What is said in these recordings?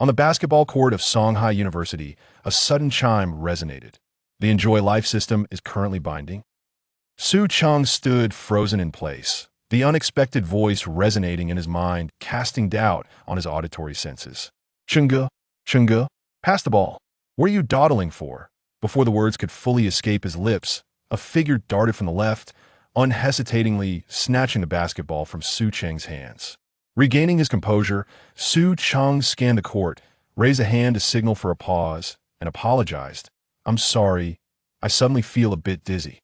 On the basketball court of Songhai University, a sudden chime resonated. The Enjoy Life system is currently binding. Su Cheng stood frozen in place, the unexpected voice resonating in his mind, casting doubt on his auditory senses. Chengge, Chengge, pass the ball. What are you dawdling for? Before the words could fully escape his lips, a figure darted from the left, unhesitatingly snatching the basketball from Su Cheng's hands. Regaining his composure, Su Cheng scanned the court, raised a hand to signal for a pause, and apologized. I'm sorry, I suddenly feel a bit dizzy.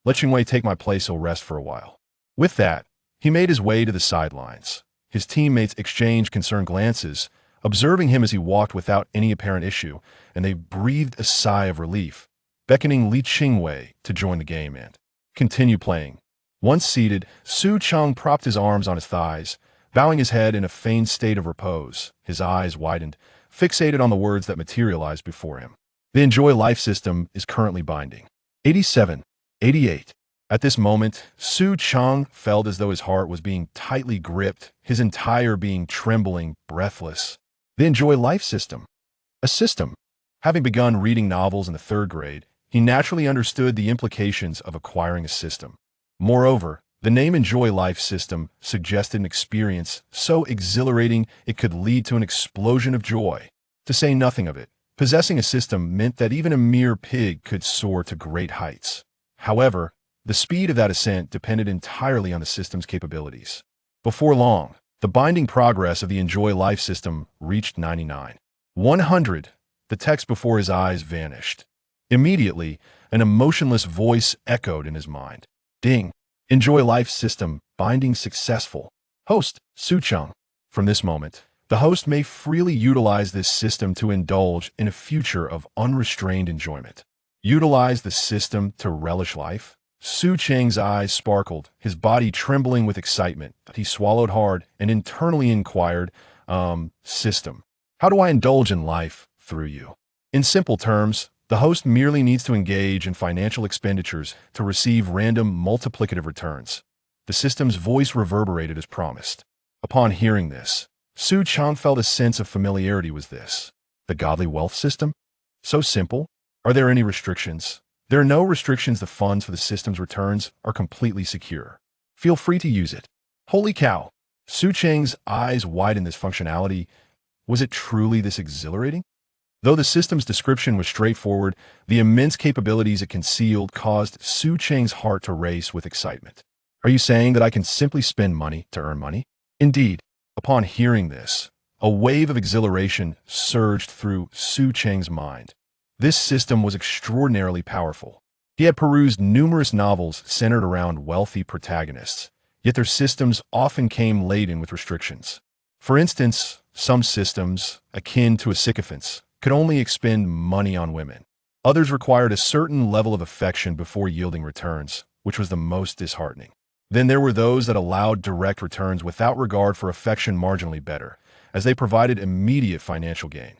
Let Chingwei take my place, he'll rest for a while. With that, he made his way to the sidelines. His teammates exchanged concerned glances, observing him as he walked without any apparent issue, and they breathed a sigh of relief, beckoning Li Chingwei to join the game and continue playing. Once seated, Su Cheng propped his arms on his thighs, bowing his head in a feigned state of repose. His eyes widened, fixated on the words that materialized before him. The Enjoy Life system is currently binding. 87, 88. At this moment, Su Cheng felt as though his heart was being tightly gripped, his entire being trembling, breathless. The Enjoy Life system. A system. Having begun reading novels in the 3rd grade, he naturally understood the implications of acquiring a system. Moreover, the name Enjoy Life system suggested an experience so exhilarating it could lead to an explosion of joy. To say nothing of it, possessing a system meant that even a mere pig could soar to great heights. However, the speed of that ascent depended entirely on the system's capabilities. Before long, the binding progress of the Enjoy Life system reached 99. 100. The text before his eyes vanished. Immediately, an emotionless voice echoed in his mind. Ding! Enjoy Life system binding successful. Host, Su Cheng. From this moment, the host may freely utilize this system to indulge in a future of unrestrained enjoyment. Utilize the system to relish life? Su Cheng's eyes sparkled, his body trembling with excitement. He swallowed hard and internally inquired, system. How do I indulge in life through you? In simple terms, the host merely needs to engage in financial expenditures to receive random multiplicative returns. The system's voice reverberated as promised. Upon hearing this, Su Cheng felt a sense of familiarity. Was this the godly wealth system? So simple? Are there any restrictions? There are no restrictions. The funds for the system's returns are completely secure. Feel free to use it. Holy cow! Su Cheng's eyes widened. This functionality. Was it truly this exhilarating? Though the system's description was straightforward, the immense capabilities it concealed caused Su Cheng's heart to race with excitement. Are you saying that I can simply spend money to earn money? Indeed. Upon hearing this, a wave of exhilaration surged through Su Cheng's mind. This system was extraordinarily powerful. He had perused numerous novels centered around wealthy protagonists, yet their systems often came laden with restrictions. For instance, some systems, akin to a sycophant's, could only expend money on women. Others required a certain level of affection before yielding returns, which was the most disheartening. Then there were those that allowed direct returns without regard for affection, marginally better, as they provided immediate financial gain.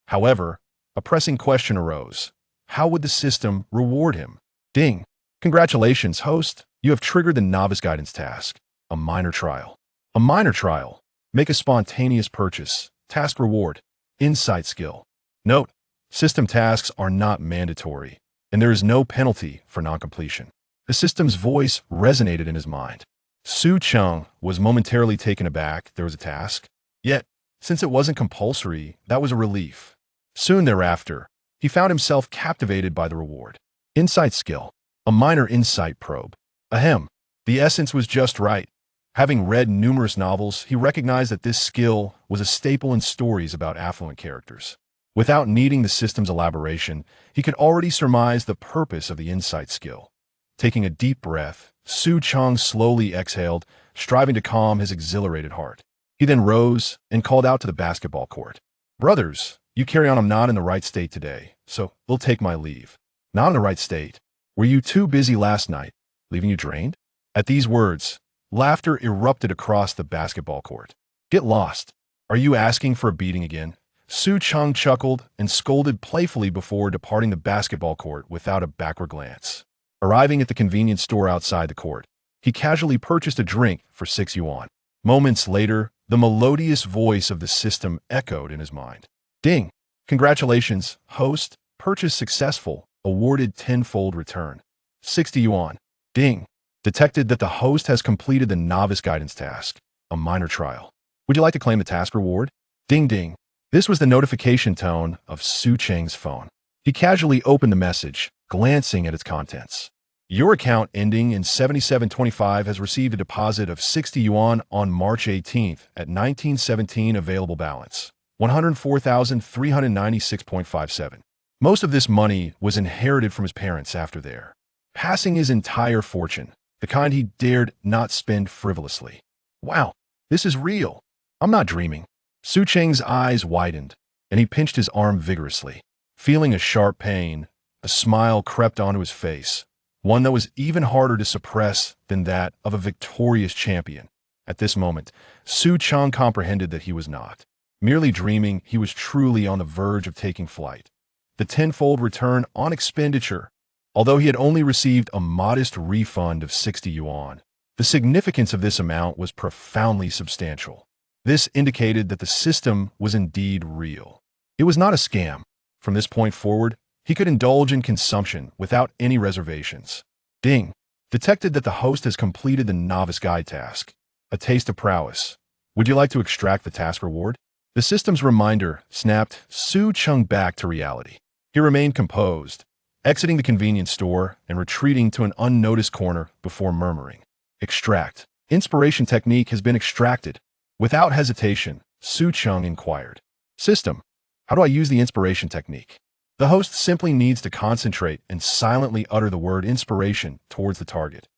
However, a pressing question arose. How would the system reward him? Ding! Congratulations, host! You have triggered the novice guidance task. A minor trial. A minor trial. Make a spontaneous purchase. Task reward. Insight skill. Note: system tasks are not mandatory, and there is no penalty for non-completion. The system's voice resonated in his mind. Su Cheng was momentarily taken aback. There was a task. Yet, since it wasn't compulsory, that was a relief. Soon thereafter, he found himself captivated by the reward. Insight skill. A minor insight probe. Ahem. The essence was just right. Having read numerous novels, he recognized that this skill was a staple in stories about affluent characters. Without needing the system's elaboration, he could already surmise the purpose of the insight skill. Taking a deep breath, Su Cheng slowly exhaled, striving to calm his exhilarated heart. He then rose and called out to the basketball court. Brothers, you carry on. I'm not in the right state today, so we'll take my leave. Not in the right state? Were you too busy last night, leaving you drained? At these words, laughter erupted across the basketball court. Get lost. Are you asking for a beating again? Su Cheng chuckled and scolded playfully before departing the basketball court without a backward glance. Arriving at the convenience store outside the court, he casually purchased a drink for 6 yuan. Moments later, the melodious voice of the system echoed in his mind. Ding! Congratulations, host. Purchase successful. Awarded tenfold return. 60 yuan. Ding! Detected that the host has completed the novice guidance task, a minor trial. Would you like to claim the task reward? Ding ding. This was the notification tone of Su Cheng's phone. He casually opened the message, glancing at its contents. Your account ending in 7725 has received a deposit of 60 yuan on March 18th at 1917 available balance, 104,396.57. Most of this money was inherited from his parents after their passing his entire fortune, the kind he dared not spend frivolously. Wow, this is real. I'm not dreaming. Su Cheng's eyes widened, and he pinched his arm vigorously. Feeling a sharp pain, a smile crept onto his face, one that was even harder to suppress than that of a victorious champion. At this moment, Su Cheng comprehended that he was not merely dreaming, he was truly on the verge of taking flight. The tenfold return on expenditure. Although he had only received a modest refund of 60 yuan, the significance of this amount was profoundly substantial. This indicated that the system was indeed real. It was not a scam. From this point forward, he could indulge in consumption without any reservations. Ding! Detected that the host has completed the novice guide task. A taste of prowess. Would you like to extract the task reward? The system's reminder snapped Su Cheng back to reality. He remained composed, exiting the convenience store and retreating to an unnoticed corner before murmuring. Extract. Inspiration technique has been extracted. Without hesitation, Su Cheng inquired. System, how do I use the inspiration technique? The host simply needs to concentrate and silently utter the word inspiration towards the target.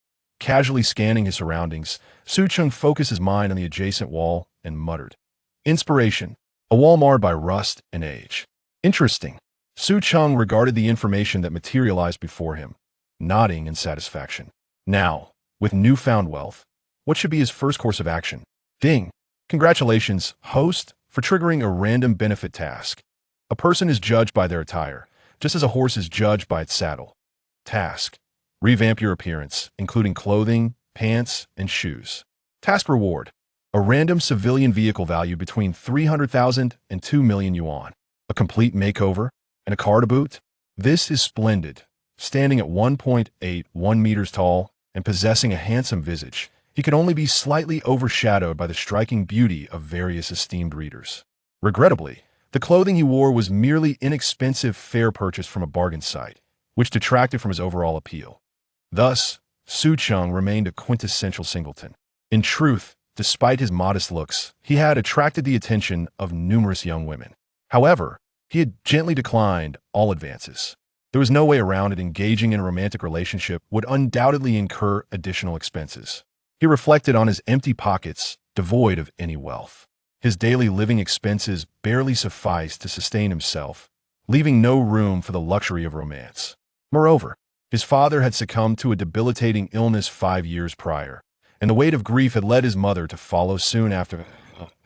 Casually scanning his surroundings, Su Cheng focused his mind on the adjacent wall and muttered. Inspiration, a wall marred by rust and age. Interesting. Su Cheng regarded the information that materialized before him, nodding in satisfaction. Now, with newfound wealth, what should be his first course of action? Ding! Congratulations, host, for triggering a random benefit task. A person is judged by their attire, just as a horse is judged by its saddle. Task. Revamp your appearance, including clothing, pants, and shoes. Task reward. A random civilian vehicle value between 300,000 and 2 million yuan. A complete makeover, and a car to boot? This is splendid. Standing at 1.81 meters tall and possessing a handsome visage, he could only be slightly overshadowed by the striking beauty of various esteemed readers. Regrettably, the clothing he wore was merely inexpensive fare purchased from a bargain site, which detracted from his overall appeal. Thus, Su Cheng remained a quintessential singleton. In truth, despite his modest looks, he had attracted the attention of numerous young women. However, he had gently declined all advances. There was no way around it. Engaging in a romantic relationship would undoubtedly incur additional expenses. He reflected on his empty pockets, devoid of any wealth. His daily living expenses barely sufficed to sustain himself, leaving no room for the luxury of romance. Moreover, his father had succumbed to a debilitating illness 5 years prior, and the weight of grief had led his mother to follow soon after.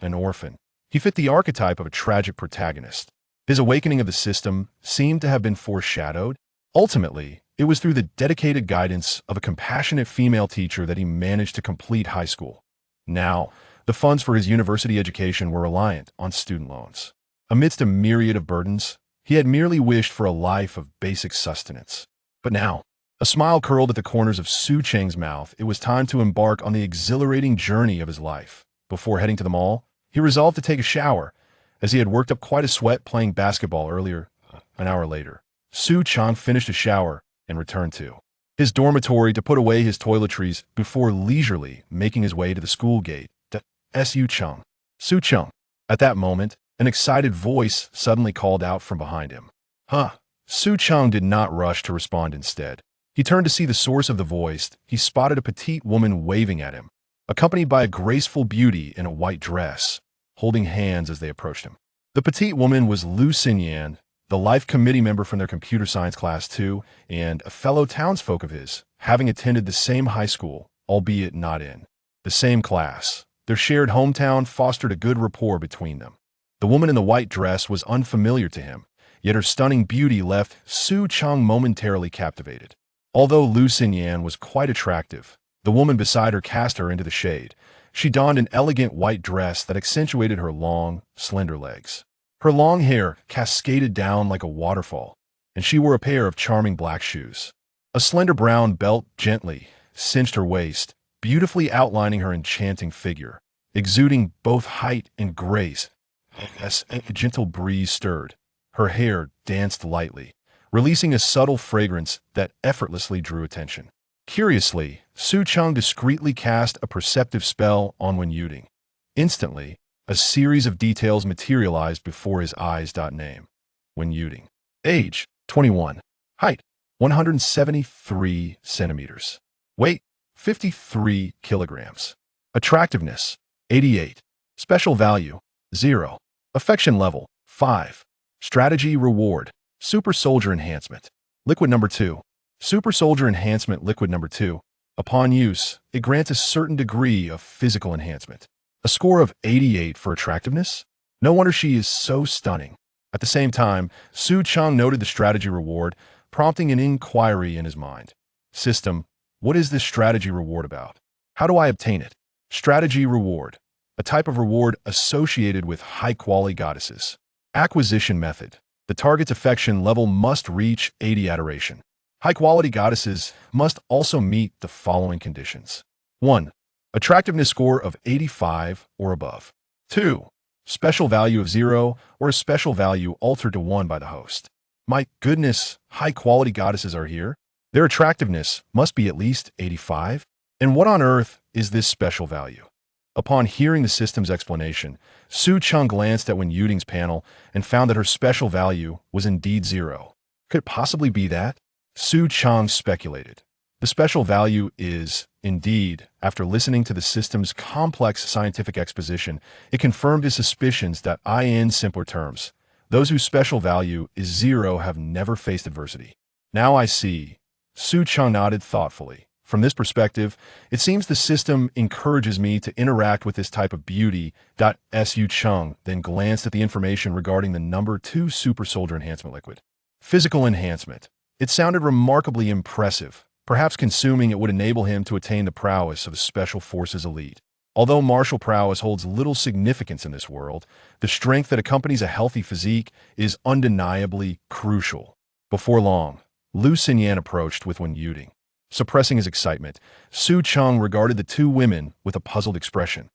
An orphan. He fit the archetype of a tragic protagonist. His awakening of the system seemed to have been foreshadowed. Ultimately, it was through the dedicated guidance of a compassionate female teacher that he managed to complete high school. Now, the funds for his university education were reliant on student loans. Amidst a myriad of burdens, he had merely wished for a life of basic sustenance. But now, a smile curled at the corners of Su Cheng's mouth. It was time to embark on the exhilarating journey of his life. Before heading to the mall, he resolved to take a shower, as he had worked up quite a sweat playing basketball earlier. An hour later, Su Cheng finished a shower and returned to his dormitory to put away his toiletries before leisurely making his way to the school gate. Su Cheng. Su Cheng. At that moment, an excited voice suddenly called out from behind him. Huh. Su Cheng did not rush to respond. Instead, he turned to see the source of the voice. He spotted a petite woman waving at him, accompanied by a graceful beauty in a white dress, holding hands as they approached him. The petite woman was Lu Xinyan, the life committee member from their computer science class too, and a fellow townsfolk of his, having attended the same high school, albeit not in the same class. Their shared hometown fostered a good rapport between them. The woman in the white dress was unfamiliar to him, yet her stunning beauty left Su Cheng momentarily captivated. Although Lu Xinyan was quite attractive, the woman beside her cast her into the shade. She donned an elegant white dress that accentuated her long, slender legs. Her long hair cascaded down like a waterfall, and she wore a pair of charming black shoes. A slender brown belt gently cinched her waist, beautifully outlining her enchanting figure, exuding both height and grace. As a gentle breeze stirred, her hair danced lightly, releasing a subtle fragrance that effortlessly drew attention. Curiously, Su Cheng discreetly cast a perceptive spell on Wen Yuding. Instantly, a series of details materialized before his eyes. Name: Wen Yuding. Age: 21. Height: 173 centimeters. Weight: 53 kilograms. Attractiveness: 88. Special value: 0. Affection level: 5. Strategy reward: Super Soldier Enhancement. Liquid number 2. Super Soldier Enhancement Liquid number 2. Upon use, it grants a certain degree of physical enhancement. A score of 88 for attractiveness? No wonder she is so stunning. At the same time, Su Cheng noted the strategy reward, prompting an inquiry in his mind. System: what is this strategy reward about? How do I obtain it? Strategy reward: a type of reward associated with high-quality goddesses. Acquisition method: the target's affection level must reach 80 adoration. High-quality goddesses must also meet the following conditions. 1. Attractiveness score of 85 or above. 2. Special value of 0 or a special value altered to 1 by the host. My goodness, high-quality goddesses are here. Their attractiveness must be at least 85? And what on earth is this special value? Upon hearing the system's explanation, Su Cheng glanced at Wen Yuding's panel and found that her special value was indeed 0. Could it possibly be that? Su Cheng speculated. The special value is, indeed, after listening to the system's complex scientific exposition, it confirmed his suspicions that in simpler terms, those whose special value is 0 have never faced adversity. Now I see. Su Cheng nodded thoughtfully. From this perspective, it seems the system encourages me to interact with this type of beauty. Su Cheng then glanced at the information regarding the number 2 Super Soldier Enhancement Liquid. Physical enhancement. It sounded remarkably impressive. Perhaps consuming it would enable him to attain the prowess of a Special Forces elite. Although martial prowess holds little significance in this world, the strength that accompanies a healthy physique is undeniably crucial. Before long, Lu Xinyan approached with Wen Yuding. Suppressing his excitement, Su Cheng regarded the two women with a puzzled expression.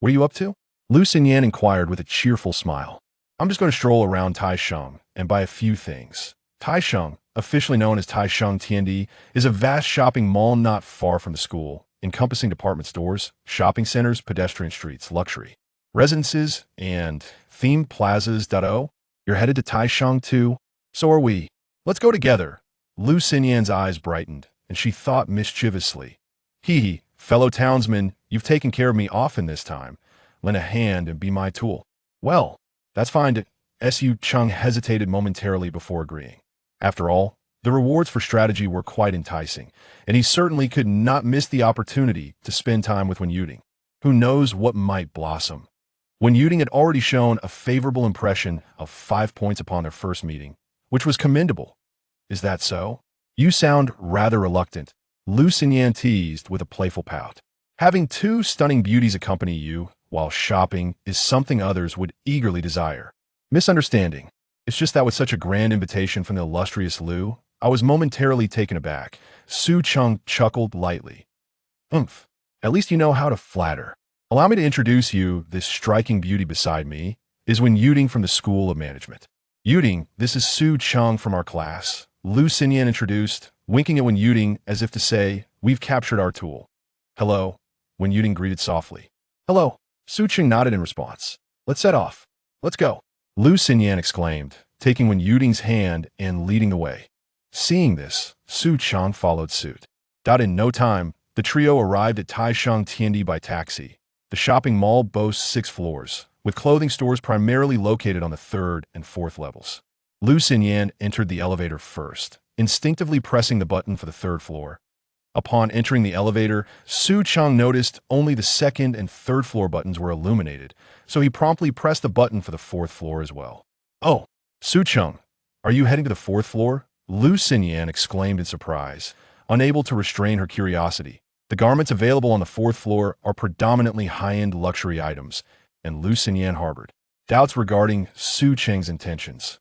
"What are you up to?" Lu Xinyan inquired with a cheerful smile. "I'm just going to stroll around Taisheng and buy a few things." Taisheng, officially known as Taisheng Tiandi, is a vast shopping mall not far from the school, encompassing department stores, shopping centers, pedestrian streets, luxury residences, and themed plazas. You're headed to Taisheng too? So are we. Let's go together. Lu Xinyan's eyes brightened, and she thought mischievously. Hee, fellow townsman, you've taken care of me often this time. Lend a hand and be my tool. Well, that's fine. Su Cheng hesitated momentarily before agreeing. After all, the rewards for strategy were quite enticing, and he certainly could not miss the opportunity to spend time with Wen Yuding. Who knows what might blossom? Wen Yuding had already shown a favorable impression of 5 points upon their first meeting, which was commendable. Is that so? You sound rather reluctant, Lu Xinyan teased with a playful pout. Having two stunning beauties accompany you while shopping is something others would eagerly desire. Misunderstanding. It's just that with such a grand invitation from the illustrious Lu, I was momentarily taken aback. Su Cheng chuckled lightly. Oomph. At least you know how to flatter. Allow me to introduce you. This striking beauty beside me is Wen Yuding from the School of Management. Yuding, this is Su Cheng from our class. Lu Xinyan introduced, winking at Wen Yuding as if to say, we've captured our tool. Hello, Wen Yuding greeted softly. Hello. Su Cheng nodded in response. Let's set off. Let's go. Lu Xinyan exclaimed, taking Wen Yuding's hand and leading the way. Seeing this, Su Cheng followed suit. In no time, the trio arrived at Taisheng Tiandi by taxi. The shopping mall boasts 6 floors, with clothing stores primarily located on the 3rd and 4th levels. Lu Xinyan entered the elevator first, instinctively pressing the button for the 3rd floor. Upon entering the elevator, Su Cheng noticed only the 2nd and 3rd floor buttons were illuminated, so he promptly pressed the button for the 4th floor as well. Oh, Su Cheng, are you heading to the 4th floor? Lu Xinyan exclaimed in surprise, unable to restrain her curiosity. The garments available on the 4th floor are predominantly high-end luxury items, and Lu Xinyan harbored doubts regarding Su Cheng's intentions.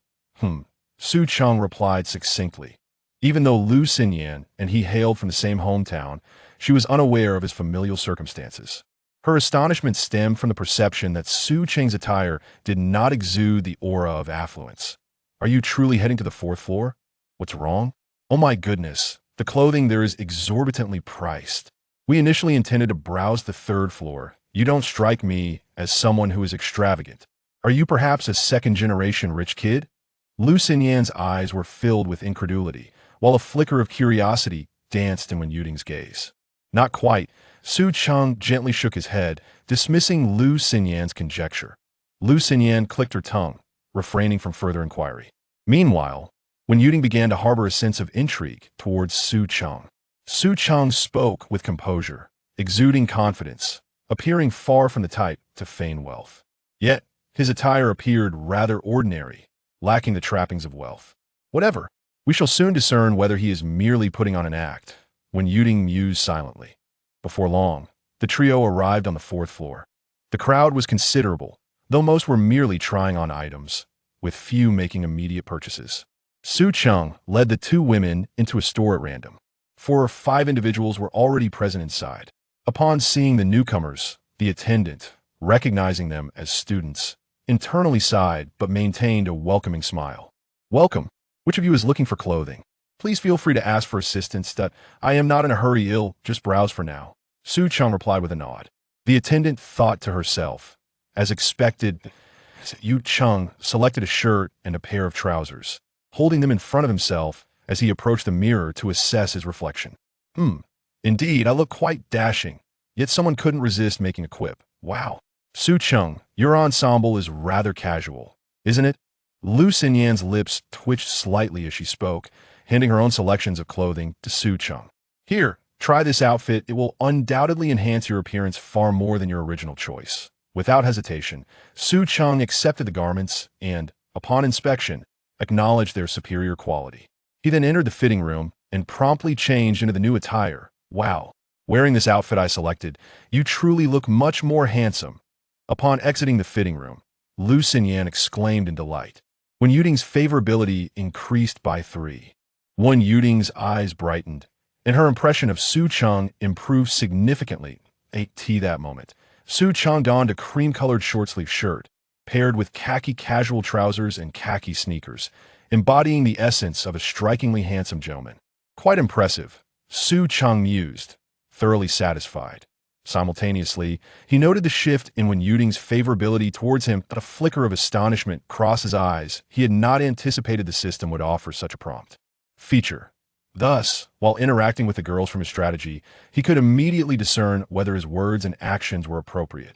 Su Cheng replied succinctly. Even though Lu Xinyan and he hailed from the same hometown, she was unaware of his familial circumstances. Her astonishment stemmed from the perception that Su Cheng's attire did not exude the aura of affluence. Are you truly heading to the fourth floor? What's wrong? Oh my goodness, the clothing there is exorbitantly priced. We initially intended to browse the third floor. You don't strike me as someone who is extravagant. Are you perhaps a second-generation rich kid? Lu Xinyan's eyes were filled with incredulity, while a flicker of curiosity danced in Wen Yuding's gaze. Not quite. Su Cheng gently shook his head, dismissing Lu Xinyan's conjecture. Lu Xinyan clicked her tongue, refraining from further inquiry. Meanwhile, Wen Yuding began to harbor a sense of intrigue towards Su Cheng. Su Cheng spoke with composure, exuding confidence, appearing far from the type to feign wealth. Yet, his attire appeared rather ordinary, lacking the trappings of wealth. Whatever. We shall soon discern whether he is merely putting on an act, Wen Yuding mused silently. Before long, the trio arrived on the fourth floor. The crowd was considerable, though most were merely trying on items, with few making immediate purchases. Su Cheng led the two women into a store at random. 4 or 5 individuals were already present inside. Upon seeing the newcomers, the attendant, recognizing them as students, internally sighed but maintained a welcoming smile. Welcome. Which of you is looking for clothing? Please feel free to ask for assistance. I am not in a hurry, just browse for now. Su Cheng replied with a nod. The attendant thought to herself. As expected, Yu Cheng selected a shirt and a pair of trousers, holding them in front of himself as he approached the mirror to assess his reflection. Indeed, I look quite dashing, yet someone couldn't resist making a quip. Wow. Su Cheng, your ensemble is rather casual, isn't it? Lu Xinyan's lips twitched slightly as she spoke, handing her own selections of clothing to Su Cheng. Here, try this outfit. It will undoubtedly enhance your appearance far more than your original choice. Without hesitation, Su Cheng accepted the garments and, upon inspection, acknowledged their superior quality. He then entered the fitting room and promptly changed into the new attire. Wow. Wearing this outfit I selected, you truly look much more handsome. Upon exiting the fitting room, Lu Xinyan exclaimed in delight. Wen Yuding's favorability increased by 3. Wen Yuding's eyes brightened, and her impression of Su Cheng improved significantly. That moment, Su Cheng donned a cream-colored short-sleeve shirt, paired with khaki casual trousers and khaki sneakers, embodying the essence of a strikingly handsome gentleman. Quite impressive, Su Cheng mused, thoroughly satisfied. Simultaneously, he noted the shift in Wen Yuding's favorability towards him, but a flicker of astonishment crossed his eyes. He had not anticipated the system would offer such a prompt feature. Thus, while interacting with the girls from his strategy, he could immediately discern whether his words and actions were appropriate.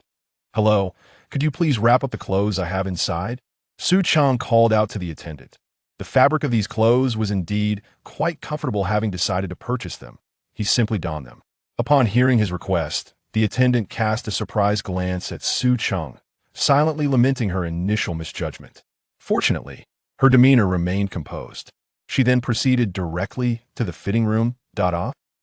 Hello, could you please wrap up the clothes I have inside? Su Cheng called out to the attendant. The fabric of these clothes was indeed quite comfortable. Having decided to purchase them, he simply donned them. Upon hearing his request, the attendant cast a surprised glance at Su Cheng, silently lamenting her initial misjudgment. Fortunately, her demeanor remained composed. She then proceeded directly to the fitting room.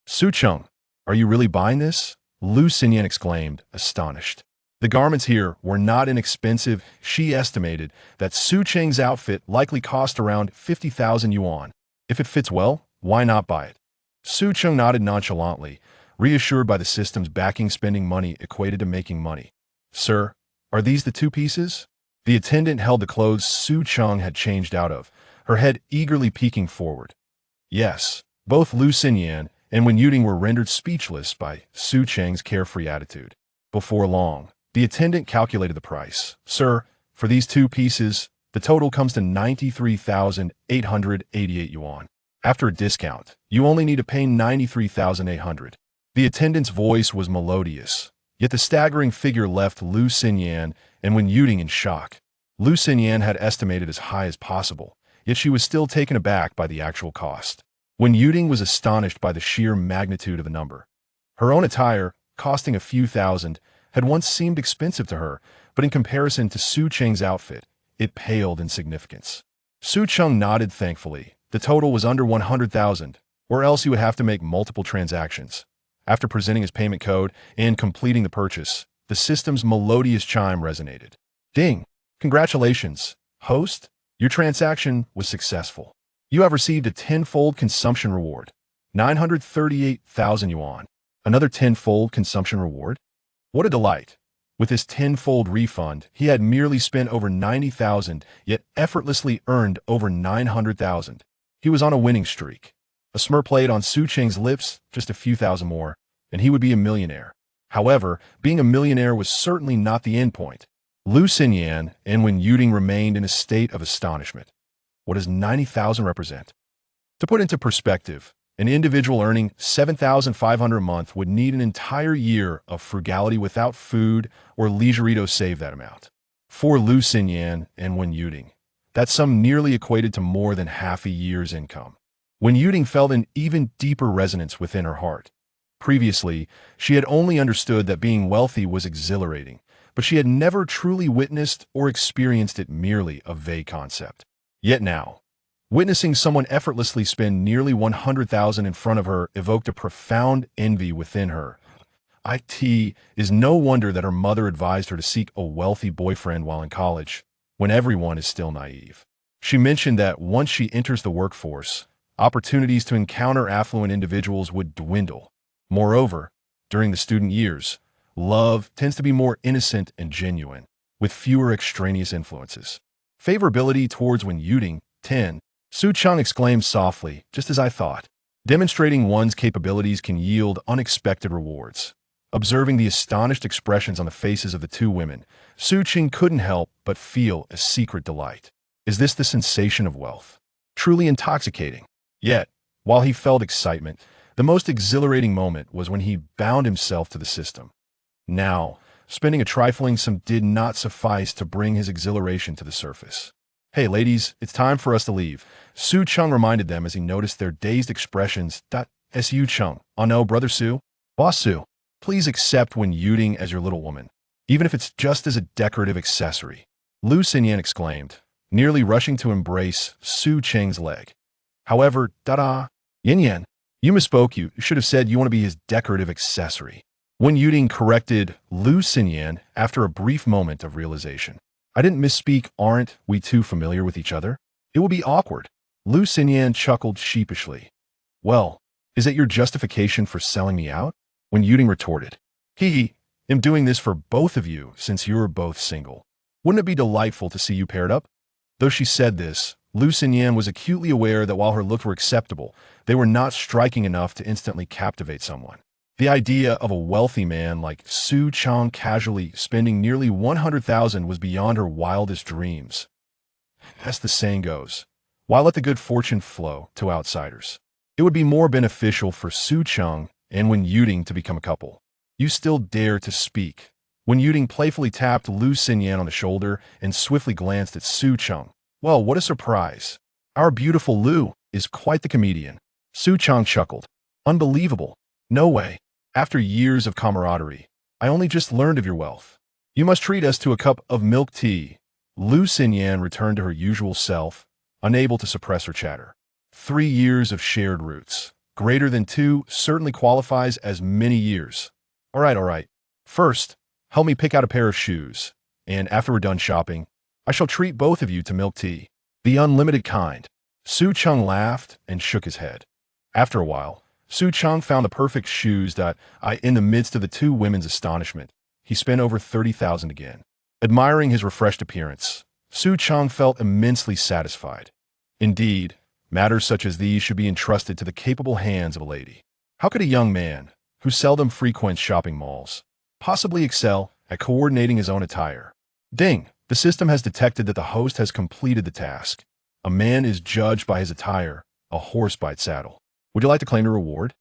Su Cheng, are you really buying this? Lu Xinyan exclaimed, astonished. The garments here were not inexpensive. She estimated that Su Cheng's outfit likely cost around 50,000 yuan. If it fits well, why not buy it? Su Cheng nodded nonchalantly, reassured by the system's backing. Spending money equated to making money. Sir, are these the 2 pieces? The attendant held the clothes Su Cheng had changed out of, her head eagerly peeking forward. Yes, both Lu Xinyan and Wen Yuding were rendered speechless by Su Cheng's carefree attitude. Before long, the attendant calculated the price. Sir, for these 2 pieces, the total comes to 93,888 yuan. After a discount, you only need to pay 93,800. The attendant's voice was melodious, yet the staggering figure left Lu Xinyan and Wen Yuding in shock. Lu Xinyan had estimated as high as possible, yet she was still taken aback by the actual cost. Wen Yuding was astonished by the sheer magnitude of the number. Her own attire, costing a few thousand, had once seemed expensive to her, but in comparison to Su Cheng's outfit, it paled in significance. Su Cheng nodded thankfully. The total was under 100,000, or else he would have to make multiple transactions. After presenting his payment code and completing the purchase, the system's melodious chime resonated. Ding! Congratulations, host. Your transaction was successful. You have received a tenfold consumption reward, 938,000 yuan. Another tenfold consumption reward? What a delight. With his tenfold refund, he had merely spent over 90,000, yet effortlessly earned over 900,000. He was on a winning streak. A smirk played on Su Cheng's lips, just a few thousand more, and he would be a millionaire. However, being a millionaire was certainly not the end point. Lu Xinyan and Wen Yuding remained in a state of astonishment. What does 90,000 represent? To put into perspective, an individual earning 7,500 a month would need an entire year of frugality without food or leisure to save that amount. For Lu Xinyan and Wen Yuding, that sum nearly equated to more than half a year's income. Wen Yuding felt an even deeper resonance within her heart. Previously, she had only understood that being wealthy was exhilarating, but she had never truly witnessed or experienced it, merely a vague concept. Yet now, witnessing someone effortlessly spend nearly 100,000 in front of her evoked a profound envy within her. It is no wonder that her mother advised her to seek a wealthy boyfriend while in college, when everyone is still naive. She mentioned that once she enters the workforce, opportunities to encounter affluent individuals would dwindle. Moreover, during the student years, love tends to be more innocent and genuine, with fewer extraneous influences. Favorability towards Wen Yuding, 10. Su Cheng exclaimed softly, just as I thought. Demonstrating one's capabilities can yield unexpected rewards. Observing the astonished expressions on the faces of the two women, Su Cheng couldn't help but feel a secret delight. Is this the sensation of wealth? Truly intoxicating. Yet, while he felt excitement, the most exhilarating moment was when he bound himself to the system. Now, spending a trifling sum did not suffice to bring his exhilaration to the surface. Hey ladies, it's time for us to leave, Su Cheng reminded them as he noticed their dazed expressions. Su Cheng, oh no, brother Su? Boss Su, please accept Wen Yuding as your little woman, even if it's just as a decorative accessory. Lu Xinyan exclaimed, nearly rushing to embrace Su Cheng's leg. However, Yin Yan, you misspoke. You should have said you want to be his decorative accessory. Wen Yuding corrected Lu Xinyan after a brief moment of realization. I didn't misspeak. Aren't we too familiar with each other? It will be awkward. Lu Xinyan chuckled sheepishly. Well, is that your justification for selling me out? Wen Yuding retorted. I'm doing this for both of you since you're both single. Wouldn't it be delightful to see you paired up? Though she said this, Lu Xinyan was acutely aware that while her looks were acceptable, they were not striking enough to instantly captivate someone. The idea of a wealthy man like Su Cheng casually spending nearly 100,000 was beyond her wildest dreams. As the saying goes, why let the good fortune flow to outsiders? It would be more beneficial for Su Cheng and Wen Yuding to become a couple. You still dare to speak? Wen Yuding playfully tapped Lu Xinyan on the shoulder and swiftly glanced at Su Cheng. Well, what a surprise. Our beautiful Lu is quite the comedian. Su Cheng chuckled. Unbelievable. No way. After years of camaraderie, I only just learned of your wealth. You must treat us to a cup of milk tea. Lu Xinyan returned to her usual self, unable to suppress her chatter. 3 years of shared roots. Greater than 2 certainly qualifies as many years. All right. First, help me pick out a pair of shoes, and after we're done shopping, I shall treat both of you to milk tea. The unlimited kind. Su Cheng laughed and shook his head. After a while, Su Cheng found the perfect shoes in the midst of the two women's astonishment, he spent over 30,000 again. Admiring his refreshed appearance, Su Cheng felt immensely satisfied. Indeed, matters such as these should be entrusted to the capable hands of a lady. How could a young man, who seldom frequents shopping malls, possibly excel at coordinating his own attire? Ding! The system has detected that the host has completed the task. A man is judged by his attire, a horse by its saddle. Would you like to claim your reward?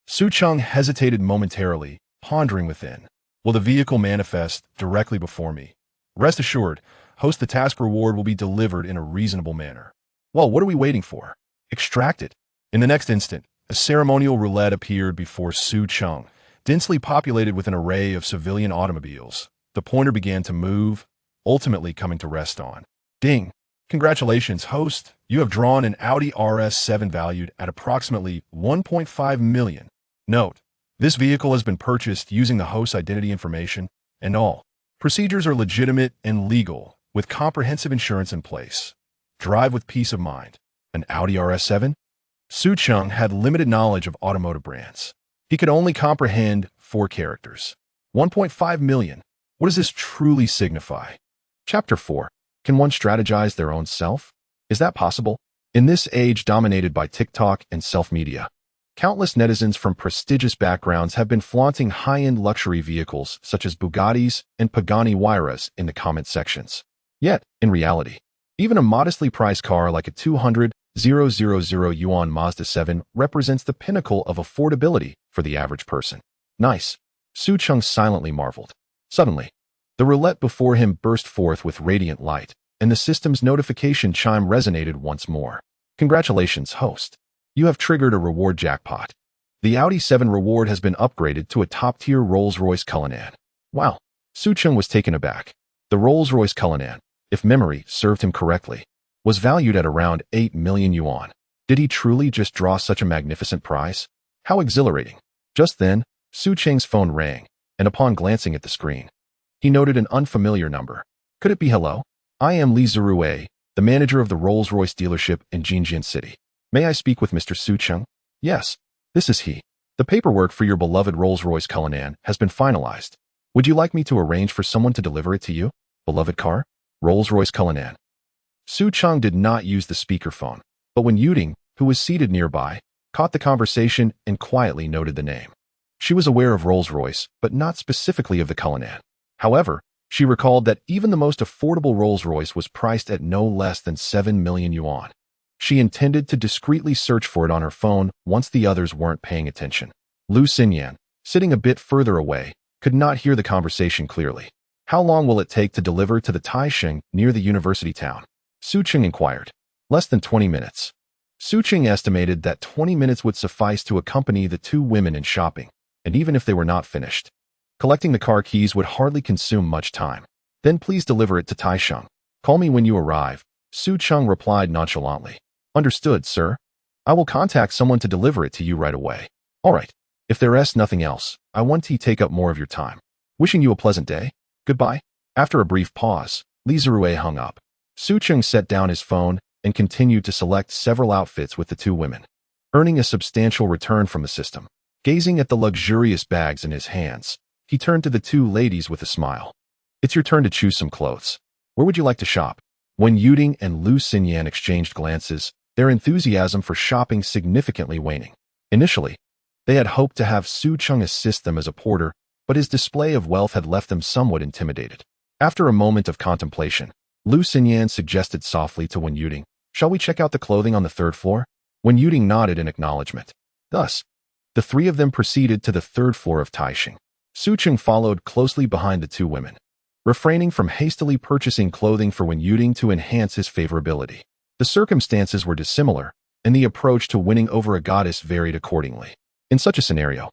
Su Cheng hesitated momentarily, pondering within. Will the vehicle manifest directly before me? Rest assured, host, the task reward will be delivered in a reasonable manner. Well, what are we waiting for? Extract it. In the next instant, a ceremonial roulette appeared before Su Cheng, densely populated with an array of civilian automobiles. The pointer began to move, ultimately coming to rest on. Ding! Congratulations, host. You have drawn an Audi RS7 valued at approximately 1.5 million. Note, this vehicle has been purchased using the host's identity information, and all procedures are legitimate and legal. with comprehensive insurance in place. Drive with peace of mind. An Audi RS7? Su Cheng had limited knowledge of automotive brands. He could only comprehend 4 characters. 1.5 million. What does this truly signify? Chapter 4. Can one strategize their own self? Is that possible? In this age dominated by TikTok and self-media, countless netizens from prestigious backgrounds have been flaunting high-end luxury vehicles such as Bugattis and Pagani Huayras in the comment sections. Yet, in reality, even a modestly priced car like a 200,000 yuan Mazda 7 represents the pinnacle of affordability for the average person. Nice. Su Cheng silently marveled. Suddenly, the roulette before him burst forth with radiant light, and the system's notification chime resonated once more. Congratulations, host. You have triggered a reward jackpot. The Audi 7 reward has been upgraded to a top-tier Rolls-Royce Cullinan. Wow. Su Cheng was taken aback. The Rolls-Royce Cullinan, if memory served him correctly, was valued at around 8 million yuan. Did he truly just draw such a magnificent prize? How exhilarating. Just then, Su Cheng's phone rang, and upon glancing at the screen, he noted an unfamiliar number. Could it be hello? I am Li Zirue, the manager of the Rolls-Royce dealership in Jinjian City. May I speak with Mr. Su Cheng? Yes, this is he. The paperwork for your beloved Rolls-Royce Cullinan has been finalized. Would you like me to arrange for someone to deliver it to you? Beloved car? Rolls-Royce Cullinan. Su Cheng did not use the speakerphone, but when Yuding, who was seated nearby, caught the conversation and quietly noted the name. She was aware of Rolls-Royce, but not specifically of the Cullinan. However, she recalled that even the most affordable Rolls-Royce was priced at no less than 7 million yuan. She intended to discreetly search for it on her phone once the others weren't paying attention. Lu Xinyan, sitting a bit further away, could not hear the conversation clearly. How long will it take to deliver to the Tycoon near the university town? Su Cheng inquired. Less than 20 minutes. Su Cheng estimated that 20 minutes would suffice to accompany the 2 women in shopping, and even if they were not finished, collecting the car keys would hardly consume much time. Then please deliver it to Tycoon. Call me when you arrive, Su Cheng replied nonchalantly. Understood, sir. I will contact someone to deliver it to you right away. All right. If there is nothing else, I won't take up more of your time. Wishing you a pleasant day. Goodbye. After a brief pause, Li Zirue hung up. Su Cheng set down his phone and continued to select several outfits with the 2 women, earning a substantial return from the system. Gazing at the luxurious bags in his hands, he turned to the 2 ladies with a smile. It's your turn to choose some clothes. Where would you like to shop? When Yuding and Lu Xinyan exchanged glances, their enthusiasm for shopping significantly waning. Initially, they had hoped to have Su Cheng assist them as a porter, but his display of wealth had left them somewhat intimidated. After a moment of contemplation, Lu Xinyan suggested softly to Wen Yuding, shall we check out the clothing on the 3rd floor? Wen Yuding nodded in acknowledgement. Thus, the 3 of them proceeded to the 3rd floor of Tycoon. Su Cheng followed closely behind the 2 women, refraining from hastily purchasing clothing for Wen Yuding to enhance his favorability. The circumstances were dissimilar, and the approach to winning over a goddess varied accordingly. In such a scenario,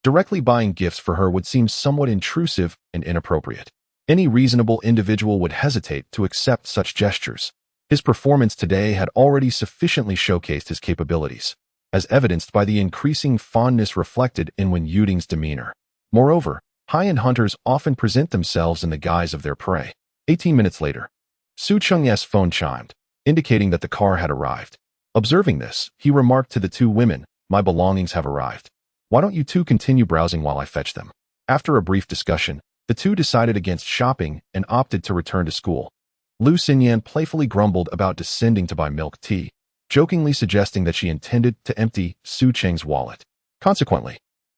directly buying gifts for her would seem somewhat intrusive and inappropriate. Any reasonable individual would hesitate to accept such gestures. His performance today had already sufficiently showcased his capabilities, as evidenced by the increasing fondness reflected in Wen Yuding's demeanor. Moreover, high-end hunters often present themselves in the guise of their prey. 18 minutes later, Su Cheng's phone chimed, indicating that the car had arrived. Observing this, he remarked to the 2 women, my belongings have arrived. Why don't you 2 continue browsing while I fetch them? After a brief discussion, the 2 decided against shopping and opted to return to school. Lu Xinyan playfully grumbled about descending to buy milk tea, jokingly suggesting that she intended to empty Su Cheng's wallet. Consequently,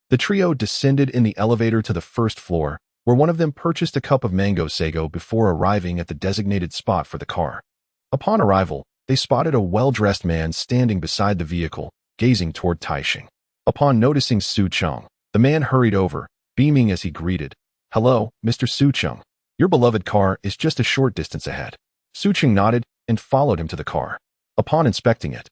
the trio descended in the elevator to the 1st floor, where one of them purchased a cup of mango sago before arriving at the designated spot for the car. Upon arrival, they spotted a well-dressed man standing beside the vehicle, gazing toward Tycoon. Upon noticing Su Cheng, the man hurried over, beaming as he greeted, Hello, Mr. Su Cheng. Your beloved car is just a short distance ahead. Su Cheng nodded and followed him to the car. Upon inspecting it,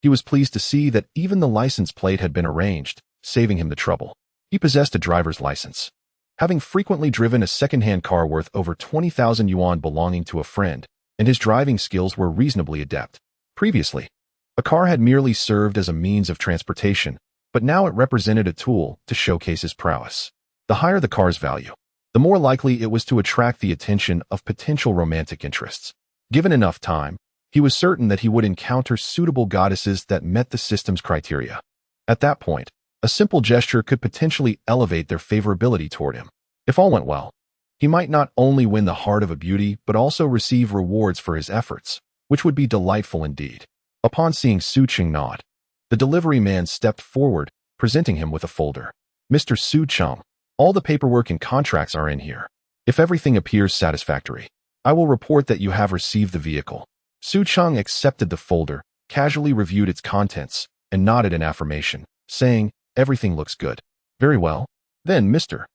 he was pleased to see that even the license plate had been arranged, saving him the trouble. He possessed a driver's license, having frequently driven a second-hand car worth over 20,000 yuan belonging to a friend, and his driving skills were reasonably adept. Previously, a car had merely served as a means of transportation, but now it represented a tool to showcase his prowess. The higher the car's value, the more likely it was to attract the attention of potential romantic interests. Given enough time, he was certain that he would encounter suitable goddesses that met the system's criteria. At that point, a simple gesture could potentially elevate their favorability toward him. If all went well, he might not only win the heart of a beauty but also receive rewards for his efforts, which would be delightful indeed. Upon seeing Su Cheng nod, the delivery man stepped forward, presenting him with a folder. "Mr. Su Cheng, all the paperwork and contracts are in here. If everything appears satisfactory, I will report that you have received the vehicle." Su Cheng accepted the folder, casually reviewed its contents, and nodded in affirmation, saying, "Everything looks good." "Very well. Then, Mr.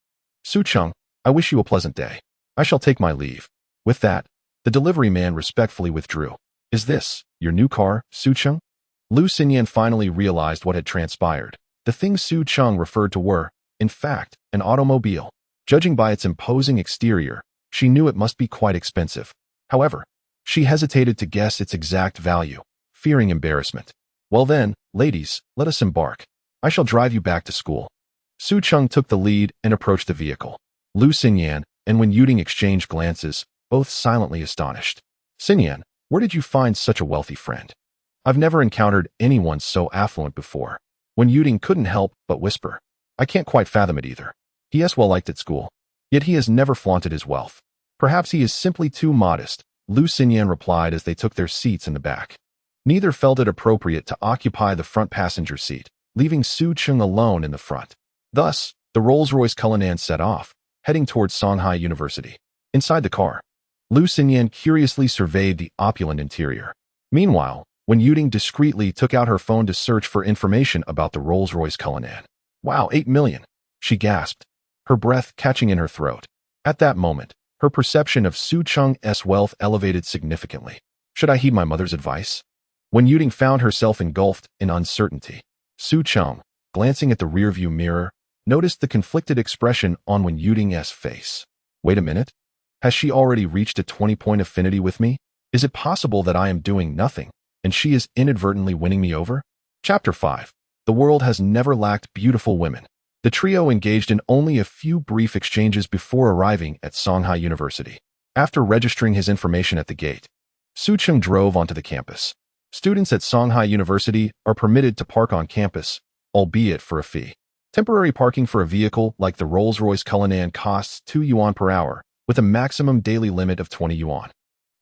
Su Cheng, I wish you a pleasant day. I shall take my leave." With that, the delivery man respectfully withdrew. "Is this your new car, Su Cheng?" Lu Xinyan finally realized what had transpired. The things Su Cheng referred to were, in fact, an automobile. Judging by its imposing exterior, she knew it must be quite expensive. However, she hesitated to guess its exact value, fearing embarrassment. "Well then, ladies, let us embark. I shall drive you back to school." Su Cheng took the lead and approached the vehicle. Lu Xinyan and Wen Yuting exchanged glances, both silently astonished. "Xinyan, where did you find such a wealthy friend? I've never encountered anyone so affluent before." Wen Yuting couldn't help but whisper, "I can't quite fathom it either. He is well liked at school, yet he has never flaunted his wealth. Perhaps he is simply too modest," Lu Xinyan replied as they took their seats in the back. Neither felt it appropriate to occupy the front passenger seat, leaving Su Cheng alone in the front. Thus, the Rolls-Royce Cullinan set off, heading towards Shanghai University. Inside the car, Lu Xinyan curiously surveyed the opulent interior. Meanwhile, Wen Yuting discreetly took out her phone to search for information about the Rolls-Royce Cullinan. "Wow, 8 million, she gasped, her breath catching in her throat. At that moment, her perception of Su Cheng's wealth elevated significantly. Should I heed my mother's advice? Wen Yuting found herself engulfed in uncertainty. Su Cheng, glancing at the rearview mirror, noticed the conflicted expression on Wen Yuting's face. Wait a minute. Has she already reached a 20-point affinity with me? Is it possible that I am doing nothing, and she is inadvertently winning me over? Chapter 5. The world has never lacked beautiful women. The trio engaged in only a few brief exchanges before arriving at Shanghai University. After registering his information at the gate, Su Cheng drove onto the campus. Students at Shanghai University are permitted to park on campus, albeit for a fee. Temporary parking for a vehicle like the Rolls-Royce Cullinan costs 2 yuan per hour, with a maximum daily limit of 20 yuan.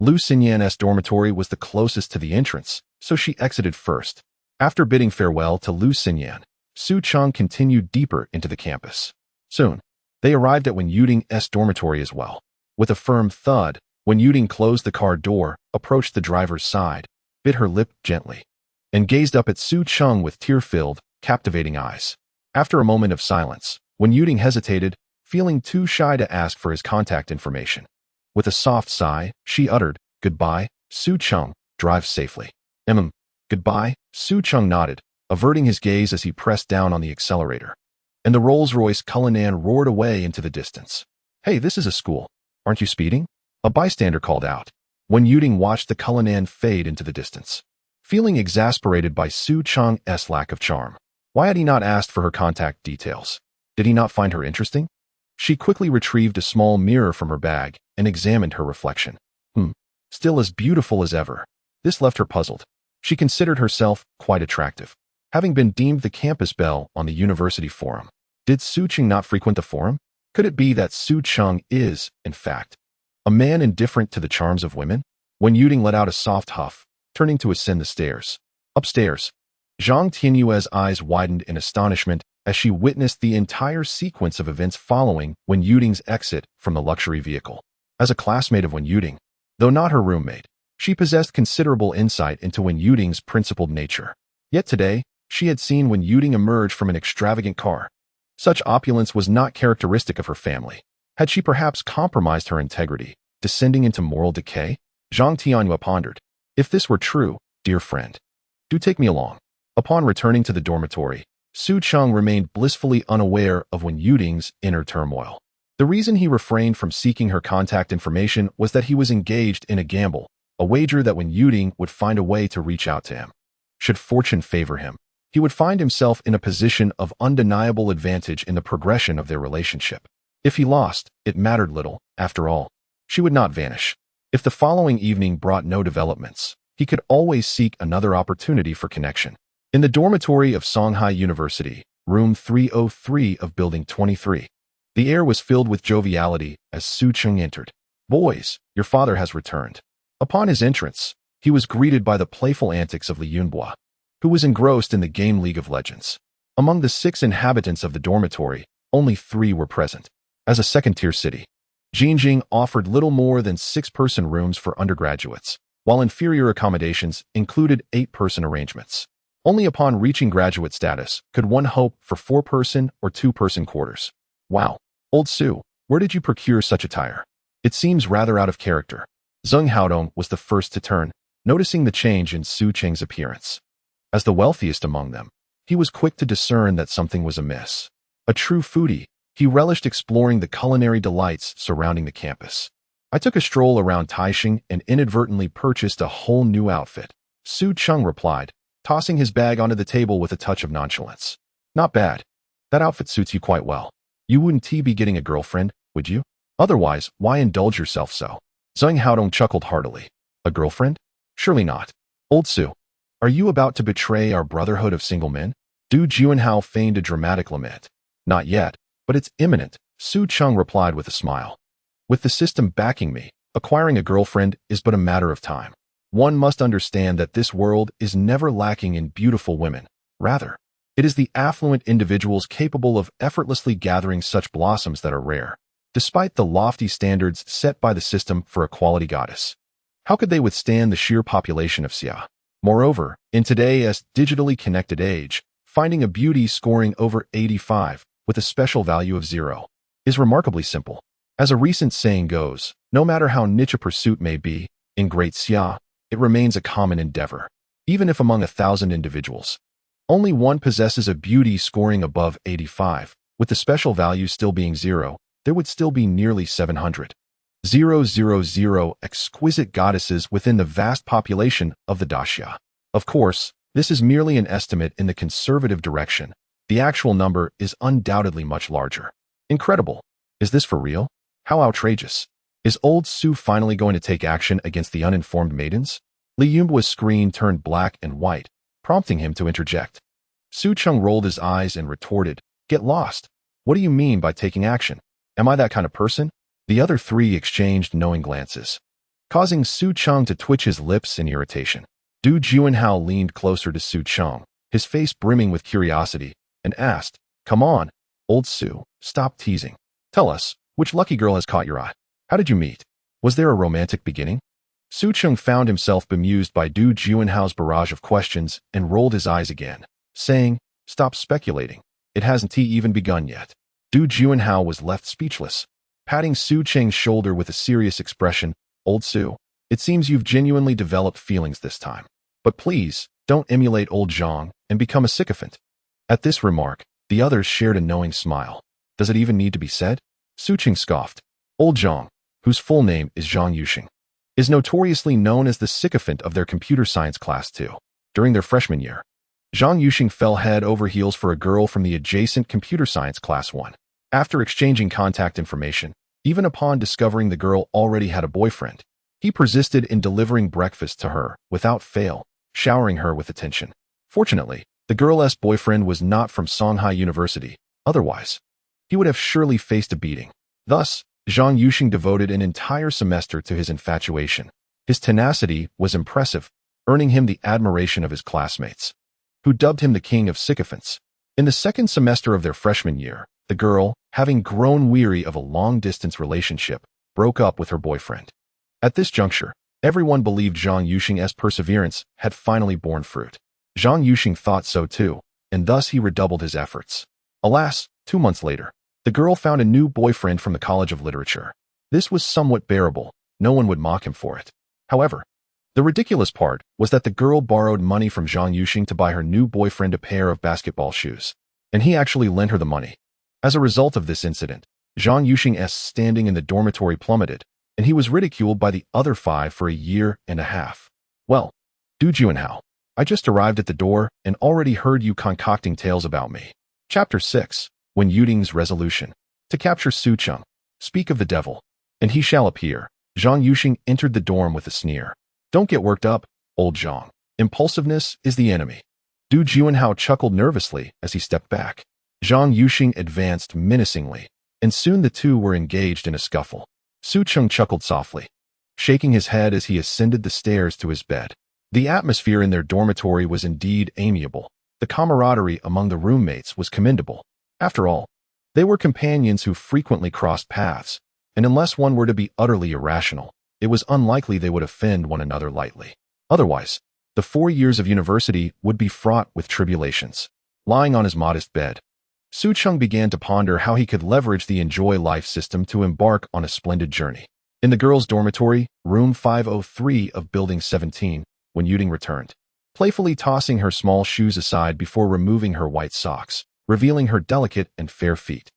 Lu Xinyan's dormitory was the closest to the entrance, so she exited first. After bidding farewell to Lu Xinyan, Su Cheng continued deeper into the campus. Soon, they arrived at Wen Yuting's dormitory as well. With a firm thud, Wen Yuting closed the car door, approached the driver's side, bit her lip gently, and gazed up at Su Cheng with tear-filled, captivating eyes. After a moment of silence, Wen Yuting hesitated, feeling too shy to ask for his contact information. With a soft sigh, she uttered, "Goodbye, Su Cheng, drive safely." Goodbye," Su Cheng nodded, averting his gaze as he pressed down on the accelerator. And the Rolls-Royce Cullinan roared away into the distance. "Hey, this is a school. Aren't you speeding?" a bystander called out. Wen Yuting watched the Cullinan fade into the distance, feeling exasperated by Su Cheng's lack of charm. Why had he not asked for her contact details? Did he not find her interesting? She quickly retrieved a small mirror from her bag and examined her reflection. Still as beautiful as ever. This left her puzzled. She considered herself quite attractive, having been deemed the campus belle on the university forum. Did Su Cheng not frequent the forum? Could it be that Su Cheng is, in fact, a man indifferent to the charms of women? Wen Yuting let out a soft huff, turning to ascend the stairs. Upstairs, Zhang Tianyue's eyes widened in astonishment as she witnessed the entire sequence of events following Wen Yuting's exit from the luxury vehicle. As a classmate of Wen Yuting, though not her roommate, she possessed considerable insight into Wen Yuting's principled nature. Yet today, she had seen Wen Yuting emerge from an extravagant car. Such opulence was not characteristic of her family. Had she perhaps compromised her integrity, descending into moral decay? Zhang Tianyue pondered. If this were true, dear friend, do take me along. Upon returning to the dormitory, Su Cheng remained blissfully unaware of Wen Yuting's inner turmoil. The reason he refrained from seeking her contact information was that he was engaged in a gamble, a wager that Wen Yuting would find a way to reach out to him. Should fortune favor him, he would find himself in a position of undeniable advantage in the progression of their relationship. If he lost, it mattered little, after all. She would not vanish. If the following evening brought no developments, he could always seek another opportunity for connection. In the dormitory of Songhai University, room 303 of Building 23, the air was filled with joviality as Su Cheng entered. "Boys, your father has returned." Upon his entrance, he was greeted by the playful antics of Li Yunhua, who was engrossed in the game League of Legends. Among the 6 inhabitants of the dormitory, only 3 were present. As a second-tier city, Jinjing offered little more than 6-person rooms for undergraduates, while inferior accommodations included 8-person arrangements. Only upon reaching graduate status could one hope for 4-person or 2-person quarters. "Wow, old Su, where did you procure such attire? It seems rather out of character." Zheng Haodong was the first to turn, noticing the change in Su Cheng's appearance. As the wealthiest among them, he was quick to discern that something was amiss. A true foodie, he relished exploring the culinary delights surrounding the campus. "I took a stroll around Tycoon and inadvertently purchased a whole new outfit," Su Cheng replied, tossing his bag onto the table with a touch of nonchalance. "Not bad. That outfit suits you quite well. You wouldn't be getting a girlfriend, would you? Otherwise, why indulge yourself so?" Zheng Haodong chuckled heartily. "A girlfriend? Surely not. Old Su, are you about to betray our brotherhood of single men?" Du Juanhao feigned a dramatic lament. "Not yet, but it's imminent," Su Cheng replied with a smile. "With the system backing me, acquiring a girlfriend is but a matter of time. One must understand that this world is never lacking in beautiful women. Rather, it is the affluent individuals capable of effortlessly gathering such blossoms that are rare, despite the lofty standards set by the system for a quality goddess. How could they withstand the sheer population of Xia? Moreover, in today's digitally connected age, finding a beauty scoring over 85 with a special value of 0 is remarkably simple. As a recent saying goes, no matter how niche a pursuit may be, in Great Xia, it remains a common endeavor. Even if among 1,000 individuals, only one possesses a beauty scoring above 85, with the special value still being 0, there would still be nearly 700,000 exquisite goddesses within the vast population of the Daxia. Of course, this is merely an estimate in the conservative direction. The actual number is undoubtedly much larger. Incredible. Is this for real? How outrageous. Is old Su finally going to take action against the uninformed maidens? Li Yunhua's screen turned black and white, prompting him to interject. Su Cheng rolled his eyes and retorted, "Get lost. What do you mean by taking action? Am I that kind of person?" The other 3 exchanged knowing glances, causing Su Cheng to twitch his lips in irritation. Du Juanhao leaned closer to Su Cheng, his face brimming with curiosity, and asked, "Come on, old Su, stop teasing. Tell us, which lucky girl has caught your eye? How did you meet? Was there a romantic beginning?" Su Cheng found himself bemused by Du Juanhao's barrage of questions and rolled his eyes again, saying, "Stop speculating. It hasn't even begun yet." Du Juanhao was left speechless, patting Su Cheng's shoulder with a serious expression. "Old Su, it seems you've genuinely developed feelings this time. But please, don't emulate old Zhang and become a sycophant." At this remark, the others shared a knowing smile. Does it even need to be said? Su Cheng scoffed. Old Zhang, whose full name is Zhang Yuxing, is notoriously known as the sycophant of their computer science class too. During their freshman year, Zhang Yuxing fell head over heels for a girl from the adjacent computer science class 1. After exchanging contact information, even upon discovering the girl already had a boyfriend, he persisted in delivering breakfast to her without fail, showering her with attention. Fortunately, the girl's boyfriend was not from Songhai University. Otherwise, he would have surely faced a beating. Thus, Zhang Yuxing devoted an entire semester to his infatuation. His tenacity was impressive, earning him the admiration of his classmates, who dubbed him the king of sycophants. In the second semester of their freshman year, the girl, having grown weary of a long-distance relationship, broke up with her boyfriend. At this juncture, everyone believed Zhang Yuxing's perseverance had finally borne fruit. Zhang Yuxing thought so too, and thus he redoubled his efforts. Alas, 2 months later, the girl found a new boyfriend from the College of Literature. This was somewhat bearable. No one would mock him for it. However, the ridiculous part was that the girl borrowed money from Zhang Yuxing to buy her new boyfriend a pair of basketball shoes, and he actually lent her the money. As a result of this incident, Zhang Yuxing's standing in the dormitory plummeted, and he was ridiculed by the other 5 for a year and a half. "Well, Du Juanhao, I just arrived at the door and already heard you concocting tales about me." Chapter 6. When Yuding's Resolution. To capture Su Cheng. Speak of the devil, and he shall appear. Zhang Yuxing entered the dorm with a sneer. Don't get worked up, old Zhang. Impulsiveness is the enemy. Du Juanhao chuckled nervously as he stepped back. Zhang Yuxing advanced menacingly, and soon the two were engaged in a scuffle. Su Cheng chuckled softly, shaking his head as he ascended the stairs to his bed. The atmosphere in their dormitory was indeed amiable. The camaraderie among the roommates was commendable. After all, they were companions who frequently crossed paths, and unless one were to be utterly irrational, it was unlikely they would offend one another lightly. Otherwise, the 4 years of university would be fraught with tribulations. Lying on his modest bed, Su Cheng began to ponder how he could leverage the Enjoy Life system to embark on a splendid journey. In the girls' dormitory, room 503 of Building 17, when Yuding returned, playfully tossing her small shoes aside before removing her white socks, revealing her delicate and fair feet.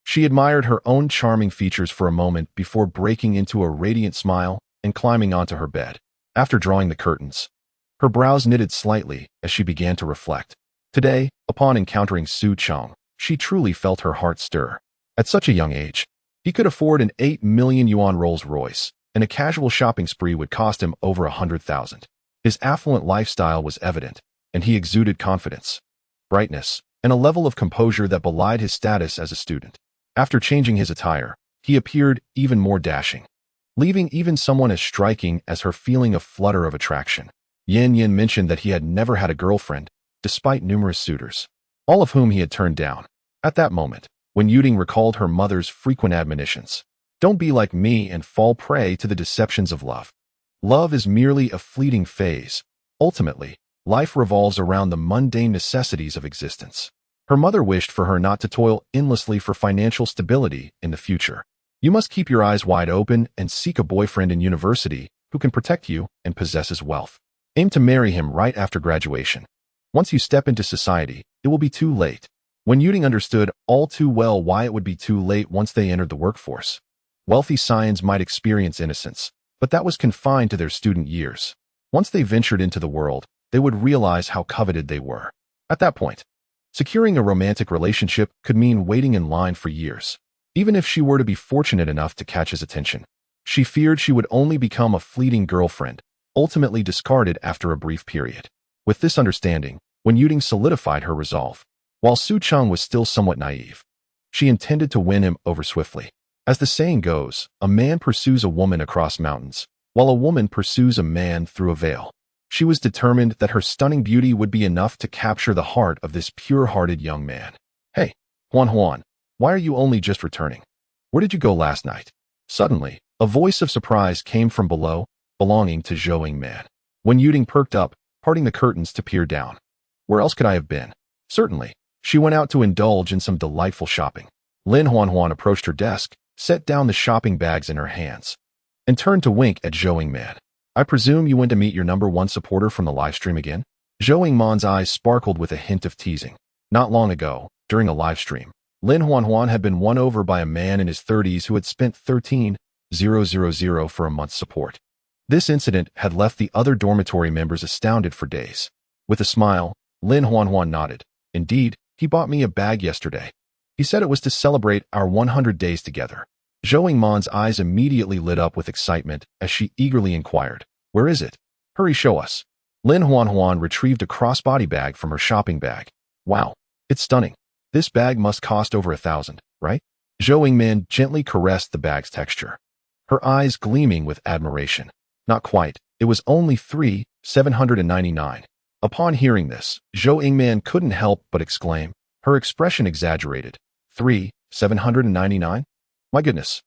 She admired her own charming features for a moment before breaking into a radiant smile and climbing onto her bed. After drawing the curtains, her brows knitted slightly as she began to reflect. Today, upon encountering Su Cheng, she truly felt her heart stir. At such a young age, he could afford an 8 million yuan Rolls Royce, and a casual shopping spree would cost him over 100,000. His affluent lifestyle was evident, and he exuded confidence, brightness, and a level of composure that belied his status as a student. After changing his attire, he appeared even more dashing, leaving even someone as striking as her feeling a flutter of attraction. Yan Yin mentioned that he had never had a girlfriend, despite numerous suitors, all of whom he had turned down. At that moment, when Yuding recalled her mother's frequent admonitions, "Don't be like me and fall prey to the deceptions of love. Love is merely a fleeting phase. Ultimately, life revolves around the mundane necessities of existence." Her mother wished for her not to toil endlessly for financial stability in the future. "You must keep your eyes wide open and seek a boyfriend in university who can protect you and possesses wealth. Aim to marry him right after graduation. Once you step into society, it will be too late." When Yuding understood all too well why it would be too late once they entered the workforce. Wealthy scions might experience innocence, but that was confined to their student years. Once they ventured into the world, they would realize how coveted they were. At that point, securing a romantic relationship could mean waiting in line for years. Even if she were to be fortunate enough to catch his attention, she feared she would only become a fleeting girlfriend, ultimately discarded after a brief period. With this understanding, when Yuding solidified her resolve, while Su Cheng was still somewhat naive, she intended to win him over swiftly. As the saying goes, a man pursues a woman across mountains, while a woman pursues a man through a veil. She was determined that her stunning beauty would be enough to capture the heart of this pure-hearted young man. "Hey, Huan, why are you only just returning? Where did you go last night?" Suddenly, a voice of surprise came from below, belonging to Zhou Yingman. When Yuding perked up, parting the curtains to peer down. "Where else could I have been?" "Certainly. She went out to indulge in some delightful shopping." Lin Huan approached her desk, set down the shopping bags in her hands, and turned to wink at Zhou Yingman. "I presume you went to meet your #1 supporter from the livestream again?" Zhou Yingman's eyes sparkled with a hint of teasing. Not long ago, during a livestream, Lin Huan had been won over by a man in his 30s who had spent 13,000 for a month's support. This incident had left the other dormitory members astounded for days. With a smile, Lin Huan nodded. "Indeed, he bought me a bag yesterday. He said it was to celebrate our 100 days together." Zhou Yingman's eyes immediately lit up with excitement as she eagerly inquired, "Where is it? Hurry, show us." Lin Huan retrieved a crossbody bag from her shopping bag. "Wow, it's stunning. This bag must cost over 1,000, right?" Zhou Yingman gently caressed the bag's texture, her eyes gleaming with admiration. "Not quite. It was only 3,799. Upon hearing this, Zhou Yingman couldn't help but exclaim, her expression exaggerated. 3,799? My goodness,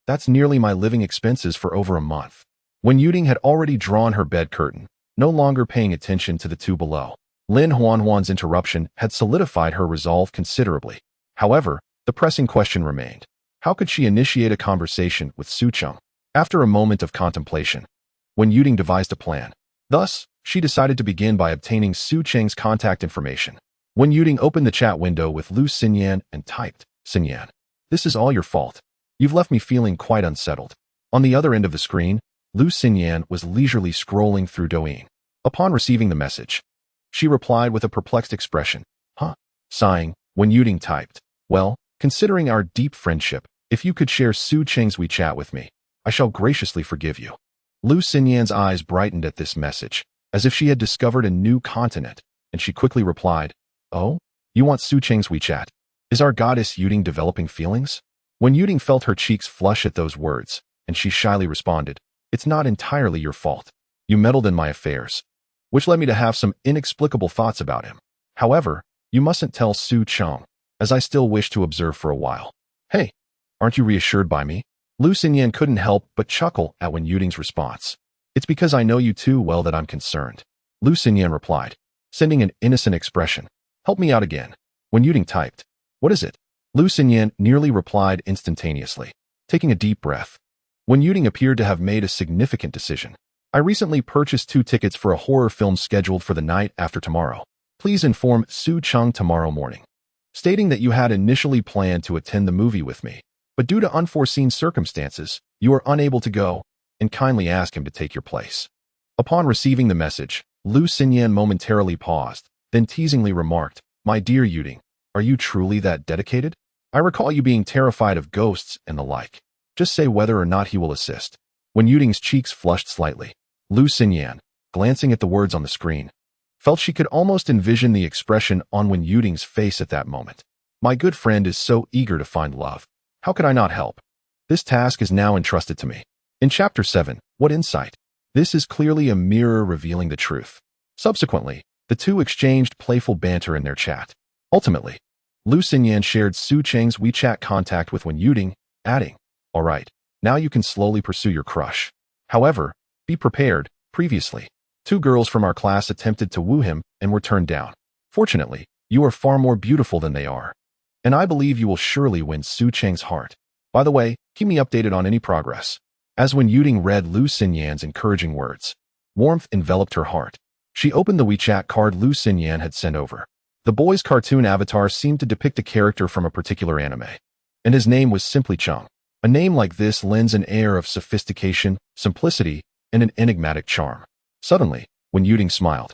that's nearly my living expenses for over a month." When Yuding had already drawn her bed curtain, no longer paying attention to the two below, Lin Huan's interruption had solidified her resolve considerably. However, the pressing question remained. How could she initiate a conversation with Su Cheng? After a moment of contemplation, when Yuding devised a plan. Thus, she decided to begin by obtaining Su Cheng's contact information. When Yuding opened the chat window with Lu Xinyan and typed, "Xinyan, this is all your fault. You've left me feeling quite unsettled." On the other end of the screen, Lu Xinyan was leisurely scrolling through Douyin. Upon receiving the message, she replied with a perplexed expression, "Huh?" Sighing, when Yuding typed, "Well, Considering our deep friendship, if you could share Su Cheng's WeChat with me, I shall graciously forgive you. Lu Xinyan's eyes brightened at this message, as if she had discovered a new continent, and she quickly replied, "Oh? You want Su Cheng's WeChat? Is our goddess Yuding developing feelings?" When Yuding felt her cheeks flush at those words, and she shyly responded, "It's not entirely your fault. You meddled in my affairs," which led me to have some inexplicable thoughts about him. However, you mustn't tell Su Cheng, as I still wish to observe for a while. Hey, aren't you reassured by me? Lu Xinyan couldn't help but chuckle at when Yuding's response. "It's because I know you too well that I'm concerned," Lu Xinyan replied, sending an innocent expression. "Help me out again." When Yuding typed, "What is it?" Lu Xinyan nearly replied instantaneously, taking a deep breath. When Yuding appeared to have made a significant decision. "I recently purchased 2 tickets for a horror film scheduled for the night after tomorrow. Please inform Su Cheng tomorrow morning," stating that you had initially planned to attend the movie with me, but due to unforeseen circumstances, you are unable to go, and kindly ask him to take your place. Upon receiving the message, Lu Xinyan momentarily paused, then teasingly remarked, "My dear Yuding, are you truly that dedicated? I recall you being terrified of ghosts and the like. Just say whether or not he will assist." When Yuding's cheeks flushed slightly, Lu Xinyan, glancing at the words on the screen, felt she could almost envision the expression on Wen Yuding's face at that moment. "My good friend is so eager to find love. How could I not help? This task is now entrusted to me." In Chapter 7, What Insight? This is clearly a mirror revealing the truth. Subsequently, the two exchanged playful banter in their chat. Ultimately, Lu Xinyan shared Su Cheng's WeChat contact with Wen Yuding, adding, "All right, now you can slowly pursue your crush. However, be prepared. Previously, 2 girls from our class attempted to woo him and were turned down. Fortunately, you are far more beautiful than they are, and I believe you will surely win Su Cheng's heart. By the way, keep me updated on any progress." As Wen Yuding read Lu Xinyan's encouraging words, warmth enveloped her heart. She opened the WeChat card Lu Xinyan had sent over. The boy's cartoon avatar seemed to depict a character from a particular anime, and his name was simply Cheng. A name like this lends an air of sophistication, simplicity, and an enigmatic charm. Suddenly, Wen Yuding smiled,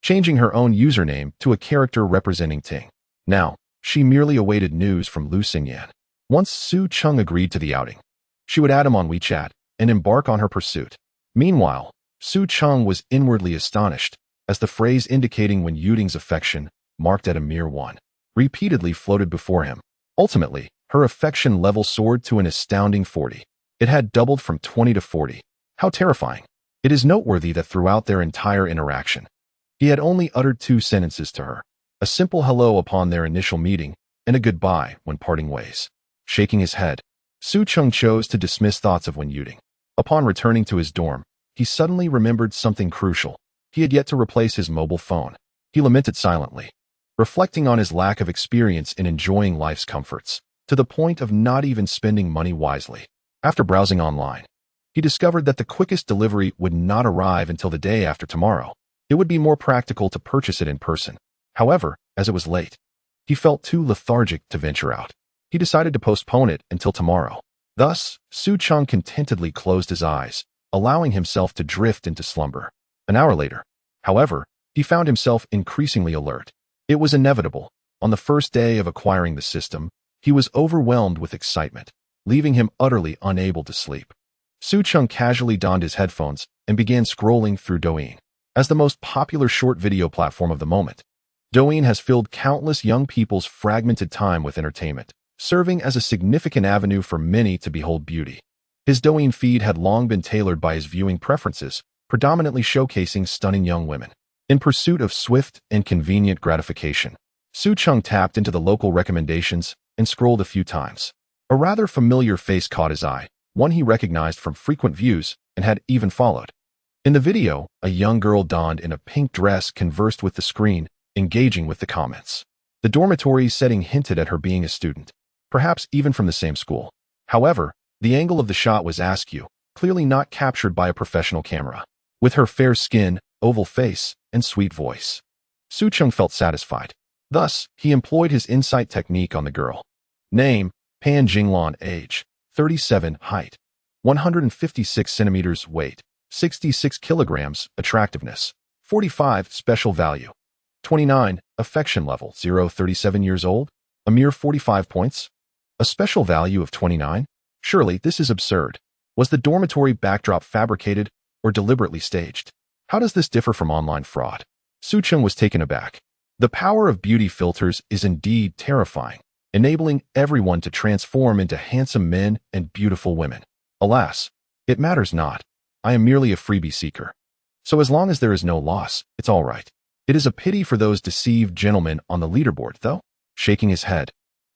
changing her own username to a character representing Ting. Now, she merely awaited news from Lu Xinyan. Once Su Cheng agreed to the outing, she would add him on WeChat and embark on her pursuit. Meanwhile, Su Cheng was inwardly astonished, as the phrase indicating Wen Yuding's affection, marked at a mere 1, repeatedly floated before him. Ultimately, her affection level soared to an astounding 40. It had doubled from 20 to 40. How terrifying. It is noteworthy that throughout their entire interaction, he had only uttered 2 sentences to her, a simple hello upon their initial meeting, and a goodbye when parting ways. Shaking his head, Su Cheng chose to dismiss thoughts of Wen Yuding. Upon returning to his dorm, he suddenly remembered something crucial. He had yet to replace his mobile phone. He lamented silently, reflecting on his lack of experience in enjoying life's comforts, to the point of not even spending money wisely. After browsing online, he discovered that the quickest delivery would not arrive until the day after tomorrow. It would be more practical to purchase it in person. However, as it was late, he felt too lethargic to venture out. He decided to postpone it until tomorrow. Thus, Su Cheng contentedly closed his eyes, allowing himself to drift into slumber. An hour later, however, he found himself increasingly alert. It was inevitable. On the first day of acquiring the system, he was overwhelmed with excitement, leaving him utterly unable to sleep. Su Cheng casually donned his headphones and began scrolling through Douyin. As the most popular short video platform of the moment, Douyin has filled countless young people's fragmented time with entertainment, serving as a significant avenue for many to behold beauty. His Douyin feed had long been tailored by his viewing preferences, predominantly showcasing stunning young women. In pursuit of swift and convenient gratification, Su Cheng tapped into the local recommendations and scrolled a few times. A rather familiar face caught his eye, one he recognized from frequent views and had even followed. In the video, a young girl donned in a pink dress conversed with the screen, engaging with the comments. The dormitory setting hinted at her being a student, perhaps even from the same school. However, the angle of the shot was askew, clearly not captured by a professional camera. With her fair skin, oval face, and sweet voice, Su Cheng felt satisfied. Thus, he employed his insight technique on the girl. Name, Pan Jinglan. Age, 37. Height, 156 centimeters. Weight, 66 kilograms. Attractiveness, 45. Special value, 29. Affection level, 0. 37 years old. A mere 45 points. A special value of 29? Surely this is absurd. Was the dormitory backdrop fabricated or deliberately staged? How does this differ from online fraud? Su Cheng was taken aback. The power of beauty filters is indeed terrifying, enabling everyone to transform into handsome men and beautiful women. Alas, it matters not. I am merely a freebie seeker. So as long as there is no loss, it's all right. It is a pity for those deceived gentlemen on the leaderboard, though. Shaking his head,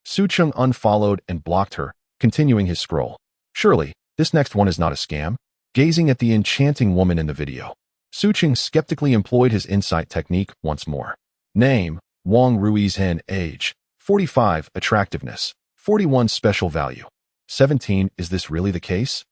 Su Cheng unfollowed and blocked her, continuing his scroll. Surely, this next one is not a scam. Gazing at the enchanting woman in the video, Su Cheng skeptically employed his insight technique once more. Name, Wang Ruiz Hen. Age, 45. Attractiveness, 41. Special value, 17. Is this really the case?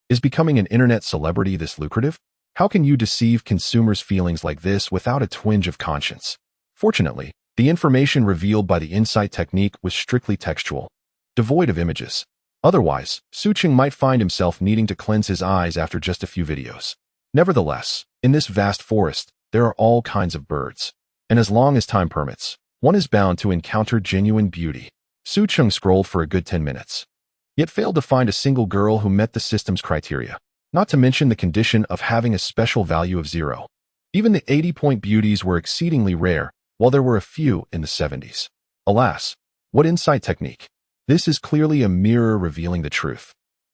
Is becoming an internet celebrity this lucrative? How can you deceive consumers' feelings like this without a twinge of conscience? Fortunately, the information revealed by the insight technique was strictly textual, devoid of images. Otherwise, Su Cheng might find himself needing to cleanse his eyes after just a few videos. Nevertheless, in this vast forest, there are all kinds of birds. And as long as time permits, one is bound to encounter genuine beauty. Su Cheng scrolled for a good 10 minutes, yet failed to find a single girl who met the system's criteria, not to mention the condition of having a special value of 0. Even the 80-point beauties were exceedingly rare, while there were a few in the 70s. Alas, what insight technique! This is clearly a mirror revealing the truth.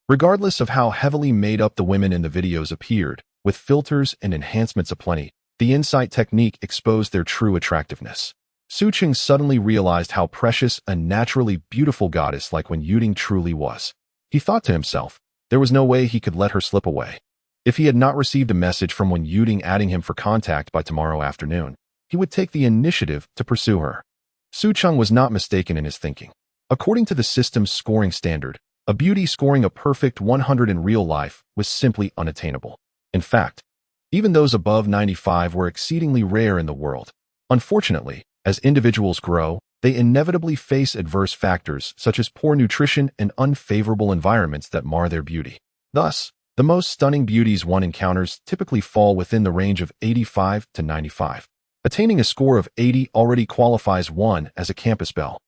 Regardless of how heavily made up the women in the videos appeared, with filters and enhancements aplenty, the insight technique exposed their true attractiveness. Su Cheng suddenly realized how precious a naturally beautiful goddess like Wen Yuding truly was. He thought to himself, there was no way he could let her slip away. If he had not received a message from Wen Yuding adding him for contact by tomorrow afternoon, he would take the initiative to pursue her. Su Cheng was not mistaken in his thinking. According to the system's scoring standard, a beauty scoring a perfect 100 in real life was simply unattainable. In fact, even those above 95 were exceedingly rare in the world. Unfortunately, as individuals grow, they inevitably face adverse factors such as poor nutrition and unfavorable environments that mar their beauty. Thus, the most stunning beauties one encounters typically fall within the range of 85 to 95. Attaining a score of 80 already qualifies one as a campus belle.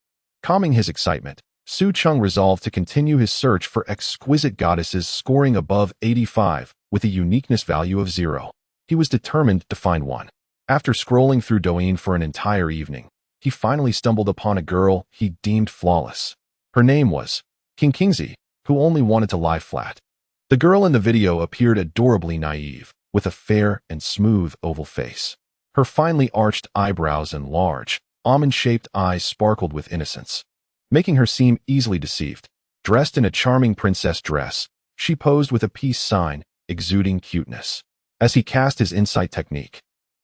Calming his excitement, Su Cheng resolved to continue his search for exquisite goddesses scoring above 85 with a uniqueness value of 0. He was determined to find one. After scrolling through Douyin for an entire evening, he finally stumbled upon a girl he deemed flawless. Her name was Kingzi, who only wanted to lie flat. The girl in the video appeared adorably naive, with a fair and smooth oval face. Her finely arched eyebrows and large, almond-shaped eyes sparkled with innocence, making her seem easily deceived. Dressed in a charming princess dress, she posed with a peace sign, exuding cuteness. As he cast his insight technique,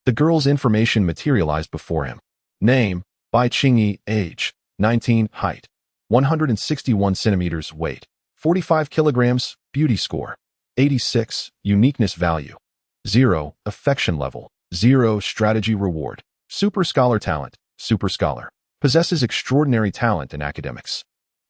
the girl's information materialized before him. Name, Bai Qingyi. Age, 19. Height, 161 centimeters. Weight, 45 kilograms. Beauty score, 86. Uniqueness value, 0. Affection level, 0. Strategy reward, super scholar talent, super scholar. Possesses extraordinary talent in academics.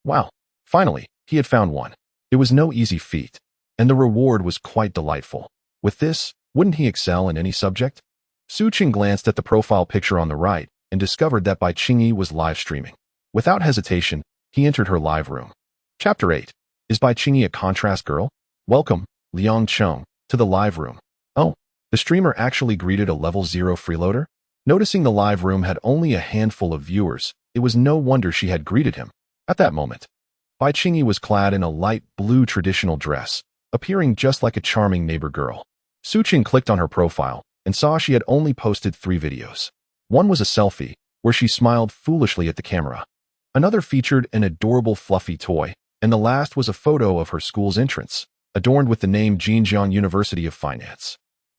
Wow, finally, he had found one. It was no easy feat, and the reward was quite delightful. With this, wouldn't he excel in any subject? Su Cheng glanced at the profile picture on the right and discovered that Bai Qingyi was live streaming. Without hesitation, he entered her live room. Chapter 8. Is Bai Qingyi a contrast girl? Welcome, Liang Cheng, to the live room. Oh, the streamer actually greeted a level 0 freeloader? Noticing the live room had only a handful of viewers, it was no wonder she had greeted him. At that moment, Bai Qingyi was clad in a light blue traditional dress, appearing just like a charming neighbor girl. Su Cheng clicked on her profile and saw she had only posted 3 videos. One was a selfie, where she smiled foolishly at the camera. Another featured an adorable fluffy toy, and the last was a photo of her school's entrance, adorned with the name Jinjiang University of Finance.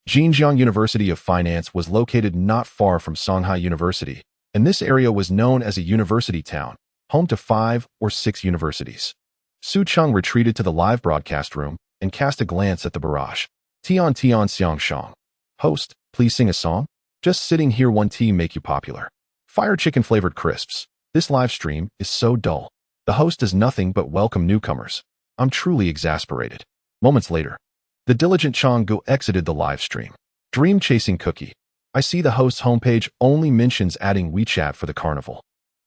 Jinjiang University of Finance was located not far from Shanghai University, and this area was known as a university town, home to 5 or 6 universities. Su Cheng retreated to the live broadcast room and cast a glance at the barrage. Tian Tian Xiang Shang. Host, please sing a song? Just sitting here one tea make you popular. Fire chicken flavored crisps. This live stream is so dull. The host does nothing but welcome newcomers. I'm truly exasperated. Moments later, the diligent Changgu exited the live stream. Dream chasing cookie. I see the host's homepage only mentions adding WeChat for the carnival.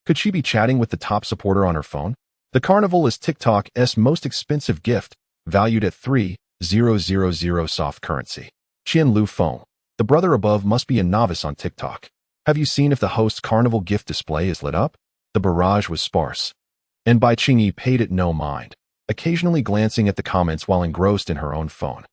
Could she be chatting with the top supporter on her phone? The carnival is TikTok's most expensive gift, valued at 3,000 soft currency. Qian Lu Feng. The brother above must be a novice on TikTok. Have you seen if the host's carnival gift display is lit up? The barrage was sparse, and Bai Qingyi paid it no mind, occasionally glancing at the comments while engrossed in her own phone.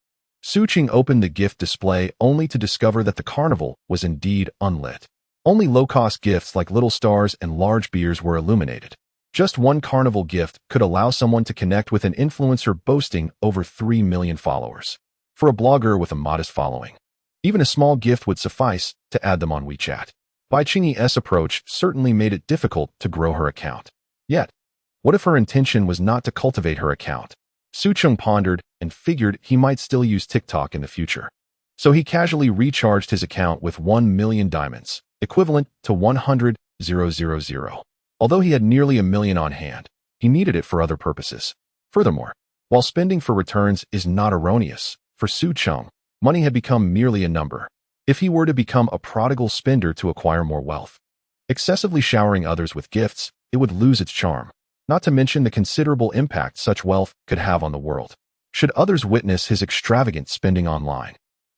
Su Cheng opened the gift display only to discover that the carnival was indeed unlit. Only low-cost gifts like little stars and large beers were illuminated. Just one carnival gift could allow someone to connect with an influencer boasting over 3 million followers. For a blogger with a modest following, even a small gift would suffice to add them on WeChat. Bai Qingyi's approach certainly made it difficult to grow her account. Yet, what if her intention was not to cultivate her account? Su Cheng pondered and figured he might still use TikTok in the future. So he casually recharged his account with 1 million diamonds, equivalent to 100,000. Although he had nearly 1 million on hand, he needed it for other purposes. Furthermore, while spending for returns is not erroneous, for Su Cheng, money had become merely a number. If he were to become a prodigal spender to acquire more wealth, excessively showering others with gifts, it would lose its charm, not to mention the considerable impact such wealth could have on the world. Should others witness his extravagant spending online,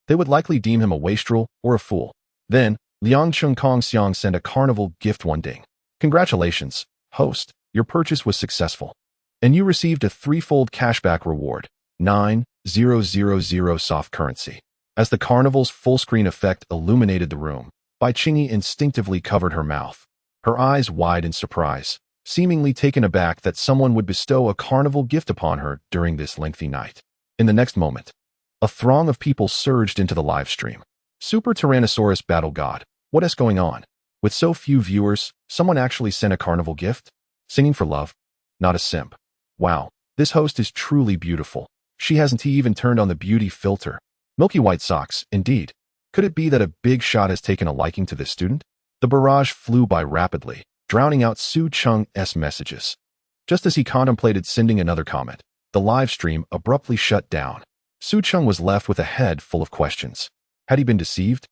they would likely deem him a wastrel or a fool. Then, Liang Chung Kong Xiang sent a carnival gift one ding. Congratulations, host, your purchase was successful, and you received a threefold cashback reward, 9,000 soft currency. As the carnival's full-screen effect illuminated the room, Bai Qingyi instinctively covered her mouth, her eyes wide in surprise, seemingly taken aback that someone would bestow a carnival gift upon her during this lengthy night. In the next moment, a throng of people surged into the live stream. Super Tyrannosaurus Battle God, what is going on? With so few viewers, someone actually sent a carnival gift? Singing for love? Not a simp. Wow, this host is truly beautiful. She hasn't even turned on the beauty filter. Milky white socks, indeed. Could it be that a big shot has taken a liking to this student? The barrage flew by rapidly, drowning out Su Cheng's messages. Just as he contemplated sending another comment, the live stream abruptly shut down. Su Cheng was left with a head full of questions. Had he been deceived?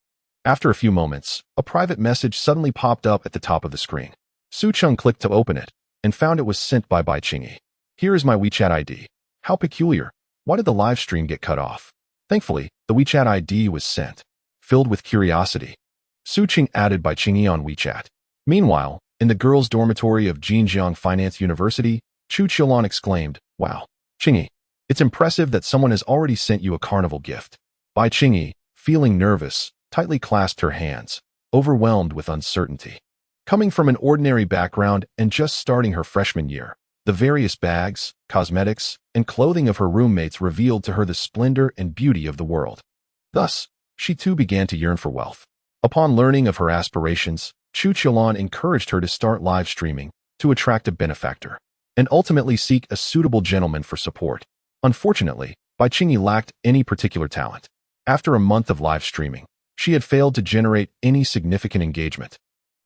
After a few moments, a private message suddenly popped up at the top of the screen. Su Cheng clicked to open it, and found it was sent by Bai Qingyi. Here is my WeChat ID. How peculiar. Why did the live stream get cut off? Thankfully, the WeChat ID was sent. Filled with curiosity, Su Cheng added Bai Qingyi on WeChat. Meanwhile, in the girls' dormitory of Jinjiang Finance University, Chu Qiulan exclaimed, "Wow, Qingyi, it's impressive that someone has already sent you a carnival gift." Bai Qingyi, feeling nervous, tightly clasped her hands, overwhelmed with uncertainty. Coming from an ordinary background and just starting her freshman year, the various bags, cosmetics, and clothing of her roommates revealed to her the splendor and beauty of the world. Thus, she too began to yearn for wealth. Upon learning of her aspirations, Chu Qiulan encouraged her to start live streaming, to attract a benefactor, and ultimately seek a suitable gentleman for support. Unfortunately, Bai Qingyi lacked any particular talent. After a month of live streaming, she had failed to generate any significant engagement,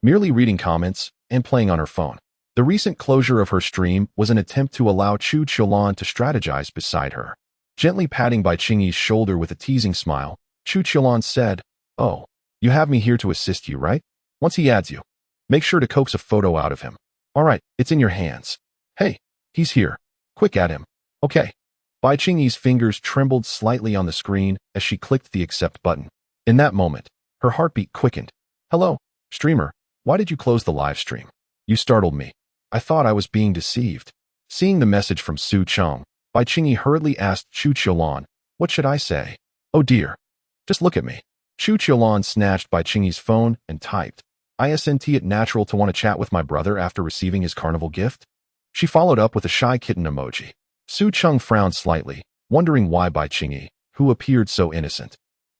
merely reading comments and playing on her phone. The recent closure of her stream was an attempt to allow Chu Qiulan to strategize beside her. Gently patting Bai Qingyi's shoulder with a teasing smile, Chu Qiulan said, "Oh, you have me here to assist you, right? Once he adds you, make sure to coax a photo out of him. All right, it's in your hands. Hey, he's here. Quick, add him. Okay." Bai Qingyi's fingers trembled slightly on the screen as she clicked the accept button. In that moment, her heartbeat quickened. "Hello, streamer. Why did you close the live stream? You startled me. I thought I was being deceived." Seeing the message from Su Cheng, Bai Qingyi hurriedly asked Chu Qiulan, "What should I say?" "Oh dear. Just look at me." Chu Qiulan snatched Bai Qingyi's phone and typed, "Isn't it natural to want to chat with my brother after receiving his carnival gift?" She followed up with a shy kitten emoji. Su Cheng frowned slightly, wondering why Bai Qingyi, who appeared so innocent,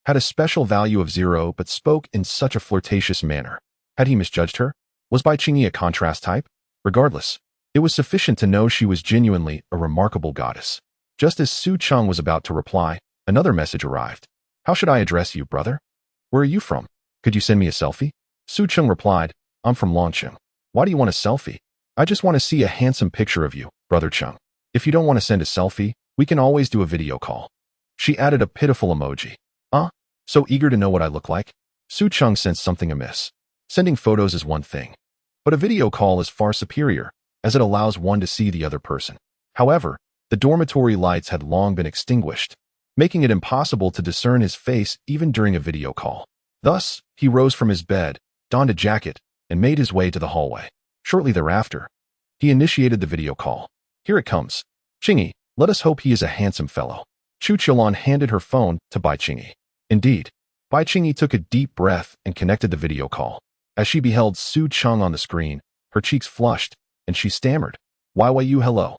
had a special value of 0 but spoke in such a flirtatious manner. Had he misjudged her? Was Bai Qingyi a contrast type? Regardless, it was sufficient to know she was genuinely a remarkable goddess. Just as Su Cheng was about to reply, another message arrived. "How should I address you, brother? Where are you from? Could you send me a selfie?" Su Cheng replied, "I'm from Longcheng. Why do you want a selfie?" "I just want to see a handsome picture of you, brother Cheng. If you don't want to send a selfie, we can always do a video call." She added a pitiful emoji. So eager to know what I look like?" Su Cheng sensed something amiss. Sending photos is one thing, but a video call is far superior. as it allows one to see the other person. However, the dormitory lights had long been extinguished, making it impossible to discern his face even during a video call. Thus, he rose from his bed, donned a jacket, and made his way to the hallway. Shortly thereafter, he initiated the video call. Here it comes. Chingy, let us hope he is a handsome fellow. Su Cheng handed her phone to Bai Chingy. Indeed, Bai Chingy took a deep breath and connected the video call. As she beheld Su Cheng on the screen, her cheeks flushed, and she stammered, "Why you hello?"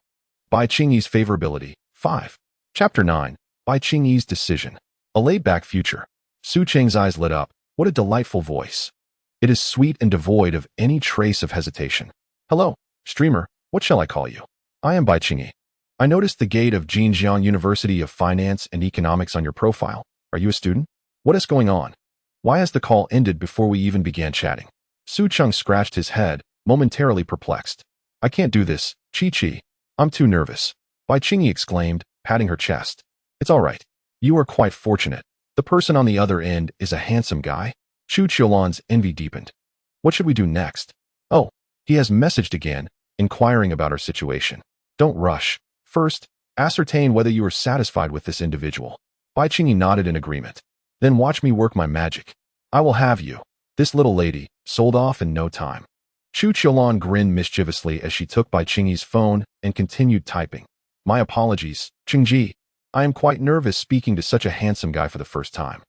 Bai Chingy's favorability. 5. Chapter 9. Bai Chingy's decision. A laid-back future. Su Cheng's eyes lit up. What a delightful voice. It is sweet and devoid of any trace of hesitation. Hello, streamer, what shall I call you? I am Bai Chingy. I noticed the gate of Jinjiang University of Finance and Economics on your profile. Are you a student? What is going on? Why has the call ended before we even began chatting? Su Cheng scratched his head, momentarily perplexed. I can't do this, Chi. I'm too nervous. Bai Chingy exclaimed, patting her chest. It's all right. You are quite fortunate. The person on the other end is a handsome guy. Su Cheng's envy deepened. What should we do next? Oh, he has messaged again, inquiring about our situation. Don't rush. First, ascertain whether you are satisfied with this individual. Bai Chingy nodded in agreement. Then watch me work my magic. I will have you. This little lady, sold off in no time. Su Cheng grinned mischievously as she took Bai Chingy's phone and continued typing. My apologies, Chingji. I am quite nervous speaking to such a handsome guy for the first time.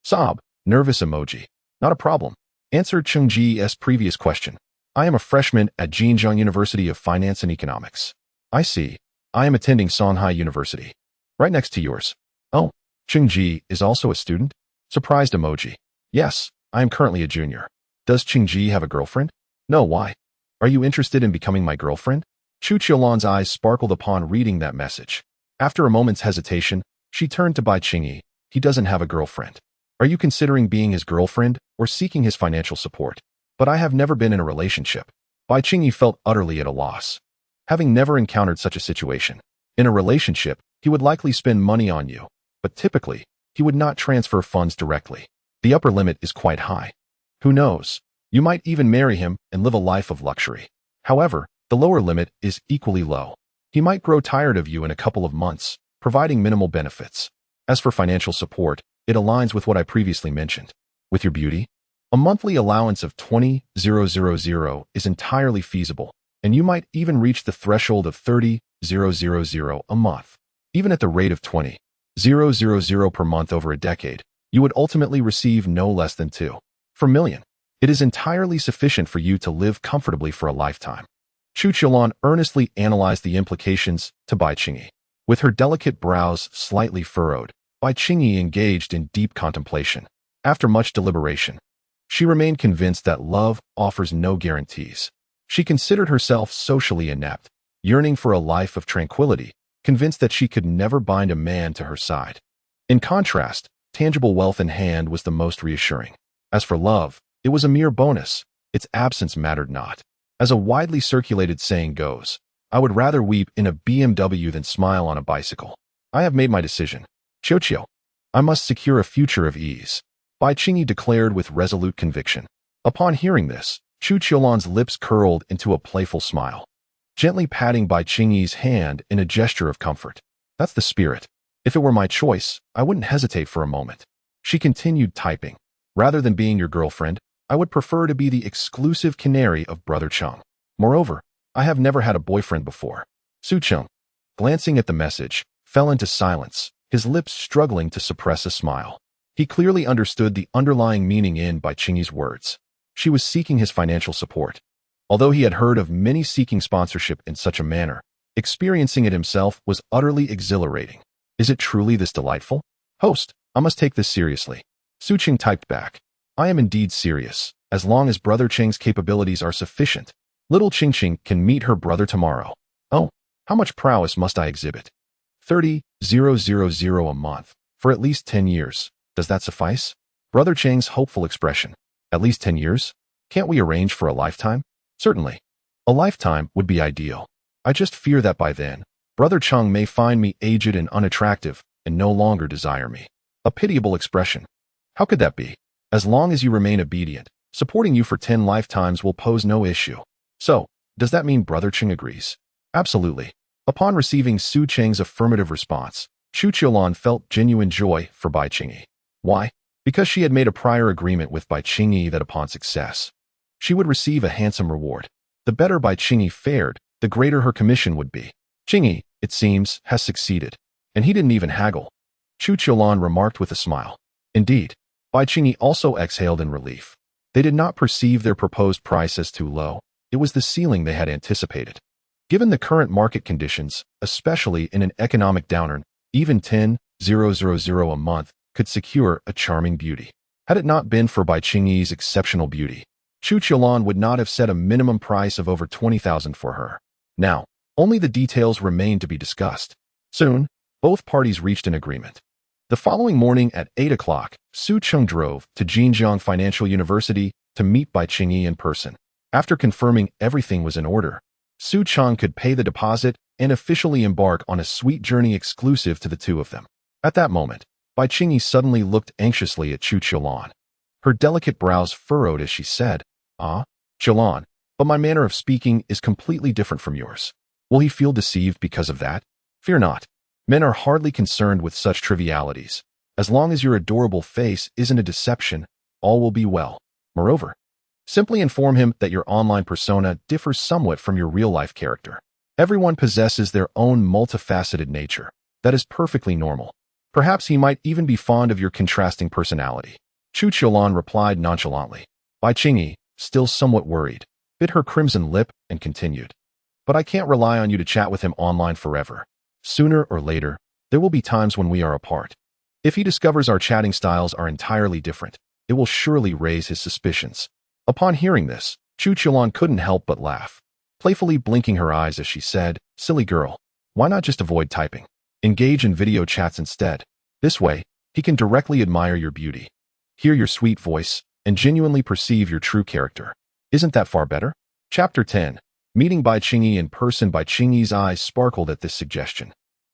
Sob, nervous emoji. Not a problem. Answered Chengji's previous question. I am a freshman at Jinjiang University of Finance and Economics. I see. I am attending Shanghai University. Right next to yours. Oh, Chengji is also a student? Surprised emoji. Yes, I am currently a junior. Does Chengji have a girlfriend? No, why? Are you interested in becoming my girlfriend? Su Cheng's eyes sparkled upon reading that message. After a moment's hesitation, she turned to Bai Chingy. He doesn't have a girlfriend. Are you considering being his girlfriend or seeking his financial support? But I have never been in a relationship. Bai Chingy felt utterly at a loss. Having never encountered such a situation. In a relationship, he would likely spend money on you, but typically, he would not transfer funds directly. The upper limit is quite high. Who knows? You might even marry him and live a life of luxury. However, the lower limit is equally low. He might grow tired of you in a couple of months, providing minimal benefits. As for financial support, it aligns with what I previously mentioned. With your beauty, a monthly allowance of 20,000 is entirely feasible, and you might even reach the threshold of 30,000 a month. Even at the rate of 20,000 per month over a decade, you would ultimately receive no less than 2 million. It is entirely sufficient for you to live comfortably for a lifetime. Su Cheng earnestly analyzed the implications to Bai Chingy. With her delicate brows slightly furrowed, Bai Chingy engaged in deep contemplation. After much deliberation, she remained convinced that love offers no guarantees. She considered herself socially inept, yearning for a life of tranquility, convinced that she could never bind a man to her side. In contrast, tangible wealth in hand was the most reassuring. As for love, it was a mere bonus. Its absence mattered not. As a widely circulated saying goes, I would rather weep in a BMW than smile on a bicycle. I have made my decision. Chio. I must secure a future of ease. Bai Chingy declared with resolute conviction. Upon hearing this, Su Cheng's lips curled into a playful smile, gently patting Bai Chingy's hand in a gesture of comfort. That's the spirit. If it were my choice, I wouldn't hesitate for a moment. She continued typing. Rather than being your girlfriend, I would prefer to be the exclusive canary of Brother Cheng. Moreover, I have never had a boyfriend before. Su Cheng, glancing at the message, fell into silence, his lips struggling to suppress a smile. He clearly understood the underlying meaning in Bai Chingy's words. She was seeking his financial support. Although he had heard of many seeking sponsorship in such a manner, experiencing it himself was utterly exhilarating. Is it truly this delightful? Host, I must take this seriously. Su Cheng typed back. I am indeed serious, as long as Brother Cheng's capabilities are sufficient. Little Ching can meet her brother tomorrow. Oh, how much prowess must I exhibit? 30,000 a month, for at least 10 years. Does that suffice? Brother Cheng's hopeful expression. At least 10 years? Can't we arrange for a lifetime? Certainly. A lifetime would be ideal. I just fear that by then, Brother Cheng may find me aged and unattractive and no longer desire me. A pitiable expression. How could that be? As long as you remain obedient, supporting you for 10 lifetimes will pose no issue. So, Does that mean Brother Cheng agrees? Absolutely. Upon receiving Su Cheng's affirmative response, Chu Qiulan felt genuine joy for Bai Qingyi. Why? Because she had made a prior agreement with Bai Qingyi that upon success, she would receive a handsome reward. The better Bai Qingyi fared, the greater her commission would be. Qingyi, it seems, has succeeded. And he didn't even haggle. Chu Qiulan remarked with a smile. Indeed, Bai Qingyi also exhaled in relief. They did not perceive their proposed price as too low. It was the ceiling they had anticipated. Given the current market conditions, especially in an economic downturn, even 10,000 a month could secure a charming beauty. Had it not been for Bai Qingyi's exceptional beauty, Chu Qiulan would not have set a minimum price of over 20,000 for her. Now, only the details remained to be discussed. Soon, both parties reached an agreement. The following morning at 8 o'clock, Su Cheng drove to Jinjiang Financial University to meet Bai Qingyi in person. After confirming everything was in order, Su Cheng could pay the deposit and officially embark on a sweet journey exclusive to the two of them. At that moment, Bai Qingyi suddenly looked anxiously at Chu Qiulan. Her delicate brows furrowed as she said, Qiulan, but my manner of speaking is completely different from yours. Will he feel deceived because of that? Fear not. Men are hardly concerned with such trivialities. As long as your adorable face isn't a deception, all will be well. Moreover, simply inform him that your online persona differs somewhat from your real-life character. Everyone possesses their own multifaceted nature. That is perfectly normal. Perhaps he might even be fond of your contrasting personality. Chu Qiulan replied nonchalantly. Bai Qingyi, still somewhat worried, bit her crimson lip and continued. But I can't rely on you to chat with him online forever. Sooner or later, there will be times when we are apart. If he discovers our chatting styles are entirely different, it will surely raise his suspicions. Upon hearing this, Chu Qiulan couldn't help but laugh, playfully blinking her eyes as she said, Silly girl, why not just avoid typing? Engage in video chats instead. This way, he can directly admire your beauty, hear your sweet voice, and genuinely perceive your true character. Isn't that far better? Chapter 10. Meeting Bai Qingyi in person. Bai Qingyi's eyes sparkled at this suggestion.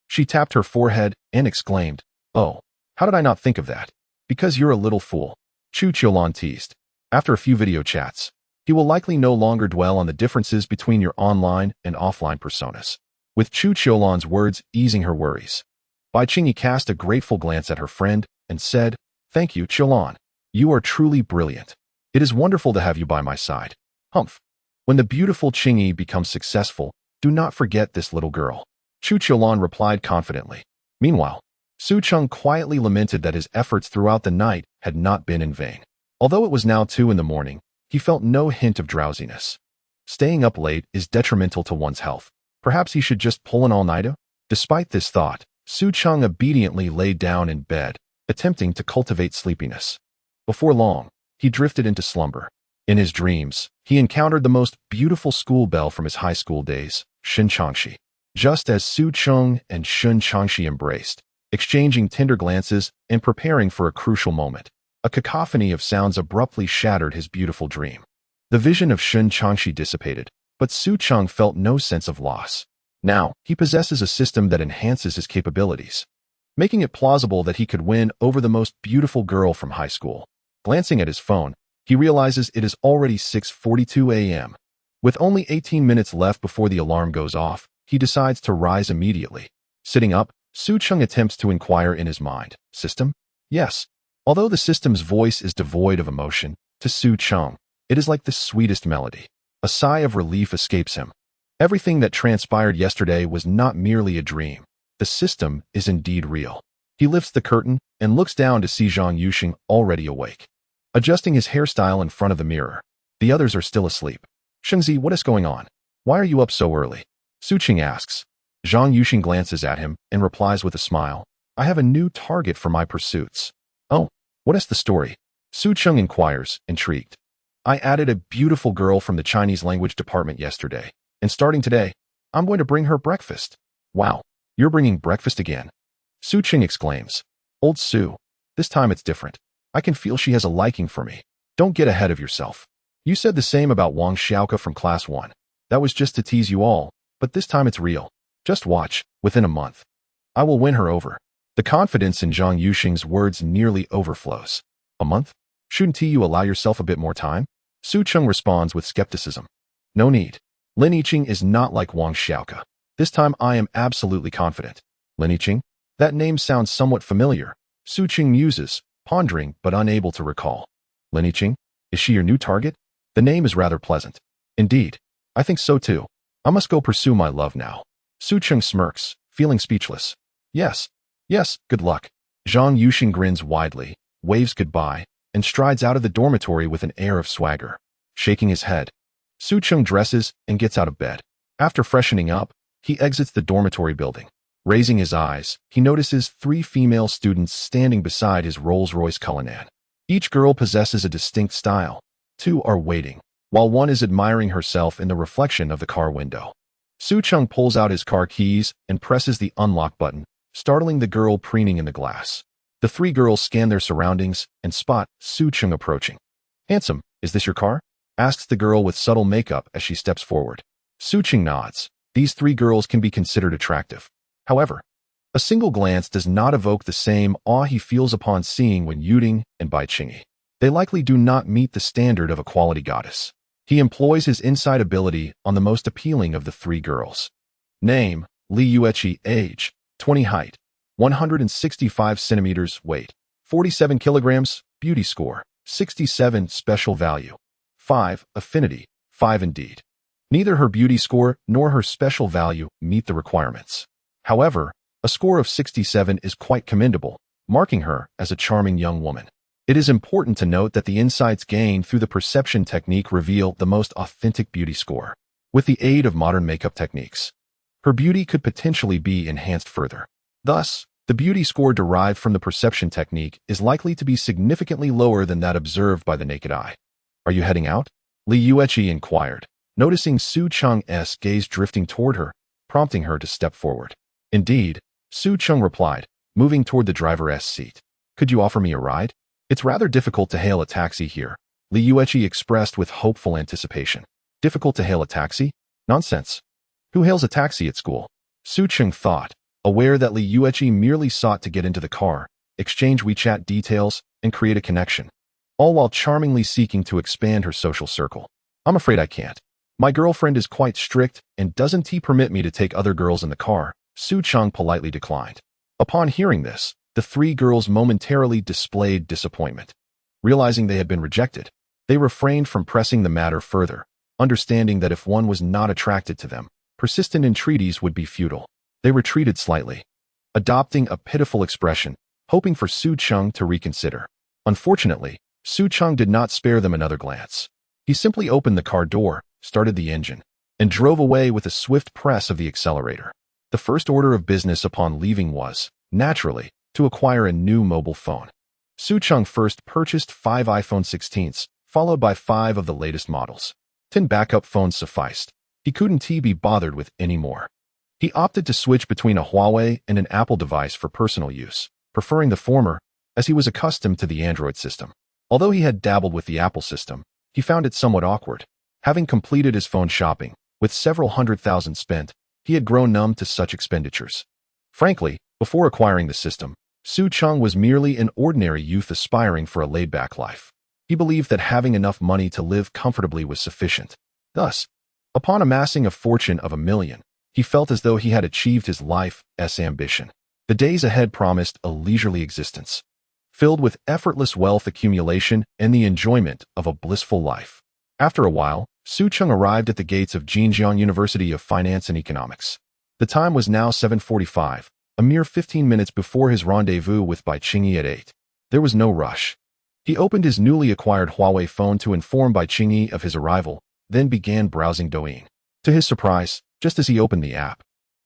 She tapped her forehead and exclaimed, Oh, how did I not think of that? Because you're a little fool. Chu Qiulan teased. After a few video chats, he will likely no longer dwell on the differences between your online and offline personas. With Chu Qiulan's words easing her worries, Bai Qingyi cast a grateful glance at her friend and said, Thank you, Qiulan. You are truly brilliant. It is wonderful to have you by my side. Humph. When the beautiful Qingyi becomes successful, do not forget this little girl. Chu Qiulan replied confidently. Meanwhile, Su Cheng quietly lamented that his efforts throughout the night had not been in vain. Although it was now 2 in the morning, he felt no hint of drowsiness. Staying up late is detrimental to one's health. Perhaps he should just pull an all-nighter? Despite this thought, Su Cheng obediently lay down in bed, attempting to cultivate sleepiness. Before long, he drifted into slumber. In his dreams, he encountered the most beautiful school belle from his high school days, Shun Changxi. Just as Su Cheng and Shun Changxi embraced, exchanging tender glances and preparing for a crucial moment, a cacophony of sounds abruptly shattered his beautiful dream. The vision of Shun Changxi dissipated, but Su Cheng felt no sense of loss. Now, he possesses a system that enhances his capabilities, making it plausible that he could win over the most beautiful girl from high school. Glancing at his phone, he realizes it is already 6:42 a.m. With only 18 minutes left before the alarm goes off, he decides to rise immediately. Sitting up, Su Cheng attempts to inquire in his mind, System? Yes. Although the system's voice is devoid of emotion, to Su Cheng, it is like the sweetest melody. A sigh of relief escapes him. Everything that transpired yesterday was not merely a dream. The system is indeed real. He lifts the curtain and looks down to see Zhang Yuxing already awake, adjusting his hairstyle in front of the mirror. The others are still asleep. Shengzi, what is going on? Why are you up so early? Su Cheng asks. Zhang Yuxing glances at him and replies with a smile. I have a new target for my pursuits. Oh, what is the story? Su Cheng inquires, intrigued. I added a beautiful girl from the Chinese language department yesterday, and starting today, I'm going to bring her breakfast. Wow, you're bringing breakfast again? Su Cheng exclaims. Old Su, this time it's different. I can feel she has a liking for me. Don't get ahead of yourself. You said the same about Wang Xiaoke from class 1. That was just to tease you all, but this time it's real. Just watch, within a month, I will win her over. The confidence in Zhang Yuxing's words nearly overflows. A month? Shouldn't you allow yourself a bit more time? Su Cheng responds with skepticism. No need. Lin Yiqing is not like Wang Xiaoke. This time I am absolutely confident. Lin Yiqing? That name sounds somewhat familiar. Su Cheng muses, pondering but unable to recall. Lin Yiqing? Is she your new target? The name is rather pleasant. Indeed. I think so too. I must go pursue my love now. Su Cheng smirks, feeling speechless. Yes. Yes, good luck. Zhang Yuxing grins widely, waves goodbye, and strides out of the dormitory with an air of swagger. Shaking his head, Su Cheng dresses and gets out of bed. After freshening up, he exits the dormitory building. Raising his eyes, he notices 3 female students standing beside his Rolls-Royce Cullinan. Each girl possesses a distinct style. 2 are waiting, while 1 is admiring herself in the reflection of the car window. Su Cheng pulls out his car keys and presses the unlock button, startling the girl preening in the glass. The 3 girls scan their surroundings and spot Su Cheng approaching. "Handsome, is this your car?" asks the girl with subtle makeup as she steps forward. Su Cheng nods. These 3 girls can be considered attractive. However, a single glance does not evoke the same awe he feels upon seeing Wen Yuding and Bai Qingyi. They likely do not meet the standard of a quality goddess. He employs his insight ability on the most appealing of the 3 girls. Name, Li Yueqi. Age, 20. Height, 165 centimeters. Weight, 47 kilograms. Beauty score, 67. Special value, 5. Affinity, 5 indeed. Neither her beauty score nor her special value meet the requirements. However, a score of 67 is quite commendable, marking her as a charming young woman. It is important to note that the insights gained through the perception technique reveal the most authentic beauty score. With the aid of modern makeup techniques, her beauty could potentially be enhanced further. Thus, the beauty score derived from the perception technique is likely to be significantly lower than that observed by the naked eye. "Are you heading out?" Li Yueqi inquired, noticing Su Cheng's gaze drifting toward her, prompting her to step forward. "Indeed," Su Cheng replied, moving toward the driver's seat. "Could you offer me a ride? It's rather difficult to hail a taxi here," Li Yueqi expressed with hopeful anticipation. "Difficult to hail a taxi? Nonsense. Who hails a taxi at school?" Su Cheng thought, aware that Li Yueqi merely sought to get into the car, exchange WeChat details, and create a connection, all while charmingly seeking to expand her social circle. "I'm afraid I can't. My girlfriend is quite strict and doesn't permit me to take other girls in the car," Su Cheng politely declined. Upon hearing this, the 3 girls momentarily displayed disappointment. Realizing they had been rejected, they refrained from pressing the matter further, understanding that if one was not attracted to them, persistent entreaties would be futile. They retreated slightly, adopting a pitiful expression, hoping for Su Cheng to reconsider. Unfortunately, Su Cheng did not spare them another glance. He simply opened the car door, started the engine, and drove away with a swift press of the accelerator. The first order of business upon leaving was, naturally, to acquire a new mobile phone. Su Cheng first purchased 5 iPhone 16s, followed by 5 of the latest models. 10 backup phones sufficed. He couldn't be bothered with any more. He opted to switch between a Huawei and an Apple device for personal use, preferring the former, as he was accustomed to the Android system. Although he had dabbled with the Apple system, he found it somewhat awkward. Having completed his phone shopping, with several $100,000 spent, he had grown numb to such expenditures. Frankly, before acquiring the system, Su Cheng was merely an ordinary youth aspiring for a laid-back life. He believed that having enough money to live comfortably was sufficient. Thus, upon amassing a fortune of $1 million, he felt as though he had achieved his life's ambition. The days ahead promised a leisurely existence, filled with effortless wealth accumulation and the enjoyment of a blissful life. After a while, Su Cheng arrived at the gates of Jinjiang University of Finance and Economics. The time was now 7:45, a mere 15 minutes before his rendezvous with Bai Qingyi at 8. There was no rush. He opened his newly acquired Huawei phone to inform Bai Qingyi of his arrival, then began browsing Douyin. To his surprise, just as he opened the app,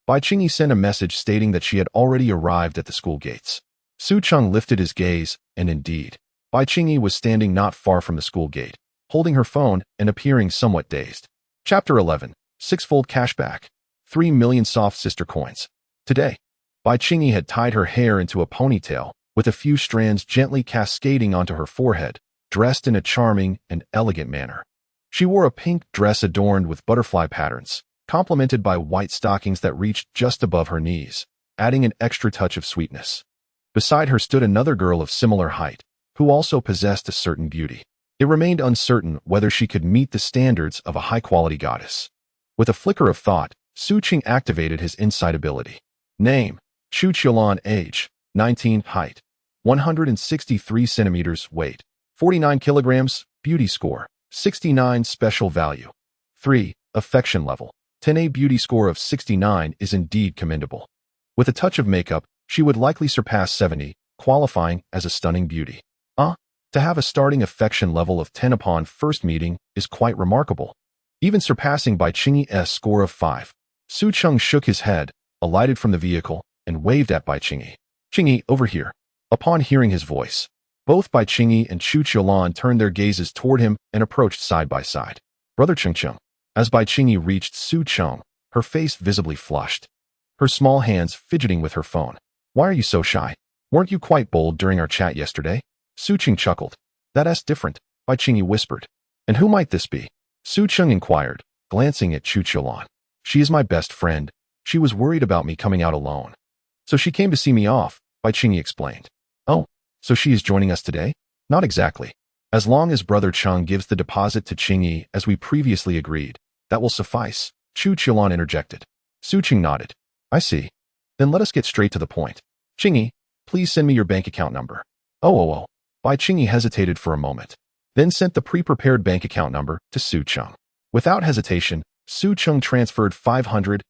Bai Qingyi sent a message stating that she had already arrived at the school gates. Su Cheng lifted his gaze, and indeed, Bai Qingyi was standing not far from the school gate, holding her phone and appearing somewhat dazed. Chapter 11. Sixfold Cashback. 3 million soft sister coins. Today, Bai Qingyi had tied her hair into a ponytail, with a few strands gently cascading onto her forehead, dressed in a charming and elegant manner. She wore a pink dress adorned with butterfly patterns, complemented by white stockings that reached just above her knees, adding an extra touch of sweetness. Beside her stood another girl of similar height, who also possessed a certain beauty. It remained uncertain whether she could meet the standards of a high-quality goddess. With a flicker of thought, Su Cheng activated his insight ability. Name: Chu Qiulan. Age: 19. Height: 163 centimeters. Weight: 49 kilograms. Beauty score: 69. Special value: 3. Affection level: 10. A beauty score of 69 is indeed commendable. With a touch of makeup, she would likely surpass 70, qualifying as a stunning beauty. To have a starting affection level of 10 upon first meeting is quite remarkable, even surpassing Bai Qingyi's score of 5. Su Cheng shook his head, alighted from the vehicle, and waved at Bai Qingyi. "Qingyi, over here." Upon hearing his voice, both Bai Qingyi and Chu Qiulan turned their gazes toward him and approached side by side. "Brother Cheng." As Bai Qingyi reached Su Cheng, her face visibly flushed, her small hands fidgeting with her phone. "Why are you so shy? Weren't you quite bold during our chat yesterday?" Su Cheng chuckled. "That's different," Bai Qingyi whispered. "And who might this be?" Su Cheng inquired, glancing at Chu Qiulan. "She is my best friend. She was worried about me coming out alone, so she came to see me off," Bai Qingyi explained. "Oh, so she is joining us today?" "Not exactly. As long as Brother Cheng gives the deposit to Qingyi as we previously agreed, that will suffice," Chu Qiulan interjected. Su Cheng nodded. "I see. Then let us get straight to the point. Qingyi, please send me your bank account number." Oh. Bai Qingyi hesitated for a moment, then sent the pre-prepared bank account number to Su Cheng. Without hesitation, Su Cheng transferred 500,000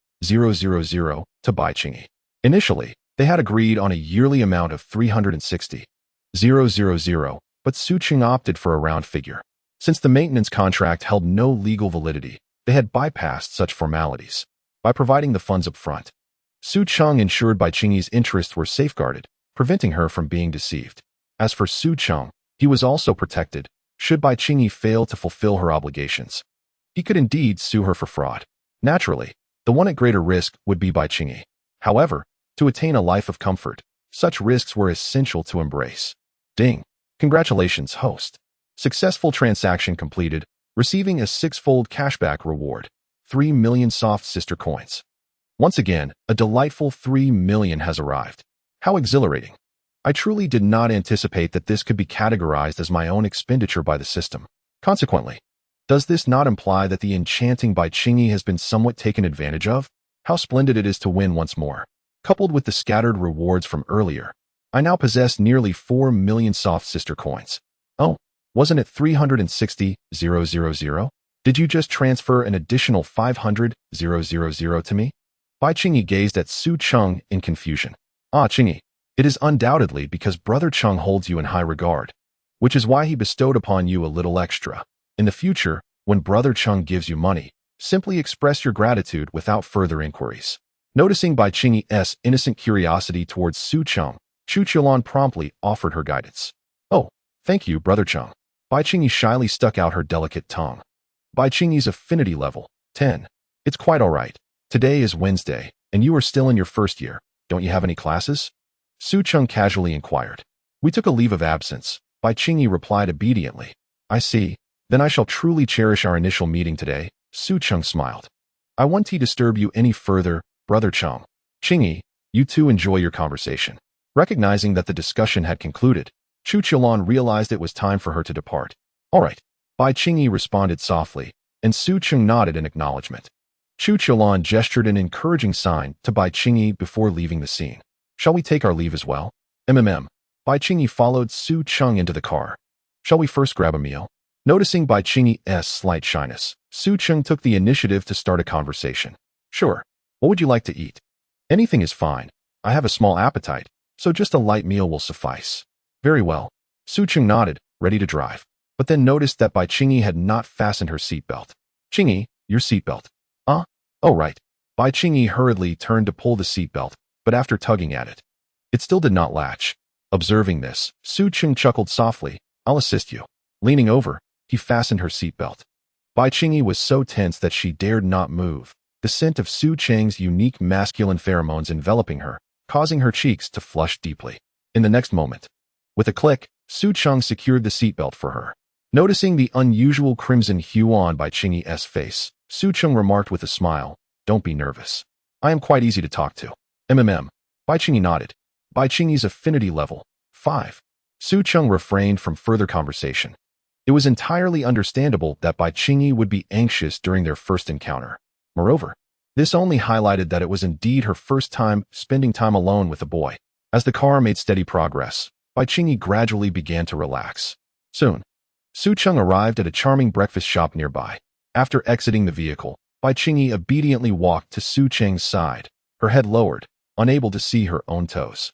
to Bai Qingyi. Initially, they had agreed on a yearly amount of 360,000, but Su Cheng opted for a round figure. Since the maintenance contract held no legal validity, they had bypassed such formalities. By providing the funds up front, Su Cheng ensured Bai Qingyi's interests were safeguarded, preventing her from being deceived. As for Su Cheng, he was also protected. Should Bai Qingyi fail to fulfill her obligations, he could indeed sue her for fraud. Naturally, the one at greater risk would be Bai Qingyi. However, to attain a life of comfort, such risks were essential to embrace. Ding! Congratulations, host. Successful transaction completed, receiving a 6-fold cashback reward, 3 million soft sister coins. Once again, a delightful 3 million has arrived. How exhilarating. I truly did not anticipate that this could be categorized as my own expenditure by the system. Consequently, does this not imply that the enchanting Bai Qingyi has been somewhat taken advantage of? How splendid it is to win once more. Coupled with the scattered rewards from earlier, I now possess nearly 4 million soft sister coins. Oh, wasn't it 360,000? Did you just transfer an additional 500,000 to me? Bai Qingyi gazed at Su Cheng in confusion. Qingyi, it is undoubtedly because Brother Cheng holds you in high regard, which is why he bestowed upon you a little extra. In the future, when Brother Cheng gives you money, simply express your gratitude without further inquiries. Noticing Bai Qingyi's innocent curiosity towards Su Cheng, Chu Qiulan promptly offered her guidance. "Oh, thank you, Brother Cheng." Bai Qingyi shyly stuck out her delicate tongue. Bai Qingyi's affinity level, 10. "It's quite all right. Today is Wednesday, and you are still in your first year. Don't you have any classes?" Su Cheng casually inquired. "We took a leave of absence," Bai Qingyi replied obediently. "I see. Then I shall truly cherish our initial meeting today," Su Cheng smiled. "I won't disturb you any further, Brother Cheng. Qingyi, you two enjoy your conversation." Recognizing that the discussion had concluded, Chu Qiulan realized it was time for her to depart. "All right," Bai Qingyi responded softly, and Su Cheng nodded in acknowledgement. Chu Qiulan gestured an encouraging sign to Bai Qingyi before leaving the scene. "Shall we take our leave as well?" Bai Qingyi followed Su Cheng into the car. "Shall we first grab a meal?" Noticing Bai Qingyi's slight shyness, Su Cheng took the initiative to start a conversation. "Sure. What would you like to eat?" "Anything is fine. I have a small appetite, so just a light meal will suffice." "Very well." Su Cheng nodded, ready to drive, but then noticed that Bai Qingyi had not fastened her seatbelt. "Qingyi, your seatbelt." "Oh, right." Bai Qingyi hurriedly turned to pull the seatbelt, but after tugging at it, it still did not latch. Observing this, Su Cheng chuckled softly. "I'll assist you." Leaning over, he fastened her seatbelt. Bai Qingyi was so tense that she dared not move, the scent of Su Cheng's unique masculine pheromones enveloping her, causing her cheeks to flush deeply. In the next moment, with a click, Su Cheng secured the seatbelt for her. Noticing the unusual crimson hue on Bai Qingyi's face, Su Cheng remarked with a smile, "Don't be nervous. I am quite easy to talk to." Bai Qingyi nodded. Bai Qingyi's affinity level, 5. Su Cheng refrained from further conversation. It was entirely understandable that Bai Qingyi would be anxious during their first encounter. Moreover, this only highlighted that it was indeed her first time spending time alone with a boy. As the car made steady progress, Bai Qingyi gradually began to relax. Soon, Su Cheng arrived at a charming breakfast shop nearby. After exiting the vehicle, Bai Qingyi obediently walked to Su Cheng's side, her head lowered, unable to see her own toes.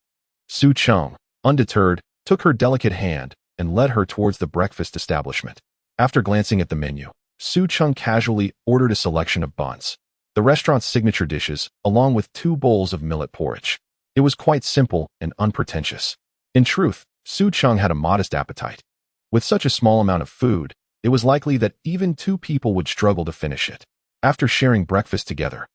Su Cheng, undeterred, took her delicate hand and led her towards the breakfast establishment. After glancing at the menu, Su Cheng casually ordered a selection of buns, the restaurant's signature dishes, along with 2 bowls of millet porridge. It was quite simple and unpretentious. In truth, Su Cheng had a modest appetite. With such a small amount of food, it was likely that even 2 people would struggle to finish it. After sharing breakfast together,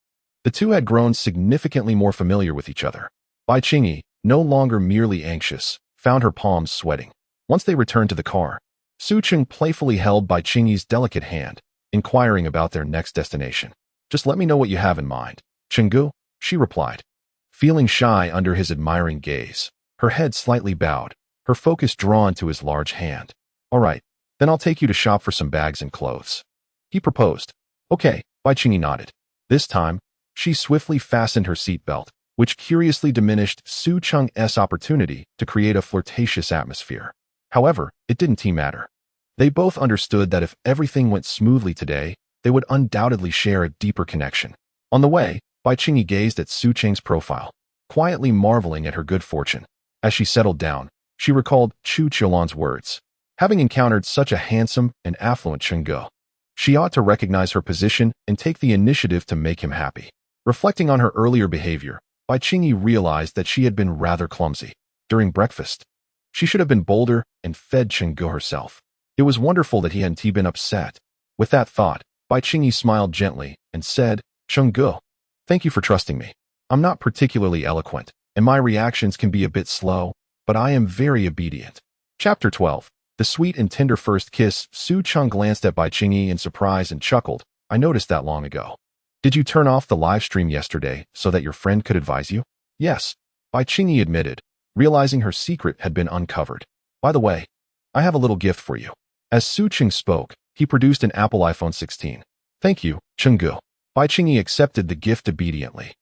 the two had grown significantly more familiar with each other. Bai Qingyi, no longer merely anxious, found her palms sweating. Once they returned to the car, Su Cheng playfully held Bai Qingyi's delicate hand, inquiring about their next destination. Just let me know what you have in mind, Chenggu, she replied. Feeling shy under his admiring gaze, her head slightly bowed, her focus drawn to his large hand. All right, then I'll take you to shop for some bags and clothes, he proposed. Okay, Bai Qingyi nodded. This time, she swiftly fastened her seatbelt, which curiously diminished Su Cheng's opportunity to create a flirtatious atmosphere. However, it didn't matter. They both understood that if everything went smoothly today, they would undoubtedly share a deeper connection. On the way, Bai Qingyi gazed at Su Cheng's profile, quietly marveling at her good fortune. As she settled down, she recalled Chu Qiulan's words. Having encountered such a handsome and affluent Chenggu, she ought to recognize her position and take the initiative to make him happy. Reflecting on her earlier behavior, Bai Qingyi realized that she had been rather clumsy. During breakfast, she should have been bolder and fed Chenggu herself. It was wonderful that he hadn't been upset. With that thought, Bai Qingyi smiled gently and said, Chenggu, thank you for trusting me. I'm not particularly eloquent, and my reactions can be a bit slow, but I am very obedient. Chapter 12. The sweet and tender first kiss. Su Cheng glanced at Bai Qingyi in surprise and chuckled. I noticed that long ago. Did you turn off the live stream yesterday so that your friend could advise you? Yes, Bai Qingyi admitted, realizing her secret had been uncovered. By the way, I have a little gift for you. As Su Cheng spoke, he produced an Apple iPhone 16. Thank you, Chenggu. Bai Qingyi accepted the gift obediently.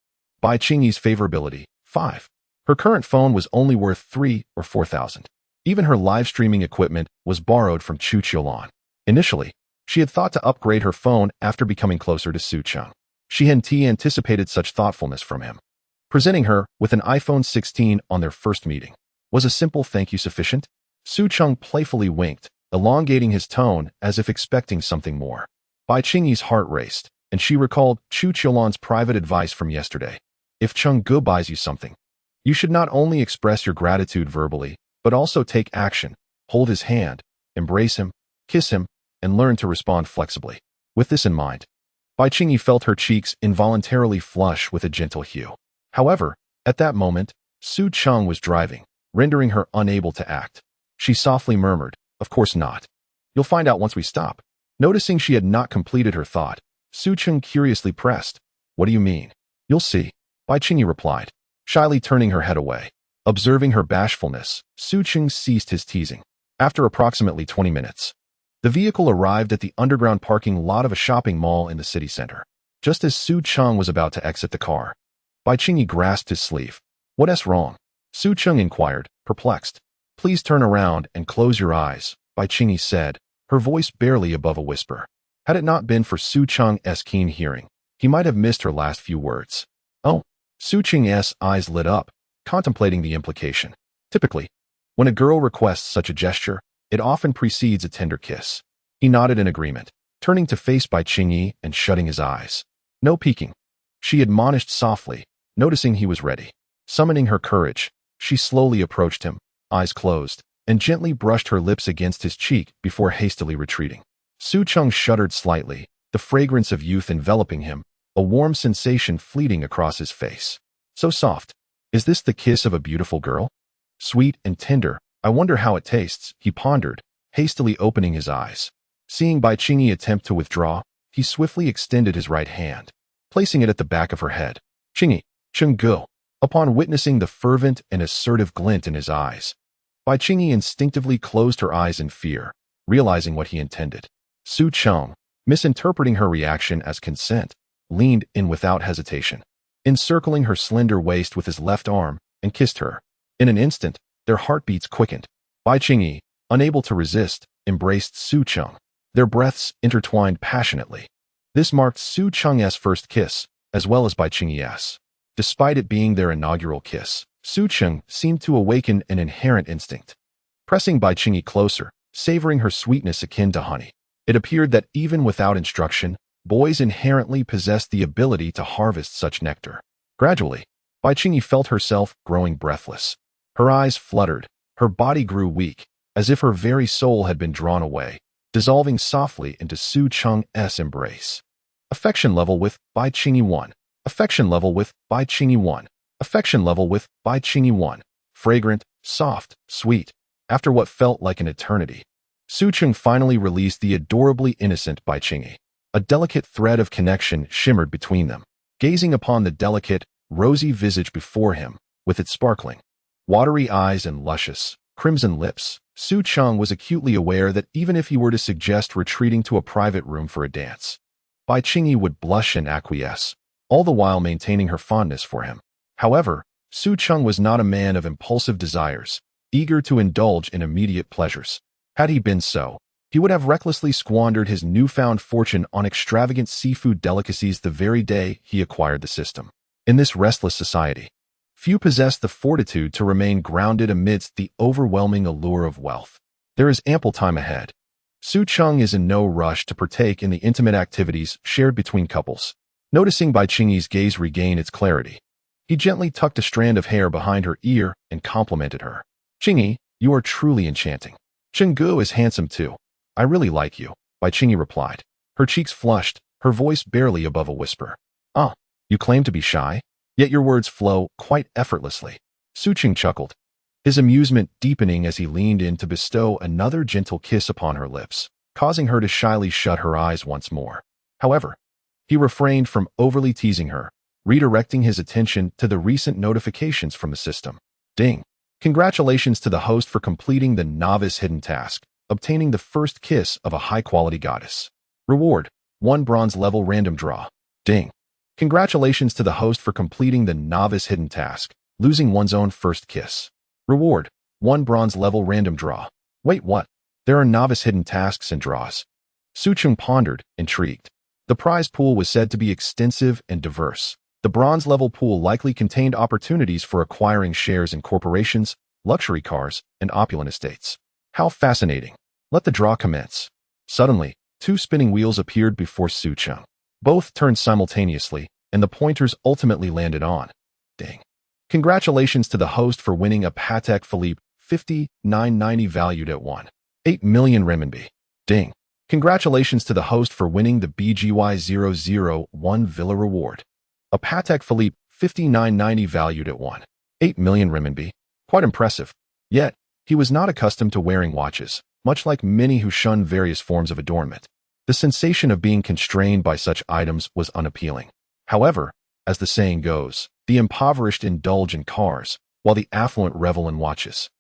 Bai Qingyi's favorability, 5. Her current phone was only worth 3 or 4,000. Even her live streaming equipment was borrowed from Chu Qiulan. Initially, she had thought to upgrade her phone after becoming closer to Su Cheng. She hadn't anticipated such thoughtfulness from him. Presenting her with an iPhone 16 on their first meeting. Was a simple thank you sufficient? Su Cheng playfully winked, elongating his tone as if expecting something more. Bai Qingyi's heart raced, and she recalled Chu Qiulan's private advice from yesterday. If Chenggu buys you something, you should not only express your gratitude verbally, but also take action, hold his hand, embrace him, kiss him, and learn to respond flexibly. With this in mind, Bai Qingyi felt her cheeks involuntarily flush with a gentle hue. However, at that moment, Su Cheng was driving, rendering her unable to act. She softly murmured, of course not. You'll find out once we stop. Noticing she had not completed her thought, Su Cheng curiously pressed, what do you mean? You'll see, Bai Qingyi replied, shyly turning her head away. Observing her bashfulness, Su Cheng ceased his teasing. After approximately 20 minutes, the vehicle arrived at the underground parking lot of a shopping mall in the city center. Just as Su Cheng was about to exit the car, Bai Qingyi grasped his sleeve. What's wrong? Su Cheng inquired, perplexed. Please turn around and close your eyes, Bai Qingyi said, her voice barely above a whisper. Had it not been for Su Cheng's keen hearing, he might have missed her last few words. Oh, Su Cheng's eyes lit up, contemplating the implication. Typically, when a girl requests such a gesture, it often precedes a tender kiss. He nodded in agreement, turning to face Bai Qingyi and shutting his eyes. No peeking, she admonished softly, noticing he was ready. Summoning her courage, she slowly approached him, eyes closed, and gently brushed her lips against his cheek before hastily retreating. Su Cheng shuddered slightly, the fragrance of youth enveloping him, a warm sensation fleeting across his face. So soft. Is this the kiss of a beautiful girl? Sweet and tender, I wonder how it tastes, he pondered, hastily opening his eyes. Seeing Bai Qingyi attempt to withdraw, he swiftly extended his right hand, placing it at the back of her head. Qingyi, Chenggu. Upon witnessing the fervent and assertive glint in his eyes, Bai Qingyi instinctively closed her eyes in fear, realizing what he intended. Su Cheng, misinterpreting her reaction as consent, leaned in without hesitation, encircling her slender waist with his left arm, and kissed her. In an instant, their heartbeats quickened. Bai Qingyi, unable to resist, embraced Su Cheng. Their breaths intertwined passionately. This marked Su Cheng's first kiss, as well as Bai Qingyi's. Despite it being their inaugural kiss, Su Cheng seemed to awaken an inherent instinct. Pressing Bai Qingyi closer, savoring her sweetness akin to honey, it appeared that even without instruction, boys inherently possessed the ability to harvest such nectar. Gradually, Bai Qingyi felt herself growing breathless. Her eyes fluttered, her body grew weak, as if her very soul had been drawn away, dissolving softly into Su Cheng's embrace. Affection level with Bai Qingyi 1. Affection level with Bai Qingyi 1. Affection level with Bai Qingyi 1. Fragrant, soft, sweet. After what felt like an eternity, Su Cheng finally released the adorably innocent Bai Qingyi. A delicate thread of connection shimmered between them. Gazing upon the delicate, rosy visage before him, with its sparkling, watery eyes and luscious, crimson lips, Su Cheng was acutely aware that even if he were to suggest retreating to a private room for a dance, Bai Qingyi would blush and acquiesce, all the while maintaining her fondness for him. However, Su Cheng was not a man of impulsive desires, eager to indulge in immediate pleasures. Had he been so, he would have recklessly squandered his newfound fortune on extravagant seafood delicacies the very day he acquired the system. In this restless society, few possess the fortitude to remain grounded amidst the overwhelming allure of wealth. There is ample time ahead. Su Cheng is in no rush to partake in the intimate activities shared between couples. Noticing Bai Qingyi's gaze regain its clarity, he gently tucked a strand of hair behind her ear and complimented her. "Qingyi, you are truly enchanting. Chenggu is handsome too. I really like you," Bai Qingyi replied. Her cheeks flushed, her voice barely above a whisper. "Ah, you claim to be shy? Yet your words flow quite effortlessly." Su Cheng chuckled, his amusement deepening as he leaned in to bestow another gentle kiss upon her lips, causing her to shyly shut her eyes once more. However, he refrained from overly teasing her, redirecting his attention to the recent notifications from the system. Ding! Congratulations to the host for completing the novice hidden task, obtaining the first kiss of a high-quality goddess. Reward: 1 bronze level random draw. Ding! Congratulations to the host for completing the novice hidden task, losing one's own first kiss. Reward: 1 bronze level random draw. Wait, what? There are novice hidden tasks and draws. Su Cheng pondered, intrigued. The prize pool was said to be extensive and diverse. The bronze level pool likely contained opportunities for acquiring shares in corporations, luxury cars, and opulent estates. How fascinating. Let the draw commence. Suddenly, 2 spinning wheels appeared before Su Cheng. Both turned simultaneously, and the pointers ultimately landed on. Ding. Congratulations to the host for winning a Patek Philippe 5990 valued at 1.8 million renminbi. Ding. Congratulations to the host for winning the BGY001 Villa Reward. A Patek Philippe 5990 valued at 1.8 million renminbi. Quite impressive. Yet, he was not accustomed to wearing watches, much like many who shun various forms of adornment. The sensation of being constrained by such items was unappealing. However, as the saying goes, the impoverished indulge in cars, while the affluent revel in watches.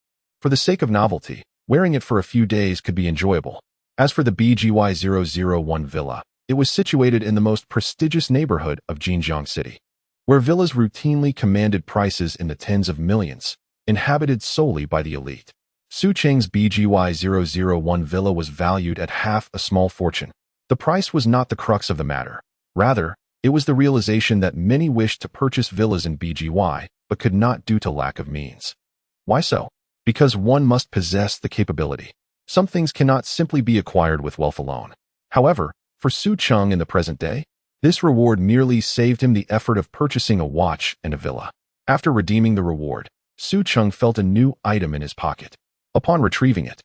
For the sake of novelty, wearing it for a few days could be enjoyable. As for the BGY001 villa, it was situated in the most prestigious neighborhood of Jinjiang City, where villas routinely commanded prices in the tens of millions, inhabited solely by the elite. Su Cheng's BGY001 villa was valued at half a small fortune. The price was not the crux of the matter. Rather, it was the realization that many wished to purchase villas in BGY, but could not due to lack of means. Why so? Because one must possess the capability. Some things cannot simply be acquired with wealth alone. However, for Su Cheng in the present day, this reward merely saved him the effort of purchasing a watch and a villa. After redeeming the reward, Su Cheng felt a new item in his pocket. Upon retrieving it,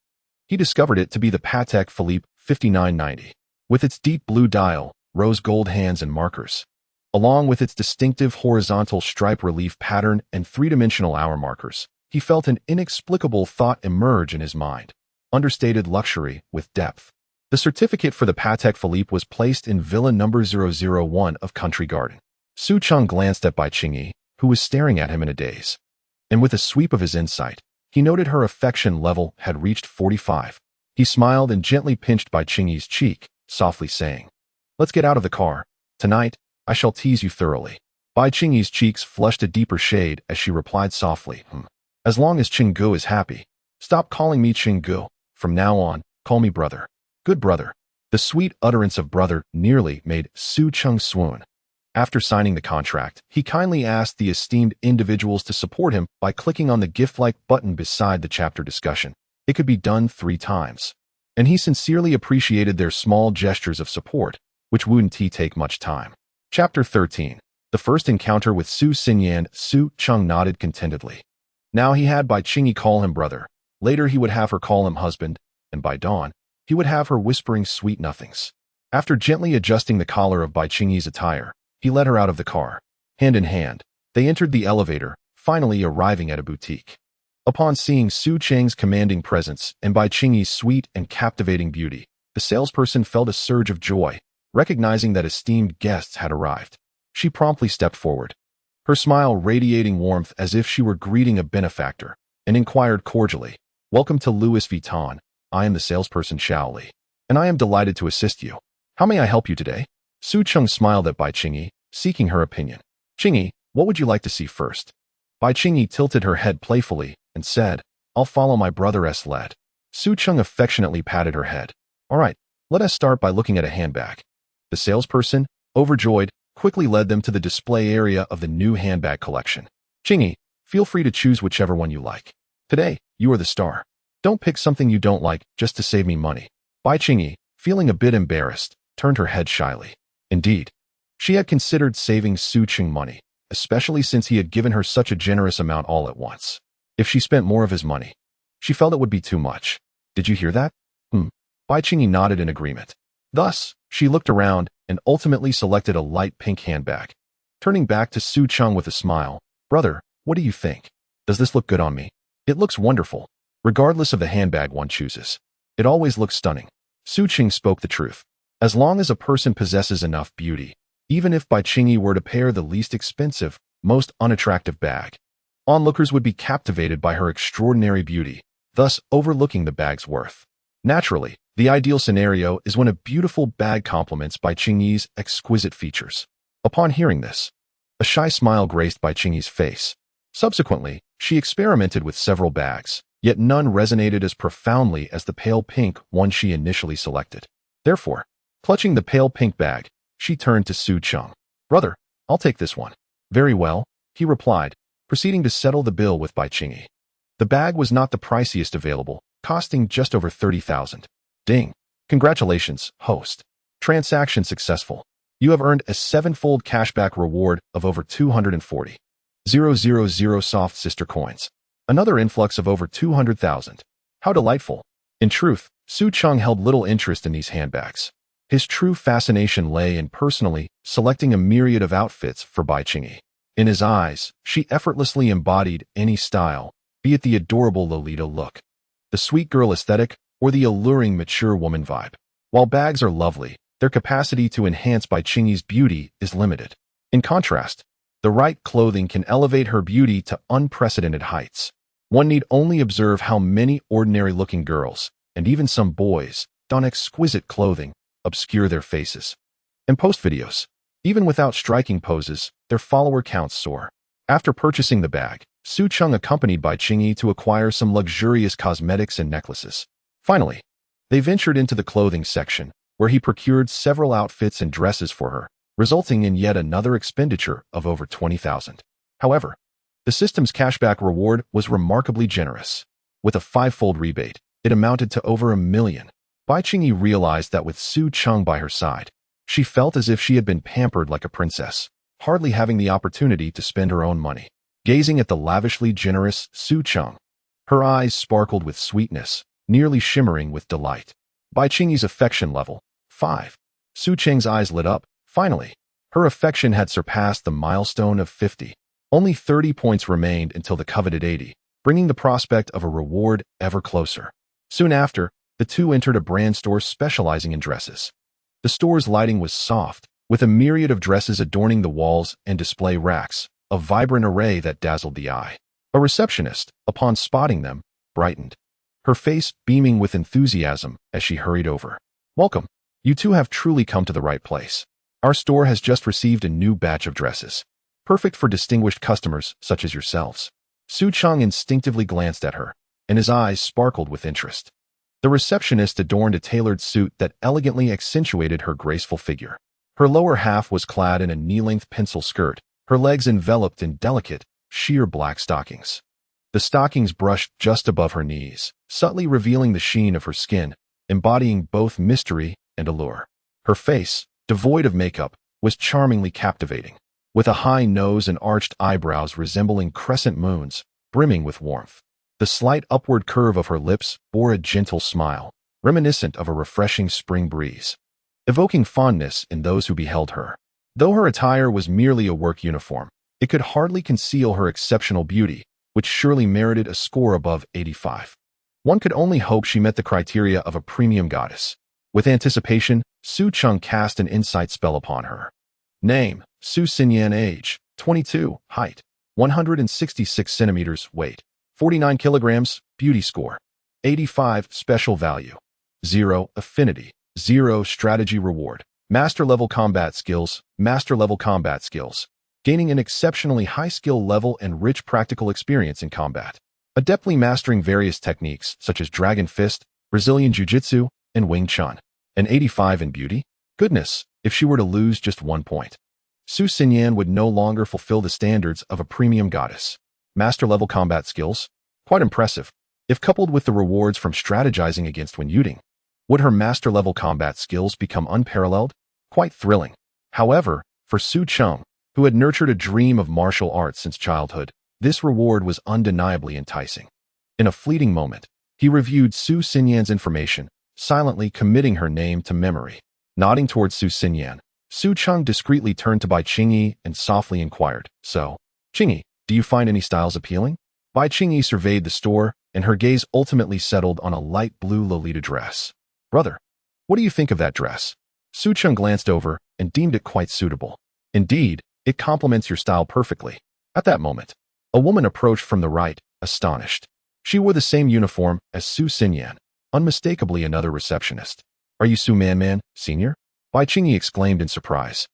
he discovered it to be the Patek Philippe 5990, with its deep blue dial, rose gold hands and markers. Along with its distinctive horizontal stripe relief pattern and three-dimensional hour markers, he felt an inexplicable thought emerge in his mind. Understated luxury with depth. The certificate for the Patek Philippe was placed in Villa number 001 of Country Garden. Su Cheng glanced at Bai Qingyi, who was staring at him in a daze. And with a sweep of his insight, he noted her affection level had reached 45. He smiled and gently pinched Bai Qingyi's cheek, softly saying, "Let's get out of the car. Tonight, I shall tease you thoroughly. Bai Qingyi's cheeks flushed a deeper shade as she replied softly, As long as Qinggu is happy. Stop calling me Qinggu. From now on, call me brother. Good brother. The sweet utterance of brother nearly made Su Cheng swoon. After signing the contract, he kindly asked the esteemed individuals to support him by clicking on the gift-like button beside the chapter discussion. It could be done 3 times. And he sincerely appreciated their small gestures of support, which wouldn't take much time. Chapter 13. The first encounter with Su Xinyan. Su Cheng nodded contentedly. Now he had Bai Qingyi call him brother. Later he would have her call him husband, and by dawn, he would have her whispering sweet nothings. After gently adjusting the collar of Bai Qingyi's attire, he led her out of the car. Hand in hand, they entered the elevator, finally arriving at a boutique. Upon seeing Su Cheng's commanding presence and Bai Qingyi's sweet and captivating beauty, the salesperson felt a surge of joy, recognizing that esteemed guests had arrived. She promptly stepped forward, her smile radiating warmth as if she were greeting a benefactor, and inquired cordially, Welcome to Louis Vuitton. I am the salesperson Xiao Li, and I am delighted to assist you. How may I help you today? Su Cheng smiled at Bai Qingyi, seeking her opinion. Qingyi, what would you like to see first? Bai Qingyi tilted her head playfully and said, I'll follow my brother's lead. Su Cheng affectionately patted her head. All right, let us start by looking at a handbag. The salesperson, overjoyed, quickly led them to the display area of the new handbag collection. Qingyi, feel free to choose whichever one you like. Today, you are the star. Don't pick something you don't like just to save me money. Bai Qingyi, feeling a bit embarrassed, turned her head shyly. Indeed, she had considered saving Su Cheng money, especially since he had given her such a generous amount all at once. If she spent more of his money, she felt it would be too much. Did you hear that? Bai Qingyi nodded in agreement. Thus, she looked around and ultimately selected a light pink handbag. Turning back to Su Cheng with a smile, Brother, what do you think? Does this look good on me? It looks wonderful. Regardless of the handbag one chooses, it always looks stunning. Su Cheng spoke the truth. As long as a person possesses enough beauty, even if Bai Qingyi were to pair the least expensive, most unattractive bag, onlookers would be captivated by her extraordinary beauty, thus overlooking the bag's worth. Naturally, the ideal scenario is when a beautiful bag complements Bai Qingyi's exquisite features. Upon hearing this, a shy smile graced Bai Qingyi's face. Subsequently, she experimented with several bags, yet none resonated as profoundly as the pale pink one she initially selected. Therefore, clutching the pale pink bag, she turned to Su Cheng. Brother, I'll take this one. Very well, he replied, proceeding to settle the bill with Bai Qingyi. The bag was not the priciest available, costing just over 30,000. Ding. Congratulations, host. Transaction successful. You have earned a 7-fold cashback reward of over 240,000 soft sister coins. Another influx of over 200,000. How delightful. In truth, Su Cheng held little interest in these handbags. His true fascination lay in personally selecting a myriad of outfits for Bai Qingyi. In his eyes, she effortlessly embodied any style, be it the adorable Lolita look, the sweet girl aesthetic, or the alluring mature woman vibe. While bags are lovely, their capacity to enhance Bai Qingyi's beauty is limited. In contrast, the right clothing can elevate her beauty to unprecedented heights. One need only observe how many ordinary-looking girls, and even some boys, don exquisite clothing, obscure their faces, and post videos. Even without striking poses, their follower counts soar. After purchasing the bag, Su Cheng accompanied Bai Qingyi to acquire some luxurious cosmetics and necklaces. Finally, they ventured into the clothing section, where he procured several outfits and dresses for her, resulting in yet another expenditure of over 20,000. However, the system's cashback reward was remarkably generous. With a 5-fold rebate, it amounted to over 1 million. Bai Qingyi realized that with Su Cheng by her side, she felt as if she had been pampered like a princess, hardly having the opportunity to spend her own money. Gazing at the lavishly generous Su Cheng, her eyes sparkled with sweetness, nearly shimmering with delight. Bai Qingyi's affection level, 5. Su Cheng's eyes lit up. Finally, her affection had surpassed the milestone of 50. Only 30 points remained until the coveted 80, bringing the prospect of a reward ever closer. Soon after, the two entered a brand store specializing in dresses. The store's lighting was soft, with a myriad of dresses adorning the walls and display racks, a vibrant array that dazzled the eye. A receptionist, upon spotting them, brightened, her face beaming with enthusiasm as she hurried over. Welcome. You two have truly come to the right place. Our store has just received a new batch of dresses. Perfect for distinguished customers such as yourselves. Su Cheng instinctively glanced at her, and his eyes sparkled with interest. The receptionist adorned a tailored suit that elegantly accentuated her graceful figure. Her lower half was clad in a knee-length pencil skirt, her legs enveloped in delicate, sheer black stockings. The stockings brushed just above her knees, subtly revealing the sheen of her skin, embodying both mystery and allure. Her face, devoid of makeup, was charmingly captivating, with a high nose and arched eyebrows resembling crescent moons, brimming with warmth. The slight upward curve of her lips bore a gentle smile, reminiscent of a refreshing spring breeze, evoking fondness in those who beheld her. Though her attire was merely a work uniform, it could hardly conceal her exceptional beauty, which surely merited a score above 85. One could only hope she met the criteria of a premium goddess. With anticipation, Su Cheng cast an insight spell upon her. Name: Su Cheng. Age: 22. Height: 166 centimeters. Weight: 49 kilograms. Beauty score: 85. Special value: 0. Affinity: 0. Strategy reward: Master level combat skills. Master level combat skills: gaining an exceptionally high skill level and rich practical experience in combat. Adeptly mastering various techniques such as Dragon Fist, Brazilian Jiu-Jitsu, and Wing Chun. An 85 in beauty? Goodness, if she were to lose just 1 point. Su Cheng would no longer fulfill the standards of a premium goddess. Master-level combat skills? Quite impressive. If coupled with the rewards from strategizing against Wen Yuding, would her master-level combat skills become unparalleled? Quite thrilling. However, for Su Cheng, who had nurtured a dream of martial arts since childhood, this reward was undeniably enticing. In a fleeting moment, he reviewed Su Cheng's information, silently committing her name to memory. Nodding towards Su Cheng, Su Cheng discreetly turned to Bai Qingyi and softly inquired, "So, Qingyi, do you find any styles appealing?" Bai Qingyi surveyed the store, and her gaze ultimately settled on a light blue Lolita dress. "Brother, what do you think of that dress?" Su Cheng glanced over and deemed it quite suitable. "Indeed, it complements your style perfectly." At that moment, a woman approached from the right, astonished. She wore the same uniform as Su Cheng, unmistakably another receptionist. "Are you Su Man, Senior?" Bai Qingyi exclaimed in surprise,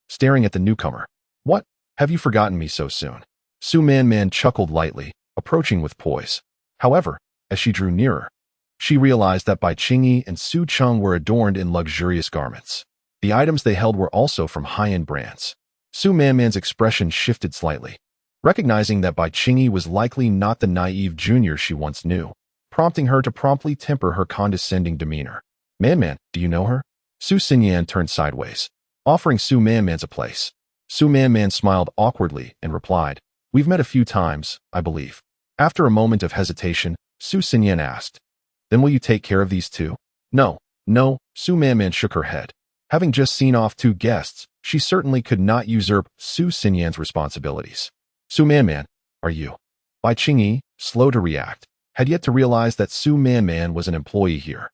staring at the newcomer. "What? Have you forgotten me so soon?" Su Man chuckled lightly, approaching with poise. However, as she drew nearer, she realized that Bai Qingyi and Su Cheng were adorned in luxurious garments. The items they held were also from high-end brands. Su Man's expression shifted slightly, recognizing that Bai Qingyi was likely not the naive junior she once knew, prompting her to promptly temper her condescending demeanor. Man, do you know her?" Su Cheng turned sideways, offering Su Man's a place. Su Man smiled awkwardly and replied, "We've met a few times, I believe." After a moment of hesitation, Su Cheng asked, "Then will you take care of these two?" No, Su Man shook her head. Having just seen off 2 guests, she certainly could not usurp Su Cheng's responsibilities. "Su Man, are you?" Bai Qingyi, slow to react, had yet to realize that Su Man was an employee here.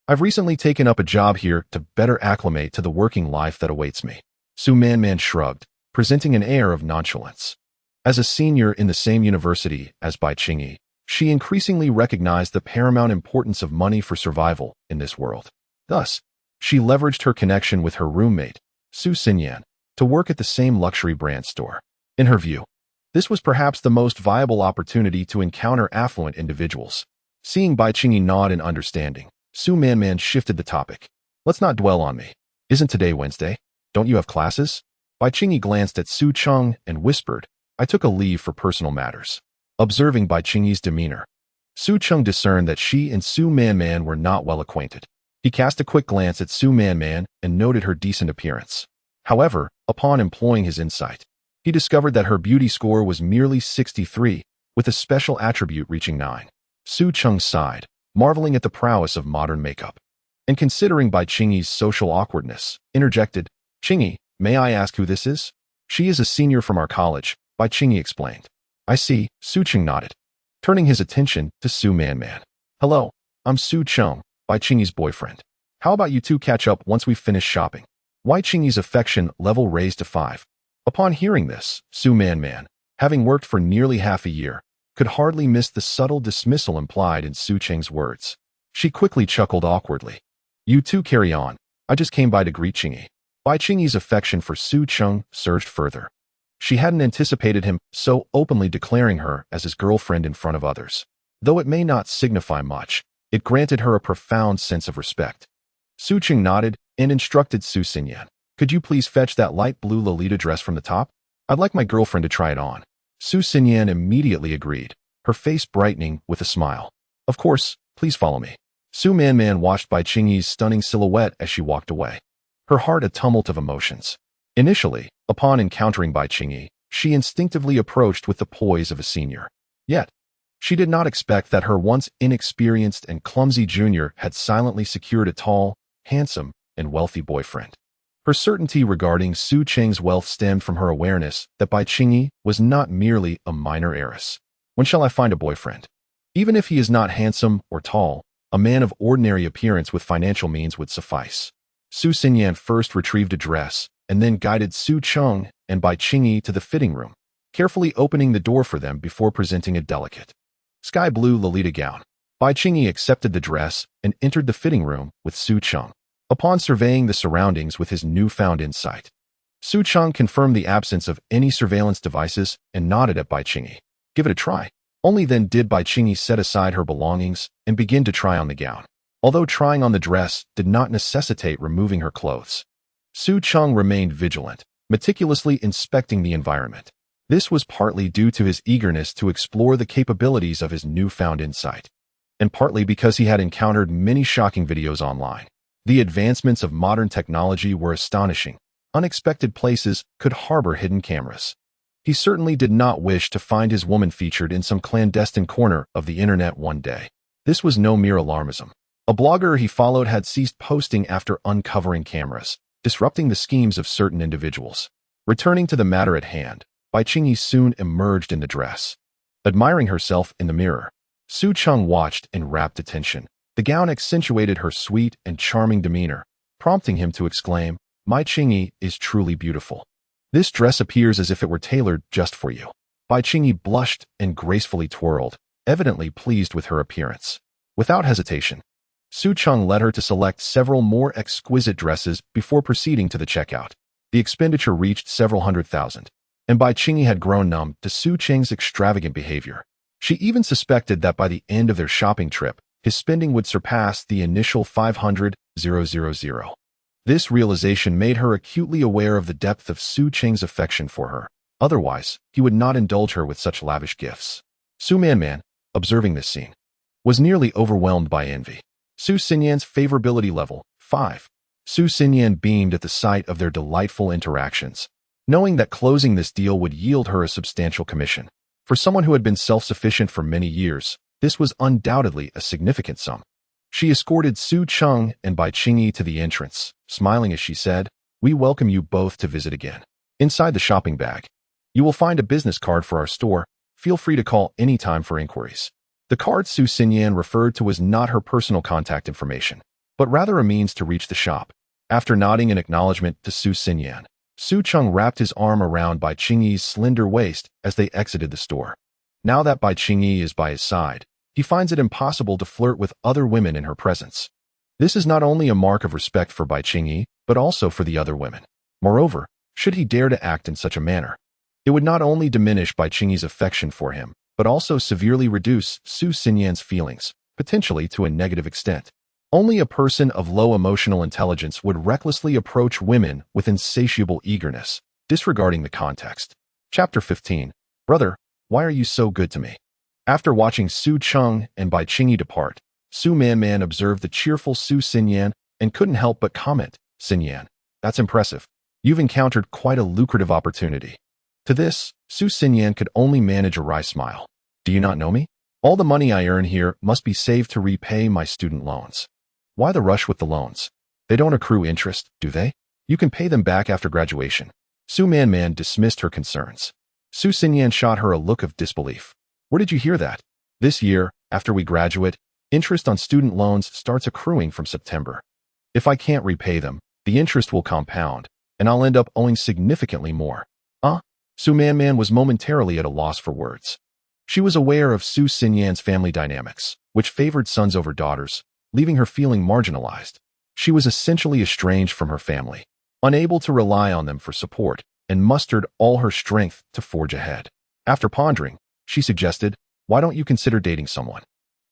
"I've recently taken up a job here to better acclimate to the working life that awaits me." Su Man shrugged, presenting an air of nonchalance. As a senior in the same university as Bai Qingyi, she increasingly recognized the paramount importance of money for survival in this world. Thus, she leveraged her connection with her roommate, Su Cheng, to work at the same luxury brand store. In her view, this was perhaps the most viable opportunity to encounter affluent individuals. Seeing Bai Qingyi nod in understanding, Su Man shifted the topic. "Let's not dwell on me. Isn't today Wednesday? Don't you have classes?" Bai Qingyi glanced at Su Cheng and whispered, "I took a leave for personal matters." Observing Bai Qingyi's demeanor, Su Cheng discerned that she and Su Man were not well acquainted. He cast a quick glance at Su Man and noted her decent appearance. However, upon employing his insight, he discovered that her beauty score was merely 63, with a special attribute reaching 9. Su Cheng sighed, marveling at the prowess of modern makeup. And considering Bai Qingyi's social awkwardness, interjected, "Qingyi, may I ask who this is?" "She is a senior from our college," Bai Qingyi explained. "I see," Su Cheng nodded, turning his attention to Su Man. "Hello, I'm Su Cheng, Bai Qingyi's boyfriend. How about you two catch up once we've finished shopping?" Bai Qingyi's affection level raised to 5. Upon hearing this, Su Man, having worked for nearly half a year, could hardly miss the subtle dismissal implied in Su Cheng's words. She quickly chuckled awkwardly. "You two carry on. I just came by to greet Qingyi." Bai Qingyi's affection for Su Cheng surged further. She hadn't anticipated him so openly declaring her as his girlfriend in front of others. Though it may not signify much, it granted her a profound sense of respect. Su Cheng nodded and instructed Su Xinyan, "Could you please fetch that light blue Lolita dress from the top? I'd like my girlfriend to try it on." Su Xinyan immediately agreed, her face brightening with a smile. "Of course, please follow me." Su Manman watched Bai Qingyi's stunning silhouette as she walked away, her heart a tumult of emotions. Initially, upon encountering Bai Qingyi, she instinctively approached with the poise of a senior. Yet, she did not expect that her once inexperienced and clumsy junior had silently secured a tall, handsome, and wealthy boyfriend. Her certainty regarding Su Cheng's wealth stemmed from her awareness that Bai Qingyi was not merely a minor heiress. When shall I find a boyfriend? Even if he is not handsome or tall, a man of ordinary appearance with financial means would suffice. Su Xinyan first retrieved a dress, and then guided Su Cheng and Bai Qingyi to the fitting room, carefully opening the door for them before presenting a delicate sky blue Lolita gown. Bai Qingyi accepted the dress and entered the fitting room with Su Cheng. Upon surveying the surroundings with his newfound insight, Su Cheng confirmed the absence of any surveillance devices and nodded at Bai Qingyi. "Give it a try." Only then did Bai Qingyi set aside her belongings and begin to try on the gown. Although trying on the dress did not necessitate removing her clothes, Su Cheng remained vigilant, meticulously inspecting the environment. This was partly due to his eagerness to explore the capabilities of his newfound insight, and partly because he had encountered many shocking videos online. The advancements of modern technology were astonishing. Unexpected places could harbor hidden cameras. He certainly did not wish to find his woman featured in some clandestine corner of the internet one day. This was no mere alarmism. A blogger he followed had ceased posting after uncovering cameras, disrupting the schemes of certain individuals. Returning to the matter at hand, Bai Qingyi soon emerged in the dress. Admiring herself in the mirror, Su Cheng watched in rapt attention. The gown accentuated her sweet and charming demeanor, prompting him to exclaim, "Bai Qingyi is truly beautiful. This dress appears as if it were tailored just for you." Bai Qingyi blushed and gracefully twirled, evidently pleased with her appearance. Without hesitation, Su Cheng led her to select several more exquisite dresses before proceeding to the checkout. The expenditure reached several $100,000, and Bai Qingyi had grown numb to Su Cheng's extravagant behavior. She even suspected that by the end of their shopping trip, his spending would surpass the initial $500,000. This realization made her acutely aware of the depth of Su Cheng's affection for her. Otherwise, he would not indulge her with such lavish gifts. Su Manman, observing this scene, was nearly overwhelmed by envy. Su Xinyan's favorability level, 5. Su Xinyan beamed at the sight of their delightful interactions, knowing that closing this deal would yield her a substantial commission. For someone who had been self-sufficient for many years, this was undoubtedly a significant sum. She escorted Su Cheng and Bai Qingyi to the entrance, smiling as she said, "We welcome you both to visit again." Inside the shopping bag, you will find a business card for our store. Feel free to call anytime for inquiries. The card Su Xinyan referred to was not her personal contact information, but rather a means to reach the shop. After nodding in acknowledgement to Su Xinyan, Su Cheng wrapped his arm around Bai Qingyi's slender waist as they exited the store. Now that Bai Qingyi is by his side, he finds it impossible to flirt with other women in her presence. This is not only a mark of respect for Bai Qingyi, but also for the other women. Moreover, should he dare to act in such a manner, it would not only diminish Bai Qingyi's affection for him, but also severely reduce Su Xinyan's feelings, potentially to a negative extent. Only a person of low emotional intelligence would recklessly approach women with insatiable eagerness, disregarding the context. Chapter 15. Brother, why are you so good to me? After watching Su Cheng and Bai Qingyi depart, Su Manman observed the cheerful Su Xinyan and couldn't help but comment, "Xinyan, that's impressive. You've encountered quite a lucrative opportunity." To this, Su Xinyan could only manage a wry smile. "Do you not know me? All the money I earn here must be saved to repay my student loans." "Why the rush with the loans? They don't accrue interest, do they? You can pay them back after graduation." Su Manman dismissed her concerns. Su Xinyan shot her a look of disbelief. "Where did you hear that? This year, after we graduate, interest on student loans starts accruing from September. If I can't repay them, the interest will compound, and I'll end up owing significantly more." Su Manman was momentarily at a loss for words. She was aware of Su Xinyan's family dynamics, which favored sons over daughters, leaving her feeling marginalized. She was essentially estranged from her family. unable to rely on them for support, and mustered all her strength to forge ahead. After pondering, she suggested, "Why don't you consider dating someone?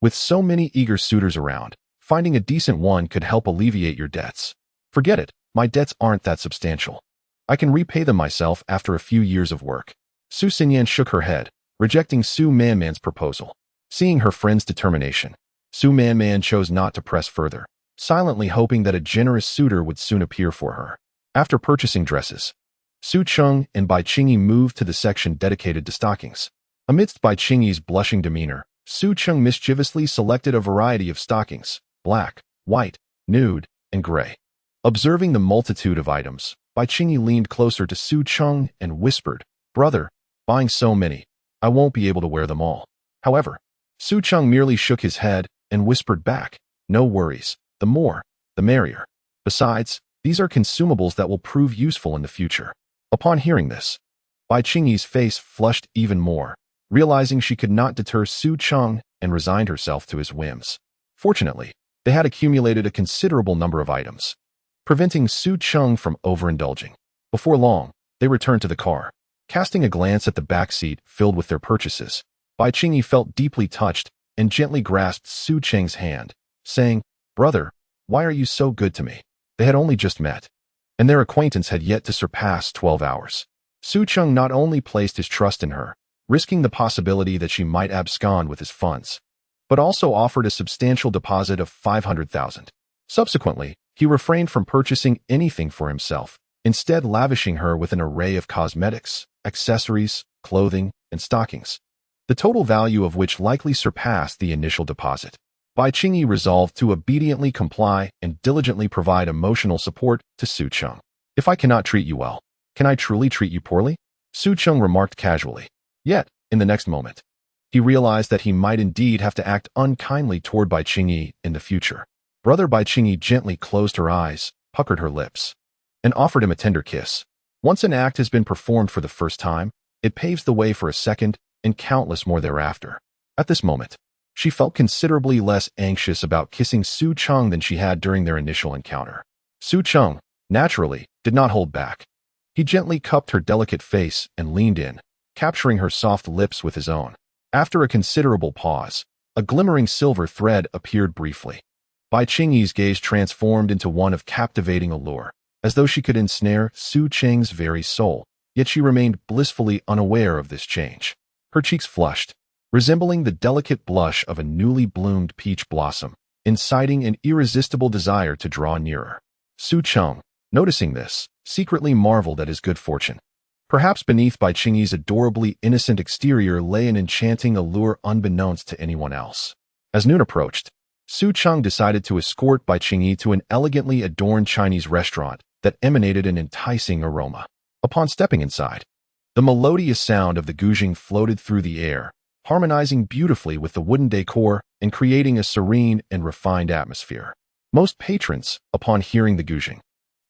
With so many eager suitors around, finding a decent one could help alleviate your debts." "Forget it, my debts aren't that substantial. I can repay them myself after a few years of work." Su Cheng shook her head, rejecting Su Manman's proposal. Seeing her friend's determination, Su Manman chose not to press further, silently hoping that a generous suitor would soon appear for her. After purchasing dresses, Su Cheng and Bai Qingyi moved to the section dedicated to stockings. Amidst Bai Qingyi's blushing demeanor, Su Cheng mischievously selected a variety of stockings: black, white, nude, and gray. Observing the multitude of items, Bai Qingyi leaned closer to Su Cheng and whispered, "Brother, buying so many, I won't be able to wear them all." However, Su Cheng merely shook his head and whispered back, "No worries, the more, the merrier. Besides, these are consumables that will prove useful in the future." Upon hearing this, Bai Qingyi's face flushed even more, realizing she could not deter Su Cheng, and resigned herself to his whims. Fortunately, they had accumulated a considerable number of items, preventing Su Cheng from overindulging. Before long, they returned to the car. Casting a glance at the back seat filled with their purchases, Bai Qingyi felt deeply touched and gently grasped Su Cheng's hand, saying, "Brother, why are you so good to me?" They had only just met, and their acquaintance had yet to surpass 12 hours. Su Cheng not only placed his trust in her, risking the possibility that she might abscond with his funds, but also offered a substantial deposit of 500,000. Subsequently, he refrained from purchasing anything for himself, instead lavishing her with an array of cosmetics, accessories, clothing, and stockings, the total value of which likely surpassed the initial deposit. Bai Qingyi resolved to obediently comply and diligently provide emotional support to Su Cheng. "If I cannot treat you well, can I truly treat you poorly?" Su Cheng remarked casually. Yet, in the next moment, he realized that he might indeed have to act unkindly toward Bai Qingyi in the future. Brother Bai Qingyi gently closed her eyes, puckered her lips, and offered him a tender kiss. Once an act has been performed for the first time, it paves the way for a second and countless more thereafter. At this moment, she felt considerably less anxious about kissing Su Cheng than she had during their initial encounter. Su Cheng, naturally, did not hold back. He gently cupped her delicate face and leaned in, capturing her soft lips with his own. After a considerable pause, a glimmering silver thread appeared briefly. Bai Qingyi's gaze transformed into one of captivating allure, as though she could ensnare Su Cheng's very soul, yet she remained blissfully unaware of this change. Her cheeks flushed, resembling the delicate blush of a newly bloomed peach blossom, inciting an irresistible desire to draw nearer. Su Cheng, noticing this, secretly marveled at his good fortune. Perhaps beneath Bai Qingyi's adorably innocent exterior lay an enchanting allure unbeknownst to anyone else. As noon approached, Su Cheng decided to escort Bai Qingyi to an elegantly adorned Chinese restaurant that emanated an enticing aroma. Upon stepping inside, the melodious sound of the guzheng floated through the air, harmonizing beautifully with the wooden decor and creating a serene and refined atmosphere. Most patrons, upon hearing the guzheng,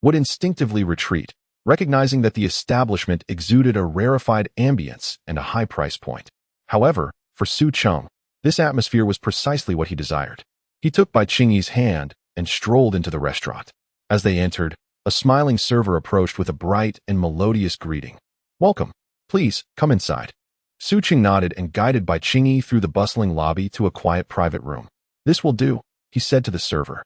would instinctively retreat, recognizing that the establishment exuded a rarefied ambience and a high price point. However, for Su Cheng, this atmosphere was precisely what he desired. He took Bai Qingyi's hand and strolled into the restaurant. As they entered, a smiling server approached with a bright and melodious greeting. "Welcome. Please, come inside." Su Cheng nodded and guided Bai Qingyi through the bustling lobby to a quiet private room. "This will do," he said to the server.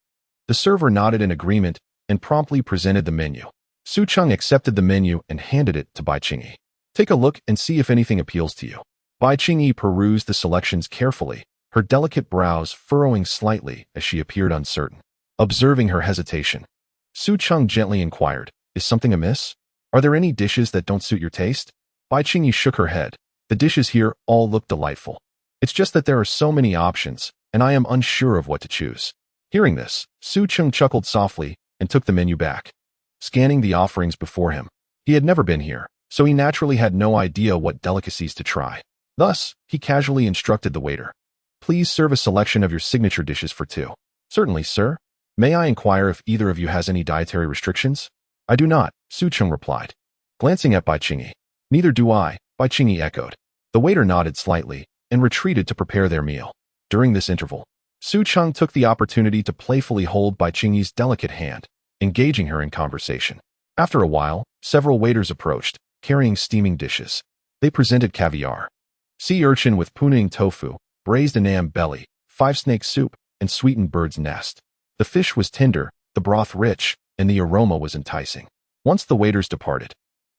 The server nodded in agreement and promptly presented the menu. Su Cheng accepted the menu and handed it to Bai Qingyi. "Take a look and see if anything appeals to you." Bai Qingyi perused the selections carefully, her delicate brows furrowing slightly as she appeared uncertain. Observing her hesitation, Su Cheng gently inquired, "Is something amiss? Are there any dishes that don't suit your taste?" Bai Qingyi shook her head. "The dishes here all look delightful. It's just that there are so many options, and I am unsure of what to choose." Hearing this, Su Cheng chuckled softly and took the menu back. Scanning the offerings before him, he had never been here, so he naturally had no idea what delicacies to try. Thus, he casually instructed the waiter, "Please serve a selection of your signature dishes for two." "Certainly, sir. May I inquire if either of you has any dietary restrictions?" "I do not," Su Cheng replied. Glancing at Bai Qingyi, "Neither do I," Bai Qingyi echoed. The waiter nodded slightly and retreated to prepare their meal. During this interval, Su Cheng took the opportunity to playfully hold Bai Qingyi's delicate hand, engaging her in conversation. After a while, several waiters approached, carrying steaming dishes. They presented caviar, sea urchin with puning tofu, braised anam belly, five-snake soup, and sweetened bird's nest. The fish was tender, the broth rich, and the aroma was enticing. Once the waiters departed,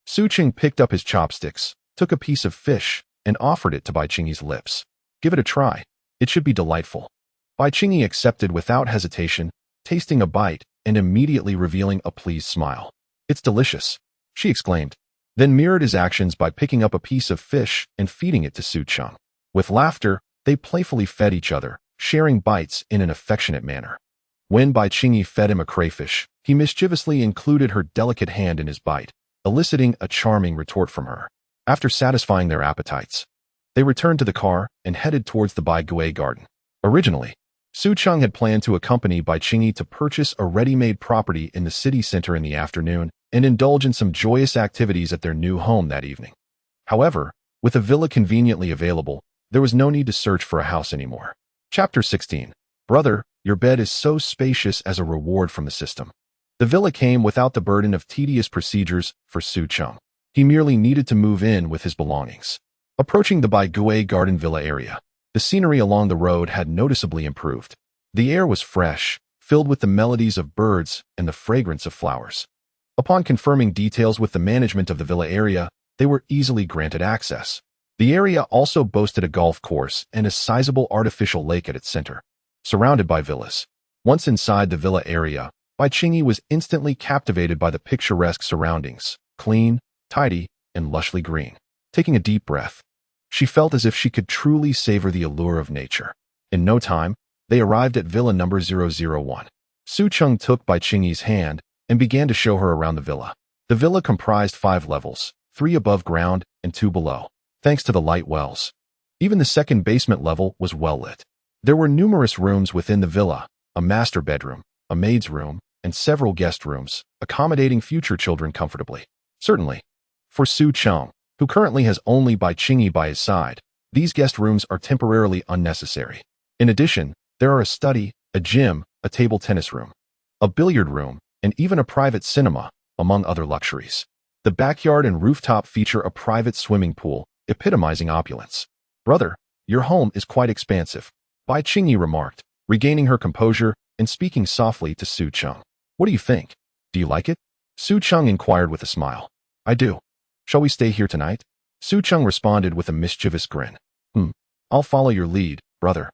Su Cheng picked up his chopsticks, took a piece of fish, and offered it to Bai Qingyi's lips. Give it a try. It should be delightful. Bai Qingyi accepted without hesitation, tasting a bite and immediately revealing a pleased smile. It's delicious, she exclaimed, then mirrored his actions by picking up a piece of fish and feeding it to Su Cheng. With laughter, they playfully fed each other, sharing bites in an affectionate manner. When Bai Qingyi fed him a crayfish, he mischievously included her delicate hand in his bite, eliciting a charming retort from her. After satisfying their appetites, they returned to the car and headed towards the Bai Gui garden. Originally, Su Cheng had planned to accompany Bai Qingyi to purchase a ready-made property in the city center in the afternoon and indulge in some joyous activities at their new home that evening. However, with a villa conveniently available, there was no need to search for a house anymore. Chapter 16. Brother, your bed is so spacious as a reward from the system. The villa came without the burden of tedious procedures for Su Cheng. He merely needed to move in with his belongings. Approaching the Bai Gui garden villa area, the scenery along the road had noticeably improved. The air was fresh, filled with the melodies of birds and the fragrance of flowers. Upon confirming details with the management of the villa area, they were easily granted access. The area also boasted a golf course and a sizable artificial lake at its center, surrounded by villas. Once inside the villa area, Bai Qingyi was instantly captivated by the picturesque surroundings, clean, tidy, and lushly green. Taking a deep breath, she felt as if she could truly savor the allure of nature. In no time, they arrived at villa number 001. Su Cheng took Bai Qingyi's hand and began to show her around the villa. The villa comprised 5 levels, 3 above ground and 2 below, thanks to the light wells. Even the second basement level was well lit. There were numerous rooms within the villa, a master bedroom, a maid's room, and several guest rooms, accommodating future children comfortably. Certainly, for Su Cheng, who currently has only Bai Qingyi by his side, these guest rooms are temporarily unnecessary. In addition, there are a study, a gym, a table tennis room, a billiard room, and even a private cinema, among other luxuries. The backyard and rooftop feature a private swimming pool, epitomizing opulence. Brother, your home is quite expansive, Bai Qingyi remarked, regaining her composure and speaking softly to Su Cheng. What do you think? Do you like it? Su Cheng inquired with a smile. I do. Shall we stay here tonight? Su Cheng responded with a mischievous grin. I'll follow your lead, brother.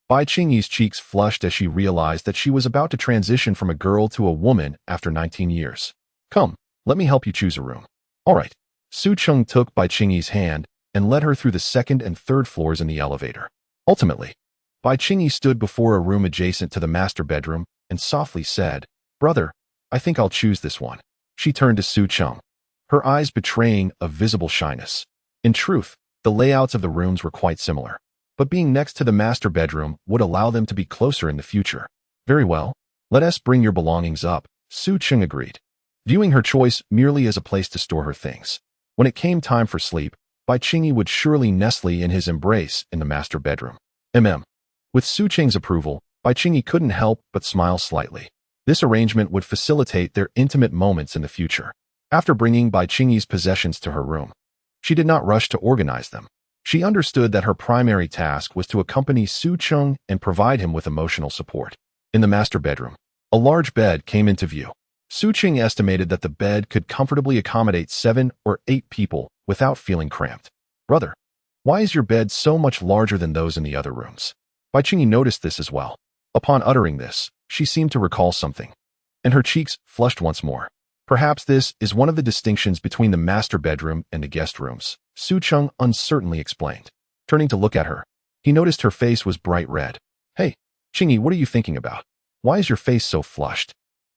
Bai Qingyi's cheeks flushed as she realized that she was about to transition from a girl to a woman after 19 years. Come, let me help you choose a room. All right. Su Cheng took Bai Qingyi's hand and led her through the second and third floors in the elevator. Ultimately, Bai Qingyi stood before a room adjacent to the master bedroom and softly said, Brother, I think I'll choose this one. She turned to Su Cheng, her eyes betraying a visible shyness. In truth, the layouts of the rooms were quite similar, but being next to the master bedroom would allow them to be closer in the future. Very well, let us bring your belongings up, Su Cheng agreed, viewing her choice merely as a place to store her things. When it came time for sleep, Bai Qingyi would surely nestle in his embrace in the master bedroom. With Su Cheng's approval, Bai Qingyi couldn't help but smile slightly. This arrangement would facilitate their intimate moments in the future. After bringing Bai Qingyi's possessions to her room, she did not rush to organize them. She understood that her primary task was to accompany Su Cheng and provide him with emotional support. In the master bedroom, a large bed came into view. Su Cheng estimated that the bed could comfortably accommodate 7 or 8 people without feeling cramped. Brother, why is your bed so much larger than those in the other rooms? Bai Qingyi noticed this as well. Upon uttering this, she seemed to recall something, and her cheeks flushed once more. Perhaps this is one of the distinctions between the master bedroom and the guest rooms, Su Cheng uncertainly explained. Turning to look at her, he noticed her face was bright red. Hey, Qingyi, what are you thinking about? Why is your face so flushed?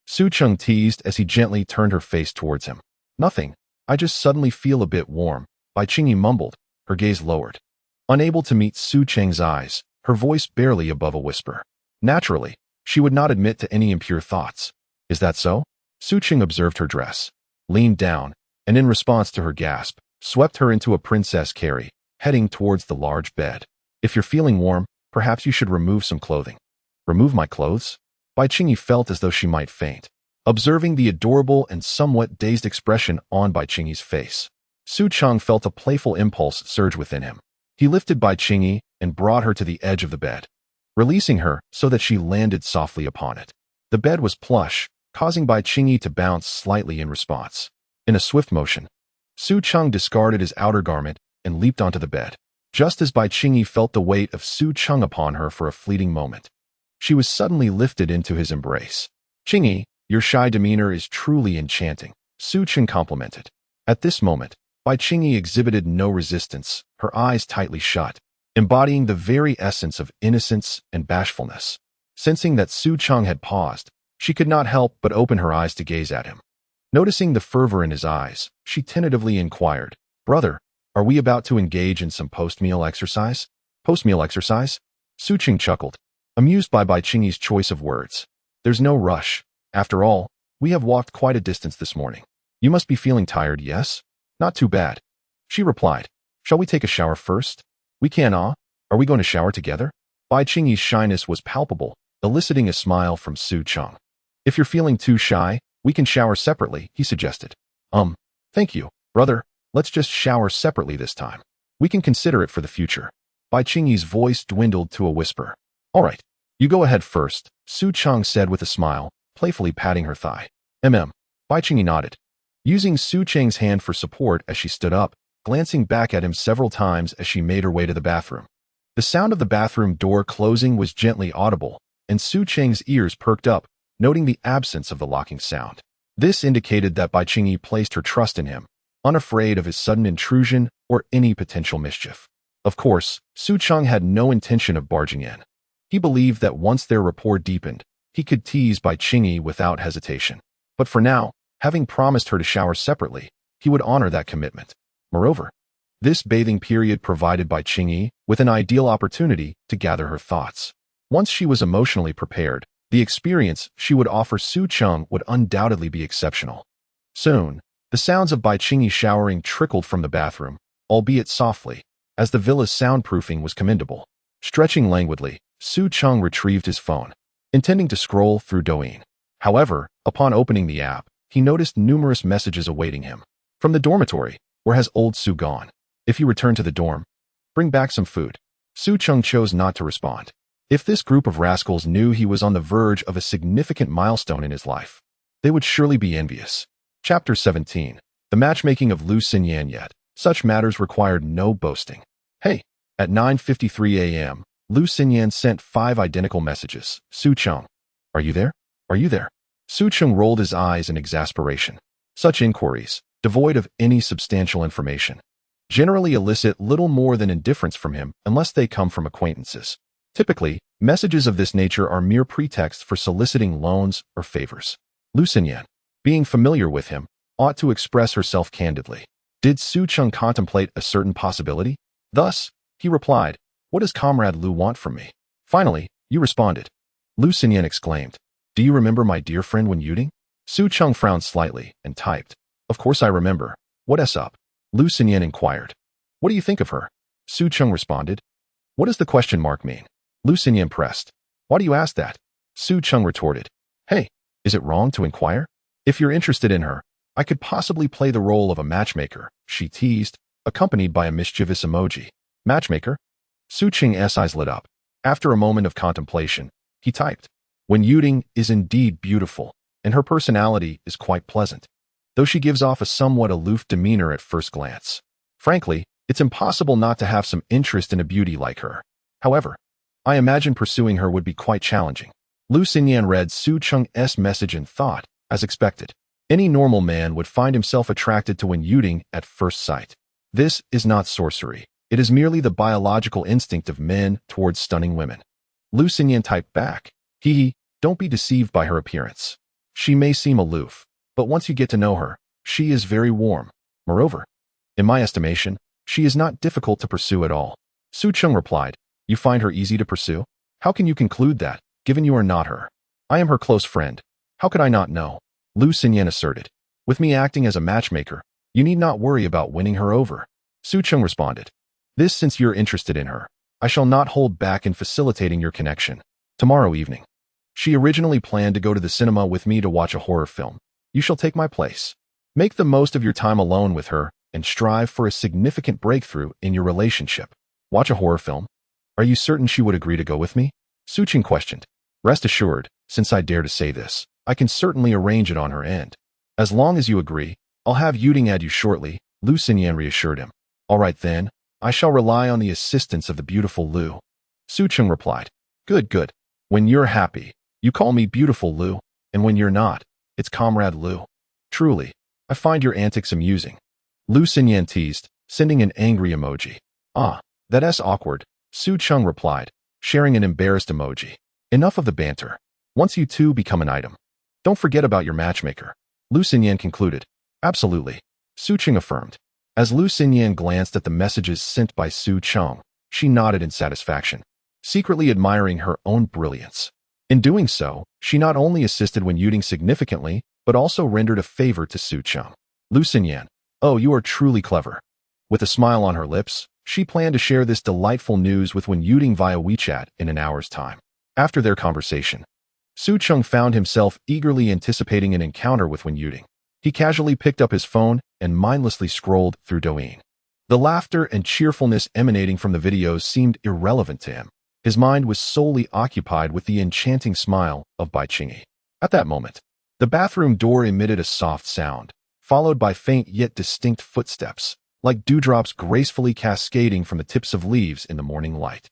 Su Cheng teased as he gently turned her face towards him. Nothing, I just suddenly feel a bit warm, Bai Qingyi mumbled, her gaze lowered. Unable to meet Su Cheng's eyes, her voice barely above a whisper. Naturally, she would not admit to any impure thoughts. Is that so? Su Cheng observed her dress, leaned down, and in response to her gasp, swept her into a princess carry, heading towards the large bed. If you're feeling warm, perhaps you should remove some clothing. Remove my clothes? Bai Qingyi felt as though she might faint. Observing the adorable and somewhat dazed expression on Bai Qingyi's face, Su Cheng felt a playful impulse surge within him. He lifted Bai Qingyi and brought her to the edge of the bed, releasing her so that she landed softly upon it. The bed was plush, causing Bai Qingyi to bounce slightly in response. In a swift motion, Su Cheng discarded his outer garment and leaped onto the bed. Just as Bai Qingyi felt the weight of Su Cheng upon her for a fleeting moment, she was suddenly lifted into his embrace. "Qingyi, your shy demeanor is truly enchanting," Su Cheng complimented. At this moment, Bai Qingyi exhibited no resistance, her eyes tightly shut, embodying the very essence of innocence and bashfulness. Sensing that Su Cheng had paused, she could not help but open her eyes to gaze at him. Noticing the fervor in his eyes, she tentatively inquired, "Brother, are we about to engage in some post-meal exercise?" "Post-meal exercise?" Su Cheng chuckled, amused by Bai Qingyi's choice of words. "There's no rush. After all, we have walked quite a distance this morning. You must be feeling tired, yes?" "Not too bad," she replied. "Shall we take a shower first?" "We can, ah? Are we going to shower together?" Bai Qingyi's shyness was palpable, eliciting a smile from Su Cheng. "If you're feeling too shy, we can shower separately," he suggested. Thank you, brother. Let's just shower separately this time. We can consider it for the future." Bai Qingyi's voice dwindled to a whisper. "All right, you go ahead first," Su Cheng said with a smile, playfully patting her thigh. Bai Qingyi nodded, using Su Cheng's hand for support as she stood up, glancing back at him several times as she made her way to the bathroom. The sound of the bathroom door closing was gently audible, and Su Cheng's ears perked up, noting the absence of the locking sound. This indicated that Bai Qingyi placed her trust in him, unafraid of his sudden intrusion or any potential mischief. Of course, Su Cheng had no intention of barging in. He believed that once their rapport deepened, he could tease Bai Qingyi without hesitation. But for now, having promised her to shower separately, he would honor that commitment. Moreover, this bathing period provided Bai Qingyi with an ideal opportunity to gather her thoughts. Once she was emotionally prepared, the experience she would offer Su Cheng would undoubtedly be exceptional. Soon, the sounds of Bai Qingyi showering trickled from the bathroom, albeit softly, as the villa's soundproofing was commendable. Stretching languidly, Su Cheng retrieved his phone, intending to scroll through Douyin. However, upon opening the app, he noticed numerous messages awaiting him. From the dormitory, "Where has old Su gone? If you return to the dorm, bring back some food." Su Cheng chose not to respond. If this group of rascals knew he was on the verge of a significant milestone in his life, they would surely be envious. Chapter 17. The matchmaking of Lu Xinyan. Yet such matters required no boasting. "Hey." At 9:53 a.m., Lu Xinyan sent 5 identical messages. "Su Cheng, are you there? Are you there?" Su Cheng rolled his eyes in exasperation. Such inquiries, devoid of any substantial information, generally elicit little more than indifference from him unless they come from acquaintances. Typically, messages of this nature are mere pretexts for soliciting loans or favors. Lu Xinyan, being familiar with him, ought to express herself candidly. Did Su Cheng contemplate a certain possibility? Thus, he replied, "What does Comrade Lu want from me?" "Finally, you responded," Lu Xinyan exclaimed. "Do you remember my dear friend Wen Yuding?" Su Cheng frowned slightly and typed, "Of course I remember. What's up?" Lu Xinyan inquired. "What do you think of her?" Su Cheng responded. "What does the question mark mean?" Lu Xinyan pressed. "Why do you ask that?" Su Cheng retorted. "Hey, is it wrong to inquire? If you're interested in her, I could possibly play the role of a matchmaker," she teased, accompanied by a mischievous emoji. "Matchmaker?" Su Cheng's eyes lit up. After a moment of contemplation, he typed, "Wen Yuding is indeed beautiful, and her personality is quite pleasant, though she gives off a somewhat aloof demeanor at first glance. Frankly, it's impossible not to have some interest in a beauty like her. However, I imagine pursuing her would be quite challenging." Lu Xinyan read Su Cheng's message and thought, as expected, any normal man would find himself attracted to Wen Yuding at first sight. This is not sorcery. It is merely the biological instinct of men towards stunning women. Lu Xinyan typed back, "Don't be deceived by her appearance. She may seem aloof, but once you get to know her, she is very warm. Moreover, in my estimation, she is not difficult to pursue at all." Su Cheng replied, "You find her easy to pursue? How can you conclude that, given you are not her?" "I am her close friend. How could I not know?" Lu Xinyan asserted. "With me acting as a matchmaker, you need not worry about winning her over." Su Cheng responded, "This since you're interested in her, I shall not hold back in facilitating your connection. Tomorrow evening, She originally planned to go to the cinema with me to watch a horror film. You shall take my place. Make the most of your time alone with her and strive for a significant breakthrough in your relationship. Watch a horror film? Are you certain she would agree to go with me? Su Cheng questioned. Rest assured, since I dare to say this, I can certainly arrange it on her end. As long as you agree, I'll have Yuding add you shortly, Lu Xinyan reassured him. All right then, I shall rely on the assistance of the beautiful Lu. Su Cheng replied. Good, good. When you're happy, you call me beautiful Lu, and when you're not, it's comrade Lu. Truly, I find your antics amusing. Lu Xinyan teased, sending an angry emoji. Ah, that's awkward, Su Cheng replied, sharing an embarrassed emoji. Enough of the banter. Once you two become an item, don't forget about your matchmaker. Lu Xinyan concluded. Absolutely, Su Cheng affirmed. As Lu Xinyan glanced at the messages sent by Su Cheng, she nodded in satisfaction, secretly admiring her own brilliance. In doing so, she not only assisted when Yuding significantly, but also rendered a favor to Su Cheng. Lu Xinyan, oh, you are truly clever. With a smile on her lips, she planned to share this delightful news with Wen Yuding via WeChat in an hour's time. After their conversation, Su Cheng found himself eagerly anticipating an encounter with Wen Yuding. He casually picked up his phone and mindlessly scrolled through Douyin. The laughter and cheerfulness emanating from the videos seemed irrelevant to him. His mind was solely occupied with the enchanting smile of Bai Qingyi. At that moment, the bathroom door emitted a soft sound, followed by faint yet distinct footsteps, like dewdrops gracefully cascading from the tips of leaves in the morning light.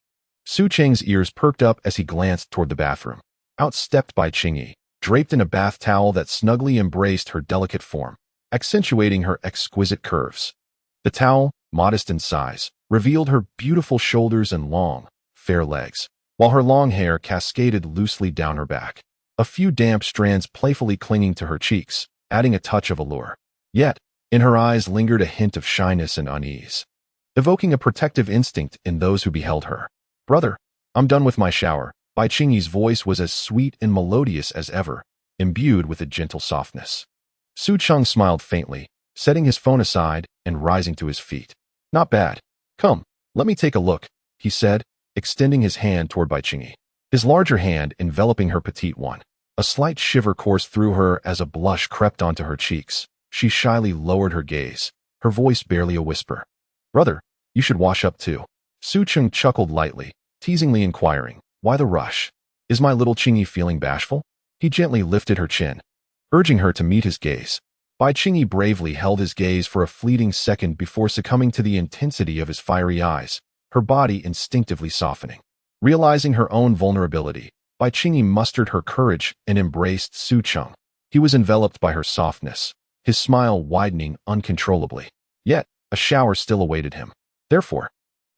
Su Cheng's ears perked up as he glanced toward the bathroom. Out stepped Bai Qingyi, draped in a bath towel that snugly embraced her delicate form, accentuating her exquisite curves. The towel, modest in size, revealed her beautiful shoulders and long, fair legs, while her long hair cascaded loosely down her back, a few damp strands playfully clinging to her cheeks, adding a touch of allure. Yet, in her eyes lingered a hint of shyness and unease, evoking a protective instinct in those who beheld her. Brother, I'm done with my shower. Bai Qingyi's voice was as sweet and melodious as ever, imbued with a gentle softness. Su Cheng smiled faintly, setting his phone aside and rising to his feet. Not bad. Come, let me take a look, he said, extending his hand toward Bai Qingyi, his larger hand enveloping her petite one. A slight shiver coursed through her as a blush crept onto her cheeks. She shyly lowered her gaze, her voice barely a whisper. Brother, you should wash up too. Su Cheng chuckled lightly, teasingly inquiring, why the rush? Is my little Qingyi feeling bashful? He gently lifted her chin, urging her to meet his gaze. Bai Qingyi bravely held his gaze for a fleeting second before succumbing to the intensity of his fiery eyes, her body instinctively softening. Realizing her own vulnerability, Bai Qingyi mustered her courage and embraced Su Cheng. He was enveloped by her softness, his smile widening uncontrollably. Yet, a shower still awaited him. Therefore,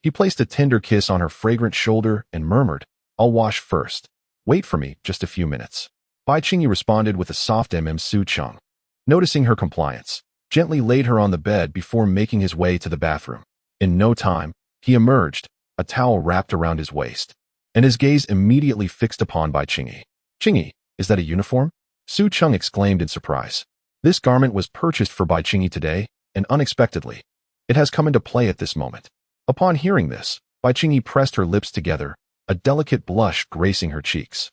he placed a tender kiss on her fragrant shoulder and murmured, I'll wash first. Wait for me just a few minutes. Bai Qingyi responded with a soft Su Cheng, noticing her compliance, gently laid her on the bed before making his way to the bathroom. In no time, he emerged, a towel wrapped around his waist, and his gaze immediately fixed upon Bai Qingyi. Qingyi, is that a uniform? Su Cheng exclaimed in surprise. This garment was purchased for Bai Qingyi today, and unexpectedly, it has come into play at this moment. Upon hearing this, Bai Qingyi pressed her lips together, a delicate blush gracing her cheeks.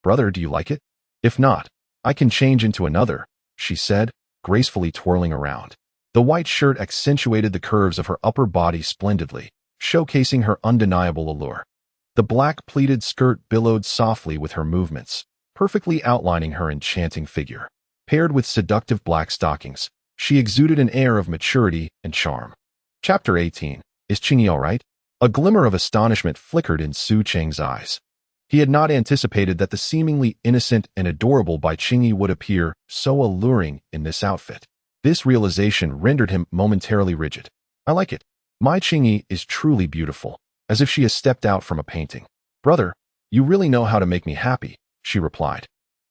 Brother, do you like it? If not, I can change into another, she said, gracefully twirling around. The white shirt accentuated the curves of her upper body splendidly, showcasing her undeniable allure. The black pleated skirt billowed softly with her movements, perfectly outlining her enchanting figure. Paired with seductive black stockings, she exuded an air of maturity and charm. Chapter 18. Is Qingyi all right? A glimmer of astonishment flickered in Su Cheng's eyes. He had not anticipated that the seemingly innocent and adorable Bai Qingyi would appear so alluring in this outfit. This realization rendered him momentarily rigid. I like it. My Qingyi is truly beautiful, as if she has stepped out from a painting. Brother, you really know how to make me happy, she replied.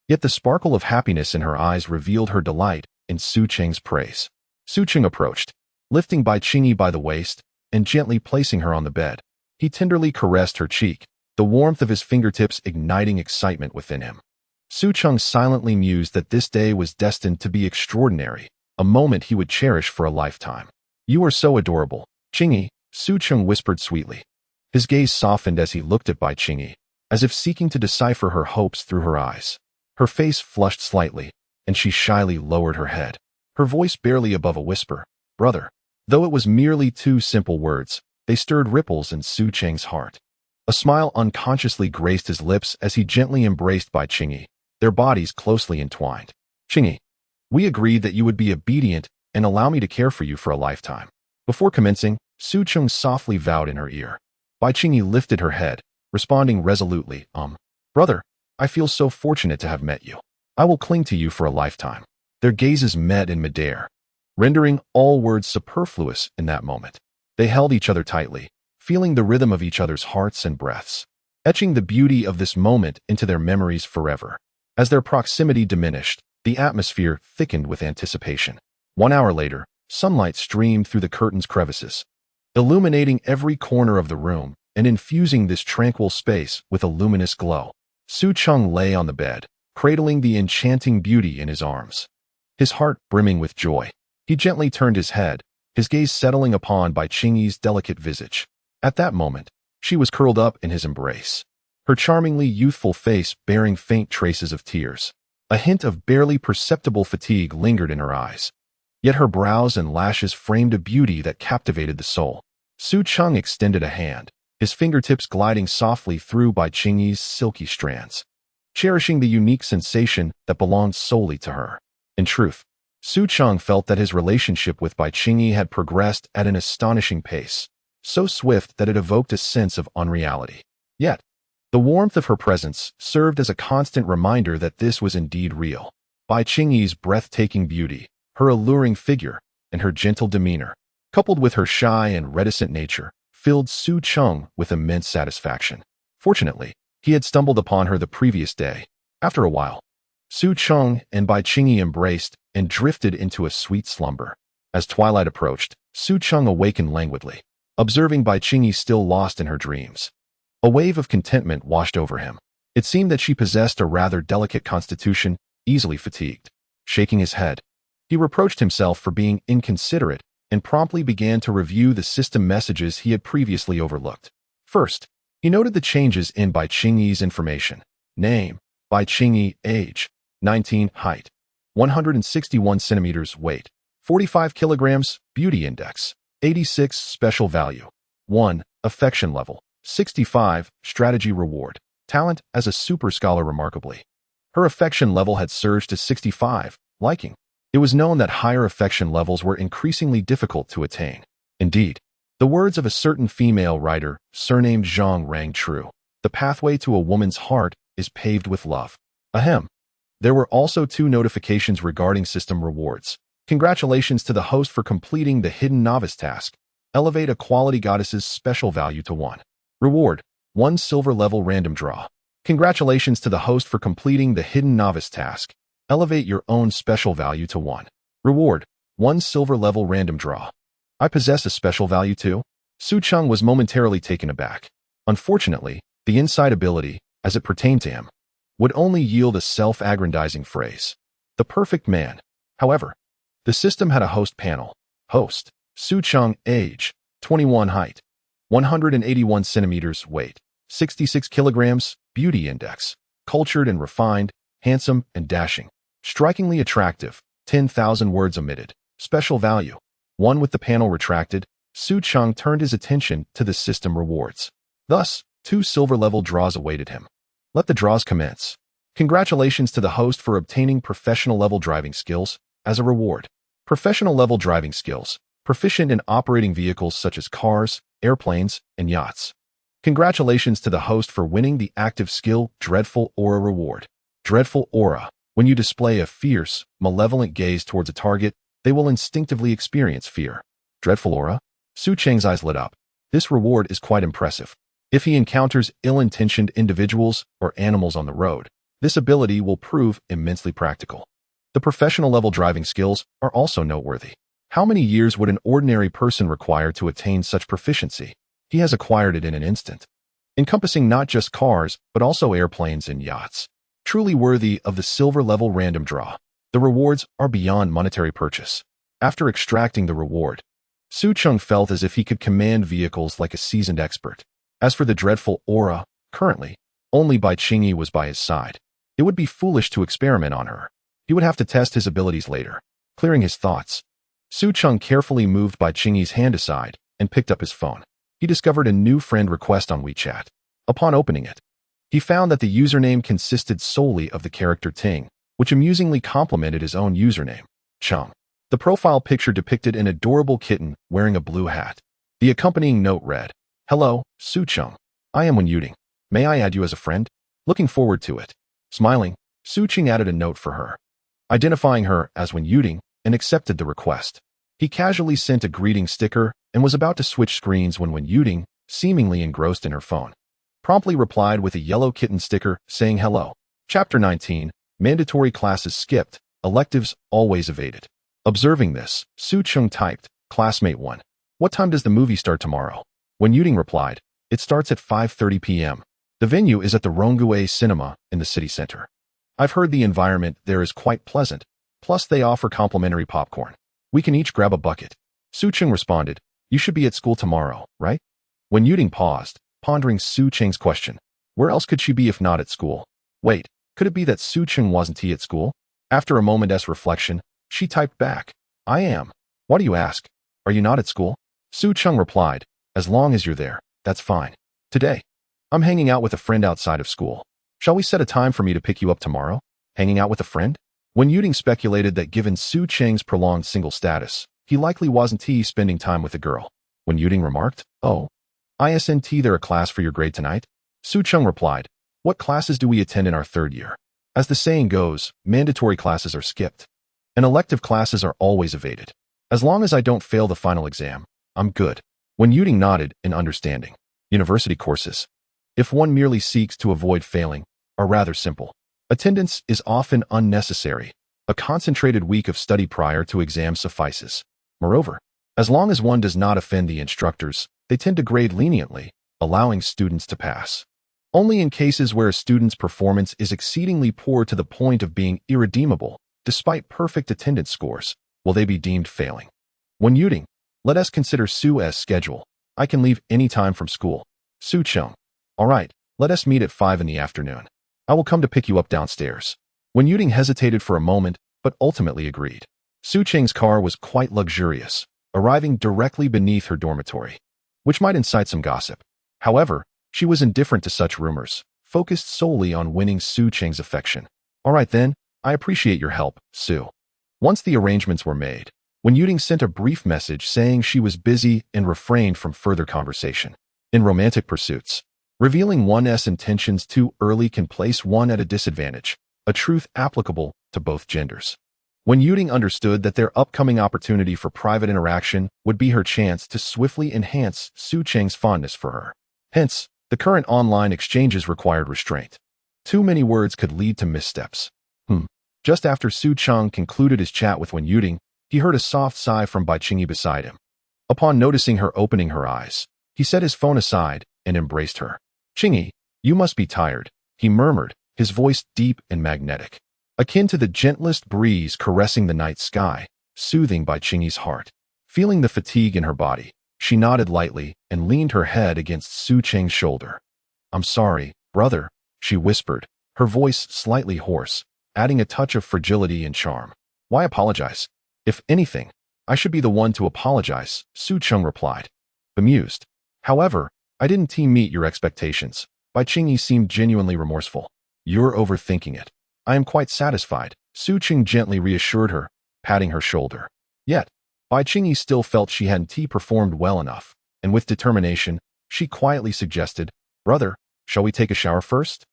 Yet the sparkle of happiness in her eyes revealed her delight in Su Cheng's praise. Su Cheng approached, lifting Bai Qingyi by the waist and gently placing her on the bed. He tenderly caressed her cheek, the warmth of his fingertips igniting excitement within him. Su Cheng silently mused that this day was destined to be extraordinary, a moment he would cherish for a lifetime. You are so adorable, Qingyi, Su Cheng whispered sweetly. His gaze softened as he looked at Bai Qingyi, as if seeking to decipher her hopes through her eyes. Her face flushed slightly, and she shyly lowered her head, her voice barely above a whisper, "Brother." Though it was merely two simple words, they stirred ripples in Su Cheng's heart. A smile unconsciously graced his lips as he gently embraced Bai Qingyi, their bodies closely entwined. "Qingyi, we agreed that you would be obedient and allow me to care for you for a lifetime." Before commencing, Su Cheng softly vowed in her ear. Bai Qingyi lifted her head, responding resolutely, "Brother, I feel so fortunate to have met you. I will cling to you for a lifetime." Their gazes met in midair, rendering all words superfluous in that moment. They held each other tightly, feeling the rhythm of each other's hearts and breaths, etching the beauty of this moment into their memories forever. As their proximity diminished, the atmosphere thickened with anticipation. 1 hour later, sunlight streamed through the curtain's crevices, illuminating every corner of the room and infusing this tranquil space with a luminous glow. Su Cheng lay on the bed, cradling the enchanting beauty in his arms, his heart brimming with joy. He gently turned his head, his gaze settling upon Bai Qingyi's delicate visage. At that moment, she was curled up in his embrace, her charmingly youthful face bearing faint traces of tears. A hint of barely perceptible fatigue lingered in her eyes, yet her brows and lashes framed a beauty that captivated the soul. Su Cheng extended a hand, his fingertips gliding softly through Bai Qingyi's silky strands, cherishing the unique sensation that belonged solely to her. In truth, Su Cheng felt that his relationship with Bai Qingyi had progressed at an astonishing pace, so swift that it evoked a sense of unreality. Yet, the warmth of her presence served as a constant reminder that this was indeed real. Bai Qingyi's breathtaking beauty, her alluring figure, and her gentle demeanor, coupled with her shy and reticent nature, filled Su Cheng with immense satisfaction. Fortunately, he had stumbled upon her the previous day. After a while, Su Cheng and Bai Qingyi embraced and drifted into a sweet slumber. As twilight approached, Su Cheng awakened languidly, observing Bai Qingyi still lost in her dreams. A wave of contentment washed over him. It seemed that she possessed a rather delicate constitution, easily fatigued. Shaking his head, he reproached himself for being inconsiderate and promptly began to review the system messages he had previously overlooked. First, he noted the changes in Bai Qingyi's information. Name: Bai Qingyi. Age: 19. Height: 161 centimeters. Weight: 45 kilograms. Beauty index: 86. Special value: 1. Affection level: 65. Strategy reward: talent as a super scholar. Remarkably, her affection level had surged to 65. Liking: it was known that higher affection levels were increasingly difficult to attain. Indeed, the words of a certain female writer, surnamed Zhang, rang true. The pathway to a woman's heart is paved with love. Ahem. There were also 2 notifications regarding system rewards. Congratulations to the host for completing the hidden novice task. Elevate a quality goddess's special value to 1. Reward: 1 silver level random draw. Congratulations to the host for completing the hidden novice task. Elevate your own special value to 1. Reward: 1 silver level random draw. I possess a special value too? Su Cheng was momentarily taken aback. Unfortunately, the inside ability, as it pertained to him, would only yield a self-aggrandizing phrase. The perfect man. However, the system had a host panel. Host: Su Cheng. Age: 21. Height: 181 centimeters. Weight: 66 kilograms. Beauty index: cultured and refined, handsome and dashing, strikingly attractive. 10,000 words omitted. Special value: 1. With the panel retracted, Su Cheng turned his attention to the system rewards. Thus, 2 silver level draws awaited him. Let the draws commence. Congratulations to the host for obtaining professional level driving skills. As a reward: professional level driving skills, proficient in operating vehicles such as cars, airplanes, and yachts. Congratulations to the host for winning the active skill Dreadful Aura reward. Dreadful Aura: when you display a fierce, malevolent gaze towards a target, they will instinctively experience fear. Dreadful Aura? Su Cheng's eyes lit up. This reward is quite impressive. If he encounters ill-intentioned individuals or animals on the road, this ability will prove immensely practical. The professional level driving skills are also noteworthy. How many years would an ordinary person require to attain such proficiency? He has acquired it in an instant, encompassing not just cars, but also airplanes and yachts. Truly worthy of the silver level random draw. The rewards are beyond monetary purchase. After extracting the reward, Su Cheng felt as if he could command vehicles like a seasoned expert. As for the Dreadful Aura, currently, Only Bai Qingyi was by his side. It would be foolish to experiment on her. He would have to test his abilities later. Clearing his thoughts, Su Cheng carefully moved Bai Qingyi's hand aside and picked up his phone. He discovered a new friend request on WeChat. Upon opening it, he found that the username consisted solely of the character Ting, which amusingly complemented his own username, Cheng. The profile picture depicted an adorable kitten wearing a blue hat. The accompanying note read, "Hello, Su Cheng. I am Wen Yuting. May I add you as a friend? Looking forward to it." Smiling, Su Cheng added a note for her, identifying her as Wen Yuting, and accepted the request. He casually sent a greeting sticker and was about to switch screens when Wen Yuting, seemingly engrossed in her phone, promptly replied with a yellow kitten sticker saying hello. Chapter 19, Mandatory Classes Skipped, Electives Always Evaded. Observing this, Su Cheng typed, "Classmate 1. What time does the movie start tomorrow?" Wen Yuting replied, "It starts at 5:30 p.m. The venue is at the Ronggui Cinema in the city center. I've heard the environment there is quite pleasant, plus they offer complimentary popcorn. We can each grab a bucket." Su Cheng responded, "You should be at school tomorrow, right?" Wen Yuting paused, pondering Su Cheng's question. Where else could she be if not at school? Wait, could it be that Su Cheng wasn't at school? After a moment's reflection, she typed back, "I am. Why do you ask? Are you not at school?" Su Cheng replied, "As long as you're there, that's fine. Today, I'm hanging out with a friend outside of school. Shall we set a time for me to pick you up tomorrow? Hanging out with a friend?" Wen Yuting speculated that given Su Cheng's prolonged single status, he likely wasn't spending time with a girl. Wen Yuting remarked, "Oh, isn't there a class for your grade tonight?" Su Cheng replied, "What classes do we attend in our third year? As the saying goes, mandatory classes are skipped, and elective classes are always evaded. As long as I don't fail the final exam, I'm good." Wen Yuting nodded in understanding. University courses, if one merely seeks to avoid failing, are rather simple. Attendance is often unnecessary. A concentrated week of study prior to exam suffices. Moreover, as long as one does not offend the instructors, they tend to grade leniently, allowing students to pass. Only in cases where a student's performance is exceedingly poor to the point of being irredeemable, despite perfect attendance scores, will they be deemed failing. Wen Yuting, let us consider Su's schedule. I can leave any time from school. Su Cheng, all right, let us meet at 5 in the afternoon. I will come to pick you up downstairs. Wen Yuting hesitated for a moment, but ultimately agreed. Su Cheng's car was quite luxurious, arriving directly beneath her dormitory, which might incite some gossip. However, she was indifferent to such rumors, focused solely on winning Su Cheng's affection. All right then, I appreciate your help, Su. Once the arrangements were made, Wen Yuting sent a brief message saying she was busy and refrained from further conversation. In romantic pursuits, revealing one's intentions too early can place one at a disadvantage, a truth applicable to both genders. Wen Yuting understood that their upcoming opportunity for private interaction would be her chance to swiftly enhance Su Cheng's fondness for her. Hence, the current online exchanges required restraint. Too many words could lead to missteps. Just after Su Cheng concluded his chat with Wen Yuting, he heard a soft sigh from Bai Qingyi beside him. Upon noticing her opening her eyes, he set his phone aside and embraced her. "Qingyi, you must be tired," he murmured, his voice deep and magnetic, akin to the gentlest breeze caressing the night sky, soothing Bai Qingyi's heart. Feeling the fatigue in her body, she nodded lightly and leaned her head against Su Cheng's shoulder. "I'm sorry, brother," she whispered, her voice slightly hoarse, adding a touch of fragility and charm. "Why apologize? If anything, I should be the one to apologize," Su Cheng replied, bemused. "However, I didn't meet your expectations." Bai Qingyi seemed genuinely remorseful. "You're overthinking it. I am quite satisfied," Su Cheng gently reassured her, patting her shoulder. Yet, Bai Qingyi still felt she hadn't performed well enough, and with determination, she quietly suggested, "Brother, shall we take a shower first?"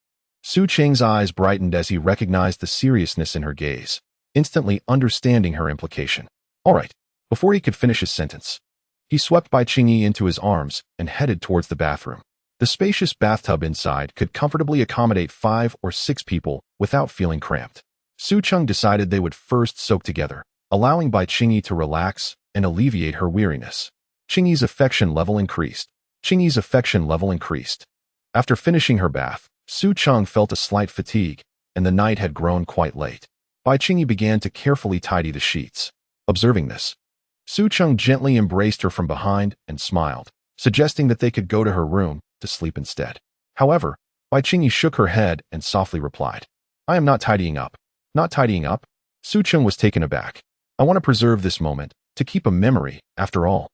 Su Cheng's eyes brightened as he recognized the seriousness in her gaze, instantly understanding her implication. All right. Before he could finish his sentence, he swept Bai Qingyi into his arms and headed towards the bathroom. The spacious bathtub inside could comfortably accommodate 5 or 6 people without feeling cramped. Su Cheng decided they would first soak together, allowing Bai Qingyi to relax and alleviate her weariness. Qingyi's affection level increased. After finishing her bath, Su Cheng felt a slight fatigue, and the night had grown quite late. Bai Qingyi began to carefully tidy the sheets. Observing this, Su Cheng gently embraced her from behind and smiled, suggesting that they could go to her room to sleep instead. However, Bai Qingyi shook her head and softly replied, I am not tidying up. Not tidying up? Su Cheng was taken aback. I want to preserve this moment, to keep a memory, after all.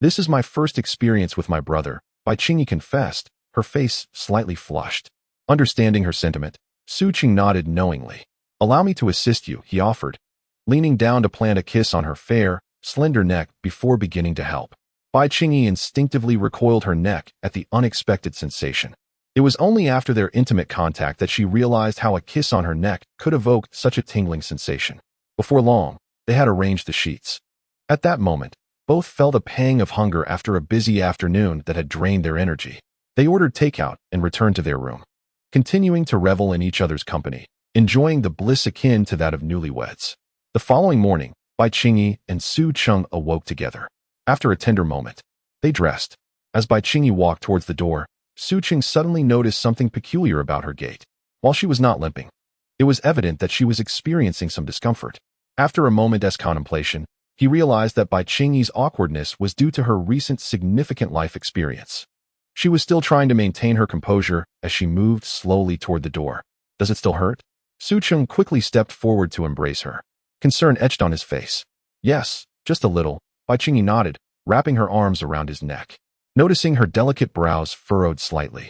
This is my first experience with my brother, Bai Qingyi confessed, her face slightly flushed. Understanding her sentiment, Su Cheng nodded knowingly. Allow me to assist you, he offered, leaning down to plant a kiss on her fair, slender neck before beginning to help. Bai Qingyi instinctively recoiled her neck at the unexpected sensation. It was only after their intimate contact that she realized how a kiss on her neck could evoke such a tingling sensation. Before long, they had arranged the sheets. At that moment, both felt a pang of hunger after a busy afternoon that had drained their energy. They ordered takeout and returned to their room, continuing to revel in each other's company, enjoying the bliss akin to that of newlyweds. The following morning, Bai Qingyi and Su Cheng awoke together. After a tender moment, they dressed. As Bai Qingyi walked towards the door, Su Cheng suddenly noticed something peculiar about her gait. While she was not limping, it was evident that she was experiencing some discomfort. After a moment's contemplation, he realized that Bai Qingyi's awkwardness was due to her recent significant life experience. She was still trying to maintain her composure as she moved slowly toward the door. Does it still hurt? Su Cheng quickly stepped forward to embrace her. Concern etched on his face. Yes, just a little, Bai Qingyi nodded, wrapping her arms around his neck. Noticing her delicate brows furrowed slightly,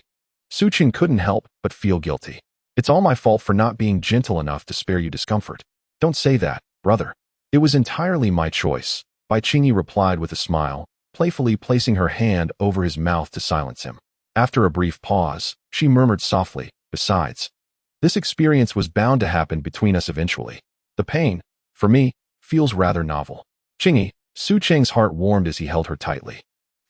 Su Cheng couldn't help but feel guilty. It's all my fault for not being gentle enough to spare you discomfort. Don't say that, brother. It was entirely my choice, Bai Qingyi replied with a smile, playfully placing her hand over his mouth to silence him. After a brief pause, she murmured softly, besides, this experience was bound to happen between us eventually. The pain, for me, feels rather novel. Qingyi, Su Cheng's heart warmed as he held her tightly,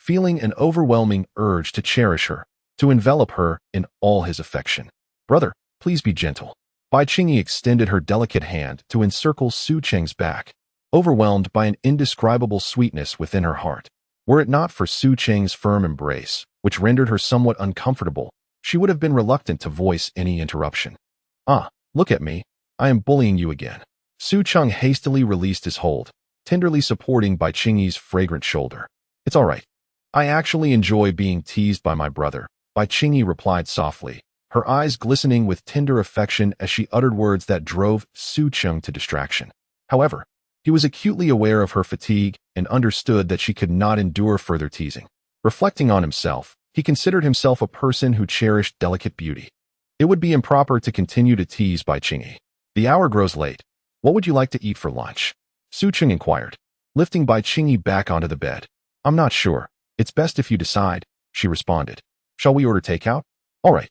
feeling an overwhelming urge to cherish her, to envelop her in all his affection. Brother, please be gentle. Bai Qingyi extended her delicate hand to encircle Su Cheng's back, overwhelmed by an indescribable sweetness within her heart. Were it not for Su Cheng's firm embrace, which rendered her somewhat uncomfortable, she would have been reluctant to voice any interruption. Ah, look at me. I am bullying you again. Su Cheng hastily released his hold, tenderly supporting Bai Qingyi's fragrant shoulder. It's all right. I actually enjoy being teased by my brother, Bai Qingyi replied softly, her eyes glistening with tender affection as she uttered words that drove Su Cheng to distraction. However, he was acutely aware of her fatigue and understood that she could not endure further teasing. Reflecting on himself, he considered himself a person who cherished delicate beauty. It would be improper to continue to tease Bai Qingyi. The hour grows late. What would you like to eat for lunch? Su Cheng inquired, lifting Bai Qingyi back onto the bed. I'm not sure. It's best if you decide, she responded. Shall we order takeout? All right.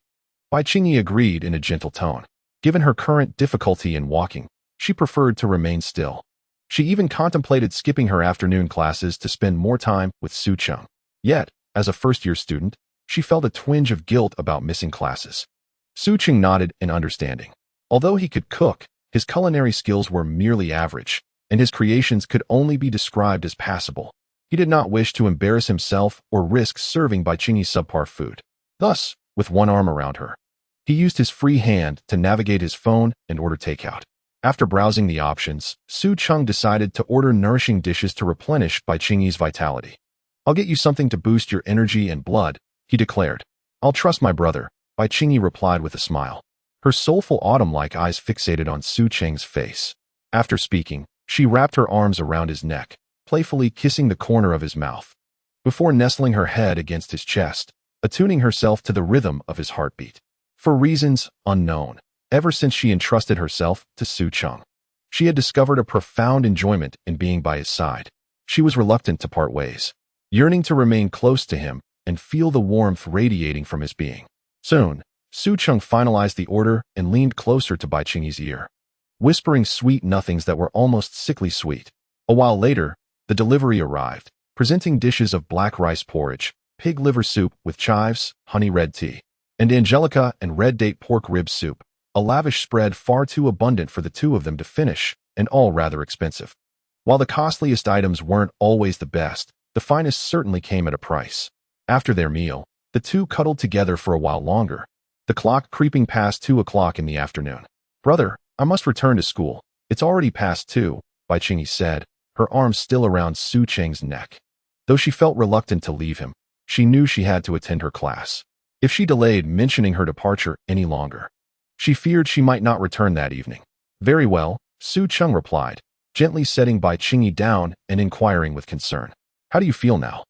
Bai Qingyi agreed in a gentle tone. Given her current difficulty in walking, she preferred to remain still. She even contemplated skipping her afternoon classes to spend more time with Su Cheng. Yet, as a first-year student, she felt a twinge of guilt about missing classes. Su Cheng nodded in understanding. Although he could cook, his culinary skills were merely average, and his creations could only be described as passable. He did not wish to embarrass himself or risk serving Bai Qingyi's subpar food. Thus, with one arm around her, he used his free hand to navigate his phone and order takeout. After browsing the options, Su Cheng decided to order nourishing dishes to replenish Bai Qingyi's vitality. I'll get you something to boost your energy and blood, he declared. I'll trust my brother, Bai Qingyi replied with a smile, her soulful autumn-like eyes fixated on Su Cheng's face. After speaking, she wrapped her arms around his neck, playfully kissing the corner of his mouth, before nestling her head against his chest, attuning herself to the rhythm of his heartbeat. For reasons unknown, ever since she entrusted herself to Su Cheng, she had discovered a profound enjoyment in being by his side. She was reluctant to part ways, yearning to remain close to him and feel the warmth radiating from his being. Soon, Su Cheng finalized the order and leaned closer to Bai Qingyi's ear, whispering sweet nothings that were almost sickly sweet. A while later, the delivery arrived, presenting dishes of black rice porridge, pig liver soup with chives, honey red tea, and angelica and red date pork rib soup, a lavish spread far too abundant for the two of them to finish, and all rather expensive. While the costliest items weren't always the best, the finest certainly came at a price. After their meal, the two cuddled together for a while longer, the clock creeping past 2 o'clock in the afternoon. Brother, I must return to school. It's already past 2, Bai Qingyi said, her arms still around Su Cheng's neck. Though she felt reluctant to leave him, she knew she had to attend her class. if she delayed mentioning her departure any longer. She feared she might not return that evening. Very well, Su Cheng replied, gently setting Bai Qingyi down and inquiring with concern. How do you feel now?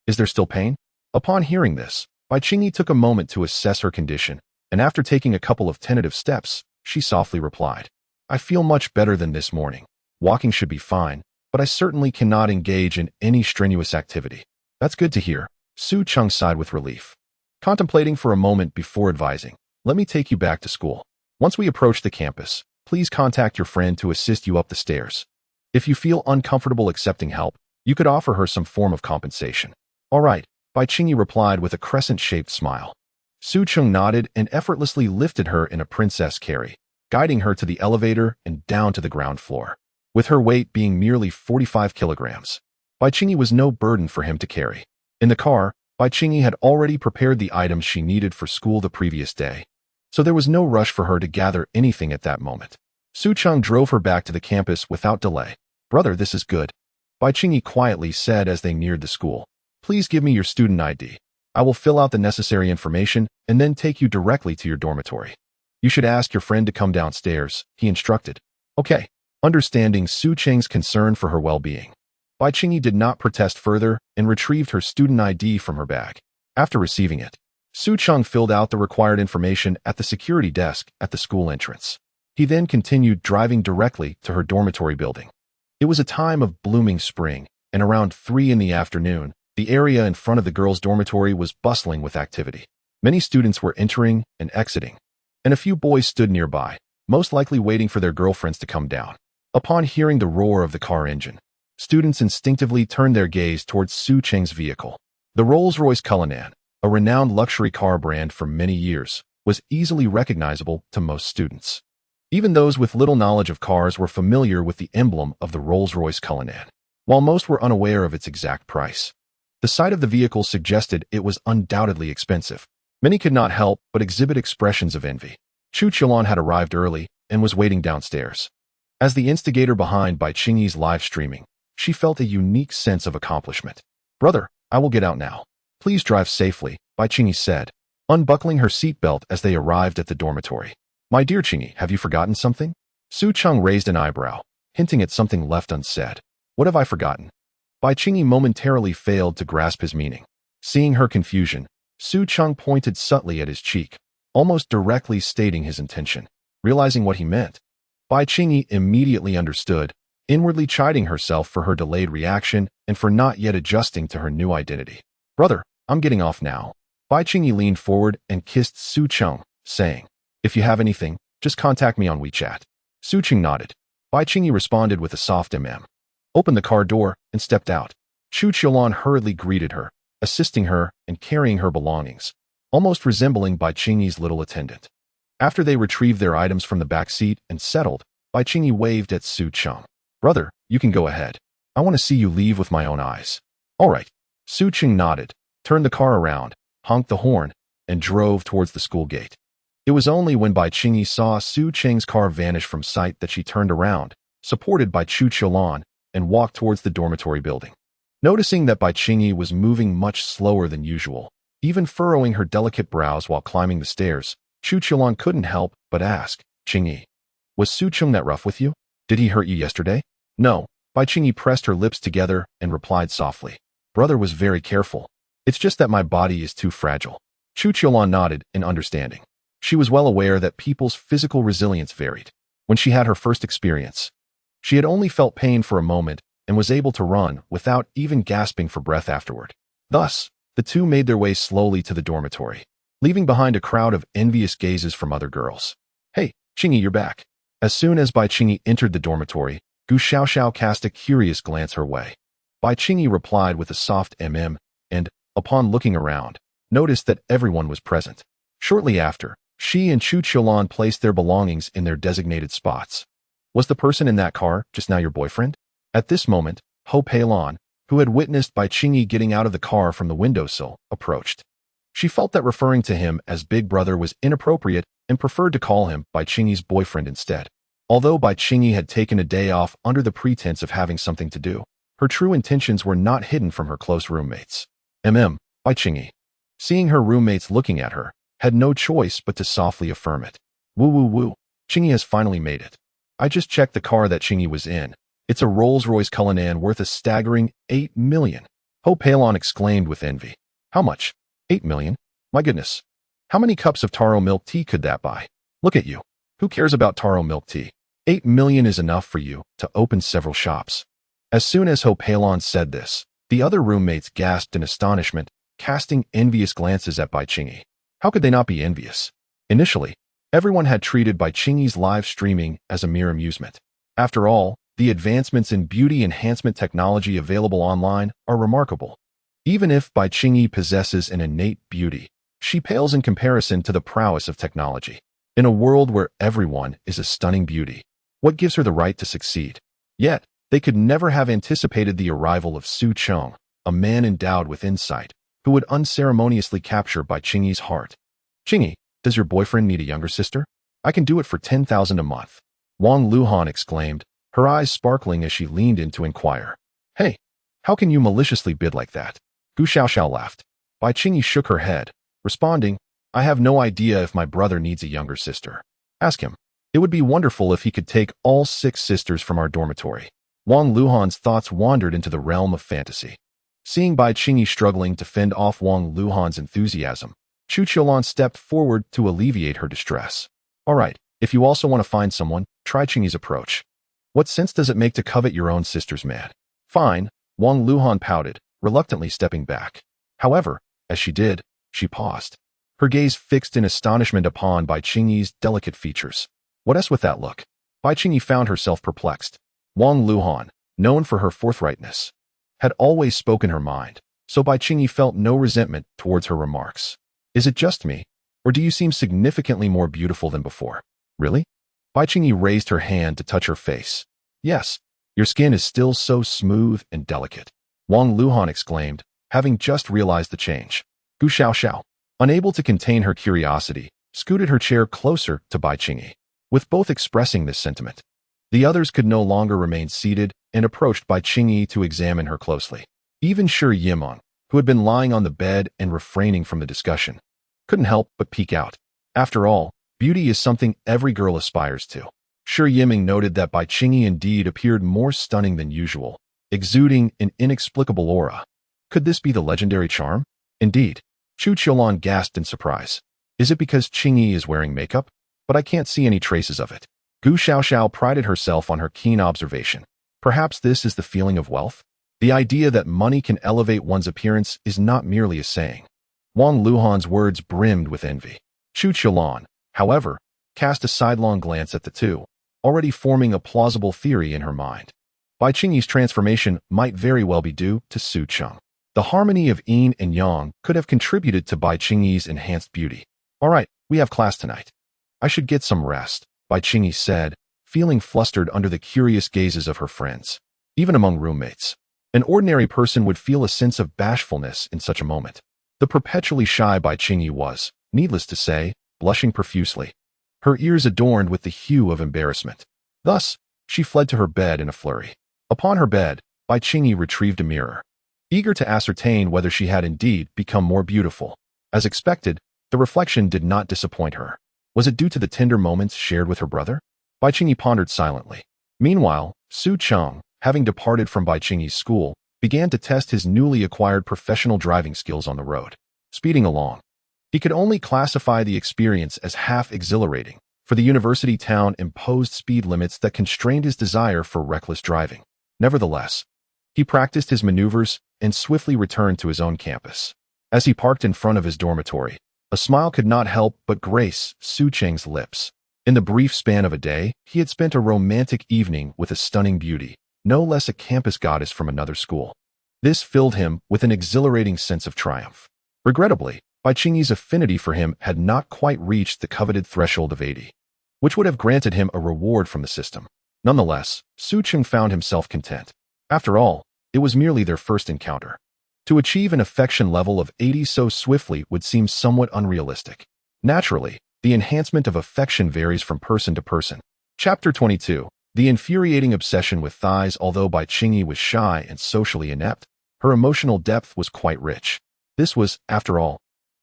Is there still pain? Upon hearing this, Bai Qingyi took a moment to assess her condition, and after taking a couple of tentative steps, she softly replied, I feel much better than this morning. Walking should be fine, but I certainly cannot engage in any strenuous activity. That's good to hear. Su Cheng sighed with relief. Contemplating for a moment before advising, let me take you back to school. Once we approach the campus, please contact your friend to assist you up the stairs. If you feel uncomfortable accepting help, you could offer her some form of compensation. All right, Bai Qingyi replied with a crescent-shaped smile. Su Cheng nodded and effortlessly lifted her in a princess carry, guiding her to the elevator and down to the ground floor. With her weight being merely 45 kilograms, Bai Qingyi was no burden for him to carry. In the car, Bai Qingyi had already prepared the items she needed for school the previous day, so there was no rush for her to gather anything at that moment. Su Cheng drove her back to the campus without delay. Brother, this is good, Bai Qingyi quietly said as they neared the school. Please give me your student ID. I will fill out the necessary information and then take you directly to your dormitory. You should ask your friend to come downstairs, he instructed. Okay. Understanding Su Cheng's concern for her well-being, Bai Qingyi did not protest further and retrieved her student ID from her bag. After receiving it, Su Cheng filled out the required information at the security desk at the school entrance. He then continued driving directly to her dormitory building. It was a time of blooming spring, and around 3 in the afternoon, the area in front of the girls' dormitory was bustling with activity. Many students were entering and exiting, and a few boys stood nearby, most likely waiting for their girlfriends to come down. Upon hearing the roar of the car engine, students instinctively turned their gaze towards Su Cheng's vehicle. The Rolls-Royce Cullinan, a renowned luxury car brand for many years, was easily recognizable to most students. Even those with little knowledge of cars were familiar with the emblem of the Rolls-Royce Cullinan, while most were unaware of its exact price. The sight of the vehicle suggested it was undoubtedly expensive. Many could not help but exhibit expressions of envy. Su Cheng had arrived early and was waiting downstairs. As the instigator behind Bai Qingyi's live streaming, she felt a unique sense of accomplishment. Brother, I will get out now. Please drive safely, Bai Qingyi said, unbuckling her seatbelt as they arrived at the dormitory. My dear Qingyi, have you forgotten something? Su Cheng raised an eyebrow, hinting at something left unsaid. What have I forgotten? Bai Qingyi momentarily failed to grasp his meaning. Seeing her confusion, Su Cheng pointed subtly at his cheek, almost directly stating his intention. Realizing what he meant, Bai Qingyi immediately understood, inwardly chiding herself for her delayed reaction and for not yet adjusting to her new identity. Brother, I'm getting off now. Bai Qingyi leaned forward and kissed Su Cheng, saying, If you have anything, just contact me on WeChat. Su Cheng nodded. Bai Qingyi responded with a soft opened the car door and stepped out. Su Cheng hurriedly greeted her, assisting her and carrying her belongings, almost resembling Bai Qingyi's little attendant. After they retrieved their items from the back seat and settled, Bai Qingyi waved at Su Cheng. Brother, you can go ahead. I want to see you leave with my own eyes. All right. Su Cheng nodded, turned the car around, honked the horn, and drove towards the school gate. It was only when Bai Qingyi saw Su Cheng's car vanish from sight that she turned around, supported by Su Cheng, and walked towards the dormitory building. Noticing that Bai Qingyi was moving much slower than usual, even furrowing her delicate brows while climbing the stairs, Su Cheng couldn't help but ask, Qingyi, was Su Cheng that rough with you? Did he hurt you yesterday? No, Bai Qingyi pressed her lips together and replied softly. Brother was very careful. It's just that my body is too fragile. Su Cheng nodded in understanding. She was well aware that people's physical resilience varied. When she had her first experience, she had only felt pain for a moment and was able to run without even gasping for breath afterward. Thus, the two made their way slowly to the dormitory, leaving behind a crowd of envious gazes from other girls. Hey, Qingyi, you're back. As soon as Bai Qingyi entered the dormitory, Gu Xiaoxiao cast a curious glance her way. Bai Qingyi replied with a soft and, upon looking around, noticed that everyone was present. Shortly after, she and Su Cheng placed their belongings in their designated spots. Was the person in that car just now your boyfriend? At this moment, Ho Peilan, who had witnessed Bai Qingyi getting out of the car from the windowsill, approached. She felt that referring to him as Big Brother was inappropriate and preferred to call him Bai Qingyi's boyfriend instead. Although Bai Qingyi had taken a day off under the pretense of having something to do, her true intentions were not hidden from her close roommates. Bai Qingyi. Seeing her roommates looking at her, had no choice but to softly affirm it. Woo woo woo, Chingy has finally made it. I just checked the car that Chingy was in. It's a Rolls-Royce Cullinan worth a staggering 8 million. Ho Palon exclaimed with envy. How much? 8 million? My goodness. How many cups of taro milk tea could that buy? Look at you. Who cares about taro milk tea? 8 million is enough for you to open several shops. As soon as Ho Palon said this, the other roommates gasped in astonishment, casting envious glances at Bai Chingy. How could they not be envious? Initially, everyone had treated Bai Chingy's live streaming as a mere amusement. After all, the advancements in beauty enhancement technology available online are remarkable. Even if Bai Chingy possesses an innate beauty, she pales in comparison to the prowess of technology. In a world where everyone is a stunning beauty, what gives her the right to succeed? Yet, they could never have anticipated the arrival of Su Cheng, a man endowed with insight, who would unceremoniously capture Bai Chingy's heart. Chingy, does your boyfriend need a younger sister? I can do it for 10,000 a month. Wang Luhan exclaimed, her eyes sparkling as she leaned in to inquire. Hey, how can you maliciously bid like that? Gu Xiaoxiao laughed. Bai Chingy shook her head, responding, I have no idea if my brother needs a younger sister. Ask him. It would be wonderful if he could take all 6 sisters from our dormitory. Wang Luhan's thoughts wandered into the realm of fantasy. Seeing Bai Chingy struggling to fend off Wang Luhan's enthusiasm, Chu Qiulan stepped forward to alleviate her distress. All right, if you also want to find someone, try Chingy's approach. What sense does it make to covet your own sister's man? Fine, Wang Luhan pouted, reluctantly stepping back. However, as she did, she paused. Her gaze fixed in astonishment upon Bai Chingy's delicate features. What else with that look? Bai Chingy found herself perplexed. Wang Luhan, known for her forthrightness, had always spoken her mind, so Bai Chingy felt no resentment towards her remarks. Is it just me, or do you seem significantly more beautiful than before? Really? Bai Chingy raised her hand to touch her face. Yes, your skin is still so smooth and delicate. Wang Luhan exclaimed, having just realized the change. Gu Xiaoxiao, unable to contain her curiosity, scooted her chair closer to Bai Chingy. With both expressing this sentiment, the others could no longer remain seated and approached Bai Chingy to examine her closely. Even Shi Yimeng, who had been lying on the bed and refraining from the discussion, couldn't help but peek out. After all, beauty is something every girl aspires to. Shi Yimeng noted that Bai Chingy indeed appeared more stunning than usual, exuding an inexplicable aura. Could this be the legendary charm? Indeed. Chu Qiulan gasped in surprise. Is it because Chingy is wearing makeup? But I can't see any traces of it. Gu Xiaoxiao prided herself on her keen observation. Perhaps this is the feeling of wealth? The idea that money can elevate one's appearance is not merely a saying. Wang Luhan's words brimmed with envy. Chu Qiulan, however, cast a sidelong glance at the two, already forming a plausible theory in her mind. Bai Chingy's transformation might very well be due to Su Cheng. The harmony of yin and yang could have contributed to Bai Chingy's enhanced beauty. All right, we have class tonight. I should get some rest, Bai Chingy said, feeling flustered under the curious gazes of her friends. Even among roommates, an ordinary person would feel a sense of bashfulness in such a moment. The perpetually shy Bai Chingy was, needless to say, blushing profusely, her ears adorned with the hue of embarrassment. Thus, she fled to her bed in a flurry. Upon her bed, Bai Chingy retrieved a mirror, eager to ascertain whether she had indeed become more beautiful. As expected, the reflection did not disappoint her. Was it due to the tender moments shared with her brother? Bai Chingy pondered silently. Meanwhile, Su Cheng, having departed from Bai Chingy's school, began to test his newly acquired professional driving skills on the road. Speeding along, he could only classify the experience as half exhilarating, for the university town imposed speed limits that constrained his desire for reckless driving. Nevertheless, he practiced his maneuvers and swiftly returned to his own campus. As he parked in front of his dormitory, a smile could not help but grace Su Cheng's lips. In the brief span of a day, he had spent a romantic evening with a stunning beauty, no less a campus goddess from another school. This filled him with an exhilarating sense of triumph. Regrettably, Bai Chingy's affinity for him had not quite reached the coveted threshold of 80, which would have granted him a reward from the system. Nonetheless, Su Cheng found himself content. After all, it was merely their first encounter. To achieve an affection level of 80 so swiftly would seem somewhat unrealistic. Naturally, the enhancement of affection varies from person to person. Chapter 22. The infuriating obsession with thighs. Although Bai Chingy was shy and socially inept, her emotional depth was quite rich. This was, after all,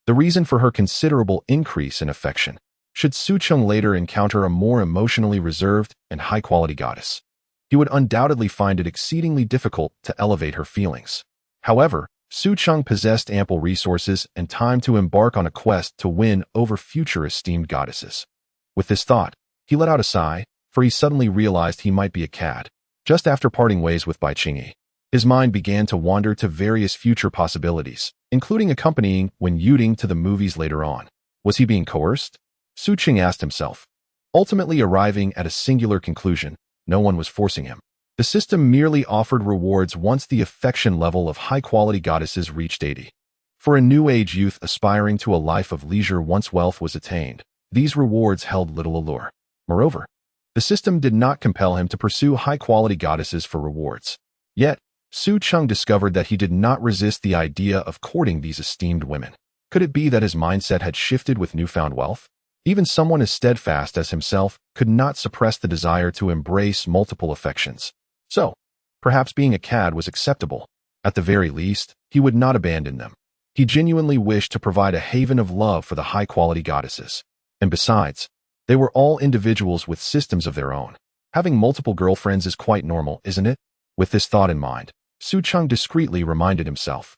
the reason for her considerable increase in affection. Should Su Cheng later encounter a more emotionally reserved and high-quality goddess, he would undoubtedly find it exceedingly difficult to elevate her feelings. However, Su Cheng possessed ample resources and time to embark on a quest to win over future esteemed goddesses. With this thought, he let out a sigh, for he suddenly realized he might be a cad. Just after parting ways with Bai Qingyi, his mind began to wander to various future possibilities, including accompanying Wen Yuding to the movies later on. Was he being coerced? Su Cheng asked himself. Ultimately arriving at a singular conclusion, no one was forcing him. The system merely offered rewards once the affection level of high-quality goddesses reached 80. For a New Age youth aspiring to a life of leisure once wealth was attained, these rewards held little allure. Moreover, the system did not compel him to pursue high-quality goddesses for rewards. Yet, Su Cheng discovered that he did not resist the idea of courting these esteemed women. Could it be that his mindset had shifted with newfound wealth? Even someone as steadfast as himself could not suppress the desire to embrace multiple affections. So, perhaps being a cad was acceptable. At the very least, he would not abandon them. He genuinely wished to provide a haven of love for the high-quality goddesses. And besides, they were all individuals with systems of their own. Having multiple girlfriends is quite normal, isn't it? With this thought in mind, Su Cheng discreetly reminded himself.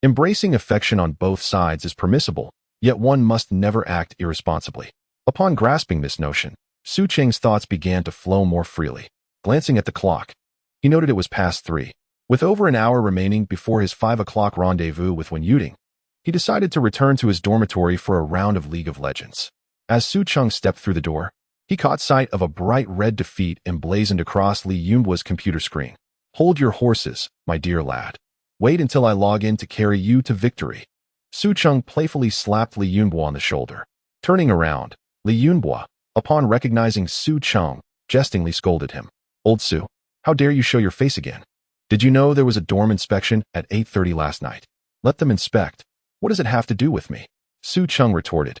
Embracing affection on both sides is permissible, yet one must never act irresponsibly. Upon grasping this notion, Su Cheng's thoughts began to flow more freely. Glancing at the clock, he noted it was past 3. With over an hour remaining before his 5 o'clock rendezvous with Wen Yuding, he decided to return to his dormitory for a round of League of Legends. As Su Cheng stepped through the door, he caught sight of a bright red defeat emblazoned across Li Yunhua's computer screen. "Hold your horses, my dear lad. Wait until I log in to carry you to victory." Su Cheng playfully slapped Li Yunhua on the shoulder. Turning around, Li Yunhua, upon recognizing Su Cheng, jestingly scolded him. "Old Su, how dare you show your face again? Did you know there was a dorm inspection at 8:30 last night? Let them inspect. What does it have to do with me?" Su Cheng retorted,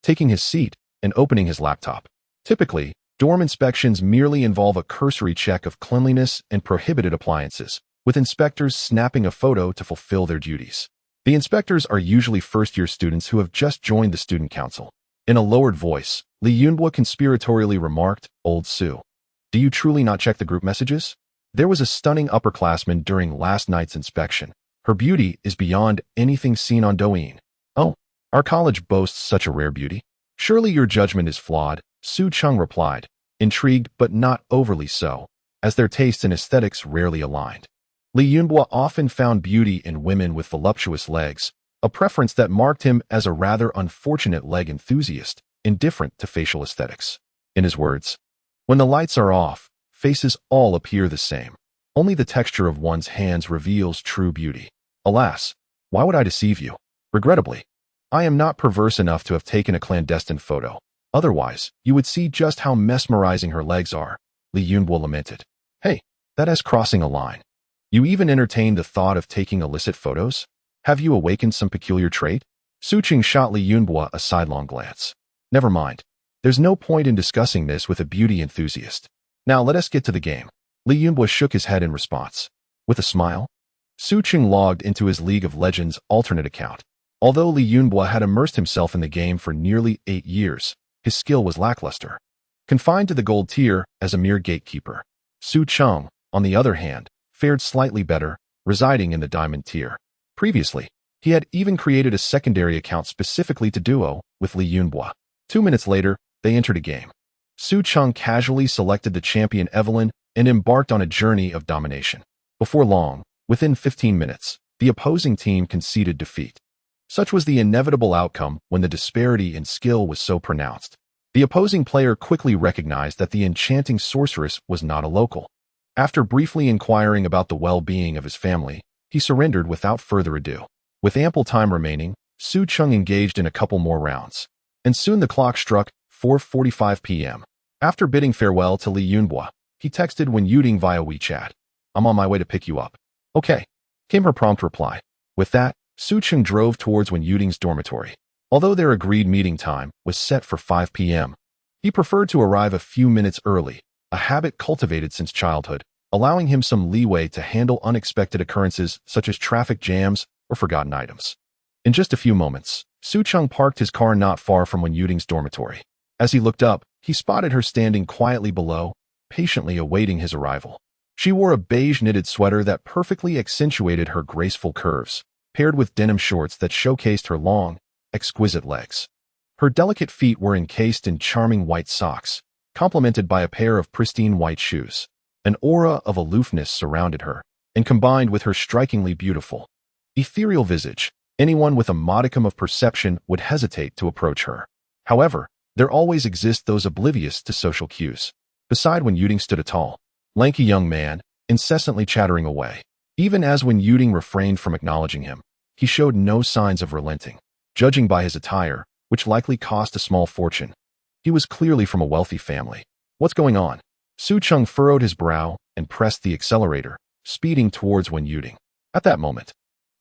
taking his seat and opening his laptop. Typically, dorm inspections merely involve a cursory check of cleanliness and prohibited appliances, with inspectors snapping a photo to fulfill their duties. The inspectors are usually first-year students who have just joined the student council. In a lowered voice, Li Yunhua conspiratorially remarked, "Old Su, do you truly not check the group messages? There was a stunning upperclassman during last night's inspection. Her beauty is beyond anything seen on Douyin. Oh, our college boasts such a rare beauty. Surely your judgment is flawed," Su Cheng replied, intrigued but not overly so, as their tastes and aesthetics rarely aligned. Li Yunhua often found beauty in women with voluptuous legs, a preference that marked him as a rather unfortunate leg enthusiast, indifferent to facial aesthetics. In his words, "When the lights are off, faces all appear the same. Only the texture of one's hands reveals true beauty. Alas, why would I deceive you? Regrettably, I am not perverse enough to have taken a clandestine photo. Otherwise, you would see just how mesmerizing her legs are," Li Yunhua lamented. "Hey, that is crossing a line. You even entertained the thought of taking illicit photos? Have you awakened some peculiar trait?" Su Cheng shot Li Yunhua a sidelong glance. "Never mind. There's no point in discussing this with a beauty enthusiast. Now let us get to the game." Li Yunhua shook his head in response. With a smile, Su Cheng logged into his League of Legends alternate account. Although Li Yunhua had immersed himself in the game for nearly 8 years, his skill was lackluster. Confined to the gold tier as a mere gatekeeper, Su Cheng, on the other hand, fared slightly better, residing in the diamond tier. Previously, he had even created a secondary account specifically to duo with Li Yunhua. 2 minutes later, they entered a game. Su Cheng casually selected the champion Evelyn and embarked on a journey of domination. Before long, within 15 minutes, the opposing team conceded defeat. Such was the inevitable outcome when the disparity in skill was so pronounced. The opposing player quickly recognized that the enchanting sorceress was not a local. After briefly inquiring about the well-being of his family, he surrendered without further ado. With ample time remaining, Su Cheng engaged in a couple more rounds. And soon the clock struck 4:45 p.m. After bidding farewell to Li Yunhua, he texted Wen Yuding via WeChat. "I'm on my way to pick you up." "Okay," came her prompt reply. With that, Su Cheng drove towards Wen Yuding's dormitory. Although their agreed meeting time was set for 5 p.m., he preferred to arrive a few minutes early, a habit cultivated since childhood, allowing him some leeway to handle unexpected occurrences such as traffic jams or forgotten items. In just a few moments, Su Cheng parked his car not far from Wen Yuting's dormitory. As he looked up, he spotted her standing quietly below, patiently awaiting his arrival. She wore a beige knitted sweater that perfectly accentuated her graceful curves, paired with denim shorts that showcased her long, exquisite legs. Her delicate feet were encased in charming white socks, complemented by a pair of pristine white shoes. An aura of aloofness surrounded her, and combined with her strikingly beautiful, ethereal visage, anyone with a modicum of perception would hesitate to approach her. However, there always exist those oblivious to social cues. Beside Wen Yuting stood a tall, lanky young man, incessantly chattering away. Even as Wen Yuting refrained from acknowledging him, he showed no signs of relenting. Judging by his attire, which likely cost a small fortune, he was clearly from a wealthy family. What's going on? Su Cheng furrowed his brow and pressed the accelerator, speeding towards Wen Yuting. At that moment,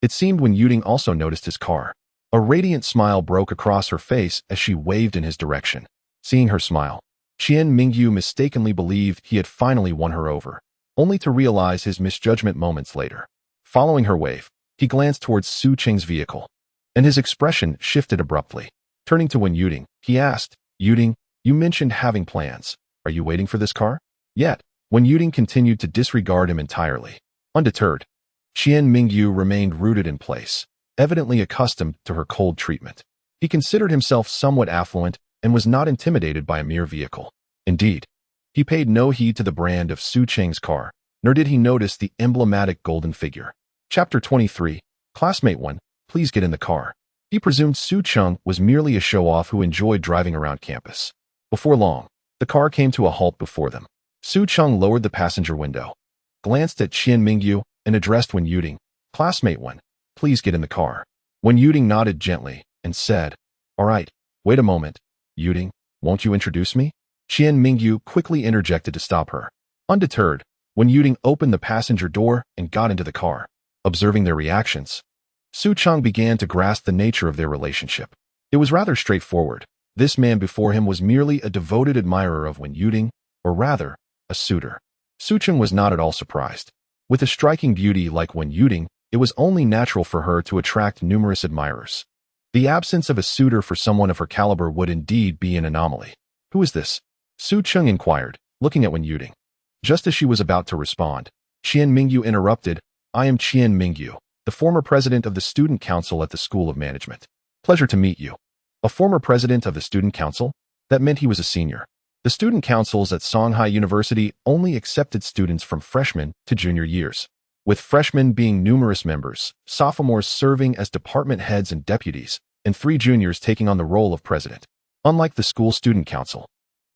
it seemed Wen Yuting also noticed his car. A radiant smile broke across her face as she waved in his direction. Seeing her smile, Qian Mingyu mistakenly believed he had finally won her over, only to realize his misjudgment moments later. Following her wave, he glanced towards Su Cheng's vehicle, and his expression shifted abruptly. Turning to Wen Yuting, he asked, "Yuting, you mentioned having plans. Are you waiting for this car?" Yet, Wen Yuting continued to disregard him entirely. Undeterred, Qian Mingyu remained rooted in place, evidently accustomed to her cold treatment. He considered himself somewhat affluent and was not intimidated by a mere vehicle. Indeed, he paid no heed to the brand of Su Cheng's car, nor did he notice the emblematic golden figure. Chapter 23, Classmate 1, please get in the car. He presumed Su Cheng was merely a show-off who enjoyed driving around campus. Before long, the car came to a halt before them. Su Cheng lowered the passenger window, glanced at Qian Mingyu, and addressed Wen Yuting, "Classmate 1, please get in the car." Wen Yuting nodded gently and said, "All right, wait a moment. Yuting, won't you introduce me?" Qian Mingyu quickly interjected to stop her. Undeterred, Wen Yuting opened the passenger door and got into the car. Observing their reactions, Su Cheng began to grasp the nature of their relationship. It was rather straightforward. This man before him was merely a devoted admirer of Wen Yuting, or rather, a suitor. Su Cheng was not at all surprised. With a striking beauty like Wen Yuting, it was only natural for her to attract numerous admirers. The absence of a suitor for someone of her caliber would indeed be an anomaly. "Who is this?" Su Cheng inquired, looking at Wen Yuting. Just as she was about to respond, Qian Mingyu interrupted, "I am Qian Mingyu, the former president of the Student Council at the School of Management. Pleasure to meet you." A former president of the Student Council? That meant he was a senior. The student councils at Shanghai University only accepted students from freshman to junior years, with freshmen being numerous members, sophomores serving as department heads and deputies, and 3 juniors taking on the role of president. Unlike the school student council,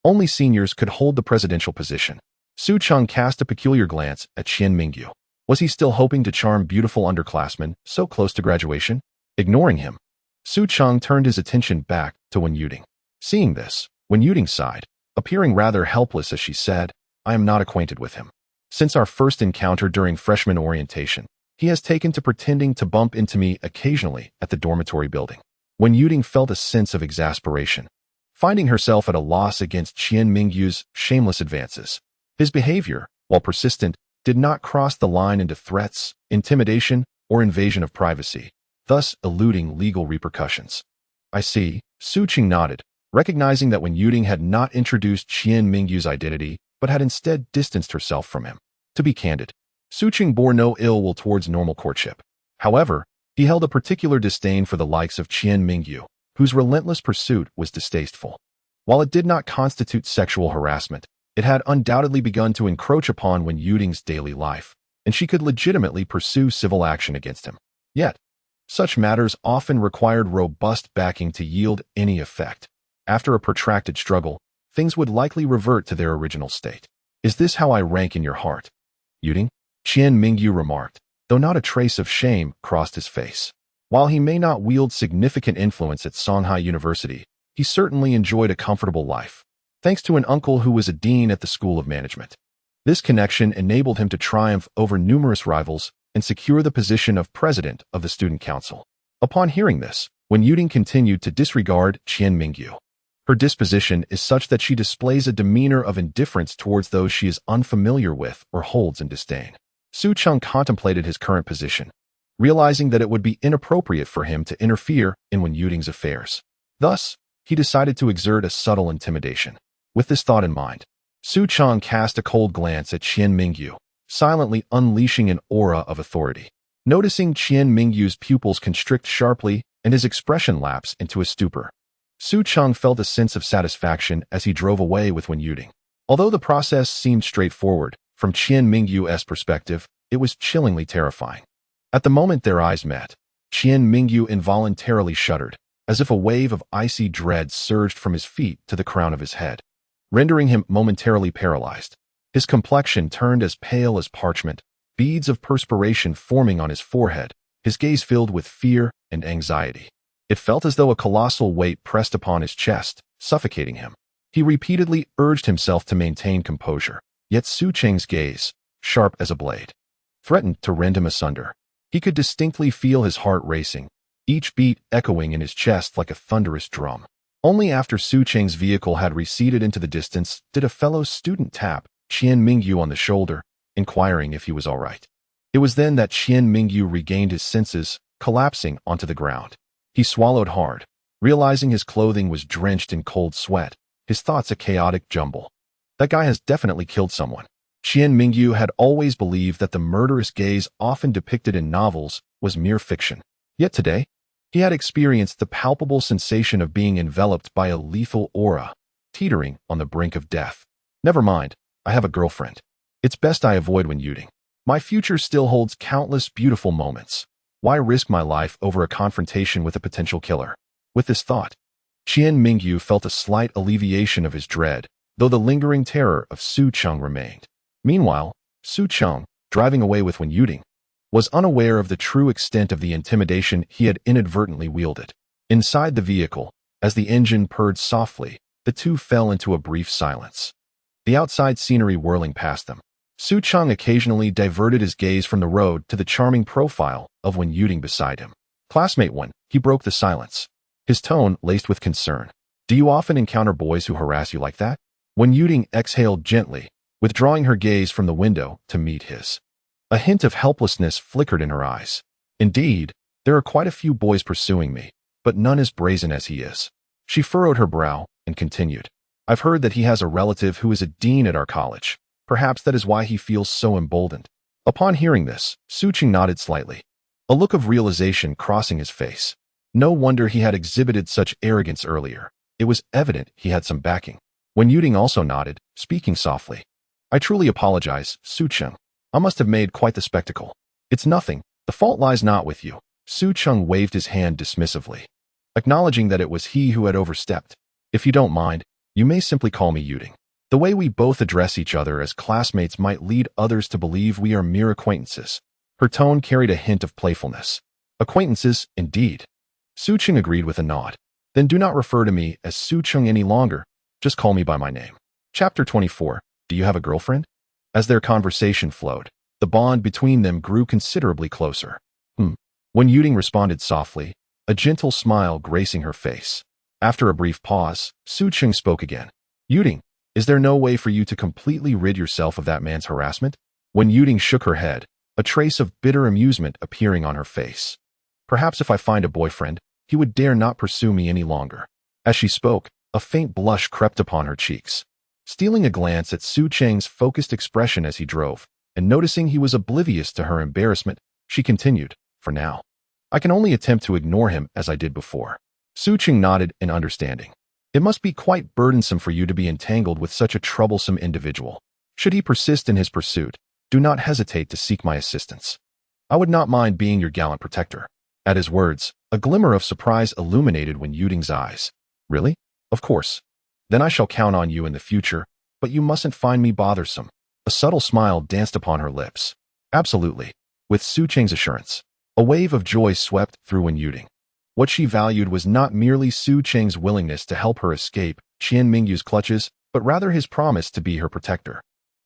only seniors could hold the presidential position. Su Cheng cast a peculiar glance at Qian Mingyu. Was he still hoping to charm beautiful underclassmen so close to graduation? Ignoring him, Su Cheng turned his attention back to Wen Yuting. Seeing this, Wen Yuting sighed, appearing rather helpless as she said, "I am not acquainted with him. Since our first encounter during freshman orientation, he has taken to pretending to bump into me occasionally at the dormitory building." Wen Yuting felt a sense of exasperation, finding herself at a loss against Qian Mingyu's shameless advances. His behavior, while persistent, did not cross the line into threats, intimidation, or invasion of privacy, thus eluding legal repercussions. "I see," Su Cheng nodded, recognizing that Wen Yuting had not introduced Qian Mingyu's identity, but had instead distanced herself from him. To be candid, Su Cheng bore no ill will towards normal courtship. However, he held a particular disdain for the likes of Qian Mingyu, whose relentless pursuit was distasteful. While it did not constitute sexual harassment, it had undoubtedly begun to encroach upon Wen Yuting's daily life, and she could legitimately pursue civil action against him. Yet, such matters often required robust backing to yield any effect. After a protracted struggle, things would likely revert to their original state. "Is this how I rank in your heart, Yuting?" Qian Mingyu remarked, though not a trace of shame crossed his face. While he may not wield significant influence at Shanghai University, he certainly enjoyed a comfortable life, thanks to an uncle who was a dean at the School of Management. This connection enabled him to triumph over numerous rivals and secure the position of president of the student council. Upon hearing this, Wen Yuting continued to disregard Qian Mingyu. Her disposition is such that she displays a demeanor of indifference towards those she is unfamiliar with or holds in disdain. Su Cheng contemplated his current position. realizing that it would be inappropriate for him to interfere in Wen Yuding's affairs. Thus, he decided to exert a subtle intimidation. With this thought in mind, Su Cheng cast a cold glance at Qian Mingyu, silently unleashing an aura of authority. Noticing Qian Mingyu's pupils constrict sharply and his expression lapse into a stupor, Su Cheng felt a sense of satisfaction as he drove away with Wen Yuding. Although the process seemed straightforward, from Qian Mingyu's perspective, it was chillingly terrifying. At the moment their eyes met, Qian Mingyu involuntarily shuddered, as if a wave of icy dread surged from his feet to the crown of his head, rendering him momentarily paralyzed. His complexion turned as pale as parchment, beads of perspiration forming on his forehead, his gaze filled with fear and anxiety. It felt as though a colossal weight pressed upon his chest, suffocating him. He repeatedly urged himself to maintain composure, yet Su Cheng's gaze, sharp as a blade, threatened to rend him asunder. He could distinctly feel his heart racing, each beat echoing in his chest like a thunderous drum. Only after Su Cheng's vehicle had receded into the distance did a fellow student tap Qian Mingyu on the shoulder, inquiring if he was all right. It was then that Qian Mingyu regained his senses, collapsing onto the ground. He swallowed hard, realizing his clothing was drenched in cold sweat, his thoughts a chaotic jumble. That guy has definitely killed someone. Qian Mingyu had always believed that the murderous gaze often depicted in novels was mere fiction. Yet today, he had experienced the palpable sensation of being enveloped by a lethal aura, teetering on the brink of death. Never mind, I have a girlfriend. It's best I avoid Wen Yuding. My future still holds countless beautiful moments. Why risk my life over a confrontation with a potential killer? With this thought, Qian Mingyu felt a slight alleviation of his dread, though the lingering terror of Su Cheng remained. Meanwhile, Su Cheng, driving away with Wen Yuding, was unaware of the true extent of the intimidation he had inadvertently wielded. Inside the vehicle, as the engine purred softly, the two fell into a brief silence. The outside scenery whirling past them, Su Cheng occasionally diverted his gaze from the road to the charming profile of Wen Yuding beside him. "Classmate Wen," he broke the silence, his tone laced with concern. "Do you often encounter boys who harass you like that?" Wen Yuding exhaled gently, withdrawing her gaze from the window to meet his. A hint of helplessness flickered in her eyes. "Indeed, there are quite a few boys pursuing me, but none as brazen as he is." She furrowed her brow and continued, "I've heard that he has a relative who is a dean at our college. Perhaps that is why he feels so emboldened." Upon hearing this, Su Cheng nodded slightly, a look of realization crossing his face. No wonder he had exhibited such arrogance earlier. It was evident he had some backing. Wen Yuding also nodded, speaking softly. "I truly apologize, Su Cheng. I must have made quite the spectacle." "It's nothing. The fault lies not with you." Su Cheng waved his hand dismissively, acknowledging that it was he who had overstepped. "If you don't mind, you may simply call me Yuding. The way we both address each other as classmates might lead others to believe we are mere acquaintances." Her tone carried a hint of playfulness. "Acquaintances, indeed." Su Cheng agreed with a nod. "Then do not refer to me as Su Cheng any longer. Just call me by my name." Chapter 24. Do you have a girlfriend? As their conversation flowed, the bond between them grew considerably closer. Wen Yuding responded softly, a gentle smile gracing her face. After a brief pause, Su Cheng spoke again. "Yuding, is there no way for you to completely rid yourself of that man's harassment?" Wen Yuding shook her head, a trace of bitter amusement appearing on her face. "Perhaps if I find a boyfriend, he would dare not pursue me any longer." As she spoke, a faint blush crept upon her cheeks. Stealing a glance at Su Cheng's focused expression as he drove, and noticing he was oblivious to her embarrassment, she continued, "For now, I can only attempt to ignore him as I did before." Su Cheng nodded in understanding. "It must be quite burdensome for you to be entangled with such a troublesome individual. Should he persist in his pursuit, do not hesitate to seek my assistance. I would not mind being your gallant protector." At his words, a glimmer of surprise illuminated Wen Yuding's eyes. "Really? Of course. Then I shall count on you in the future, but you mustn't find me bothersome." A subtle smile danced upon her lips. "Absolutely." With Su Cheng's assurance, a wave of joy swept through Wen Yuding. What she valued was not merely Su Cheng's willingness to help her escape Qian Mingyu's clutches, but rather his promise to be her protector.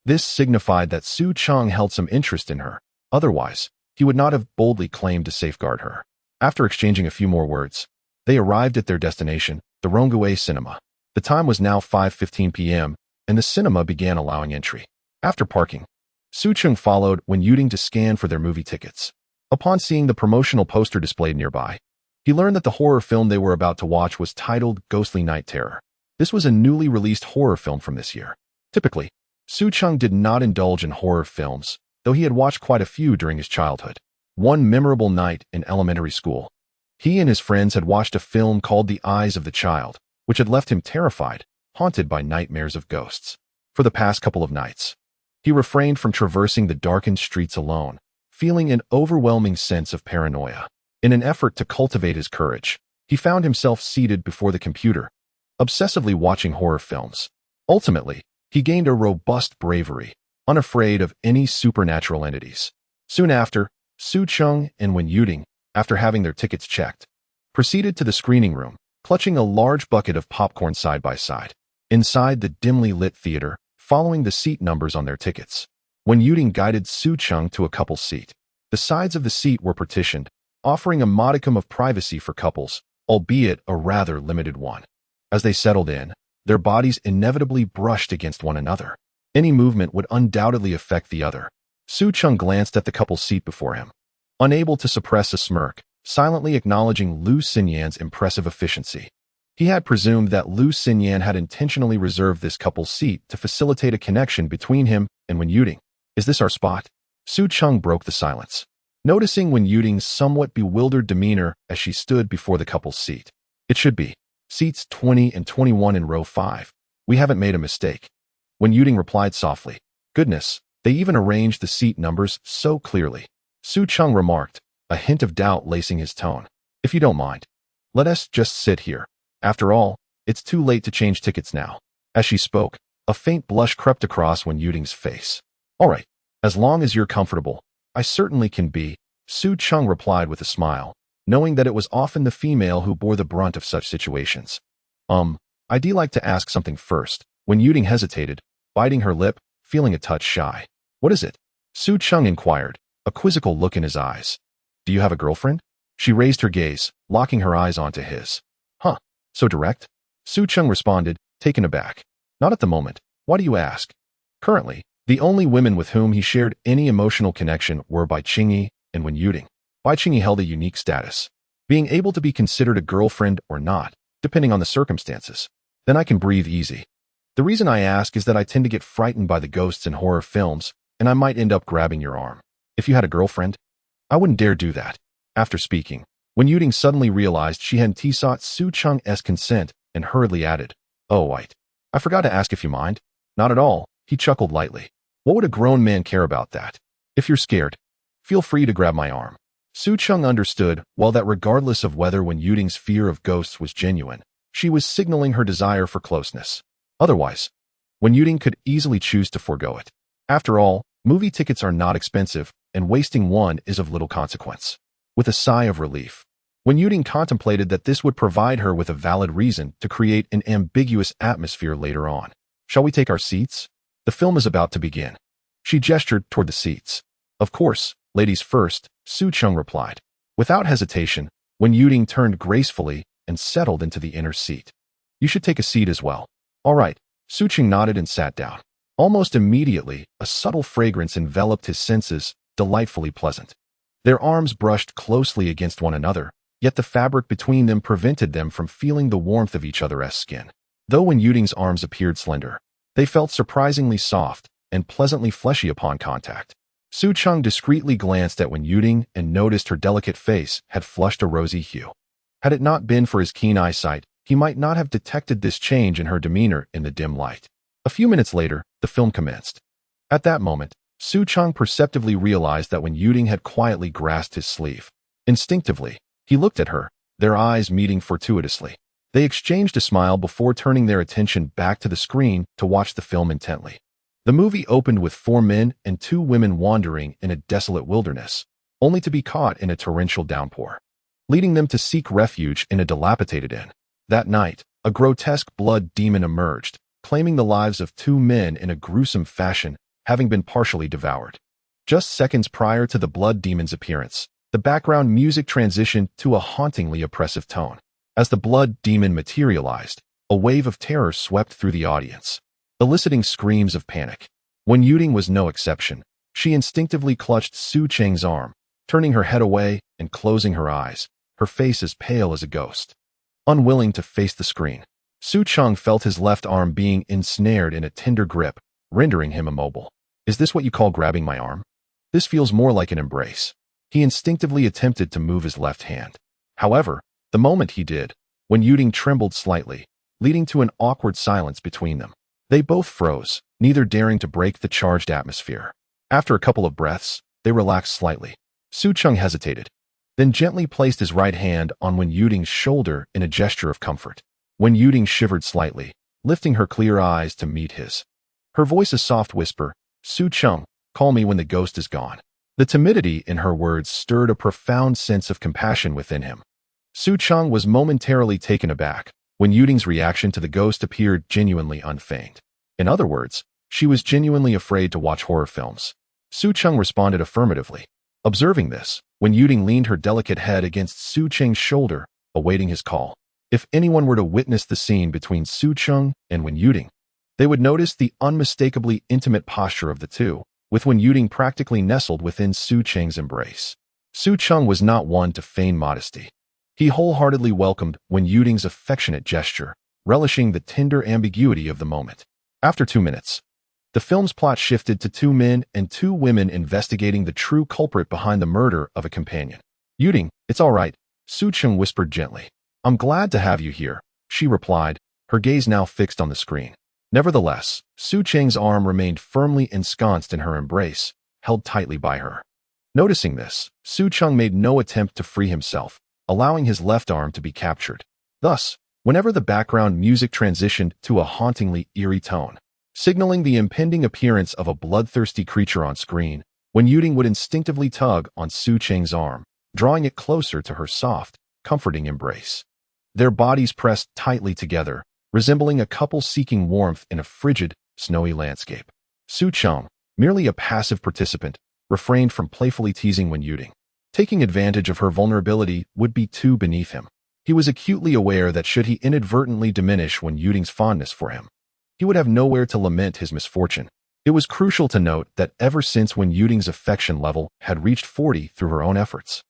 This signified that Su Cheng held some interest in her. Otherwise, he would not have boldly claimed to safeguard her. After exchanging a few more words, they arrived at their destination, the Ronggui Cinema. The time was now 5:15 p.m., and the cinema began allowing entry. After parking, Su Cheng followed Wen Yuding to scan for their movie tickets. Upon seeing the promotional poster displayed nearby, he learned that the horror film they were about to watch was titled Ghostly Night Terror. This was a newly released horror film from this year. Typically, Su Cheng did not indulge in horror films, though he had watched quite a few during his childhood. One memorable night in elementary school, he and his friends had watched a film called The Eyes of the Child, which had left him terrified, haunted by nightmares of ghosts. For the past couple of nights, he refrained from traversing the darkened streets alone, feeling an overwhelming sense of paranoia. In an effort to cultivate his courage, he found himself seated before the computer, obsessively watching horror films. Ultimately, he gained a robust bravery, unafraid of any supernatural entities. Soon after, Su Cheng and Wen Yuding, after having their tickets checked, proceeded to the screening room, clutching a large bucket of popcorn side by side. Inside the dimly lit theater, following the seat numbers on their tickets, Wen Yuding guided Su Cheng to a couple's seat. The sides of the seat were partitioned, offering a modicum of privacy for couples, albeit a rather limited one. As they settled in, their bodies inevitably brushed against one another. Any movement would undoubtedly affect the other. Su Cheng glanced at the couple's seat before him, unable to suppress a smirk, silently acknowledging Lu Xinyan's impressive efficiency. He had presumed that Lu Xinyan had intentionally reserved this couple's seat to facilitate a connection between him and Wen Yuding. Is this our spot? Su Cheng broke the silence, noticing Wen Yuding's somewhat bewildered demeanor as she stood before the couple's seat. It should be. Seats 20 and 21 in row 5. We haven't made a mistake. Wen Yuding replied softly. Goodness, they even arranged the seat numbers so clearly. Su Cheng remarked, a hint of doubt lacing his tone. If you don't mind, let us just sit here. After all, it's too late to change tickets now. As she spoke, a faint blush crept across Wen Yuding's face. All right, as long as you're comfortable, I certainly can be, Su Cheng replied with a smile, knowing that it was often the female who bore the brunt of such situations. I'd like to ask something first. Wen Yuding hesitated, biting her lip, feeling a touch shy. What is it? Su Cheng inquired, a quizzical look in his eyes. Do you have a girlfriend? She raised her gaze, locking her eyes onto his. Huh, so direct? Su Cheng responded, taken aback. Not at the moment. Why do you ask? Currently, the only women with whom he shared any emotional connection were Bai Qingyi and Wen Yuding. Bai Qingyi held a unique status, being able to be considered a girlfriend or not, depending on the circumstances. Then I can breathe easy. The reason I ask is that I tend to get frightened by the ghosts in horror films, and I might end up grabbing your arm. If you had a girlfriend, I wouldn't dare do that. After speaking, Wen Yuding suddenly realized she hadn't sought Su Cheng's consent and hurriedly added, Oh, wait. I forgot to ask if you mind. Not at all, he chuckled lightly. What would a grown man care about that? If you're scared, feel free to grab my arm. Su Cheng understood, well, that regardless of whether Wen Yuding's fear of ghosts was genuine, she was signaling her desire for closeness. Otherwise, Wen Yuding could easily choose to forego it. After all, movie tickets are not expensive, and wasting one is of little consequence. With a sigh of relief, Wen Yuding contemplated that this would provide her with a valid reason to create an ambiguous atmosphere later on. Shall we take our seats? The film is about to begin. She gestured toward the seats. Of course, ladies first, Su Cheng replied. Without hesitation, Wen Yuding turned gracefully and settled into the inner seat. You should take a seat as well. All right, Su Cheng nodded and sat down. Almost immediately, a subtle fragrance enveloped his senses, delightfully pleasant. Their arms brushed closely against one another, yet the fabric between them prevented them from feeling the warmth of each other's skin. Though Wen Yuding's arms appeared slender, they felt surprisingly soft and pleasantly fleshy upon contact. Su Cheng discreetly glanced at Wen Yuding and noticed her delicate face had flushed a rosy hue. Had it not been for his keen eyesight, he might not have detected this change in her demeanor in the dim light. A few minutes later, the film commenced. At that moment, Su Cheng perceptively realized that Wen Yuding had quietly grasped his sleeve. Instinctively, he looked at her, their eyes meeting fortuitously. They exchanged a smile before turning their attention back to the screen to watch the film intently. The movie opened with 4 men and 2 women wandering in a desolate wilderness, only to be caught in a torrential downpour, leading them to seek refuge in a dilapidated inn. That night, a grotesque blood demon emerged, claiming the lives of 2 men in a gruesome fashion, having been partially devoured. Just seconds prior to the blood demon's appearance, the background music transitioned to a hauntingly oppressive tone. As the blood demon materialized, a wave of terror swept through the audience, eliciting screams of panic. Wen Yuding was no exception. She instinctively clutched Su Cheng's arm, turning her head away and closing her eyes, her face as pale as a ghost. Unwilling to face the screen, Su Cheng felt his left arm being ensnared in a tender grip, rendering him immobile. Is this what you call grabbing my arm? This feels more like an embrace. He instinctively attempted to move his left hand. However, the moment he did, Wen Yuting trembled slightly, leading to an awkward silence between them. They both froze, neither daring to break the charged atmosphere. After a couple of breaths, they relaxed slightly. Su Cheng hesitated, then gently placed his right hand on Wen Yuting's shoulder in a gesture of comfort. Wen Yuting shivered slightly, lifting her clear eyes to meet his. Her voice a soft whisper, "Su Cheng, call me when the ghost is gone." The timidity in her words stirred a profound sense of compassion within him. Su Cheng was momentarily taken aback when Yuting's reaction to the ghost appeared genuinely unfeigned. In other words, she was genuinely afraid to watch horror films. Su Cheng responded affirmatively. Observing this, Wen Yuting leaned her delicate head against Su Cheng's shoulder, awaiting his call. If anyone were to witness the scene between Su Cheng and Wen Yuting, they would notice the unmistakably intimate posture of the two, with Wen Yuting practically nestled within Su Cheng's embrace. Su Cheng was not one to feign modesty. He wholeheartedly welcomed Wen Yuting's affectionate gesture, relishing the tender ambiguity of the moment. After 2 minutes, the film's plot shifted to 2 men and 2 women investigating the true culprit behind the murder of a companion. "Yuting, it's all right," Su Cheng whispered gently. "I'm glad to have you here," she replied, her gaze now fixed on the screen. Nevertheless, Su Cheng's arm remained firmly ensconced in her embrace, held tightly by her. Noticing this, Su Cheng made no attempt to free himself, allowing his left arm to be captured. Thus, whenever the background music transitioned to a hauntingly eerie tone, signaling the impending appearance of a bloodthirsty creature on screen, Wen Yuting would instinctively tug on Su Cheng's arm, drawing it closer to her soft, comforting embrace. Their bodies pressed tightly together, resembling a couple seeking warmth in a frigid, snowy landscape. Su Cheng, merely a passive participant, refrained from playfully teasing Wen Yuting. Taking advantage of her vulnerability would be too beneath him. He was acutely aware that should he inadvertently diminish Wen Yuting's fondness for him, he would have nowhere to lament his misfortune. It was crucial to note that ever since Wen Yuting's affection level had reached 40 through her own efforts,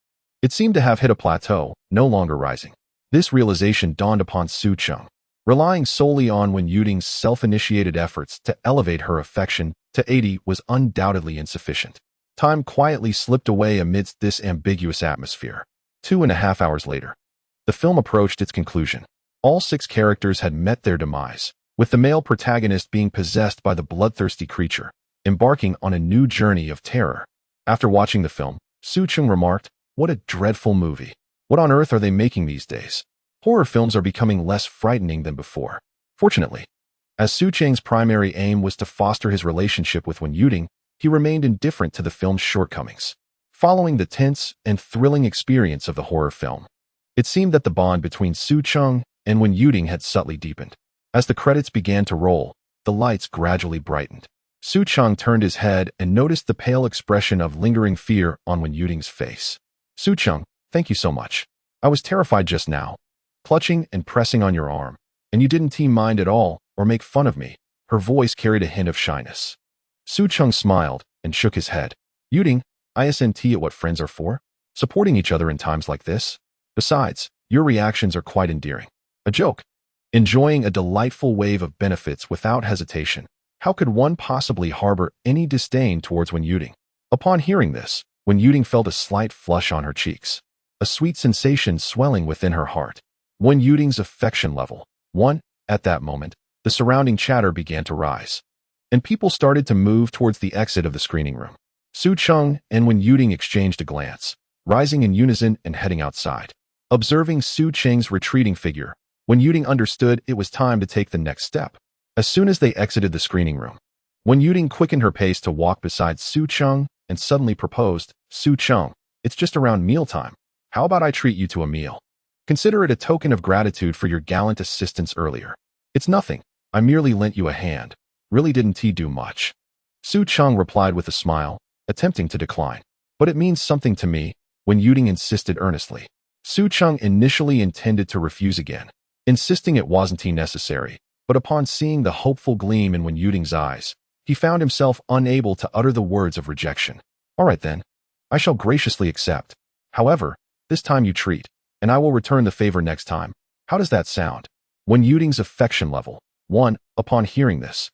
it seemed to have hit a plateau, no longer rising. This realization dawned upon Su Cheng. Relying solely on Wen Yuting's self-initiated efforts to elevate her affection to 80 was undoubtedly insufficient. Time quietly slipped away amidst this ambiguous atmosphere. 2.5 hours later, the film approached its conclusion. All 6 characters had met their demise, with the male protagonist being possessed by the bloodthirsty creature, embarking on a new journey of terror. After watching the film, Su Cheng remarked, "What a dreadful movie. What on earth are they making these days? Horror films are becoming less frightening than before." Fortunately, as Su Cheng's primary aim was to foster his relationship with Wen Yuting, he remained indifferent to the film's shortcomings. Following the tense and thrilling experience of the horror film, it seemed that the bond between Su Cheng and Wen Yuting had subtly deepened. As the credits began to roll, the lights gradually brightened. Su Cheng turned his head and noticed the pale expression of lingering fear on Wen Yuting's face. "Su Cheng, thank you so much. I was terrified just now, clutching and pressing on your arm, and you didn't mind at all or make fun of me." Her voice carried a hint of shyness. Su Cheng smiled and shook his head. "Yuting, isn't it what friends are for? Supporting each other in times like this? Besides, your reactions are quite endearing. A joke. Enjoying a delightful wave of benefits without hesitation. How could one possibly harbor any disdain towards Wen Yuting?" Upon hearing this, Wen Yuting felt a slight flush on her cheeks, a sweet sensation swelling within her heart. Wen Yuting's affection level, 1. At that moment, the surrounding chatter began to rise, and people started to move towards the exit of the screening room. Su Cheng and Wen Yuting exchanged a glance, rising in unison and heading outside. Observing Su Cheng's retreating figure, Wen Yuting understood it was time to take the next step. As soon as they exited the screening room, Wen Yuting quickened her pace to walk beside Su Cheng and suddenly proposed, "Su Cheng, it's just around mealtime. How about I treat you to a meal? Consider it a token of gratitude for your gallant assistance earlier." "It's nothing. I merely lent you a hand. Really didn't do much." Su Cheng replied with a smile, attempting to decline. "But it means something to me," Wen Yuting insisted earnestly. Su Cheng initially intended to refuse again, insisting it wasn't necessary, but upon seeing the hopeful gleam in Wen Yuting's eyes, he found himself unable to utter the words of rejection. "All right then. I shall graciously accept. However, this time you treat, and I will return the favor next time. How does that sound? Wen Yuting's affection level. 1. Upon hearing this,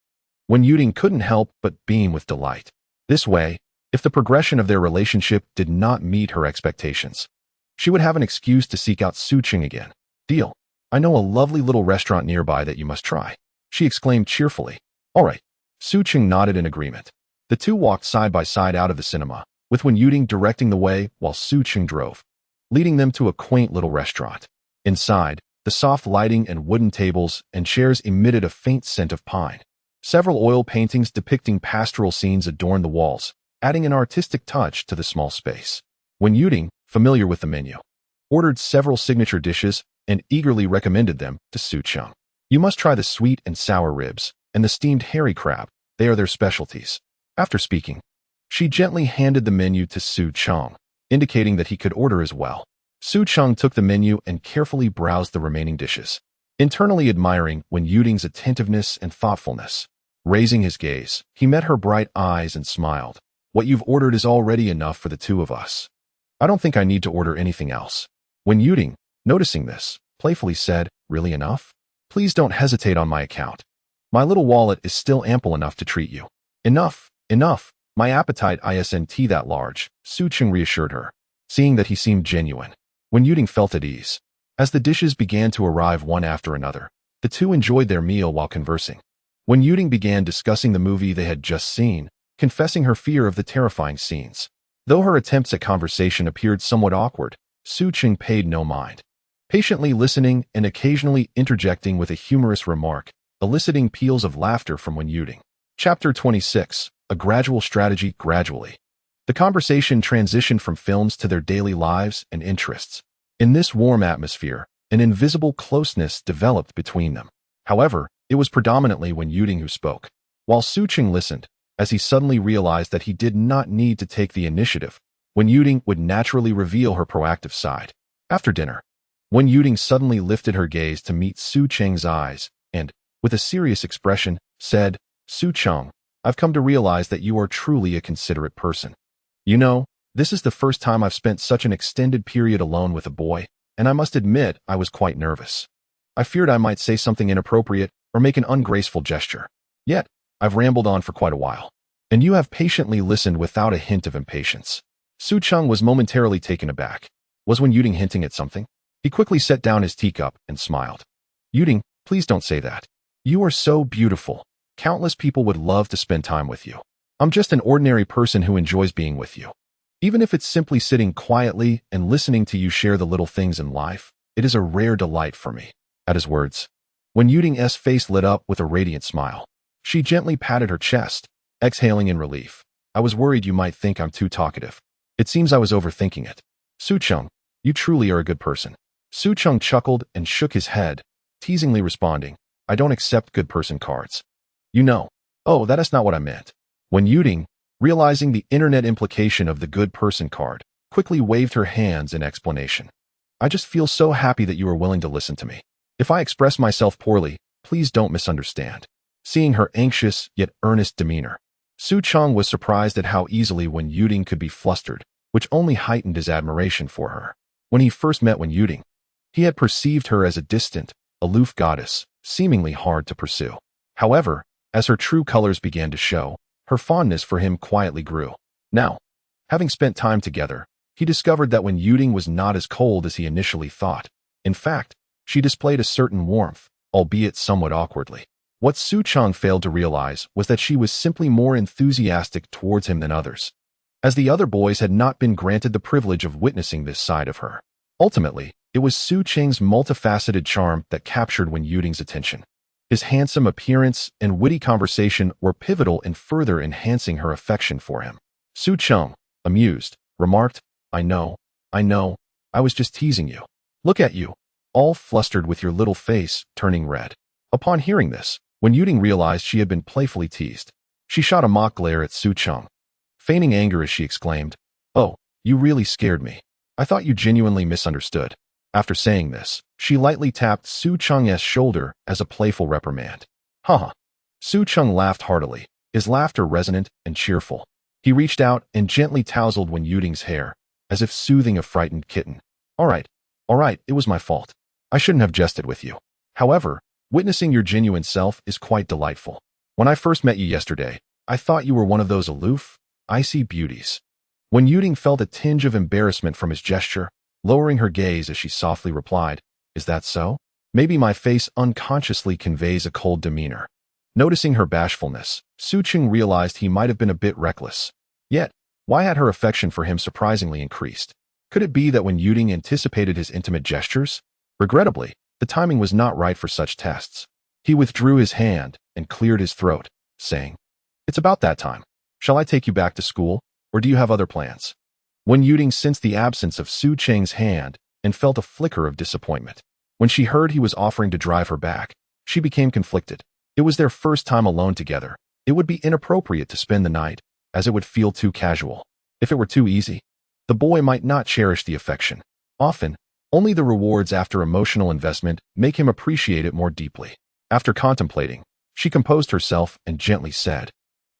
Wen Yuting couldn't help but beam with delight. This way, if the progression of their relationship did not meet her expectations, she would have an excuse to seek out Su Cheng again. Deal. I know a lovely little restaurant nearby that you must try, she exclaimed cheerfully. All right. Su Cheng nodded in agreement. The two walked side by side out of the cinema, with Wen Yuting directing the way while Su Cheng drove, leading them to a quaint little restaurant. Inside, the soft lighting and wooden tables and chairs emitted a faint scent of pine. Several oil paintings depicting pastoral scenes adorned the walls, adding an artistic touch to the small space. Wen Yuting, familiar with the menu, ordered several signature dishes and eagerly recommended them to Su Cheng. You must try the sweet and sour ribs and the steamed hairy crab. They are their specialties. After speaking, she gently handed the menu to Su Cheng, indicating that he could order as well. Su Cheng took the menu and carefully browsed the remaining dishes, internally admiring Wen Yuting's attentiveness and thoughtfulness. Raising his gaze, he met her bright eyes and smiled. What you've ordered is already enough for the two of us. I don't think I need to order anything else. Wen Yuting, noticing this, playfully said, Really enough? Please don't hesitate on my account. My little wallet is still ample enough to treat you. Enough, enough. My appetite isn't that large, Su Cheng reassured her, seeing that he seemed genuine. Wen Yuting felt at ease. As the dishes began to arrive one after another, the two enjoyed their meal while conversing. Wen Yuting began discussing the movie they had just seen, confessing her fear of the terrifying scenes. Though her attempts at conversation appeared somewhat awkward, Su Cheng paid no mind, patiently listening and occasionally interjecting with a humorous remark, eliciting peals of laughter from Wen Yuting. Chapter 26. A Gradual Strategy. Gradually, the conversation transitioned from films to their daily lives and interests. In this warm atmosphere, an invisible closeness developed between them. However, it was predominantly Wen Yuting who spoke, while Su Cheng listened, as he suddenly realized that he did not need to take the initiative. Wen Yuting would naturally reveal her proactive side. After dinner, Wen Yuting suddenly lifted her gaze to meet Su Cheng's eyes and, with a serious expression, said, Su Cheng, I've come to realize that you are truly a considerate person. You know, this is the first time I've spent such an extended period alone with a boy, and I must admit I was quite nervous. I feared I might say something inappropriate or make an ungraceful gesture. Yet, I've rambled on for quite a while, and you have patiently listened without a hint of impatience. Su Cheng was momentarily taken aback. Was Wen Yuting hinting at something? He quickly set down his teacup and smiled. Yuting, please don't say that. You are so beautiful. Countless people would love to spend time with you. I'm just an ordinary person who enjoys being with you. Even if it's simply sitting quietly and listening to you share the little things in life, it is a rare delight for me. At his words, Wen Yuting's face lit up with a radiant smile. She gently patted her chest, exhaling in relief. I was worried you might think I'm too talkative. It seems I was overthinking it. Su Cheng, you truly are a good person. Su Cheng chuckled and shook his head, teasingly responding, I don't accept good person cards. You know. Oh, that is not what I meant. Wen Yuting, realizing the internet implication of the good person card, quickly waved her hands in explanation. I just feel so happy that you are willing to listen to me. If I express myself poorly, please don't misunderstand. Seeing her anxious yet earnest demeanor, Su Cheng was surprised at how easily Wen Yuting could be flustered, which only heightened his admiration for her. When he first met Wen Yuting, he had perceived her as a distant, aloof goddess, seemingly hard to pursue. However, as her true colors began to show, her fondness for him quietly grew. Now, having spent time together, he discovered that Wen Yuting was not as cold as he initially thought. In fact, she displayed a certain warmth, albeit somewhat awkwardly. What Su Cheng failed to realize was that she was simply more enthusiastic towards him than others, as the other boys had not been granted the privilege of witnessing this side of her. Ultimately, it was Su Cheng's multifaceted charm that captured Wen Yuting's attention. His handsome appearance and witty conversation were pivotal in further enhancing her affection for him. Su Cheng, amused, remarked, I know, I was just teasing you. Look at you, all flustered with your little face turning red. Upon hearing this, Wen Yuting realized she had been playfully teased. She shot a mock glare at Su Cheng, feigning anger as she exclaimed, Oh, you really scared me. I thought you genuinely misunderstood. After saying this, she lightly tapped Su Cheng's shoulder as a playful reprimand. Haha. Su Cheng laughed heartily, his laughter resonant and cheerful. He reached out and gently tousled Wen Yuding's hair, as if soothing a frightened kitten. All right, it was my fault. I shouldn't have jested with you. However, witnessing your genuine self is quite delightful. When I first met you yesterday, I thought you were one of those aloof, icy beauties. Wen Yuding felt a tinge of embarrassment from his gesture, lowering her gaze as she softly replied, Is that so? Maybe my face unconsciously conveys a cold demeanor. Noticing her bashfulness, Su Cheng realized he might have been a bit reckless. Yet, why had her affection for him surprisingly increased? Could it be that Wen Yuding anticipated his intimate gestures? Regrettably, the timing was not right for such tests. He withdrew his hand and cleared his throat, saying, It's about that time. Shall I take you back to school, or do you have other plans? Wen Yuding sensed the absence of Su Cheng's hand and felt a flicker of disappointment. When she heard he was offering to drive her back, she became conflicted. It was their first time alone together. It would be inappropriate to spend the night, as it would feel too casual. If it were too easy, the boy might not cherish the affection. Often, only the rewards after emotional investment make him appreciate it more deeply. After contemplating, she composed herself and gently said,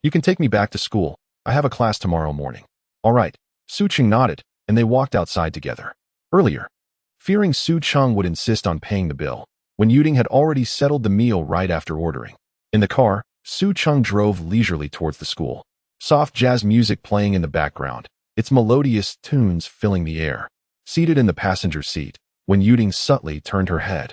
You can take me back to school. I have a class tomorrow morning. All right. Su Cheng nodded, and they walked outside together. Earlier, fearing Su Cheng would insist on paying the bill, Wen Yuding had already settled the meal right after ordering. In the car, Su Cheng drove leisurely towards the school. Soft jazz music playing in the background, its melodious tunes filling the air. Seated in the passenger seat, Wen Yuding subtly turned her head,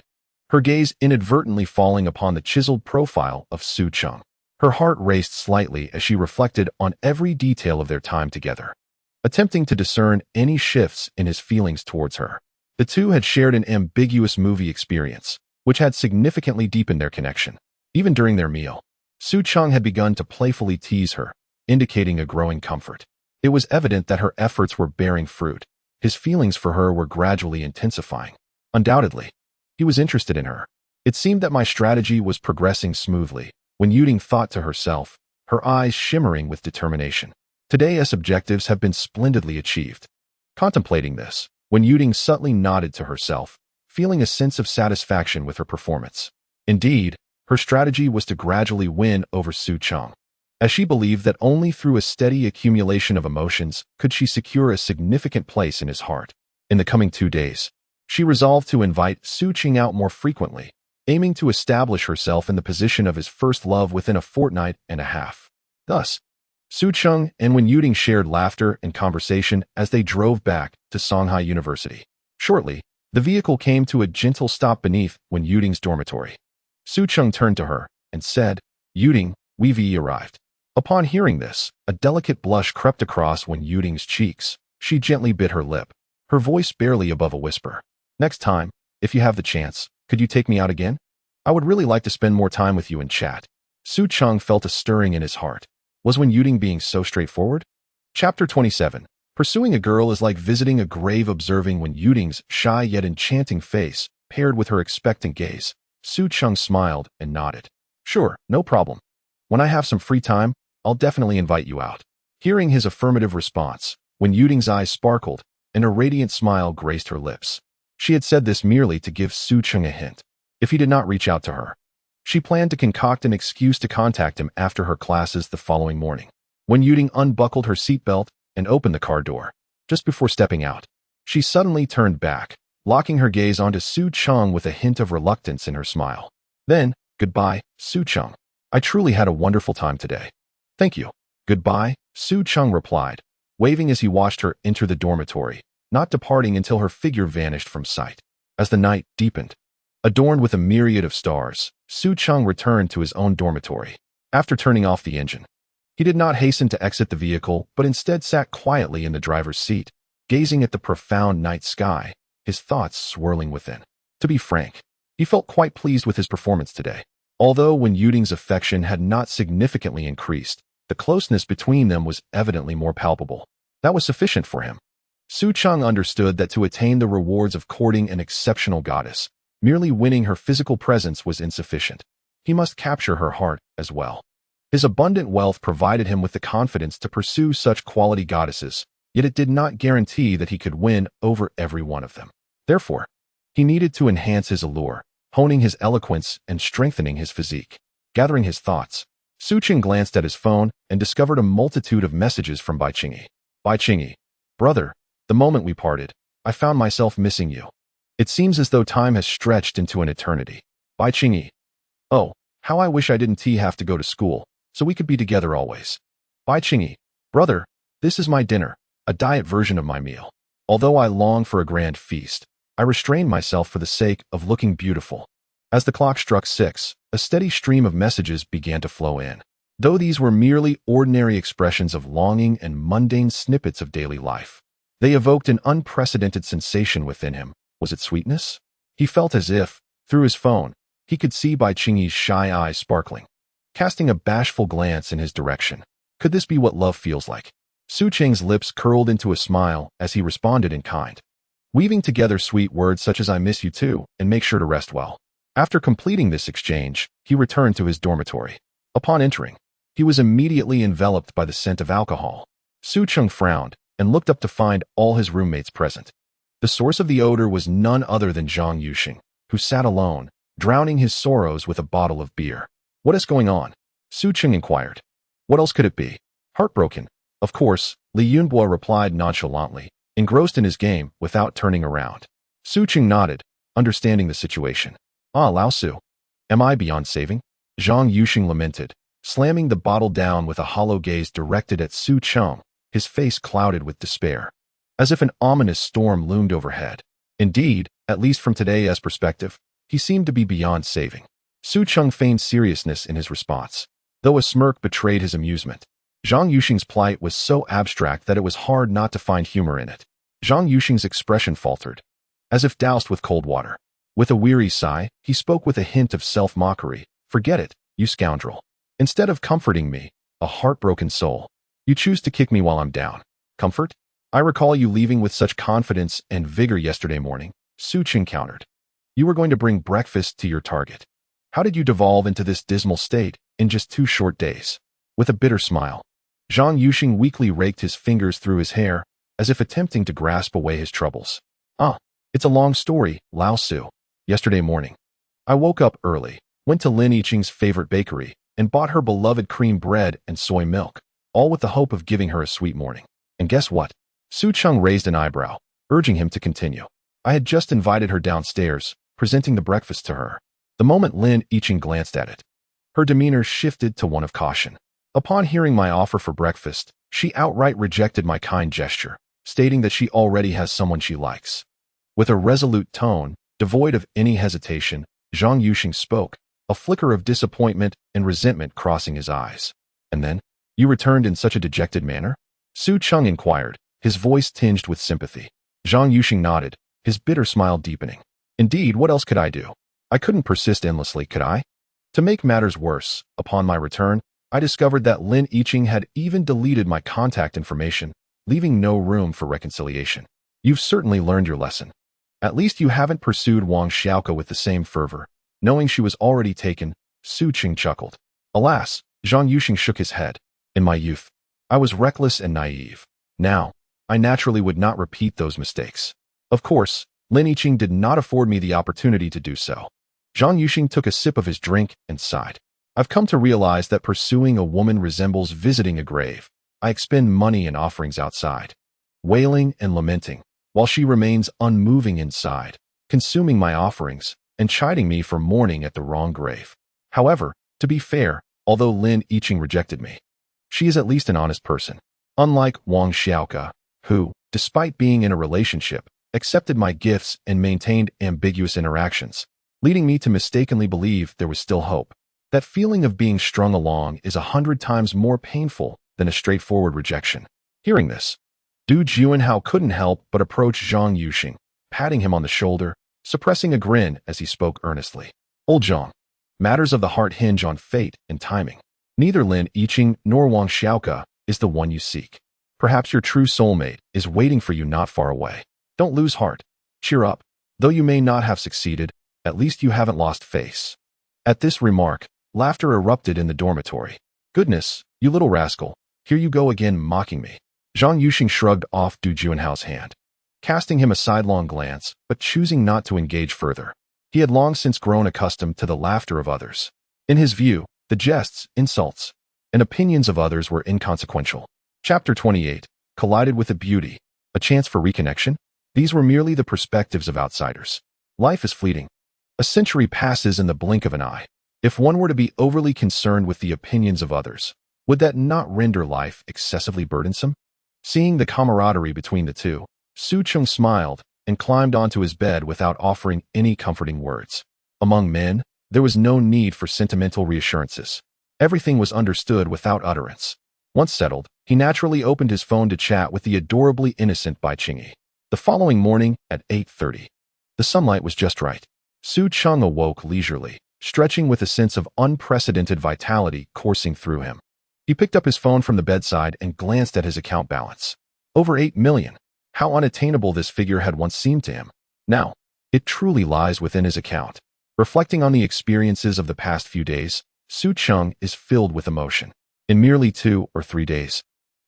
her gaze inadvertently falling upon the chiseled profile of Su Cheng. Her heart raced slightly as she reflected on every detail of their time together, attempting to discern any shifts in his feelings towards her. The two had shared an ambiguous movie experience, which had significantly deepened their connection. Even during their meal, Su Cheng had begun to playfully tease her, indicating a growing comfort. It was evident that her efforts were bearing fruit. His feelings for her were gradually intensifying. Undoubtedly, he was interested in her. It seemed that my strategy was progressing smoothly, Wen Yuding thought to herself, her eyes shimmering with determination. Today's objectives have been splendidly achieved. Contemplating this, Wen Yuding subtly nodded to herself, feeling a sense of satisfaction with her performance. Indeed, her strategy was to gradually win over Su Cheng, as she believed that only through a steady accumulation of emotions could she secure a significant place in his heart. In the coming 2 days, she resolved to invite Su Cheng out more frequently, aiming to establish herself in the position of his first love within a fortnight and a half. Thus, Su Cheng and Wen Yuding shared laughter and conversation as they drove back to Shanghai University. Shortly, the vehicle came to a gentle stop beneath Wen Yuding's dormitory. Su Cheng turned to her and said, Yuding, we've arrived. Upon hearing this, a delicate blush crept across Wen Yuding's cheeks. She gently bit her lip, her voice barely above a whisper. Next time, if you have the chance, could you take me out again? I would really like to spend more time with you and chat. Su Cheng felt a stirring in his heart. Was Wen Yuding being so straightforward? Chapter 27. Pursuing a girl is like visiting a grave. Observing Wen Yuding's shy yet enchanting face, paired with her expectant gaze, Su Cheng smiled and nodded. Sure, no problem. When I have some free time, I'll definitely invite you out. Hearing his affirmative response, Wen Yuding's eyes sparkled, and a radiant smile graced her lips. She had said this merely to give Su Cheng a hint. If he did not reach out to her, she planned to concoct an excuse to contact him after her classes the following morning. Wen Yuding unbuckled her seatbelt and opened the car door. Just before stepping out, she suddenly turned back, locking her gaze onto Su Cheng with a hint of reluctance in her smile. Then, goodbye, Su Cheng. I truly had a wonderful time today. Thank you. Goodbye, Su Cheng replied, waving as he watched her enter the dormitory, not departing until her figure vanished from sight. As the night deepened, adorned with a myriad of stars, Su Cheng returned to his own dormitory. After turning off the engine, he did not hasten to exit the vehicle, but instead sat quietly in the driver's seat, gazing at the profound night sky, his thoughts swirling within. To be frank, he felt quite pleased with his performance today. Although Wen Yuding's affection had not significantly increased, the closeness between them was evidently more palpable. That was sufficient for him. Su Cheng understood that to attain the rewards of courting an exceptional goddess, merely winning her physical presence was insufficient. He must capture her heart as well. His abundant wealth provided him with the confidence to pursue such quality goddesses, yet it did not guarantee that he could win over every one of them. Therefore, he needed to enhance his allure, honing his eloquence and strengthening his physique. Gathering his thoughts, Su Cheng glanced at his phone and discovered a multitude of messages from Bai Qingyi. Bai Qingyi, brother, the moment we parted, I found myself missing you. It seems as though time has stretched into an eternity. Bai Qingyi, oh, how I wish I didn't have to go to school, so we could be together always. Bai Qingyi, brother, this is my dinner, a diet version of my meal. Although I long for a grand feast, I restrained myself for the sake of looking beautiful. As the clock struck 6, a steady stream of messages began to flow in. Though these were merely ordinary expressions of longing and mundane snippets of daily life, they evoked an unprecedented sensation within him. Was it sweetness? He felt as if, through his phone, he could see Bai Qingyi's shy eyes sparkling, casting a bashful glance in his direction. Could this be what love feels like? Su Cheng's lips curled into a smile as he responded in kind, weaving together sweet words such as I miss you too and make sure to rest well. After completing this exchange, he returned to his dormitory. Upon entering, he was immediately enveloped by the scent of alcohol. Su Cheng frowned and looked up to find all his roommates present. The source of the odor was none other than Zhang Yuxing, who sat alone, drowning his sorrows with a bottle of beer. What is going on? Su Cheng inquired. What else could it be? Heartbroken. Of course, Li Yunbo replied nonchalantly, engrossed in his game without turning around. Su Cheng nodded, understanding the situation. Ah, Lao Su. Am I beyond saving? Zhang Yuxing lamented, slamming the bottle down with a hollow gaze directed at Su Cheng, his face clouded with despair, as if an ominous storm loomed overhead. Indeed, at least from today's perspective, he seemed to be beyond saving. Su Cheng feigned seriousness in his response, though a smirk betrayed his amusement. Zhang Yuxing's plight was so abstract that it was hard not to find humor in it. Zhang Yuxing's expression faltered, as if doused with cold water. With a weary sigh, he spoke with a hint of self-mockery. Forget it, you scoundrel. Instead of comforting me, a heartbroken soul, you choose to kick me while I'm down. Comfort? I recall you leaving with such confidence and vigor yesterday morning, Su Cheng countered. You were going to bring breakfast to your target. How did you devolve into this dismal state in just 2 short days? With a bitter smile, Zhang Yuxing weakly raked his fingers through his hair, as if attempting to grasp away his troubles. Ah, it's a long story, Lao Su. Yesterday morning, I woke up early, went to Lin Yiqing's favorite bakery, and bought her beloved cream bread and soy milk, all with the hope of giving her a sweet morning. And guess what? Su Cheng raised an eyebrow, urging him to continue. I had just invited her downstairs, presenting the breakfast to her. The moment Lin Yiqing glanced at it, her demeanor shifted to one of caution. Upon hearing my offer for breakfast, she outright rejected my kind gesture, stating that she already has someone she likes. With a resolute tone, devoid of any hesitation, Zhang Yuxing spoke, a flicker of disappointment and resentment crossing his eyes. And then, you returned in such a dejected manner? Su Cheng inquired, his voice tinged with sympathy. Zhang Yuxing nodded, his bitter smile deepening. Indeed, what else could I do? I couldn't persist endlessly, could I? To make matters worse, upon my return, I discovered that Lin Yiqing had even deleted my contact information, leaving no room for reconciliation. You've certainly learned your lesson. At least you haven't pursued Wang Xiaoke with the same fervor. Knowing she was already taken, Su Cheng chuckled. Alas, Zhang Yuxing shook his head. In my youth, I was reckless and naive. Now, I naturally would not repeat those mistakes. Of course, Lin Yiqing did not afford me the opportunity to do so. Zhang Yuxing took a sip of his drink and sighed. I've come to realize that pursuing a woman resembles visiting a grave. I expend money and offerings outside, wailing and lamenting, while she remains unmoving inside, consuming my offerings and chiding me for mourning at the wrong grave. However, to be fair, although Lin Yiqing rejected me, she is at least an honest person. Unlike Wang Xiaoke, who, despite being in a relationship, accepted my gifts and maintained ambiguous interactions, leading me to mistakenly believe there was still hope. That feeling of being strung along is 100 times more painful than a straightforward rejection. Hearing this, Du Juanhao couldn't help but approach Zhang Yuxing, patting him on the shoulder, suppressing a grin as he spoke earnestly. Old Zhang, matters of the heart hinge on fate and timing. Neither Lin Yiqing nor Wang Xiaoke is the one you seek. Perhaps your true soulmate is waiting for you not far away. Don't lose heart. Cheer up. Though you may not have succeeded, at least you haven't lost face. At this remark, laughter erupted in the dormitory. Goodness, you little rascal, here you go again mocking me. Zhang Yuxing shrugged off Du Juanhao's hand, casting him a sidelong glance, but choosing not to engage further. He had long since grown accustomed to the laughter of others. In his view, The jests, insults, and opinions of others were inconsequential. Chapter 28. Collided with a beauty. A chance for reconnection? These were merely the perspectives of outsiders. Life is fleeting. A century passes in the blink of an eye. If one were to be overly concerned with the opinions of others, would that not render life excessively burdensome? Seeing the camaraderie between the two, Su Cheng smiled and climbed onto his bed without offering any comforting words. Among men, there was no need for sentimental reassurances. Everything was understood without utterance. Once settled, he naturally opened his phone to chat with the adorably innocent Bai Qingyi. The following morning at 8:30, the sunlight was just right. Su Cheng awoke leisurely, stretching with a sense of unprecedented vitality coursing through him. He picked up his phone from the bedside and glanced at his account balance. Over 8 million. How unattainable this figure had once seemed to him. Now, it truly lies within his account. Reflecting on the experiences of the past few days, Su Cheng is filled with emotion. In merely 2 or 3 days,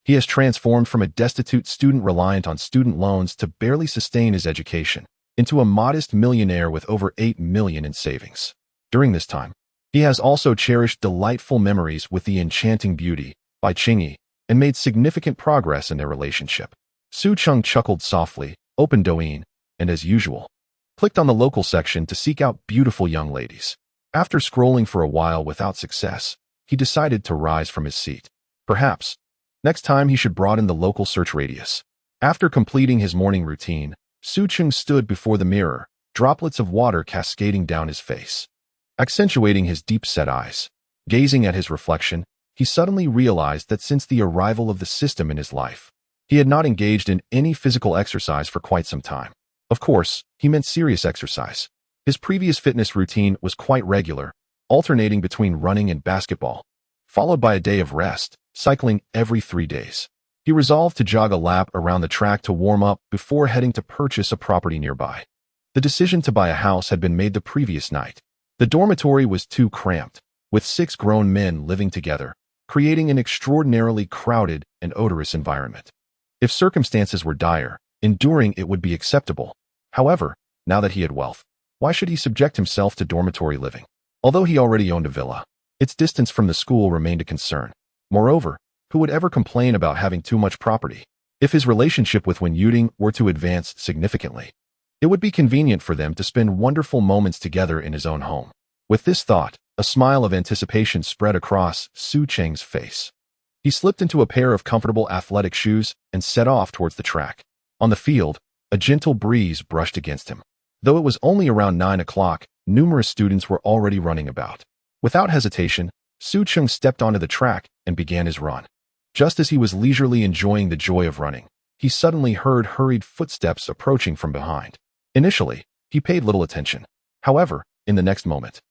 he has transformed from a destitute student reliant on student loans to barely sustain his education into a modest millionaire with over 8 million in savings. During this time, he has also cherished delightful memories with the enchanting beauty, Bai Qingyi, and made significant progress in their relationship. Su Cheng chuckled softly, opened Douyin, and as usual, clicked on the local section to seek out beautiful young ladies. After scrolling for a while without success, he decided to rise from his seat. Perhaps, next time he should broaden the local search radius. After completing his morning routine, Su Cheng stood before the mirror, droplets of water cascading down his face, accentuating his deep-set eyes. Gazing at his reflection, he suddenly realized that since the arrival of the system in his life, he had not engaged in any physical exercise for quite some time. Of course, he meant serious exercise. His previous fitness routine was quite regular, alternating between running and basketball, followed by a day of rest, cycling every 3 days. He resolved to jog a lap around the track to warm up before heading to purchase a property nearby. The decision to buy a house had been made the previous night. The dormitory was too cramped, with 6 grown men living together, creating an extraordinarily crowded and odorous environment. If circumstances were dire, enduring it would be acceptable. However, now that he had wealth, why should he subject himself to dormitory living? Although he already owned a villa, its distance from the school remained a concern. Moreover, who would ever complain about having too much property? If his relationship with Wen Yuding were to advance significantly, it would be convenient for them to spend wonderful moments together in his own home. With this thought, a smile of anticipation spread across Su Cheng's face. He slipped into a pair of comfortable athletic shoes and set off towards the track. On the field, a gentle breeze brushed against him. Though it was only around 9 o'clock, numerous students were already running about. Without hesitation, Su Cheng stepped onto the track and began his run. Just as he was leisurely enjoying the joy of running, he suddenly heard hurried footsteps approaching from behind. Initially, he paid little attention. However, in the next moment,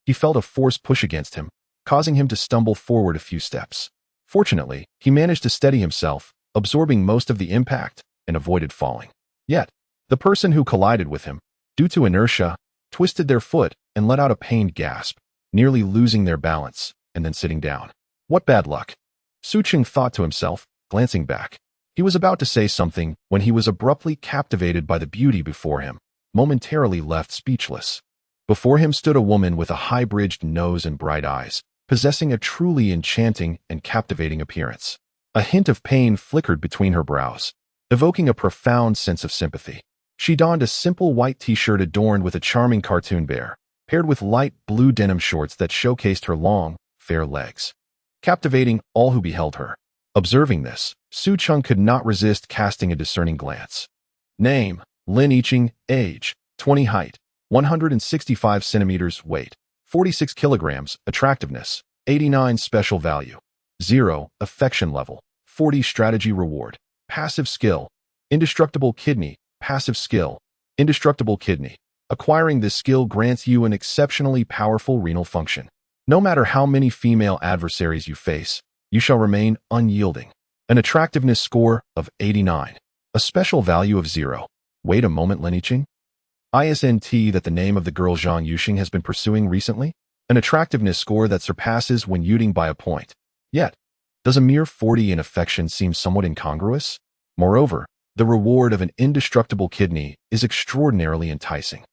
he felt a force push against him, causing him to stumble forward a few steps. Fortunately, he managed to steady himself, absorbing most of the impact, and avoided falling. Yet, the person who collided with him, due to inertia, twisted their foot and let out a pained gasp, nearly losing their balance, and then sitting down. What bad luck! Su Cheng thought to himself, glancing back. He was about to say something when he was abruptly captivated by the beauty before him, momentarily left speechless. Before him stood a woman with a high-bridged nose and bright eyes, possessing a truly enchanting and captivating appearance. A hint of pain flickered between her brows, evoking a profound sense of sympathy. She donned a simple white t-shirt adorned with a charming cartoon bear, paired with light blue denim shorts that showcased her long, fair legs, captivating all who beheld her. Observing this, Su Cheng could not resist casting a discerning glance. Name: Lin Yiqing. Age: 20. Height: 165 centimeters. Weight: 46 kilograms. Attractiveness: 89. Special value: 0. Affection level: 40. Strategy reward: passive skill: indestructible kidney. Passive skill: indestructible kidney. Acquiring this skill grants you an exceptionally powerful renal function. No matter how many female adversaries you face, you shall remain unyielding. An attractiveness score of 89. A special value of 0. Wait a moment, Lin Yiqing. Isn't that the name of the girl Zhang Yuxing has been pursuing recently? An attractiveness score that surpasses Wen Yuding by a point. Yet, does a mere 40 in affection seem somewhat incongruous? Moreover, the reward of an indestructible kidney is extraordinarily enticing.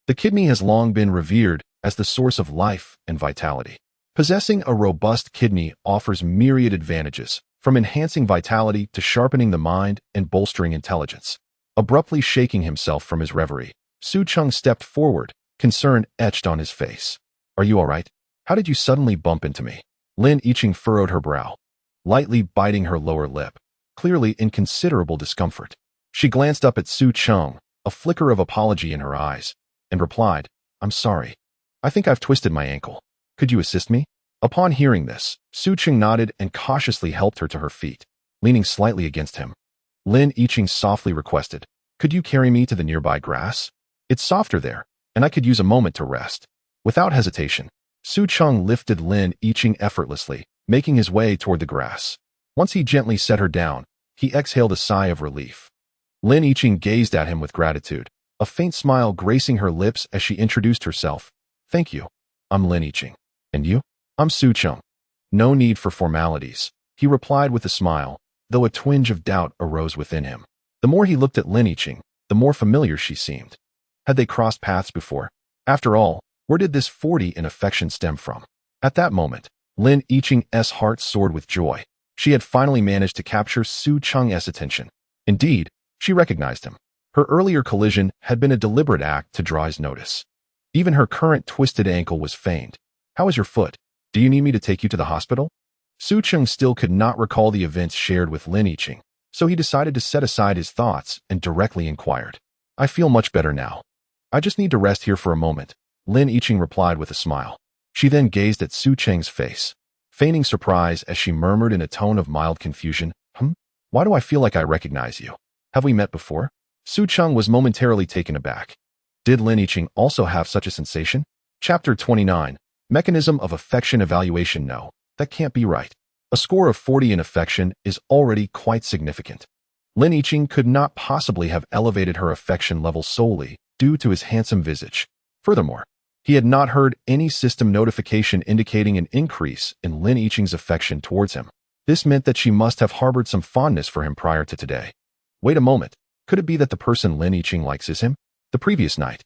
The kidney has long been revered as the source of life and vitality. Possessing a robust kidney offers myriad advantages, from enhancing vitality to sharpening the mind and bolstering intelligence. Abruptly shaking himself from his reverie, Su Cheng stepped forward, concern etched on his face. "Are you all right? How did you suddenly bump into me?" Lin Yiqing furrowed her brow, lightly biting her lower lip, clearly in considerable discomfort. She glanced up at Su Cheng, a flicker of apology in her eyes, and replied, "I'm sorry. I think I've twisted my ankle. Could you assist me?" Upon hearing this, Su Cheng nodded and cautiously helped her to her feet, leaning slightly against him. Lin Yiqing softly requested, "Could you carry me to the nearby grass? It's softer there, and I could use a moment to rest." Without hesitation, Su Cheng lifted Lin Yiqing effortlessly, making his way toward the grass. Once he gently set her down, he exhaled a sigh of relief. Lin Yiqing gazed at him with gratitude, a faint smile gracing her lips as she introduced herself. "Thank you. I'm Lin Yiqing. And you?" "I'm Su Cheng." "No need for formalities," he replied with a smile, though a twinge of doubt arose within him. The more he looked at Lin Yiqing, the more familiar she seemed. Had they crossed paths before? After all, where did this 40 in affection stem from? At that moment, Lin Yiqing's heart soared with joy. She had finally managed to capture Su Cheng's attention. Indeed, she recognized him. Her earlier collision had been a deliberate act to draw his notice. Even her current twisted ankle was feigned. "How is your foot? Do you need me to take you to the hospital?" Su Cheng still could not recall the events shared with Lin Yiqing, so he decided to set aside his thoughts and directly inquired. "I feel much better now. I just need to rest here for a moment," Lin Yiqing replied with a smile. She then gazed at Su Cheng's face, feigning surprise as she murmured in a tone of mild confusion, "Why do I feel like I recognize you? Have we met before?" Su Cheng was momentarily taken aback. Did Lin Yiqing also have such a sensation? Chapter 29. Mechanism of Affection Evaluation. No, that can't be right. A score of 40 in affection is already quite significant. Lin Yiqing could not possibly have elevated her affection level solely due to his handsome visage. Furthermore, he had not heard any system notification indicating an increase in Lin Yiqing's affection towards him. This meant that she must have harbored some fondness for him prior to today. Wait a moment. Could it be that the person Lin Yiqing likes is him? The previous night,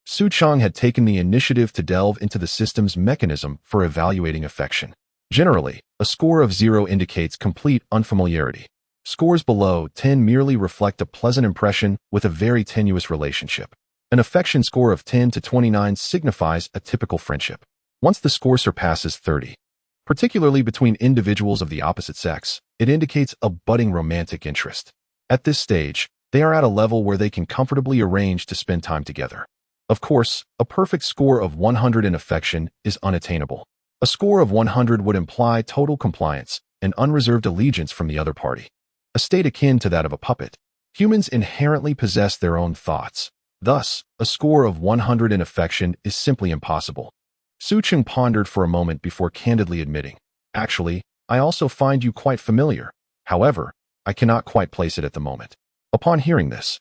Su Cheng had taken the initiative to delve into the system's mechanism for evaluating affection. Generally, a score of 0 indicates complete unfamiliarity. Scores below 10 merely reflect a pleasant impression with a very tenuous relationship. An affection score of 10 to 29 signifies a typical friendship. Once the score surpasses 30, particularly between individuals of the opposite sex, it indicates a budding romantic interest. At this stage, they are at a level where they can comfortably arrange to spend time together. Of course, a perfect score of 100 in affection is unattainable. A score of 100 would imply total compliance and unreserved allegiance from the other party, a state akin to that of a puppet. Humans inherently possess their own thoughts. Thus, a score of 100 in affection is simply impossible. Su Cheng pondered for a moment before candidly admitting, "Actually, I also find you quite familiar. However, I cannot quite place it at the moment." Upon hearing this,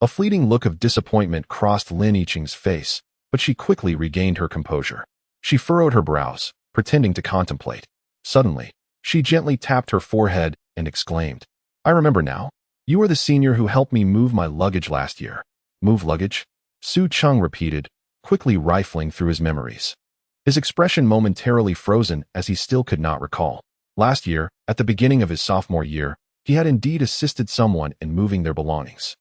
a fleeting look of disappointment crossed Lin Yiqing's face, but she quickly regained her composure. She furrowed her brows, pretending to contemplate. Suddenly, she gently tapped her forehead and exclaimed, "I remember now. You are the senior who helped me move my luggage last year." "Move luggage?" Su Cheng repeated, quickly rifling through his memories. His expression momentarily frozen as he still could not recall. Last year, at the beginning of his sophomore year, he had indeed assisted someone in moving their belongings.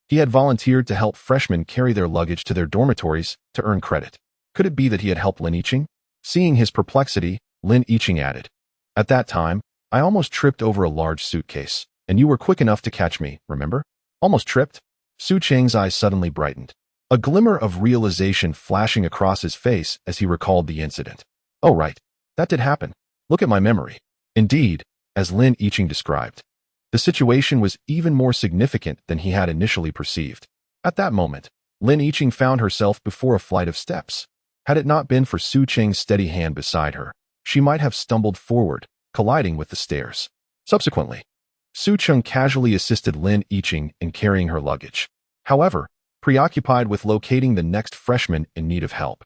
He had volunteered to help freshmen carry their luggage to their dormitories to earn credit. Could it be that he had helped Lin Yiqing? Seeing his perplexity, Lin Yiqing added, "At that time, I almost tripped over a large suitcase, and you were quick enough to catch me, remember?" "Almost tripped?" Su Cheng's eyes suddenly brightened, a glimmer of realization flashing across his face as he recalled the incident. "Oh right, that did happen. Look at my memory." Indeed, as Lin Yiqing described, the situation was even more significant than he had initially perceived. At that moment, Lin Yiqing found herself before a flight of steps. Had it not been for Su Cheng's steady hand beside her, she might have stumbled forward, colliding with the stairs. Subsequently, Su Cheng casually assisted Lin Yiqing in carrying her luggage. However, preoccupied with locating the next freshman in need of help,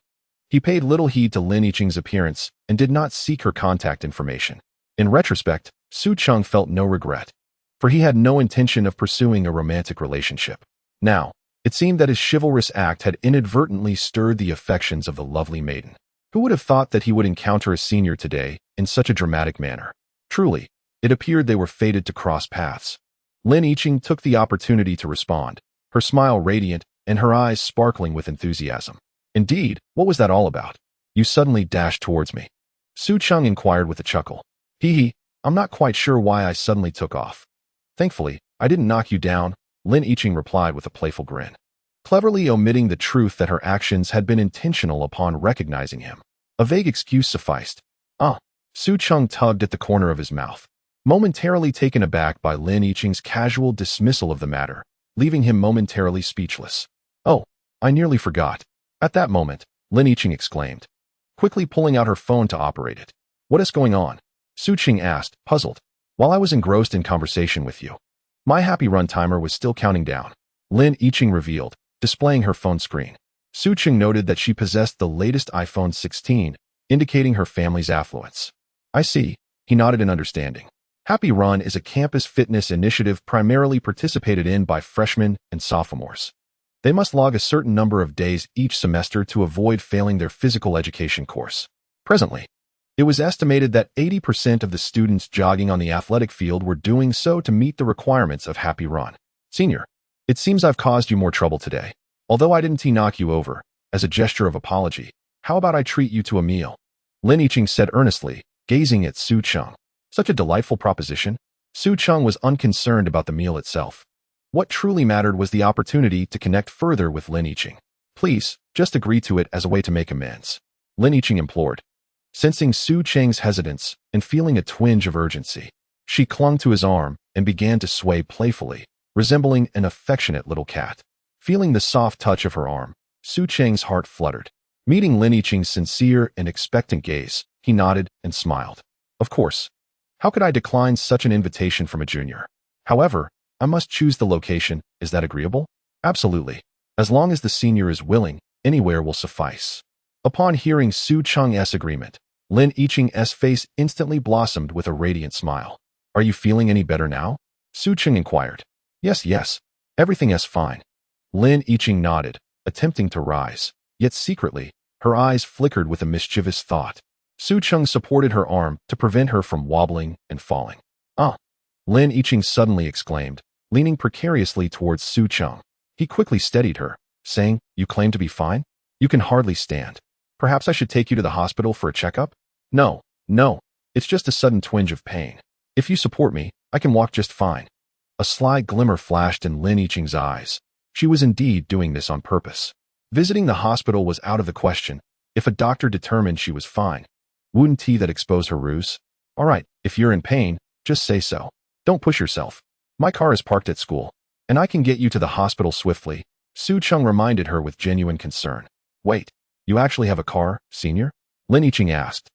he paid little heed to Lin Yiqing's appearance and did not seek her contact information. In retrospect, Su Cheng felt no regret, for he had no intention of pursuing a romantic relationship. Now, it seemed that his chivalrous act had inadvertently stirred the affections of the lovely maiden. Who would have thought that he would encounter a senior today in such a dramatic manner? Truly, it appeared they were fated to cross paths. Lin Yiqing took the opportunity to respond, her smile radiant and her eyes sparkling with enthusiasm. Indeed, what was that all about? You suddenly dashed towards me. Su Cheng inquired with a chuckle. Hee, I'm not quite sure why I suddenly took off. Thankfully, I didn't knock you down, Lin Yiqing replied with a playful grin, cleverly omitting the truth that her actions had been intentional upon recognizing him. A vague excuse sufficed. Su Cheng tugged at the corner of his mouth, momentarily taken aback by Lin Yiqing's casual dismissal of the matter, leaving him momentarily speechless. Oh, I nearly forgot. At that moment, Lin Yiqing exclaimed, quickly pulling out her phone to operate it. What is going on? Su Cheng asked, puzzled. While I was engrossed in conversation with you. My happy run timer was still counting down, Lin Yiqing revealed, displaying her phone screen. Su Cheng noted that she possessed the latest iPhone 16, indicating her family's affluence. I see, he nodded in understanding. Happy Run is a campus fitness initiative primarily participated in by freshmen and sophomores. They must log a certain number of days each semester to avoid failing their physical education course. Presently, it was estimated that 80% of the students jogging on the athletic field were doing so to meet the requirements of Happy Run. Senior, it seems I've caused you more trouble today. Although I didn't knock you over, as a gesture of apology, how about I treat you to a meal? Lin Yiqing said earnestly, gazing at Su Cheng. Such a delightful proposition. Su Cheng was unconcerned about the meal itself. What truly mattered was the opportunity to connect further with Lin Yiqing. Please, just agree to it as a way to make amends, Lin Yiqing implored. Sensing Su Cheng's hesitance and feeling a twinge of urgency, she clung to his arm and began to sway playfully, resembling an affectionate little cat. Feeling the soft touch of her arm, Su Cheng's heart fluttered. Meeting Lin Yiqing's sincere and expectant gaze, he nodded and smiled. Of course. How could I decline such an invitation from a junior? However, I must choose the location. Is that agreeable? Absolutely. As long as the senior is willing, anywhere will suffice. Upon hearing Su Cheng's agreement, Lin Yiqing's face instantly blossomed with a radiant smile. Are you feeling any better now? Su Cheng inquired. Yes. Everything is fine. Lin Yiqing nodded, attempting to rise, yet secretly, her eyes flickered with a mischievous thought. Su Cheng supported her arm to prevent her from wobbling and falling. Lin Yiqing suddenly exclaimed, leaning precariously towards Su Cheng. He quickly steadied her, saying, You claim to be fine? You can hardly stand. Perhaps I should take you to the hospital for a checkup? No, it's just a sudden twinge of pain. If you support me, I can walk just fine. A sly glimmer flashed in Lin Yiqing's eyes. She was indeed doing this on purpose. Visiting the hospital was out of the question, if a doctor determined she was fine. Wouldn't he that expose her ruse? All right, if you're in pain, just say so. Don't push yourself. My car is parked at school, and I can get you to the hospital swiftly, Su Cheng reminded her with genuine concern. Wait, you actually have a car, senior? Lin Yiqing asked,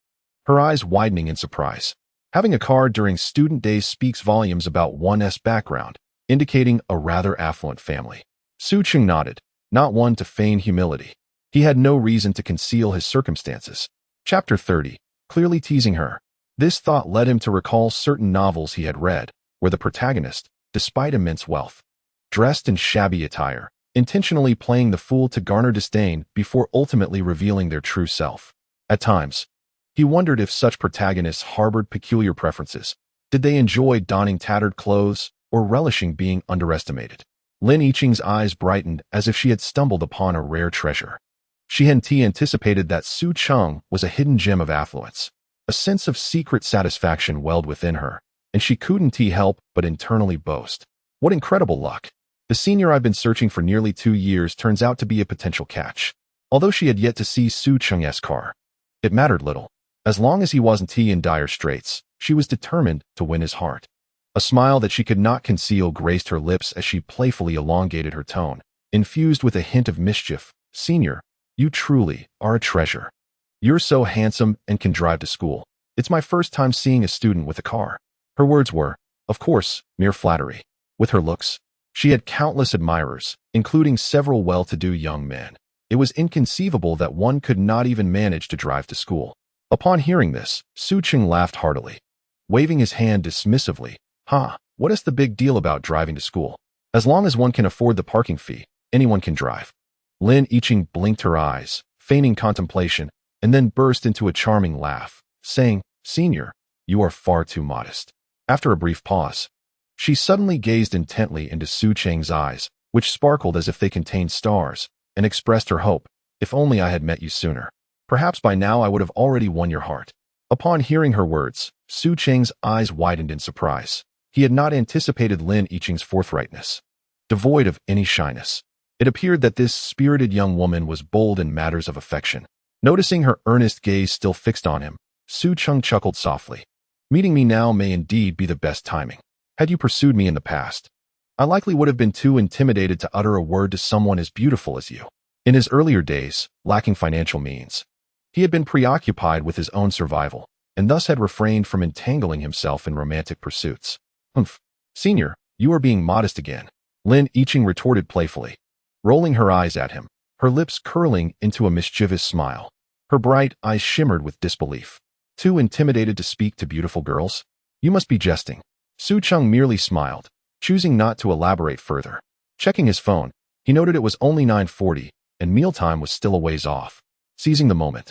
her eyes widening in surprise. Having a car during student days speaks volumes about one's background, indicating a rather affluent family. Su Cheng nodded, not one to feign humility. He had no reason to conceal his circumstances. Chapter 30, clearly teasing her. This thought led him to recall certain novels he had read, where the protagonist, despite immense wealth, dressed in shabby attire, intentionally playing the fool to garner disdain before ultimately revealing their true self. At times, he wondered if such protagonists harbored peculiar preferences. Did they enjoy donning tattered clothes or relishing being underestimated? Lin Yiqing's eyes brightened as if she had stumbled upon a rare treasure. She had anticipated that Su Cheng was a hidden gem of affluence. A sense of secret satisfaction welled within her, and she couldn't help but internally boast. What incredible luck! The senior I've been searching for nearly 2 years turns out to be a potential catch. Although she had yet to see Su Cheng's car, it mattered little. As long as he wasn't in dire straits, she was determined to win his heart. A smile that she could not conceal graced her lips as she playfully elongated her tone, infused with a hint of mischief. Senior, you truly are a treasure. You're so handsome and can drive to school. It's my first time seeing a student with a car. Her words were, of course, mere flattery. With her looks, she had countless admirers, including several well-to-do young men. It was inconceivable that one could not even manage to drive to school. Upon hearing this, Su Cheng laughed heartily, waving his hand dismissively. What is the big deal about driving to school? As long as one can afford the parking fee, anyone can drive. Lin Yiqing blinked her eyes, feigning contemplation, and then burst into a charming laugh, saying, "Senior, you are far too modest." After a brief pause, she suddenly gazed intently into Su Cheng's eyes, which sparkled as if they contained stars, and expressed her hope, "If only I had met you sooner. Perhaps by now I would have already won your heart." Upon hearing her words, Su Cheng's eyes widened in surprise. He had not anticipated Lin Yiqing's forthrightness. Devoid of any shyness, it appeared that this spirited young woman was bold in matters of affection. Noticing her earnest gaze still fixed on him, Su Cheng chuckled softly. "Meeting me now may indeed be the best timing. Had you pursued me in the past, I likely would have been too intimidated to utter a word to someone as beautiful as you." In his earlier days, lacking financial means, he had been preoccupied with his own survival, and thus had refrained from entangling himself in romantic pursuits. "Humph, Senior, you are being modest again," Lin Yiqing retorted playfully, rolling her eyes at him, her lips curling into a mischievous smile. Her bright eyes shimmered with disbelief. "Too intimidated to speak to beautiful girls? You must be jesting." Su Cheng merely smiled, choosing not to elaborate further. Checking his phone, he noted it was only 9:40, and mealtime was still a ways off. Seizing the moment,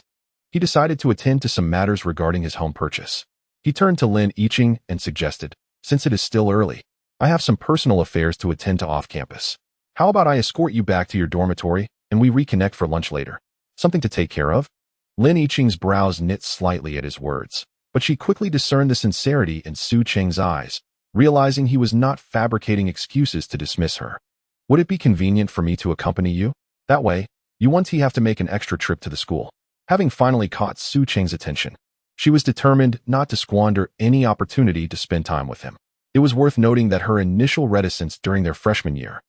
he decided to attend to some matters regarding his home purchase. He turned to Lin Yiqing and suggested, "Since it is still early, I have some personal affairs to attend to off-campus. How about I escort you back to your dormitory, and we reconnect for lunch later? Something to take care of?" Lin Yiqing's brows knit slightly at his words, but she quickly discerned the sincerity in Su Cheng's eyes, realizing he was not fabricating excuses to dismiss her. "Would it be convenient for me to accompany you? That way, you won't have to make an extra trip to the school." Having finally caught Su Cheng's attention, she was determined not to squander any opportunity to spend time with him. It was worth noting that her initial reticence during their freshman year,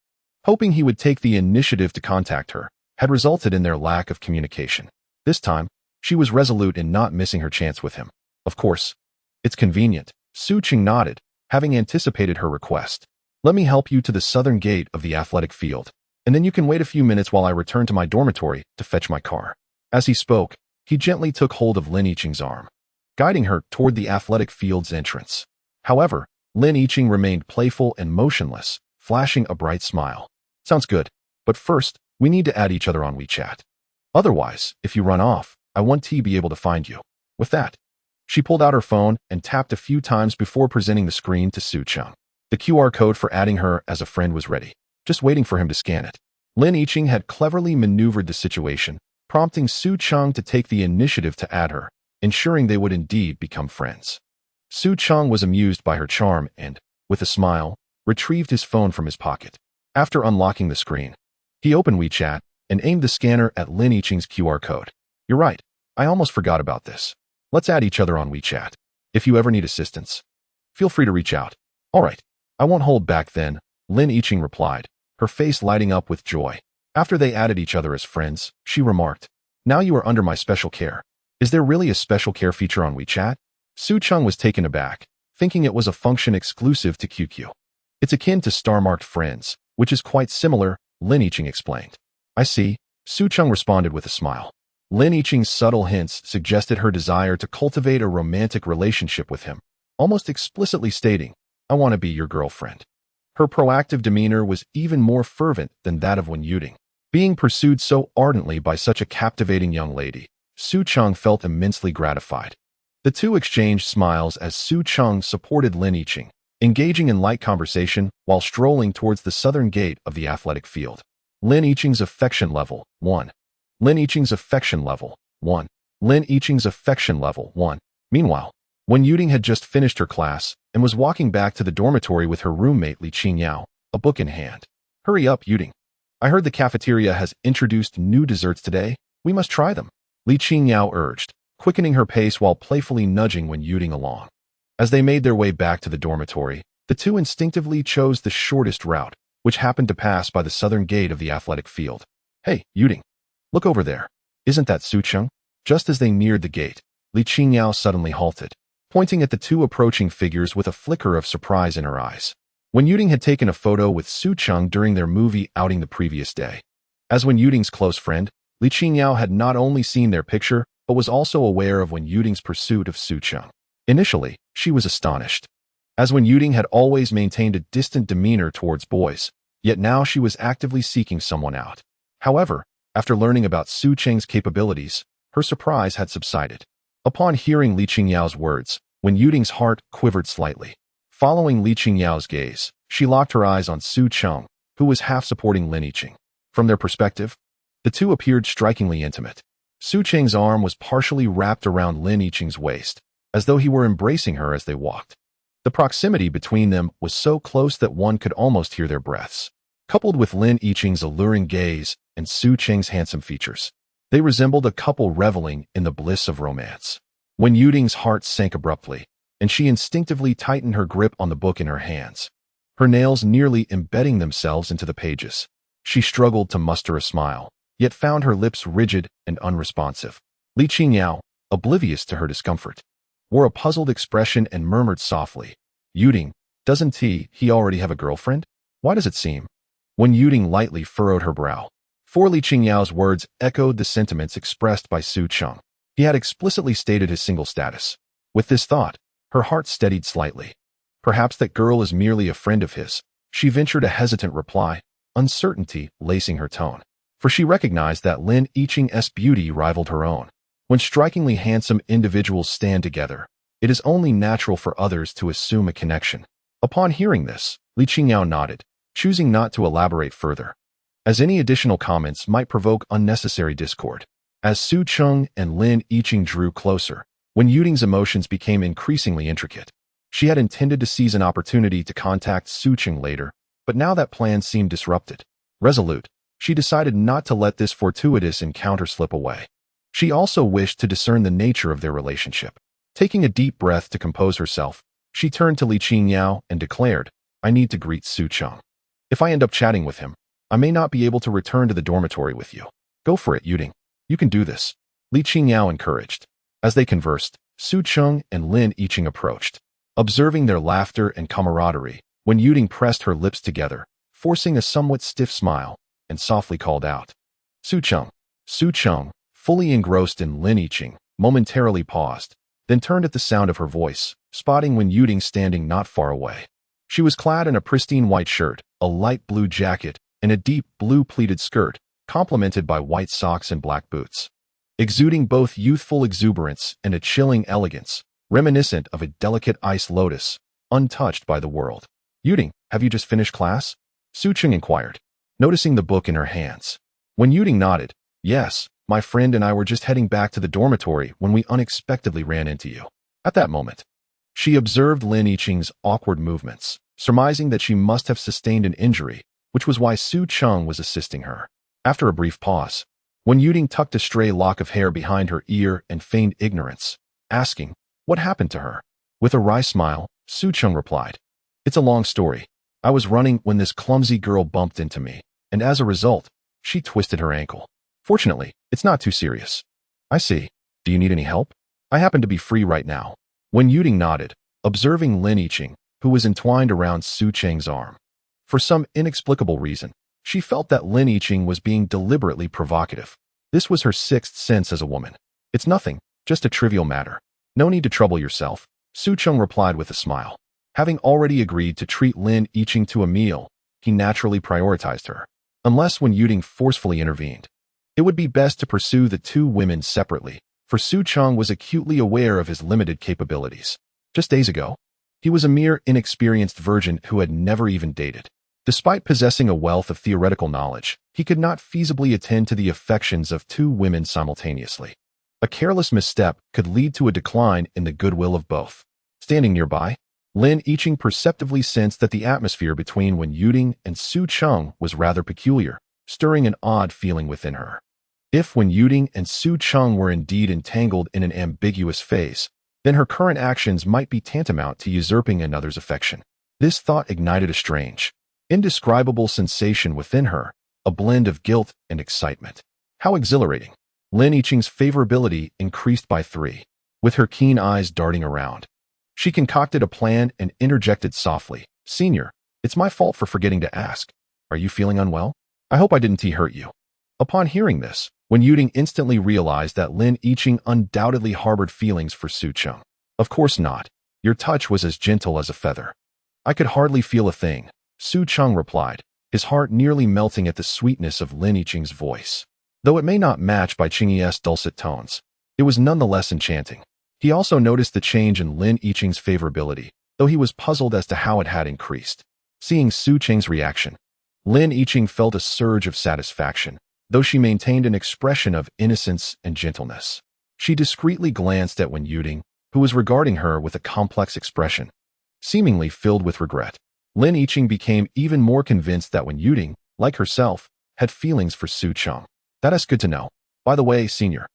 hoping he would take the initiative to contact her, had resulted in their lack of communication. This time, she was resolute in not missing her chance with him. "Of course, it's convenient," Su Cheng nodded, having anticipated her request. "Let me help you to the southern gate of the athletic field, and then you can wait a few minutes while I return to my dormitory to fetch my car." As he spoke, he gently took hold of Lin Yiqing's arm, guiding her toward the athletic field's entrance. However, Lin Yiqing remained playful and motionless, flashing a bright smile. "Sounds good, but first, we need to add each other on WeChat. Otherwise, if you run off, I won't be able to find you." With that, she pulled out her phone and tapped a few times before presenting the screen to Su Cheng. The QR code for adding her as a friend was ready, just waiting for him to scan it. Lin Yiqing had cleverly maneuvered the situation, prompting Su Cheng to take the initiative to add her, ensuring they would indeed become friends. Su Cheng was amused by her charm and, with a smile, retrieved his phone from his pocket. After unlocking the screen, he opened WeChat and aimed the scanner at Lin Yiqing's QR code. "You're right, I almost forgot about this. Let's add each other on WeChat. If you ever need assistance, feel free to reach out." "All right, I won't hold back then," Lin Yiqing replied, her face lighting up with joy. After they added each other as friends, she remarked, "Now you are under my special care." "Is there really a special care feature on WeChat?" Su Cheng was taken aback, thinking it was a function exclusive to QQ. "It's akin to star-marked friends, which is quite similar," Lin Yiqing explained. "I see," Su Cheng responded with a smile. Lin Yiqing's subtle hints suggested her desire to cultivate a romantic relationship with him, almost explicitly stating, "I want to be your girlfriend." Her proactive demeanor was even more fervent than that of Wen Yuding. Being pursued so ardently by such a captivating young lady, Su Cheng felt immensely gratified. The two exchanged smiles as Su Cheng supported Lin Yiqing, engaging in light conversation while strolling towards the southern gate of the athletic field. Lin Yiqing's affection level, 1. Lin Yiqing's affection level, 1. Lin Yiqing's affection level, 1. Meanwhile, Wen Yuding had just finished her class and was walking back to the dormitory with her roommate Li Qingyao, a book in hand. "Hurry up, Yuding. I heard the cafeteria has introduced new desserts today. We must try them," Li Qingyao urged, quickening her pace while playfully nudging Wen Yuding along. As they made their way back to the dormitory, the two instinctively chose the shortest route, which happened to pass by the southern gate of the athletic field. "Hey, Yuding, look over there. Isn't that Su Cheng?" Just as they neared the gate, Li Qingyao suddenly halted, pointing at the two approaching figures with a flicker of surprise in her eyes. Wen Yuding had taken a photo with Su Cheng during their movie outing the previous day. As Wen Yuding's close friend, Li Qingyao had not only seen their picture, but was also aware of Wen Yuding's pursuit of Su Cheng. Initially, she was astonished, as Wen Yuding had always maintained a distant demeanor towards boys, yet now she was actively seeking someone out. However, after learning about Su Cheng's capabilities, Her surprise had subsided. Upon hearing Li Qingyao's words, Wen Yuting's heart quivered slightly. Following Li Qingyao's gaze, she locked her eyes on Su Cheng, who was half supporting Lin Yiqing. From their perspective, the two appeared strikingly intimate. Su Cheng's arm was partially wrapped around Lin Yiqing's waist, as though he were embracing her as they walked. The proximity between them was so close that one could almost hear their breaths. Coupled with Lin Yiqing's alluring gaze and Su Cheng's handsome features, they resembled a couple reveling in the bliss of romance. Wen Yuting's heart sank abruptly, and she instinctively tightened her grip on the book in her hands, her nails nearly embedding themselves into the pages. She struggled to muster a smile, yet found her lips rigid and unresponsive. Li Qingyao, oblivious to her discomfort, wore a puzzled expression and murmured softly, "Yuting, doesn't he already have a girlfriend? Why does it seem?" Wen Yuting lightly furrowed her brow. For Li Qingyao's words echoed the sentiments expressed by Su Cheng. He had explicitly stated his single status. With this thought, her heart steadied slightly. Perhaps that girl is merely a friend of his. She ventured a hesitant reply, uncertainty lacing her tone. For she recognized that Lin Yiqing's beauty rivaled her own. When strikingly handsome individuals stand together, it is only natural for others to assume a connection. Upon hearing this, Li Qingyao nodded, choosing not to elaborate further, as any additional comments might provoke unnecessary discord. As Su Cheng and Lin Yiqing drew closer, Wen Yuting's emotions became increasingly intricate. She had intended to seize an opportunity to contact Su Cheng later, but now that plan seemed disrupted. Resolute, she decided not to let this fortuitous encounter slip away. She also wished to discern the nature of their relationship. Taking a deep breath to compose herself, she turned to Li Qingyao and declared, "I need to greet Su Cheng. If I end up chatting with him, I may not be able to return to the dormitory with you. Go for it, Yuting. You can do this," Li Qingyao encouraged. As they conversed, Su Cheng and Lin Yiqing approached. Observing their laughter and camaraderie, Wen Yuting pressed her lips together, forcing a somewhat stiff smile, and softly called out, "Su Cheng." Su Cheng, fully engrossed in Lin Yiqing, momentarily paused, then turned at the sound of her voice, spotting Wen Yuting standing not far away. She was clad in a pristine white shirt, a light blue jacket, and a deep blue pleated skirt, complemented by white socks and black boots. Exuding both youthful exuberance and a chilling elegance, reminiscent of a delicate ice lotus, untouched by the world. "Yuting, have you just finished class?" Su Cheng inquired, noticing the book in her hands. When Yuting nodded, "Yes, my friend and I were just heading back to the dormitory when we unexpectedly ran into you." At that moment, she observed Lin Yiqing's awkward movements, surmising that she must have sustained an injury, which was why Su Cheng was assisting her. After a brief pause, Wen Yuting tucked a stray lock of hair behind her ear and feigned ignorance, asking, "What happened to her?" With a wry smile, Su Cheng replied, "It's a long story. I was running when this clumsy girl bumped into me, and as a result, she twisted her ankle. Fortunately, it's not too serious." "I see. Do you need any help? I happen to be free right now." Wen Yuting nodded, observing Lin Yiqing, who was entwined around Su Cheng's arm. For some inexplicable reason, she felt that Lin Yiqing was being deliberately provocative. This was her sixth sense as a woman. "It's nothing, just a trivial matter. No need to trouble yourself," Su Cheng replied with a smile. Having already agreed to treat Lin Yiqing to a meal, he naturally prioritized her, unless Wen Yuting forcefully intervened. It would be best to pursue the two women separately, for Su Cheng was acutely aware of his limited capabilities. Just days ago, he was a mere inexperienced virgin who had never even dated. Despite possessing a wealth of theoretical knowledge, he could not feasibly attend to the affections of two women simultaneously. A careless misstep could lead to a decline in the goodwill of both. Standing nearby, Lin Yiqing perceptively sensed that the atmosphere between Wen Yuting and Su Cheng was rather peculiar, stirring an odd feeling within her. If Wen Yuting and Su Cheng were indeed entangled in an ambiguous phase, then her current actions might be tantamount to usurping another's affection. This thought ignited a strange, indescribable sensation within her, a blend of guilt and excitement. How exhilarating! Lin Yiqing's favorability increased by 3, with her keen eyes darting around. She concocted a plan and interjected softly, "Senior, it's my fault for forgetting to ask. Are you feeling unwell? I hope I didn't hurt you." Upon hearing this, Wen Yuting instantly realized that Lin Yiqing undoubtedly harbored feelings for Su Cheng. "Of course not. Your touch was as gentle as a feather." "I could hardly feel a thing," Su Cheng replied, his heart nearly melting at the sweetness of Lin Yiqing's voice. Though it may not match Bai Qingyi's dulcet tones, It was nonetheless enchanting. He also noticed the change in Lin Yiqing's favorability, though he was puzzled as to how it had increased. Seeing Su Cheng's reaction, Lin Yiqing felt a surge of satisfaction, though she maintained an expression of innocence and gentleness. She discreetly glanced at Wen Yuting, who was regarding her with a complex expression, seemingly filled with regret. Lin Yiqing became even more convinced that Wen Yuting, like herself, had feelings for Su Cheng. That is good to know. By the way, senior,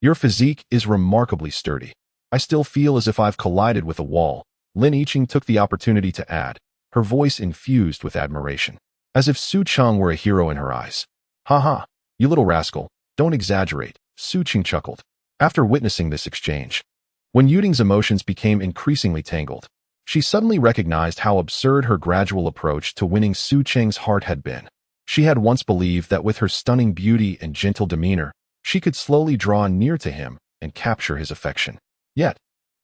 your physique is remarkably sturdy. I still feel as if I've collided with a wall. Lin Yiqing took the opportunity to add, her voice infused with admiration, as if Su Cheng were a hero in her eyes. Ha, you little rascal, don't exaggerate, Su Cheng chuckled. After witnessing this exchange, Wen Yuting's emotions became increasingly tangled. She suddenly recognized how absurd her gradual approach to winning Su Cheng's heart had been. She had once believed that with her stunning beauty and gentle demeanor, she could slowly draw near to him and capture his affection. Yet,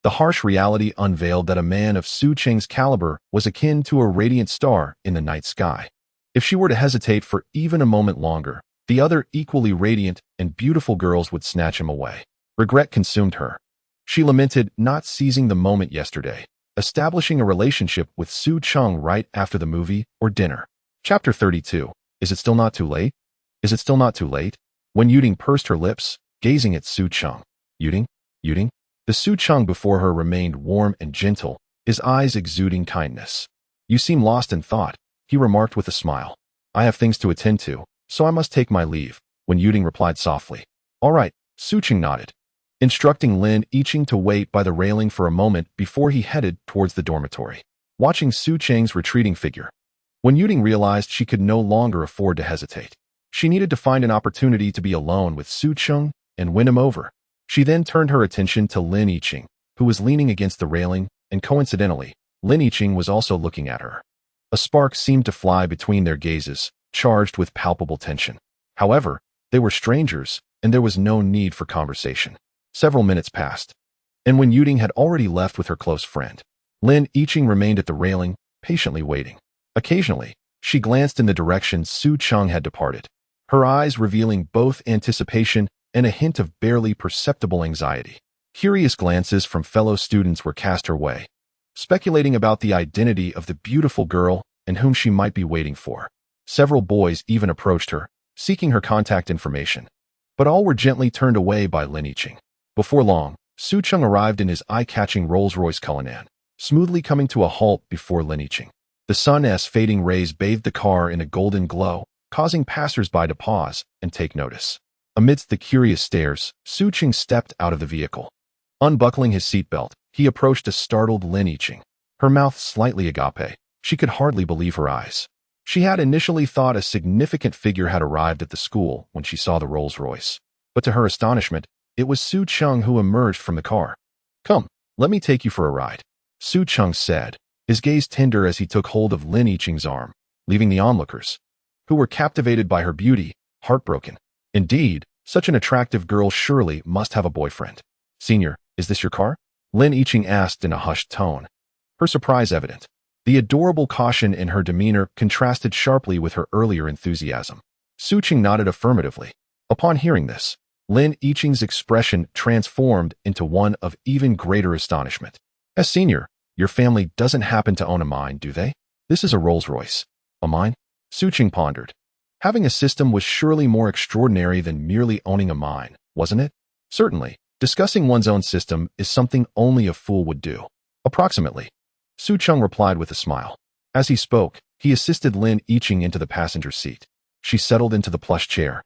the harsh reality unveiled that a man of Su Cheng's caliber was akin to a radiant star in the night sky. If she were to hesitate for even a moment longer, the other equally radiant and beautiful girls would snatch him away. Regret consumed her. She lamented not seizing the moment yesterday, establishing a relationship with Su Cheng right after the movie or dinner. Chapter 32. Is it still not too late? Is it still not too late? Wen Yuting pursed her lips, gazing at Su Cheng. Yuting? The Su Cheng before her remained warm and gentle, his eyes exuding kindness. You seem lost in thought, he remarked with a smile. I have things to attend to, so I must take my leave, Wen Yuting replied softly. All right, Su Cheng nodded, instructing Lin Yiqing to wait by the railing for a moment before he headed towards the dormitory. Watching Su Cheng's retreating figure, Wen Yuting realized she could no longer afford to hesitate. She needed to find an opportunity to be alone with Su Cheng and win him over. She then turned her attention to Lin Yiqing, who was leaning against the railing, and coincidentally, Lin Yiqing was also looking at her. A spark seemed to fly between their gazes, charged with palpable tension. However, they were strangers, and there was no need for conversation. Several minutes passed, and when Yuting had already left with her close friend, Lin Yiqing remained at the railing, patiently waiting. Occasionally, she glanced in the direction Su Cheng had departed, her eyes revealing both anticipation and a hint of barely perceptible anxiety. Curious glances from fellow students were cast her way, speculating about the identity of the beautiful girl and whom she might be waiting for. Several boys even approached her, seeking her contact information, but all were gently turned away by Lin Yiqing. Before long, Su Cheng arrived in his eye-catching Rolls-Royce Cullinan, smoothly coming to a halt before Lin Yiqing. The sun's fading rays bathed the car in a golden glow, causing passers-by to pause and take notice. Amidst the curious stares, Su Cheng stepped out of the vehicle. Unbuckling his seatbelt, he approached a startled Lin Yiqing, her mouth slightly agape. She could hardly believe her eyes. She had initially thought a significant figure had arrived at the school when she saw the Rolls-Royce, but to her astonishment, it was Su Cheng who emerged from the car. Come, let me take you for a ride, Su Cheng said, his gaze tender as he took hold of Lin Yiqing's arm, leaving the onlookers, who were captivated by her beauty, heartbroken. Indeed, such an attractive girl surely must have a boyfriend. Senior, is this your car? Lin Yiqing asked in a hushed tone, her surprise evident. The adorable caution in her demeanor contrasted sharply with her earlier enthusiasm. Su Cheng nodded affirmatively. Upon hearing this, Lin Yiqing's expression transformed into one of even greater astonishment. As senior, your family doesn't happen to own a mine, do they? This is a Rolls-Royce. A mine? Su Cheng pondered. Having a system was surely more extraordinary than merely owning a mine, wasn't it? Certainly, discussing one's own system is something only a fool would do. Approximately, Su Cheng replied with a smile. As he spoke, he assisted Lin Yiqing into the passenger seat. She settled into the plush chair,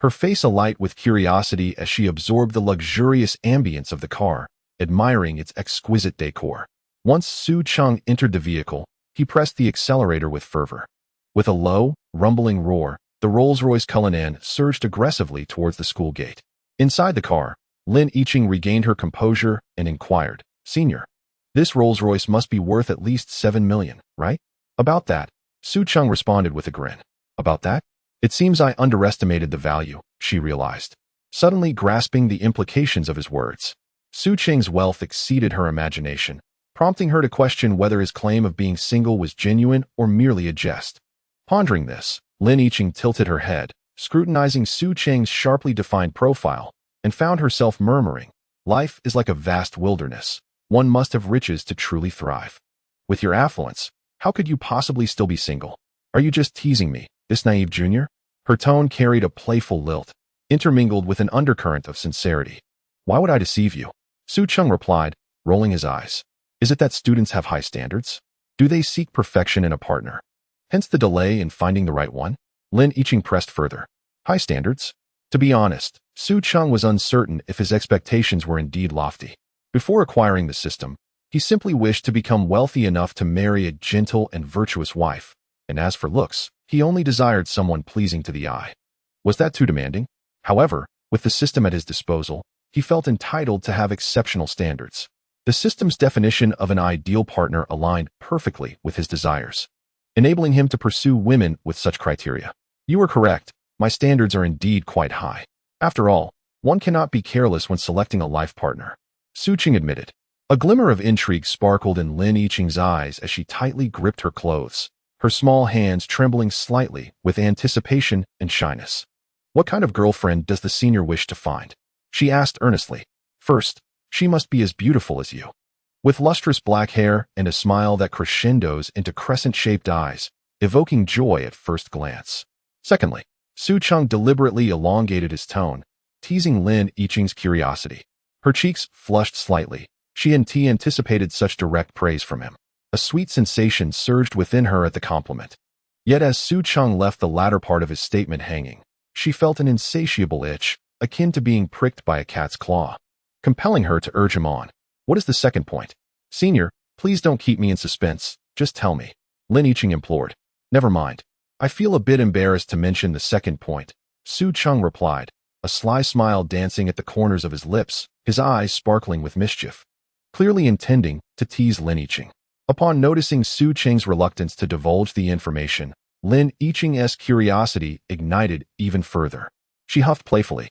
her face alight with curiosity as she absorbed the luxurious ambience of the car, admiring its exquisite decor. Once Su Cheng entered the vehicle, he pressed the accelerator with fervor. With a low, rumbling roar, the Rolls-Royce Cullinan surged aggressively towards the school gate. Inside the car, Lin Yiqing regained her composure and inquired, Senior, this Rolls-Royce must be worth at least 7 million, right? About that, Su Cheng responded with a grin. About that? It seems I underestimated the value, she realized, suddenly grasping the implications of his words. Su Cheng's wealth exceeded her imagination, prompting her to question whether his claim of being single was genuine or merely a jest. Pondering this, Lin Yiqing tilted her head, scrutinizing Su Cheng's sharply defined profile, and found herself murmuring, Life is like a vast wilderness. One must have riches to truly thrive. With your affluence, how could you possibly still be single? Are you just teasing me, this naive junior? Her tone carried a playful lilt, intermingled with an undercurrent of sincerity. Why would I deceive you? Su Cheng replied, rolling his eyes. Is it that students have high standards? Do they seek perfection in a partner? Hence the delay in finding the right one? Lin Yiqing pressed further. High standards? To be honest, Su Cheng was uncertain if his expectations were indeed lofty. Before acquiring the system, he simply wished to become wealthy enough to marry a gentle and virtuous wife, and as for looks, he only desired someone pleasing to the eye. Was that too demanding? However, with the system at his disposal, he felt entitled to have exceptional standards. The system's definition of an ideal partner aligned perfectly with his desires, enabling him to pursue women with such criteria. You are correct, my standards are indeed quite high. After all, one cannot be careless when selecting a life partner, Su Cheng admitted. A glimmer of intrigue sparkled in Lin Yiqing's eyes as she tightly gripped her clothes, her small hands trembling slightly with anticipation and shyness. What kind of girlfriend does the senior wish to find? She asked earnestly. First, she must be as beautiful as you, with lustrous black hair and a smile that crescendos into crescent-shaped eyes, evoking joy at first glance. Secondly, Su Cheng deliberately elongated his tone, teasing Lin Yiqing's curiosity. Her cheeks flushed slightly. She anticipated such direct praise from him. A sweet sensation surged within her at the compliment. Yet as Su Cheng left the latter part of his statement hanging, she felt an insatiable itch, akin to being pricked by a cat's claw, compelling her to urge him on. What is the second point? Senior, please don't keep me in suspense, just tell me. Lin Yiqing implored. Never mind. I feel a bit embarrassed to mention the second point, Su Cheng replied, a sly smile dancing at the corners of his lips, his eyes sparkling with mischief, clearly intending to tease Lin Yiqing. Upon noticing Su Cheng's reluctance to divulge the information, Lin Yiqing's curiosity ignited even further. She huffed playfully,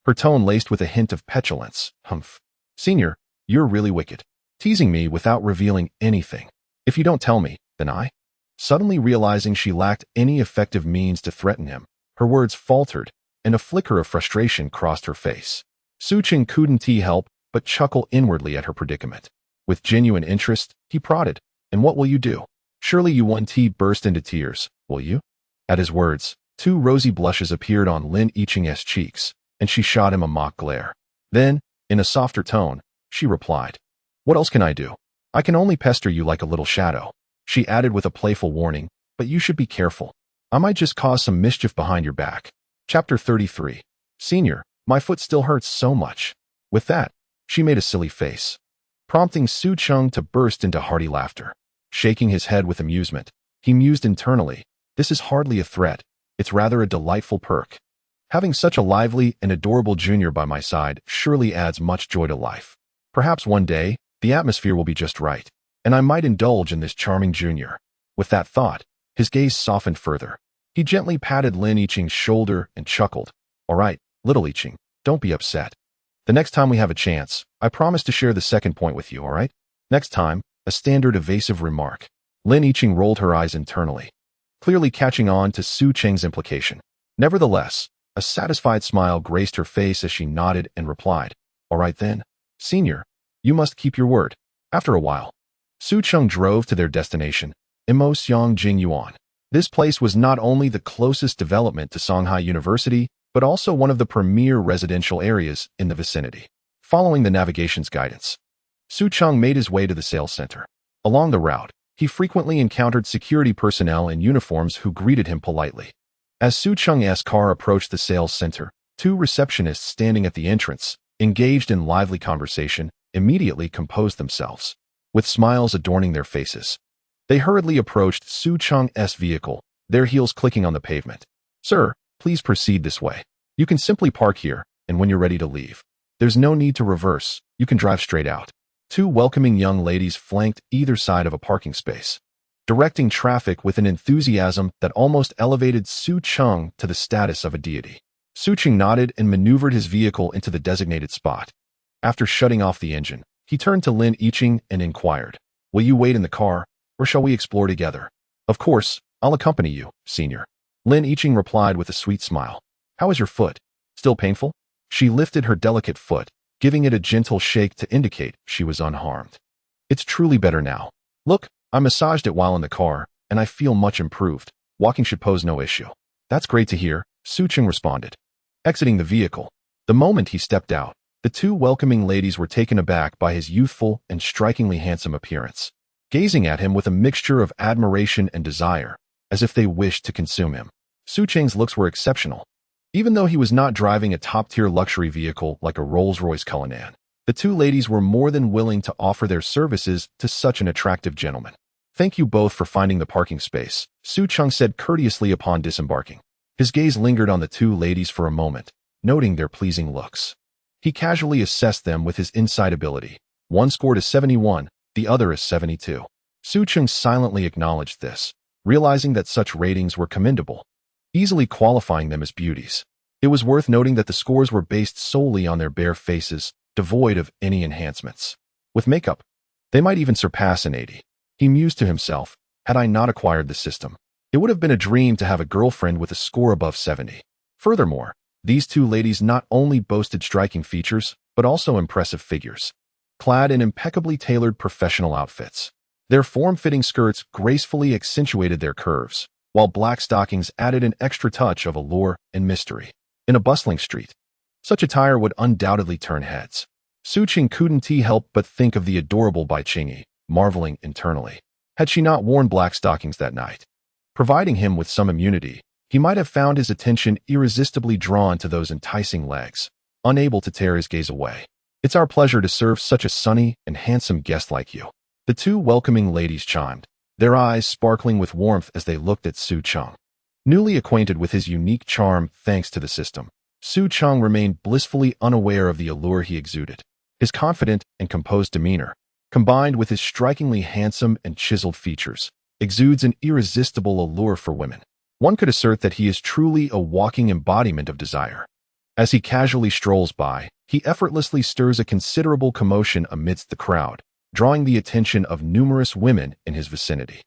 her tone laced with a hint of petulance. Humph. Senior, you're really wicked. Teasing me without revealing anything. If you don't tell me, then I... Suddenly realizing she lacked any effective means to threaten him, her words faltered, and a flicker of frustration crossed her face. Su Cheng couldn't help but chuckle inwardly at her predicament. With genuine interest, he prodded, And what will you do? Surely you won't burst into tears, will you? At his words, two rosy blushes appeared on Lin Yiqing's cheeks, and she shot him a mock glare. Then, in a softer tone, she replied, What else can I do? I can only pester you like a little shadow. She added with a playful warning, But you should be careful. I might just cause some mischief behind your back. Chapter 33. Senior, my foot still hurts so much. With that, she made a silly face, prompting Su Cheng to burst into hearty laughter. Shaking his head with amusement, he mused internally, This is hardly a threat, it's rather a delightful perk. Having such a lively and adorable junior by my side surely adds much joy to life. Perhaps one day, the atmosphere will be just right, and I might indulge in this charming junior. With that thought, his gaze softened further. He gently patted Lin Yiqing's shoulder and chuckled. All right, little Yiqing, don't be upset. The next time we have a chance, I promise to share the second point with you, all right? Next time, a standard evasive remark. Lin Yiqing rolled her eyes internally, clearly catching on to Su Cheng's implication. Nevertheless, a satisfied smile graced her face as she nodded and replied, All right then, senior, you must keep your word. After a while, Su Cheng drove to their destination, Imo Jing Yuan. This place was not only the closest development to Shanghai University, but also one of the premier residential areas in the vicinity. Following the navigation's guidance, Su Cheng made his way to the sales center. Along the route, he frequently encountered security personnel in uniforms who greeted him politely. As Su Cheng's car approached the sales center, two receptionists standing at the entrance, engaged in lively conversation, immediately composed themselves, with smiles adorning their faces. They hurriedly approached Su Cheng's vehicle, their heels clicking on the pavement. Sir, please proceed this way. You can simply park here, and when you're ready to leave, there's no need to reverse, you can drive straight out. Two welcoming young ladies flanked either side of a parking space, directing traffic with an enthusiasm that almost elevated Su Cheng to the status of a deity. Su Cheng nodded and maneuvered his vehicle into the designated spot. After shutting off the engine, he turned to Lin Yiqing and inquired, Will you wait in the car, or shall we explore together? Of course, I'll accompany you, senior. Lin Yiqing replied with a sweet smile. How is your foot? Still painful? She lifted her delicate foot, giving it a gentle shake to indicate she was unharmed. It's truly better now. Look, I massaged it while in the car, and I feel much improved. Walking should pose no issue. That's great to hear, Su Cheng responded. Exiting the vehicle, the moment he stepped out, the two welcoming ladies were taken aback by his youthful and strikingly handsome appearance, gazing at him with a mixture of admiration and desire, as if they wished to consume him. Su Cheng's looks were exceptional. Even though he was not driving a top-tier luxury vehicle like a Rolls-Royce Cullinan, the two ladies were more than willing to offer their services to such an attractive gentleman. Thank you both for finding the parking space, Su Cheng said courteously upon disembarking. His gaze lingered on the two ladies for a moment, noting their pleasing looks. He casually assessed them with his insight ability. One scored a 71, the other a 72. Su Cheng silently acknowledged this, realizing that such ratings were commendable, easily qualifying them as beauties. It was worth noting that the scores were based solely on their bare faces, devoid of any enhancements. With makeup, they might even surpass an 80. He mused to himself, had I not acquired the system, it would have been a dream to have a girlfriend with a score above 70. Furthermore, these two ladies not only boasted striking features, but also impressive figures, clad in impeccably tailored professional outfits. Their form-fitting skirts gracefully accentuated their curves, while black stockings added an extra touch of allure and mystery. In a bustling street, such attire would undoubtedly turn heads. Su Cheng couldn't help but think of the adorable Bai Qingyi, marveling internally. Had she not worn black stockings that night, providing him with some immunity, he might have found his attention irresistibly drawn to those enticing legs, unable to tear his gaze away. It's our pleasure to serve such a sunny and handsome guest like you. The two welcoming ladies chimed, their eyes sparkling with warmth as they looked at Su Cheng. Newly acquainted with his unique charm thanks to the system, Su Cheng remained blissfully unaware of the allure he exuded. His confident and composed demeanor, combined with his strikingly handsome and chiseled features, exudes an irresistible allure for women. One could assert that he is truly a walking embodiment of desire. As he casually strolls by, he effortlessly stirs a considerable commotion amidst the crowd, drawing the attention of numerous women in his vicinity.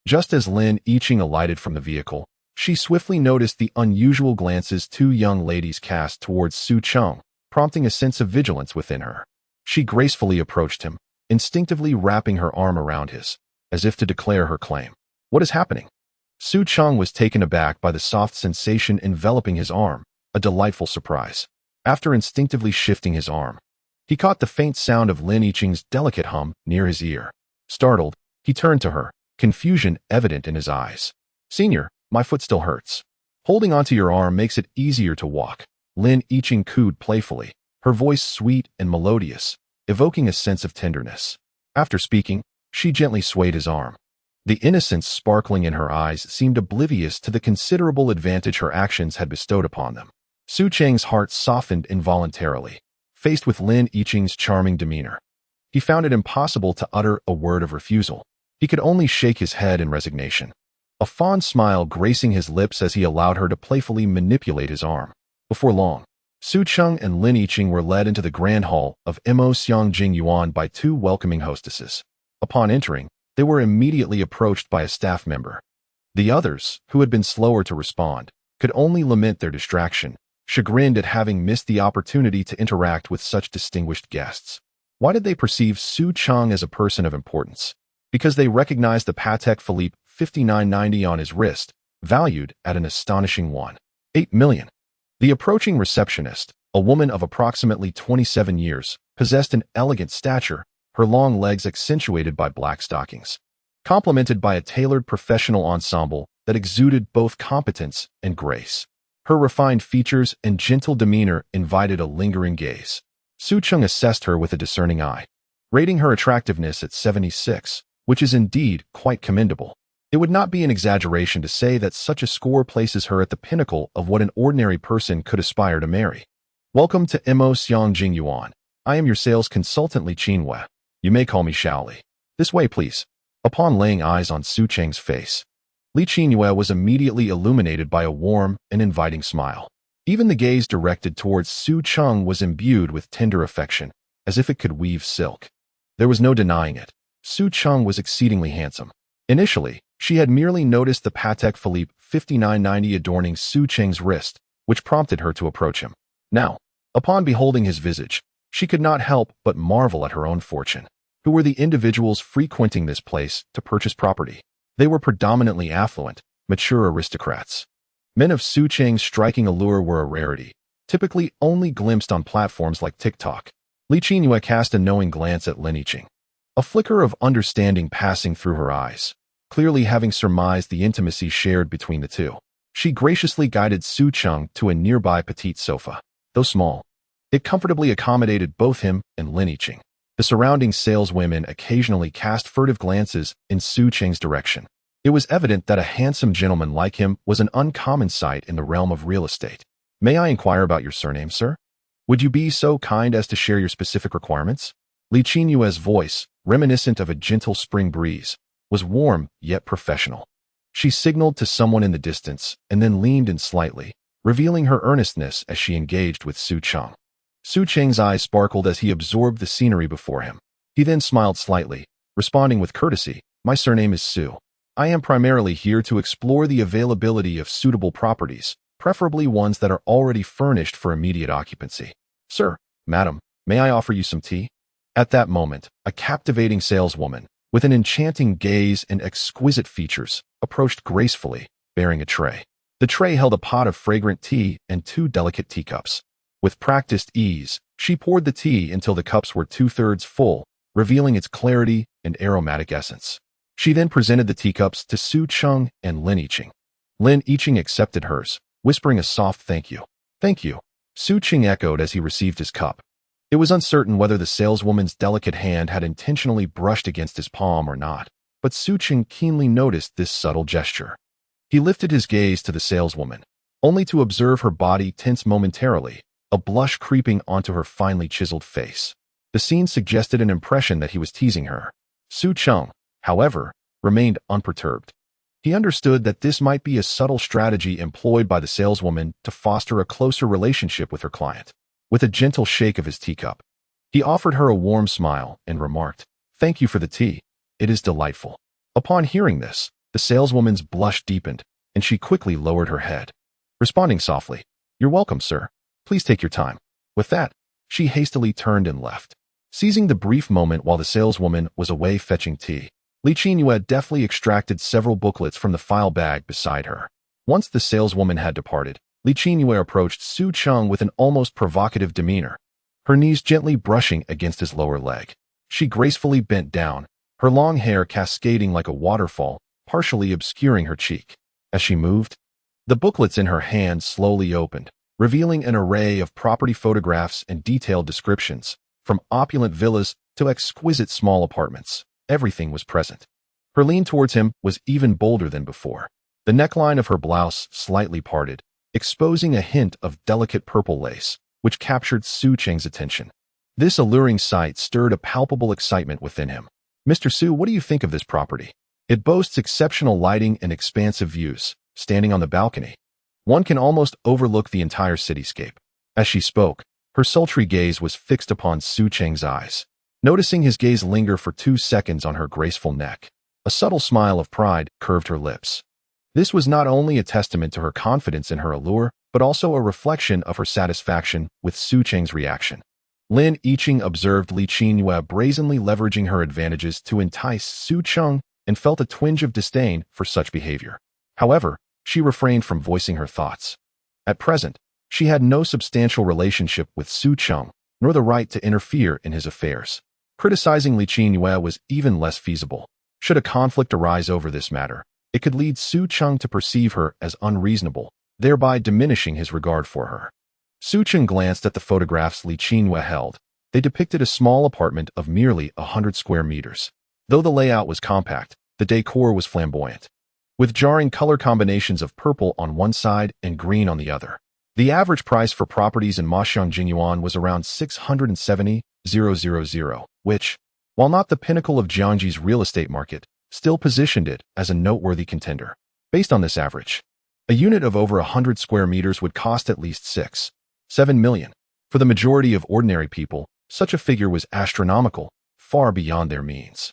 Just as Lin Yiqing alighted from the vehicle, she swiftly noticed the unusual glances two young ladies cast towards Su Cheng, prompting a sense of vigilance within her. She gracefully approached him, instinctively wrapping her arm around his, as if to declare her claim. What is happening? Su Cheng was taken aback by the soft sensation enveloping his arm, a delightful surprise. After instinctively shifting his arm, he caught the faint sound of Lin Yiqing's delicate hum near his ear. Startled, he turned to her, confusion evident in his eyes. Senior, my foot still hurts. Holding onto your arm makes it easier to walk, Lin Yiqing cooed playfully, her voice sweet and melodious, evoking a sense of tenderness. After speaking, she gently swayed his arm. The innocence sparkling in her eyes seemed oblivious to the considerable advantage her actions had bestowed upon them. Su Cheng's heart softened involuntarily, faced with Lin Yiqing's charming demeanor. He found it impossible to utter a word of refusal. He could only shake his head in resignation, a fond smile gracing his lips as he allowed her to playfully manipulate his arm. Before long, Su Cheng and Lin Yiqing were led into the grand hall of Mo Xiang Jing Yuan by two welcoming hostesses. Upon entering, they were immediately approached by a staff member. The others, who had been slower to respond, could only lament their distraction, chagrined at having missed the opportunity to interact with such distinguished guests. Why did they perceive Su Cheng as a person of importance? Because they recognized the Patek Philippe 5990 on his wrist, valued at an astonishing $1.8 million. The approaching receptionist, a woman of approximately 27 years, possessed an elegant stature, her long legs accentuated by black stockings, complemented by a tailored professional ensemble that exuded both competence and grace. Her refined features and gentle demeanor invited a lingering gaze. Su Cheng assessed her with a discerning eye, rating her attractiveness at 76, which is indeed quite commendable. It would not be an exaggeration to say that such a score places her at the pinnacle of what an ordinary person could aspire to marry. Welcome to Mo Xiang Jing Yuan. I am your sales consultant Li Qinwei. You may call me Shaoli. This way, please. Upon laying eyes on Su Cheng's face, Li Qinwei was immediately illuminated by a warm and inviting smile. Even the gaze directed towards Su Cheng was imbued with tender affection, as if it could weave silk. There was no denying it. Su Cheng was exceedingly handsome. Initially, she had merely noticed the Patek Philippe 5990 adorning Su Cheng's wrist, which prompted her to approach him. Now, upon beholding his visage, She could not help but marvel at her own fortune. Who were the individuals frequenting this place to purchase property? They were predominantly affluent, mature aristocrats. Men of Su Cheng's striking allure were a rarity, typically only glimpsed on platforms like TikTok. Li Qingyue cast a knowing glance at Lin Yiqing, a flicker of understanding passing through her eyes. Clearly having surmised the intimacy shared between the two, she graciously guided Su Cheng to a nearby petite sofa. Though small, it comfortably accommodated both him and Lin Yiqing. The surrounding saleswomen occasionally cast furtive glances in Su Cheng's direction. It was evident that a handsome gentleman like him was an uncommon sight in the realm of real estate. May I inquire about your surname, sir? Would you be so kind as to share your specific requirements? Li Qinyue's voice, reminiscent of a gentle spring breeze, was warm yet professional. She signaled to someone in the distance and then leaned in slightly, revealing her earnestness as she engaged with Su Cheng. Su Cheng's eyes sparkled as he absorbed the scenery before him. He then smiled slightly, responding with courtesy, "My surname is Su. I am primarily here to explore the availability of suitable properties, preferably ones that are already furnished for immediate occupancy. Sir, madam, may I offer you some tea?" At that moment, a captivating saleswoman, with an enchanting gaze and exquisite features, approached gracefully, bearing a tray. The tray held a pot of fragrant tea and 2 delicate teacups. With practiced ease, she poured the tea until the cups were 2/3 full, revealing its clarity and aromatic essence. She then presented the teacups to Su Cheng and Lin Yiqing. Lin Yiqing accepted hers, whispering a soft "thank you." "Thank you," Su Cheng echoed as he received his cup. It was uncertain whether the saleswoman's delicate hand had intentionally brushed against his palm or not, but Su Cheng keenly noticed this subtle gesture. He lifted his gaze to the saleswoman, only to observe her body tense momentarily, a blush creeping onto her finely chiseled face. The scene suggested an impression that he was teasing her. Su Cheng, however, remained unperturbed. He understood that this might be a subtle strategy employed by the saleswoman to foster a closer relationship with her client. With a gentle shake of his teacup, he offered her a warm smile and remarked, "Thank you for the tea. It is delightful." Upon hearing this, the saleswoman's blush deepened, and she quickly lowered her head, responding softly, "You're welcome, sir. Please take your time." With that, she hastily turned and left. Seizing the brief moment while the saleswoman was away fetching tea, Li Qinyue deftly extracted several booklets from the file bag beside her. Once the saleswoman had departed, Li Qinyue approached Su Cheng with an almost provocative demeanor, her knees gently brushing against his lower leg. She gracefully bent down, her long hair cascading like a waterfall, partially obscuring her cheek. As she moved, the booklets in her hand slowly opened, revealing an array of property photographs and detailed descriptions. From opulent villas to exquisite small apartments, everything was present. Her lean towards him was even bolder than before. The neckline of her blouse slightly parted, exposing a hint of delicate purple lace, which captured Su Cheng's attention. This alluring sight stirred a palpable excitement within him. "Mr. Su, what do you think of this property? It boasts exceptional lighting and expansive views. Standing on the balcony, one can almost overlook the entire cityscape." As she spoke, her sultry gaze was fixed upon Su Cheng's eyes. Noticing his gaze linger for 2 seconds on her graceful neck, a subtle smile of pride curved her lips. This was not only a testament to her confidence in her allure, but also a reflection of her satisfaction with Su Cheng's reaction. Lin Yiqing observed Li Qinyue brazenly leveraging her advantages to entice Su Cheng and felt a twinge of disdain for such behavior. However, she refrained from voicing her thoughts. At present, she had no substantial relationship with Su Cheng, nor the right to interfere in his affairs. Criticizing Li Qinyue was even less feasible. Should a conflict arise over this matter, it could lead Su Cheng to perceive her as unreasonable, thereby diminishing his regard for her. Su Cheng glanced at the photographs Li Qinyue held. They depicted a small apartment of merely 100 square meters. Though the layout was compact, the decor was flamboyant, with jarring color combinations of purple on one side and green on the other. The average price for properties in Moshan Jinyuan was around 670,000, which, while not the pinnacle of Jiangji's real estate market, still positioned it as a noteworthy contender. Based on this average, a unit of over 100 square meters would cost at least 6-7 million. For the majority of ordinary people, such a figure was astronomical, far beyond their means.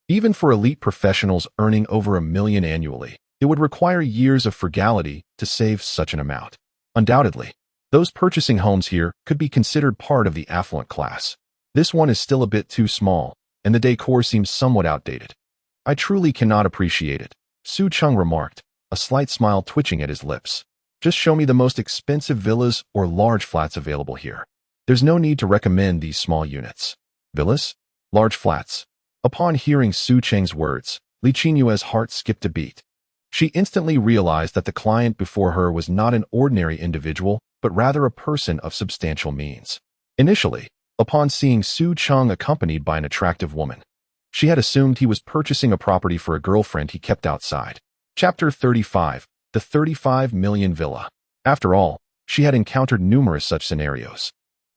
Even for elite professionals earning over $1 million annually, it would require years of frugality to save such an amount. Undoubtedly, Those purchasing homes here could be considered part of the affluent class. This one is still a bit too small, and the decor seems somewhat outdated. I truly cannot appreciate it, Su Cheng remarked, a slight smile twitching at his lips. Just show me the most expensive villas or large flats available here. There's no need to recommend these small units. Villas? Large flats. Upon hearing Su Cheng's words, Li Qinyue's heart skipped a beat. She instantly realized that the client before her was not an ordinary individual, but rather a person of substantial means. Initially, upon seeing Su Cheng accompanied by an attractive woman, she had assumed he was purchasing a property for a girlfriend he kept outside. Chapter 35. The 35 Million Villa. After all, she had encountered numerous such scenarios.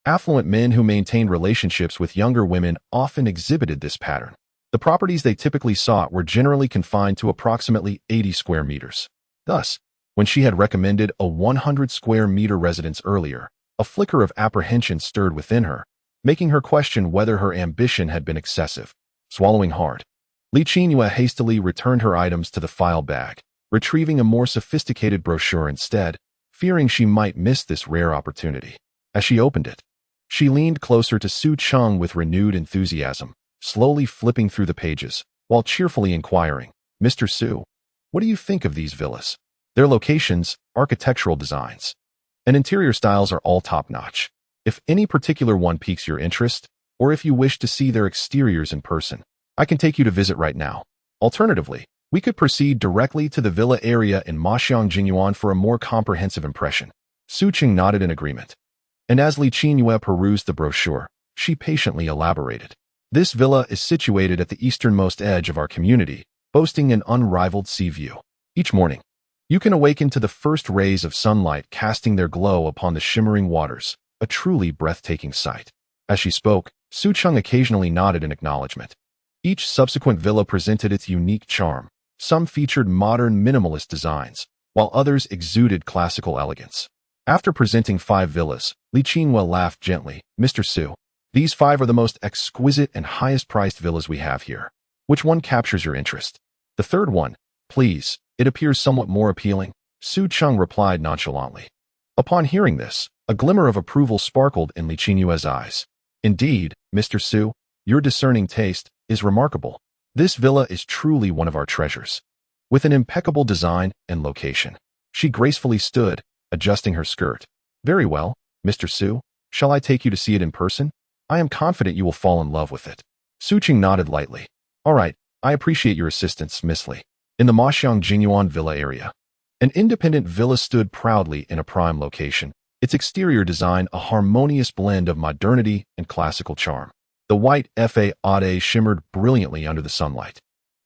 Affluent men who maintained relationships with younger women often exhibited this pattern. The properties they typically sought were generally confined to approximately 80 square meters. Thus, when she had recommended a 100 square meter residence earlier, a flicker of apprehension stirred within her, making her question whether her ambition had been excessive. Swallowing hard, Li Qinyue hastily returned her items to the file bag, retrieving a more sophisticated brochure instead, fearing she might miss this rare opportunity. As she opened it, she leaned closer to Su Cheng with renewed enthusiasm, slowly flipping through the pages, while cheerfully inquiring, "Mr. Su, what do you think of these villas? Their locations, architectural designs, and interior styles are all top-notch. If any particular one piques your interest, or if you wish to see their exteriors in person, I can take you to visit right now. Alternatively, we could proceed directly to the villa area in Michelin Jinyuan for a more comprehensive impression." Su Cheng nodded in agreement. And as Li Qinyue perused the brochure, she patiently elaborated. "This villa is situated at the easternmost edge of our community, boasting an unrivaled sea view. Each morning, you can awaken to the first rays of sunlight casting their glow upon the shimmering waters, a truly breathtaking sight." As she spoke, Su Cheng occasionally nodded in acknowledgement. Each subsequent villa presented its unique charm. Some featured modern minimalist designs, while others exuded classical elegance. After presenting 5 villas, Li Qinyue laughed gently. "Mr. Su, these 5 are the most exquisite and highest-priced villas we have here. Which one captures your interest?" "The third one, please. It appears somewhat more appealing," Su Cheng replied nonchalantly. Upon hearing this, a glimmer of approval sparkled in Li Qinyue's eyes. "Indeed, Mr. Su, your discerning taste is remarkable. This villa is truly one of our treasures." With an impeccable design and location, she gracefully stood, adjusting her skirt. "Very well, Mr. Su, shall I take you to see it in person? I am confident you will fall in love with it." Su Cheng nodded lightly. "All right, I appreciate your assistance, Miss Li." In the Moshyang Jinyuan Villa area, an independent villa stood proudly in a prime location, its exterior design a harmonious blend of modernity and classical charm. The white facade shimmered brilliantly under the sunlight,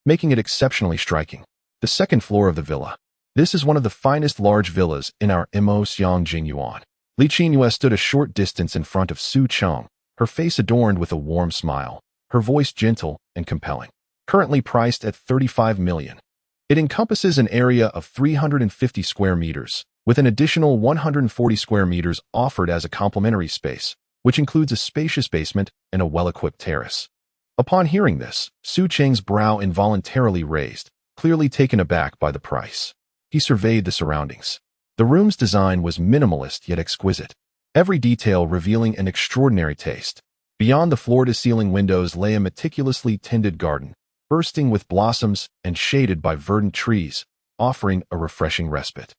making it exceptionally striking. The second floor of the villa. This is one of the finest large villas in our Moshyang Jinyuan. Li Qinyue stood a short distance in front of Su Cheng, her face adorned with a warm smile, her voice gentle and compelling. Currently priced at 35 million. It encompasses an area of 350 square meters, with an additional 140 square meters offered as a complementary space, which includes a spacious basement and a well-equipped terrace. Upon hearing this, Su Cheng's brow involuntarily raised, clearly taken aback by the price. He surveyed the surroundings. The room's design was minimalist yet exquisite, every detail revealing an extraordinary taste. Beyond the floor-to-ceiling windows lay a meticulously tended garden, bursting with blossoms and shaded by verdant trees, offering a refreshing respite.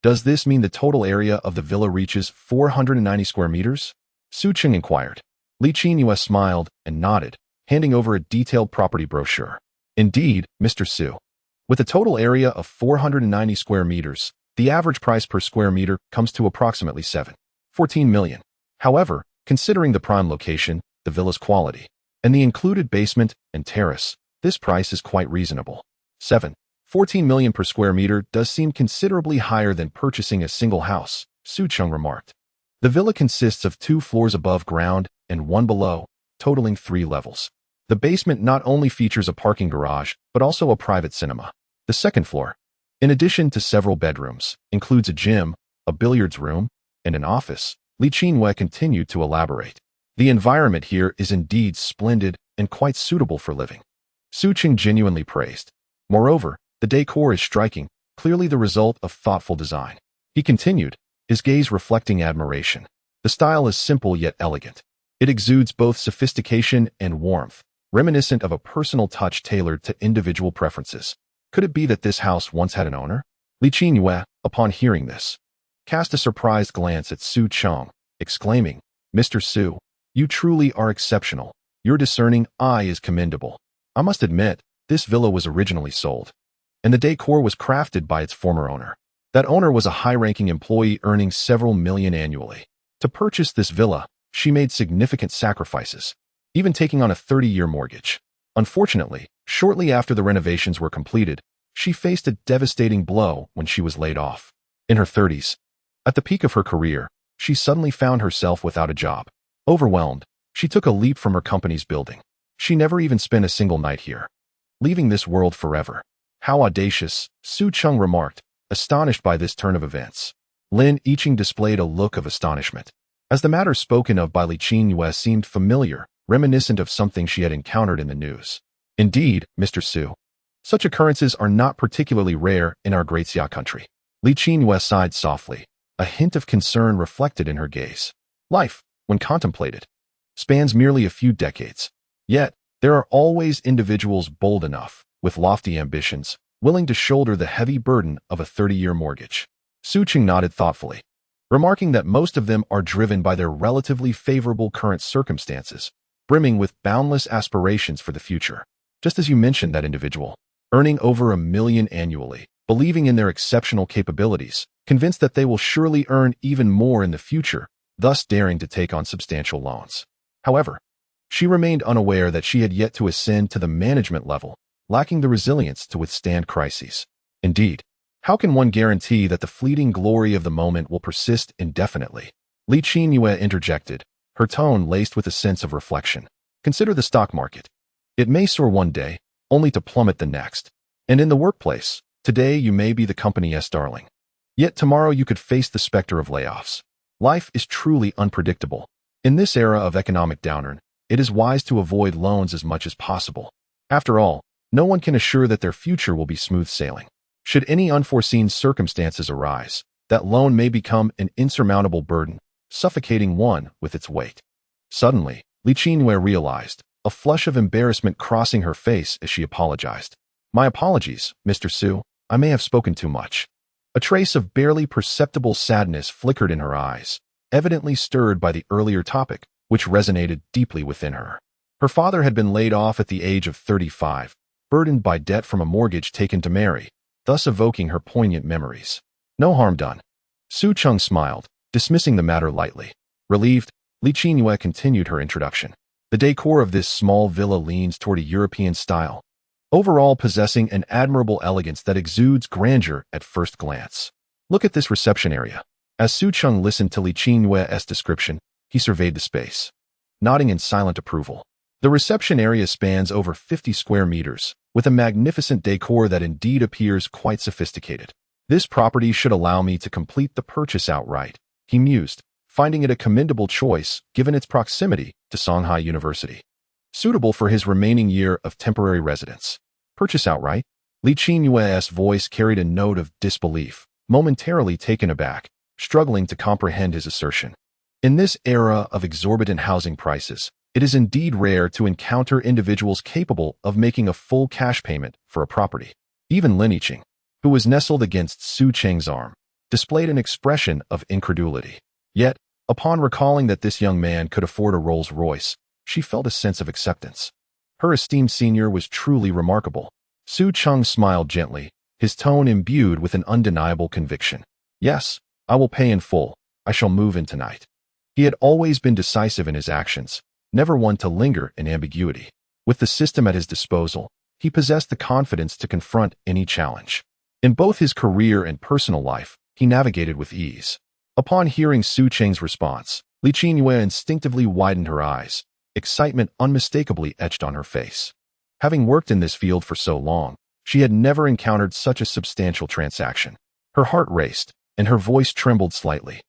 "Does this mean the total area of the villa reaches 490 square meters?" Su Cheng inquired. Li Qinyue smiled and nodded, handing over a detailed property brochure. "Indeed, Mr. Su. With a total area of 490 square meters, the average price per square meter comes to approximately 14 million. However, considering the prime location, the villa's quality, and the included basement and terrace, this price is quite reasonable. 14 million per square meter does seem considerably higher than purchasing a single house," Su Cheng remarked. The villa consists of 2 floors above ground and 1 below, totaling 3 levels. The basement not only features a parking garage, but also a private cinema. The second floor, in addition to several bedrooms, includes a gym, a billiards room, and an office. Li Qinyue continued to elaborate. "The environment here is indeed splendid and quite suitable for living," Su Cheng genuinely praised. "Moreover, the decor is striking, clearly the result of thoughtful design." He continued, his gaze reflecting admiration. The style is simple yet elegant. It exudes both sophistication and warmth, reminiscent of a personal touch tailored to individual preferences. Could it be that this house once had an owner? Li Qingyue, upon hearing this, cast a surprised glance at Su Cheng, exclaiming, "Mr. Su, you truly are exceptional. Your discerning eye is commendable. I must admit, this villa was originally sold, and the decor was crafted by its former owner. That owner was a high-ranking employee earning several million annually. To purchase this villa, she made significant sacrifices, even taking on a 30-year mortgage. Unfortunately, shortly after the renovations were completed, she faced a devastating blow when she was laid off. In her 30s, at the peak of her career, she suddenly found herself without a job. Overwhelmed, she took a leap from her company's building. She never even spent a single night here, leaving this world forever." "How audacious," Su Cheng remarked, astonished by this turn of events. Lin Yiqing displayed a look of astonishment, as the matter spoken of by Li Qingyue seemed familiar, reminiscent of something she had encountered in the news. "Indeed, Mr. Su, such occurrences are not particularly rare in our great Xia country." Li Qingyue sighed softly, a hint of concern reflected in her gaze. Life, when contemplated, spans merely a few decades. Yet, there are always individuals bold enough, with lofty ambitions, willing to shoulder the heavy burden of a 30-year mortgage. Su Cheng nodded thoughtfully, remarking that most of them are driven by their relatively favorable current circumstances, brimming with boundless aspirations for the future. Just as you mentioned that individual, earning over $1 million annually, believing in their exceptional capabilities, convinced that they will surely earn even more in the future, thus daring to take on substantial loans. However, she remained unaware that she had yet to ascend to the management level, lacking the resilience to withstand crises. Indeed, how can one guarantee that the fleeting glory of the moment will persist indefinitely? Li Qingyue interjected, her tone laced with a sense of reflection. Consider the stock market. It may soar one day, only to plummet the next. And in the workplace, today you may be the company's darling. Yet tomorrow you could face the specter of layoffs. Life is truly unpredictable. In this era of economic downturn, it is wise to avoid loans as much as possible. After all, no one can assure that their future will be smooth sailing. Should any unforeseen circumstances arise, that loan may become an insurmountable burden, suffocating one with its weight. Suddenly, Li Qingyue realized, a flush of embarrassment crossing her face as she apologized. "My apologies, Mr. Su, I may have spoken too much." A trace of barely perceptible sadness flickered in her eyes, evidently stirred by the earlier topic, which resonated deeply within her. Her father had been laid off at the age of 35, burdened by debt from a mortgage taken to marry, thus evoking her poignant memories. "No harm done." Su Cheng smiled, dismissing the matter lightly. Relieved, Li Qingyue continued her introduction. The decor of this small villa leans toward a European style, overall possessing an admirable elegance that exudes grandeur at first glance. "Look at this reception area." As Su Cheng listened to Li Qingyue's description, he surveyed the space, nodding in silent approval. The reception area spans over 50 square meters, with a magnificent decor that indeed appears quite sophisticated. "This property should allow me to complete the purchase outright," he mused, finding it a commendable choice given its proximity to Shanghai University, suitable for his remaining year of temporary residence. "Purchase outright?" Li Qingyue's voice carried a note of disbelief, momentarily taken aback, struggling to comprehend his assertion. In this era of exorbitant housing prices, it is indeed rare to encounter individuals capable of making a full cash payment for a property. Even Lin Yiqing, who was nestled against Su Cheng's arm, displayed an expression of incredulity. Yet, upon recalling that this young man could afford a Rolls-Royce, she felt a sense of acceptance. Her esteemed senior was truly remarkable. Su Cheng smiled gently, his tone imbued with an undeniable conviction. "Yes, I will pay in full. I shall move in tonight." He had always been decisive in his actions, never one to linger in ambiguity. With the system at his disposal, he possessed the confidence to confront any challenge. In both his career and personal life, he navigated with ease. Upon hearing Su Cheng's response, Li Qingyue instinctively widened her eyes, excitement unmistakably etched on her face. Having worked in this field for so long, she had never encountered such a substantial transaction. Her heart raced, and her voice trembled slightly.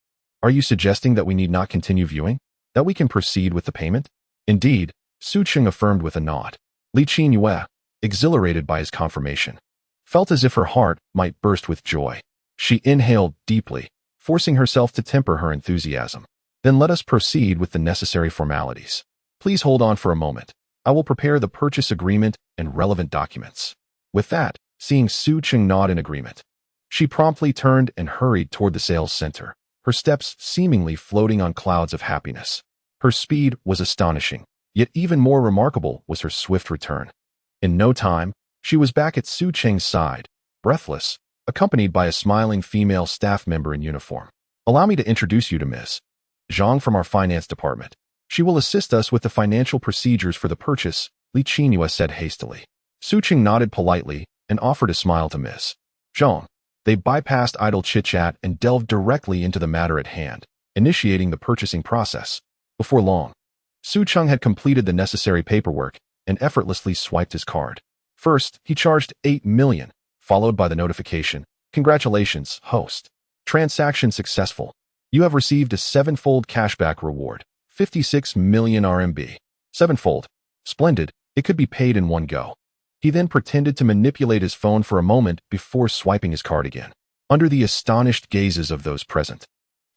"Are you suggesting that we need not continue viewing? That we can proceed with the payment?" "Indeed," Su Cheng affirmed with a nod. Li Qingyue, exhilarated by his confirmation, felt as if her heart might burst with joy. She inhaled deeply, forcing herself to temper her enthusiasm. Then let us proceed with the necessary formalities. Please hold on for a moment. I will prepare the purchase agreement and relevant documents. With that, seeing Su Cheng nod in agreement, she promptly turned and hurried toward the sales center, her steps seemingly floating on clouds of happiness. Her speed was astonishing, yet even more remarkable was her swift return. In no time, she was back at Su Cheng's side, breathless, accompanied by a smiling female staff member in uniform. Allow me to introduce you to Ms. Zhang from our finance department. She will assist us with the financial procedures for the purchase, Li Qinghua said hastily. Su Cheng nodded politely and offered a smile to Ms. Zhang. They bypassed idle chit-chat and delved directly into the matter at hand, initiating the purchasing process. Before long, Su Cheng had completed the necessary paperwork and effortlessly swiped his card. First, he charged 8 million, followed by the notification, "Congratulations, host. Transaction successful. You have received a 7-fold cashback reward, 56 million RMB. 7-fold. Splendid, it could be paid in one go." He then pretended to manipulate his phone for a moment before swiping his card again. Under the astonished gazes of those present,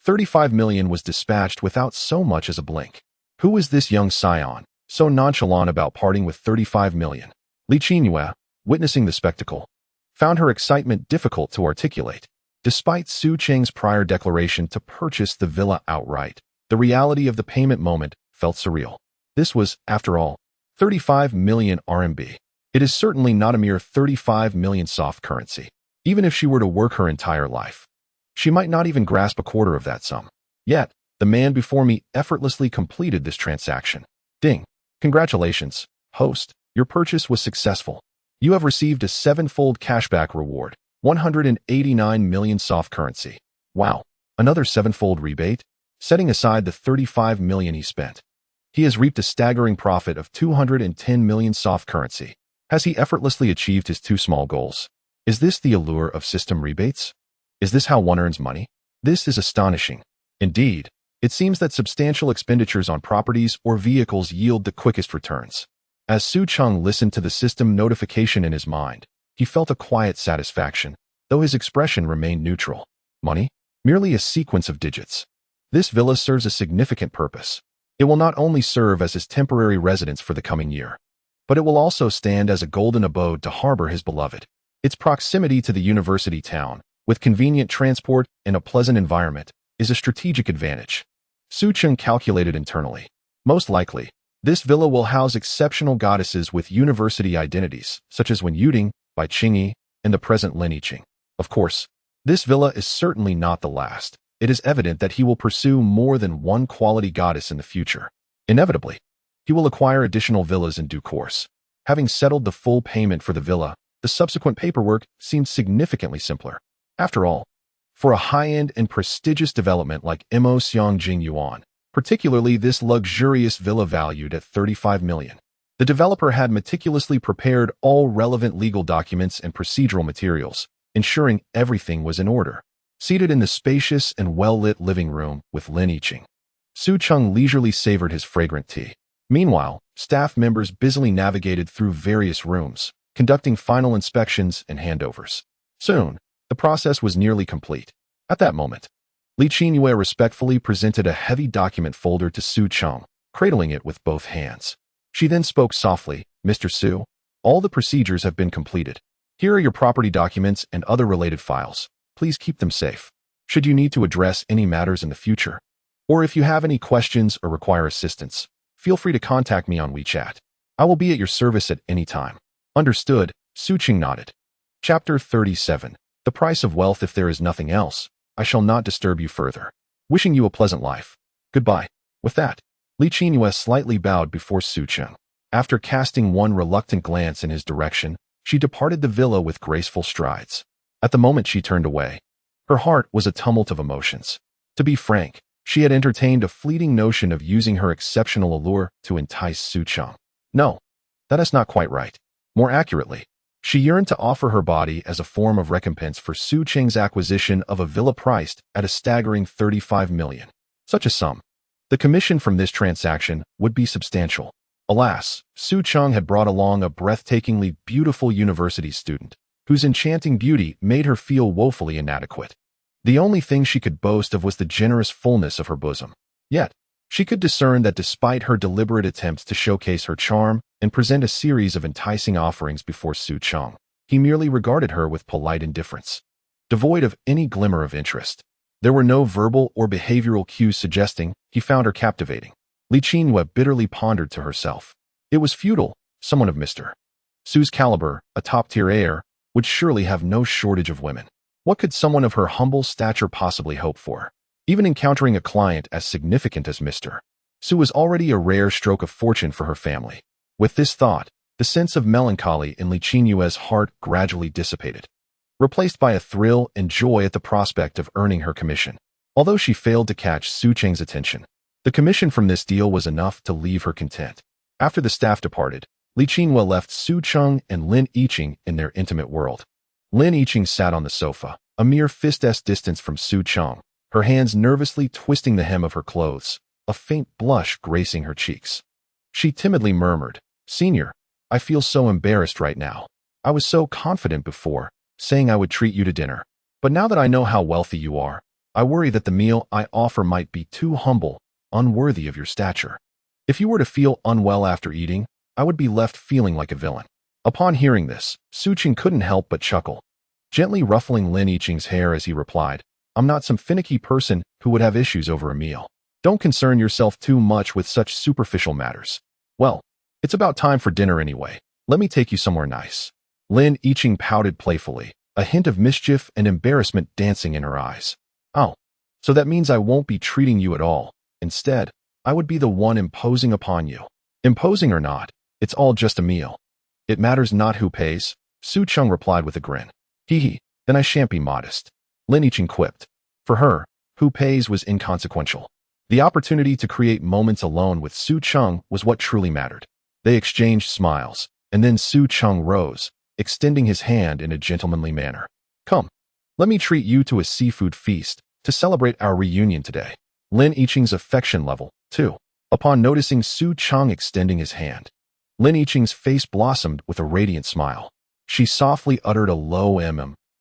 35 million was dispatched without so much as a blink. Who was this young scion, so nonchalant about parting with 35 million? Li Qinghua, witnessing the spectacle, found her excitement difficult to articulate. Despite Su Cheng's prior declaration to purchase the villa outright, the reality of the payment moment felt surreal. This was, after all, 35 million RMB. It is certainly not a mere 35 million soft currency. Even if she were to work her entire life, she might not even grasp a quarter of that sum. Yet, the man before me effortlessly completed this transaction. Ding! Congratulations, host. Your purchase was successful. You have received a 7-fold cashback reward, 189 million soft currency. Wow, another 7-fold rebate? Setting aside the 35 million he spent, he has reaped a staggering profit of 210 million soft currency. Has he effortlessly achieved his two small goals? Is this the allure of system rebates? Is this how one earns money? This is astonishing. Indeed, it seems that substantial expenditures on properties or vehicles yield the quickest returns. As Su Cheng listened to the system notification in his mind, he felt a quiet satisfaction, though his expression remained neutral. Money? Merely a sequence of digits. This villa serves a significant purpose. It will not only serve as his temporary residence for the coming year, but it will also stand as a golden abode to harbor his beloved. Its proximity to the university town, with convenient transport and a pleasant environment, is a strategic advantage. Su Cheng calculated internally. Most likely, this villa will house exceptional goddesses with university identities, such as Wen Yuding, Bai Qingyi, and the present Lin Yiqing. Of course, this villa is certainly not the last. It is evident that he will pursue more than one quality goddess in the future. Inevitably, he will acquire additional villas in due course. Having settled the full payment for the villa, the subsequent paperwork seemed significantly simpler. After all, for a high-end and prestigious development like Mo Xiangjing Yuan, particularly this luxurious villa valued at 35 million, the developer had meticulously prepared all relevant legal documents and procedural materials, ensuring everything was in order. Seated in the spacious and well-lit living room with Lin Yiqing, Su Cheng leisurely savored his fragrant tea. Meanwhile, staff members busily navigated through various rooms, conducting final inspections and handovers. Soon, the process was nearly complete. At that moment, Li Qinghua respectfully presented a heavy document folder to Su Cheng, cradling it with both hands. She then spoke softly, "Mr. Su, all the procedures have been completed. Here are your property documents and other related files. Please keep them safe. Should you need to address any matters in the future, or if you have any questions or require assistance, feel free to contact me on WeChat. I will be at your service at any time." Understood, Su Cheng nodded. Chapter 37. The price of wealth. If there is nothing else, I shall not disturb you further. Wishing you a pleasant life. Goodbye. With that, Li Qinghua slightly bowed before Su Cheng. After casting one reluctant glance in his direction, she departed the villa with graceful strides. At the moment she turned away, her heart was a tumult of emotions. To be frank, she had entertained a fleeting notion of using her exceptional allure to entice Su Cheng. No, that is not quite right. More accurately, she yearned to offer her body as a form of recompense for Su Cheng's acquisition of a villa priced at a staggering 35 million. Such a sum. The commission from this transaction would be substantial. Alas, Su Cheng had brought along a breathtakingly beautiful university student, whose enchanting beauty made her feel woefully inadequate. The only thing she could boast of was the generous fullness of her bosom. Yet, she could discern that despite her deliberate attempts to showcase her charm and present a series of enticing offerings before Su Cheng, he merely regarded her with polite indifference, devoid of any glimmer of interest. There were no verbal or behavioral cues suggesting he found her captivating. Li Qinhua bitterly pondered to herself. It was futile. Someone of Mr. Su's caliber, a top-tier heir, would surely have no shortage of women. What could someone of her humble stature possibly hope for? Even encountering a client as significant as Mr. Su was already a rare stroke of fortune for her family. With this thought, the sense of melancholy in Li Qinhua's heart gradually dissipated, replaced by a thrill and joy at the prospect of earning her commission. Although she failed to catch Su Cheng's attention, the commission from this deal was enough to leave her content. After the staff departed, Li Qinhua left Su Cheng and Lin Yiqing in their intimate world. Lin Yiqing sat on the sofa, a mere fist's distance from Su Cheng, her hands nervously twisting the hem of her clothes, a faint blush gracing her cheeks. She timidly murmured, "Senior, I feel so embarrassed right now. I was so confident before, saying I would treat you to dinner. But now that I know how wealthy you are, I worry that the meal I offer might be too humble, unworthy of your stature. If you were to feel unwell after eating, I would be left feeling like a villain." Upon hearing this, Su Cheng couldn't help but chuckle, gently ruffling Lin Yiqing's hair as he replied, "I'm not some finicky person who would have issues over a meal. Don't concern yourself too much with such superficial matters. Well, it's about time for dinner anyway. Let me take you somewhere nice." Lin Yiqing pouted playfully, a hint of mischief and embarrassment dancing in her eyes. "Oh, so that means I won't be treating you at all. Instead, I would be the one imposing upon you. Imposing or not, it's all just a meal. It matters not who pays," Su Cheng replied with a grin. "Hee, then I shan't be modest." Lin Yiqing quipped. For her, who pays was inconsequential. The opportunity to create moments alone with Su Cheng was what truly mattered. They exchanged smiles, and then Su Cheng rose, extending his hand in a gentlemanly manner. "Come, let me treat you to a seafood feast to celebrate our reunion today." Lin Yiqing's affection level, too. Upon noticing Su Cheng extending his hand, Lin Yiqing's face blossomed with a radiant smile. She softly uttered a low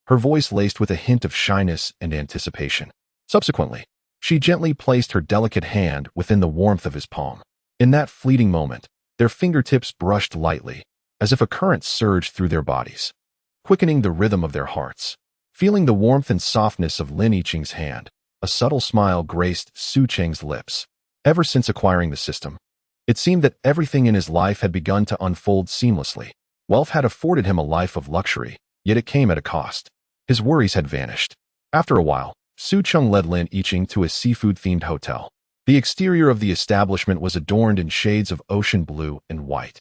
her voice laced with a hint of shyness and anticipation. Subsequently, she gently placed her delicate hand within the warmth of his palm. In that fleeting moment, their fingertips brushed lightly, as if a current surged through their bodies, quickening the rhythm of their hearts. Feeling the warmth and softness of Lin Yiqing's hand, a subtle smile graced Su Cheng's lips. Ever since acquiring the system, it seemed that everything in his life had begun to unfold seamlessly. Wealth had afforded him a life of luxury, yet it came at a cost. His worries had vanished. After a while, Su Cheng led Lin Yiqing to a seafood-themed hotel. The exterior of the establishment was adorned in shades of ocean blue and white,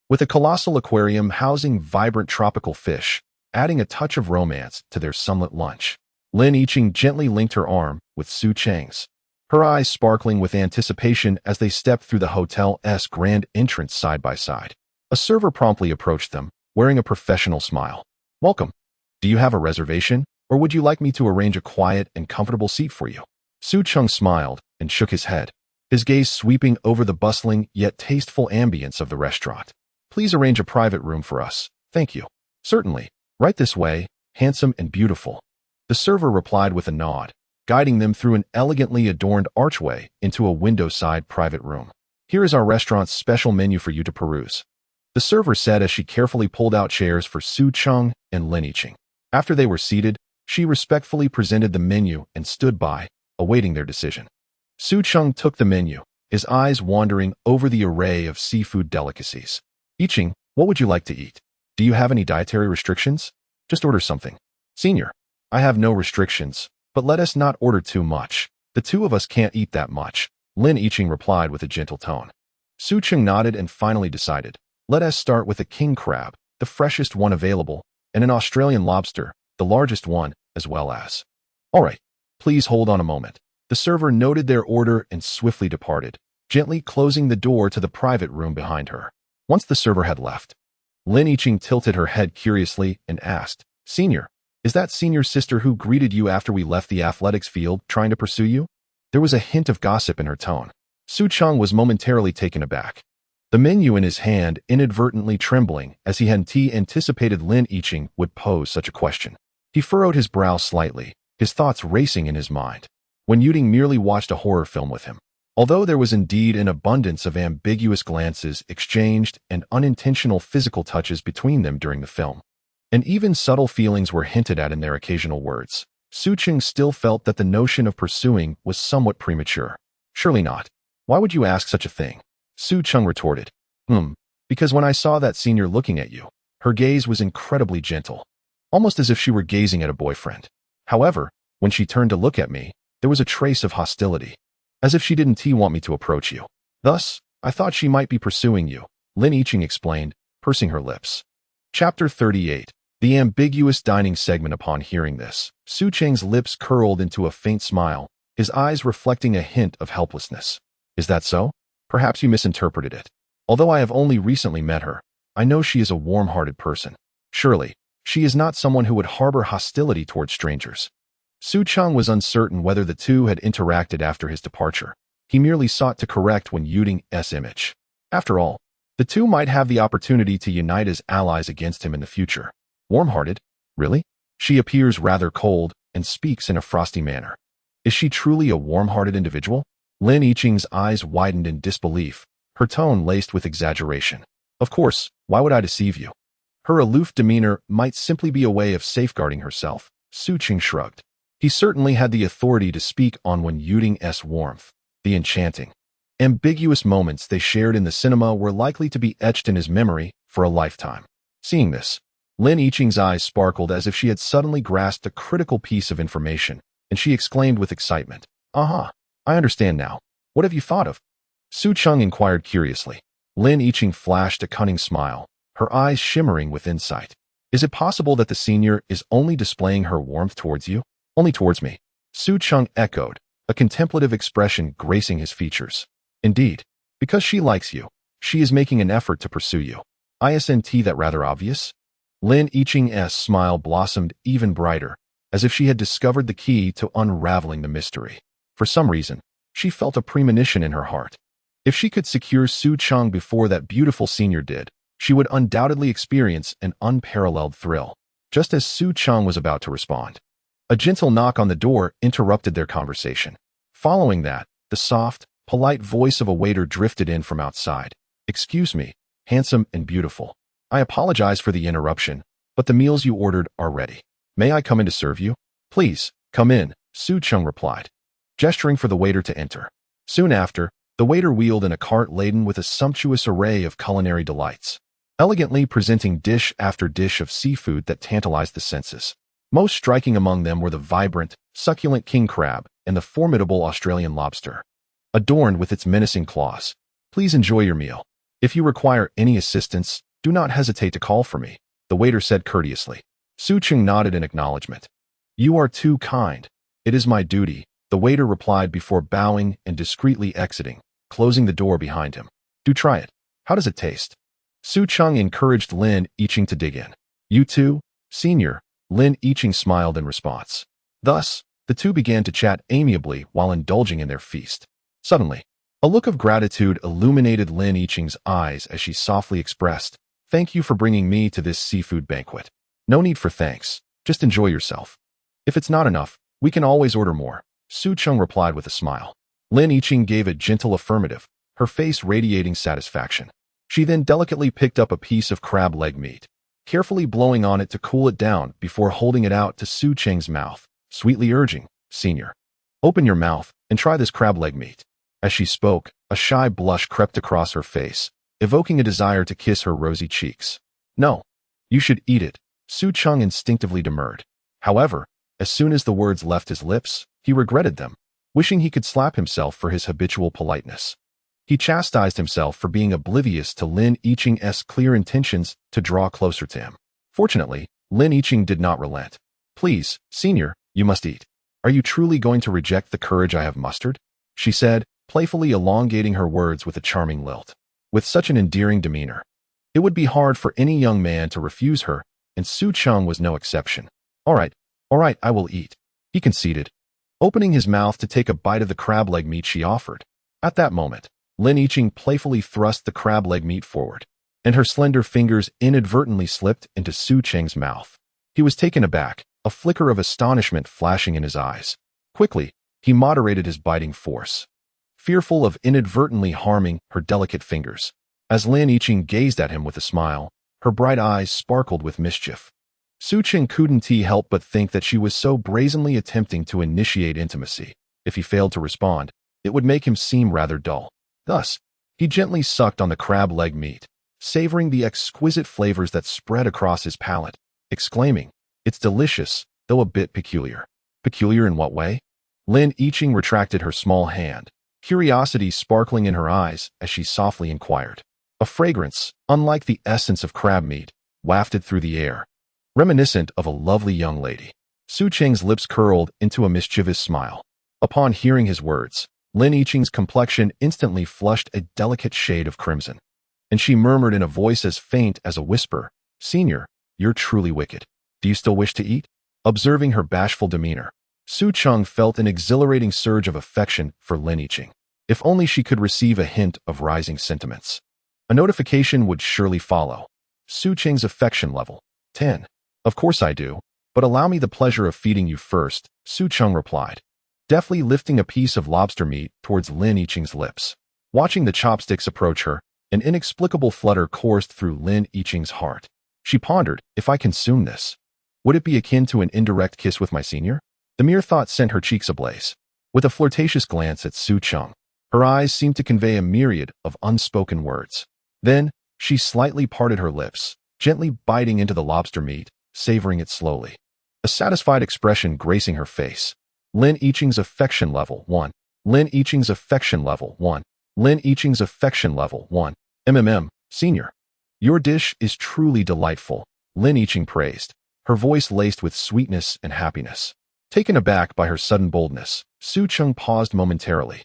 with a colossal aquarium housing vibrant tropical fish, adding a touch of romance to their sunlit lunch. Lin Yiqing gently linked her arm with Su Cheng's, her eyes sparkling with anticipation as they stepped through the hotel's grand entrance side by side. A server promptly approached them, wearing a professional smile. "Welcome. Do you have a reservation, or would you like me to arrange a quiet and comfortable seat for you?" Su Cheng smiled and shook his head, his gaze sweeping over the bustling yet tasteful ambience of the restaurant. "Please arrange a private room for us. Thank you." "Certainly. Right this way, handsome and beautiful." The server replied with a nod, guiding them through an elegantly adorned archway into a window-side private room. "Here is our restaurant's special menu for you to peruse," the server said as she carefully pulled out chairs for Su Cheng and Lin Yiqing. After they were seated, she respectfully presented the menu and stood by, awaiting their decision. Su Cheng took the menu, his eyes wandering over the array of seafood delicacies. "Yiqing, what would you like to eat? Do you have any dietary restrictions? Just order something." "Senior, I have no restrictions, but let us not order too much. The two of us can't eat that much," Lin Yiqing replied with a gentle tone. Su Cheng nodded and finally decided, "Let us start with a king crab, the freshest one available, and an Australian lobster, the largest one, as well as." "All right, please hold on a moment." The server noted their order and swiftly departed, gently closing the door to the private room behind her. Once the server had left, Lin Yiqing tilted her head curiously and asked, "Senior, is that Senior's sister who greeted you after we left the athletics field trying to pursue you?" There was a hint of gossip in her tone. Su Cheng was momentarily taken aback, the menu in his hand inadvertently trembling as he had anticipated Lin Yiqing would pose such a question. He furrowed his brow slightly, his thoughts racing in his mind. When Yuding merely watched a horror film with him. Although there was indeed an abundance of ambiguous glances exchanged and unintentional physical touches between them during the film, and even subtle feelings were hinted at in their occasional words, Su Cheng still felt that the notion of pursuing was somewhat premature. Surely not. Why would you ask such a thing? Su Cheng retorted. Because when I saw that senior looking at you, her gaze was incredibly gentle, almost as if she were gazing at a boyfriend. However, when she turned to look at me, there was a trace of hostility, as if she didn't want me to approach you. Thus, I thought she might be pursuing you, Lin Yiqing explained, pursing her lips. Chapter 38. The ambiguous dining segment. Upon hearing this, Su Cheng's lips curled into a faint smile, his eyes reflecting a hint of helplessness. Is that so? Perhaps you misinterpreted it. Although I have only recently met her, I know she is a warm-hearted person. Surely, she is not someone who would harbor hostility towards strangers. Su Cheng was uncertain whether the two had interacted after his departure. He merely sought to correct Wen Yuding's image. After all, the two might have the opportunity to unite as allies against him in the future. Warm-hearted? Really? She appears rather cold and speaks in a frosty manner. Is she truly a warm-hearted individual? Lin Yiqing's eyes widened in disbelief, her tone laced with exaggeration. Of course, why would I deceive you? Her aloof demeanor might simply be a way of safeguarding herself, Su Cheng shrugged. He certainly had the authority to speak on Wen Yuding's warmth. The enchanting, ambiguous moments they shared in the cinema were likely to be etched in his memory for a lifetime. Seeing this, Lin Yiqing's eyes sparkled as if she had suddenly grasped a critical piece of information, and she exclaimed with excitement, "Aha! I understand now. What have you thought of?" Su Cheng inquired curiously. Lin Yiqing flashed a cunning smile, her eyes shimmering with insight. Is it possible that the senior is only displaying her warmth towards you? Only towards me? Su Cheng echoed, a contemplative expression gracing his features. Indeed, because she likes you, she is making an effort to pursue you. Isn't that rather obvious? Lin Yiqing's smile blossomed even brighter, as if she had discovered the key to unraveling the mystery. For some reason, she felt a premonition in her heart. If she could secure Su Cheng before that beautiful senior did, she would undoubtedly experience an unparalleled thrill. Just as Su Cheng was about to respond, a gentle knock on the door interrupted their conversation. Following that, the soft, polite voice of a waiter drifted in from outside. "Excuse me, handsome and beautiful. I apologize for the interruption, but the meals you ordered are ready. May I come in to serve you?" "Please, come in," Su Cheng replied, gesturing for the waiter to enter. Soon after, the waiter wheeled in a cart laden with a sumptuous array of culinary delights, elegantly presenting dish after dish of seafood that tantalized the senses. Most striking among them were the vibrant, succulent king crab and the formidable Australian lobster, adorned with its menacing claws. "Please enjoy your meal. If you require any assistance, do not hesitate to call for me," the waiter said courteously. Su Cheng nodded in acknowledgement. "You are too kind. It is my duty," the waiter replied before bowing and discreetly exiting, closing the door behind him. "Do try it. How does it taste?" Su Cheng encouraged Lin Yiqing to dig in. "You too, senior?" Lin Yiqing smiled in response. Thus, the two began to chat amiably while indulging in their feast. Suddenly, a look of gratitude illuminated Lin Yiqing's eyes as she softly expressed, "Thank you for bringing me to this seafood banquet." "No need for thanks. Just enjoy yourself. If it's not enough, we can always order more," Su Cheng replied with a smile. Lin Yiqing gave a gentle affirmative, her face radiating satisfaction. She then delicately picked up a piece of crab leg meat, carefully blowing on it to cool it down before holding it out to Su Cheng's mouth, sweetly urging, "Senior, open your mouth and try this crab leg meat." As she spoke, a shy blush crept across her face, evoking a desire to kiss her rosy cheeks. "No, you should eat it," Su Cheng instinctively demurred. However, as soon as the words left his lips, he regretted them, wishing he could slap himself for his habitual politeness. He chastised himself for being oblivious to Lin Yiqing's clear intentions to draw closer to him. Fortunately, Lin Yiqing did not relent. "Please, senior, you must eat. Are you truly going to reject the courage I have mustered?" she said, playfully elongating her words with a charming lilt. With such an endearing demeanor, it would be hard for any young man to refuse her, and Su Cheng was no exception. All right, I will eat," he conceded, opening his mouth to take a bite of the crab leg meat she offered. At that moment, Lin Yiqing playfully thrust the crab leg meat forward, and her slender fingers inadvertently slipped into Su Cheng's mouth. He was taken aback, a flicker of astonishment flashing in his eyes. Quickly, he moderated his biting force, fearful of inadvertently harming her delicate fingers. As Lin Yiqing gazed at him with a smile, her bright eyes sparkled with mischief. Su Cheng couldn't help but think that she was so brazenly attempting to initiate intimacy. If he failed to respond, it would make him seem rather dull. Thus, he gently sucked on the crab leg meat, savoring the exquisite flavors that spread across his palate, exclaiming, "It's delicious, though a bit peculiar." Peculiar in what way? Lin Yiqing retracted her small hand, curiosity sparkling in her eyes as she softly inquired. A fragrance, unlike the essence of crab meat, wafted through the air, reminiscent of a lovely young lady. Su Cheng's lips curled into a mischievous smile. Upon hearing his words, Lin Yiqing's complexion instantly flushed a delicate shade of crimson, and she murmured in a voice as faint as a whisper, "Senior, you're truly wicked. Do you still wish to eat?" Observing her bashful demeanor, Su Cheng felt an exhilarating surge of affection for Lin Yiqing. If only she could receive a hint of rising sentiments. A notification would surely follow. Su Cheng's affection level, 10. "Of course I do, but allow me the pleasure of feeding you first," Su Cheng replied, deftly lifting a piece of lobster meat towards Lin Yiqing's lips. Watching the chopsticks approach her, an inexplicable flutter coursed through Lin Yiqing's heart. She pondered, if I consume this, would it be akin to an indirect kiss with my senior? The mere thought sent her cheeks ablaze. With a flirtatious glance at Su Cheng, her eyes seemed to convey a myriad of unspoken words. Then, she slightly parted her lips, gently biting into the lobster meat, savoring it slowly. A satisfied expression gracing her face. Lin Yiqing's affection level 1. Lin Yiqing's affection level 1. Lin Yiqing's affection level 1. Senior. Your dish is truly delightful, Lin Yiqing praised, her voice laced with sweetness and happiness. Taken aback by her sudden boldness, Su Cheng paused momentarily.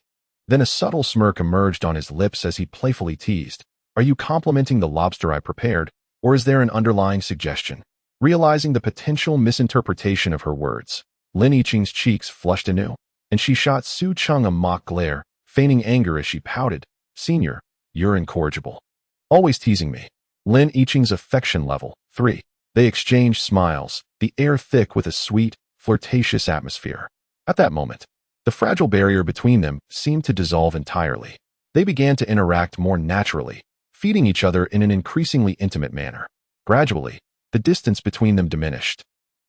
Then a subtle smirk emerged on his lips as he playfully teased, "Are you complimenting the lobster I prepared, or is there an underlying suggestion?" Realizing the potential misinterpretation of her words, Lin Yiqing's cheeks flushed anew, and she shot Su Cheng a mock glare, feigning anger as she pouted, "Senior, you're incorrigible. Always teasing me." Lin Yiqing's affection level, 3. They exchanged smiles, the air thick with a sweet, flirtatious atmosphere. At that moment, the fragile barrier between them seemed to dissolve entirely. They began to interact more naturally, feeding each other in an increasingly intimate manner. Gradually, the distance between them diminished,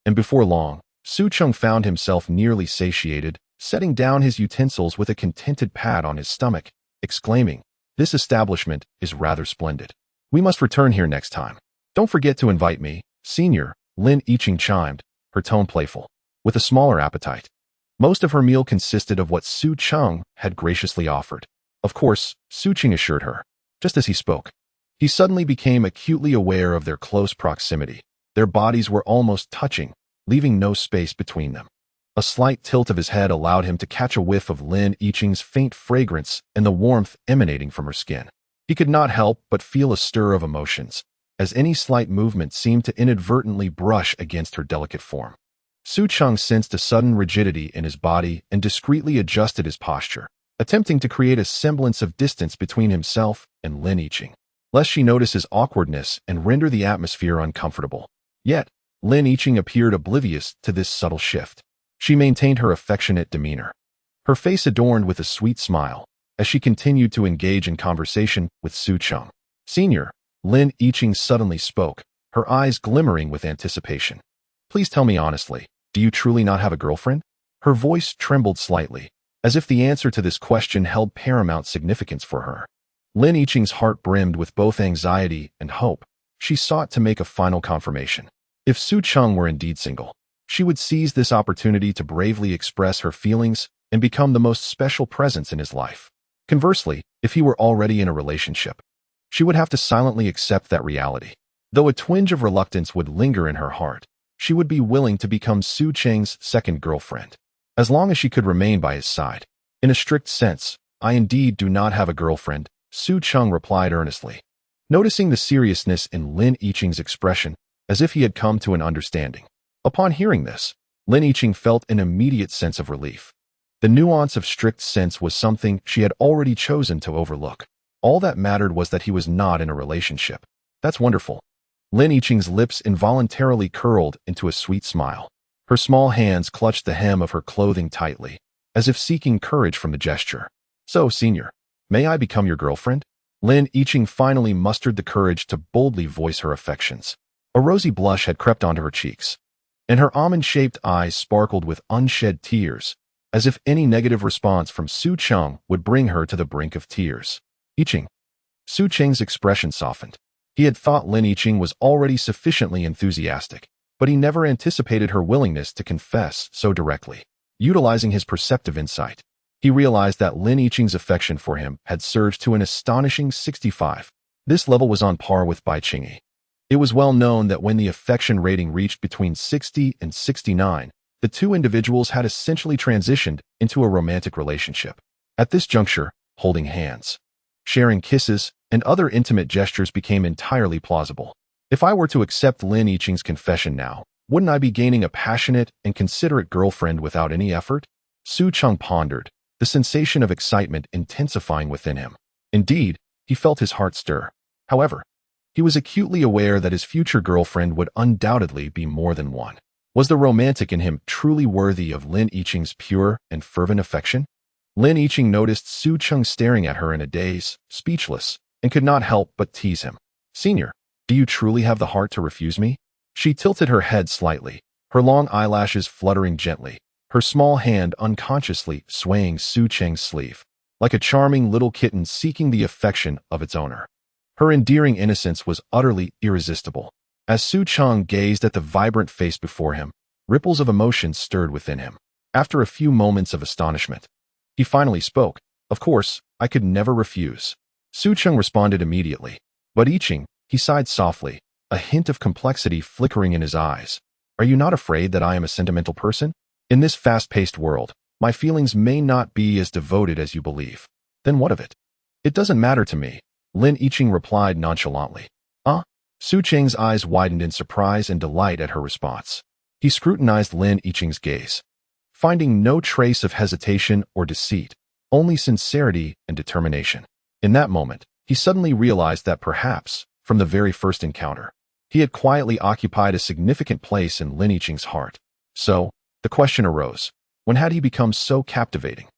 and before long, Su Cheng found himself nearly satiated, setting down his utensils with a contented pat on his stomach, exclaiming, "This establishment is rather splendid. We must return here next time. Don't forget to invite me, Senior," Lin Yiqing chimed, her tone playful, with a smaller appetite. Most of her meal consisted of what Su Cheng had graciously offered. Of course, Su Cheng assured her. Just as he spoke, he suddenly became acutely aware of their close proximity. Their bodies were almost touching, leaving no space between them. A slight tilt of his head allowed him to catch a whiff of Lin Yiqing's faint fragrance and the warmth emanating from her skin. He could not help but feel a stir of emotions, as any slight movement seemed to inadvertently brush against her delicate form. Su Cheng sensed a sudden rigidity in his body and discreetly adjusted his posture, attempting to create a semblance of distance between himself and Lin Yiqing, lest she notice his awkwardness and render the atmosphere uncomfortable. Yet, Lin Yiqing appeared oblivious to this subtle shift. She maintained her affectionate demeanor, her face adorned with a sweet smile, as she continued to engage in conversation with Su Cheng. "Senior," Lin Yiqing suddenly spoke, her eyes glimmering with anticipation. "Please tell me honestly, do you truly not have a girlfriend?" Her voice trembled slightly, as if the answer to this question held paramount significance for her. Lin Yiqing's heart brimmed with both anxiety and hope. She sought to make a final confirmation. If Su Cheng were indeed single, she would seize this opportunity to bravely express her feelings and become the most special presence in his life. Conversely, if he were already in a relationship, she would have to silently accept that reality. Though a twinge of reluctance would linger in her heart, she would be willing to become Su Cheng's second girlfriend, as long as she could remain by his side. "In a strict sense, I indeed do not have a girlfriend," Su Cheng replied earnestly, noticing the seriousness in Lin Yiqing's expression, as if he had come to an understanding. Upon hearing this, Lin Yiqing felt an immediate sense of relief. The nuance of strict sense was something she had already chosen to overlook. All that mattered was that he was not in a relationship. "That's wonderful." Lin Yiqing's lips involuntarily curled into a sweet smile. Her small hands clutched the hem of her clothing tightly, as if seeking courage from the gesture. "So, senior, may I become your girlfriend?" Lin Yiqing finally mustered the courage to boldly voice her affections. A rosy blush had crept onto her cheeks, and her almond-shaped eyes sparkled with unshed tears, as if any negative response from Su Cheng would bring her to the brink of tears. Yiqing. Su Cheng's expression softened. He had thought Lin Yiqing was already sufficiently enthusiastic, but he never anticipated her willingness to confess so directly. Utilizing his perceptive insight, he realized that Lin Yiqing's affection for him had surged to an astonishing 65. This level was on par with Bai Qingyi. It was well known that when the affection rating reached between 60 and 69, the two individuals had essentially transitioned into a romantic relationship. At this juncture, holding hands, sharing kisses, and other intimate gestures became entirely plausible. If I were to accept Lin Yiqing's confession now, wouldn't I be gaining a passionate and considerate girlfriend without any effort? Su Cheng pondered, the sensation of excitement intensifying within him. Indeed, he felt his heart stir. However, he was acutely aware that his future girlfriend would undoubtedly be more than one. Was the romantic in him truly worthy of Lin Yiqing's pure and fervent affection? Lin Yiqing noticed Su Cheng staring at her in a daze, speechless, and could not help but tease him. "Senior, do you truly have the heart to refuse me?" She tilted her head slightly, her long eyelashes fluttering gently, her small hand unconsciously swaying Su Cheng's sleeve, like a charming little kitten seeking the affection of its owner. Her endearing innocence was utterly irresistible. As Su Cheng gazed at the vibrant face before him, ripples of emotion stirred within him. After a few moments of astonishment, he finally spoke. "Of course, I could never refuse." Su Cheng responded immediately. "But Yiqing," he sighed softly, a hint of complexity flickering in his eyes. "Are you not afraid that I am a sentimental person? In this fast-paced world, my feelings may not be as devoted as you believe." "Then what of it?" "It doesn't matter to me," Lin Yiqing replied nonchalantly. Su Cheng's eyes widened in surprise and delight at her response. He scrutinized Lin Yiqing's gaze, finding no trace of hesitation or deceit, only sincerity and determination. In that moment, he suddenly realized that perhaps, from the very first encounter, he had quietly occupied a significant place in Lin Yiqing's heart. So, the question arose, when had he become so captivating?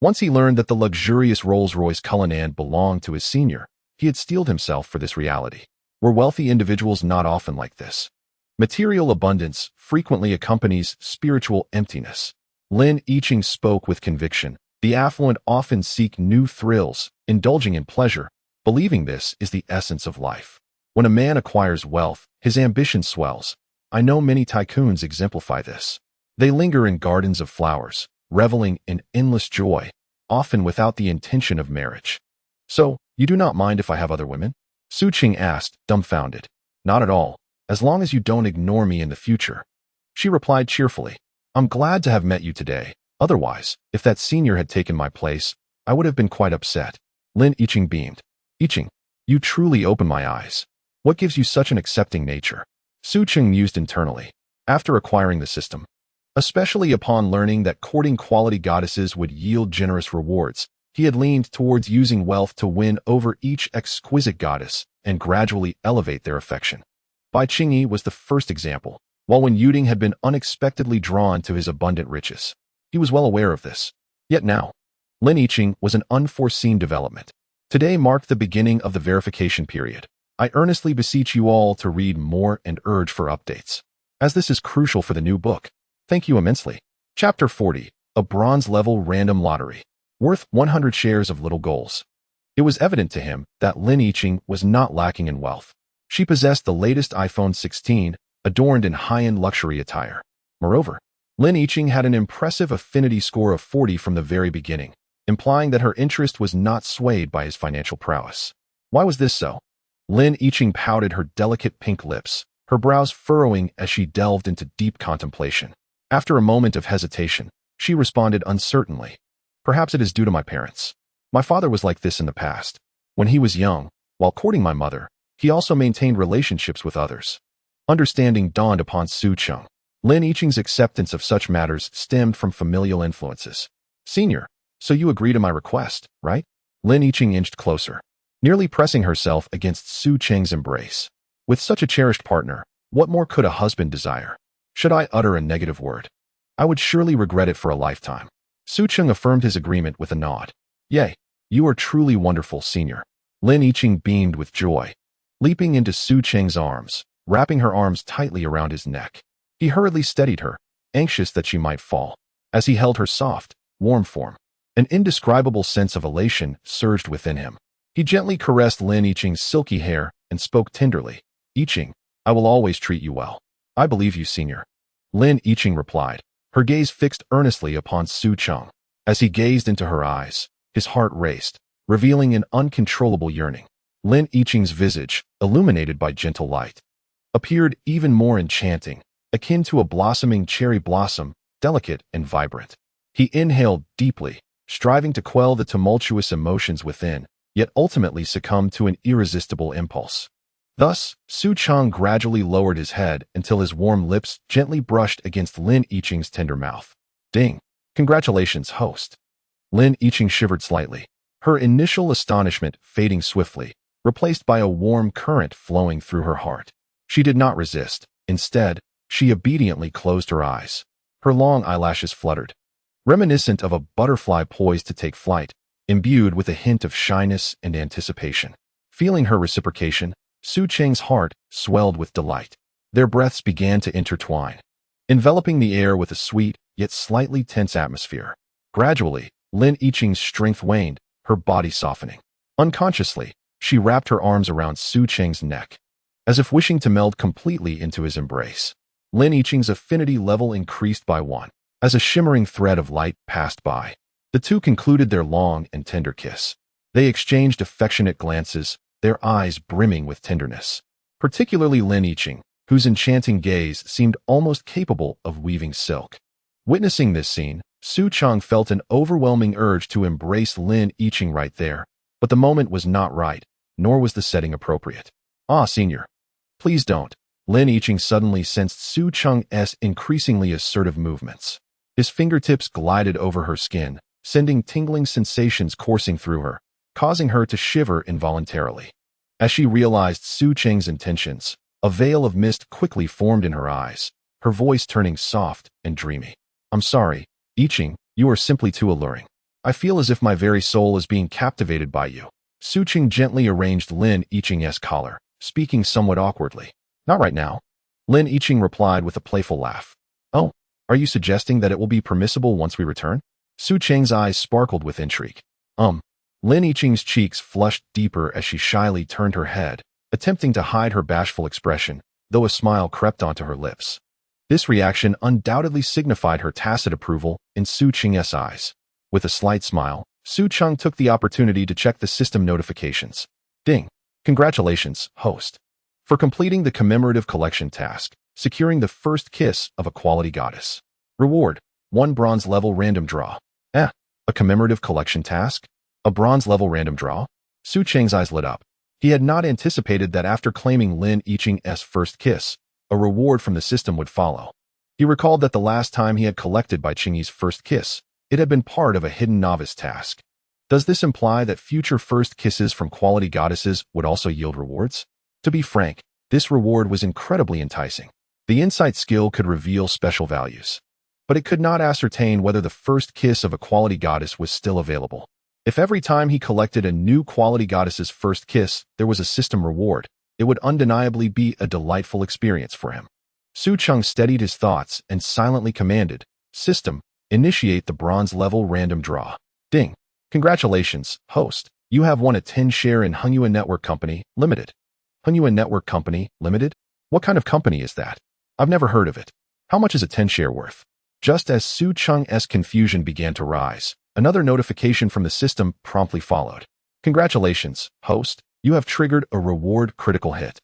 Once he learned that the luxurious Rolls-Royce Cullinan belonged to his senior, he had steeled himself for this reality. Were wealthy individuals not often like this? Material abundance frequently accompanies spiritual emptiness. Lin Yiqing spoke with conviction. The affluent often seek new thrills, indulging in pleasure, believing this is the essence of life. When a man acquires wealth, his ambition swells. I know many tycoons exemplify this. They linger in gardens of flowers, reveling in endless joy, often without the intention of marriage. "So, you do not mind if I have other women?" Su Cheng asked, dumbfounded. "Not at all, as long as you don't ignore me in the future." She replied cheerfully. "I'm glad to have met you today. Otherwise, if that senior had taken my place, I would have been quite upset." Lin Yiqing beamed. "Yiqing, you truly open my eyes. What gives you such an accepting nature?" Su Cheng mused internally. After acquiring the system, especially upon learning that courting quality goddesses would yield generous rewards, he had leaned towards using wealth to win over each exquisite goddess and gradually elevate their affection. Bai Qingyi was the first example. While Wen Yuding had been unexpectedly drawn to his abundant riches, he was well aware of this. Yet now, Lin Yiqing was an unforeseen development. Today marked the beginning of the verification period. I earnestly beseech you all to read more and urge for updates, as this is crucial for the new book. Thank you immensely. Chapter 40, a bronze-level random lottery. Worth 100 shares of little goals. It was evident to him that Lin Yiqing was not lacking in wealth. She possessed the latest iPhone 16, adorned in high-end luxury attire. Moreover, Lin Yiqing had an impressive affinity score of 40 from the very beginning, implying that her interest was not swayed by his financial prowess. Why was this so? Lin Yiqing pouted her delicate pink lips, her brows furrowing as she delved into deep contemplation. After a moment of hesitation, she responded uncertainly. "Perhaps it is due to my parents. My father was like this in the past. When he was young, while courting my mother, he also maintained relationships with others." Understanding dawned upon Su Cheng. Lin Yiqing's acceptance of such matters stemmed from familial influences. "Senior, so you agree to my request, right?" Lin Yiqing inched closer, nearly pressing herself against Su Cheng's embrace. With such a cherished partner, what more could a husband desire? Should I utter a negative word? I would surely regret it for a lifetime. Su Cheng affirmed his agreement with a nod. Yay, you are truly wonderful, senior. Lin Yiqing beamed with joy, leaping into Su Cheng's arms, wrapping her arms tightly around his neck. He hurriedly steadied her, anxious that she might fall. As he held her soft, warm form, an indescribable sense of elation surged within him. He gently caressed Lin Yiqing's silky hair and spoke tenderly. Yiqing, I will always treat you well. I believe you, senior. Lin Yiqing replied, her gaze fixed earnestly upon Su Cheng. As he gazed into her eyes, his heart raced, revealing an uncontrollable yearning. Lin Yiqing's visage, illuminated by gentle light, appeared even more enchanting, akin to a blossoming cherry blossom, delicate and vibrant. He inhaled deeply, striving to quell the tumultuous emotions within, yet ultimately succumbed to an irresistible impulse. Thus, Su Cheng gradually lowered his head until his warm lips gently brushed against Lin Yiqing's tender mouth. Ding! Congratulations, host. Lin Yiqing shivered slightly, her initial astonishment fading swiftly, replaced by a warm current flowing through her heart. She did not resist. Instead, she obediently closed her eyes. Her long eyelashes fluttered, reminiscent of a butterfly poised to take flight, imbued with a hint of shyness and anticipation. Feeling her reciprocation, Su Cheng's heart swelled with delight. Their breaths began to intertwine, enveloping the air with a sweet, yet slightly tense atmosphere. Gradually, Lin Yiqing's strength waned, her body softening. Unconsciously, she wrapped her arms around Su Cheng's neck, as if wishing to meld completely into his embrace. Lin Yiqing's affinity level increased by 1. As a shimmering thread of light passed by, the two concluded their long and tender kiss. They exchanged affectionate glances, their eyes brimming with tenderness. Particularly Lin Yiqing, whose enchanting gaze seemed almost capable of weaving silk. Witnessing this scene, Su Cheng felt an overwhelming urge to embrace Lin Yiqing right there, but the moment was not right, nor was the setting appropriate. Ah, senior. Please don't. Lin Yiqing suddenly sensed Su Cheng's increasingly assertive movements. His fingertips glided over her skin, sending tingling sensations coursing through her, causing her to shiver involuntarily. As she realized Su Cheng's intentions, a veil of mist quickly formed in her eyes, her voice turning soft and dreamy. I'm sorry, Yiqing, you are simply too alluring. I feel as if my very soul is being captivated by you. Su Cheng gently arranged Lin Yiqing's collar, speaking somewhat awkwardly. Not right now. Lin Yiqing replied with a playful laugh. Oh, are you suggesting that it will be permissible once we return? Su Cheng's eyes sparkled with intrigue. Lin Yiqing's cheeks flushed deeper as she shyly turned her head, attempting to hide her bashful expression, though a smile crept onto her lips. This reaction undoubtedly signified her tacit approval in Su Cheng's eyes. With a slight smile, Su Cheng took the opportunity to check the system notifications. Ding! Congratulations, host, for completing the commemorative collection task, securing the first kiss of a quality goddess. Reward: 1 bronze level random draw. A commemorative collection task? A bronze level random draw? Su Cheng's eyes lit up. He had not anticipated that after claiming Lin Yiqing's first kiss, a reward from the system would follow. He recalled that the last time he had collected Bai Qingyi's first kiss, it had been part of a hidden novice task. Does this imply that future first kisses from quality goddesses would also yield rewards? To be frank, this reward was incredibly enticing. The insight skill could reveal special values, but it could not ascertain whether the first kiss of a quality goddess was still available. If every time he collected a new quality goddess's first kiss, there was a system reward, it would undeniably be a delightful experience for him. Su Cheng steadied his thoughts and silently commanded, System, initiate the bronze level random draw. Ding! Congratulations, host. You have won a 10 share in Heroines Network Company, Limited. Heroines Network Company, Limited? What kind of company is that? I've never heard of it. How much is a 10 share worth? Just as Su Cheng's confusion began to rise, another notification from the system promptly followed. Congratulations, host. You have triggered a reward critical hit.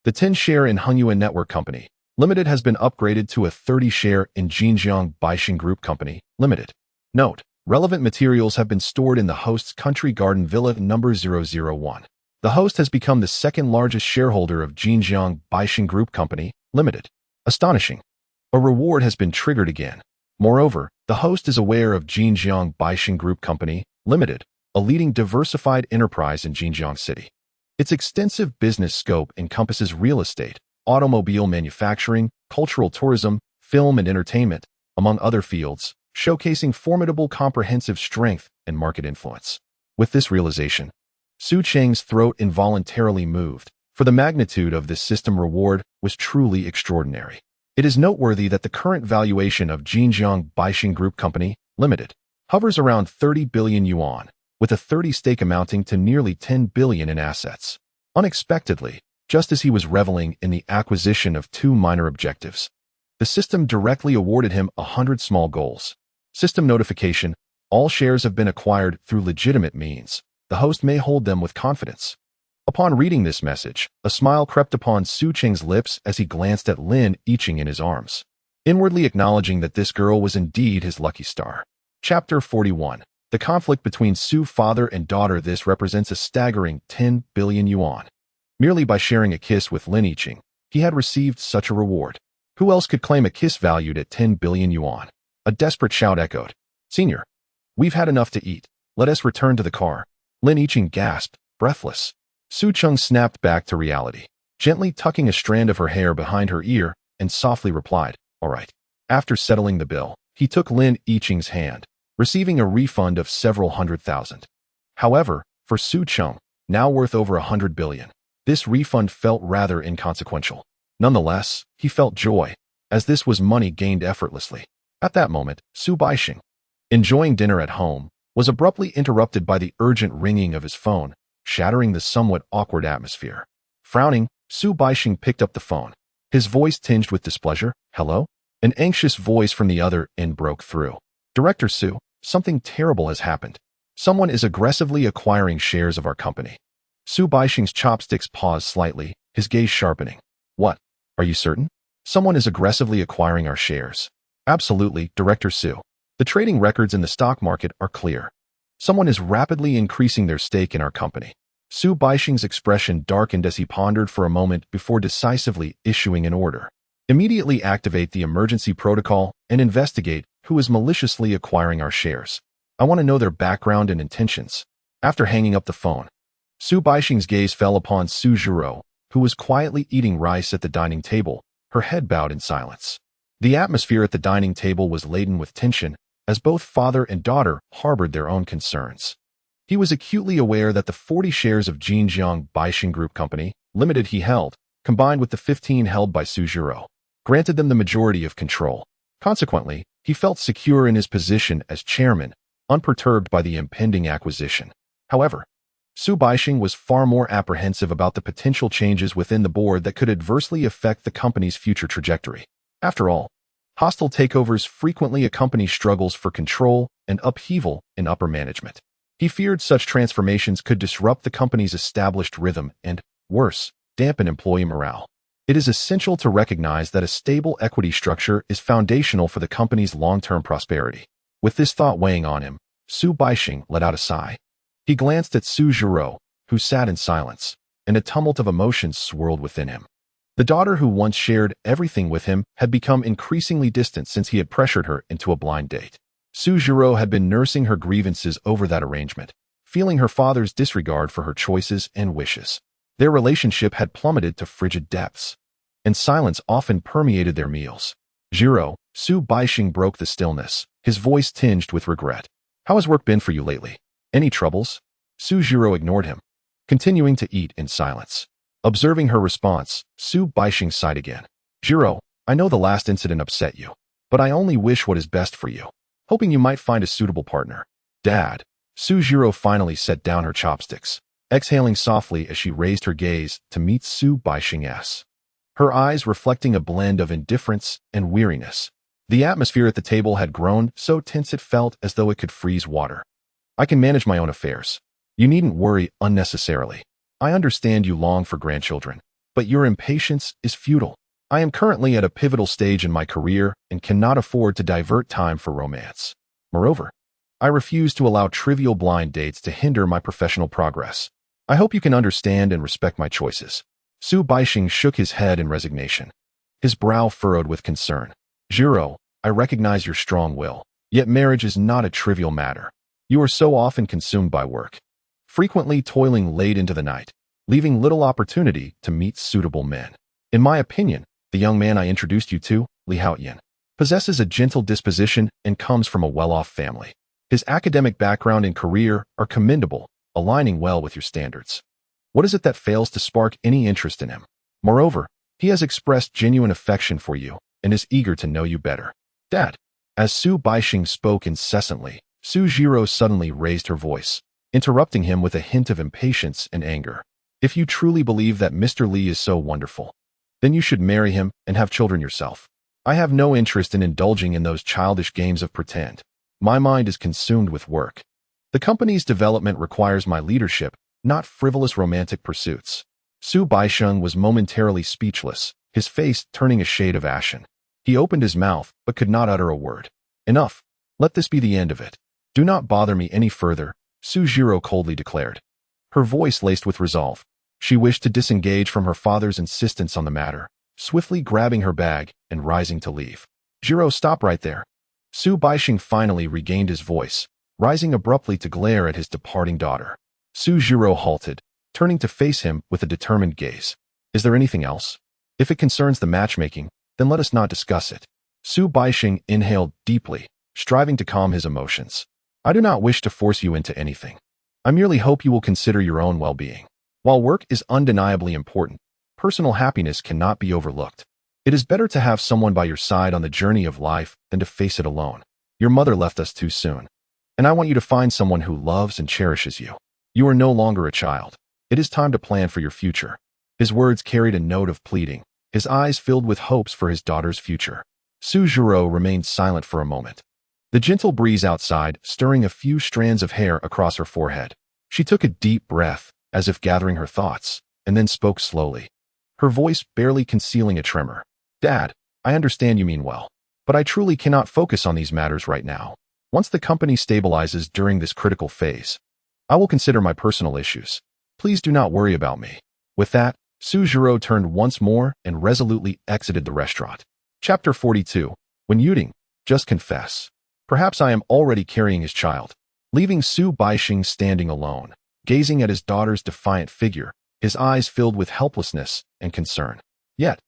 The 10 share in Heroines Network Company, Limited has been upgraded to a 30 share in Jinjiang Baixing Group Company, Limited. Note: relevant materials have been stored in the host's Country Garden Villa number 001. The host has become the second largest shareholder of Jinjiang Baixing Group Company, Limited. Astonishing. A reward has been triggered again. Moreover, the host is aware of Jinjiang Baixing Group Company, Limited, a leading diversified enterprise in Jinjiang City. Its extensive business scope encompasses real estate, automobile manufacturing, cultural tourism, film and entertainment, among other fields, showcasing formidable comprehensive strength and market influence. With this realization, Su Cheng's throat involuntarily moved, for the magnitude of this system reward was truly extraordinary. It is noteworthy that the current valuation of Jinjiang Baixing Group Company, Limited, hovers around 30 billion yuan, with a 30 stake amounting to nearly 10 billion in assets. Unexpectedly, just as he was reveling in the acquisition of 2 minor objectives, the system directly awarded him 100 small goals. System notification: all shares have been acquired through legitimate means. The host may hold them with confidence. Upon reading this message, a smile crept upon Su Cheng's lips as he glanced at Lin Yiqing in his arms, inwardly acknowledging that this girl was indeed his lucky star. Chapter 41. The conflict between Su's father and daughter. This represents a staggering 10 billion yuan. Merely by sharing a kiss with Lin Yiqing, he had received such a reward. Who else could claim a kiss valued at 10 billion yuan? A desperate shout echoed. Senior, we've had enough to eat. Let us return to the car. Lin Yiqing gasped, breathless. Su Cheng snapped back to reality, gently tucking a strand of her hair behind her ear, and softly replied, all right. After settling the bill, he took Lin Yiqing's hand, receiving a refund of several 100,000. However, for Su Cheng, now worth over 100 billion, this refund felt rather inconsequential. Nonetheless, he felt joy, as this was money gained effortlessly. At that moment, Su Baixing, enjoying dinner at home, was abruptly interrupted by the urgent ringing of his phone, shattering the somewhat awkward atmosphere. Frowning, Su Baixing picked up the phone, his voice tinged with displeasure. Hello? An anxious voice from the other end broke through. Director Su, something terrible has happened. Someone is aggressively acquiring shares of our company. Su Baixing's chopsticks paused slightly, his gaze sharpening. What? Are you certain? Someone is aggressively acquiring our shares. Absolutely, Director Su. The trading records in the stock market are clear. Someone is rapidly increasing their stake in our company. Su Baixing's expression darkened as he pondered for a moment before decisively issuing an order. Immediately activate the emergency protocol and investigate who is maliciously acquiring our shares. I want to know their background and intentions. After hanging up the phone, Su Baixing's gaze fell upon Su Zhiro, who was quietly eating rice at the dining table, her head bowed in silence. The atmosphere at the dining table was laden with tension, as both father and daughter harbored their own concerns. He was acutely aware that the 40 shares of Jinjiang Baixing Group Company, Limited he held, combined with the 15 held by Su Zhiro, granted them the majority of control. Consequently, he felt secure in his position as chairman, unperturbed by the impending acquisition. However, Su Baixing was far more apprehensive about the potential changes within the board that could adversely affect the company's future trajectory. After all, hostile takeovers frequently accompany struggles for control and upheaval in upper management. He feared such transformations could disrupt the company's established rhythm and, worse, dampen employee morale. It is essential to recognize that a stable equity structure is foundational for the company's long-term prosperity. With this thought weighing on him, Su Baixing let out a sigh. He glanced at Su Zhiro, who sat in silence, and a tumult of emotions swirled within him. The daughter who once shared everything with him had become increasingly distant since he had pressured her into a blind date. Su Zhiro had been nursing her grievances over that arrangement, feeling her father's disregard for her choices and wishes. Their relationship had plummeted to frigid depths, and silence often permeated their meals. Zhiro, Su Baixing broke the stillness, his voice tinged with regret. How has work been for you lately? Any troubles? Su Zhiro ignored him, continuing to eat in silence. Observing her response, Su Baixing sighed again. Zhiro, I know the last incident upset you, but I only wish what is best for you, hoping you might find a suitable partner. Dad. Su Zhiro finally set down her chopsticks, exhaling softly as she raised her gaze to meet Su Baixing's, her eyes reflecting a blend of indifference and weariness. The atmosphere at the table had grown so tense it felt as though it could freeze water. I can manage my own affairs. You needn't worry unnecessarily. I understand you long for grandchildren, but your impatience is futile. I am currently at a pivotal stage in my career and cannot afford to divert time for romance. Moreover, I refuse to allow trivial blind dates to hinder my professional progress. I hope you can understand and respect my choices. Su Baixing shook his head in resignation, his brow furrowed with concern. Zhiro, I recognize your strong will, yet marriage is not a trivial matter. You are so often consumed by work, frequently toiling late into the night, leaving little opportunity to meet suitable men. In my opinion, the young man I introduced you to, Li Haoyan, possesses a gentle disposition, and comes from a well-off family. His academic background and career are commendable, aligning well with your standards. What is it that fails to spark any interest in him? Moreover, he has expressed genuine affection for you and is eager to know you better. Dad. As Su Baixing spoke incessantly, Su Jiro suddenly raised her voice, interrupting him with a hint of impatience and anger. If you truly believe that Mr. Li is so wonderful, then you should marry him and have children yourself. I have no interest in indulging in those childish games of pretend. My mind is consumed with work. The company's development requires my leadership, not frivolous romantic pursuits. Su Baixing was momentarily speechless, his face turning a shade of ashen. He opened his mouth, but could not utter a word. Enough. Let this be the end of it. Do not bother me any further, Su Jiro coldly declared. Her voice laced with resolve. She wished to disengage from her father's insistence on the matter, swiftly grabbing her bag and rising to leave. Jiro, stop right there. Su Baixing finally regained his voice, rising abruptly to glare at his departing daughter. Su Jiro halted, turning to face him with a determined gaze. Is there anything else? If it concerns the matchmaking, then let us not discuss it. Su Baixing inhaled deeply, striving to calm his emotions. I do not wish to force you into anything. I merely hope you will consider your own well-being. While work is undeniably important, personal happiness cannot be overlooked. It is better to have someone by your side on the journey of life than to face it alone. Your mother left us too soon, and I want you to find someone who loves and cherishes you. You are no longer a child. It is time to plan for your future. His words carried a note of pleading, his eyes filled with hopes for his daughter's future. Su Jiro remained silent for a moment, the gentle breeze outside stirring a few strands of hair across her forehead. She took a deep breath, as if gathering her thoughts, and then spoke slowly, her voice barely concealing a tremor. Dad, I understand you mean well, but I truly cannot focus on these matters right now. Once the company stabilizes during this critical phase, I will consider my personal issues. Please do not worry about me. With that, Su Jiro turned once more and resolutely exited the restaurant. Chapter 42. When Yuding, just confess. Perhaps I am already carrying his child. Leaving Su Baixing standing alone, gazing at his daughter's defiant figure, his eyes filled with helplessness and concern. Yet,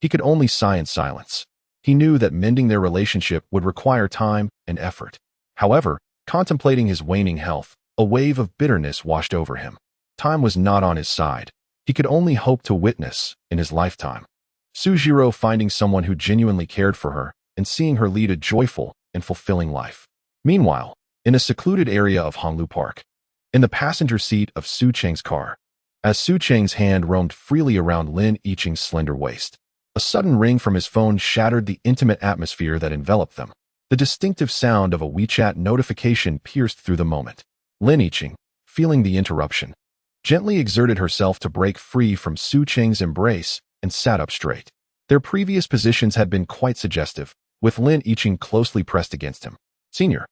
he could only sigh in silence. He knew that mending their relationship would require time and effort. However, contemplating his waning health, a wave of bitterness washed over him. Time was not on his side. He could only hope to witness, in his lifetime, Su Jiro finding someone who genuinely cared for her and seeing her lead a joyful and fulfilling life. Meanwhile, in a secluded area of Honglu Park, in the passenger seat of Su Cheng's car, as Su Cheng's hand roamed freely around Lin Yiqing's slender waist, a sudden ring from his phone shattered the intimate atmosphere that enveloped them. The distinctive sound of a WeChat notification pierced through the moment. Lin Yiqing, feeling the interruption, gently exerted herself to break free from Su Cheng's embrace and sat up straight. Their previous positions had been quite suggestive, with Lin Yiqing closely pressed against him. Senior,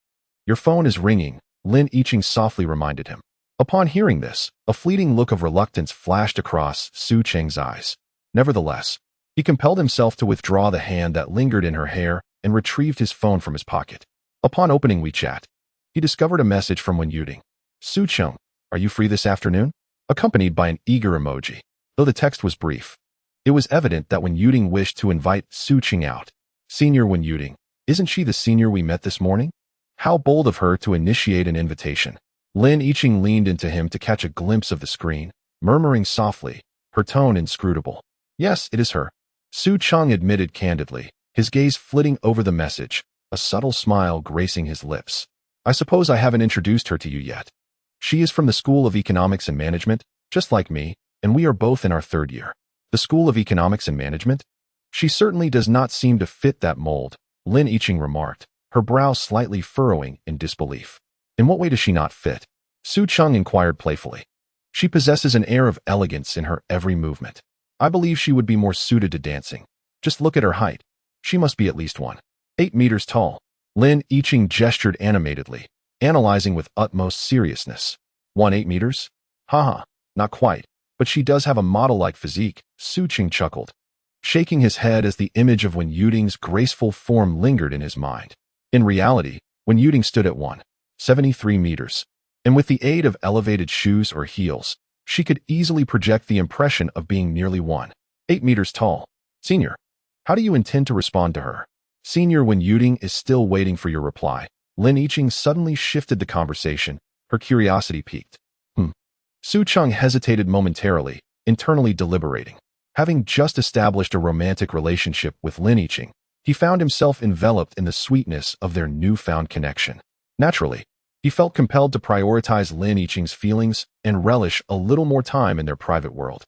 your phone is ringing, Lin Yiqing softly reminded him. Upon hearing this, a fleeting look of reluctance flashed across Su Cheng's eyes. Nevertheless, he compelled himself to withdraw the hand that lingered in her hair and retrieved his phone from his pocket. Upon opening WeChat, he discovered a message from Wen Yuding. Su Cheng, are you free this afternoon? Accompanied by an eager emoji. Though the text was brief, it was evident that Wen Yuding wished to invite Su Cheng out. Senior Wen Yuding, isn't she the senior we met this morning? How bold of her to initiate an invitation. Lin Yiqing leaned into him to catch a glimpse of the screen, murmuring softly, her tone inscrutable. Yes, it is her. Su Cheng admitted candidly, his gaze flitting over the message, a subtle smile gracing his lips. I suppose I haven't introduced her to you yet. She is from the School of Economics and Management, just like me, and we are both in our third year. The School of Economics and Management? She certainly does not seem to fit that mold, Lin Yiqing remarked, her brow slightly furrowing in disbelief. In what way does she not fit? Su Cheng inquired playfully. She possesses an air of elegance in her every movement. I believe she would be more suited to dancing. Just look at her height. She must be at least 1.8 meters tall. Lin Yiqing gestured animatedly, analyzing with utmost seriousness. 1.8 meters? Haha, not quite, but she does have a model-like physique, Su Cheng chuckled, shaking his head as the image of Wen Yuding's graceful form lingered in his mind. In reality, Wen Yuding stood at 1.73 meters, and with the aid of elevated shoes or heels, she could easily project the impression of being nearly 1.8 meters tall. Senior, how do you intend to respond to her? Senior, when Yuding is still waiting for your reply, Lin Yiqing suddenly shifted the conversation, her curiosity piqued. Su Cheng hesitated momentarily, internally deliberating. Having just established a romantic relationship with Lin Yiqing, he found himself enveloped in the sweetness of their newfound connection. Naturally, he felt compelled to prioritize Lin Yiqing's feelings and relish a little more time in their private world.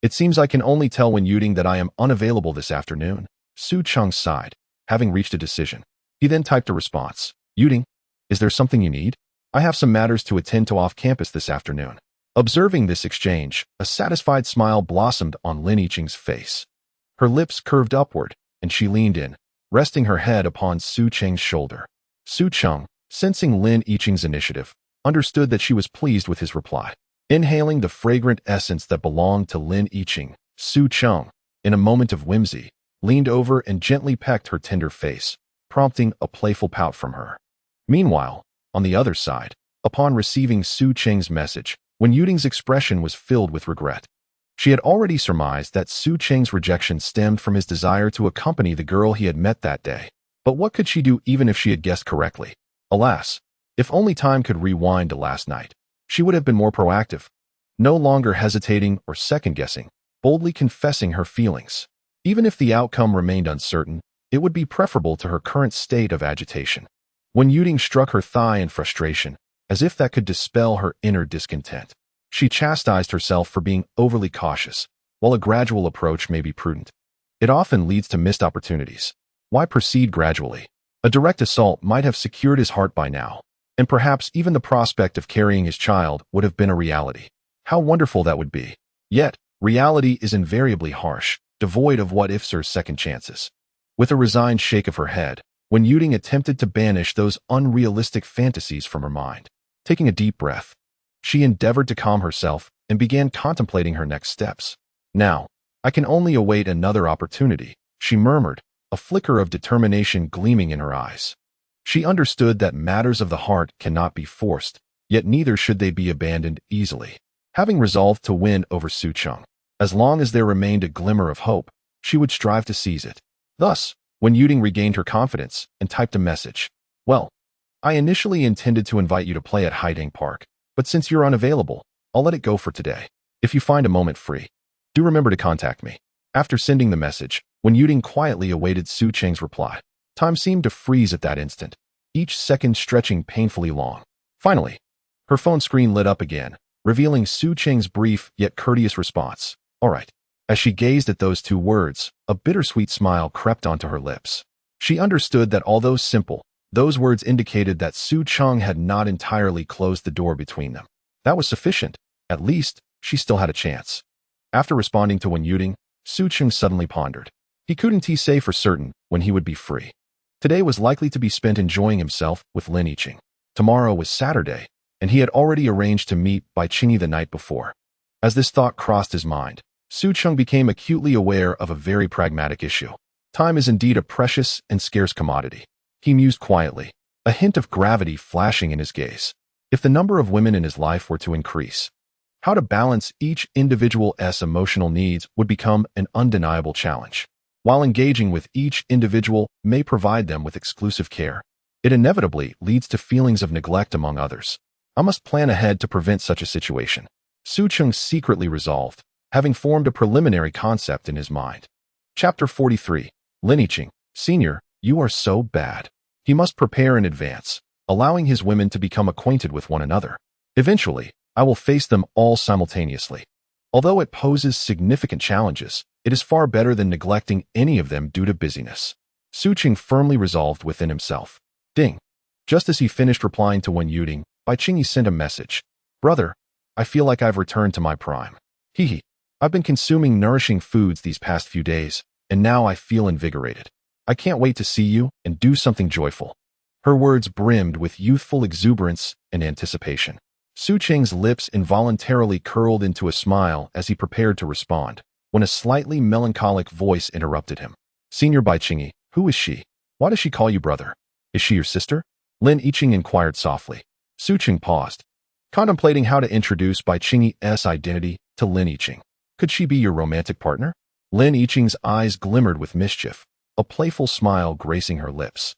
It seems I can only tell when Yuding that I am unavailable this afternoon. Su Cheng sighed, having reached a decision. He then typed a response. Yuding, is there something you need? I have some matters to attend to off campus this afternoon. Observing this exchange, a satisfied smile blossomed on Lin Yiqing's face. Her lips curved upward, and she leaned in, resting her head upon Su Cheng's shoulder. Su Cheng, sensing Lin Yiqing's initiative, understood that she was pleased with his reply. Inhaling the fragrant essence that belonged to Lin Yiqing, Su Cheng, in a moment of whimsy, leaned over and gently pecked her tender face, prompting a playful pout from her. Meanwhile, on the other side, upon receiving Su Cheng's message, when Yuding's expression was filled with regret. She had already surmised that Su Cheng's rejection stemmed from his desire to accompany the girl he had met that day. But what could she do even if she had guessed correctly? Alas, if only time could rewind to last night, she would have been more proactive, no longer hesitating or second-guessing, boldly confessing her feelings. Even if the outcome remained uncertain, it would be preferable to her current state of agitation. When Yuding struck her thigh in frustration, as if that could dispel her inner discontent, she chastised herself for being overly cautious. While a gradual approach may be prudent, it often leads to missed opportunities. Why proceed gradually? A direct assault might have secured his heart by now, and perhaps even the prospect of carrying his child would have been a reality. How wonderful that would be. Yet, reality is invariably harsh, devoid of what-ifs or second chances. With a resigned shake of her head, when Yuding attempted to banish those unrealistic fantasies from her mind, taking a deep breath, she endeavored to calm herself and began contemplating her next steps. Now, I can only await another opportunity, she murmured, a flicker of determination gleaming in her eyes. She understood that matters of the heart cannot be forced, yet neither should they be abandoned easily. Having resolved to win over Su Cheng, as long as there remained a glimmer of hope, she would strive to seize it. Thus, when Yuding regained her confidence and typed a message, well, I initially intended to invite you to play at Haiding Park, but since you're unavailable, I'll let it go for today. If you find a moment free, do remember to contact me. After sending the message, when Yuding quietly awaited Su Cheng's reply, time seemed to freeze at that instant, each second stretching painfully long. Finally, her phone screen lit up again, revealing Su Cheng's brief yet courteous response. All right. As she gazed at those two words, a bittersweet smile crept onto her lips. She understood that although simple, those words indicated that Su Cheng had not entirely closed the door between them. That was sufficient. At least, she still had a chance. After responding to Wen Yuding, Su Cheng suddenly pondered. He couldn't say for certain when he would be free. Today was likely to be spent enjoying himself with Lin Yiqing. Tomorrow was Saturday, and he had already arranged to meet Bai Qingyi the night before. As this thought crossed his mind, Su Cheng became acutely aware of a very pragmatic issue. Time is indeed a precious and scarce commodity. He mused quietly, a hint of gravity flashing in his gaze. If the number of women in his life were to increase, how to balance each individual's emotional needs would become an undeniable challenge. While engaging with each individual may provide them with exclusive care, it inevitably leads to feelings of neglect among others. I must plan ahead to prevent such a situation. Su Cheng secretly resolved, having formed a preliminary concept in his mind. Chapter 43. Lin Yiqing, Senior, you are so bad. He must prepare in advance, allowing his women to become acquainted with one another. Eventually, I will face them all simultaneously. Although it poses significant challenges, it is far better than neglecting any of them due to busyness. Su Cheng firmly resolved within himself. Ding. Just as he finished replying to Wen Yuding, Bai Qingyi sent a message. Brother, I feel like I've returned to my prime. Hee. I've been consuming nourishing foods these past few days, and now I feel invigorated. I can't wait to see you and do something joyful. Her words brimmed with youthful exuberance and anticipation. Su Cheng's lips involuntarily curled into a smile as he prepared to respond, when a slightly melancholic voice interrupted him. Senior Bai Qingyi, who is she? Why does she call you brother? Is she your sister? Lin Yiqing inquired softly. Su Cheng paused, contemplating how to introduce Bai Qingyi's identity to Lin Yiqing. Could she be your romantic partner? Lin Yiqing's eyes glimmered with mischief, a playful smile gracing her lips,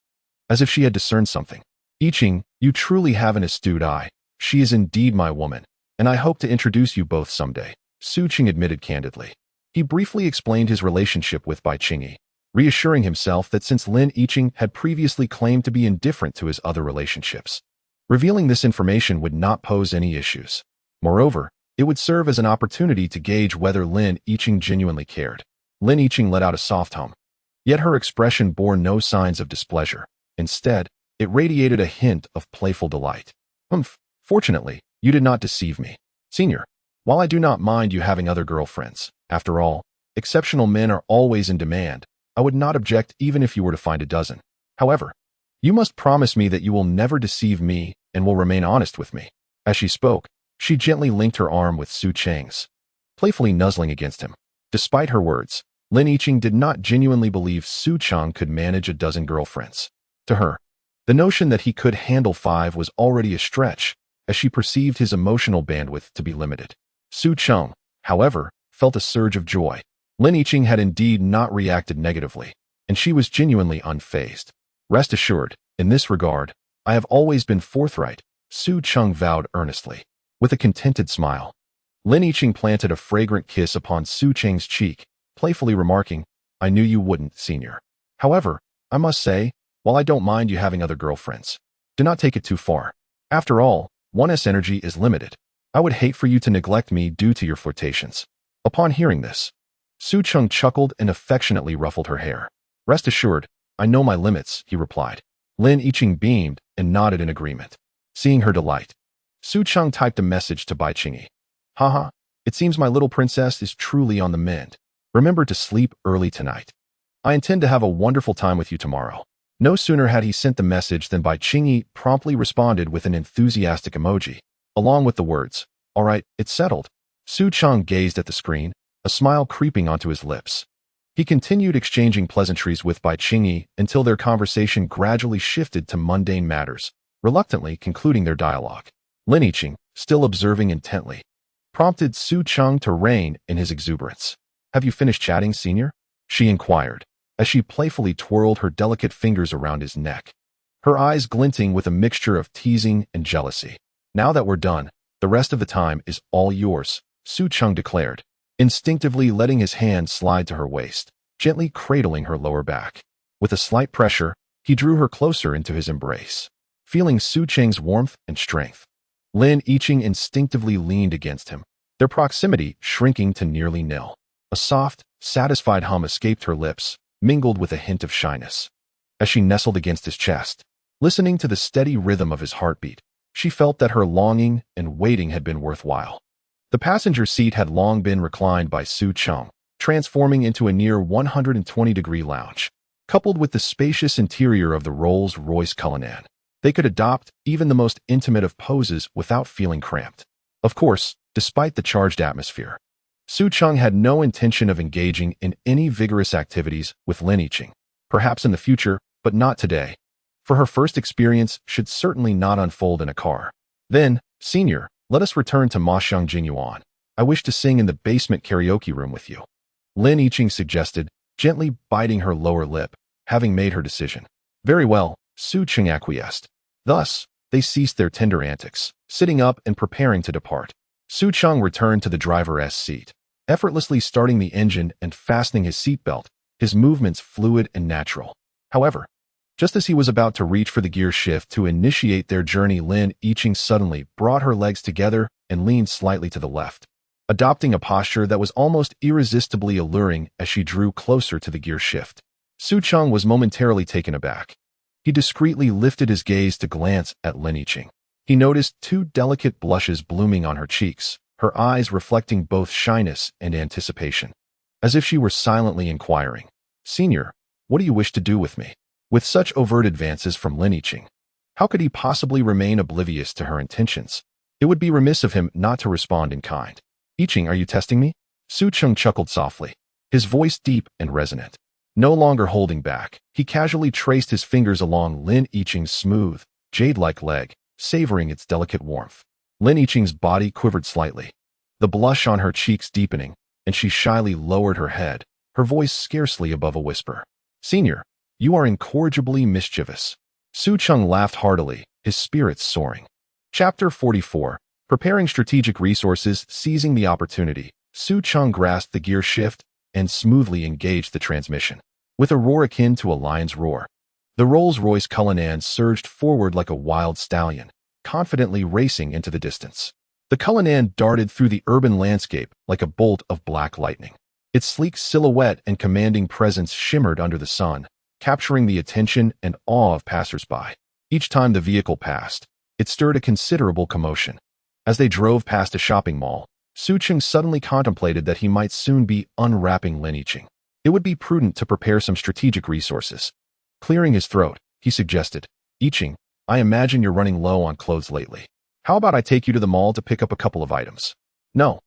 as if she had discerned something. Iching, you truly have an astute eye. She is indeed my woman, and I hope to introduce you both someday, Su Cheng admitted candidly. He briefly explained his relationship with Bai Qingyi, reassuring himself that since Lin Yiqing had previously claimed to be indifferent to his other relationships, revealing this information would not pose any issues. Moreover, it would serve as an opportunity to gauge whether Lin Yiqing genuinely cared. Lin Yiqing let out a soft hum, yet her expression bore no signs of displeasure. Instead, it radiated a hint of playful delight. Fortunately, you did not deceive me. Senior, while I do not mind you having other girlfriends, after all, exceptional men are always in demand, I would not object even if you were to find a dozen. However, you must promise me that you will never deceive me and will remain honest with me. As she spoke, she gently linked her arm with Su Cheng's, playfully nuzzling against him. Despite her words, Lin Yiqing did not genuinely believe Su Cheng could manage a dozen girlfriends. To her, the notion that he could handle 5 was already a stretch, as she perceived his emotional bandwidth to be limited. Su Cheng, however, felt a surge of joy. Lin Yiqing had indeed not reacted negatively, and she was genuinely unfazed. Rest assured, in this regard, I have always been forthright, Su Cheng vowed earnestly. With a contented smile, Lin Yiqing planted a fragrant kiss upon Su Cheng's cheek, playfully remarking, I knew you wouldn't, senior. However, I must say, while I don't mind you having other girlfriends, do not take it too far. After all, one's energy is limited. I would hate for you to neglect me due to your flirtations. Upon hearing this, Su Cheng chuckled and affectionately ruffled her hair. Rest assured, I know my limits, he replied. Lin Yiqing beamed and nodded in agreement. Seeing her delight, Su Cheng typed a message to Bai Qingyi. Haha, it seems my little princess is truly on the mend. Remember to sleep early tonight. I intend to have a wonderful time with you tomorrow. No sooner had he sent the message than Bai Qingyi promptly responded with an enthusiastic emoji, along with the words, all right, it's settled. Su Cheng gazed at the screen, a smile creeping onto his lips. He continued exchanging pleasantries with Bai Qingyi until their conversation gradually shifted to mundane matters, reluctantly concluding their dialogue. Lin Yiqing, still observing intently, prompted Su Cheng to rein in his exuberance. Have you finished chatting, senior? She inquired, as she playfully twirled her delicate fingers around his neck, her eyes glinting with a mixture of teasing and jealousy. Now that we're done, the rest of the time is all yours, Su Cheng declared, instinctively letting his hand slide to her waist, gently cradling her lower back. With a slight pressure, he drew her closer into his embrace. Feeling Su Cheng's warmth and strength, Lin Yiqing instinctively leaned against him, their proximity shrinking to nearly nil. A soft, satisfied hum escaped her lips, mingled with a hint of shyness. As she nestled against his chest, listening to the steady rhythm of his heartbeat, she felt that her longing and waiting had been worthwhile. The passenger seat had long been reclined by Su Cheng, transforming into a near 120-degree lounge. Coupled with the spacious interior of the Rolls-Royce Cullinan, they could adopt even the most intimate of poses without feeling cramped. Of course, despite the charged atmosphere, Su Cheng had no intention of engaging in any vigorous activities with Lin Yiqing. Perhaps in the future, but not today. For her first experience should certainly not unfold in a car. Then, senior, let us return to Ma Xiang Jinyuan. I wish to sing in the basement karaoke room with you, Lin Yiqing suggested, gently biting her lower lip, having made her decision. Very well, Su Cheng acquiesced. Thus, they ceased their tender antics, sitting up and preparing to depart. Su Cheng returned to the driver's seat, effortlessly starting the engine and fastening his seatbelt, his movements fluid and natural. However, just as he was about to reach for the gear shift to initiate their journey, Lin Yiqing suddenly brought her legs together and leaned slightly to the left, adopting a posture that was almost irresistibly alluring as she drew closer to the gear shift. Su Cheng was momentarily taken aback. He discreetly lifted his gaze to glance at Lin Yiqing. He noticed 2 delicate blushes blooming on her cheeks, her eyes reflecting both shyness and anticipation, as if she were silently inquiring, Senior, what do you wish to do with me? With such overt advances from Lin Yiqing, how could he possibly remain oblivious to her intentions? It would be remiss of him not to respond in kind. Yiqing, are you testing me? Su Cheng chuckled softly, his voice deep and resonant. No longer holding back, he casually traced his fingers along Lin Yiqing's smooth, jade-like leg, savoring its delicate warmth. Lin Yiqing's body quivered slightly, the blush on her cheeks deepening, and she shyly lowered her head, her voice scarcely above a whisper. Senior, you are incorrigibly mischievous. Su Cheng laughed heartily, his spirits soaring. Chapter 44. Preparing strategic resources, seizing the opportunity. Su Cheng grasped the gear shift and smoothly engaged the transmission. With a roar akin to a lion's roar, the Rolls-Royce Cullinan surged forward like a wild stallion, confidently racing into the distance. The Cullinan darted through the urban landscape like a bolt of black lightning. Its sleek silhouette and commanding presence shimmered under the sun, capturing the attention and awe of passers-by. Each time the vehicle passed, it stirred a considerable commotion. As they drove past a shopping mall, Su Cheng suddenly contemplated that he might soon be unwrapping Lin Yiqing. It would be prudent to prepare some strategic resources. Clearing his throat, he suggested, Yiqing, I imagine you're running low on clothes lately. How about I take you to the mall to pick up a couple of items? No,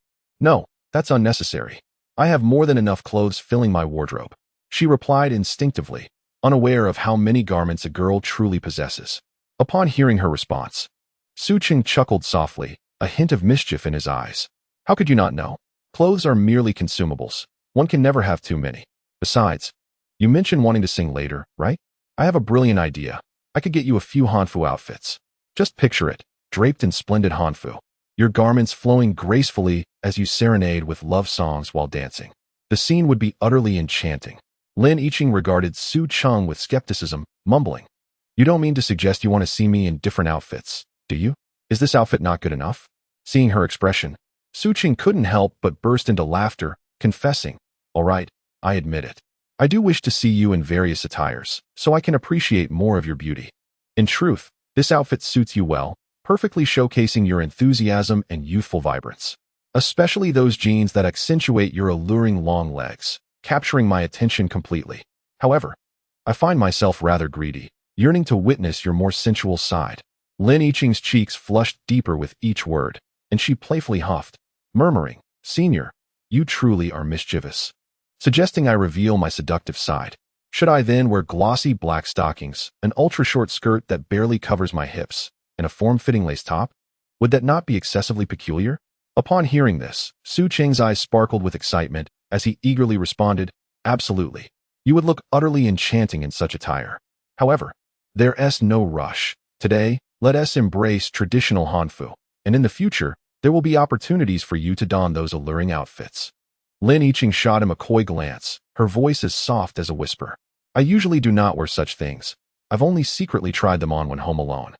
that's unnecessary. I have more than enough clothes filling my wardrobe, she replied instinctively, unaware of how many garments a girl truly possesses. Upon hearing her response, Su Cheng chuckled softly, a hint of mischief in his eyes. How could you not know? Clothes are merely consumables. One can never have too many. Besides, you mentioned wanting to sing later, right? I have a brilliant idea. I could get you a few Hanfu outfits. Just picture it, draped in splendid Hanfu, your garments flowing gracefully as you serenade with love songs while dancing. The scene would be utterly enchanting. Lin Yiqing regarded Su Cheng with skepticism, mumbling, You don't mean to suggest you want to see me in different outfits, do you? Is this outfit not good enough? Seeing her expression, Su Cheng couldn't help but burst into laughter, confessing, All right, I admit it. I do wish to see you in various attires, so I can appreciate more of your beauty. In truth, this outfit suits you well, perfectly showcasing your enthusiasm and youthful vibrance. Especially those jeans that accentuate your alluring long legs, capturing my attention completely. However, I find myself rather greedy, yearning to witness your more sensual side. Lin Yiqing's cheeks flushed deeper with each word, and she playfully huffed, murmuring, Senior, you truly are mischievous. Suggesting I reveal my seductive side. Should I then wear glossy black stockings, an ultra-short skirt that barely covers my hips, and a form-fitting lace top? Would that not be excessively peculiar? Upon hearing this, Su Cheng's eyes sparkled with excitement as he eagerly responded, Absolutely. You would look utterly enchanting in such attire. However, there's no rush. Today, let us embrace traditional Hanfu, and in the future, there will be opportunities for you to don those alluring outfits. Lin Yiqing shot him a coy glance, her voice as soft as a whisper. I usually do not wear such things. I've only secretly tried them on when home alone.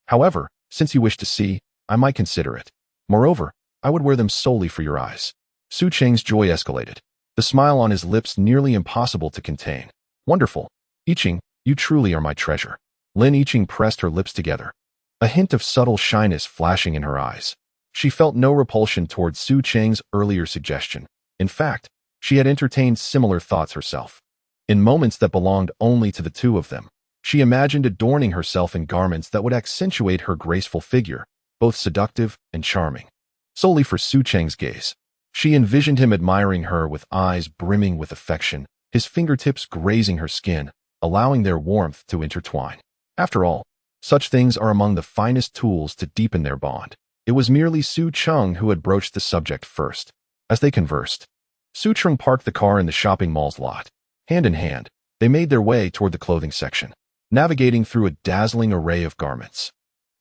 However, since you wish to see, I might consider it. Moreover, I would wear them solely for your eyes. Su Cheng's joy escalated, the smile on his lips nearly impossible to contain. Wonderful. Yiqing, you truly are my treasure. Lin Yiqing pressed her lips together, a hint of subtle shyness flashing in her eyes. She felt no repulsion toward Su Cheng's earlier suggestion. In fact, she had entertained similar thoughts herself. In moments that belonged only to the two of them, she imagined adorning herself in garments that would accentuate her graceful figure, both seductive and charming. Solely for Su Cheng's gaze, she envisioned him admiring her with eyes brimming with affection, his fingertips grazing her skin, allowing their warmth to intertwine. After all, such things are among the finest tools to deepen their bond. It was merely Su Cheng who had broached the subject first. As they conversed, Su Cheng parked the car in the shopping mall's lot. Hand in hand, they made their way toward the clothing section, navigating through a dazzling array of garments.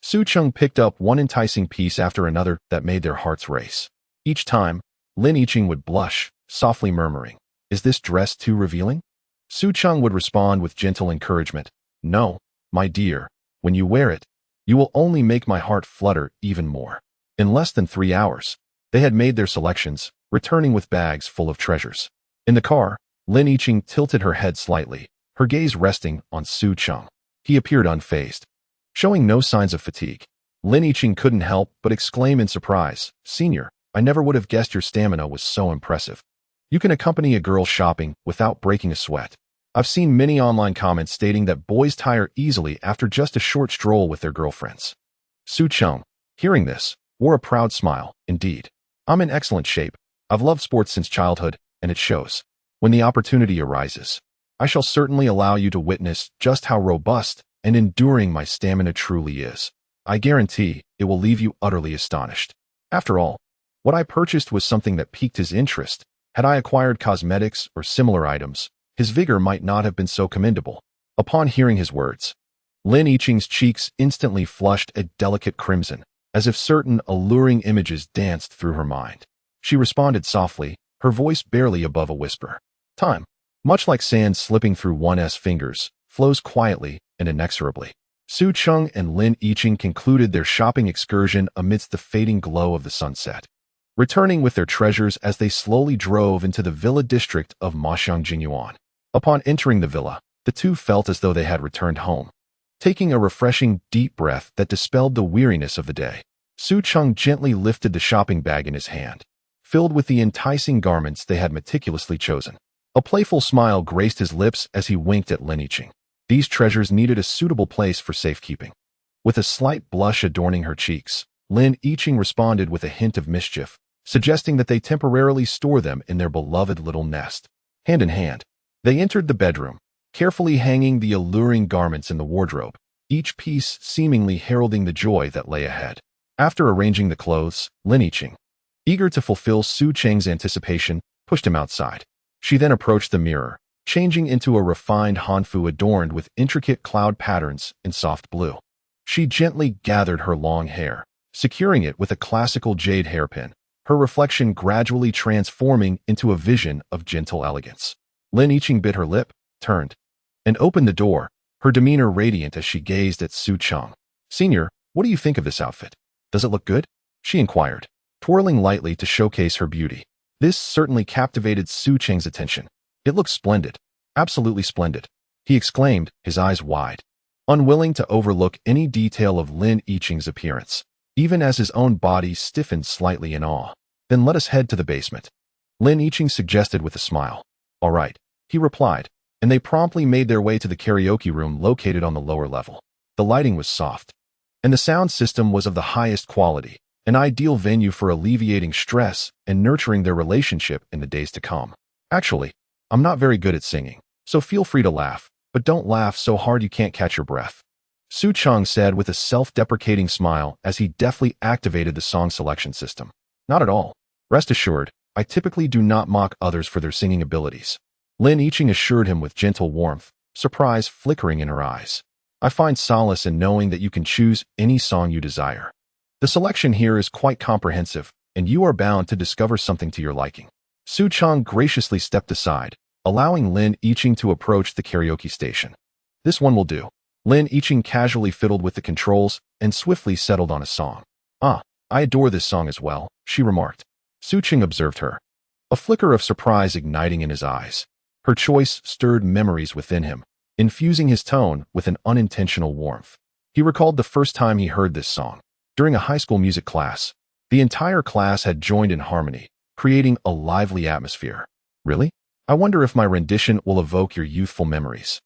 Su Cheng picked up one enticing piece after another that made their hearts race. Each time, Lin Yiqing would blush, softly murmuring, Is this dress too revealing? Su Cheng would respond with gentle encouragement, No, my dear, when you wear it, you will only make my heart flutter even more. In less than 3 hours, they had made their selections, returning with bags full of treasures. In the car, Lin Yiqing tilted her head slightly, her gaze resting on Su Cheng. He appeared unfazed, showing no signs of fatigue. Lin Yiqing couldn't help but exclaim in surprise, Senior, I never would have guessed your stamina was so impressive. You can accompany a girl shopping without breaking a sweat. I've seen many online comments stating that boys tire easily after just a short stroll with their girlfriends. Su Cheng, hearing this, wore a proud smile. Indeed, I'm in excellent shape. I've loved sports since childhood, and it shows. When the opportunity arises, I shall certainly allow you to witness just how robust and enduring my stamina truly is. I guarantee it will leave you utterly astonished. After all, what I purchased was something that piqued his interest. Had I acquired cosmetics or similar items, his vigor might not have been so commendable. Upon hearing his words, Lin Yiqing's cheeks instantly flushed a delicate crimson, as if certain alluring images danced through her mind. She responded softly, her voice barely above a whisper. Time, much like sand slipping through one's fingers, flows quietly and inexorably. Su Cheng and Lin Yiqing concluded their shopping excursion amidst the fading glow of the sunset, returning with their treasures as they slowly drove into the villa district of Michelin. Upon entering the villa, the two felt as though they had returned home. Taking a refreshing, deep breath that dispelled the weariness of the day, Su Cheng gently lifted the shopping bag in his hand, filled with the enticing garments they had meticulously chosen. A playful smile graced his lips as he winked at Lin Yiqing. These treasures needed a suitable place for safekeeping. With a slight blush adorning her cheeks, Lin Yiqing responded with a hint of mischief, suggesting that they temporarily store them in their beloved little nest. Hand in hand, they entered the bedroom, carefully hanging the alluring garments in the wardrobe, each piece seemingly heralding the joy that lay ahead. After arranging the clothes, Lin Yiqing, eager to fulfill Su Cheng's anticipation, pushed him outside. She then approached the mirror, changing into a refined hanfu adorned with intricate cloud patterns in soft blue. She gently gathered her long hair, securing it with a classical jade hairpin, her reflection gradually transforming into a vision of gentle elegance. Lin Yiqing bit her lip, turned, and opened the door, her demeanor radiant as she gazed at Su Cheng. Senior, what do you think of this outfit? Does it look good? She inquired, twirling lightly to showcase her beauty. This certainly captivated Su Cheng's attention. It looks splendid. Absolutely splendid, he exclaimed, his eyes wide, unwilling to overlook any detail of Lin Yiqing's appearance, even as his own body stiffened slightly in awe. Then let us head to the basement, Lin Yiqing suggested with a smile. All right, he replied, and they promptly made their way to the karaoke room located on the lower level. The lighting was soft, and the sound system was of the highest quality, an ideal venue for alleviating stress and nurturing their relationship in the days to come. Actually, I'm not very good at singing, so feel free to laugh, but don't laugh so hard you can't catch your breath, Su Cheng said with a self-deprecating smile as he deftly activated the song selection system. Not at all. Rest assured, I typically do not mock others for their singing abilities, Lin Yiqing assured him with gentle warmth, surprise flickering in her eyes. I find solace in knowing that you can choose any song you desire. The selection here is quite comprehensive, and you are bound to discover something to your liking. Su Cheng graciously stepped aside, allowing Lin Yiqing to approach the karaoke station. This one will do. Lin Yiqing casually fiddled with the controls and swiftly settled on a song. Ah, I adore this song as well, she remarked. Su Cheng observed her, a flicker of surprise igniting in his eyes. Her choice stirred memories within him, infusing his tone with an unintentional warmth. He recalled the first time he heard this song. During a high school music class, the entire class had joined in harmony, creating a lively atmosphere. Really? I wonder if my rendition will evoke your youthful memories,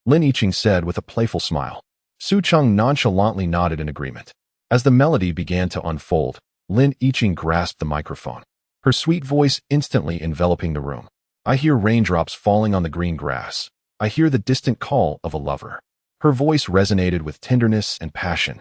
Lin Yiqing said with a playful smile. Su Cheng nonchalantly nodded in agreement. As the melody began to unfold, Lin Yiqing grasped the microphone, her sweet voice instantly enveloping the room. I hear raindrops falling on the green grass. I hear the distant call of a lover. Her voice resonated with tenderness and passion,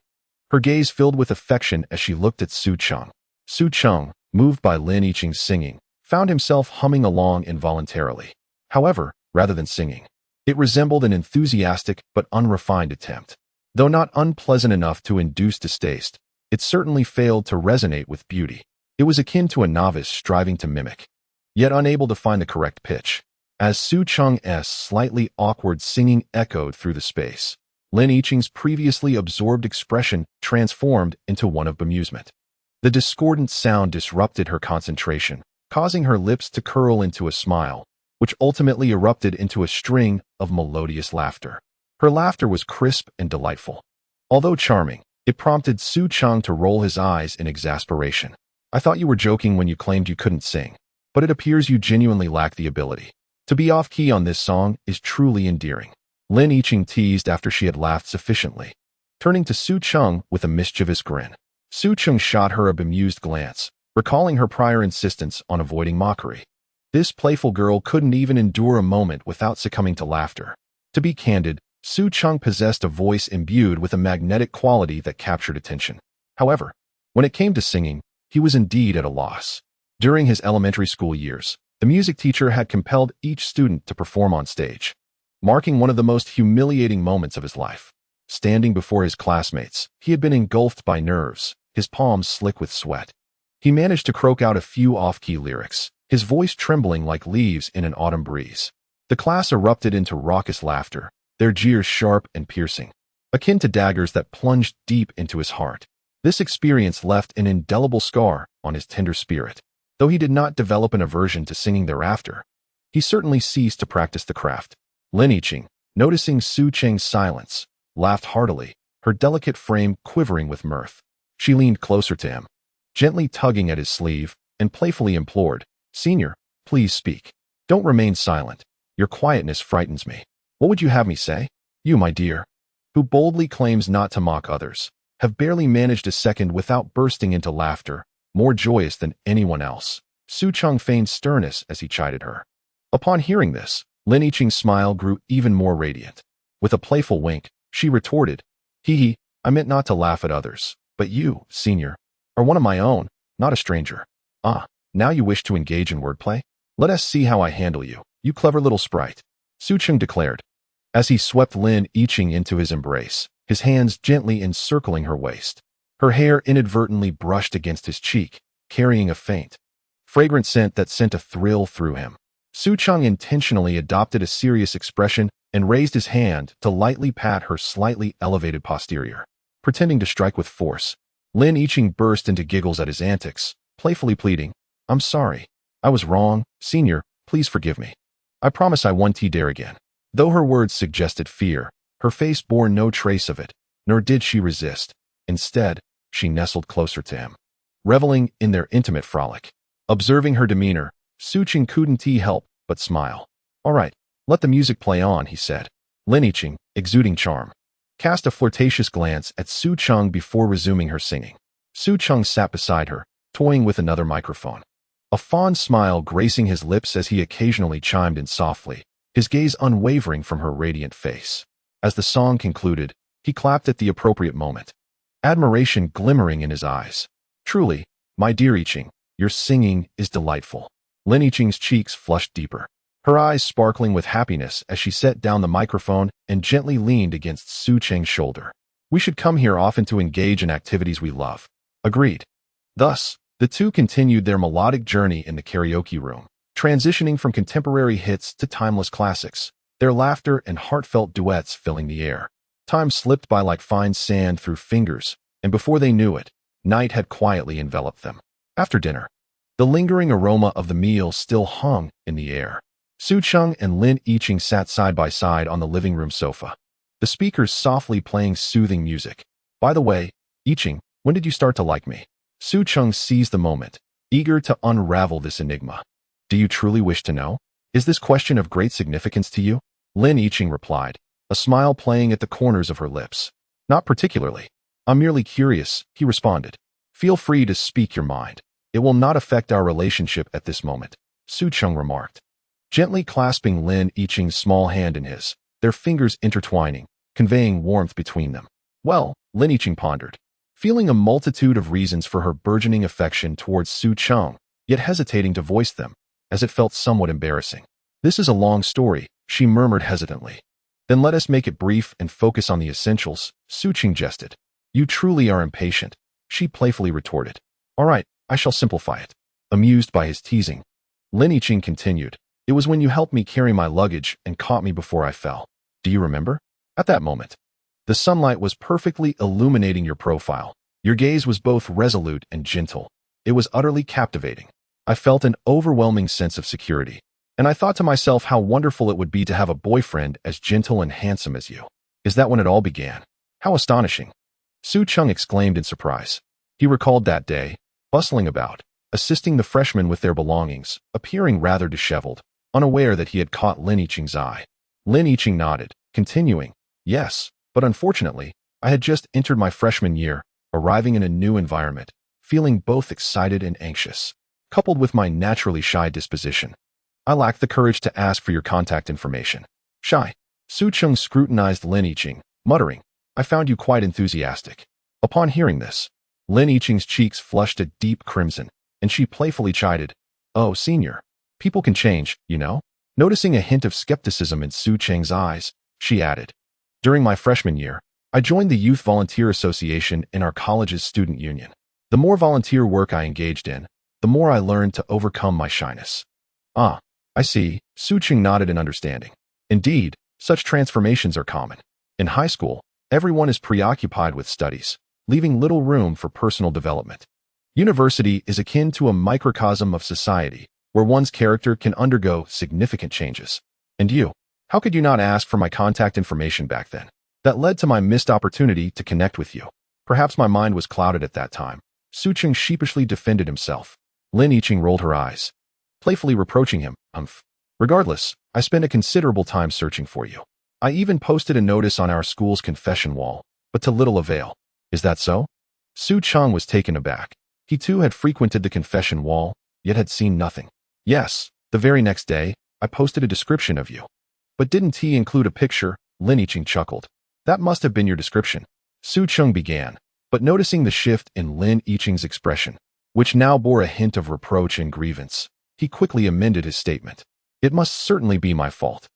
her gaze filled with affection as she looked at Su Cheng. Su Cheng, moved by Lin Yiqing's singing, found himself humming along involuntarily. However, rather than singing, it resembled an enthusiastic but unrefined attempt. Though not unpleasant enough to induce distaste, it certainly failed to resonate with beauty. It was akin to a novice striving to mimic, yet unable to find the correct pitch. As Su Cheng's slightly awkward singing echoed through the space, Lin Yiqing's previously absorbed expression transformed into one of bemusement. The discordant sound disrupted her concentration, causing her lips to curl into a smile, which ultimately erupted into a string of melodious laughter. Her laughter was crisp and delightful. Although charming, it prompted Su Cheng to roll his eyes in exasperation. I thought you were joking when you claimed you couldn't sing, but it appears you genuinely lack the ability. To be off-key on this song is truly endearing, Lin Yiqing teased after she had laughed sufficiently. Turning to Su Cheng with a mischievous grin, Su Cheng shot her a bemused glance, recalling her prior insistence on avoiding mockery. This playful girl couldn't even endure a moment without succumbing to laughter. To be candid, Su Cheng possessed a voice imbued with a magnetic quality that captured attention. However, when it came to singing, he was indeed at a loss. During his elementary school years, The music teacher had compelled each student to perform on stage, marking one of the most humiliating moments of his life. Standing before his classmates, he had been engulfed by nerves, his palms slick with sweat. He managed to croak out a few off-key lyrics, his voice trembling like leaves in an autumn breeze. The class erupted into raucous laughter, their jeers sharp and piercing, akin to daggers that plunged deep into his heart. This experience left an indelible scar on his tender spirit. Though he did not develop an aversion to singing thereafter, he certainly ceased to practice the craft. Lin Yiqing, noticing Su Cheng's silence, laughed heartily, her delicate frame quivering with mirth. She leaned closer to him, gently tugging at his sleeve, and playfully implored, "Senior, please speak. Don't remain silent. Your quietness frightens me. What would you have me say? You, my dear, who boldly claims not to mock others, have barely managed a second without bursting into laughter, more joyous than anyone else." Su Cheng feigned sternness as he chided her. Upon hearing this, Lin Yiqing's smile grew even more radiant. With a playful wink, she retorted, "Hee, I meant not to laugh at others, but you, senior, are one of my own, not a stranger. Ah, now you wish to engage in wordplay? Let us see how I handle you, you clever little sprite," Su Cheng declared, as he swept Lin Yiqing into his embrace, his hands gently encircling her waist. Her hair inadvertently brushed against his cheek, carrying a faint, fragrant scent that sent a thrill through him. Su Cheng intentionally adopted a serious expression and raised his hand to lightly pat her slightly elevated posterior. Pretending to strike with force, Lin Yiqing burst into giggles at his antics, playfully pleading, "I'm sorry. I was wrong. Senior, please forgive me. I promise I won't dare again." Though her words suggested fear, her face bore no trace of it, nor did she resist. Instead, she nestled closer to him, reveling in their intimate frolic. Observing her demeanor, Su Cheng couldn't help but smile. "All right, let the music play on," he said. Lin Yiqing, exuding charm, cast a flirtatious glance at Su Cheng before resuming her singing. Su Cheng sat beside her, toying with another microphone, a fond smile gracing his lips as he occasionally chimed in softly, his gaze unwavering from her radiant face. As the song concluded, he clapped at the appropriate moment, admiration glimmering in his eyes. "Truly, my dear Yiqing, your singing is delightful." Lin Yiqing's cheeks flushed deeper, her eyes sparkling with happiness as she set down the microphone and gently leaned against Su Cheng's shoulder. "We should come here often to engage in activities we love." Agreed. Thus, the two continued their melodic journey in the karaoke room, transitioning from contemporary hits to timeless classics, their laughter and heartfelt duets filling the air. Time slipped by like fine sand through fingers, and before they knew it, night had quietly enveloped them. After dinner, the lingering aroma of the meal still hung in the air. Su Cheng and Lin Yiqing sat side by side on the living room sofa, the speakers softly playing soothing music. "By the way, Yiqing, when did you start to like me?" Su Cheng seized the moment, eager to unravel this enigma. "Do you truly wish to know? Is this question of great significance to you?" Lin Yiqing replied, a smile playing at the corners of her lips. "Not particularly. I'm merely curious," he responded. "Feel free to speak your mind. It will not affect our relationship at this moment," Su Cheng remarked, gently clasping Lin Yiqing's small hand in his, their fingers intertwining, conveying warmth between them. "Well," Lin Yiqing pondered, feeling a multitude of reasons for her burgeoning affection towards Su Cheng, yet hesitating to voice them, as it felt somewhat embarrassing. "This is a long story," she murmured hesitantly. "Then let us make it brief and focus on the essentials," Su Cheng jested. "You truly are impatient," she playfully retorted. "All right, I shall simplify it." Amused by his teasing, Lin Yiqing continued, "It was when you helped me carry my luggage and caught me before I fell. Do you remember? At that moment, the sunlight was perfectly illuminating your profile. Your gaze was both resolute and gentle. It was utterly captivating. I felt an overwhelming sense of security, and I thought to myself how wonderful it would be to have a boyfriend as gentle and handsome as you. Is that when it all began? How astonishing!" Su Cheng exclaimed in surprise. He recalled that day, bustling about, assisting the freshmen with their belongings, appearing rather disheveled, unaware that he had caught Lin Yiqing's eye. Lin Yiqing nodded, continuing, "Yes, but unfortunately, I had just entered my freshman year, arriving in a new environment, feeling both excited and anxious. Coupled with my naturally shy disposition, I lacked the courage to ask for your contact information." "Shy?" Su Cheng scrutinized Lin Yiqing, muttering, "I found you quite enthusiastic." Upon hearing this, Lin Yiqing's cheeks flushed a deep crimson, and she playfully chided, "Oh, senior, People can change, you know? Noticing a hint of skepticism in Su Cheng's eyes, she added, "During my freshman year, I joined the Youth Volunteer Association in our college's student union. The more volunteer work I engaged in, the more I learned to overcome my shyness." "Ah, I see." Su Cheng nodded in understanding. "Indeed, such transformations are common. In high school, everyone is preoccupied with studies, leaving little room for personal development. University is akin to a microcosm of society, where one's character can undergo significant changes. And you, how could you not ask for my contact information back then? That led to my missed opportunity to connect with you. Perhaps my mind was clouded at that time." Su Cheng sheepishly defended himself. Lin Yiqing rolled her eyes, playfully reproaching him. "Regardless, I spent a considerable time searching for you. I even posted a notice on our school's confession wall, but to little avail." "Is that so?" Su Cheng was taken aback. He too had frequented the confession wall, yet had seen nothing. "Yes, the very next day, I posted a description of you." "But didn't he include a picture?" Lin Yiqing chuckled. "That must have been your description." Su Cheng began, but noticing the shift in Lin Yiqing's expression, which now bore a hint of reproach and grievance, he quickly amended his statement. "It must certainly be my fault.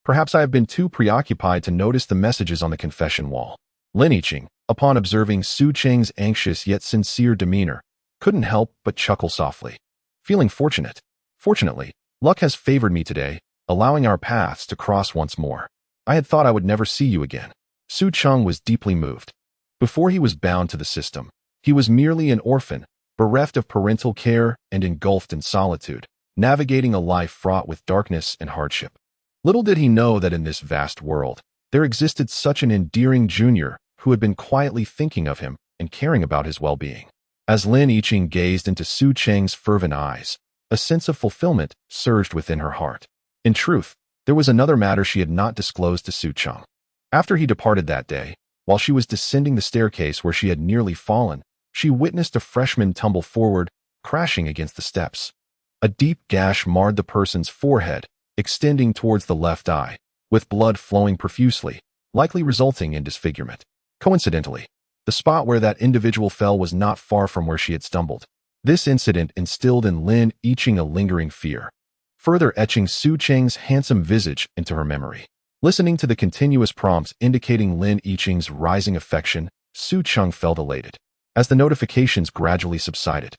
Perhaps I have been too preoccupied to notice the messages on the confession wall." Lin Yiqing, upon observing Su Cheng's anxious yet sincere demeanor, couldn't help but chuckle softly. "Feeling fortunate. Fortunately, luck has favored me today, allowing our paths to cross once more. I had thought I would never see you again." Su Cheng was deeply moved. Before he was bound to the system, he was merely an orphan, bereft of parental care and engulfed in solitude, navigating a life fraught with darkness and hardship. Little did he know that in this vast world, there existed such an endearing junior who had been quietly thinking of him and caring about his well-being. As Lin Yiqing gazed into Su Cheng's fervent eyes, a sense of fulfillment surged within her heart. In truth, there was another matter she had not disclosed to Su Cheng. After he departed that day, while she was descending the staircase where she had nearly fallen, she witnessed a freshman tumble forward, crashing against the steps. A deep gash marred the person's forehead, extending towards the left eye, with blood flowing profusely, likely resulting in disfigurement. Coincidentally, the spot where that individual fell was not far from where she had stumbled. This incident instilled in Lin Yiqing a lingering fear, further etching Su Cheng's handsome visage into her memory. Listening to the continuous prompts indicating Lin Yiqing's rising affection, Su Cheng felt elated. As the notifications gradually subsided,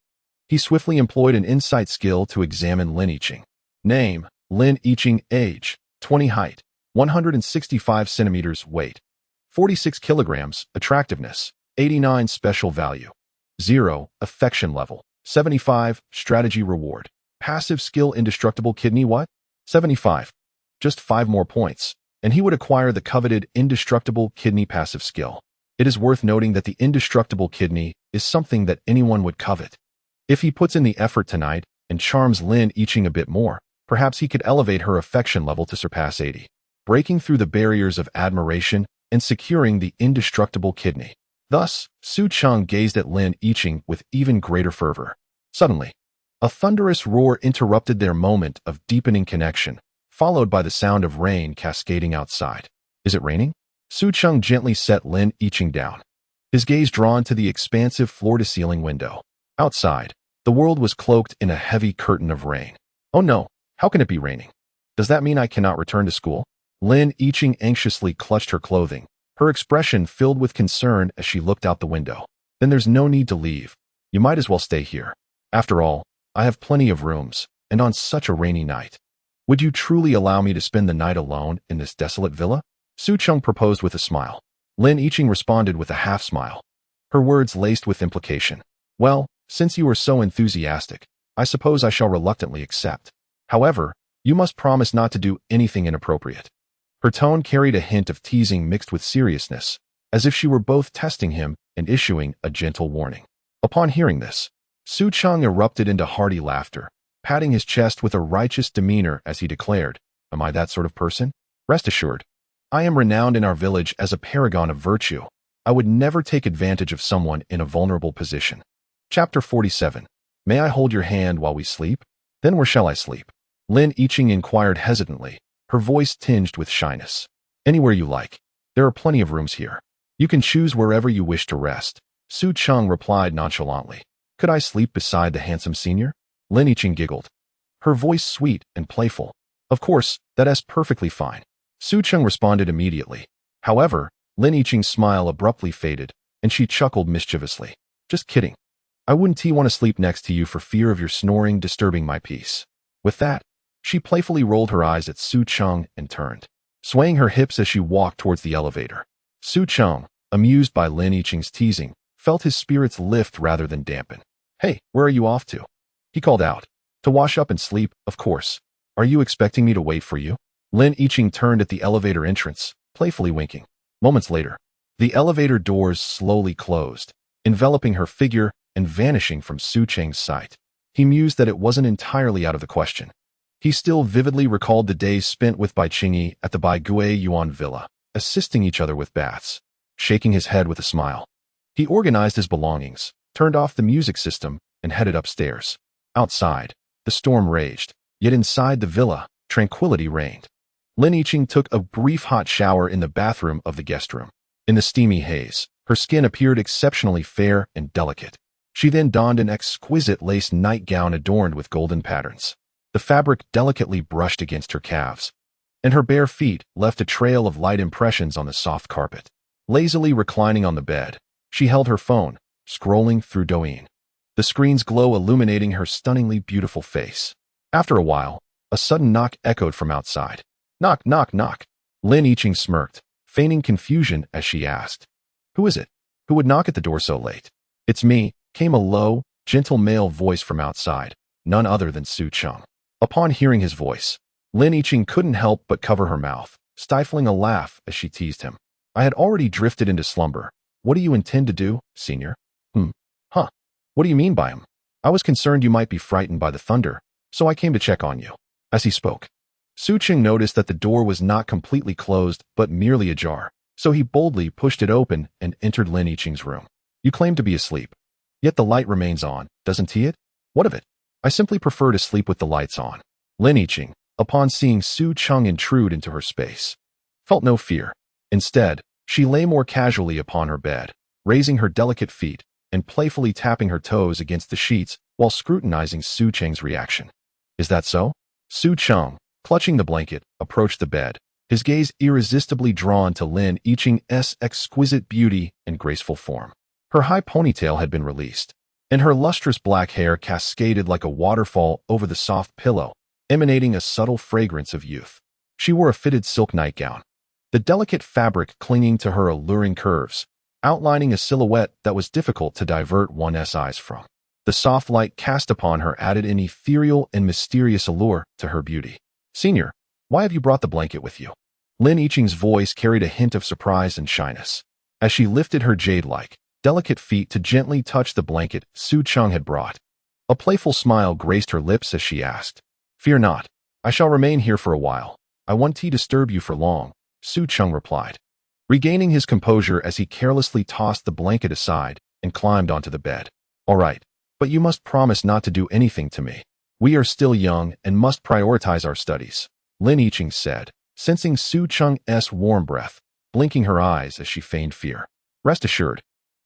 he swiftly employed an insight skill to examine Lin Yiqing. Name: Lin Yiqing. Age: 20. Height: 165 centimeters. Weight: 46 kilograms. Attractiveness: 89. Special value: 0. Affection level: 75. Strategy reward: passive skill indestructible kidney. What? 75. Just 5 more points, and he would acquire the coveted indestructible kidney passive skill. It is worth noting that the indestructible kidney is something that anyone would covet. If he puts in the effort tonight and charms Lin Yiqing a bit more, perhaps he could elevate her affection level to surpass 80, breaking through the barriers of admiration and securing the indestructible kidney. Thus, Su Cheng gazed at Lin Yiqing with even greater fervor. Suddenly, a thunderous roar interrupted their moment of deepening connection, followed by the sound of rain cascading outside. "Is it raining?" Su Cheng gently set Lin Yiqing down, his gaze drawn to the expansive floor-to-ceiling window. Outside, the world was cloaked in a heavy curtain of rain. "Oh no, how can it be raining? Does that mean I cannot return to school?" Lin Yiqing anxiously clutched her clothing, her expression filled with concern as she looked out the window. "Then there's no need to leave. You might as well stay here. After all, I have plenty of rooms, and on such a rainy night. Would you truly allow me to spend the night alone in this desolate villa?" Su Cheng proposed with a smile. Lin Yiqing responded with a half-smile, her words laced with implication. "Well, since you are so enthusiastic, I suppose I shall reluctantly accept. However, you must promise not to do anything inappropriate." Her tone carried a hint of teasing mixed with seriousness, as if she were both testing him and issuing a gentle warning. Upon hearing this, Su Cheng erupted into hearty laughter, patting his chest with a righteous demeanor as he declared, "Am I that sort of person? Rest assured, I am renowned in our village as a paragon of virtue. I would never take advantage of someone in a vulnerable position." Chapter 47. May I hold your hand while we sleep? Then where shall I sleep? Lin Yiqing inquired hesitantly, her voice tinged with shyness. "Anywhere you like. There are plenty of rooms here. You can choose wherever you wish to rest." Su Cheng replied nonchalantly. "Could I sleep beside the handsome senior?" Lin Yiqing giggled. her voice sweet and playful. Of course, that's perfectly fine. Su Cheng responded immediately. However, Lin Yiqing's smile abruptly faded, and she chuckled mischievously. Just kidding. I wouldn't want to sleep next to you for fear of your snoring disturbing my peace. With that, she playfully rolled her eyes at Su Cheng and turned, swaying her hips as she walked towards the elevator. Su Cheng, amused by Lin Yiqing's teasing, felt his spirits lift rather than dampen. Hey, where are you off to? He called out. To wash up and sleep, of course. Are you expecting me to wait for you? Lin Yiqing turned at the elevator entrance, playfully winking. Moments later, the elevator doors slowly closed, enveloping her figure and vanishing from Su Cheng's sight. He mused that it wasn't entirely out of the question. He still vividly recalled the days spent with Bai Qingyi at the Bai Gui Yuan villa, assisting each other with baths. Shaking his head with a smile, he organized his belongings, turned off the music system, and headed upstairs. Outside, the storm raged, yet inside the villa, tranquility reigned. Lin Yiqing took a brief hot shower in the bathroom of the guest room. In the steamy haze, her skin appeared exceptionally fair and delicate. She then donned an exquisite lace nightgown adorned with golden patterns. The fabric delicately brushed against her calves, and her bare feet left a trail of light impressions on the soft carpet. Lazily reclining on the bed, she held her phone, scrolling through Douyin. The screen's glow illuminating her stunningly beautiful face. After a while, a sudden knock echoed from outside. Knock, knock, knock. Lin Yiqing smirked, feigning confusion as she asked, "Who is it? Who would knock at the door so late?" "It's me," came a low, gentle male voice from outside, none other than Su Cheng. Upon hearing his voice, Lin Yiqing couldn't help but cover her mouth, stifling a laugh as she teased him. "I had already drifted into slumber. What do you intend to do, senior?" Huh. What do you mean by him?" "I was concerned you might be frightened by the thunder, so I came to check on you." As he spoke, Su Cheng noticed that the door was not completely closed but merely ajar, so he boldly pushed it open and entered Lin Yiqing's room. "You claim to be asleep, yet the light remains on, doesn't it? What of it?" "I simply prefer to sleep with the lights on." Lin Yiqing, upon seeing Su Cheng intrude into her space, felt no fear. Instead, she lay more casually upon her bed, raising her delicate feet and playfully tapping her toes against the sheets while scrutinizing Su Cheng's reaction. "Is that so?" Su Cheng, clutching the blanket, approached the bed, his gaze irresistibly drawn to Lin Yiqing's exquisite beauty and graceful form. Her high ponytail had been released, and her lustrous black hair cascaded like a waterfall over the soft pillow, emanating a subtle fragrance of youth. She wore a fitted silk nightgown, the delicate fabric clinging to her alluring curves, outlining a silhouette that was difficult to divert one's eyes from. The soft light cast upon her added an ethereal and mysterious allure to her beauty. "Senior, why have you brought the blanket with you?" Lin Yiqing's voice carried a hint of surprise and shyness. As she lifted her jade-like, delicate feet to gently touch the blanket Su Cheng had brought, a playful smile graced her lips as she asked, "Fear not, I shall remain here for a while. I won't disturb you for long," Su Cheng replied, regaining his composure as he carelessly tossed the blanket aside and climbed onto the bed. "All right, but you must promise not to do anything to me. We are still young and must prioritize our studies," Lin Yiqing said, sensing Su Cheng's warm breath, blinking her eyes as she feigned fear. "Rest assured."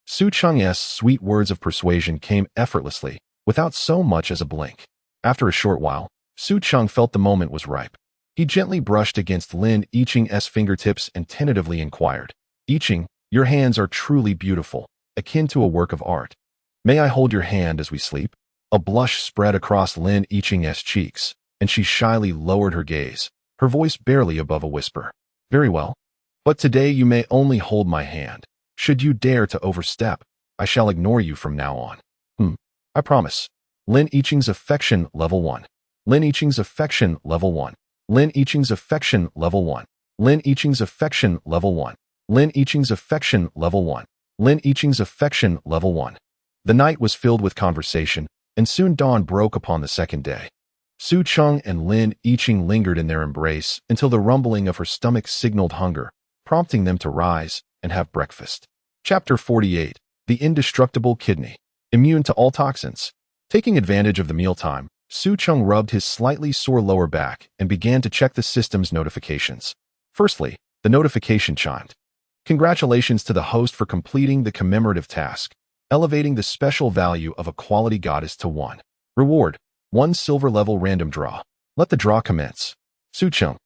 Su Cheng's sweet words of persuasion came effortlessly, without so much as a blink. After a short while, Su Cheng felt the moment was ripe. He gently brushed against Lin Yiqing's fingertips and tentatively inquired, "Yiqing, your hands are truly beautiful, akin to a work of art. May I hold your hand as we sleep?" A blush spread across Lin Yiqing's cheeks, and she shyly lowered her gaze, her voice barely above a whisper. "Very well. But today you may only hold my hand. Should you dare to overstep, I shall ignore you from now on." "I promise." Lin Yiqing's affection level 1. Lin Yiqing's affection level 1. Lin Yiqing's affection level 1. Lin Yiqing's affection level 1. Lin Yiqing's affection level 1. Lin Yiqing's affection level 1. The night was filled with conversation, and soon dawn broke upon the second day. Su Cheng and Lin Yiqing lingered in their embrace until the rumbling of her stomach signaled hunger, prompting them to rise and have breakfast. Chapter 48. The Indestructible Kidney. Immune to all toxins. Taking advantage of the mealtime, Su Cheng rubbed his slightly sore lower back and began to check the system's notifications. Firstly, the notification chimed. "Congratulations to the host for completing the commemorative task, elevating the special value of a quality goddess to 1. Reward, 1 silver-level random draw. Let the draw commence. Su Cheng,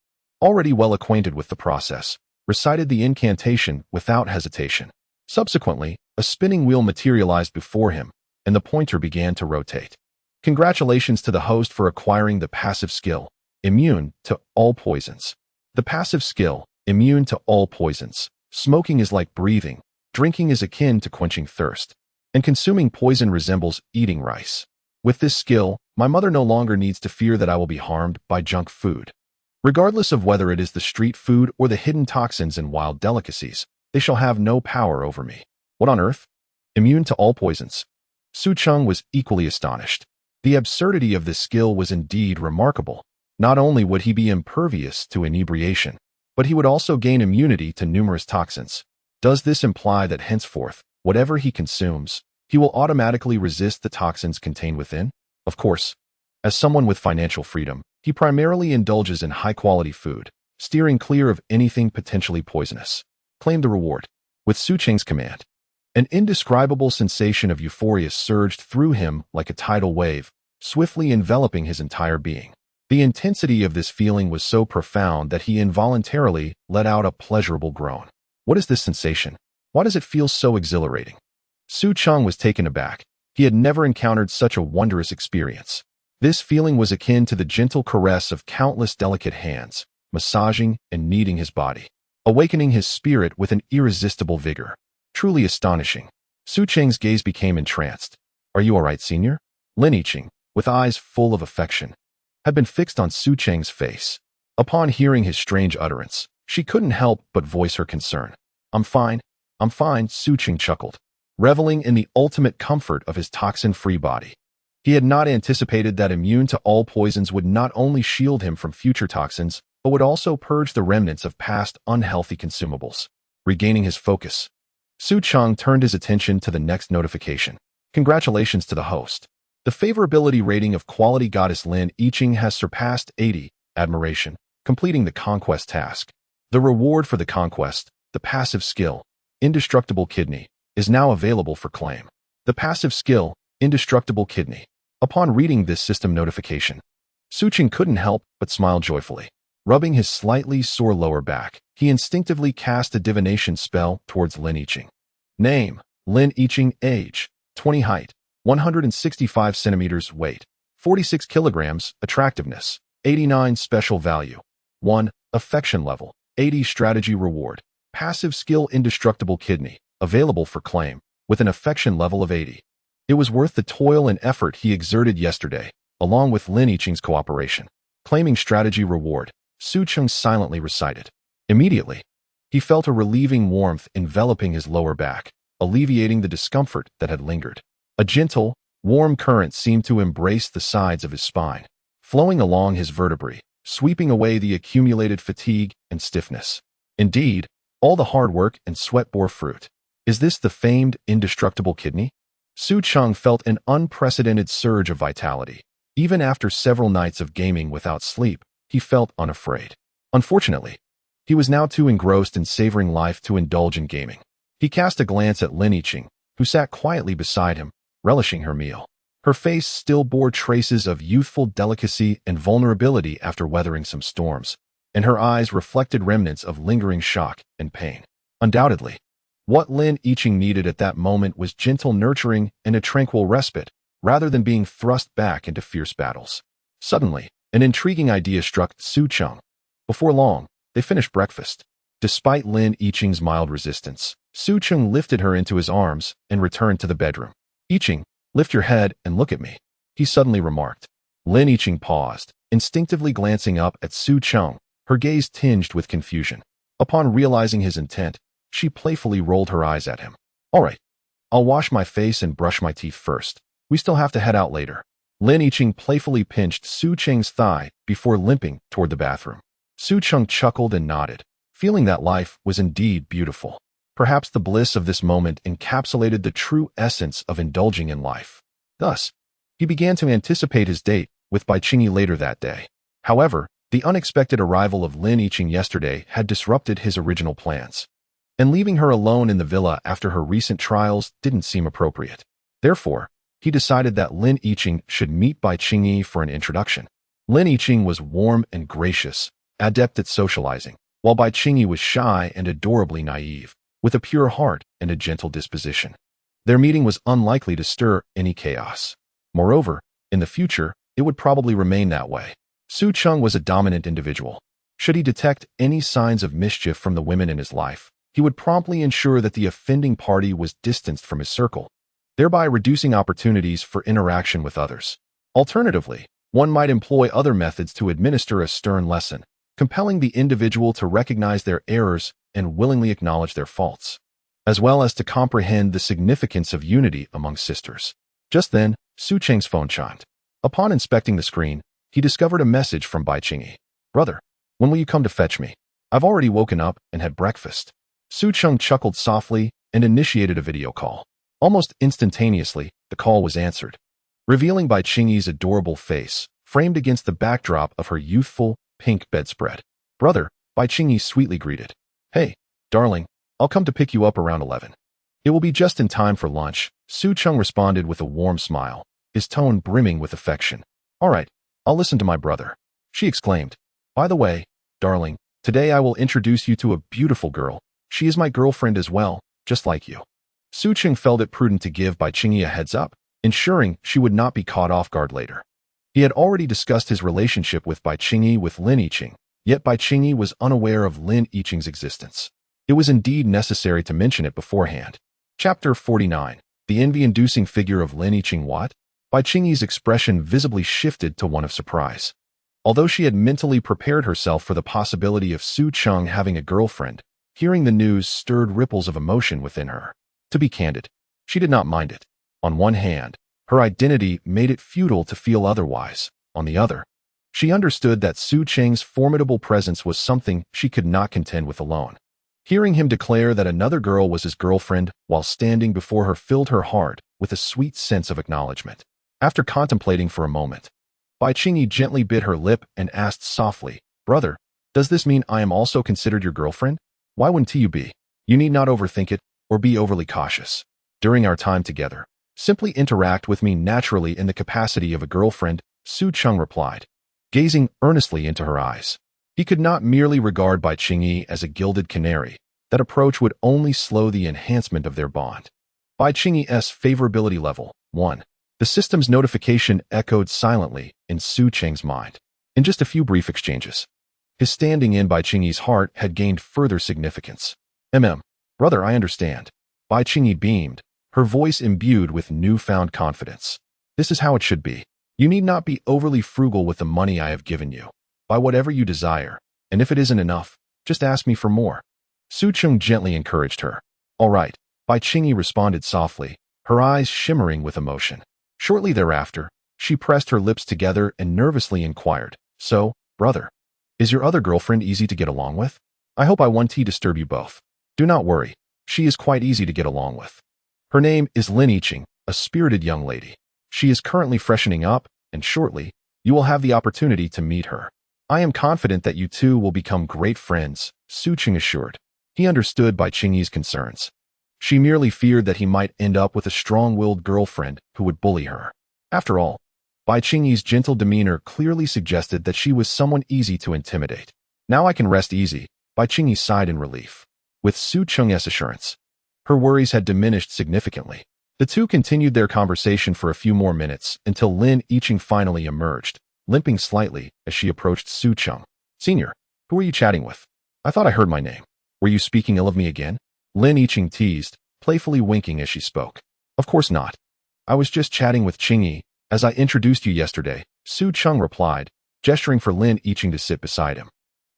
already well acquainted with the process, recited the incantation without hesitation. Subsequently, a spinning wheel materialized before him, and the pointer began to rotate. Congratulations to the host for acquiring the passive skill, immune to all poisons. The passive skill, immune to all poisons. Smoking is like breathing, drinking is akin to quenching thirst, and consuming poison resembles eating rice. With this skill, my mother no longer needs to fear that I will be harmed by junk food. Regardless of whether it is the street food or the hidden toxins and wild delicacies, they shall have no power over me. What on earth? Immune to all poisons. Su Cheng was equally astonished. The absurdity of this skill was indeed remarkable. Not only would he be impervious to inebriation, but he would also gain immunity to numerous toxins. Does this imply that henceforth, whatever he consumes, he will automatically resist the toxins contained within? Of course. As someone with financial freedom, he primarily indulges in high-quality food, steering clear of anything potentially poisonous. Claim the reward. With Su Cheng's command, an indescribable sensation of euphoria surged through him like a tidal wave, swiftly enveloping his entire being. The intensity of this feeling was so profound that he involuntarily let out a pleasurable groan. What is this sensation? Why does it feel so exhilarating? Su Cheng was taken aback. He had never encountered such a wondrous experience. This feeling was akin to the gentle caress of countless delicate hands, massaging and kneading his body, awakening his spirit with an irresistible vigor. Truly astonishing. Su Cheng's gaze became entranced. Are you all right, senior? Lin Yiqing, with eyes full of affection, had been fixed on Su Cheng's face. Upon hearing his strange utterance, she couldn't help but voice her concern. I'm fine, Su Cheng chuckled, reveling in the ultimate comfort of his toxin-free body. He had not anticipated that immune to all poisons would not only shield him from future toxins, but would also purge the remnants of past unhealthy consumables. Regaining his focus, Su Cheng turned his attention to the next notification. Congratulations to the host. The favorability rating of quality goddess Lin Yiqing has surpassed 80. Admiration. Completing the conquest task. The reward for the conquest, the passive skill, indestructible kidney, is now available for claim. The passive skill, indestructible kidney. Upon reading this system notification, Su Cheng couldn't help but smile joyfully. Rubbing his slightly sore lower back, he instinctively cast a divination spell towards Lin Yiqing. Name, Lin Yiqing. Age, 20. Height, 165 centimeters. Weight, 46 kilograms. Attractiveness, 89. Special value, 1. Affection level, 80. Strategy reward. Passive skill indestructible kidney, available for claim, with an affection level of 80. It was worth the toil and effort he exerted yesterday, along with Lin Yiqing's cooperation. Claiming strategy reward, Su Cheng silently recited. Immediately, he felt a relieving warmth enveloping his lower back, alleviating the discomfort that had lingered. A gentle, warm current seemed to embrace the sides of his spine, flowing along his vertebrae, sweeping away the accumulated fatigue and stiffness. Indeed, all the hard work and sweat bore fruit. Is this the famed indestructible kidney? Su Cheng felt an unprecedented surge of vitality. Even after several nights of gaming without sleep, he felt unafraid. Unfortunately, he was now too engrossed in savoring life to indulge in gaming. He cast a glance at Lin Yiqing, who sat quietly beside him, relishing her meal. Her face still bore traces of youthful delicacy and vulnerability after weathering some storms, and her eyes reflected remnants of lingering shock and pain. Undoubtedly, what Lin Yiqing needed at that moment was gentle nurturing and a tranquil respite, rather than being thrust back into fierce battles. Suddenly, an intriguing idea struck Su Cheng. Before long, they finished breakfast. Despite Lin Yiqing's mild resistance, Su Cheng lifted her into his arms and returned to the bedroom. Yiqing, lift your head and look at me, he suddenly remarked. Lin Yiqing paused, instinctively glancing up at Su Cheng, her gaze tinged with confusion. Upon realizing his intent, she playfully rolled her eyes at him. All right, I'll wash my face and brush my teeth first. We still have to head out later. Lin Yiqing playfully pinched Su Cheng's thigh before limping toward the bathroom. Su Cheng chuckled and nodded, feeling that life was indeed beautiful. Perhaps the bliss of this moment encapsulated the true essence of indulging in life. Thus, he began to anticipate his date with Bai Qingyi later that day. However, the unexpected arrival of Lin Yiqing yesterday had disrupted his original plans, and leaving her alone in the villa after her recent trials didn't seem appropriate. Therefore, he decided that Lin Yiqing should meet Bai Qingyi for an introduction. Lin Yiqing was warm and gracious, adept at socializing, while Bai Qingyi was shy and adorably naive, with a pure heart and a gentle disposition. Their meeting was unlikely to stir any chaos. Moreover, in the future, it would probably remain that way. Su Cheng was a dominant individual. Should he detect any signs of mischief from the women in his life, he would promptly ensure that the offending party was distanced from his circle, thereby reducing opportunities for interaction with others. Alternatively, one might employ other methods to administer a stern lesson, compelling the individual to recognize their errors and willingly acknowledge their faults, as well as to comprehend the significance of unity among sisters. Just then, Su Cheng's phone chimed. Upon inspecting the screen, he discovered a message from Bai Qingyi. "Brother, when will you come to fetch me? I've already woken up and had breakfast." Su Cheng chuckled softly and initiated a video call. Almost instantaneously, the call was answered, revealing Bai Qingyi's adorable face, framed against the backdrop of her youthful, pink bedspread. "Brother," Bai Qingyi sweetly greeted. "Hey, darling, I'll come to pick you up around 11. It will be just in time for lunch," Su Cheng responded with a warm smile, his tone brimming with affection. "All right, I'll listen to my brother," she exclaimed. "By the way, darling, today I will introduce you to a beautiful girl. She is my girlfriend as well, just like you." Su Cheng felt it prudent to give Bai Qingyi a heads up, ensuring she would not be caught off guard later. He had already discussed his relationship with Bai Qingyi with Lin Yiqing, yet Bai Qingyi was unaware of Lin Yiqing's existence. It was indeed necessary to mention it beforehand. Chapter 49. The envy-inducing figure of Lin Yiqing. What? Bai Qingyi's expression visibly shifted to one of surprise. Although she had mentally prepared herself for the possibility of Su Cheng having a girlfriend, hearing the news stirred ripples of emotion within her. To be candid, she did not mind it. On one hand, her identity made it futile to feel otherwise. On the other, she understood that Su Cheng's formidable presence was something she could not contend with alone. Hearing him declare that another girl was his girlfriend while standing before her filled her heart with a sweet sense of acknowledgement. After contemplating for a moment, Bai Qingyi gently bit her lip and asked softly, "Brother, does this mean I am also considered your girlfriend? Why wouldn't you be? You need not overthink it or be overly cautious. During our time together, simply interact with me naturally in the capacity of a girlfriend," Su Cheng replied, gazing earnestly into her eyes. He could not merely regard Bai Qingyi as a gilded canary. That approach would only slow the enhancement of their bond. Bai Qingyi's favorability level, 1. The system's notification echoed silently in Su Cheng's mind. In just a few brief exchanges, his standing in Bai Qingyi's heart had gained further significance. Brother, I understand." Bai Qingyi beamed, her voice imbued with newfound confidence. "This is how it should be. You need not be overly frugal with the money I have given you. Buy whatever you desire, and if it isn't enough, just ask me for more." Su Cheng gently encouraged her. "All right," Bai Qingyi responded softly, her eyes shimmering with emotion. Shortly thereafter, she pressed her lips together and nervously inquired, "So, brother, is your other girlfriend easy to get along with? I hope I won't disturb you both." "Do not worry, she is quite easy to get along with. Her name is Lin Yiqing, a spirited young lady. She is currently freshening up, and shortly, you will have the opportunity to meet her. I am confident that you two will become great friends," Su Cheng assured. He understood Bai Qingyi's concerns. She merely feared that he might end up with a strong-willed girlfriend who would bully her. After all, Bai Qingyi's gentle demeanor clearly suggested that she was someone easy to intimidate. "Now I can rest easy," Bai Qingyi sighed in relief. With Su Cheng's assurance, her worries had diminished significantly. The two continued their conversation for a few more minutes until Lin Yiqing finally emerged, limping slightly as she approached Su Cheng. "Senior, who are you chatting with? I thought I heard my name. Were you speaking ill of me again?" Lin Yiqing teased, playfully winking as she spoke. "Of course not. I was just chatting with Qingyi, as I introduced you yesterday," Su Cheng replied, gesturing for Lin Yiqing to sit beside him.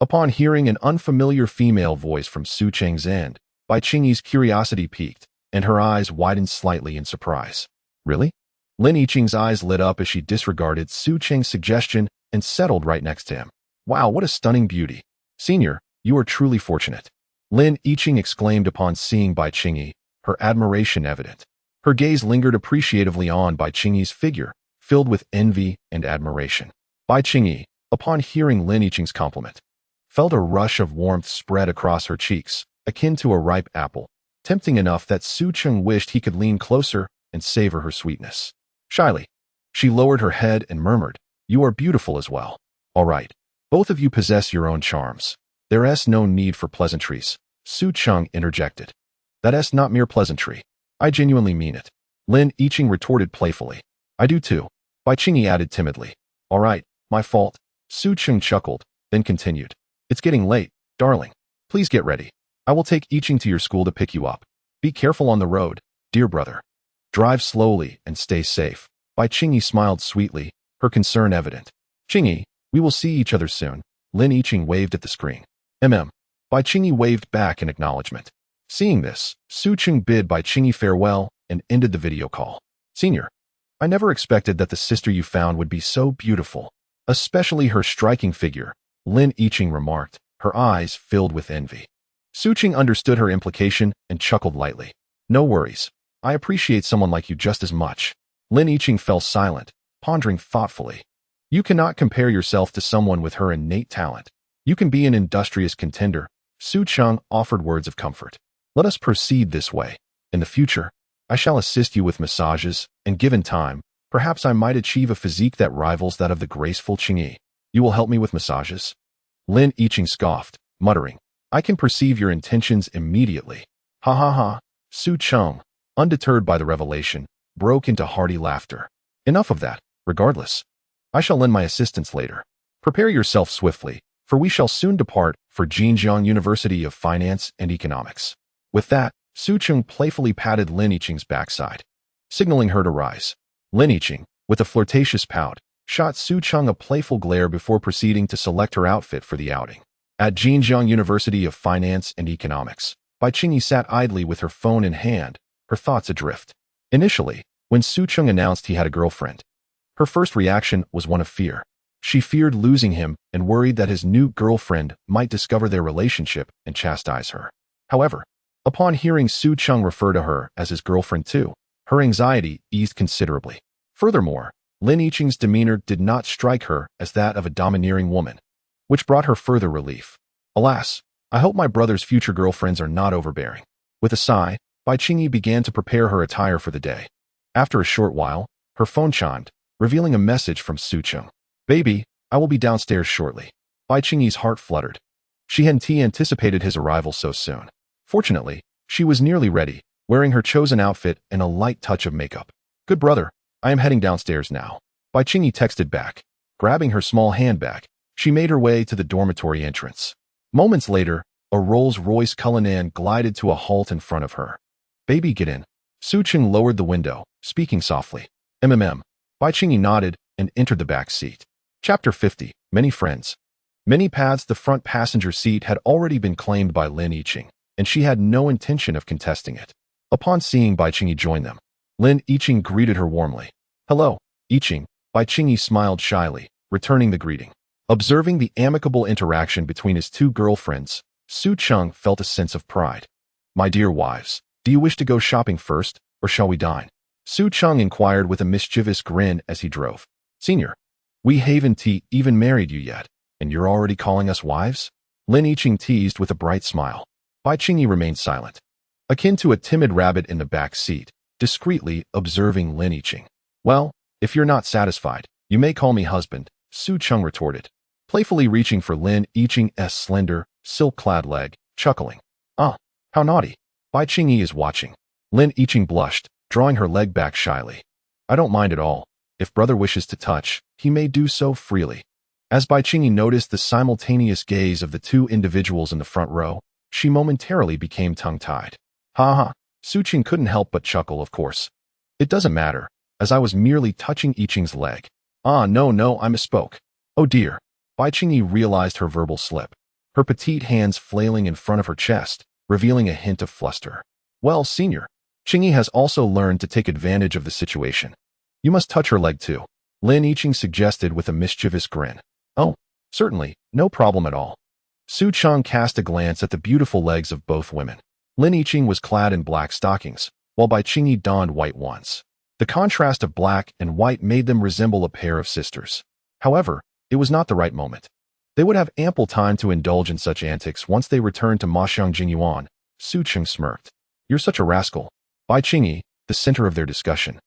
Upon hearing an unfamiliar female voice from Su Cheng's end, Bai Qingyi's curiosity piqued, and her eyes widened slightly in surprise. "Really?" Lin Yiqing's eyes lit up as she disregarded Su Cheng's suggestion and settled right next to him. "Wow, what a stunning beauty. Senior, you are truly fortunate," Lin Yiqing exclaimed upon seeing Bai Qingyi, her admiration evident. Her gaze lingered appreciatively on Bai Qingyi's figure, filled with envy and admiration. Bai Qingyi, upon hearing Lin Yiqing's compliment, felt a rush of warmth spread across her cheeks, akin to a ripe apple, tempting enough that Su Cheng wished he could lean closer and savor her sweetness. Shyly, she lowered her head and murmured, "You are beautiful as well." "All right. Both of you possess your own charms. There's no need for pleasantries," Su Cheng interjected. "That's not mere pleasantry. I genuinely mean it," Lin Yiqing retorted playfully. "I do too," Bai Qingyi added timidly. "All right, my fault," Su Cheng chuckled, then continued. "It's getting late, darling. Please get ready. I will take Yiqing to your school to pick you up. Be careful on the road, dear brother. Drive slowly and stay safe." Bai Qingyi smiled sweetly, her concern evident. "Qingyi, we will see each other soon," Lin Yiqing waved at the screen. Bai Qingyi waved back in acknowledgement. Seeing this, Su Cheng bid Bai Qingyi farewell and ended the video call. "Senior, I never expected that the sister you found would be so beautiful, especially her striking figure," Lin Yiqing remarked, her eyes filled with envy. Su Cheng understood her implication and chuckled lightly. "No worries. I appreciate someone like you just as much." Lin Yiqing fell silent, pondering thoughtfully. "You cannot compare yourself to someone with her innate talent. You can be an industrious contender," Su Cheng offered words of comfort. "Let us proceed this way. In the future, I shall assist you with massages, and given time, perhaps I might achieve a physique that rivals that of the graceful Qingyi. You will help me with massages?" Lin Yiqing scoffed, muttering, "I can perceive your intentions immediately." "Ha ha ha," Su Cheng, undeterred by the revelation, broke into hearty laughter. "Enough of that. Regardless, I shall lend my assistance later. Prepare yourself swiftly, for we shall soon depart for Jinjiang University of Finance and Economics." With that, Su Cheng playfully patted Lin Yiqing's backside, signaling her to rise. Lin Yiqing, with a flirtatious pout, shot Su Cheng a playful glare before proceeding to select her outfit for the outing. At Jinjiang University of Finance and Economics, Bai Qingyi sat idly with her phone in hand, her thoughts adrift. Initially, when Su Cheng announced he had a girlfriend, her first reaction was one of fear. She feared losing him and worried that his new girlfriend might discover their relationship and chastise her. However, upon hearing Su Cheng refer to her as his girlfriend too, her anxiety eased considerably. Furthermore, Lin Yiqing's demeanor did not strike her as that of a domineering woman, which brought her further relief. "Alas, I hope my brother's future girlfriends are not overbearing." With a sigh, Bai Qingyi began to prepare her attire for the day. After a short while, her phone chimed, revealing a message from Su Cheng. "Baby, I will be downstairs shortly." Bai Qingyi's heart fluttered. She hadn't anticipated his arrival so soon. Fortunately, she was nearly ready, wearing her chosen outfit and a light touch of makeup. "Good brother, I am heading downstairs now," Bai Qingyi texted back. Grabbing her small handbag, she made her way to the dormitory entrance. Moments later, a Rolls-Royce Cullinan glided to a halt in front of her. "Baby, get in." Su Cheng lowered the window, speaking softly. Bai Qingyi nodded and entered the back seat. Chapter 50, Many Friends. Many paths. The front passenger seat had already been claimed by Lin Yiqing, and she had no intention of contesting it. Upon seeing Bai Qingyi join them, Lin Yiqing greeted her warmly. "Hello, Yiqing," Bai Qingyi smiled shyly, returning the greeting. Observing the amicable interaction between his two girlfriends, Su Cheng felt a sense of pride. "My dear wives, do you wish to go shopping first, or shall we dine?" Su Cheng inquired with a mischievous grin as he drove. "Senior, we haven't even married you yet, and you're already calling us wives?" Lin Yiqing teased with a bright smile. Bai Qingyi remained silent, akin to a timid rabbit in the back seat, discreetly observing Lin Yiqing. "Well, if you're not satisfied, you may call me husband," Su Cheng retorted, playfully reaching for Lin Yiqing's slender, silk-clad leg, chuckling. "Ah, how naughty. Bai Qingyi is watching." Lin Yiqing blushed, drawing her leg back shyly. "I don't mind at all. If brother wishes to touch, he may do so freely." As Bai Qingyi noticed the simultaneous gaze of the two individuals in the front row, she momentarily became tongue-tied. "Ha ha," Su Cheng couldn't help but chuckle, "of course. It doesn't matter, as I was merely touching Yiqing's leg." "Ah, no, I misspoke." "Oh dear." Bai Qingyi realized her verbal slip, her petite hands flailing in front of her chest, revealing a hint of fluster. "Well, senior, Qingyi has also learned to take advantage of the situation. You must touch her leg too," Lin Yiqing suggested with a mischievous grin. "Oh, certainly, no problem at all." Su Cheng cast a glance at the beautiful legs of both women. Lin Yiqing was clad in black stockings, while Bai Qingyi donned white ones. The contrast of black and white made them resemble a pair of sisters. However, it was not the right moment. They would have ample time to indulge in such antics once they returned to Maxiang Jingyuan. Su Cheng smirked. "You're such a rascal." Bai Qingyi, the center of their discussion,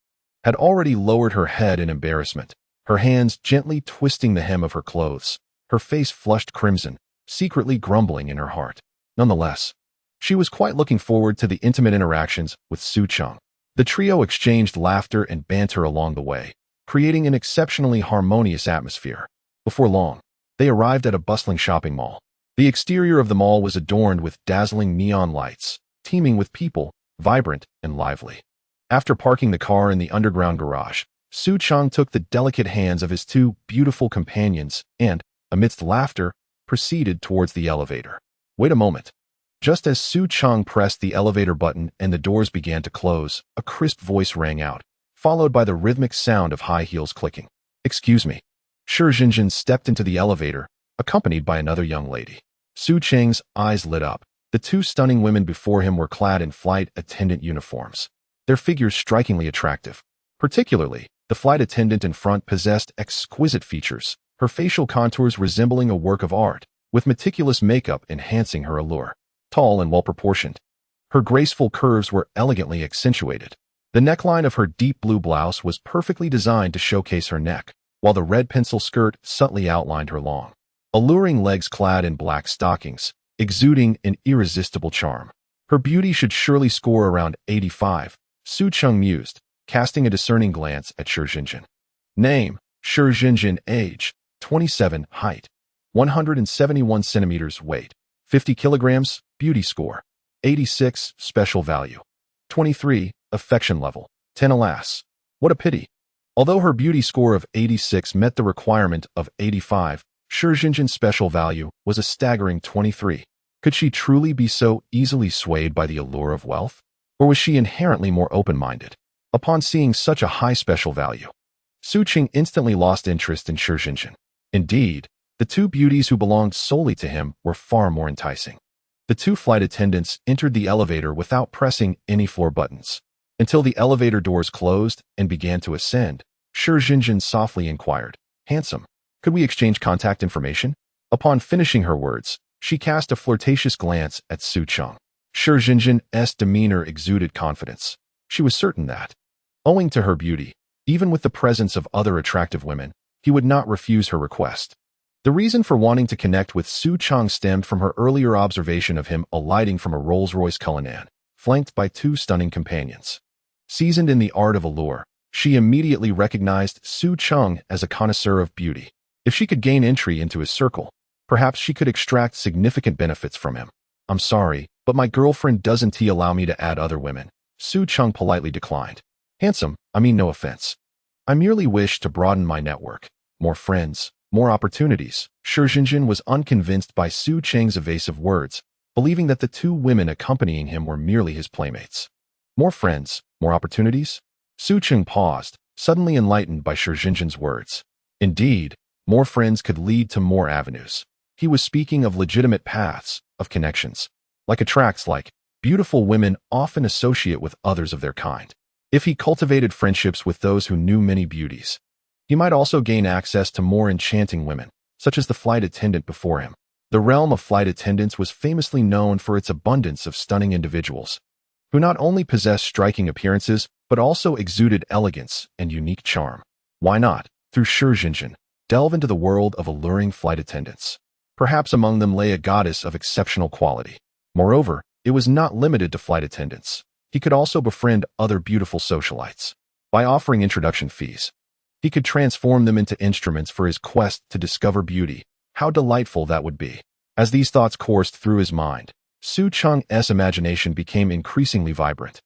had already lowered her head in embarrassment, her hands gently twisting the hem of her clothes, her face flushed crimson, secretly grumbling in her heart. Nonetheless, she was quite looking forward to the intimate interactions with Su Cheng. The trio exchanged laughter and banter along the way, creating an exceptionally harmonious atmosphere. Before long, they arrived at a bustling shopping mall. The exterior of the mall was adorned with dazzling neon lights, teeming with people, vibrant and lively. After parking the car in the underground garage, Su Cheng took the delicate hands of his two beautiful companions and, amidst laughter, proceeded towards the elevator. Wait a moment. Just as Su Cheng pressed the elevator button and the doors began to close, a crisp voice rang out, followed by the rhythmic sound of high heels clicking. Excuse me. Su Cheng stepped into the elevator, accompanied by another young lady. Su Cheng's eyes lit up. The two stunning women before him were clad in flight attendant uniforms, their figures strikingly attractive. Particularly, the flight attendant in front possessed exquisite features, her facial contours resembling a work of art, with meticulous makeup enhancing her allure. Tall and well-proportioned, her graceful curves were elegantly accentuated. The neckline of her deep blue blouse was perfectly designed to showcase her neck, while the red pencil skirt subtly outlined her long, alluring legs clad in black stockings, exuding an irresistible charm. Her beauty should surely score around 85, Su Cheng mused, casting a discerning glance at Su Cheng. Name, Su Cheng. Age, 27. Height, 171 centimeters. Weight, 50 kilograms. Beauty score, 86. Special value, 23. Affection level, 10. Alas, what a pity. Although her beauty score of 86 met the requirement of 85, Su Cheng's special value was a staggering 23. Could she truly be so easily swayed by the allure of wealth? Or was she inherently more open-minded? Upon seeing such a high special value, Su Cheng instantly lost interest in Su Cheng. Indeed, the two beauties who belonged solely to him were far more enticing. The two flight attendants entered the elevator without pressing any floor buttons. Until the elevator doors closed and began to ascend, Su Cheng softly inquired, "Handsome, could we exchange contact information?" Upon finishing her words, she cast a flirtatious glance at Su Cheng. Su Cheng's demeanor exuded confidence. She was certain that, owing to her beauty, even with the presence of other attractive women, he would not refuse her request. The reason for wanting to connect with Su Cheng stemmed from her earlier observation of him alighting from a Rolls-Royce Cullinan, flanked by two stunning companions. Seasoned in the art of allure, she immediately recognized Su Cheng as a connoisseur of beauty. If she could gain entry into his circle, perhaps she could extract significant benefits from him. "I'm sorry, but my girlfriend doesn't allow me to add other women," Su Cheng politely declined. "Handsome, I mean no offense. I merely wish to broaden my network. More friends, more opportunities." Su Cheng was unconvinced by Su Cheng's evasive words, believing that the two women accompanying him were merely his playmates. More friends, more opportunities? Su Cheng paused, suddenly enlightened by Su Cheng's words. Indeed, more friends could lead to more avenues. He was speaking of legitimate paths, of connections. Like attracts like, beautiful women often associate with others of their kind. If he cultivated friendships with those who knew many beauties, he might also gain access to more enchanting women, such as the flight attendant before him. The realm of flight attendants was famously known for its abundance of stunning individuals, who not only possessed striking appearances, but also exuded elegance and unique charm. Why not, through Su Cheng, delve into the world of alluring flight attendants? Perhaps among them lay a goddess of exceptional quality. Moreover, it was not limited to flight attendants. He could also befriend other beautiful socialites. By offering introduction fees, he could transform them into instruments for his quest to discover beauty. How delightful that would be. As these thoughts coursed through his mind, Su Cheng's imagination became increasingly vibrant,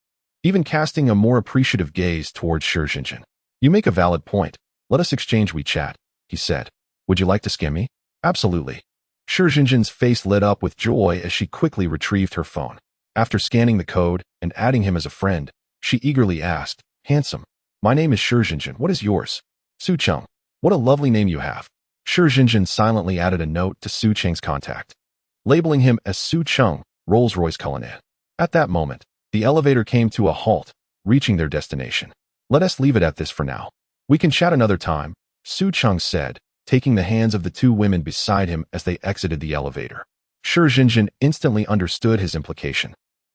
even casting a more appreciative gaze towards Su Cheng. "You make a valid point. Let us exchange WeChat," he said. "Would you like to scam me?" "Absolutely." Su Cheng's face lit up with joy as she quickly retrieved her phone. After scanning the code and adding him as a friend, she eagerly asked, "Handsome, my name is Su Cheng. What is yours?" "Su Cheng. What a lovely name you have." Su Cheng silently added a note to Su Cheng's contact, labeling him as Su Cheng, Rolls-Royce Cullinan. At that moment, the elevator came to a halt, reaching their destination. "Let us leave it at this for now. We can chat another time," Su Cheng said, taking the hands of the two women beside him as they exited the elevator. Su Cheng instantly understood his implication,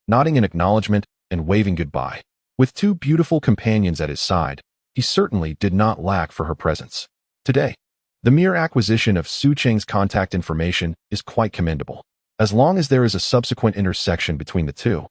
nodding in acknowledgement and waving goodbye. With two beautiful companions at his side, he certainly did not lack for her presence. Today, the mere acquisition of Su Cheng's contact information is quite commendable. As long as there is a subsequent intersection between the two,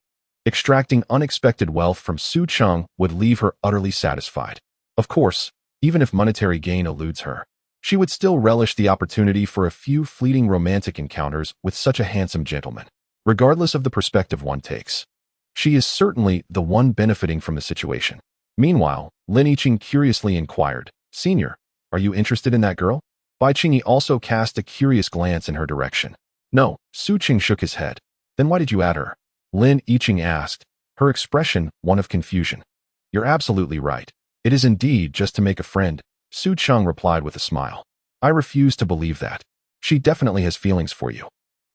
extracting unexpected wealth from Su Cheng would leave her utterly satisfied. Of course, even if monetary gain eludes her, she would still relish the opportunity for a few fleeting romantic encounters with such a handsome gentleman, regardless of the perspective one takes. She is certainly the one benefiting from the situation. Meanwhile, Lin Yiqing curiously inquired, "Senior, are you interested in that girl?" Bai Qingyi also cast a curious glance in her direction. "No," Su Cheng shook his head. "Then why did you add her?" Lin Yiqing asked, her expression one of confusion. "You're absolutely right. It is indeed just to make a friend," Su Cheng replied with a smile. "I refuse to believe that. She definitely has feelings for you.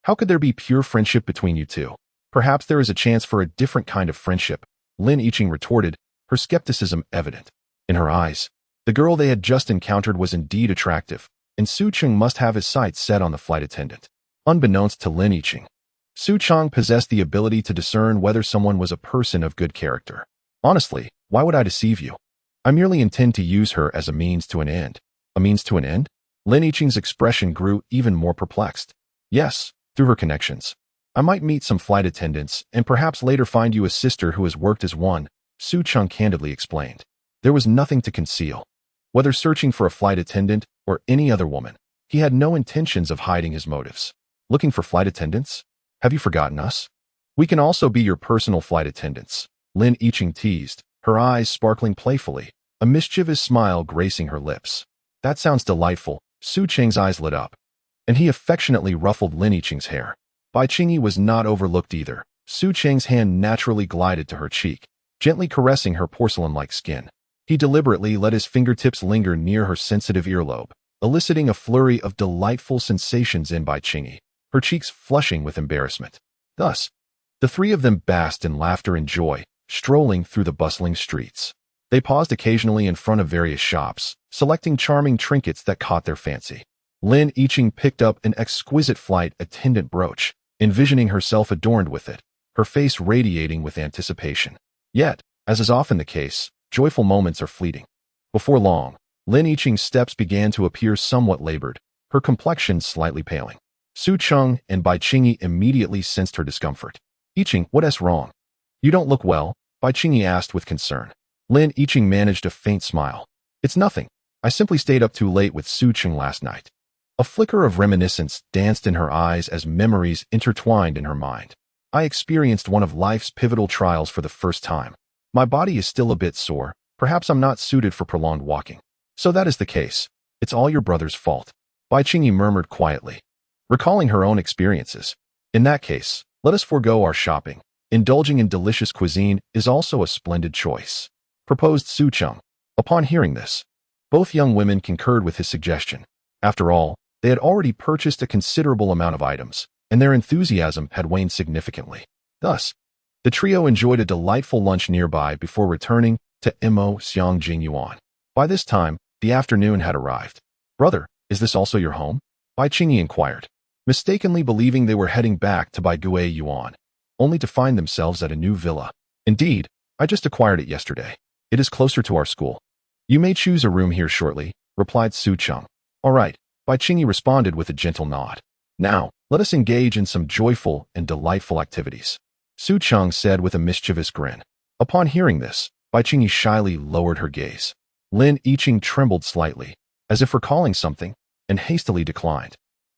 How could there be pure friendship between you two? Perhaps there is a chance for a different kind of friendship," Lin Yiqing retorted, her skepticism evident. In her eyes, the girl they had just encountered was indeed attractive, and Su Cheng must have his sights set on the flight attendant. Unbeknownst to Lin Yiqing, Su Cheng possessed the ability to discern whether someone was a person of good character. "Honestly, why would I deceive you? I merely intend to use her as a means to an end." "A means to an end?" Lin Yiqing's expression grew even more perplexed. "Yes, through her connections. I might meet some flight attendants and perhaps later find you a sister who has worked as one," Su Cheng candidly explained. There was nothing to conceal. Whether searching for a flight attendant or any other woman, he had no intentions of hiding his motives. "Looking for flight attendants? Have you forgotten us? We can also be your personal flight attendants," Lin Yiqing teased, her eyes sparkling playfully, a mischievous smile gracing her lips. "That sounds delightful." Su Cheng's eyes lit up, and he affectionately ruffled Lin Yiqing's hair. Bai Qingyi was not overlooked either. Su Cheng's hand naturally glided to her cheek, gently caressing her porcelain-like skin. He deliberately let his fingertips linger near her sensitive earlobe, eliciting a flurry of delightful sensations in Bai Qingyi, her cheeks flushing with embarrassment. Thus, the three of them basked in laughter and joy, strolling through the bustling streets. They paused occasionally in front of various shops, selecting charming trinkets that caught their fancy. Lin Yiqing picked up an exquisite flight attendant brooch, envisioning herself adorned with it, her face radiating with anticipation. Yet, as is often the case, joyful moments are fleeting. Before long, Lin Yiqing's steps began to appear somewhat labored, her complexion slightly paling. Su Cheng and Bai Qingyi immediately sensed her discomfort. "Yiqing, what's wrong? You don't look well," Bai Qingyi asked with concern. Lin Yiqing managed a faint smile. "It's nothing. I simply stayed up too late with Su Cheng last night." A flicker of reminiscence danced in her eyes as memories intertwined in her mind. "I experienced one of life's pivotal trials for the first time. My body is still a bit sore. Perhaps I'm not suited for prolonged walking." "So that is the case. It's all your brother's fault," Bai Qingyi murmured quietly, recalling her own experiences. "In that case, let us forego our shopping. Indulging in delicious cuisine is also a splendid choice," proposed Su Cheng. Upon hearing this, both young women concurred with his suggestion. After all, they had already purchased a considerable amount of items, and their enthusiasm had waned significantly. Thus, the trio enjoyed a delightful lunch nearby before returning to Mo Xiang Jing Yuan. By this time, the afternoon had arrived. "Brother, is this also your home?" Bai Qingyi inquired, mistakenly believing they were heading back to Bai Gui Yuan, only to find themselves at a new villa. "Indeed, I just acquired it yesterday. It is closer to our school. You may choose a room here shortly," replied Su Cheng. "All right," Bai Qingyi responded with a gentle nod. "Now, let us engage in some joyful and delightful activities," Su Cheng said with a mischievous grin. Upon hearing this, Bai Qingyi shyly lowered her gaze. Lin Yiqing trembled slightly, as if recalling something, and hastily declined.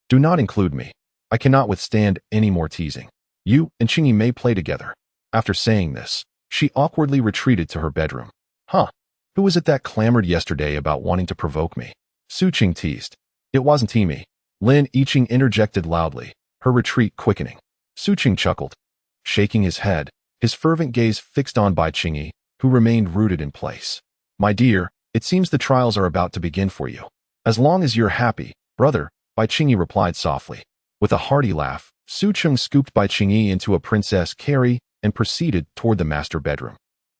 "Do not include me. I cannot withstand any more teasing. You and Qingyi may play together." After saying this, she awkwardly retreated to her bedroom. "Huh, who was it that clamored yesterday about wanting to provoke me?" Su Cheng teased. "It wasn't me," Lin Yiqing interjected loudly, her retreat quickening. Su Cheng chuckled, shaking his head, his fervent gaze fixed on Bai Qingyi, who remained rooted in place. "My dear, it seems the trials are about to begin for you. As long as you're happy, brother," Bai Qingyi replied softly. With a hearty laugh, Su Cheng scooped Bai Qingyi into a princess carry and proceeded toward the master bedroom.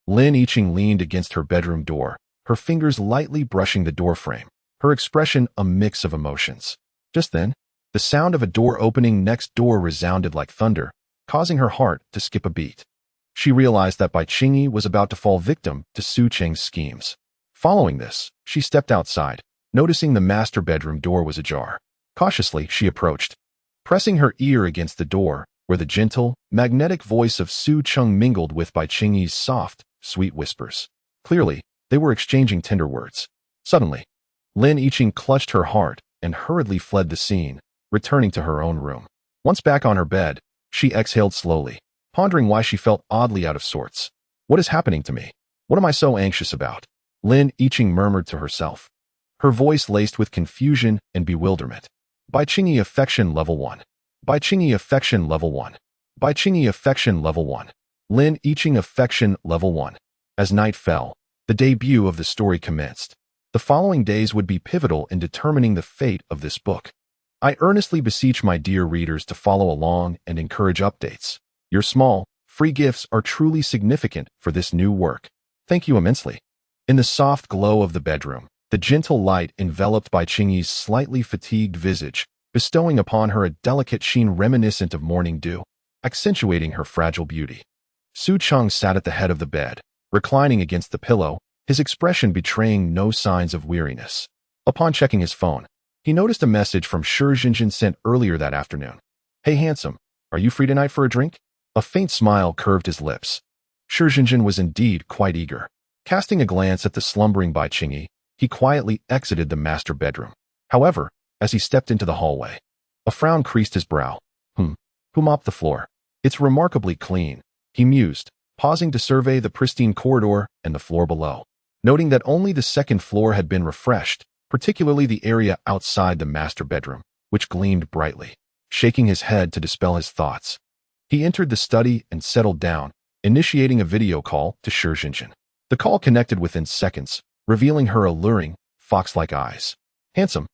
Lin Yiqing leaned against her bedroom door, her fingers lightly brushing the doorframe, her expression a mix of emotions. Just then, the sound of a door opening next door resounded like thunder, causing her heart to skip a beat. She realized that Bai Qingyi was about to fall victim to Su Cheng's schemes. Following this, she stepped outside, noticing the master bedroom door was ajar. Cautiously, she approached, pressing her ear against the door, where the gentle, magnetic voice of Su Cheng mingled with Bai Qingyi's soft, sweet whispers. Clearly, they were exchanging tender words. Suddenly, Lin Yiqing clutched her heart and hurriedly fled the scene, returning to her own room. Once back on her bed, she exhaled slowly, pondering why she felt oddly out of sorts. What is happening to me? What am I so anxious about? Lin Yiqing murmured to herself, her voice laced with confusion and bewilderment. Bai Qingyi affection level 1. Bai Qingyi affection level 1. Bai Qingyi affection level 1. Lin Yiqing affection level 1. As night fell, the debut of the story commenced. The following days would be pivotal in determining the fate of this book. I earnestly beseech my dear readers to follow along and encourage updates. Your small, free gifts are truly significant for this new work. Thank you immensely. In the soft glow of the bedroom, the gentle light enveloped Bai Qingyi's slightly fatigued visage, bestowing upon her a delicate sheen reminiscent of morning dew, accentuating her fragile beauty. Su Cheng sat at the head of the bed, reclining against the pillow, his expression betraying no signs of weariness. Upon checking his phone, he noticed a message from Su Cheng sent earlier that afternoon. "Hey handsome, are you free tonight for a drink?" A faint smile curved his lips. Su Cheng was indeed quite eager. Casting a glance at the slumbering Bai Qingyi, he quietly exited the master bedroom. However, as he stepped into the hallway, a frown creased his brow. Who mopped the floor? It's remarkably clean, he mused, pausing to survey the pristine corridor and the floor below. Noting that only the second floor had been refreshed, particularly the area outside the master bedroom, which gleamed brightly. Shaking his head to dispel his thoughts, he entered the study and settled down, initiating a video call to Su Cheng. The call connected within seconds, revealing her alluring, fox-like eyes. "Handsome,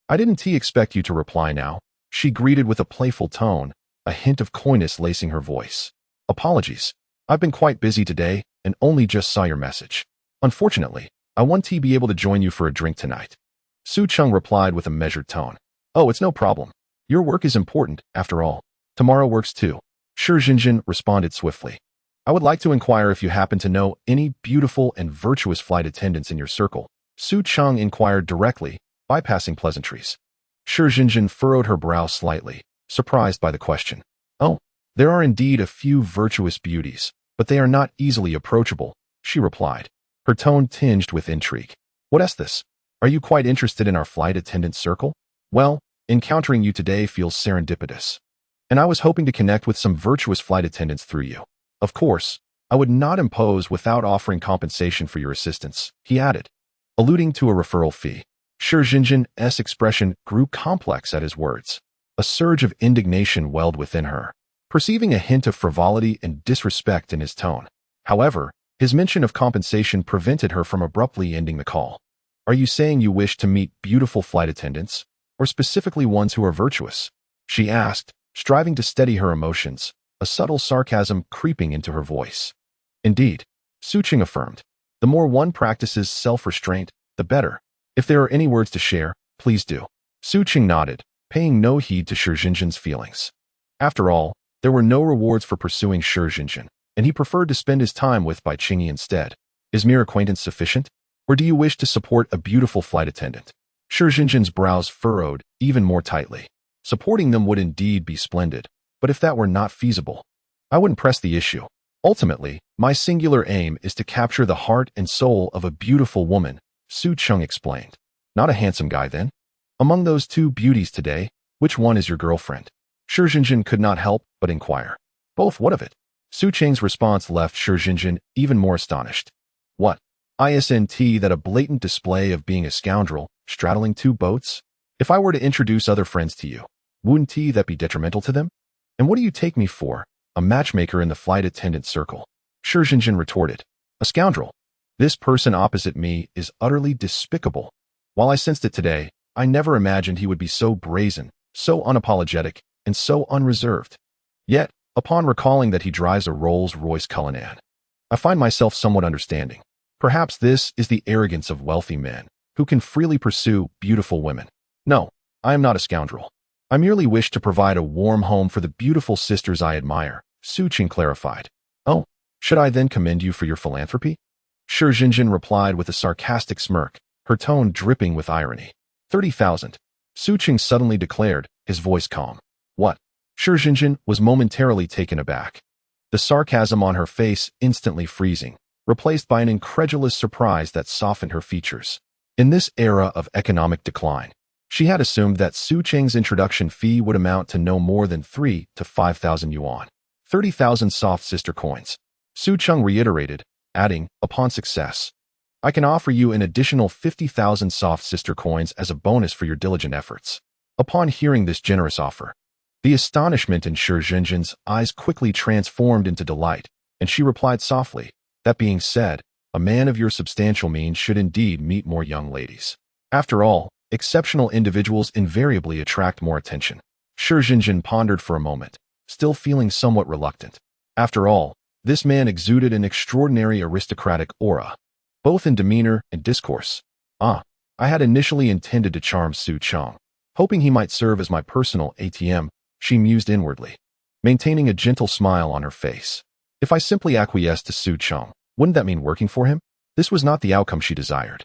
I didn't expect you to reply now," she greeted with a playful tone, a hint of coyness lacing her voice. "Apologies. I've been quite busy today and only just saw your message. Unfortunately, I won't be able to join you for a drink tonight." Su Cheng replied with a measured tone. "Oh, it's no problem. Your work is important, after all. Tomorrow works too." Su Cheng responded swiftly. "I would like to inquire if you happen to know any beautiful and virtuous flight attendants in your circle." Su Cheng inquired directly, bypassing pleasantries. Su Cheng furrowed her brow slightly, surprised by the question. "Oh, there are indeed a few virtuous beauties, but they are not easily approachable," she replied, her tone tinged with intrigue. "What is this? Are you quite interested in our flight attendant circle? Well, encountering you today feels serendipitous, and I was hoping to connect with some virtuous flight attendants through you. Of course, I would not impose without offering compensation for your assistance," he added, alluding to a referral fee. Su Chen's expression grew complex at his words. A surge of indignation welled within her, perceiving a hint of frivolity and disrespect in his tone. However, his mention of compensation prevented her from abruptly ending the call. "Are you saying you wish to meet beautiful flight attendants, or specifically ones who are virtuous?" she asked, striving to steady her emotions, a subtle sarcasm creeping into her voice. "Indeed," Su Cheng affirmed. "The more one practices self-restraint, the better. If there are any words to share, please do." Su Cheng nodded, paying no heed to Su Chen's feelings. After all, there were no rewards for pursuing Su Chen, and he preferred to spend his time with Bai Qingyi instead. "Is mere acquaintance sufficient? Or do you wish to support a beautiful flight attendant?" Su Chen's brows furrowed even more tightly. Supporting them would indeed be splendid, but if that were not feasible, I wouldn't press the issue. Ultimately, my singular aim is to capture the heart and soul of a beautiful woman, Su Cheng explained. "Not a handsome guy, then? Among those two beauties today, which one is your girlfriend?" Su Cheng could not help but inquire. "Both, what of it?" Su Cheng's response left Su Cheng even more astonished. "What? Isn't that a blatant display of being a scoundrel, straddling two boats? If I were to introduce other friends to you, wouldn't that be detrimental to them? And what do you take me for, a matchmaker in the flight attendant circle?" Su Cheng retorted. "A scoundrel? This person opposite me is utterly despicable. While I sensed it today, I never imagined he would be so brazen, so unapologetic, and so unreserved. Yet, upon recalling that he drives a Rolls-Royce Cullinan, I find myself somewhat understanding. Perhaps this is the arrogance of wealthy men, who can freely pursue beautiful women. No, I am not a scoundrel. I merely wish to provide a warm home for the beautiful sisters I admire," Su Cheng clarified. "Oh, should I then commend you for your philanthropy?" Su Cheng replied with a sarcastic smirk, her tone dripping with irony. 30,000. Su Cheng suddenly declared, his voice calm. What? Su Cheng was momentarily taken aback. The sarcasm on her face instantly freezing, replaced by an incredulous surprise that softened her features. In this era of economic decline, she had assumed that Su Cheng's introduction fee would amount to no more than 3 to 5,000 yuan. 30,000 soft sister coins. Su Cheng reiterated, adding, upon success, I can offer you an additional 50,000 soft sister coins as a bonus for your diligent efforts. Upon hearing this generous offer, the astonishment in Su Cheng's eyes quickly transformed into delight, and she replied softly, that being said, a man of your substantial means should indeed meet more young ladies. After all, exceptional individuals invariably attract more attention. Su Cheng pondered for a moment, still feeling somewhat reluctant. After all, this man exuded an extraordinary aristocratic aura, both in demeanor and discourse. I had initially intended to charm Su Cheng, hoping he might serve as my personal ATM, she mused inwardly, maintaining a gentle smile on her face. If I simply acquiesced to Su Cheng, wouldn't that mean working for him? This was not the outcome she desired.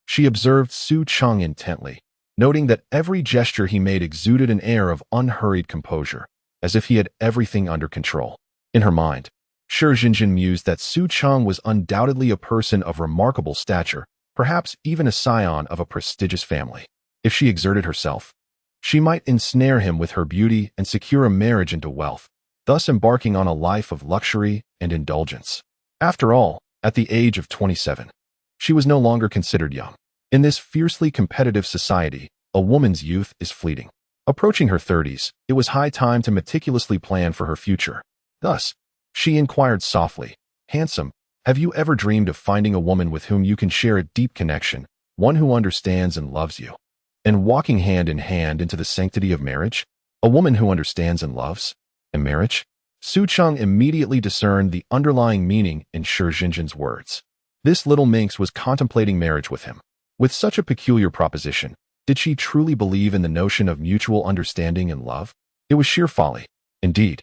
She observed Su Cheng intently, noting that every gesture he made exuded an air of unhurried composure, as if he had everything under control. In her mind, Su Cheng mused that Su Cheng was undoubtedly a person of remarkable stature, perhaps even a scion of a prestigious family. If she exerted herself, she might ensnare him with her beauty and secure a marriage into wealth, thus embarking on a life of luxury and indulgence. After all, at the age of 27, she was no longer considered young. In this fiercely competitive society, a woman's youth is fleeting. Approaching her 30s, it was high time to meticulously plan for her future. Thus, she inquired softly, handsome, have you ever dreamed of finding a woman with whom you can share a deep connection, one who understands and loves you, and walking hand in hand into the sanctity of marriage? A woman who understands and loves? And marriage? Su Cheng immediately discerned the underlying meaning in Su Cheng's words. This little minx was contemplating marriage with him. With such a peculiar proposition, did she truly believe in the notion of mutual understanding and love? It was sheer folly. Indeed,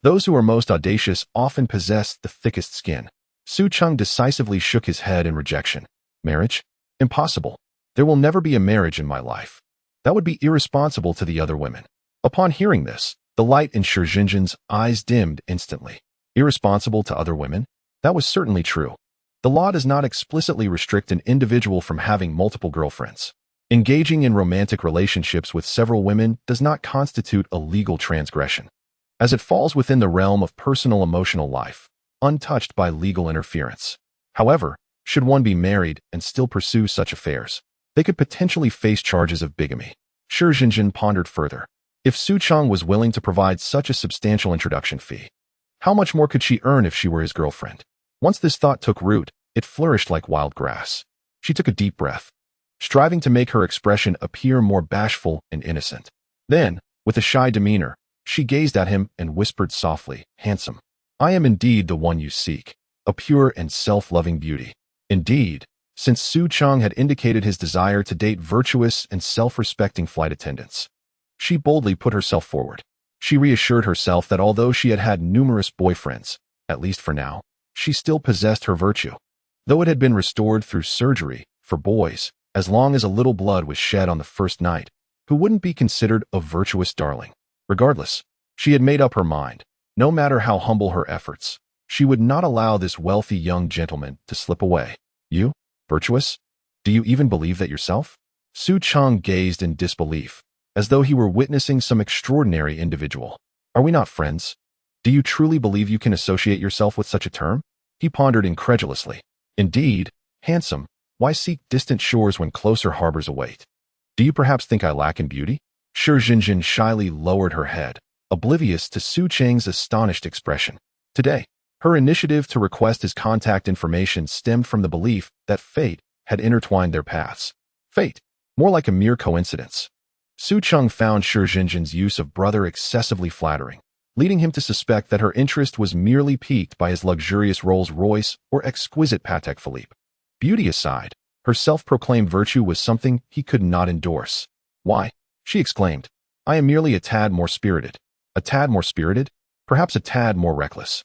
those who are most audacious often possess the thickest skin. Su Cheng decisively shook his head in rejection. Marriage? Impossible. There will never be a marriage in my life. That would be irresponsible to the other women. Upon hearing this, the light in Su Cheng's eyes dimmed instantly. Irresponsible to other women? That was certainly true. The law does not explicitly restrict an individual from having multiple girlfriends. Engaging in romantic relationships with several women does not constitute a legal transgression, as it falls within the realm of personal emotional life, untouched by legal interference. However, should one be married and still pursue such affairs, they could potentially face charges of bigamy. Su Cheng pondered further. If Su Cheng was willing to provide such a substantial introduction fee, how much more could she earn if she were his girlfriend? Once this thought took root, it flourished like wild grass. She took a deep breath, striving to make her expression appear more bashful and innocent. Then, with a shy demeanor, she gazed at him and whispered softly, handsome, I am indeed the one you seek, a pure and self-loving beauty. Indeed, since Su Cheng had indicated his desire to date virtuous and self-respecting flight attendants, she boldly put herself forward. She reassured herself that although she had had numerous boyfriends, at least for now, she still possessed her virtue. Though it had been restored through surgery, for boys, as long as a little blood was shed on the first night, who wouldn't be considered a virtuous darling? Regardless, she had made up her mind. No matter how humble her efforts, she would not allow this wealthy young gentleman to slip away. You? Virtuous? Do you even believe that yourself? Su Cheng gazed in disbelief, as though he were witnessing some extraordinary individual. Are we not friends? Do you truly believe you can associate yourself with such a term? He pondered incredulously. Indeed, handsome, why seek distant shores when closer harbors await? Do you perhaps think I lack in beauty? Su Cheng shyly lowered her head, oblivious to Su Cheng's astonished expression. Today, her initiative to request his contact information stemmed from the belief that fate had intertwined their paths. Fate, more like a mere coincidence. Su Cheng found Su Cheng's use of brother excessively flattering, leading him to suspect that her interest was merely piqued by his luxurious Rolls-Royce or exquisite Patek Philippe. Beauty aside, her self-proclaimed virtue was something he could not endorse. Why? She exclaimed. I am merely a tad more spirited. A tad more spirited? Perhaps a tad more reckless.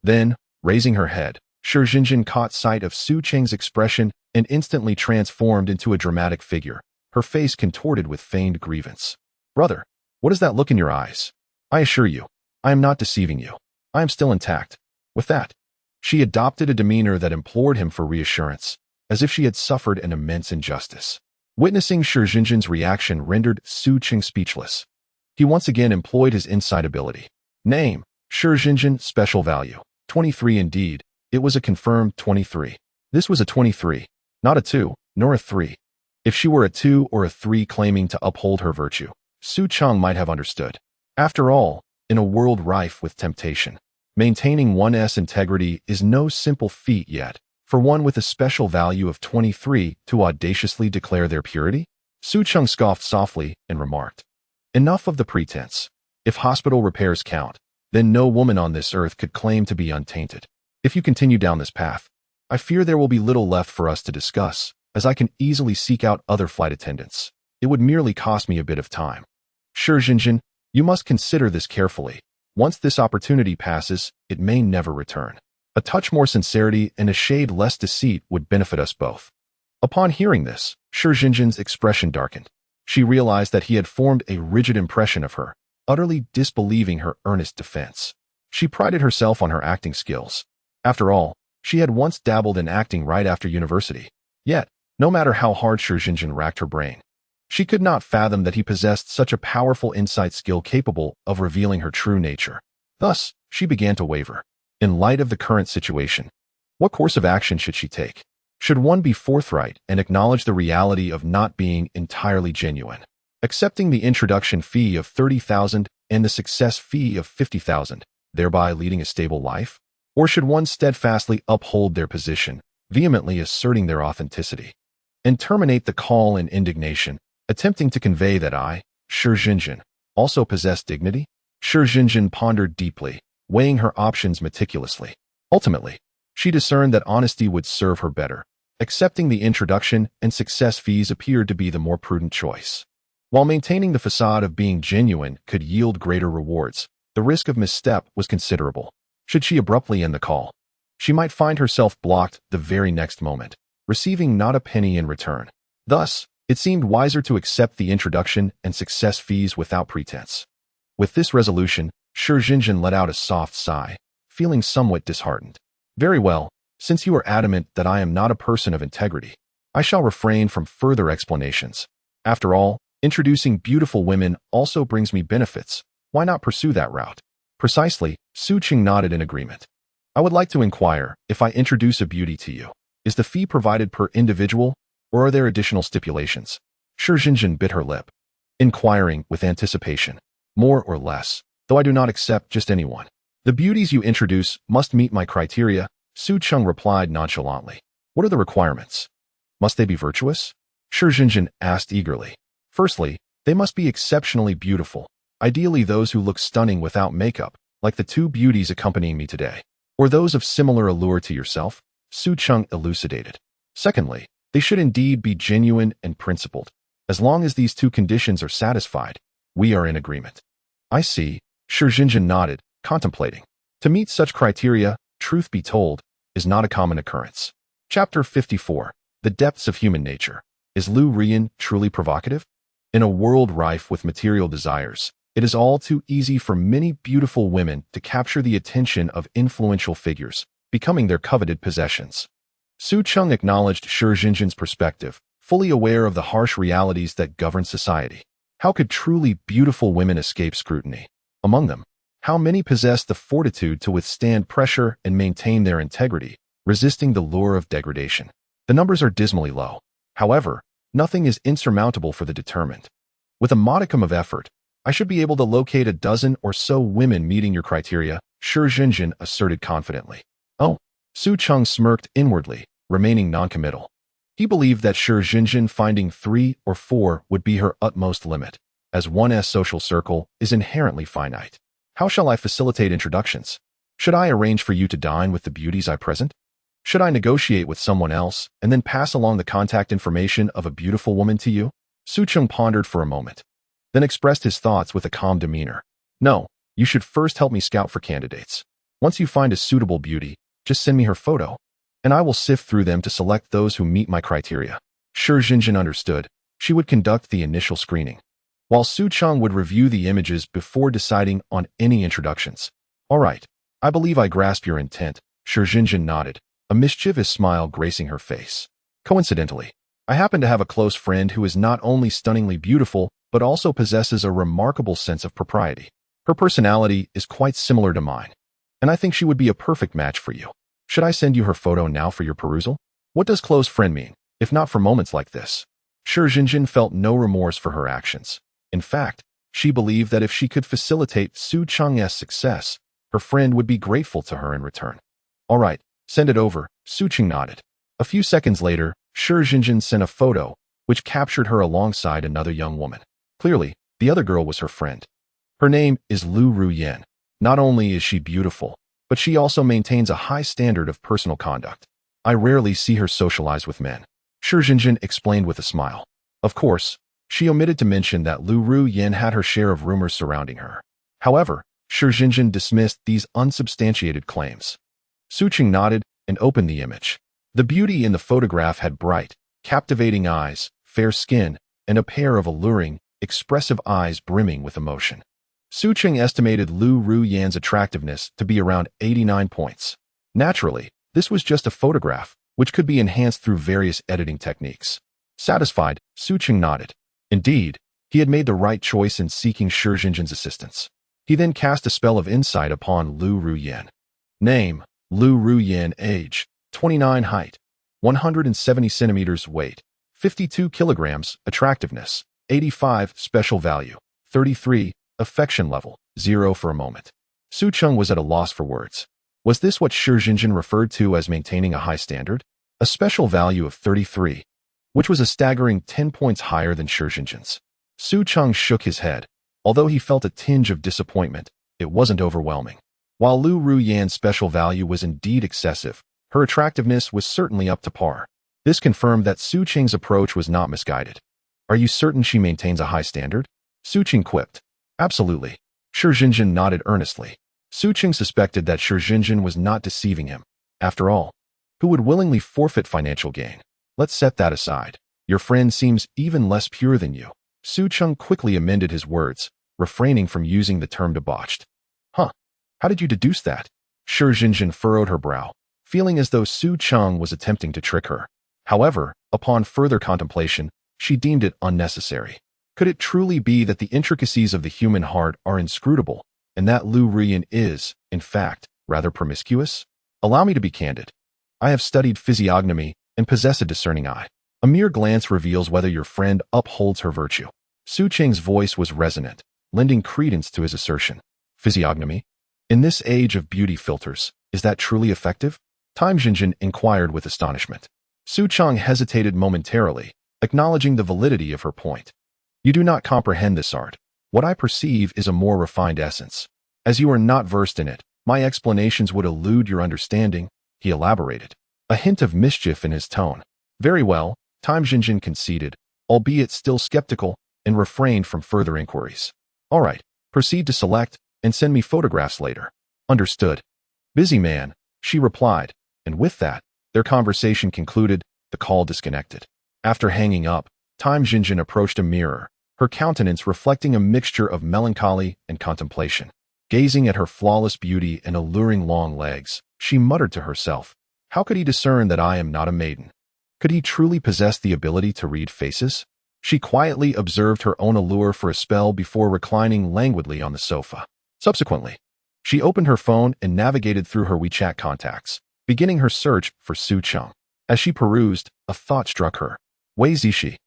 Then, raising her head, Shi Jinjin caught sight of Su Cheng's expression and instantly transformed into a dramatic figure, her face contorted with feigned grievance. Brother, what is that look in your eyes? I assure you, I am not deceiving you. I am still intact. With that, she adopted a demeanor that implored him for reassurance, as if she had suffered an immense injustice. Witnessing Shi Jinjin's reaction rendered Su Cheng speechless. He once again employed his insight ability. Name, Shi Jinjin, special value, 23. Indeed, it was a confirmed 23. This was a 23, not a 2, nor a 3. If she were a 2 or a 3 claiming to uphold her virtue, Su Cheng might have understood. After all, in a world rife with temptation, maintaining one's integrity is no simple feat yet. For one with a special value of 23 to audaciously declare their purity? Su Cheng scoffed softly and remarked, enough of the pretense. If hospital repairs count, then no woman on this earth could claim to be untainted. If you continue down this path, I fear there will be little left for us to discuss, as I can easily seek out other flight attendants. It would merely cost me a bit of time. Shi Jinjin, you must consider this carefully. Once this opportunity passes, it may never return. A touch more sincerity and a shade less deceit would benefit us both. Upon hearing this, Shi Jinjin's expression darkened. She realized that he had formed a rigid impression of her, utterly disbelieving her earnest defense. She prided herself on her acting skills. After all, she had once dabbled in acting right after university. Yet, no matter how hard Shi Jinjin racked her brain, she could not fathom that he possessed such a powerful insight skill capable of revealing her true nature. Thus, she began to waver. In light of the current situation, what course of action should she take? Should one be forthright and acknowledge the reality of not being entirely genuine, accepting the introduction fee of 30,000 and the success fee of 50,000, thereby leading a stable life? Or should one steadfastly uphold their position, vehemently asserting their authenticity, and terminate the call in indignation, attempting to convey that I, Shi Jinjin, also possess dignity? Shi Jinjin pondered deeply, weighing her options meticulously. Ultimately, she discerned that honesty would serve her better. Accepting the introduction and success fees appeared to be the more prudent choice. While maintaining the facade of being genuine could yield greater rewards, the risk of misstep was considerable. Should she abruptly end the call, she might find herself blocked the very next moment, receiving not a penny in return. Thus, it seemed wiser to accept the introduction and success fees without pretense. With this resolution, Shi Jinjin let out a soft sigh, feeling somewhat disheartened. Very well, since you are adamant that I am not a person of integrity, I shall refrain from further explanations. After all, introducing beautiful women also brings me benefits. Why not pursue that route? Precisely, Su Cheng nodded in agreement. I would like to inquire, if I introduce a beauty to you, is the fee provided per individual, or are there additional stipulations? Shi Jinjin bit her lip, inquiring with anticipation. More or less, though I do not accept just anyone. The beauties you introduce must meet my criteria, Su Cheng replied nonchalantly. What are the requirements? Must they be virtuous? Shi Jinjin asked eagerly. Firstly, they must be exceptionally beautiful, ideally those who look stunning without makeup, like the two beauties accompanying me today. Or those of similar allure to yourself, Su Cheng elucidated. Secondly, they should indeed be genuine and principled. As long as these two conditions are satisfied, we are in agreement. I see, Shi Jinjin nodded, contemplating. To meet such criteria, truth be told, is not a common occurrence. Chapter 54. The Depths of Human Nature. Is Lu Rian truly provocative? In a world rife with material desires, it is all too easy for many beautiful women to capture the attention of influential figures, becoming their coveted possessions. Su Cheng acknowledged Shi Jinjin's perspective, fully aware of the harsh realities that govern society. How could truly beautiful women escape scrutiny? Among them, how many possess the fortitude to withstand pressure and maintain their integrity, resisting the lure of degradation? The numbers are dismally low. However, nothing is insurmountable for the determined. With a modicum of effort, I should be able to locate a dozen or so women meeting your criteria, Shi Jinjin asserted confidently. Oh, Su Cheng smirked inwardly, remaining noncommittal. He believed that Shi Jinjin finding 3 or 4 would be her utmost limit, as one's social circle is inherently finite. How shall I facilitate introductions? Should I arrange for you to dine with the beauties I present? Should I negotiate with someone else and then pass along the contact information of a beautiful woman to you? Su Cheng pondered for a moment, then expressed his thoughts with a calm demeanor. No, you should first help me scout for candidates. Once you find a suitable beauty, Just send me her photo, and I will sift through them to select those who meet my criteria. Su Cheng understood. She would conduct the initial screening, while Su Cheng would review the images before deciding on any introductions. All right, I believe I grasp your intent. Su Cheng nodded, a mischievous smile gracing her face. Coincidentally, I happen to have a close friend who is not only stunningly beautiful, but also possesses a remarkable sense of propriety. Her personality is quite similar to mine, and I think she would be a perfect match for you. Should I send you her photo now for your perusal? What does close friend mean, if not for moments like this? Su Cheng felt no remorse for her actions. In fact, she believed that if she could facilitate Su Cheng's success, her friend would be grateful to her in return. All right, send it over. Su Cheng nodded. A few seconds later, Su Cheng sent a photo, which captured her alongside another young woman. Clearly, the other girl was her friend. Her name is Lu Ruyan. Not only is she beautiful, but she also maintains a high standard of personal conduct. I rarely see her socialize with men. Su Cheng explained with a smile. Of course, she omitted to mention that Lu Ruyan had her share of rumors surrounding her. However, Su Cheng dismissed these unsubstantiated claims. Su Cheng nodded and opened the image. The beauty in the photograph had bright, captivating eyes, fair skin, and a pair of alluring, expressive eyes brimming with emotion. Su Cheng estimated Lu Ruyan's attractiveness to be around 89 points. Naturally, this was just a photograph, which could be enhanced through various editing techniques. Satisfied, Su Cheng nodded. Indeed, he had made the right choice in seeking Su Cheng's assistance. He then cast a spell of insight upon Lu Ruyan. Name, Lu Ruyan. Age, 29. Height, 170 centimeters. Weight, 52 kilograms. Attractiveness, 85. Special value, 33. Affection level, 0. For a moment, Su Cheng was at a loss for words. Was this what Su Cheng referred to as maintaining a high standard? A special value of 33, which was a staggering 10 points higher than Su Cheng's. Su Cheng shook his head. Although he felt a tinge of disappointment, it wasn't overwhelming. While Lu Ruyan's special value was indeed excessive, her attractiveness was certainly up to par. This confirmed that Su Cheng's approach was not misguided. Are you certain she maintains a high standard? Su Cheng quipped. Absolutely. Su Cheng nodded earnestly. Su Cheng suspected that Su Cheng was not deceiving him. After all, who would willingly forfeit financial gain? Let's set that aside. Your friend seems even less pure than you. Su Cheng quickly amended his words, refraining from using the term debauched. Huh? How did you deduce that? Su Cheng furrowed her brow, feeling as though Su Cheng was attempting to trick her. However, upon further contemplation, she deemed it unnecessary. Could it truly be that the intricacies of the human heart are inscrutable, and that Lu Ruyan is, in fact, rather promiscuous? Allow me to be candid. I have studied physiognomy and possess a discerning eye. A mere glance reveals whether your friend upholds her virtue. Su Cheng's voice was resonant, lending credence to his assertion. Physiognomy? In this age of beauty filters, is that truly effective? Tycoon inquired with astonishment. Su Cheng hesitated momentarily, acknowledging the validity of her point. You do not comprehend this art. What I perceive is a more refined essence. As you are not versed in it, my explanations would elude your understanding, he elaborated, a hint of mischief in his tone. Very well, Tycoon conceded, albeit still skeptical, and refrained from further inquiries. All right, proceed to select and send me photographs later. Understood. Busy man, she replied, and with that, their conversation concluded, the call disconnected. After hanging up, Tycoon approached a mirror, her countenance reflecting a mixture of melancholy and contemplation. Gazing at her flawless beauty and alluring long legs, she muttered to herself, how could he discern that I am not a maiden? Could he truly possess the ability to read faces? She quietly observed her own allure for a spell before reclining languidly on the sofa. Subsequently, she opened her phone and navigated through her WeChat contacts, beginning her search for Su Cheng. As she perused, a thought struck her. Wei Zishi.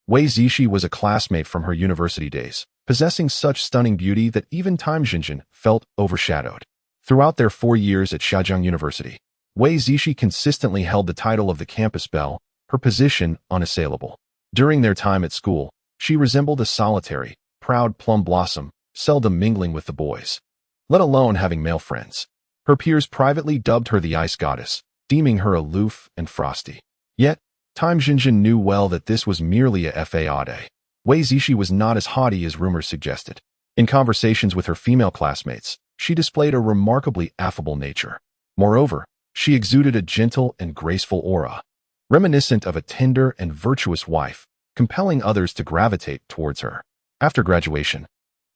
Wei Zishi was a classmate from her university days, possessing such stunning beauty that even Tycoon felt overshadowed. Throughout their 4 years at Zhejiang University, Wei Zishi consistently held the title of the campus belle, her position unassailable. During their time at school, she resembled a solitary, proud plum blossom, seldom mingling with the boys, let alone having male friends. Her peers privately dubbed her the ice goddess, deeming her aloof and frosty. Yet, Tycoon knew well that this was merely a facade. Wei Zishi was not as haughty as rumors suggested. In conversations with her female classmates, she displayed a remarkably affable nature. Moreover, She exuded a gentle and graceful aura, reminiscent of a tender and virtuous wife, compelling others to gravitate towards her. After graduation,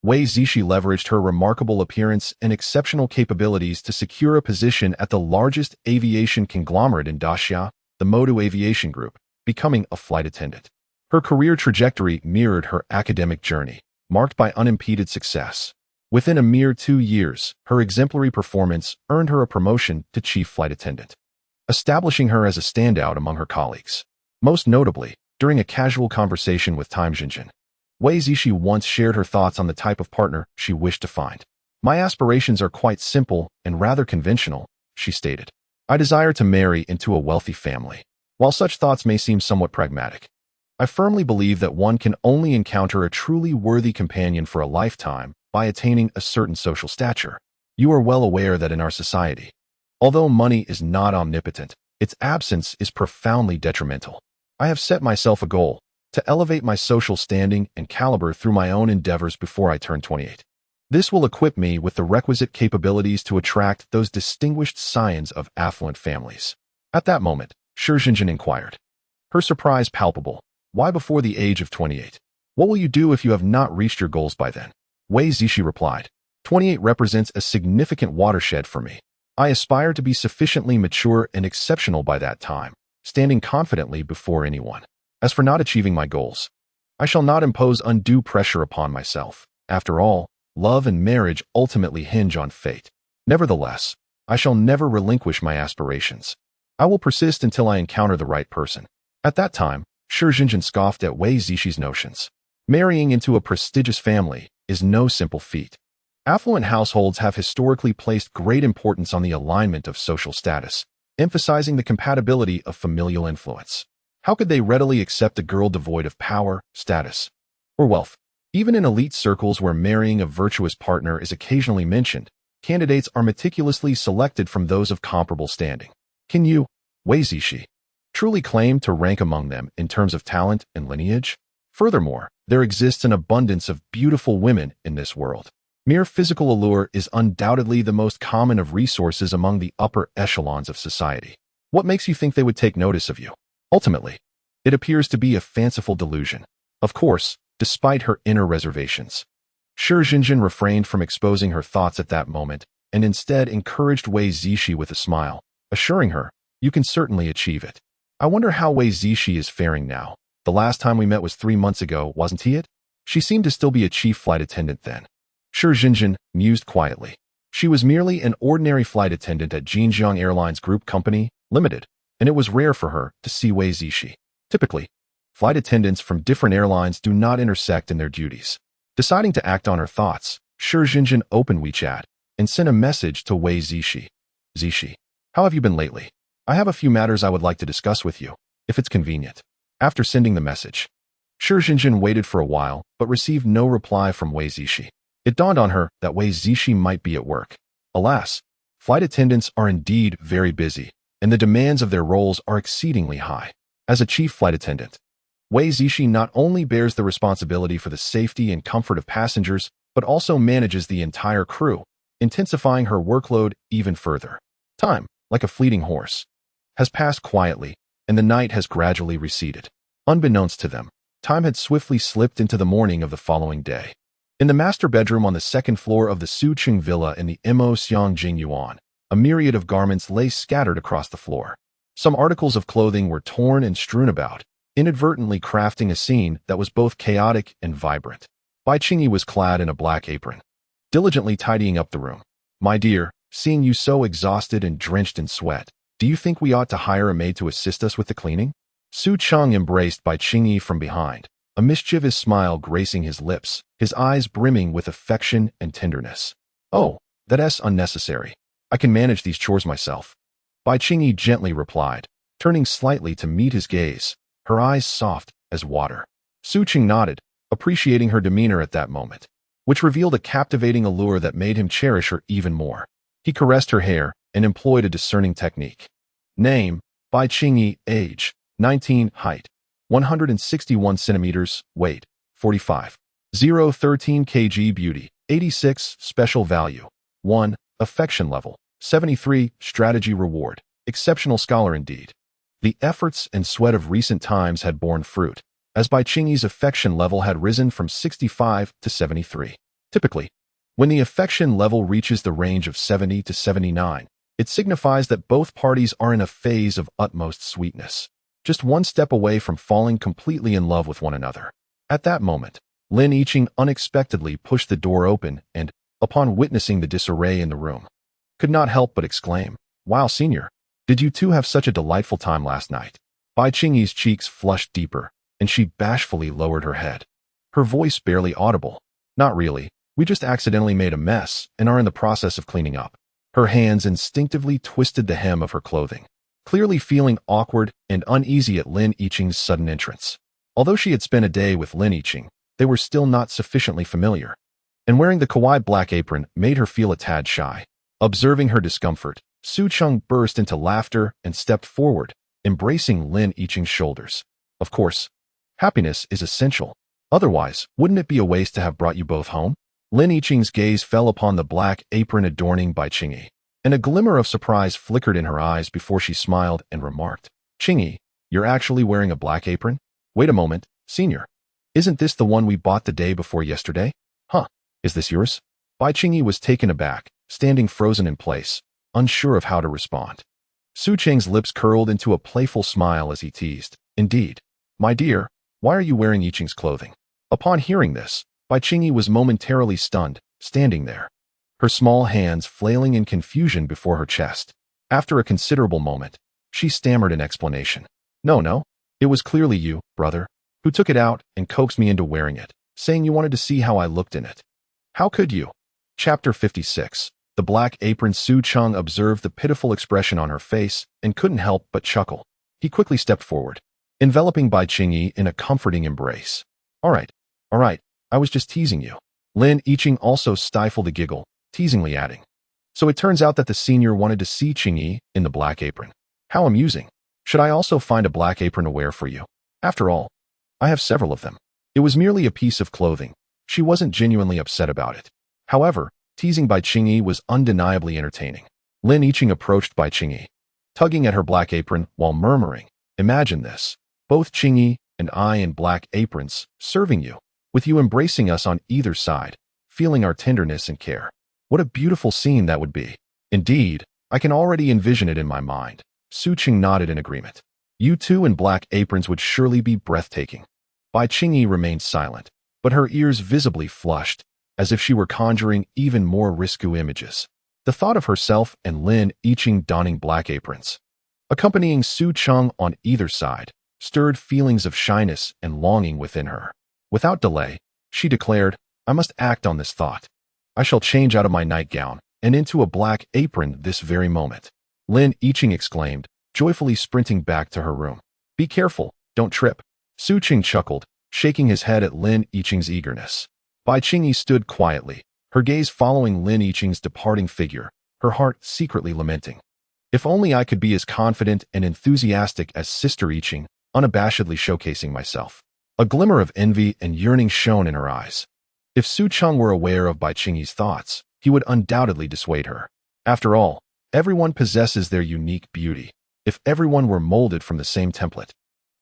Wei Zishi leveraged her remarkable appearance and exceptional capabilities to secure a position at the largest aviation conglomerate in Daxia, the Modu Aviation Group, becoming a flight attendant. Her career trajectory mirrored her academic journey, marked by unimpeded success. Within a mere 2 years, her exemplary performance earned her a promotion to chief flight attendant, establishing her as a standout among her colleagues. Most notably, during a casual conversation with Time Xinjin, Wei Zishi once shared her thoughts on the type of partner she wished to find. "My aspirations are quite simple and rather conventional," she stated. "I desire to marry into a wealthy family. While such thoughts may seem somewhat pragmatic, I firmly believe that one can only encounter a truly worthy companion for a lifetime by attaining a certain social stature. You are well aware that in our society, although money is not omnipotent, its absence is profoundly detrimental. I have set myself a goal to elevate my social standing and caliber through my own endeavors before I turn 28. This will equip me with the requisite capabilities to attract those distinguished scions of affluent families." At that moment, Su Cheng inquired, her surprise palpable. "Why before the age of 28? What will you do if you have not reached your goals by then?" Wei Zishi replied, 28 represents a significant watershed for me. I aspire to be sufficiently mature and exceptional by that time, standing confidently before anyone. As for not achieving my goals, I shall not impose undue pressure upon myself. After all, love and marriage ultimately hinge on fate. Nevertheless, I shall never relinquish my aspirations. I will persist until I encounter the right person. At that time, Su Cheng scoffed at Wei Zishi's notions. Marrying into a prestigious family is no simple feat. Affluent households have historically placed great importance on the alignment of social status, emphasizing the compatibility of familial influence. How could they readily accept a girl devoid of power, status, or wealth? Even in elite circles where marrying a virtuous partner is occasionally mentioned, candidates are meticulously selected from those of comparable standing. Can you, Wei Zishi, truly claim to rank among them in terms of talent and lineage? Furthermore, there exists an abundance of beautiful women in this world. Mere physical allure is undoubtedly the most common of resources among the upper echelons of society. What makes you think they would take notice of you? Ultimately, it appears to be a fanciful delusion. Of course, despite her inner reservations, Su Cheng refrained from exposing her thoughts at that moment and instead encouraged Wei Zishi with a smile, assuring her, "You can certainly achieve it." I wonder how Wei Zishi is faring now. The last time we met was 3 months ago, wasn't he it? She seemed to still be a chief flight attendant then. Su Cheng mused quietly. She was merely an ordinary flight attendant at Jinjiang Airlines Group Company, Limited, and it was rare for her to see Wei Zishi. Typically, flight attendants from different airlines do not intersect in their duties. Deciding to act on her thoughts, Su Cheng opened WeChat and sent a message to Wei Zishi. "Zishi, how have you been lately? I have a few matters I would like to discuss with you, if it's convenient." After sending the message, Su Cheng waited for a while but received no reply from Wei Zishi. It dawned on her that Wei Zishi might be at work. Alas, flight attendants are indeed very busy, and the demands of their roles are exceedingly high. As a chief flight attendant, Wei Zishi not only bears the responsibility for the safety and comfort of passengers, but also manages the entire crew, intensifying her workload even further. Time, like a fleeting horse, has passed quietly, and the night has gradually receded. Unbeknownst to them, time had swiftly slipped into the morning of the following day. In the master bedroom on the second floor of the Su Cheng villa in the Mo Xiang Jingyuan, a myriad of garments lay scattered across the floor. Some articles of clothing were torn and strewn about, inadvertently crafting a scene that was both chaotic and vibrant. Bai Qingyi was clad in a black apron, diligently tidying up the room. "My dear, seeing you so exhausted and drenched in sweat, do you think we ought to hire a maid to assist us with the cleaning?" Su Cheng embraced Bai Qingyi from behind, a mischievous smile gracing his lips, his eyes brimming with affection and tenderness. "Oh, that's unnecessary. I can manage these chores myself," Bai Qingyi gently replied, turning slightly to meet his gaze, her eyes soft as water. Su Cheng nodded, appreciating her demeanor at that moment, which revealed a captivating allure that made him cherish her even more. He caressed her hair and employed a discerning technique. Name, Bai Qingyi. Age, 19. Height, 161 centimeters. Weight, 45. 013 kg. Beauty, 86. Special value, 1. Affection level, 73. Strategy reward, Exceptional scholar indeed. The efforts and sweat of recent times had borne fruit, as Bai Qingyi's affection level had risen from 65 to 73. Typically, when the affection level reaches the range of 70 to 79, it signifies that both parties are in a phase of utmost sweetness, just one step away from falling completely in love with one another. At that moment, Lin Yiqing unexpectedly pushed the door open and, upon witnessing the disarray in the room, could not help but exclaim, "Wow, senior, did you two have such a delightful time last night?" Bai Qingyi's cheeks flushed deeper, and she bashfully lowered her head, her voice barely audible. "Not really. We just accidentally made a mess and are in the process of cleaning up." Her hands instinctively twisted the hem of her clothing, clearly feeling awkward and uneasy at Lin Yiqing's sudden entrance. Although she had spent a day with Lin Yiqing, they were still not sufficiently familiar, and wearing the kawaii black apron made her feel a tad shy. Observing her discomfort, Su Cheng burst into laughter and stepped forward, embracing Lin Yiqing's shoulders. "Of course, happiness is essential. Otherwise, wouldn't it be a waste to have brought you both home?" Lin Yiqing's gaze fell upon the black apron adorning Bai Qingyi, and a glimmer of surprise flickered in her eyes before she smiled and remarked, "Qingyi, you're actually wearing a black apron? Wait a moment, senior. Isn't this the one we bought the day before yesterday? Huh, is this yours?" Bai Qingyi was taken aback, standing frozen in place, unsure of how to respond. Su Cheng's lips curled into a playful smile as he teased, "Indeed. My dear, why are you wearing Yiqing's clothing?" Upon hearing this, Bai Qingyi was momentarily stunned, standing there, her small hands flailing in confusion before her chest. After a considerable moment, she stammered an explanation. No, it was clearly you, brother, who took it out and coaxed me into wearing it, saying you wanted to see how I looked in it." "How could you?" Chapter 56. The black apron. Su Cheng observed the pitiful expression on her face and couldn't help but chuckle. He quickly stepped forward, enveloping Bai Qingyi in a comforting embrace. All right, I was just teasing you." Lin Yiqing also stifled a giggle, teasingly adding, "So it turns out that the senior wanted to see Qingyi in the black apron. How amusing. Should I also find a black apron to wear for you? After all, I have several of them." It was merely a piece of clothing. She wasn't genuinely upset about it. However, teasing Bai Qingyi was undeniably entertaining. Lin Yiqing approached Bai Qingyi, tugging at her black apron while murmuring, "Imagine this. Both Qingyi and I in black aprons, serving you, with you embracing us on either side, feeling our tenderness and care. What a beautiful scene that would be." "Indeed, I can already envision it in my mind." Su Cheng nodded in agreement. "You two in black aprons would surely be breathtaking." Bai Qingyi remained silent, but her ears visibly flushed, as if she were conjuring even more risque images. The thought of herself and Lin Yiqing donning black aprons, accompanying Su Cheng on either side, stirred feelings of shyness and longing within her. Without delay, she declared, "I must act on this thought. I shall change out of my nightgown and into a black apron this very moment." Lin Yiqing exclaimed, joyfully sprinting back to her room. "Be careful, don't trip." Su Cheng chuckled, shaking his head at Lin Yiqing's eagerness. Bai Qingyi stood quietly, her gaze following Lin Yiqing's departing figure, her heart secretly lamenting. "If only I could be as confident and enthusiastic as Sister Yiqing, unabashedly showcasing myself." A glimmer of envy and yearning shone in her eyes. If Su Cheng were aware of Bai Qingyi's thoughts, he would undoubtedly dissuade her. After all, everyone possesses their unique beauty. If everyone were molded from the same template,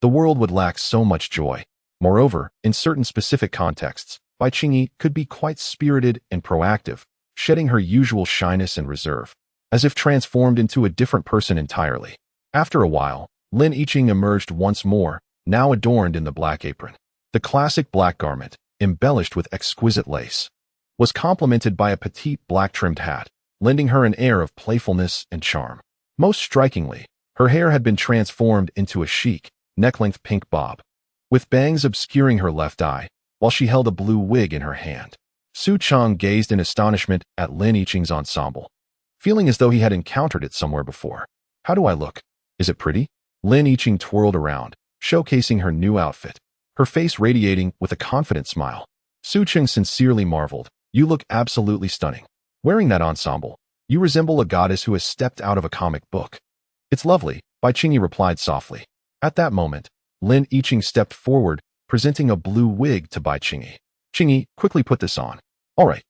the world would lack so much joy. Moreover, in certain specific contexts, Bai Qingyi could be quite spirited and proactive, shedding her usual shyness and reserve, as if transformed into a different person entirely. After a while, Lin Yiqing emerged once more, now adorned in the black apron. The classic black garment, embellished with exquisite lace, was complemented by a petite black-trimmed hat, lending her an air of playfulness and charm. Most strikingly, her hair had been transformed into a chic, neck-length pink bob, with bangs obscuring her left eye, while she held a blue wig in her hand. Su Cheng gazed in astonishment at Lin Yiqing's ensemble, feeling as though he had encountered it somewhere before. "How do I look? Is it pretty?" Lin Yiqing twirled around, showcasing her new outfit, her face radiating with a confident smile. Su Cheng sincerely marveled, "You look absolutely stunning. Wearing that ensemble, you resemble a goddess who has stepped out of a comic book." "It's lovely," Bai Qingyi replied softly. At that moment, Lin Yiqing stepped forward, presenting a blue wig to Bai Qingyi. "Qingyi, quickly put this on." "All right."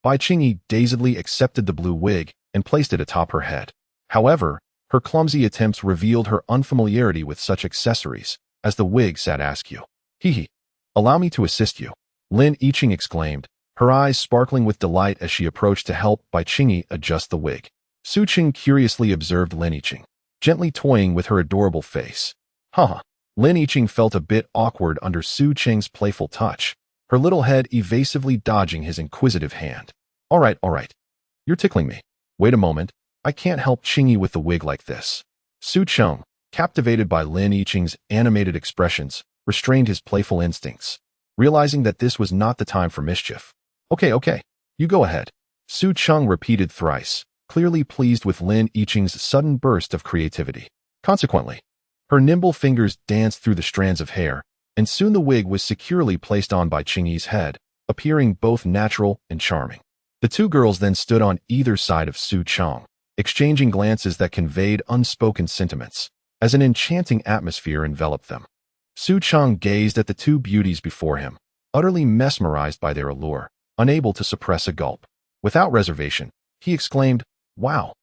Bai Qingyi dazedly accepted the blue wig and placed it atop her head. However, Her clumsy attempts revealed her unfamiliarity with such accessories, as the wig sat askew. Hee. Allow me to assist you, Lin Yiqing exclaimed, her eyes sparkling with delight as she approached to help Bai Qingyi adjust the wig. Su Cheng curiously observed Lin Yiqing, gently toying with her adorable face. Haha. Lin Yiqing felt a bit awkward under Su Cheng's playful touch, her little head evasively dodging his inquisitive hand. All right. You're tickling me. Wait a moment, I can't help Qingyi with the wig like this. Su Cheng, captivated by Lin Yiqing's animated expressions, restrained his playful instincts, realizing that this was not the time for mischief. Okay, you go ahead. Su Cheng repeated thrice, clearly pleased with Lin Yiqing's sudden burst of creativity. Consequently, her nimble fingers danced through the strands of hair, and soon the wig was securely placed on Bai Qingyi's head, appearing both natural and charming. The two girls then stood on either side of Su Cheng, exchanging glances that conveyed unspoken sentiments, as an enchanting atmosphere enveloped them. Su Cheng gazed at the two beauties before him, utterly mesmerized by their allure, unable to suppress a gulp. Without reservation, he exclaimed, "Wow!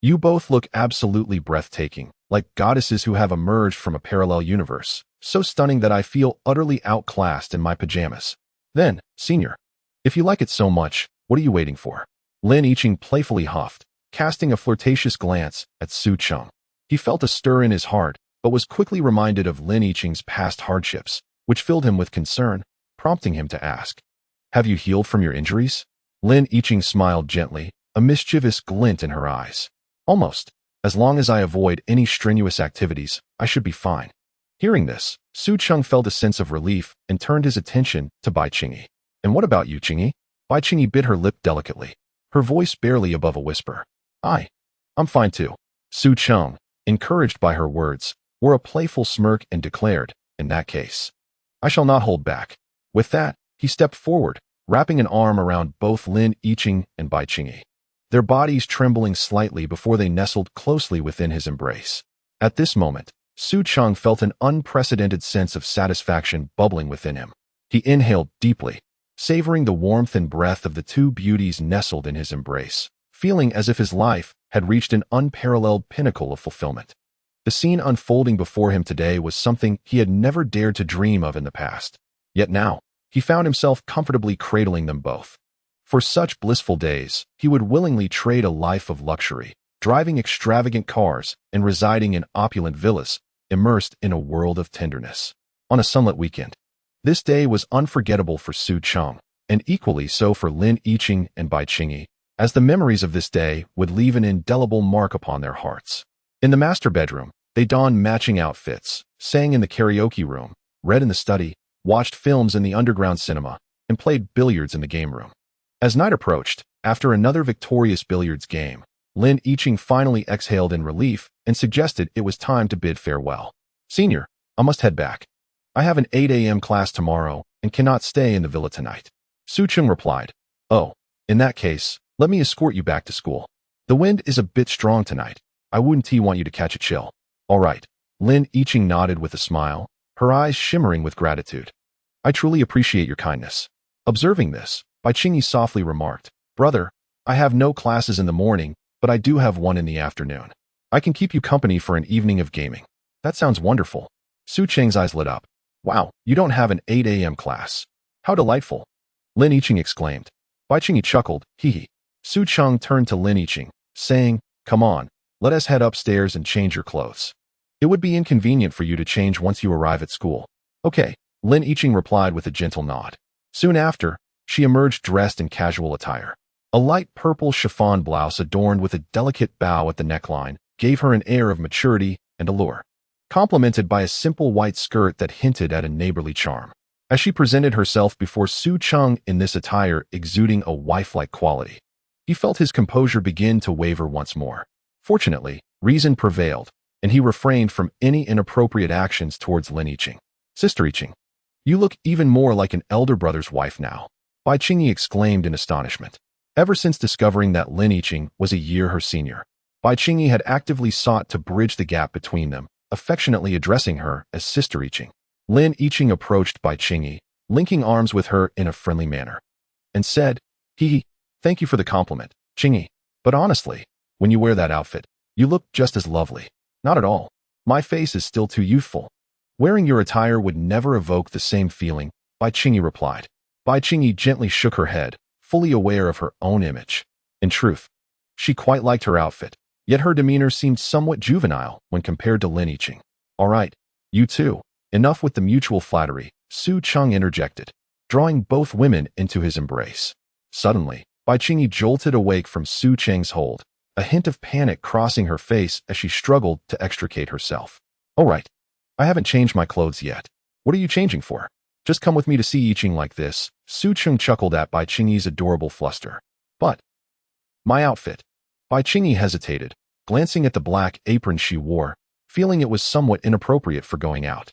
You both look absolutely breathtaking, like goddesses who have emerged from a parallel universe, so stunning that I feel utterly outclassed in my pajamas. Then, senior, if you like it so much, what are you waiting for?" Lin Yiqing playfully huffed, casting a flirtatious glance at Su Cheng. He felt a stir in his heart, but was quickly reminded of Lin Yiqing's past hardships, which filled him with concern, prompting him to ask, "Have you healed from your injuries?" Lin Yiqing smiled gently, a mischievous glint in her eyes. "Almost. As long as I avoid any strenuous activities, I should be fine." Hearing this, Su Cheng felt a sense of relief and turned his attention to Bai Qingyi. "And what about you, Qingyi?" Bai Qingyi bit her lip delicately, her voice barely above a whisper. I'm fine too." Su Cheng, encouraged by her words, wore a playful smirk and declared, "In that case, I shall not hold back." With that, he stepped forward, wrapping an arm around both Lin Yiqing and Bai Qingyi, their bodies trembling slightly before they nestled closely within his embrace. At this moment, Su Cheng felt an unprecedented sense of satisfaction bubbling within him. He inhaled deeply, savoring the warmth and breath of the two beauties nestled in his embrace, feeling as if his life had reached an unparalleled pinnacle of fulfillment. The scene unfolding before him today was something he had never dared to dream of in the past. Yet now, he found himself comfortably cradling them both. For such blissful days, he would willingly trade a life of luxury, driving extravagant cars and residing in opulent villas, immersed in a world of tenderness. On a sunlit weekend, this day was unforgettable for Su Cheng, and equally so for Lin Yiqing and Bai Qingyi, as the memories of this day would leave an indelible mark upon their hearts. In the master bedroom, they donned matching outfits, sang in the karaoke room, read in the study, watched films in the underground cinema, and played billiards in the game room. As night approached, after another victorious billiards game, Lin Yiqing finally exhaled in relief and suggested it was time to bid farewell. "Senior, I must head back. I have an 8 a.m. class tomorrow and cannot stay in the villa tonight." Su Cheng replied, "Oh, in that case, let me escort you back to school. The wind is a bit strong tonight. I wouldn't want you to catch a chill." "All right." Lin Yiqing nodded with a smile, her eyes shimmering with gratitude. "I truly appreciate your kindness." Observing this, Bai Qingyi softly remarked, "Brother, I have no classes in the morning, but I do have one in the afternoon. I can keep you company for an evening of gaming." "That sounds wonderful." Su Cheng's eyes lit up. "Wow, you don't have an 8 a.m. class. How delightful." Lin Yiqing exclaimed. Bai Qingyi chuckled, "Hee." Su Cheng turned to Lin Yiqing, saying, "Come on, let us head upstairs and change your clothes. It would be inconvenient for you to change once you arrive at school." "Okay," Lin Yiqing replied with a gentle nod. Soon after, she emerged dressed in casual attire. A light purple chiffon blouse adorned with a delicate bow at the neckline gave her an air of maturity and allure, complemented by a simple white skirt that hinted at a neighborly charm. As she presented herself before Su Cheng in this attire exuding a wife-like quality, he felt his composure begin to waver once more. Fortunately, reason prevailed, and he refrained from any inappropriate actions towards Lin Yiqing. "Sister Yiqing, you look even more like an elder brother's wife now," Bai Qingyi exclaimed in astonishment. Ever since discovering that Lin Yiqing was a year her senior, Bai Qingyi had actively sought to bridge the gap between them, affectionately addressing her as Sister Yiqing. Lin Yiqing approached Bai Qingyi, linking arms with her in a friendly manner, and said, "Thank you for the compliment, Qingyi. But honestly, when you wear that outfit, You look just as lovely. Not at all. My face is still too youthful. Wearing your attire would never evoke the same feeling, Bai Qingyi replied. Bai Qingyi gently shook her head, fully aware of her own image. In truth, she quite liked her outfit, yet her demeanor seemed somewhat juvenile when compared to Lin Yiqing. All right, you two. Enough with the mutual flattery, Su Cheng interjected, drawing both women into his embrace. Suddenly, Bai Qingyi jolted awake from Su Cheng's hold, a hint of panic crossing her face as she struggled to extricate herself. All right. I haven't changed my clothes yet. What are you changing for? Just come with me to see Yiqing like this. Su Cheng chuckled at Bai Qingyi's adorable fluster. But my outfit. Bai Qingyi hesitated, glancing at the black apron she wore, feeling it was somewhat inappropriate for going out.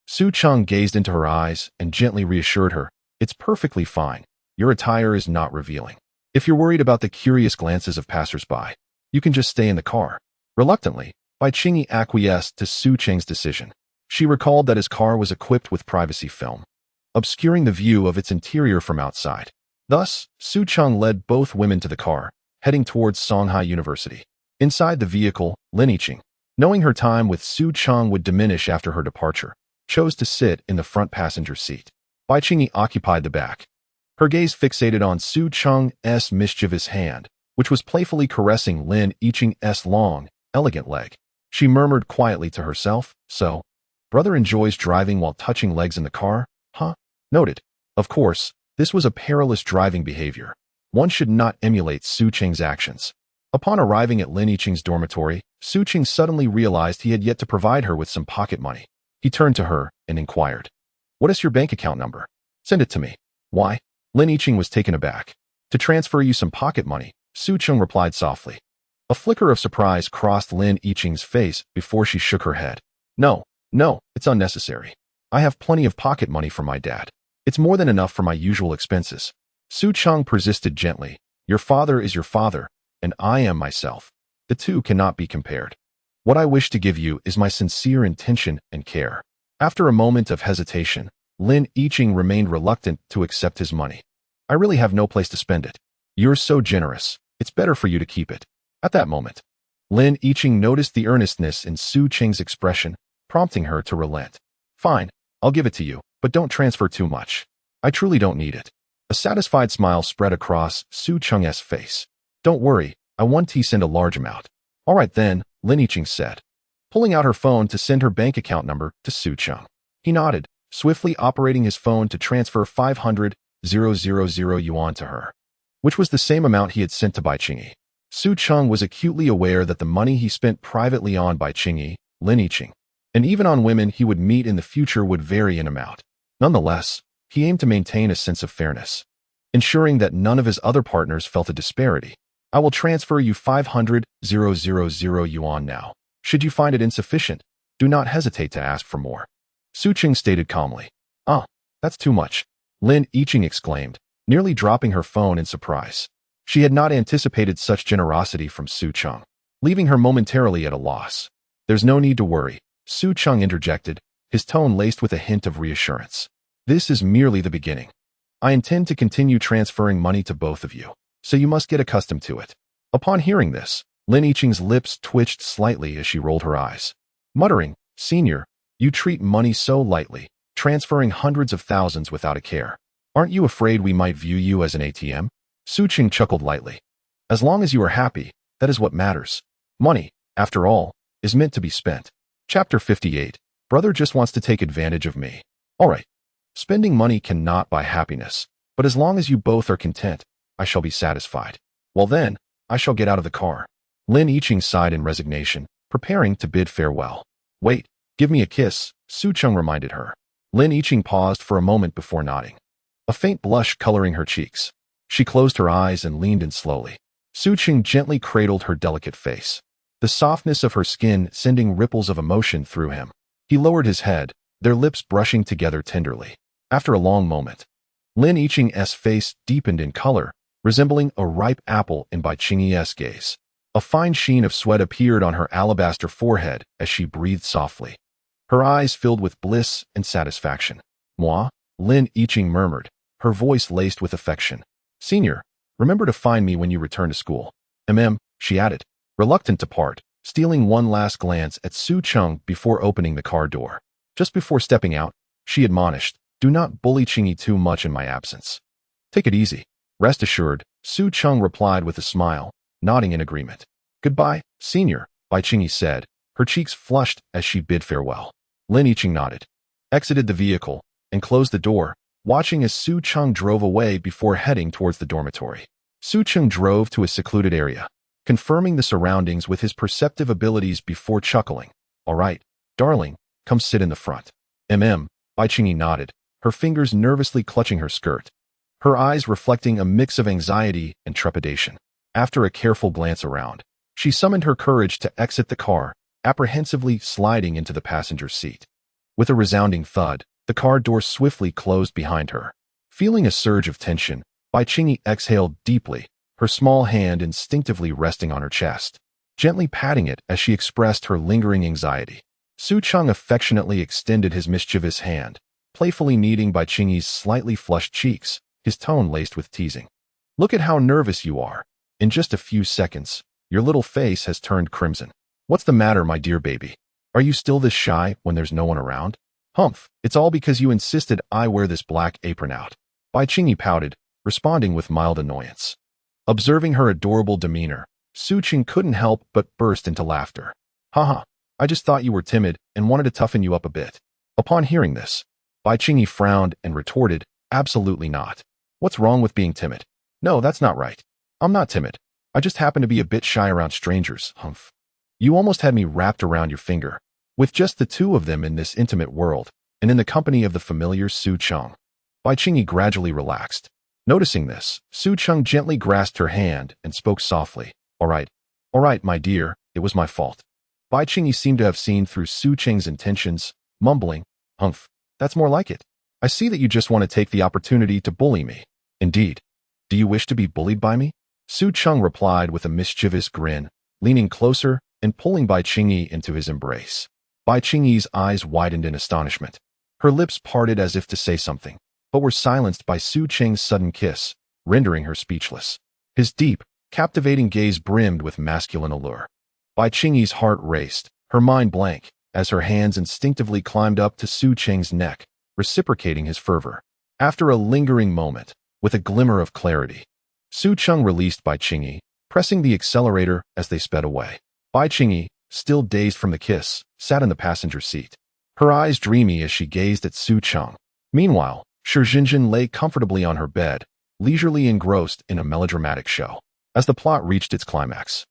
Su Cheng gazed into her eyes and gently reassured her, it's perfectly fine. Your attire is not revealing. If you're worried about the curious glances of passers-by, you can just stay in the car. Reluctantly, Bai Qingyi acquiesced to Su Cheng's decision. She recalled that his car was equipped with privacy film, obscuring the view of its interior from outside. Thus, Su Cheng led both women to the car, heading towards Songhai University. Inside the vehicle, Lin Yiqing, knowing her time with Su Cheng would diminish after her departure, chose to sit in the front passenger seat. Bai Qingyi occupied the back, her gaze fixated on Su Cheng's mischievous hand, which was playfully caressing Lin Yiqing's long, elegant leg. She murmured quietly to herself, so, brother enjoys driving while touching legs in the car, huh? Noted. Of course, this was a perilous driving behavior. One should not emulate Su Cheng's actions. Upon arriving at Lin Yiqing's dormitory, Su Cheng suddenly realized he had yet to provide her with some pocket money. He turned to her and inquired, what is your bank account number? Send it to me. Why? Lin Yiqing was taken aback. To transfer you some pocket money, Su Cheng replied softly. A flicker of surprise crossed Lin Yiqing's face before she shook her head. No, it's unnecessary. I have plenty of pocket money from my dad. It's more than enough for my usual expenses. Su Cheng persisted gently. Your father is your father, and I am myself. The two cannot be compared. What I wish to give you is my sincere intention and care. After a moment of hesitation, Lin Yiqing remained reluctant to accept his money. I really have no place to spend it. You're so generous. It's better for you to keep it. At that moment, Lin Yiqing noticed the earnestness in Su Cheng's expression, prompting her to relent. Fine, I'll give it to you, but don't transfer too much. I truly don't need it. A satisfied smile spread across Su Cheng's face. Don't worry, I want to send a large amount. All right then, Lin Yiqing said, pulling out her phone to send her bank account number to Su Cheng. He nodded, swiftly operating his phone to transfer 500,000 yuan to her, which was the same amount he had sent to Bai Qingyi. Su Cheng was acutely aware that the money he spent privately on Bai Qingyi, Lin Yiqing, and even on women he would meet in the future would vary in amount. Nonetheless, he aimed to maintain a sense of fairness, ensuring that none of his other partners felt a disparity. I will transfer you 500,000 yuan now. Should you find it insufficient, do not hesitate to ask for more. Su Cheng stated calmly. That's too much, Lin Yiqing exclaimed, nearly dropping her phone in surprise. She had not anticipated such generosity from Su Cheng, leaving her momentarily at a loss. There's no need to worry, Su Cheng interjected, his tone laced with a hint of reassurance. This is merely the beginning. I intend to continue transferring money to both of you, so you must get accustomed to it. Upon hearing this, Lin Yiqing's lips twitched slightly as she rolled her eyes, muttering, Senior, you treat money so lightly, transferring hundreds of thousands without a care. Aren't you afraid we might view you as an ATM? Su Cheng chuckled lightly. As long as you are happy, that is what matters. Money, after all, is meant to be spent. Chapter 58. Brother just wants to take advantage of me. All right. Spending money cannot buy happiness, but as long as you both are content, I shall be satisfied. Well then, I shall get out of the car. Lin Yiqing sighed in resignation, preparing to bid farewell. Wait, give me a kiss, Su Cheng reminded her. Lin Yiqing paused for a moment before nodding, a faint blush coloring her cheeks. She closed her eyes and leaned in slowly. Su Cheng gently cradled her delicate face, the softness of her skin sending ripples of emotion through him. He lowered his head, their lips brushing together tenderly. After a long moment, Lin Yiqing's face deepened in color, resembling a ripe apple in Bai Qingyi's gaze. A fine sheen of sweat appeared on her alabaster forehead as she breathed softly. Her eyes filled with bliss and satisfaction. Moi, Lin Yiqing murmured, her voice laced with affection. Senior, remember to find me when you return to school. She added, reluctant to part, stealing one last glance at Su Cheng before opening the car door. Just before stepping out, she admonished, "Do not bully Chingy too much in my absence." "Take it easy. Rest assured," Su Cheng replied with a smile, nodding in agreement. "Goodbye, senior," Bai Chingy said, her cheeks flushed as she bid farewell. Lin Yiqing nodded, exited the vehicle, and closed the door, watching as Su Cheng drove away before heading towards the dormitory. Su Cheng drove to a secluded area, confirming the surroundings with his perceptive abilities before chuckling. "All right, darling, come sit in the front." Bai Chingy nodded, her fingers nervously clutching her skirt, her eyes reflecting a mix of anxiety and trepidation. After a careful glance around, she summoned her courage to exit the car, apprehensively sliding into the passenger seat. With a resounding thud, the car door swiftly closed behind her. Feeling a surge of tension, Bai Chingy exhaled deeply, her small hand instinctively resting on her chest, gently patting it as she expressed her lingering anxiety. Su Cheng affectionately extended his mischievous hand, playfully kneading Bai Chingy's slightly flushed cheeks, his tone laced with teasing. "Look at how nervous you are. In just a few seconds, your little face has turned crimson. What's the matter, my dear baby? Are you still this shy when there's no one around?" "Humph, it's all because you insisted I wear this black apron out." Bai Chingy pouted, responding with mild annoyance. Observing her adorable demeanor, Su Cheng couldn't help but burst into laughter. "Haha, I just thought you were timid and wanted to toughen you up a bit." Upon hearing this, Bai Chingy frowned and retorted, "Absolutely not. What's wrong with being timid? No, that's not right. I'm not timid. I just happen to be a bit shy around strangers, humph. You almost had me wrapped around your finger. With just the two of them in this intimate world, and in the company of the familiar Su Cheng." Bai Chingy gradually relaxed. Noticing this, Su Cheng gently grasped her hand and spoke softly. All right, my dear, it was my fault." Bai Chingy seemed to have seen through Su Cheng's intentions, mumbling, "Humph, that's more like it. I see that you just want to take the opportunity to bully me." "Indeed. Do you wish to be bullied by me?" Su Cheng replied with a mischievous grin, leaning closer and pulling Bai Chingy into his embrace. Bai Chingy's eyes widened in astonishment. Her lips parted as if to say something, but were silenced by Su Cheng's sudden kiss, rendering her speechless. His deep, captivating gaze brimmed with masculine allure. Bai Chingy's heart raced, her mind blank, as her hands instinctively climbed up to Su Cheng's neck, reciprocating his fervor. After a lingering moment, with a glimmer of clarity, Su Cheng released Bai Chingy, pressing the accelerator as they sped away. Bai Chingy, still dazed from the kiss, sat in the passenger seat, her eyes dreamy as she gazed at Su Cheng. Meanwhile, Shi Jinjin lay comfortably on her bed, leisurely engrossed in a melodramatic show. As the plot reached its climax,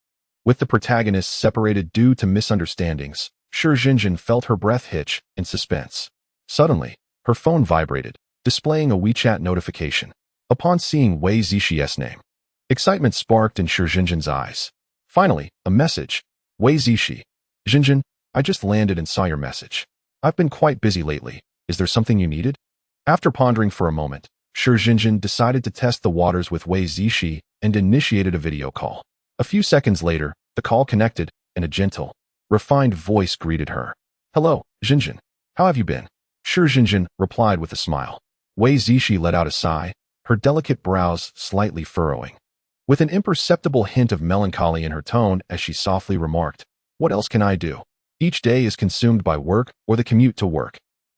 with the protagonists separated due to misunderstandings, Shi Jinjin felt her breath hitch in suspense. Suddenly, her phone vibrated, displaying a WeChat notification. Upon seeing Wei Zixie's name, excitement sparked in Shi Jinjin's eyes. Finally, a message. "Wei Zixie. Jinjin, I just landed and saw your message. I've been quite busy lately. Is there something you needed?" After pondering for a moment, Shi Jinjin decided to test the waters with Wei Zixie and initiated a video call. A few seconds later, the call connected, and a gentle, refined voice greeted her. "Hello, Jinjin. How have you been?" Shi Jinjin replied with a smile. Wei Zixie let out a sigh, her delicate brows slightly furrowing, with an imperceptible hint of melancholy in her tone as she softly remarked, "What else can I do? Each day is consumed by work or the commute to work.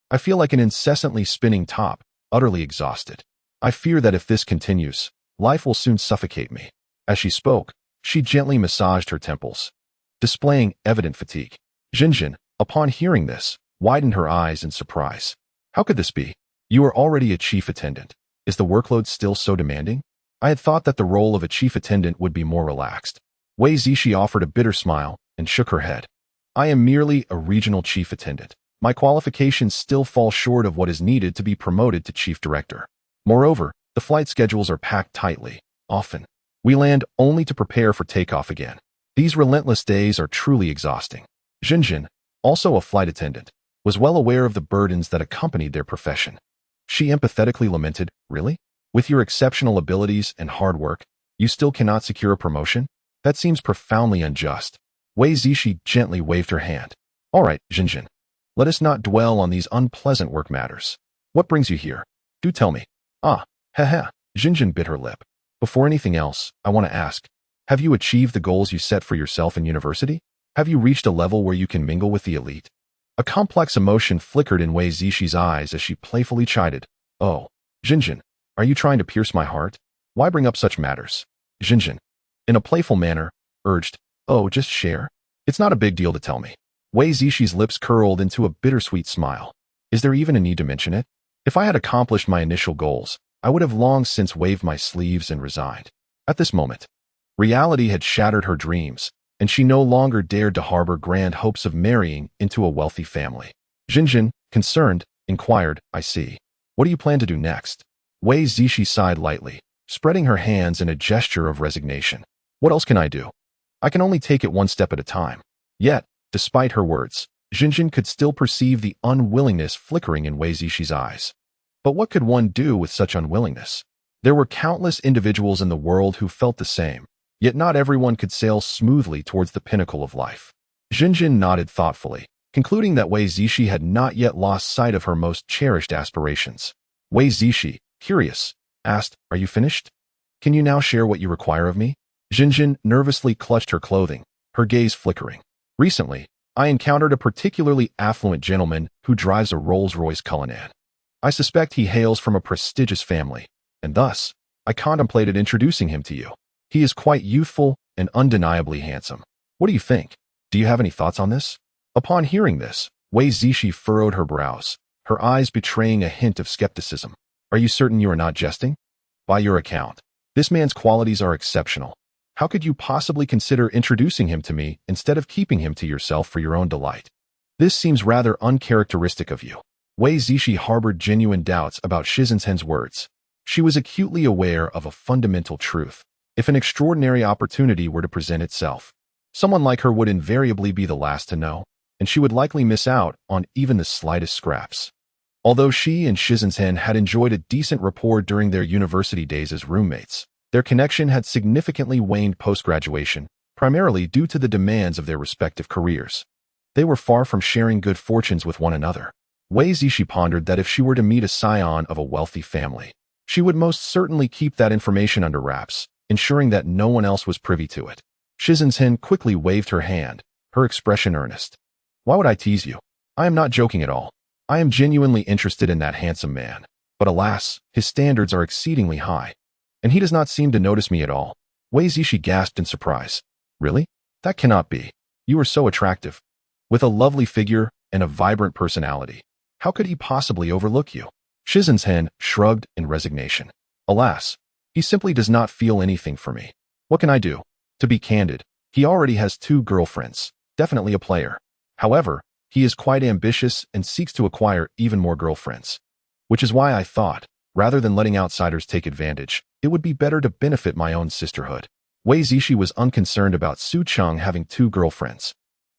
I feel like an incessantly spinning top, utterly exhausted. I fear that if this continues, life will soon suffocate me." As she spoke, she gently massaged her temples, displaying evident fatigue. Jinjin, upon hearing this, widened her eyes in surprise. "How could this be? You are already a chief attendant. Is the workload still so demanding? I had thought that the role of a chief attendant would be more relaxed." Wei Zixie offered a bitter smile and shook her head. "I am merely a regional chief attendant. My qualifications still fall short of what is needed to be promoted to chief director. Moreover, the flight schedules are packed tightly. Often, we land only to prepare for takeoff again. These relentless days are truly exhausting." Jinjin, also a flight attendant, was well aware of the burdens that accompanied their profession. She empathetically lamented, "Really? With your exceptional abilities and hard work, you still cannot secure a promotion? That seems profoundly unjust." Wei Zixie gently waved her hand. "All right, Jinjin. Let us not dwell on these unpleasant work matters. What brings you here? Do tell me." Heh. Jinjin bit her lip. "Before anything else, I want to ask, have you achieved the goals you set for yourself in university?" Have you reached a level where you can mingle with the elite? A complex emotion flickered in Wei Zixi eyes as she playfully chided. Oh, Jinjin, are you trying to pierce my heart? Why bring up such matters? Jinjin, in a playful manner, urged, oh, just share. It's not a big deal to tell me. Wei Zixi's lips curled into a bittersweet smile. Is there even a need to mention it? If I had accomplished my initial goals, I would have long since waved my sleeves and resigned. At this moment, reality had shattered her dreams, and she no longer dared to harbor grand hopes of marrying into a wealthy family. Jinjin, concerned, inquired, I see. What do you plan to do next? Wei Zixi sighed lightly, spreading her hands in a gesture of resignation. What else can I do? I can only take it one step at a time. Yet, despite her words, Jinjin could still perceive the unwillingness flickering in Wei Zixi's eyes. But what could one do with such unwillingness? There were countless individuals in the world who felt the same, yet not everyone could sail smoothly towards the pinnacle of life. Jinjin nodded thoughtfully, concluding that Wei Zixi had not yet lost sight of her most cherished aspirations. Wei Zixi, curious, asked, are you finished? Can you now share what you require of me? Jinjin nervously clutched her clothing, her gaze flickering. Recently, I encountered a particularly affluent gentleman who drives a Rolls-Royce Cullinan. I suspect he hails from a prestigious family, and thus, I contemplated introducing him to you. He is quite youthful and undeniably handsome. What do you think? Do you have any thoughts on this? Upon hearing this, Wei Zixi furrowed her brows, her eyes betraying a hint of skepticism. Are you certain you are not jesting? By your account, this man's qualities are exceptional. How could you possibly consider introducing him to me instead of keeping him to yourself for your own delight? This seems rather uncharacteristic of you. Wei Zixi harbored genuine doubts about Shizen's words. She was acutely aware of a fundamental truth. If an extraordinary opportunity were to present itself, someone like her would invariably be the last to know, and she would likely miss out on even the slightest scraps. Although she and Shizen had enjoyed a decent rapport during their university days as roommates, their connection had significantly waned post-graduation, primarily due to the demands of their respective careers. They were far from sharing good fortunes with one another. Wei Zixi pondered that if she were to meet a scion of a wealthy family, she would most certainly keep that information under wraps, ensuring that no one else was privy to it. Shizen quickly waved her hand, her expression earnest. Why would I tease you? I am not joking at all. I am genuinely interested in that handsome man, but alas, his standards are exceedingly high. And he does not seem to notice me at all. Wei Zixi gasped in surprise. Really? That cannot be. You are so attractive. With a lovely figure and a vibrant personality, how could he possibly overlook you? Shizen shrugged in resignation. Alas, he simply does not feel anything for me. What can I do? To be candid, he already has 2 girlfriends, definitely a player. However, he is quite ambitious and seeks to acquire even more girlfriends. Which is why I thought, rather than letting outsiders take advantage, it would be better to benefit my own sisterhood. Wei Zixi was unconcerned about Su Cheng having 2 girlfriends.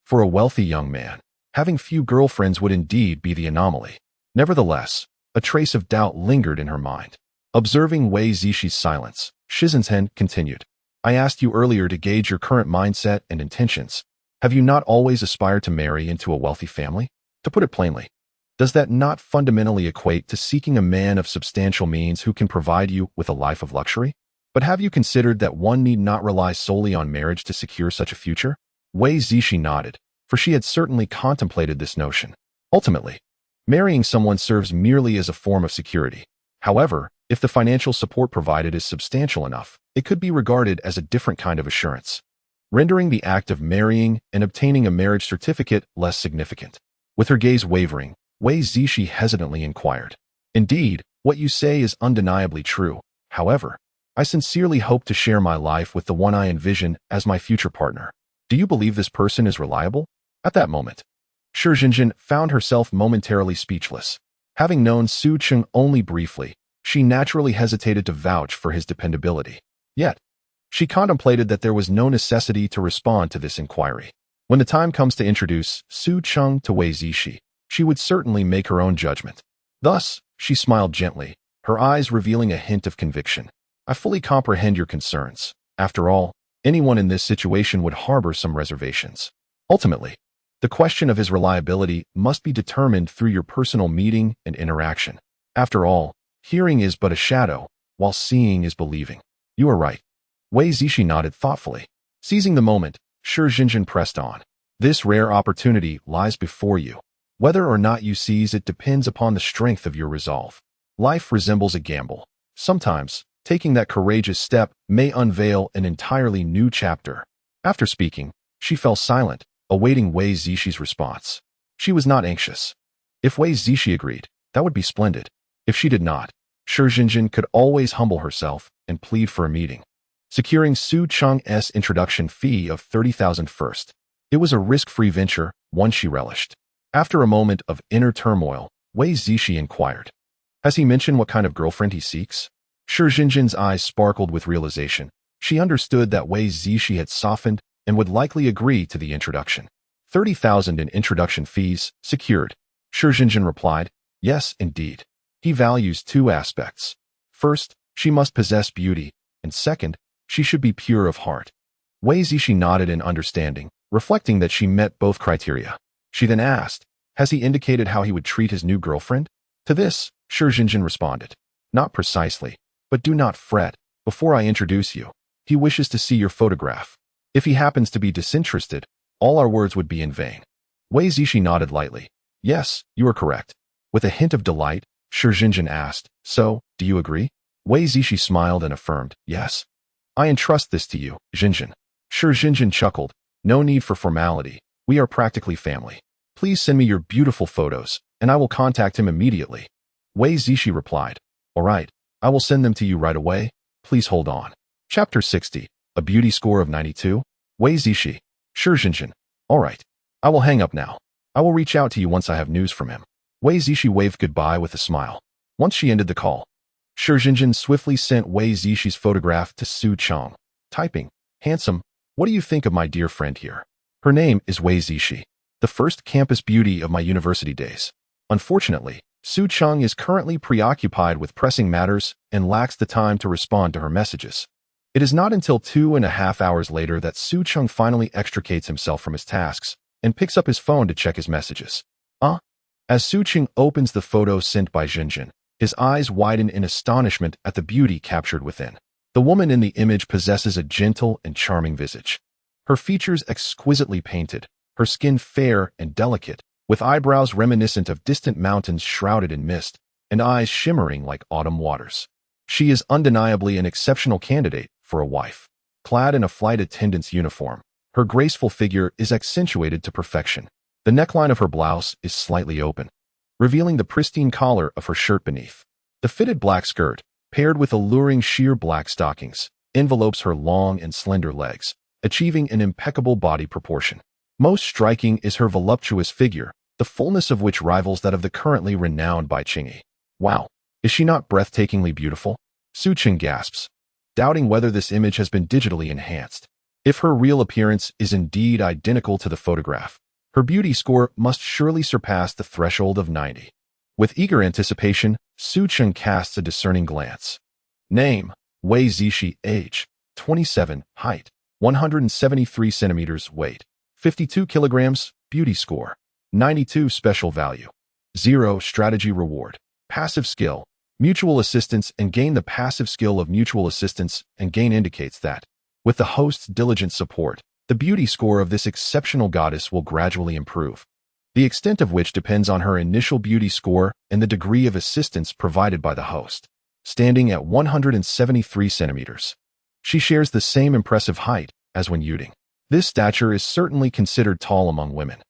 For a wealthy young man, having few girlfriends would indeed be the anomaly. Nevertheless, a trace of doubt lingered in her mind. Observing Wei Zixi's silence, Shizen continued. I asked you earlier to gauge your current mindset and intentions. Have you not always aspired to marry into a wealthy family? To put it plainly, does that not fundamentally equate to seeking a man of substantial means who can provide you with a life of luxury? But have you considered that one need not rely solely on marriage to secure such a future? Wei Zixi nodded, for she had certainly contemplated this notion. Ultimately, marrying someone serves merely as a form of security. However, if the financial support provided is substantial enough, it could be regarded as a different kind of assurance, rendering the act of marrying and obtaining a marriage certificate less significant. With her gaze wavering, Wei Zixi hesitantly inquired. Indeed, what you say is undeniably true. However, I sincerely hope to share my life with the one I envision as my future partner. Do you believe this person is reliable? At that moment, Jinjin found herself momentarily speechless. Having known Su Cheng only briefly, she naturally hesitated to vouch for his dependability. Yet, she contemplated that there was no necessity to respond to this inquiry. When the time comes to introduce Su Cheng to Wei Zixi, she would certainly make her own judgment. Thus, she smiled gently, her eyes revealing a hint of conviction. I fully comprehend your concerns. After all, anyone in this situation would harbor some reservations. Ultimately, the question of his reliability must be determined through your personal meeting and interaction. After all, hearing is but a shadow, while seeing is believing. You are right. Wei Zixi nodded thoughtfully. Seizing the moment, Jinjin pressed on. This rare opportunity lies before you. Whether or not you seize it depends upon the strength of your resolve. Life resembles a gamble. Sometimes, taking that courageous step may unveil an entirely new chapter. After speaking, she fell silent, awaiting Wei Zixi's response. She was not anxious. If Wei Zixi agreed, that would be splendid. If she did not, Su Cheng could always humble herself and plead for a meeting. Securing Su Cheng's introduction fee of 30,000 first. It was a risk-free venture, one she relished. After a moment of inner turmoil, Wei Zixi inquired, "Has he mentioned what kind of girlfriend he seeks?" Su Cheng's eyes sparkled with realization. She understood that Wei Zixi had softened and would likely agree to the introduction. 30,000 in introduction fees, secured. Su Cheng replied, "Yes, indeed. He values two aspects. First, she must possess beauty, and second, she should be pure of heart." Wei Zixi nodded in understanding, reflecting that she met both criteria. She then asked, "Has he indicated how he would treat his new girlfriend?" To this, Su Cheng responded, "Not precisely, but do not fret. Before I introduce you, he wishes to see your photograph. If he happens to be disinterested, all our words would be in vain." Wei Zixi nodded lightly. "Yes, you are correct." With a hint of delight, Su Cheng asked, "So, do you agree?" Wei Zixi smiled and affirmed, "Yes. I entrust this to you, Zhinzhen." Su Cheng chuckled, "No need for formality. We are practically family. Please send me your beautiful photos, and I will contact him immediately." Wei Zixi replied, "All right, I will send them to you right away. Please hold on." Chapter 60. A beauty score of 92. Wei Zixi. Su Cheng. "All right. I will hang up now. I will reach out to you once I have news from him." Wei Zixi waved goodbye with a smile. Once she ended the call, Su Cheng swiftly sent Wei Zixi's photograph to Su Cheng, typing, "Handsome, what do you think of my dear friend here? Her name is Wei Zixi, the first campus beauty of my university days. Unfortunately, Su Cheng is currently preoccupied with pressing matters and lacks the time to respond to her messages." It is not until 2.5 hours later that Su Cheng finally extricates himself from his tasks and picks up his phone to check his messages. As Su Cheng opens the photo sent by Zhinzhen, his eyes widen in astonishment at the beauty captured within. The woman in the image possesses a gentle and charming visage. Her features exquisitely painted, her skin fair and delicate, with eyebrows reminiscent of distant mountains shrouded in mist, and eyes shimmering like autumn waters. She is undeniably an exceptional candidate for a wife. Clad in a flight attendant's uniform, her graceful figure is accentuated to perfection. The neckline of her blouse is slightly open, revealing the pristine collar of her shirt beneath. The fitted black skirt, paired with alluring sheer black stockings, envelopes her long and slender legs, achieving an impeccable body proportion. Most striking is her voluptuous figure, the fullness of which rivals that of the currently renowned Bai Qingyi. "Wow, is she not breathtakingly beautiful?" Su Cheng gasps, doubting whether this image has been digitally enhanced. If her real appearance is indeed identical to the photograph, her beauty score must surely surpass the threshold of 90. With eager anticipation, Su Cheng casts a discerning glance. Name: Wei Zixi. Age: 27. Height: 173 centimeters. Weight: 52 kilograms. Beauty score: 92. Special value: 0. Strategy reward: passive skill, mutual assistance and gain. The passive skill of mutual assistance and gain indicates that, with the host's diligent support, the beauty score of this exceptional goddess will gradually improve, the extent of which depends on her initial beauty score and the degree of assistance provided by the host. Standing at 173 centimeters, she shares the same impressive height as when Yuding. This stature is certainly considered tall among women,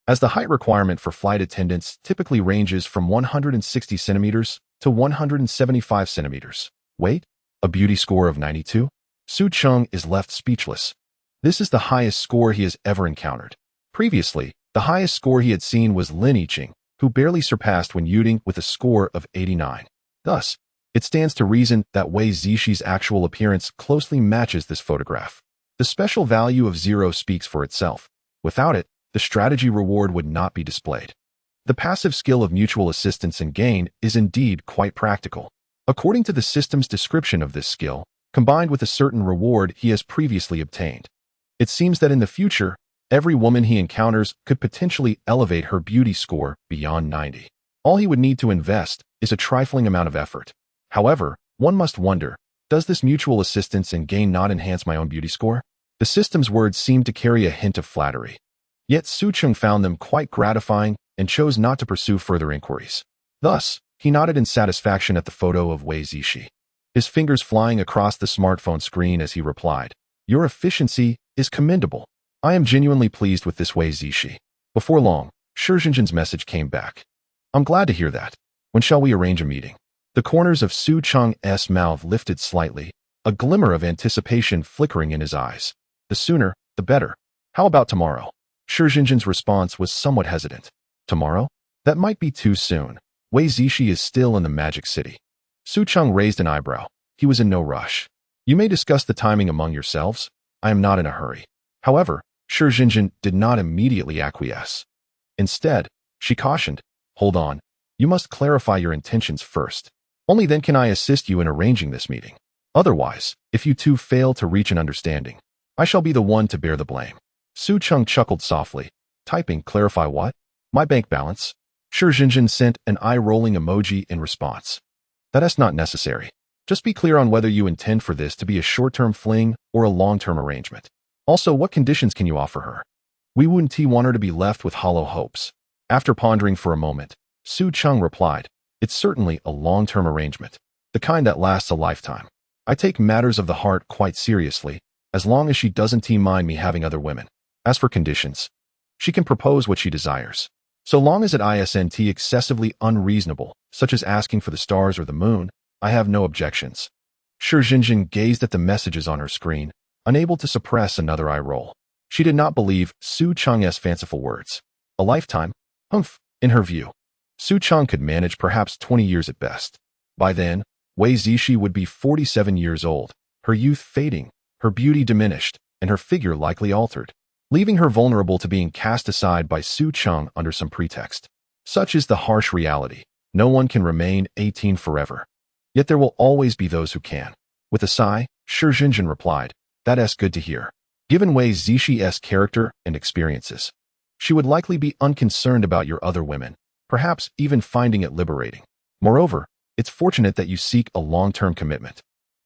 as the height requirement for flight attendants typically ranges from 160 centimeters to 175 centimeters. Weight: a beauty score of 92. Su Cheng is left speechless. This is the highest score he has ever encountered. Previously, the highest score he had seen was Lin Yiqing, who barely surpassed when Yuding with a score of 89. Thus, it stands to reason that Wei Zixi's actual appearance closely matches this photograph. The special value of 0 speaks for itself. Without it, the strategy reward would not be displayed. The passive skill of mutual assistance and gain is indeed quite practical. According to the system's description of this skill, combined with a certain reward he has previously obtained, it seems that in the future, every woman he encounters could potentially elevate her beauty score beyond 90. All he would need to invest is a trifling amount of effort. However, one must wonder, does this mutual assistance and gain not enhance my own beauty score? The system's words seem to carry a hint of flattery. Yet Su Cheng found them quite gratifying and chose not to pursue further inquiries. Thus, he nodded in satisfaction at the photo of Wei Zishi, his fingers flying across the smartphone screen as he replied, "Your efficiency is commendable. I am genuinely pleased with this Wei Zishi." Before long, Shi Jinjin's message came back. "I'm glad to hear that. When shall we arrange a meeting?" The corners of Su Cheng's mouth lifted slightly, a glimmer of anticipation flickering in his eyes. "The sooner, the better. How about tomorrow?" Shi Jinjin's response was somewhat hesitant. "Tomorrow? That might be too soon. Wei Zishi is still in the Magic City." Su Cheng raised an eyebrow. He was in no rush. "You may discuss the timing among yourselves. I am not in a hurry." However, Shi Jinjin did not immediately acquiesce. Instead, she cautioned, "Hold on. You must clarify your intentions first. Only then can I assist you in arranging this meeting. Otherwise, if you two fail to reach an understanding, I shall be the one to bear the blame." Su Cheng chuckled softly, typing, "Clarify what? My bank balance?" Shi Jinjin sent an eye-rolling emoji in response. "That's not necessary. Just be clear on whether you intend for this to be a short-term fling or a long-term arrangement. Also, what conditions can you offer her?" "We wouldn't want her to be left with hollow hopes." After pondering for a moment, Su Cheng replied, "It's certainly a long-term arrangement, the kind that lasts a lifetime. I take matters of the heart quite seriously, as long as she doesn't mind me having other women. As for conditions, she can propose what she desires. So long as it isn't excessively unreasonable, such as asking for the stars or the moon, I have no objections." Shi Jinjin gazed at the messages on her screen, unable to suppress another eye roll. She did not believe Su Cheng's fanciful words. A lifetime? Humph, in her view. Su Cheng could manage perhaps 20 years at best. By then, Wei Zishi would be 47 years old, her youth fading, her beauty diminished, and her figure likely altered, leaving her vulnerable to being cast aside by Su Cheng under some pretext. Such is the harsh reality. No one can remain 18 forever. Yet there will always be those who can. With a sigh, Shi Jinjin replied, "That's good to hear." Given Wei Zishi's character and experiences, she would likely be unconcerned about your other women, perhaps even finding it liberating. Moreover, it's fortunate that you seek a long-term commitment.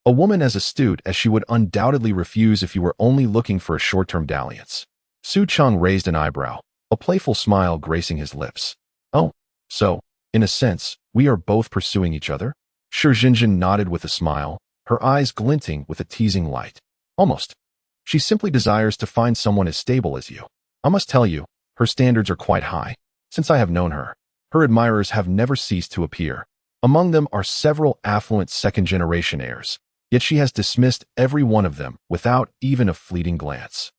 A woman as astute as she would undoubtedly refuse if you were only looking for a short-term dalliance. Su Cheng raised an eyebrow, a playful smile gracing his lips. "Oh, so, in a sense, we are both pursuing each other?" Shi Jinjin nodded with a smile, her eyes glinting with a teasing light. "Almost. She simply desires to find someone as stable as you. I must tell you, her standards are quite high. Since I have known her, her admirers have never ceased to appear. Among them are several affluent second-generation heirs, yet she has dismissed every one of them without even a fleeting glance."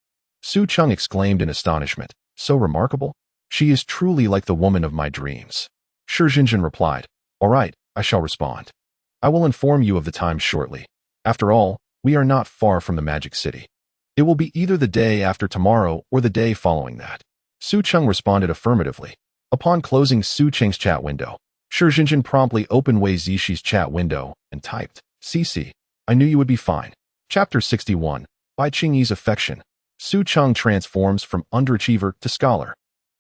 Su Cheng exclaimed in astonishment, "So remarkable? She is truly like the woman of my dreams." Shi Jinjin replied, "All right, I shall respond. I will inform you of the time shortly. After all, we are not far from the Magic City. It will be either the day after tomorrow or the day following that." Su Cheng responded affirmatively. Upon closing Su Cheng's chat window, Shi Jinjin promptly opened Wei Zishi's chat window and typed, "CC, I knew you would be fine." Chapter 61, By Qingyi's Affection. Su Cheng transforms from underachiever to scholar.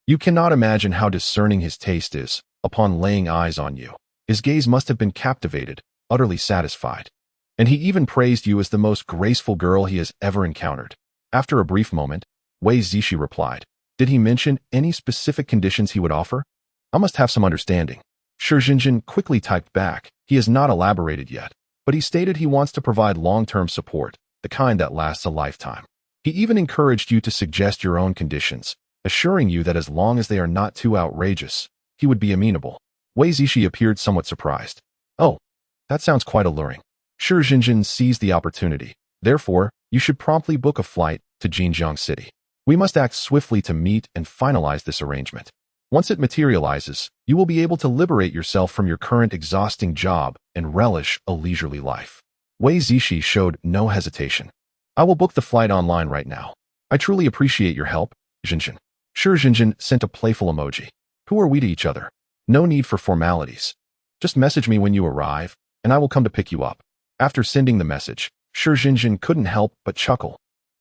You cannot imagine how discerning his taste is. Upon laying eyes on you, his gaze must have been captivated, utterly satisfied. And he even praised you as the most graceful girl he has ever encountered. After a brief moment, Wei Zishi replied, "Did he mention any specific conditions he would offer? I must have some understanding." Shi Jinjin quickly typed back, "He has not elaborated yet, but he stated he wants to provide long-term support, the kind that lasts a lifetime. He even encouraged you to suggest your own conditions, assuring you that as long as they are not too outrageous, he would be amenable." Wei Zishi appeared somewhat surprised. "Oh, that sounds quite alluring." Shi Jinjin seized the opportunity. "Therefore, you should promptly book a flight to Jinjiang City. We must act swiftly to meet and finalize this arrangement. Once it materializes, you will be able to liberate yourself from your current exhausting job and relish a leisurely life." Wei Zishi showed no hesitation. "I will book the flight online right now. I truly appreciate your help, Jinjin." Shi Jinjin sent a playful emoji. "Who are we to each other? No need for formalities. Just message me when you arrive, and I will come to pick you up." After sending the message, Shi Jinjin couldn't help but chuckle,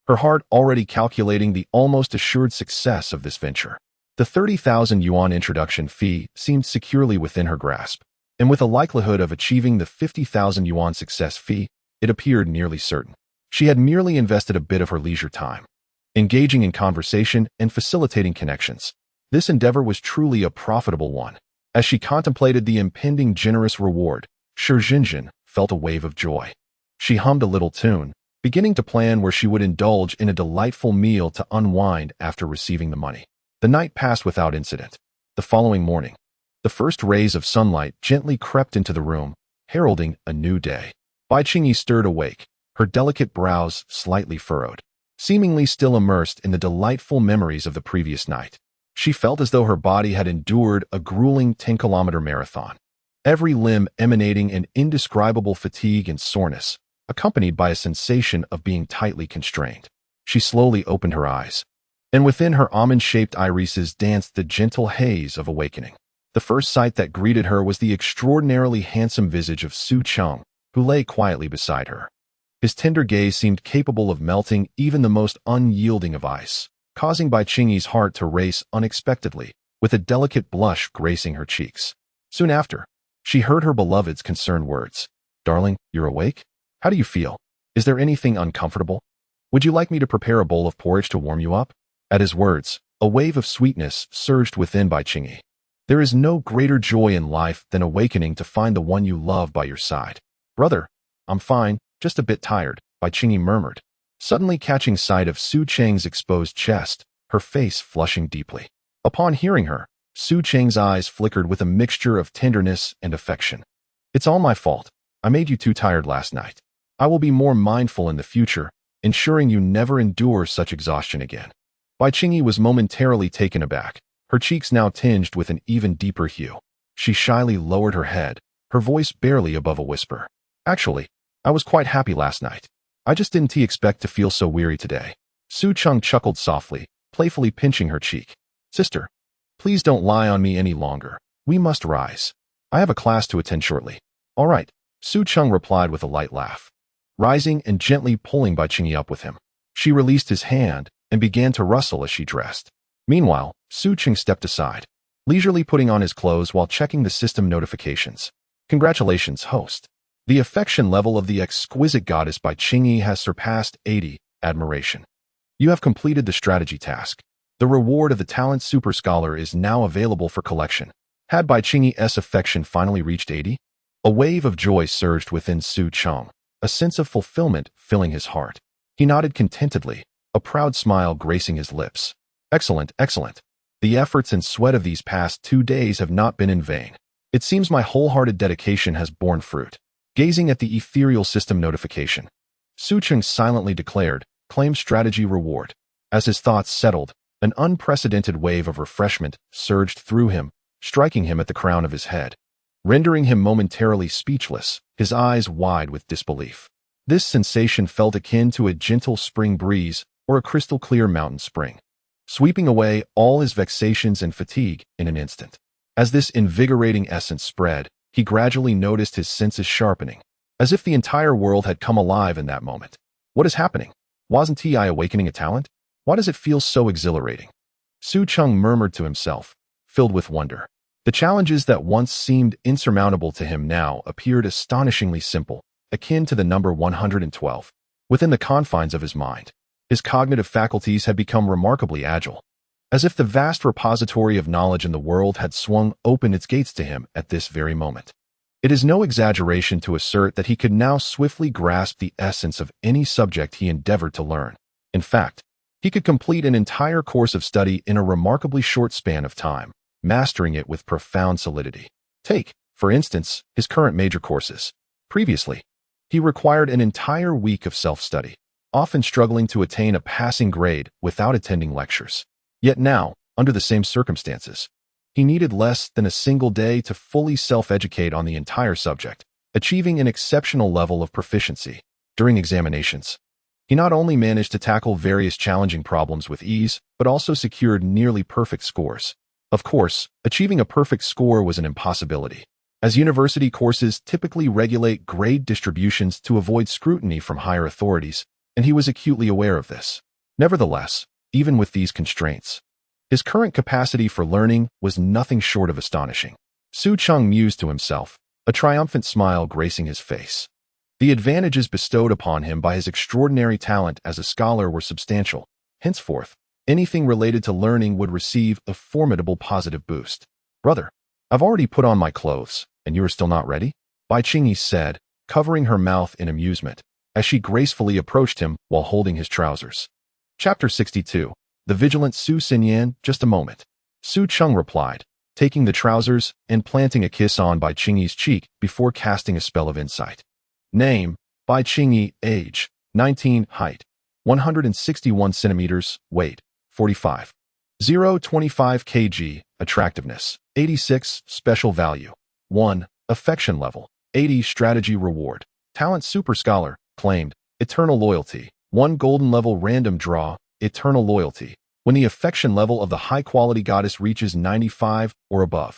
her heart already calculating the almost assured success of this venture. The 30,000 yuan introduction fee seemed securely within her grasp, and with a likelihood of achieving the 50,000 yuan success fee, it appeared nearly certain. She had merely invested a bit of her leisure time. engaging in conversation and facilitating connections. This endeavor was truly a profitable one. As she contemplated the impending generous reward, Su Cheng felt a wave of joy. She hummed a little tune, beginning to plan where she would indulge in a delightful meal to unwind after receiving the money. The night passed without incident. The following morning, the first rays of sunlight gently crept into the room, heralding a new day. Bai Qingyi stirred awake, her delicate brows slightly furrowed, seemingly still immersed in the delightful memories of the previous night. She felt as though her body had endured a grueling 10-kilometer marathon, every limb emanating an indescribable fatigue and soreness, accompanied by a sensation of being tightly constrained. She slowly opened her eyes, and within her almond-shaped irises danced the gentle haze of awakening. The first sight that greeted her was the extraordinarily handsome visage of Su Cheng, who lay quietly beside her. His tender gaze seemed capable of melting even the most unyielding of ice, causing Bai Qingyi's heart to race unexpectedly, with a delicate blush gracing her cheeks. Soon after, she heard her beloved's concerned words. "Darling, you're awake? How do you feel? Is there anything uncomfortable? Would you like me to prepare a bowl of porridge to warm you up?" At his words, a wave of sweetness surged within Bai Qingyi. There is no greater joy in life than awakening to find the one you love by your side. "Brother, I'm fine, just a bit tired," Bai Qingyi murmured, suddenly catching sight of Su Cheng's exposed chest, her face flushing deeply. Upon hearing her, Su Cheng's eyes flickered with a mixture of tenderness and affection. "It's all my fault. I made you too tired last night. I will be more mindful in the future, ensuring you never endure such exhaustion again." Bai Qingyi was momentarily taken aback, her cheeks now tinged with an even deeper hue. She shyly lowered her head, her voice barely above a whisper. "Actually, I was quite happy last night. I just didn't expect to feel so weary today." Su Cheng chuckled softly, playfully pinching her cheek. "Sister, please don't lie on me any longer. We must rise. I have a class to attend shortly." "All right," Su Cheng replied with a light laugh, rising and gently pulling Bai Qingyi up with him. She released his hand and began to rustle as she dressed. Meanwhile, Su Cheng stepped aside, leisurely putting on his clothes while checking the system notifications. "Congratulations, host. The affection level of the exquisite goddess Bai Qingyi has surpassed 80, admiration. You have completed the strategy task. The reward of the talent super scholar is now available for collection." Had Bai Qingyi's affection finally reached 80? A wave of joy surged within Su Cheng, a sense of fulfillment filling his heart. He nodded contentedly, a proud smile gracing his lips. "Excellent, excellent. The efforts and sweat of these past 2 days have not been in vain. It seems my wholehearted dedication has borne fruit." Gazing at the ethereal system notification, Su Cheng silently declared, "Claim strategy reward." As his thoughts settled, an unprecedented wave of refreshment surged through him, striking him at the crown of his head, rendering him momentarily speechless, his eyes wide with disbelief. This sensation felt akin to a gentle spring breeze or a crystal-clear mountain spring, sweeping away all his vexations and fatigue in an instant. As this invigorating essence spread, he gradually noticed his senses sharpening, as if the entire world had come alive in that moment. "What is happening? Wasn't I awakening a talent? Why does it feel so exhilarating?" Su Cheng murmured to himself, filled with wonder. The challenges that once seemed insurmountable to him now appeared astonishingly simple, akin to the number 112. Within the confines of his mind, his cognitive faculties had become remarkably agile, as if the vast repository of knowledge in the world had swung open its gates to him at this very moment. It is no exaggeration to assert that he could now swiftly grasp the essence of any subject he endeavored to learn. In fact, he could complete an entire course of study in a remarkably short span of time, mastering it with profound solidity. Take, for instance, his current major courses. Previously, he required an entire week of self-study, often struggling to attain a passing grade without attending lectures. Yet now, under the same circumstances, he needed less than a single day to fully self-educate on the entire subject, achieving an exceptional level of proficiency. During examinations, he not only managed to tackle various challenging problems with ease, but also secured nearly perfect scores. Of course, achieving a perfect score was an impossibility, as university courses typically regulate grade distributions to avoid scrutiny from higher authorities, and he was acutely aware of this. Nevertheless, even with these constraints, his current capacity for learning was nothing short of astonishing. Su Cheng mused to himself, a triumphant smile gracing his face. The advantages bestowed upon him by his extraordinary talent as a scholar were substantial, Henceforth, anything related to learning would receive a formidable positive boost. Brother, I've already put on my clothes, and you are still not ready? Bai Qingyi said, covering her mouth in amusement, as she gracefully approached him while holding his trousers. Chapter 62. The Vigilant Su Xinyan. Just a moment. Su Cheng replied, taking the trousers and planting a kiss on Bai Qingyi's cheek before casting a spell of insight. Name, Bai Qingyi. Age, 19. Height, 161 centimeters. Weight, 45. 0.25 kg. Attractiveness, 86. Special value, 1. Affection level, 80. Strategy reward. Talent Super Scholar, claimed. Eternal loyalty, 1 golden level random draw. Eternal loyalty. When the affection level of the high-quality goddess reaches 95 or above,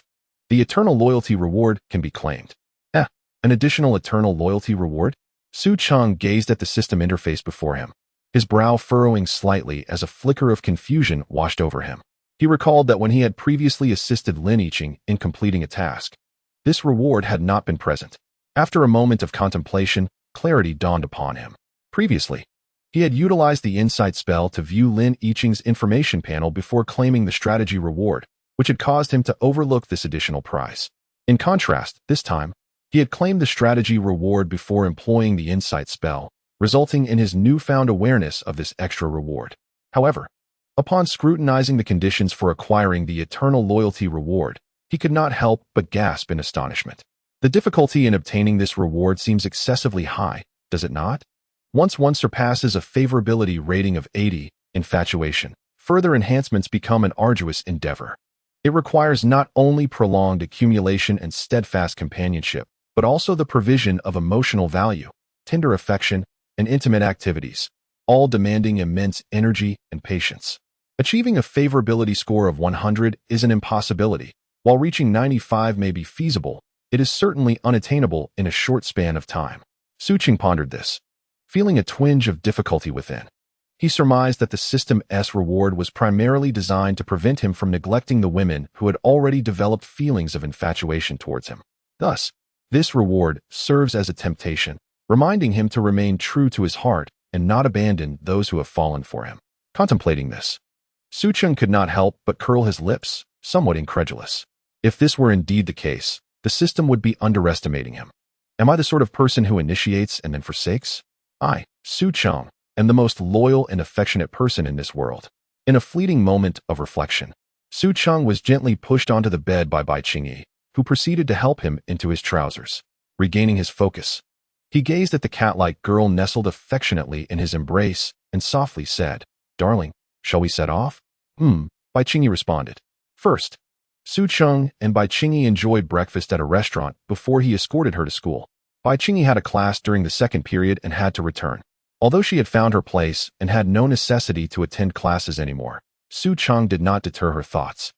the eternal loyalty reward can be claimed. An additional eternal loyalty reward? Su Cheng gazed at the system interface before him, his brow furrowing slightly as a flicker of confusion washed over him. He recalled that when he had previously assisted Lin Yiqing in completing a task, this reward had not been present. After a moment of contemplation, clarity dawned upon him. Previously, he had utilized the insight spell to view Lin Yiqing's information panel before claiming the strategy reward, which had caused him to overlook this additional prize. In contrast, this time, he had claimed the strategy reward before employing the insight spell, resulting in his newfound awareness of this extra reward. However, upon scrutinizing the conditions for acquiring the eternal loyalty reward, he could not help but gasp in astonishment. The difficulty in obtaining this reward seems excessively high, does it not? Once one surpasses a favorability rating of 80, infatuation, further enhancements become an arduous endeavor. It requires not only prolonged accumulation and steadfast companionship, but also the provision of emotional value, tender affection, and intimate activities, all demanding immense energy and patience. Achieving a favorability score of 100 is an impossibility. While reaching 95 may be feasible, it is certainly unattainable in a short span of time. Su Cheng pondered this, feeling a twinge of difficulty within. He surmised that the System's reward was primarily designed to prevent him from neglecting the women who had already developed feelings of infatuation towards him. Thus, this reward serves as a temptation, reminding him to remain true to his heart and not abandon those who have fallen for him. Contemplating this, Su Cheng could not help but curl his lips, somewhat incredulous. If this were indeed the case, the system would be underestimating him. Am I the sort of person who initiates and then forsakes? I, Su Cheng, am the most loyal and affectionate person in this world. In a fleeting moment of reflection, Su Cheng was gently pushed onto the bed by Bai Qingyi, who proceeded to help him into his trousers. Regaining his focus, he gazed at the cat-like girl nestled affectionately in his embrace and softly said, "Darling, shall we set off?" Bai Qingyi responded. First, Su Cheng and Bai Qingyi enjoyed breakfast at a restaurant before he escorted her to school. Bai Qingyi had a class during the second period and had to return. Although she had found her place and had no necessity to attend classes anymore, Su Cheng did not deter her thoughts.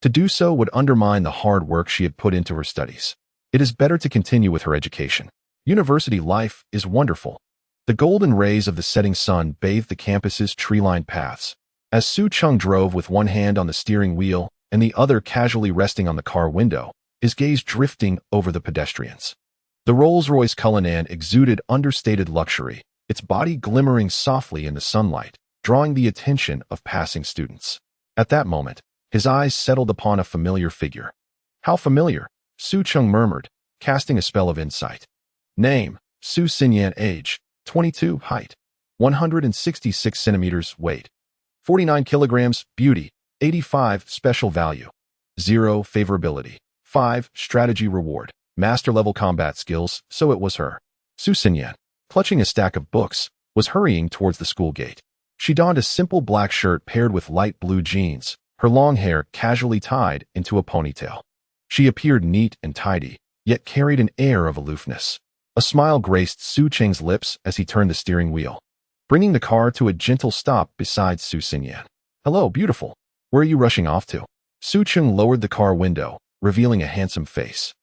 To do so would undermine the hard work she had put into her studies. It is better to continue with her education. University life is wonderful. The golden rays of the setting sun bathed the campus's tree-lined paths. As Su Cheng drove with one hand on the steering wheel and the other casually resting on the car window, his gaze drifting over the pedestrians. The Rolls-Royce Cullinan exuded understated luxury, its body glimmering softly in the sunlight, drawing the attention of passing students. At that moment, his eyes settled upon a familiar figure. How familiar, Su Cheng murmured, casting a spell of insight. Name, Su Xinyan. Age, 22. Height, 166 centimeters. Weight, 49 kilograms. Beauty, 85. Special value, 0. Favorability, 5. Strategy reward, master-level combat skills. So it was her. Su Xinyan, clutching a stack of books, was hurrying towards the school gate. She donned a simple black shirt paired with light blue jeans, her long hair casually tied into a ponytail. She appeared neat and tidy, yet carried an air of aloofness. A smile graced Su Cheng's lips as he turned the steering wheel, bringing the car to a gentle stop beside Su Xinyan. "Hello, beautiful. Where are you rushing off to?" Su Cheng lowered the car window, revealing a handsome face.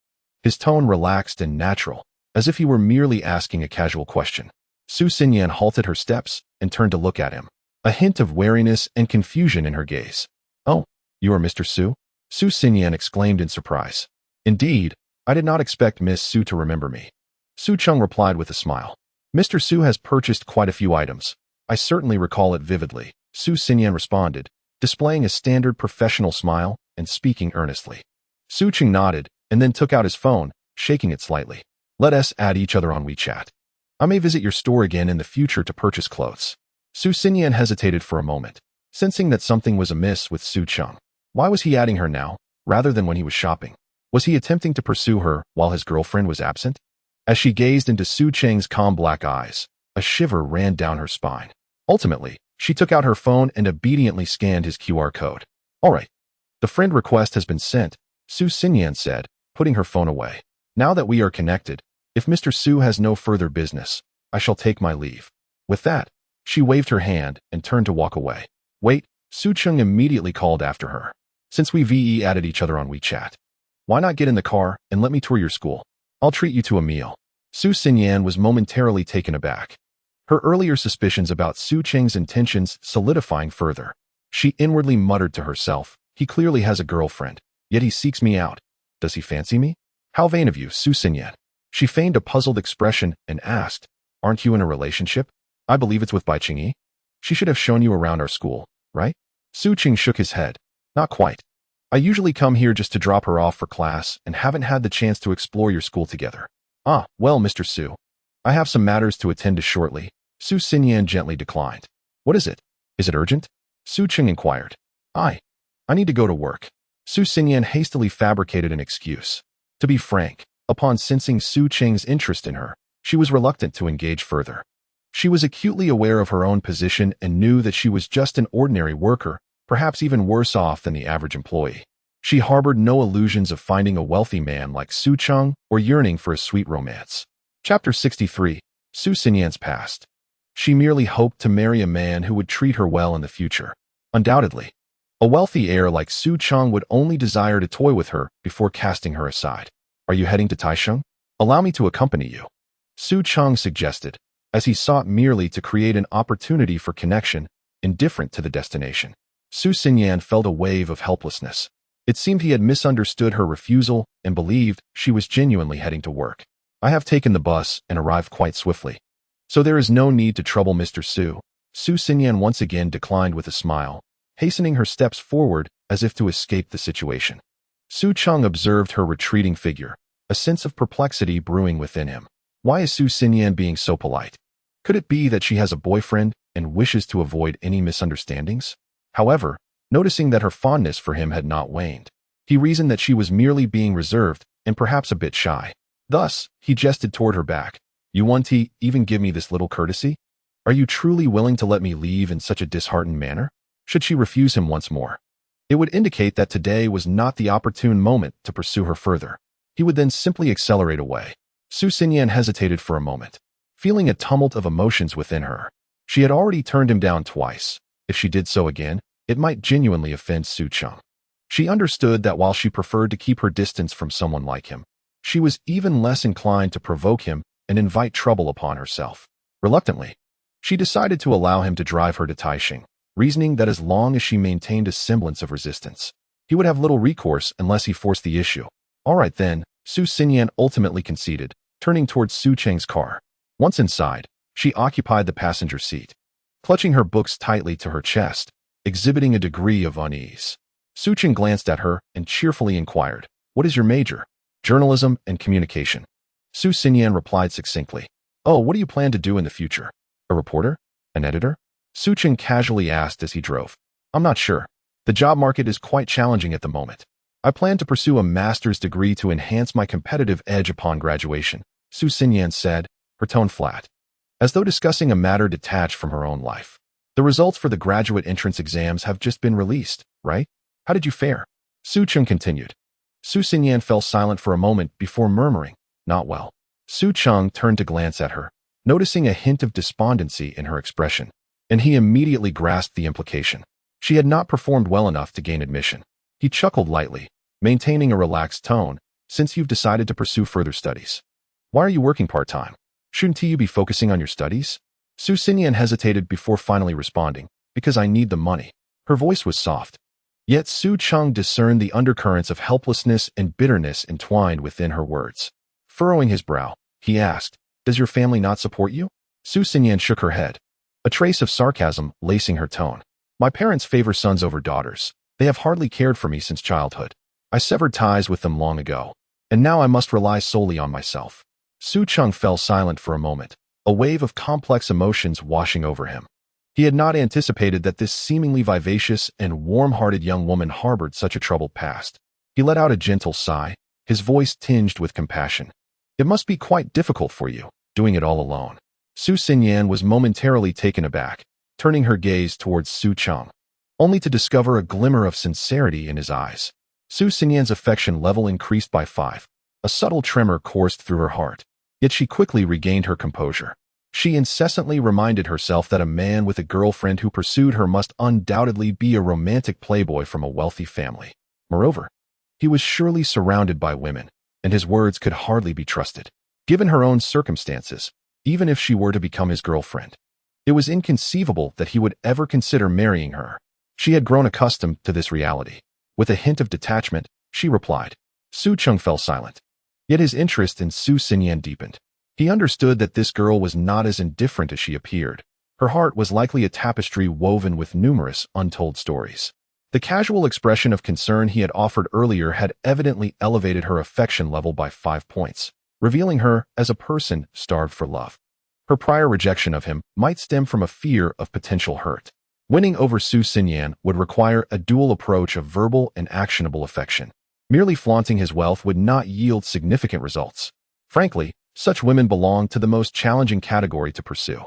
His tone relaxed and natural, as if he were merely asking a casual question. Su Xinyan halted her steps and turned to look at him, a hint of wariness and confusion in her gaze. "Oh, you are Mr. Su?" Su Xinyan exclaimed in surprise. "Indeed, I did not expect Miss Su to remember me." Su Cheng replied with a smile. "Mr. Su has purchased quite a few items. I certainly recall it vividly. Su Xinyan responded, displaying a standard professional smile and speaking earnestly. Su Cheng nodded and then took out his phone, shaking it slightly. Let us add each other on WeChat. I may visit your store again in the future to purchase clothes. Su Xinyan hesitated for a moment, sensing that something was amiss with Su Cheng. Why was he adding her now, rather than when he was shopping? Was he attempting to pursue her while his girlfriend was absent? As she gazed into Su Cheng's calm black eyes, a shiver ran down her spine. Ultimately, she took out her phone and obediently scanned his QR code. All right. The friend request has been sent, Su Xinyan said, putting her phone away. Now that we are connected, if Mr. Su has no further business, I shall take my leave. With that, she waved her hand and turned to walk away. Wait, Su Cheng immediately called after her. Since we VE added each other on WeChat, why not get in the car and let me tour your school? I'll treat you to a meal. Su Xinyan was momentarily taken aback, her earlier suspicions about Su Cheng's intentions solidifying further. She inwardly muttered to herself, he clearly has a girlfriend, yet he seeks me out. Does he fancy me? How vain of you, Su Xinyan. She feigned a puzzled expression and asked, aren't you in a relationship? I believe it's with Bai Qingyi. She should have shown you around our school, right? Su Cheng shook his head. Not quite. I usually come here just to drop her off for class and haven't had the chance to explore your school together. Ah, well, Mr. Su. I have some matters to attend to shortly. Su Xinyan gently declined. What is it? Is it urgent? Su Cheng inquired. I need to go to work. Su Xinyan hastily fabricated an excuse. To be frank, upon sensing Su Cheng's interest in her, she was reluctant to engage further. She was acutely aware of her own position and knew that she was just an ordinary worker, perhaps even worse off than the average employee. She harbored no illusions of finding a wealthy man like Su Cheng or yearning for a sweet romance. Chapter 63. Su Xinyan's past. She merely hoped to marry a man who would treat her well in the future. Undoubtedly, a wealthy heir like Su Cheng would only desire to toy with her before casting her aside. Are you heading to Tycoon? Allow me to accompany you. Su Cheng suggested, as he sought merely to create an opportunity for connection, indifferent to the destination. Su Xinyan felt a wave of helplessness. It seemed he had misunderstood her refusal and believed she was genuinely heading to work. I have taken the bus and arrived quite swiftly. So there is no need to trouble Mr. Su. Su Xinyan once again declined with a smile, hastening her steps forward as if to escape the situation. Su Cheng observed her retreating figure, a sense of perplexity brewing within him. Why is Su Xinyan being so polite? Could it be that she has a boyfriend and wishes to avoid any misunderstandings? However, noticing that her fondness for him had not waned, he reasoned that she was merely being reserved and perhaps a bit shy. Thus, he gestured toward her back. You want to even give me this little courtesy? Are you truly willing to let me leave in such a disheartened manner? Should she refuse him once more, it would indicate that today was not the opportune moment to pursue her further. He would then simply accelerate away. Su Xinyan hesitated for a moment, feeling a tumult of emotions within her. She had already turned him down twice. If she did so again, it might genuinely offend Su Cheng. She understood that while she preferred to keep her distance from someone like him, she was even less inclined to provoke him and invite trouble upon herself. Reluctantly, she decided to allow him to drive her to Taisheng, reasoning that as long as she maintained a semblance of resistance, he would have little recourse unless he forced the issue. All right then, Su Xinyan ultimately conceded, turning towards Su Cheng's car. Once inside, she occupied the passenger seat, clutching her books tightly to her chest, exhibiting a degree of unease. Su Cheng glanced at her and cheerfully inquired, "What is your major?" "Journalism and communication." Su Xinyan replied succinctly. "Oh, what do you plan to do in the future? A reporter? An editor?" Su Cheng casually asked as he drove. "I'm not sure. The job market is quite challenging at the moment. I plan to pursue a master's degree to enhance my competitive edge upon graduation," Su Xinyan said, her tone flat, as though discussing a matter detached from her own life. "The results for the graduate entrance exams have just been released, right? How did you fare?" Su Cheng continued. Su Xinyan fell silent for a moment before murmuring, "Not well." Su Cheng turned to glance at her, noticing a hint of despondency in her expression, and he immediately grasped the implication. She had not performed well enough to gain admission. He chuckled lightly, maintaining a relaxed tone. "Since you've decided to pursue further studies, why are you working part-time? Shouldn't you be focusing on your studies?" Su Xinyan hesitated before finally responding, "Because I need the money." Her voice was soft. Yet Su Cheng discerned the undercurrents of helplessness and bitterness entwined within her words. Furrowing his brow, he asked, "Does your family not support you?" Su Xinyan shook her head, a trace of sarcasm lacing her tone. My parents favor sons over daughters. They have hardly cared for me since childhood. I severed ties with them long ago, and now I must rely solely on myself. Su Cheng fell silent for a moment, a wave of complex emotions washing over him. He had not anticipated that this seemingly vivacious and warm-hearted young woman harbored such a troubled past. He let out a gentle sigh, his voice tinged with compassion. It must be quite difficult for you, doing it all alone. Su Xinyan was momentarily taken aback, turning her gaze towards Su Cheng, only to discover a glimmer of sincerity in his eyes. Su Xinyan's affection level increased by 5. A subtle tremor coursed through her heart, yet she quickly regained her composure. She incessantly reminded herself that a man with a girlfriend who pursued her must undoubtedly be a romantic playboy from a wealthy family. Moreover, he was surely surrounded by women, and his words could hardly be trusted. Given her own circumstances, even if she were to become his girlfriend, it was inconceivable that he would ever consider marrying her. She had grown accustomed to this reality. With a hint of detachment, she replied. Su Cheng fell silent. Yet his interest in Su Xinyan deepened. He understood that this girl was not as indifferent as she appeared. Her heart was likely a tapestry woven with numerous untold stories. The casual expression of concern he had offered earlier had evidently elevated her affection level by 5 points, revealing her as a person starved for love. Her prior rejection of him might stem from a fear of potential hurt. Winning over Su Xinyan would require a dual approach of verbal and actionable affection. Merely flaunting his wealth would not yield significant results. Frankly, such women belong to the most challenging category to pursue.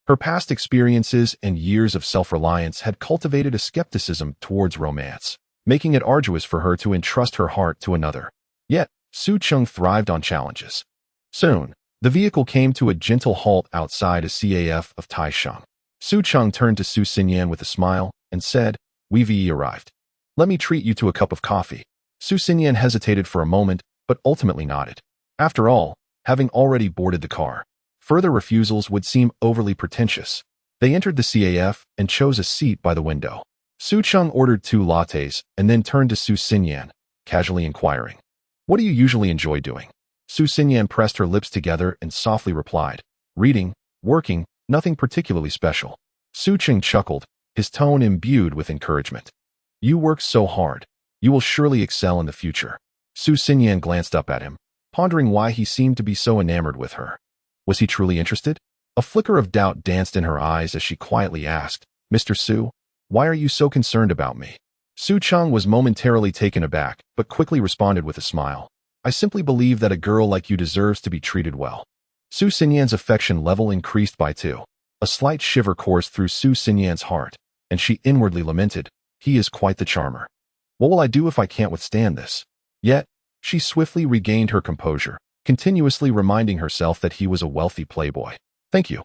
Her past experiences and years of self-reliance had cultivated a skepticism towards romance, making it arduous for her to entrust her heart to another. Yet, Su Cheng thrived on challenges. Soon, the vehicle came to a gentle halt outside a CAF of Tycoon. Su Cheng turned to Su Xinyan with a smile and said, "We've arrived. Let me treat you to a cup of coffee." Su Xinyan hesitated for a moment, but ultimately nodded. After all, having already boarded the car, further refusals would seem overly pretentious. They entered the CAF and chose a seat by the window. Su Cheng ordered 2 lattes and then turned to Su Xinyan, casually inquiring, "What do you usually enjoy doing?" Su Xinyan pressed her lips together and softly replied, "Reading, working, nothing particularly special." Su Cheng chuckled, his tone imbued with encouragement. "You work so hard. You will surely excel in the future." Su Xinyan glanced up at him, pondering why he seemed to be so enamored with her. Was he truly interested? A flicker of doubt danced in her eyes as she quietly asked, "Mr. Su, why are you so concerned about me?" Su Cheng was momentarily taken aback, but quickly responded with a smile. "I simply believe that a girl like you deserves to be treated well." Su Xinyan's affection level increased by 2. A slight shiver coursed through Su Xinyan's heart, and she inwardly lamented, "He is quite the charmer. What will I do if I can't withstand this?" Yet, she swiftly regained her composure, continuously reminding herself that he was a wealthy playboy. "Thank you,"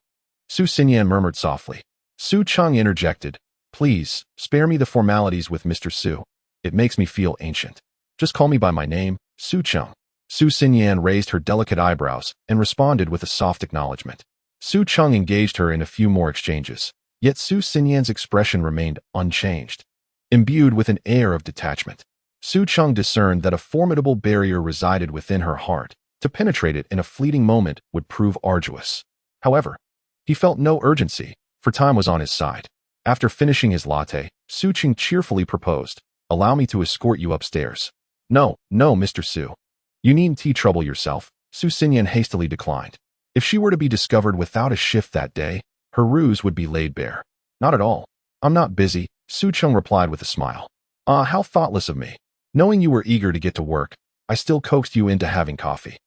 Su Xinyan murmured softly. Su Cheng interjected, "Please, spare me the formalities with Mr. Su. It makes me feel ancient. Just call me by my name, Su Cheng." Su Xinyan raised her delicate eyebrows and responded with a soft acknowledgement. Su Cheng engaged her in a few more exchanges, yet Su Xinyan's expression remained unchanged. Imbued with an air of detachment, Su Cheng discerned that a formidable barrier resided within her heart. To penetrate it in a fleeting moment would prove arduous. However, he felt no urgency, for time was on his side. After finishing his latte, Su Cheng cheerfully proposed, "Allow me to escort you upstairs." "No, no, Mr. Su. You needn't trouble yourself," Su Xinyan hastily declined. If she were to be discovered without a shift that day, her ruse would be laid bare. "Not at all. I'm not busy," Su Cheng replied with a smile. "Ah, how thoughtless of me. Knowing you were eager to get to work, I still coaxed you into having coffee.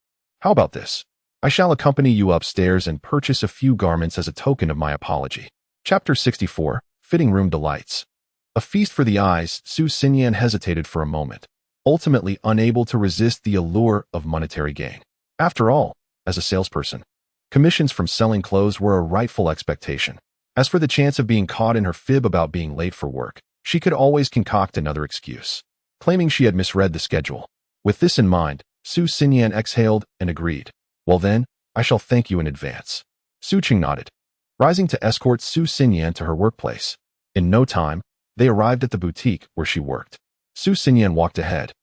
How about this? I shall accompany you upstairs and purchase a few garments as a token of my apology." Chapter 64, Fitting Room Delights. A feast for the eyes, Su Xinyan hesitated for a moment, ultimately unable to resist the allure of monetary gain. After all, as a salesperson, commissions from selling clothes were a rightful expectation. As for the chance of being caught in her fib about being late for work, she could always concoct another excuse, claiming she had misread the schedule. With this in mind, Su Xinyan exhaled and agreed. "Well then, I shall thank you in advance." Su Cheng nodded, rising to escort Su Xinyan to her workplace. In no time, they arrived at the boutique where she worked. Su Xinyan walked ahead,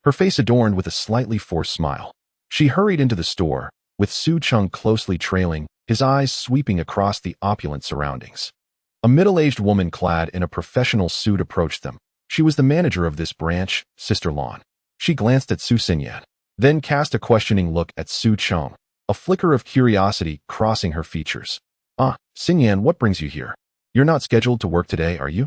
her face adorned with a slightly forced smile. She hurried into the store, with Su Cheng closely trailing, his eyes sweeping across the opulent surroundings. A middle-aged woman clad in a professional suit approached them. She was the manager of this branch, Sister Lan. She glanced at Su Cheng, then cast a questioning look at Su Cheng, a flicker of curiosity crossing her features. "Ah, Xinyan, what brings you here? You're not scheduled to work today, are you?"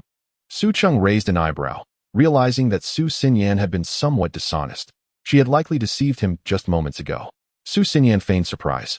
Su Cheng raised an eyebrow, realizing that Su Xinyan had been somewhat dishonest. She had likely deceived him just moments ago. Su Xinyan feigned surprise,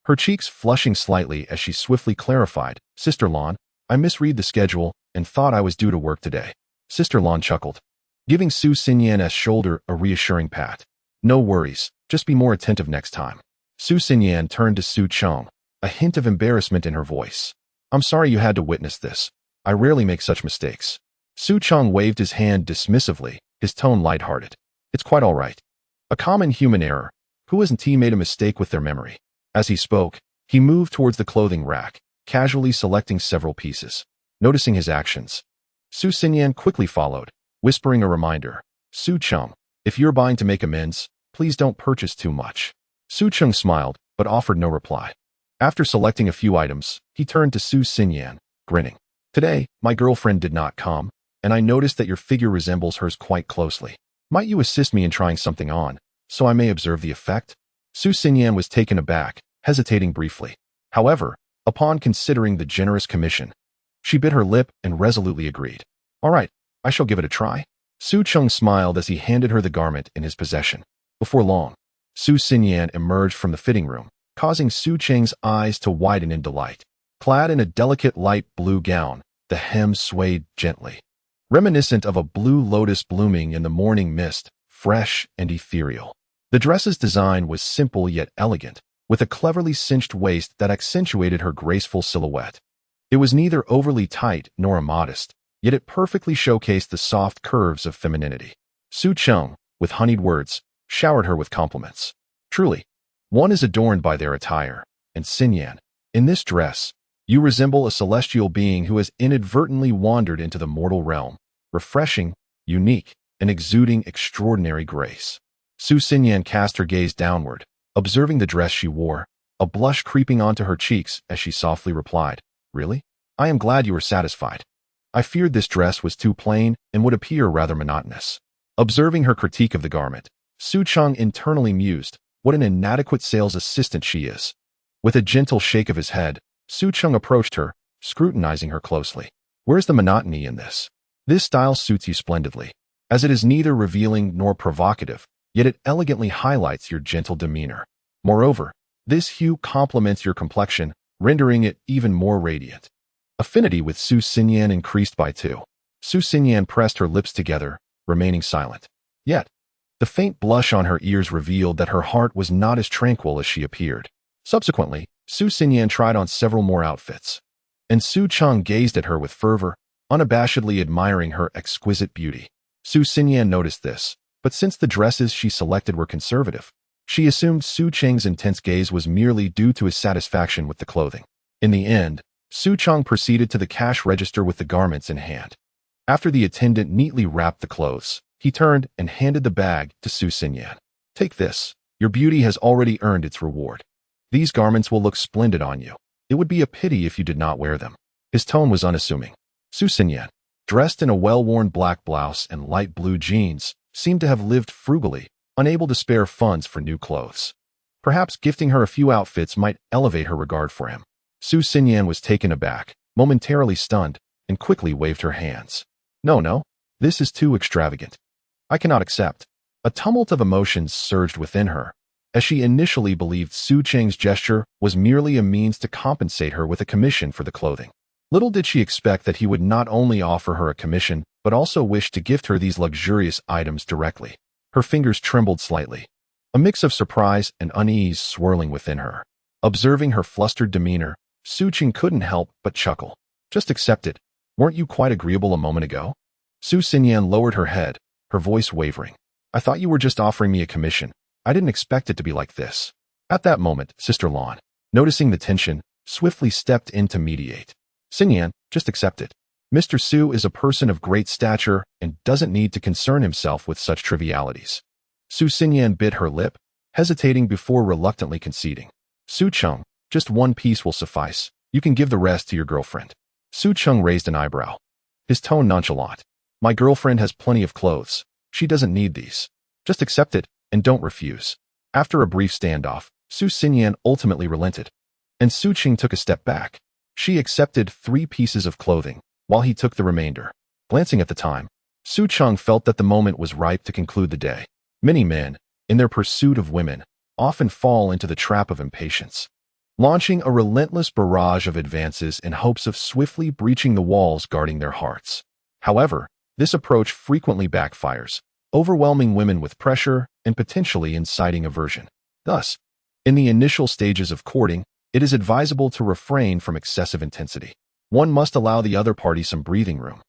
her cheeks flushing slightly as she swiftly clarified, "Sister Lan, I misread the schedule and thought I was due to work today." Sister Lan chuckled, giving Su Xinyan's shoulder a reassuring pat. "No worries, just be more attentive next time." Su Xinyan turned to Su Cheng, a hint of embarrassment in her voice. "I'm sorry you had to witness this. I rarely make such mistakes." Su Cheng waved his hand dismissively, his tone lighthearted. "It's quite all right. A common human error. Who hasn't made a mistake with their memory?" As he spoke, he moved towards the clothing rack, casually selecting several pieces. Noticing his actions, Su Xinyan quickly followed, whispering a reminder. "Su Cheng, if you're buying to make amends, please don't purchase too much." Su Cheng smiled, but offered no reply. After selecting a few items, he turned to Su Xinyan, grinning. "Today, my girlfriend did not come, and I noticed that your figure resembles hers quite closely. Might you assist me in trying something on, so I may observe the effect?" Su Xinyan was taken aback, hesitating briefly. However, upon considering the generous commission, she bit her lip and resolutely agreed. "All right, I shall give it a try." Su Cheng smiled as he handed her the garment in his possession. Before long, Su Xinyan emerged from the fitting room, causing Su Cheng's eyes to widen in delight. Clad in a delicate light blue gown, the hem swayed gently, reminiscent of a blue lotus blooming in the morning mist, fresh and ethereal. The dress's design was simple yet elegant, with a cleverly cinched waist that accentuated her graceful silhouette. It was neither overly tight nor immodest, yet it perfectly showcased the soft curves of femininity. Su Cheng, with honeyed words, showered her with compliments. "Truly, one is adorned by their attire, and Xinyan, in this dress, you resemble a celestial being who has inadvertently wandered into the mortal realm, refreshing, unique, and exuding extraordinary grace." Su Xinyan cast her gaze downward, observing the dress she wore, a blush creeping onto her cheeks as she softly replied, "Really? I am glad you were satisfied. I feared this dress was too plain and would appear rather monotonous." Observing her critique of the garment, Su Cheng internally mused, what an inadequate sales assistant she is. With a gentle shake of his head, Su Cheng approached her, scrutinizing her closely. "Where's the monotony in this? This style suits you splendidly, as it is neither revealing nor provocative, yet it elegantly highlights your gentle demeanor. Moreover, this hue complements your complexion, rendering it even more radiant." Affinity with Su Xinyan increased by 2. Su Xinyan pressed her lips together, remaining silent. Yet, the faint blush on her ears revealed that her heart was not as tranquil as she appeared. Subsequently, Su Xinyan tried on several more outfits, and Su Cheng gazed at her with fervor, unabashedly admiring her exquisite beauty. Su Xinyan noticed this, but since the dresses she selected were conservative, she assumed Su Cheng's intense gaze was merely due to his satisfaction with the clothing. In the end, Su Cheng proceeded to the cash register with the garments in hand. After the attendant neatly wrapped the clothes, he turned and handed the bag to Su Xinyan. "Take this. Your beauty has already earned its reward. These garments will look splendid on you. It would be a pity if you did not wear them." His tone was unassuming. Su Xinyan, dressed in a well-worn black blouse and light blue jeans, seemed to have lived frugally, unable to spare funds for new clothes. Perhaps gifting her a few outfits might elevate her regard for him. Su Xinyan was taken aback, momentarily stunned, and quickly waved her hands. No, this is too extravagant. I cannot accept." A tumult of emotions surged within her, as she initially believed Su Cheng's gesture was merely a means to compensate her with a commission for the clothing. Little did she expect that he would not only offer her a commission, but also wish to gift her these luxurious items directly. Her fingers trembled slightly, a mix of surprise and unease swirling within her. Observing her flustered demeanor, Su Cheng couldn't help but chuckle. "Just accept it. Weren't you quite agreeable a moment ago?" Su Xinyan lowered her head, her voice wavering. "I thought you were just offering me a commission. I didn't expect it to be like this." At that moment, Sister Lan, noticing the tension, swiftly stepped in to mediate. "Xinyan, just accept it. Mr. Su is a person of great stature and doesn't need to concern himself with such trivialities." Su Xinyan bit her lip, hesitating before reluctantly conceding. "Su Cheng, just one piece will suffice. You can give the rest to your girlfriend." Su Cheng raised an eyebrow, his tone nonchalant. My girlfriend has plenty of clothes. She doesn't need these. Just accept it and don't refuse. After a brief standoff, Su Xinyan ultimately relented, and Su Cheng took a step back. She accepted 3 pieces of clothing, while he took the remainder. Glancing at the time, Su Cheng felt that the moment was ripe to conclude the day. Many men, in their pursuit of women, often fall into the trap of impatience, launching a relentless barrage of advances in hopes of swiftly breaching the walls guarding their hearts. However, this approach frequently backfires, overwhelming women with pressure and potentially inciting aversion. Thus, in the initial stages of courting, it is advisable to refrain from excessive intensity. One must allow the other party some breathing room,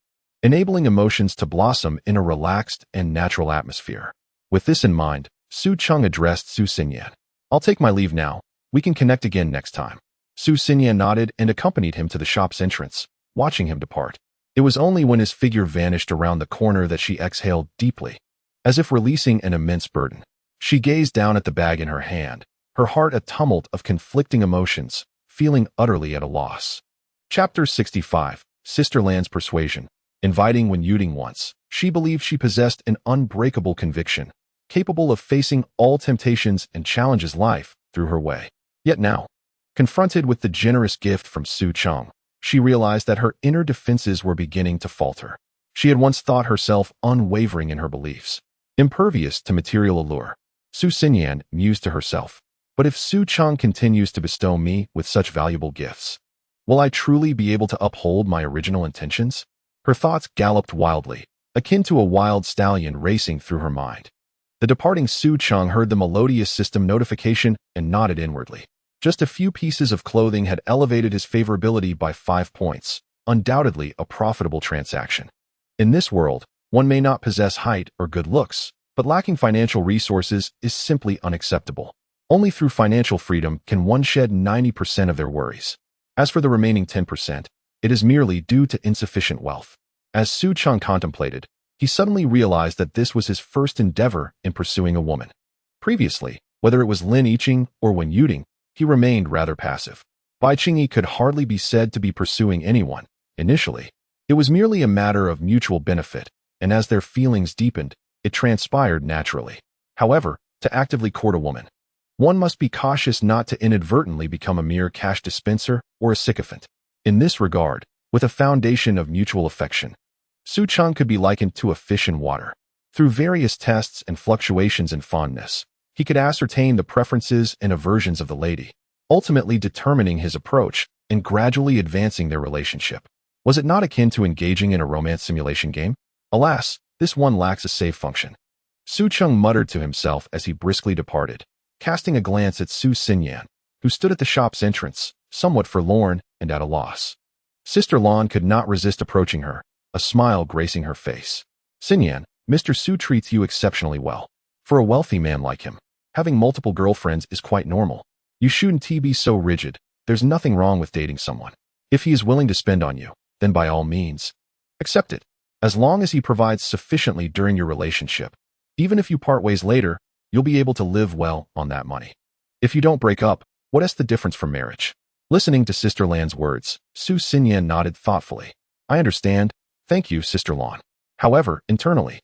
enabling emotions to blossom in a relaxed and natural atmosphere. With this in mind, Su Cheng addressed Su Xinyan. I'll take my leave now. We can connect again next time. Su Xinyan nodded and accompanied him to the shop's entrance, watching him depart. It was only when his figure vanished around the corner that she exhaled deeply, as if releasing an immense burden. She gazed down at the bag in her hand, her heart a tumult of conflicting emotions, feeling utterly at a loss. Chapter 65, Sister Lan's Persuasion. Inviting when Yuding once, she believed she possessed an unbreakable conviction, capable of facing all temptations and challenges life threw her way. Yet now, confronted with the generous gift from Su Cheng, she realized that her inner defenses were beginning to falter. She had once thought herself unwavering in her beliefs, impervious to material allure. Su Xinyan mused to herself, but if Su Cheng continues to bestow me with such valuable gifts, will I truly be able to uphold my original intentions? Her thoughts galloped wildly, akin to a wild stallion racing through her mind. The departing Su Cheng heard the melodious system notification and nodded inwardly. Just a few pieces of clothing had elevated his favorability by 5 points, undoubtedly a profitable transaction. In this world, one may not possess height or good looks, but lacking financial resources is simply unacceptable. Only through financial freedom can one shed 90% of their worries. As for the remaining 10%, it is merely due to insufficient wealth. As Su Cheng contemplated, he suddenly realized that this was his first endeavor in pursuing a woman. Previously, whether it was Lin Yiqing or Wen Yuding, he remained rather passive. Bai Qingyi could hardly be said to be pursuing anyone. Initially, it was merely a matter of mutual benefit, and as their feelings deepened, it transpired naturally. However, to actively court a woman, one must be cautious not to inadvertently become a mere cash dispenser or a sycophant. In this regard, with a foundation of mutual affection, Su Cheng could be likened to a fish in water. Through various tests and fluctuations in fondness, he could ascertain the preferences and aversions of the lady, ultimately determining his approach and gradually advancing their relationship. Was it not akin to engaging in a romance simulation game? Alas, this one lacks a save function. Su Cheng muttered to himself as he briskly departed, casting a glance at Su Xinyan, who stood at the shop's entrance, somewhat forlorn and at a loss. Sister Lan could not resist approaching her, a smile gracing her face. Xinyan, Mr. Su treats you exceptionally well. For a wealthy man like him, having multiple girlfriends is quite normal. You shouldn't be so rigid. There's nothing wrong with dating someone. If he is willing to spend on you, then by all means, accept it. As long as he provides sufficiently during your relationship, even if you part ways later, you'll be able to live well on that money. If you don't break up, what is the difference from marriage? Listening to Sister Lan's words, Su Xinyan nodded thoughtfully. I understand. Thank you, Sister Lan. However, internally,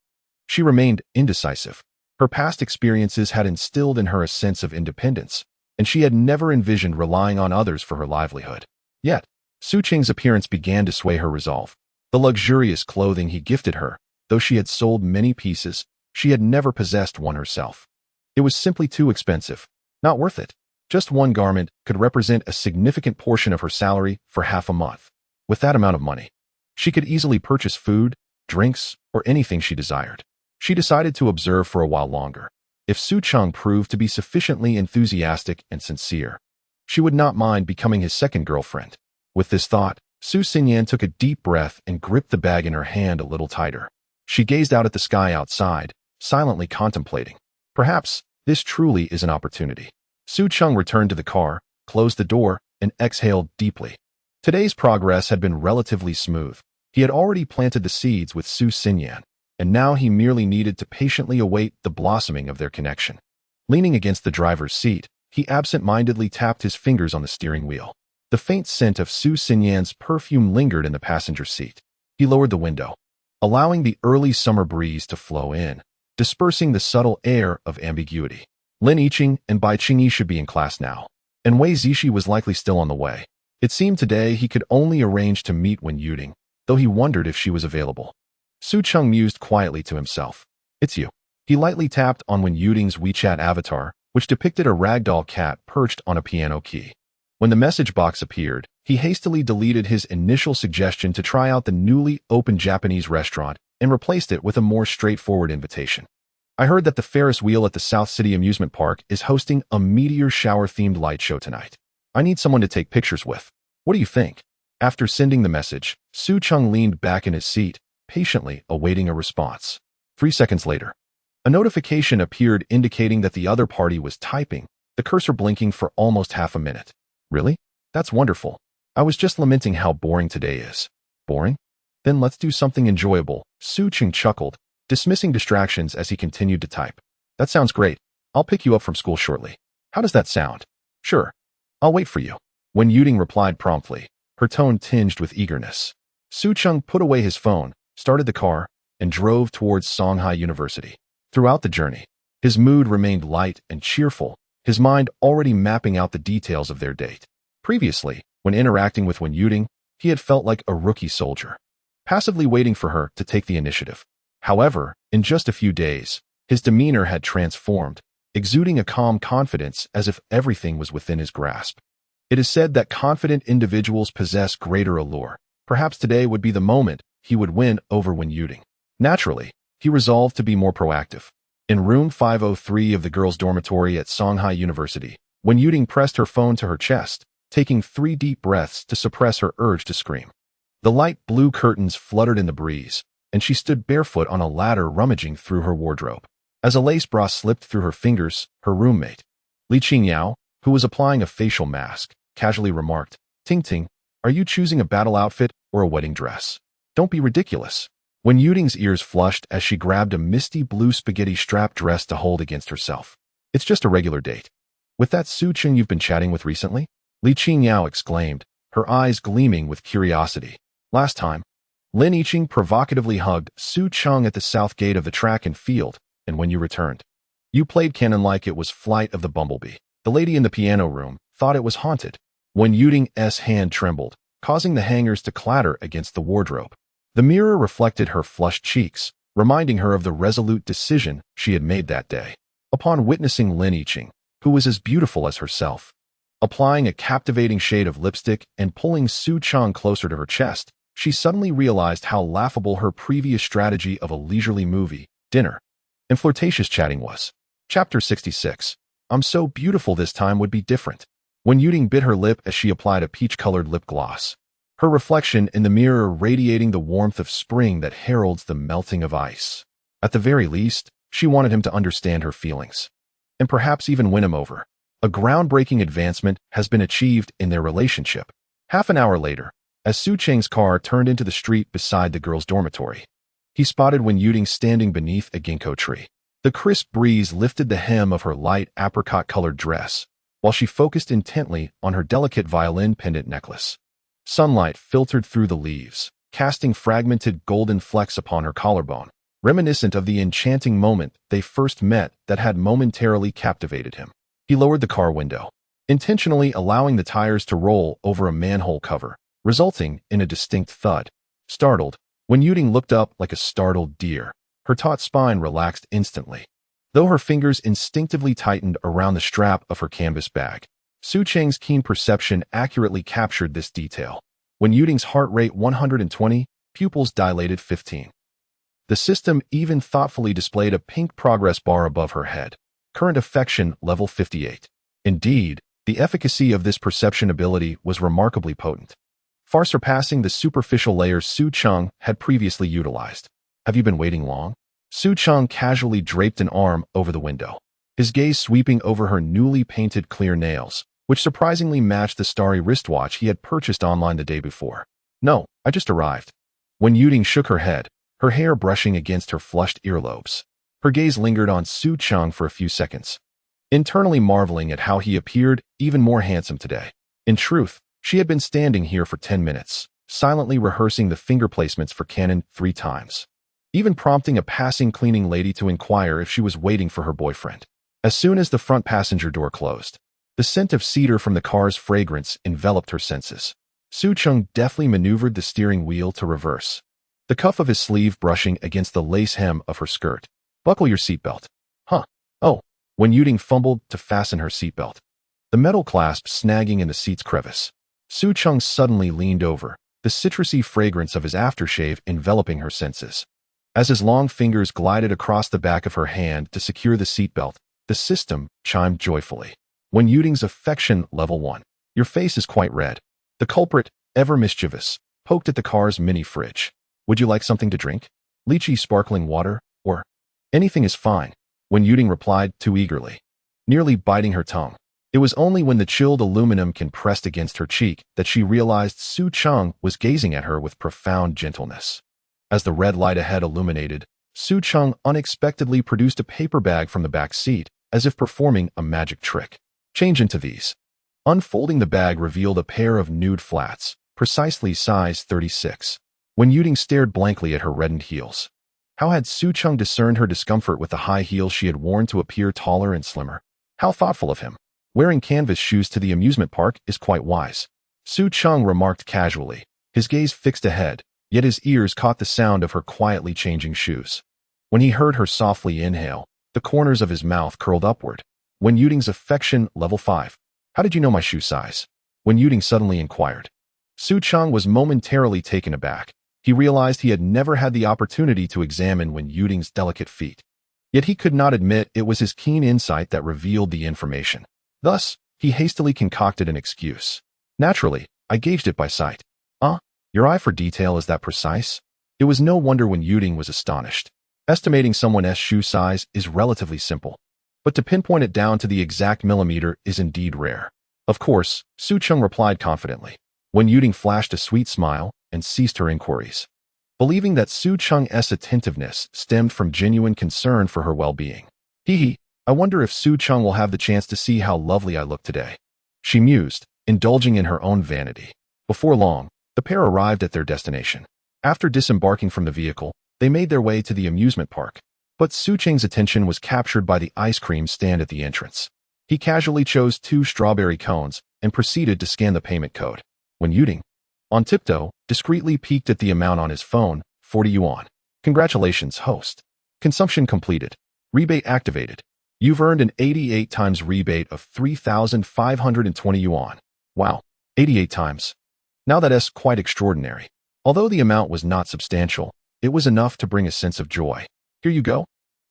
she remained indecisive. Her past experiences had instilled in her a sense of independence, and she had never envisioned relying on others for her livelihood. Yet, Su Cheng's appearance began to sway her resolve. The luxurious clothing he gifted her, though she had sold many pieces, she had never possessed one herself. It was simply too expensive. Not worth it. Just one garment could represent a significant portion of her salary for half a month. With that amount of money, she could easily purchase food, drinks, or anything she desired. She decided to observe for a while longer. If Su Cheng proved to be sufficiently enthusiastic and sincere, she would not mind becoming his second girlfriend. With this thought, Su Xinyan took a deep breath and gripped the bag in her hand a little tighter. She gazed out at the sky outside, silently contemplating. Perhaps this truly is an opportunity. Su Cheng returned to the car, closed the door, and exhaled deeply. Today's progress had been relatively smooth. He had already planted the seeds with Su Xinyan, and now he merely needed to patiently await the blossoming of their connection. Leaning against the driver's seat, he absent-mindedly tapped his fingers on the steering wheel. The faint scent of Su Cheng's perfume lingered in the passenger seat. He lowered the window, allowing the early summer breeze to flow in, dispersing the subtle air of ambiguity. Lin Yiqing and Bai Qingyi should be in class now, and Wei Zixi was likely still on the way. It seemed today he could only arrange to meet Wen Yuting, though he wondered if she was available. Su Cheng mused quietly to himself. It's you. He lightly tapped on Wen Yuting's WeChat avatar, which depicted a ragdoll cat perched on a piano key. When the message box appeared, he hastily deleted his initial suggestion to try out the newly opened Japanese restaurant and replaced it with a more straightforward invitation. I heard that the Ferris wheel at the South City Amusement Park is hosting a meteor shower-themed light show tonight. I need someone to take pictures with. What do you think? After sending the message, Su Cheng leaned back in his seat, patiently awaiting a response. 3 seconds later, a notification appeared indicating that the other party was typing, the cursor blinking for almost half a minute. Really? That's wonderful. I was just lamenting how boring today is. Boring? Then let's do something enjoyable. Su Cheng chuckled, dismissing distractions as he continued to type. That sounds great. I'll pick you up from school shortly. How does that sound? Sure. I'll wait for you. Wen Yuting replied promptly, her tone tinged with eagerness. Su Cheng put away his phone, started the car, and drove towards Songhai University. Throughout the journey, his mood remained light and cheerful, his mind already mapping out the details of their date. Previously, when interacting with Wen Yuting, he had felt like a rookie soldier, passively waiting for her to take the initiative. However, in just a few days, his demeanor had transformed, exuding a calm confidence as if everything was within his grasp. It is said that confident individuals possess greater allure. Perhaps today would be the moment he would win over Wen Yuting. Naturally, he resolved to be more proactive. In room 503 of the girls' dormitory at Songhai University, Wen Yuting pressed her phone to her chest, taking 3 deep breaths to suppress her urge to scream. The light blue curtains fluttered in the breeze, and she stood barefoot on a ladder rummaging through her wardrobe. As a lace bra slipped through her fingers, her roommate, Li Qingyao, who was applying a facial mask, casually remarked, Ting Ting, are you choosing a battle outfit or a wedding dress? Don't be ridiculous. Wen Yuting's ears flushed as she grabbed a misty blue spaghetti strap dress to hold against herself. It's just a regular date. With that Su Cheng you've been chatting with recently? Li Qingyao exclaimed, her eyes gleaming with curiosity. Last time, Lin Yiqing provocatively hugged Su Cheng at the south gate of the track and field, and when you returned, you played canon like it was Flight of the Bumblebee. The lady in the piano room thought it was haunted. Wen Yuting's hand trembled, causing the hangers to clatter against the wardrobe. The mirror reflected her flushed cheeks, reminding her of the resolute decision she had made that day. Upon witnessing Lin Yiqing, who was as beautiful as herself, applying a captivating shade of lipstick and pulling Su Cheng closer to her chest, she suddenly realized how laughable her previous strategy of a leisurely movie, dinner, and flirtatious chatting was. Chapter 66. I'm so beautiful this time would be different. Wen Yuting bit her lip as she applied a peach-colored lip gloss, her reflection in the mirror radiating the warmth of spring that heralds the melting of ice. At the very least, she wanted him to understand her feelings, and perhaps even win him over. A groundbreaking advancement has been achieved in their relationship. Half an hour later, as Su Cheng's car turned into the street beside the girls' dormitory, he spotted Wen Yuting standing beneath a ginkgo tree. The crisp breeze lifted the hem of her light apricot-colored dress, while she focused intently on her delicate violin pendant necklace. Sunlight filtered through the leaves, casting fragmented golden flecks upon her collarbone, reminiscent of the enchanting moment they first met that had momentarily captivated him. He lowered the car window, intentionally allowing the tires to roll over a manhole cover, resulting in a distinct thud. Startled, Wen Yuting looked up like a startled deer. Her taut spine relaxed instantly, though her fingers instinctively tightened around the strap of her canvas bag. Su Cheng's keen perception accurately captured this detail. Wen Yuting's heart rate 120, pupils dilated 15. The system even thoughtfully displayed a pink progress bar above her head. Current affection level 58. Indeed, the efficacy of this perception ability was remarkably potent, far surpassing the superficial layers Su Cheng had previously utilized. Have you been waiting long? Su Cheng casually draped an arm over the window, his gaze sweeping over her newly painted clear nails, which surprisingly matched the starry wristwatch he had purchased online the day before. No, I just arrived. Wen Yuting shook her head, her hair brushing against her flushed earlobes. Her gaze lingered on Su Cheng for a few seconds, internally marveling at how he appeared even more handsome today. In truth, She had been standing here for 10 minutes, silently rehearsing the finger placements for Canon 3 times, even prompting a passing cleaning lady to inquire if she was waiting for her boyfriend. As soon as the front passenger door closed, the scent of cedar from the car's fragrance enveloped her senses. Su Cheng deftly maneuvered the steering wheel to reverse, the cuff of his sleeve brushing against the lace hem of her skirt. Buckle your seatbelt. Huh. Oh. When Yuding fumbled to fasten her seatbelt, the metal clasp snagging in the seat's crevice, Su Cheng suddenly leaned over, the citrusy fragrance of his aftershave enveloping her senses. As his long fingers glided across the back of her hand to secure the seatbelt, the system chimed joyfully. When Yuding's affection level 1. Your face is quite red. The culprit, ever mischievous, poked at the car's mini fridge. Would you like something to drink? Lychee sparkling water, or anything is fine. When Yuding replied too eagerly, nearly biting her tongue. It was only when the chilled aluminum can pressed against her cheek that she realized Su Cheng was gazing at her with profound gentleness. As the red light ahead illuminated, Su Cheng unexpectedly produced a paper bag from the back seat, as if performing a magic trick. Change into these. Unfolding the bag revealed a pair of nude flats, precisely size 36. When Yuding stared blankly at her reddened heels. How had Su Cheng discerned her discomfort with the high heels she had worn to appear taller and slimmer? How thoughtful of him. Wearing canvas shoes to the amusement park is quite wise. Su Cheng remarked casually, his gaze fixed ahead, yet his ears caught the sound of her quietly changing shoes. When he heard her softly inhale, the corners of his mouth curled upward. When Yuding's affection level 5. How did you know my shoe size? When Yuding suddenly inquired. Su Cheng was momentarily taken aback. He realized he had never had the opportunity to examine When Yuding's delicate feet. Yet he could not admit it was his keen insight that revealed the information. Thus, he hastily concocted an excuse. Naturally, I gauged it by sight. Your eye for detail is that precise? It was no wonder when Yuding was astonished. Estimating someone's shoe size is relatively simple, but to pinpoint it down to the exact millimeter is indeed rare. Of course, Su Cheng replied confidently. When Yuding flashed a sweet smile and ceased her inquiries, believing that Su Cheng's attentiveness stemmed from genuine concern for her well-being. I wonder if Su Cheng will have the chance to see how lovely I look today. She mused, indulging in her own vanity. Before long, the pair arrived at their destination. After disembarking from the vehicle, they made their way to the amusement park. But Su Cheng's attention was captured by the ice cream stand at the entrance. He casually chose 2 strawberry cones and proceeded to scan the payment code. When Yuding, on tiptoe, discreetly peeked at the amount on his phone, 40 yuan. Congratulations, host. Consumption completed. Rebate activated. You've earned an 88 times rebate of 3,520 yuan. Wow, 88 times. Now that's quite extraordinary. Although the amount was not substantial, it was enough to bring a sense of joy. Here you go.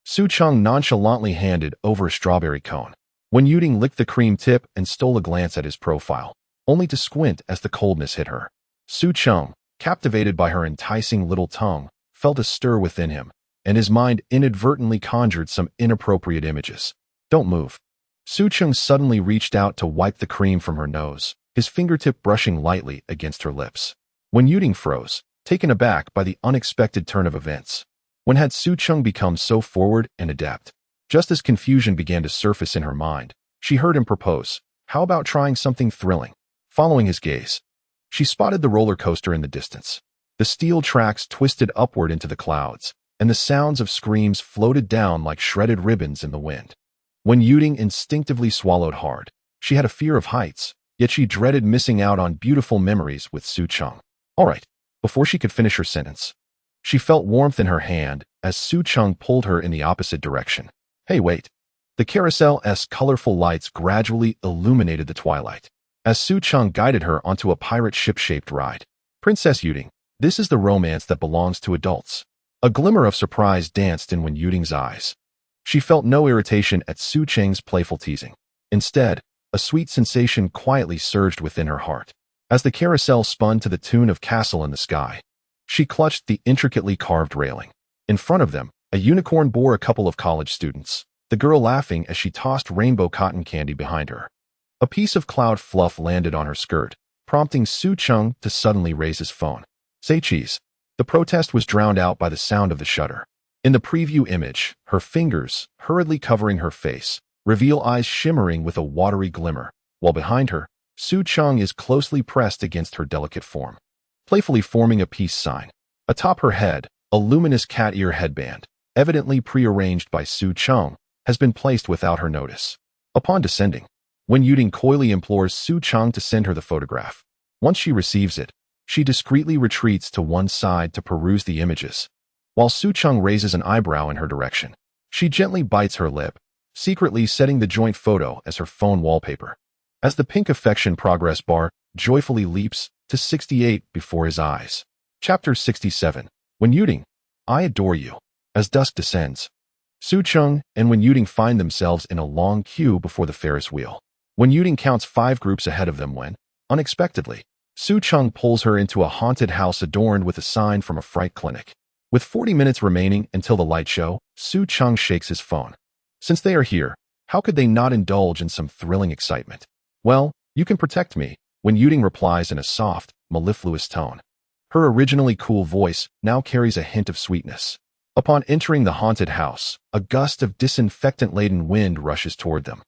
Su Cheng nonchalantly handed over a strawberry cone. When Yuding licked the cream tip and stole a glance at his profile, only to squint as the coldness hit her. Su Cheng, captivated by her enticing little tongue, felt a stir within him, and his mind inadvertently conjured some inappropriate images. Don't move. Su Cheng suddenly reached out to wipe the cream from her nose, his fingertip brushing lightly against her lips. When Yuding froze, taken aback by the unexpected turn of events. When had Su Cheng become so forward and adept? Just as confusion began to surface in her mind, she heard him propose, how about trying something thrilling? Following his gaze, she spotted the roller coaster in the distance. The steel tracks twisted upward into the clouds, and the sounds of screams floated down like shredded ribbons in the wind. When Yuding instinctively swallowed hard, she had a fear of heights, yet she dreaded missing out on beautiful memories with Su Cheng. All right. Before she could finish her sentence, she felt warmth in her hand as Su Cheng pulled her in the opposite direction. Hey, wait. The carousel's colorful lights gradually illuminated the twilight, as Su Cheng guided her onto a pirate ship-shaped ride. Princess Yuding, this is the romance that belongs to adults. A glimmer of surprise danced in When Yuding's eyes. She felt no irritation at Su Cheng's playful teasing. Instead, a sweet sensation quietly surged within her heart. As the carousel spun to the tune of Castle in the Sky, she clutched the intricately carved railing. In front of them, a unicorn bore a couple of college students, the girl laughing as she tossed rainbow cotton candy behind her. A piece of cloud fluff landed on her skirt, prompting Su Cheng to suddenly raise his phone. Say cheese. The protest was drowned out by the sound of the shutter. In the preview image, her fingers, hurriedly covering her face, reveal eyes shimmering with a watery glimmer, while behind her, Su Cheng is closely pressed against her delicate form, playfully forming a peace sign. Atop her head, a luminous cat ear headband, evidently prearranged by Su Cheng, has been placed without her notice. Upon descending, Wen Yuting coyly implores Su Cheng to send her the photograph. Once she receives it, she discreetly retreats to one side to peruse the images. While Su Cheng raises an eyebrow in her direction, she gently bites her lip, secretly setting the joint photo as her phone wallpaper. As the pink affection progress bar joyfully leaps to 68 before his eyes. Chapter 67. Wen Yuting, I adore you. As dusk descends, Su Cheng and Wen Yuting find themselves in a long queue before the Ferris wheel. Wen Yuting counts 5 groups ahead of them when, unexpectedly, Su Cheng pulls her into a haunted house adorned with a sign from a fright clinic. With 40 minutes remaining until the light show, Su Cheng shakes his phone. Since they are here, how could they not indulge in some thrilling excitement? Well, you can protect me, Wen Yuting replies in a soft, mellifluous tone. Her originally cool voice now carries a hint of sweetness. Upon entering the haunted house, a gust of disinfectant-laden wind rushes toward them.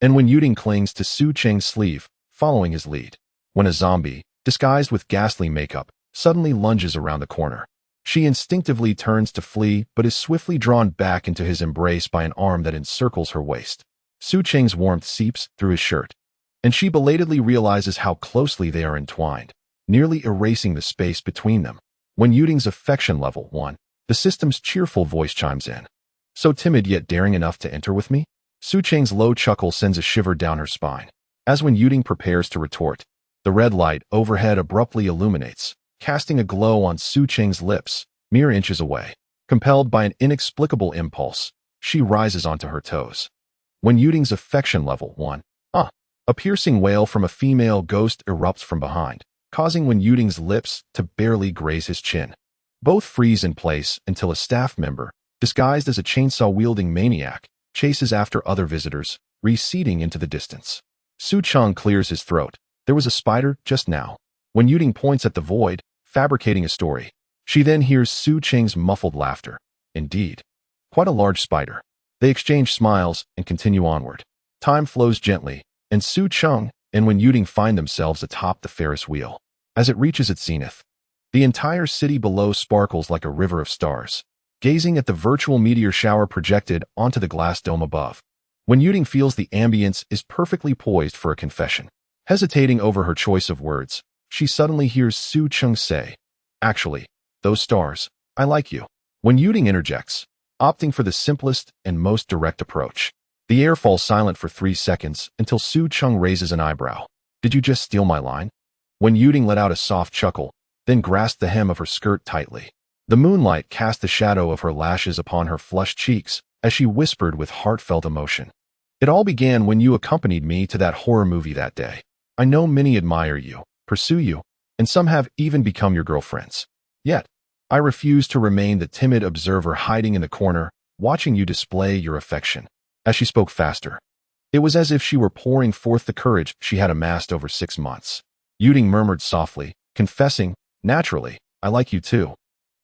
And Wen Yuting clings to Su Cheng's sleeve, following his lead. When a zombie, disguised with ghastly makeup, suddenly lunges around the corner. She instinctively turns to flee but is swiftly drawn back into his embrace by an arm that encircles her waist. Su Cheng's warmth seeps through his shirt, and she belatedly realizes how closely they are entwined, nearly erasing the space between them. When Yuting's affection level 1, the system's cheerful voice chimes in. So timid yet daring enough to enter with me? Su Cheng's low chuckle sends a shiver down her spine. As Wen Yuting prepares to retort, the red light overhead abruptly illuminates, casting a glow on Su Cheng's lips, mere inches away. Compelled by an inexplicable impulse, she rises onto her toes. Wen Yuting's affection level 1. A piercing wail from a female ghost erupts from behind, causing Wen Yuting's lips to barely graze his chin. Both freeze in place until a staff member, disguised as a chainsaw-wielding maniac, chases after other visitors, receding into the distance. Su Cheng clears his throat. There was a spider just now. Wen Yuting points at the void, fabricating a story. She then hears Su Cheng's muffled laughter. Indeed, quite a large spider. They exchange smiles and continue onward. Time flows gently, and Su Cheng and Wen Yuting find themselves atop the Ferris wheel. As it reaches its zenith, the entire city below sparkles like a river of stars, gazing at the virtual meteor shower projected onto the glass dome above. Wen Yuting feels the ambience is perfectly poised for a confession. Hesitating over her choice of words, she suddenly hears Su Cheng say, "Actually, those stars, I like you." Wen Yuting interjects, opting for the simplest and most direct approach. The air falls silent for 3 seconds until Su Cheng raises an eyebrow. "Did you just steal my line?" Wen Yuting let out a soft chuckle, then grasped the hem of her skirt tightly. The moonlight cast the shadow of her lashes upon her flushed cheeks as she whispered with heartfelt emotion. "It all began when you accompanied me to that horror movie that day. I know many admire you, pursue you, and some have even become your girlfriends. Yet, I refuse to remain the timid observer hiding in the corner, watching you display your affection." As she spoke faster, it was as if she were pouring forth the courage she had amassed over 6 months. Yuting murmured softly, confessing, "Naturally, I like you too.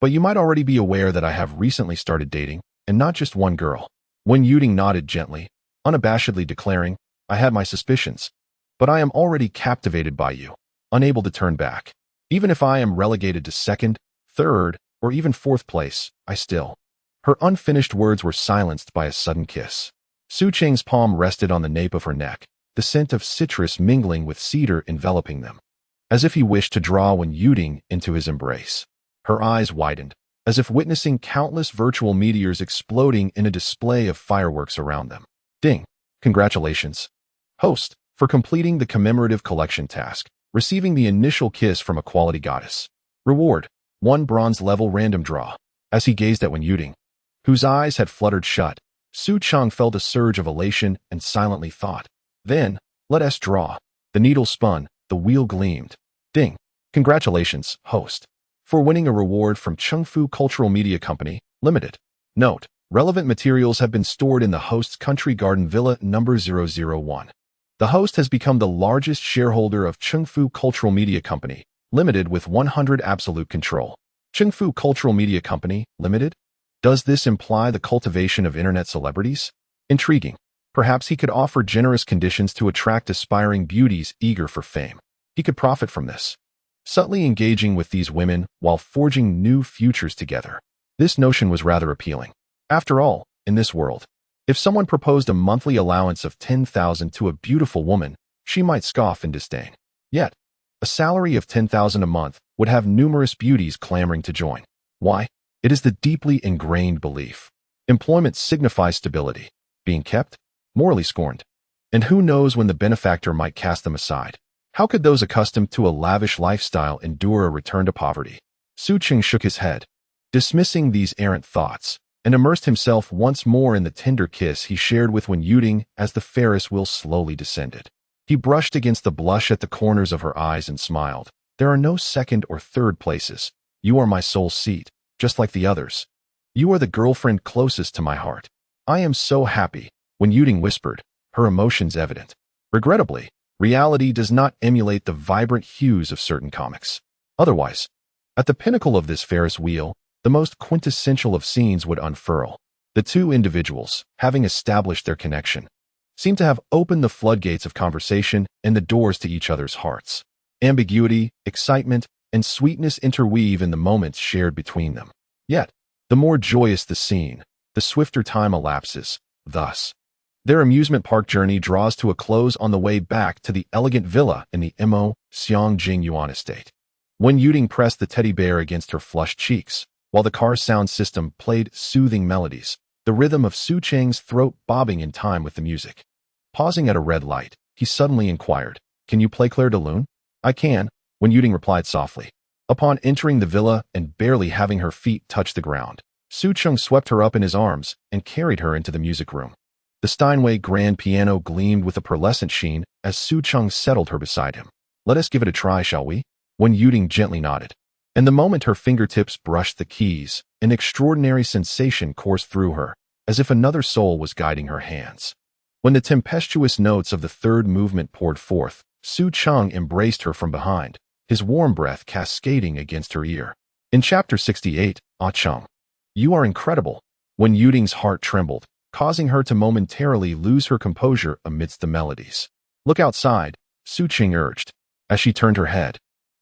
But you might already be aware that I have recently started dating, and not just one girl." When Yuting nodded gently, unabashedly declaring, "I had my suspicions, but I am already captivated by you, unable to turn back. Even if I am relegated to 2nd, 3rd, or even 4th place, I still." Her unfinished words were silenced by a sudden kiss. Su Cheng's palm rested on the nape of her neck, the scent of citrus mingling with cedar enveloping them, as if he wished to draw Wen Yuting into his embrace. Her eyes widened, as if witnessing countless virtual meteors exploding in a display of fireworks around them. Ding! Congratulations, host, for completing the commemorative collection task, receiving the initial kiss from a quality goddess. Reward: 1 bronze-level random draw. As he gazed at Wen Yuting, whose eyes had fluttered shut, Su Cheng felt a surge of elation and silently thought, "Then, let us draw." The needle spun, the wheel gleamed. Ding! Congratulations, host, for winning a reward from Chengfu Cultural Media Company, Limited. Note: relevant materials have been stored in the host's Country Garden Villa number 001. The host has become the largest shareholder of Chengfu Cultural Media Company, Limited with 100 absolute control. Chengfu Cultural Media Company, Limited? Does this imply the cultivation of internet celebrities? Intriguing. Perhaps he could offer generous conditions to attract aspiring beauties eager for fame. He could profit from this, subtly engaging with these women while forging new futures together. This notion was rather appealing. After all, in this world, if someone proposed a monthly allowance of 10,000 to a beautiful woman, she might scoff in disdain. Yet, a salary of 10,000 a month would have numerous beauties clamoring to join. Why? It is the deeply ingrained belief. Employment signifies stability. Being kept? Morally scorned. And who knows when the benefactor might cast them aside? How could those accustomed to a lavish lifestyle endure a return to poverty? Su Cheng shook his head, dismissing these errant thoughts, and immersed himself once more in the tender kiss he shared with Wen Yuding as the Ferris wheel slowly descended. He brushed against the blush at the corners of her eyes and smiled. There are no second or third places. You are my soul's seat, just like the others. You are the girlfriend closest to my heart. I am so happy, Wen Yuding whispered, her emotions evident. Regrettably, reality does not emulate the vibrant hues of certain comics. Otherwise, at the pinnacle of this Ferris wheel, the most quintessential of scenes would unfurl. The two individuals, having established their connection, seemed to have opened the floodgates of conversation and the doors to each other's hearts. Ambiguity, excitement, and sweetness interweave in the moments shared between them. Yet, the more joyous the scene, the swifter time elapses. Thus, their amusement park journey draws to a close on the way back to the elegant villa in the Mo Xiangjing Yuan estate. Wen Yuding pressed the teddy bear against her flushed cheeks, while the car's sound system played soothing melodies, the rhythm of Su Cheng's throat bobbing in time with the music. Pausing at a red light, he suddenly inquired, "Can you play Clair de Lune?" "I can," Wen Yuding replied softly. Upon entering the villa and barely having her feet touch the ground, Su Cheng swept her up in his arms and carried her into the music room. The Steinway grand piano gleamed with a pearlescent sheen as Su Cheng settled her beside him. "Let us give it a try, shall we?" Wen Yuding gently nodded. And the moment her fingertips brushed the keys, an extraordinary sensation coursed through her, as if another soul was guiding her hands. When the tempestuous notes of the third movement poured forth, Su Cheng embraced her from behind, his warm breath cascading against her ear. In Chapter 68, Ah Cheng, you are incredible. Wen Yuding's heart trembled, causing her to momentarily lose her composure amidst the melodies. "Look outside," Su Cheng urged. As she turned her head,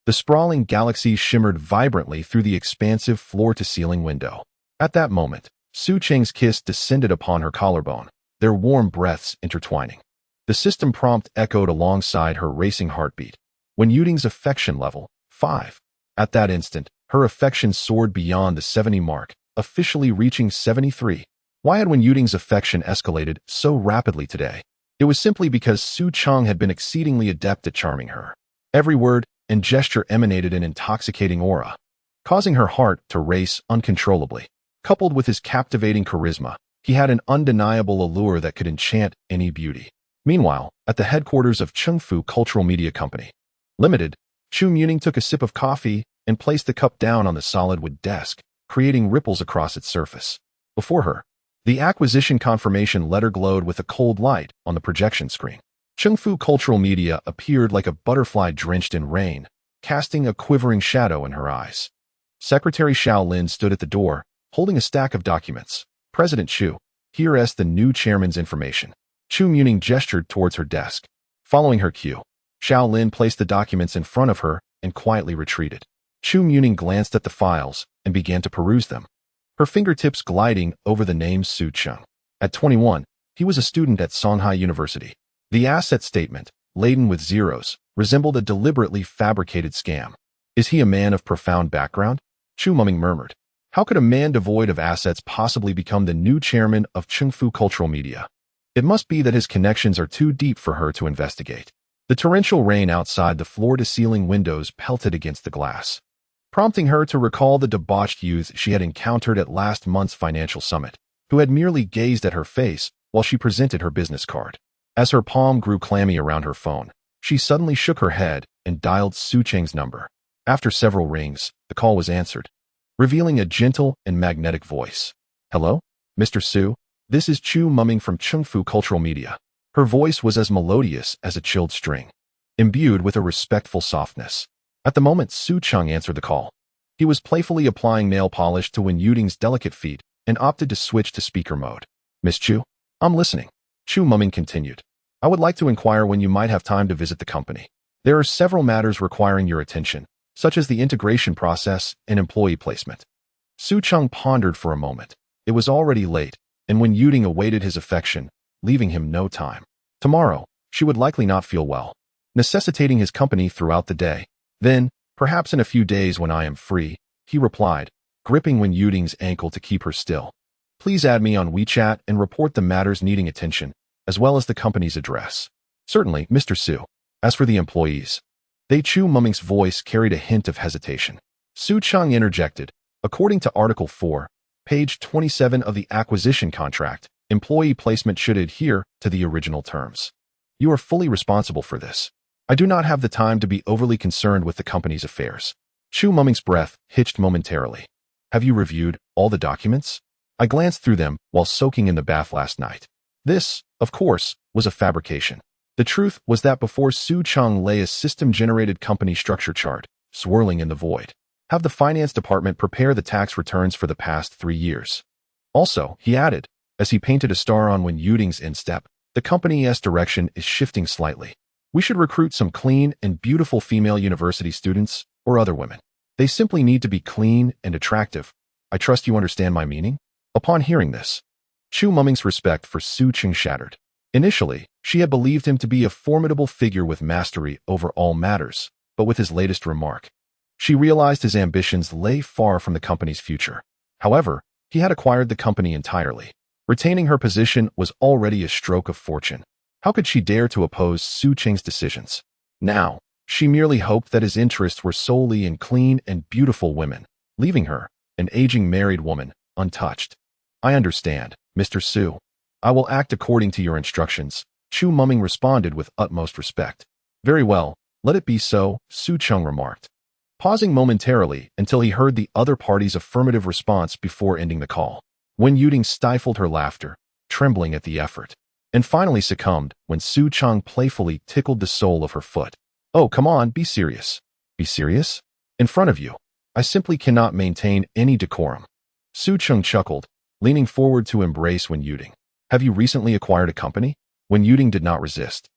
the sprawling galaxy shimmered vibrantly through the expansive floor-to-ceiling window. At that moment, Su Cheng's kiss descended upon her collarbone, their warm breaths intertwining. The system prompt echoed alongside her racing heartbeat. Wen Yuding's affection level, 5. At that instant, her affection soared beyond the 70 mark, officially reaching 73. Why had Wen Yuding's affection escalated so rapidly today? It was simply because Su Cheng had been exceedingly adept at charming her. Every word and gesture emanated an intoxicating aura, causing her heart to race uncontrollably. Coupled with his captivating charisma, he had an undeniable allure that could enchant any beauty. Meanwhile, at the headquarters of Chengfu Cultural Media Company Limited, Chu Muning took a sip of coffee and placed the cup down on the solid wood desk, creating ripples across its surface. Before her, the acquisition confirmation letter glowed with a cold light on the projection screen. Chengfu Cultural Media appeared like a butterfly drenched in rain, casting a quivering shadow in her eyes. Secretary Xiao Lin stood at the door, holding a stack of documents. "President Chu, here is the new chairman's information." Chu Muning gestured towards her desk. Following her cue, Xiao Lin placed the documents in front of her and quietly retreated. Chu Muning glanced at the files and began to peruse them, her fingertips gliding over the name Su Cheng. At 21, he was a student at Songhai University. The asset statement, laden with zeros, resembled a deliberately fabricated scam. "Is he a man of profound background?" Chu Muning murmured. "How could a man devoid of assets possibly become the new chairman of Chengfu Cultural Media? It must be that his connections are too deep for her to investigate." The torrential rain outside the floor-to-ceiling windows pelted against the glass, prompting her to recall the debauched youth she had encountered at last month's financial summit, who had merely gazed at her face while she presented her business card. As her palm grew clammy around her phone, she suddenly shook her head and dialed Su Cheng's number. After several rings, the call was answered, revealing a gentle and magnetic voice. "Hello, Mr. Su, this is Chu Mumming from Chengfu Cultural Media." Her voice was as melodious as a chilled string, imbued with a respectful softness. At the moment Su Cheng answered the call, he was playfully applying nail polish to Wen Yuding's delicate feet and opted to switch to speaker mode. "Miss Chu, I'm listening." Chu Mumming continued. I would like to inquire when you might have time to visit the company. There are several matters requiring your attention, such as the integration process and employee placement. Su Cheng pondered for a moment. It was already late, and when Yuding awaited his affection, leaving him no time. Tomorrow, she would likely not feel well, necessitating his company throughout the day. Then, perhaps in a few days when I am free, he replied, gripping Wen Yuding's ankle to keep her still. Please add me on WeChat and report the matters needing attention, as well as the company's address. Certainly, Mr. Su. As for the employees, Chu Mumming's voice carried a hint of hesitation. Su Cheng interjected, according to Article 4, page 27 of the acquisition contract, employee placement should adhere to the original terms. You are fully responsible for this. I do not have the time to be overly concerned with the company's affairs. Chu Mumming's breath hitched momentarily. Have you reviewed all the documents? I glanced through them while soaking in the bath last night. This, of course, was a fabrication. The truth was that before Su Cheng lay a system-generated company structure chart, swirling in the void. Have the finance department prepare the tax returns for the past 3 years. Also, he added, as he painted a star on Wen Yuding's instep, the company's direction is shifting slightly. We should recruit some clean and beautiful female university students or other women. They simply need to be clean and attractive. I trust you understand my meaning? Upon hearing this, Chu Mumming's respect for Su Cheng shattered. Initially, she had believed him to be a formidable figure with mastery over all matters, but with his latest remark, she realized his ambitions lay far from the company's future. However, he had acquired the company entirely. Retaining her position was already a stroke of fortune. How could she dare to oppose Su Cheng's decisions? Now, she merely hoped that his interests were solely in clean and beautiful women, leaving her, an aging married woman, untouched. I understand, Mr. Su. I will act according to your instructions, Chu Mumming responded with utmost respect. Very well, let it be so, Su Cheng remarked, pausing momentarily until he heard the other party's affirmative response before ending the call. Wen Yuding stifled her laughter, trembling at the effort, and finally succumbed when Su Cheng playfully tickled the sole of her foot. Oh, come on, be serious. Be serious? In front of you. I simply cannot maintain any decorum. Su Cheng chuckled, leaning forward to embrace Wen Yuding. Have you recently acquired a company? Wen Yuding did not resist,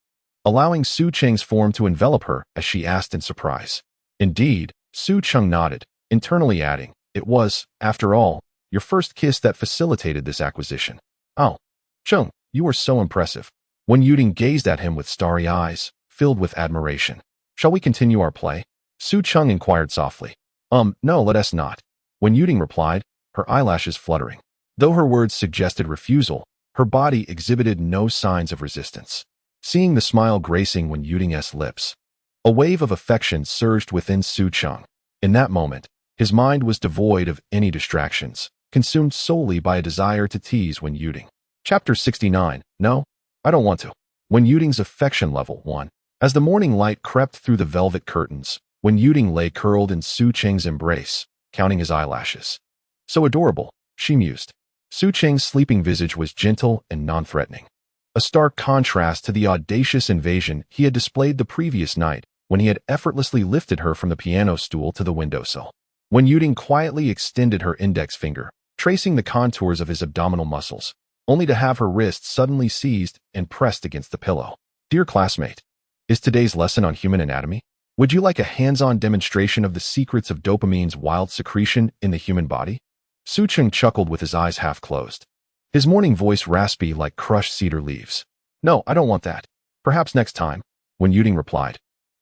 allowing Su Cheng's form to envelop her as she asked in surprise. Indeed, Su Cheng nodded, internally adding, it was, after all, your first kiss that facilitated this acquisition. Oh, Cheng, you are so impressive. Wen Yuding gazed at him with starry eyes, filled with admiration. Shall we continue our play? Su Cheng inquired softly. No, let us not. Wen Yuding replied, her eyelashes fluttering. Though her words suggested refusal, her body exhibited no signs of resistance. Seeing the smile gracing Wen Yuding's lips, a wave of affection surged within Su Cheng. In that moment, his mind was devoid of any distractions, consumed solely by a desire to tease Wen Yuding. Chapter 69. No, I don't want to. Wen Yuding's affection level 1. As the morning light crept through the velvet curtains, Wen Yuding lay curled in Su Cheng's embrace, counting his eyelashes. So adorable, she mused. Su Cheng's sleeping visage was gentle and non-threatening, a stark contrast to the audacious invasion he had displayed the previous night when he had effortlessly lifted her from the piano stool to the windowsill. Wen Yuding quietly extended her index finger, tracing the contours of his abdominal muscles, only to have her wrist suddenly seized and pressed against the pillow. Dear classmate, is today's lesson on human anatomy? Would you like a hands-on demonstration of the secrets of dopamine's wild secretion in the human body? Su Cheng chuckled with his eyes half closed, his morning voice raspy like crushed cedar leaves. No, I don't want that. Perhaps next time, Wen Yuding replied,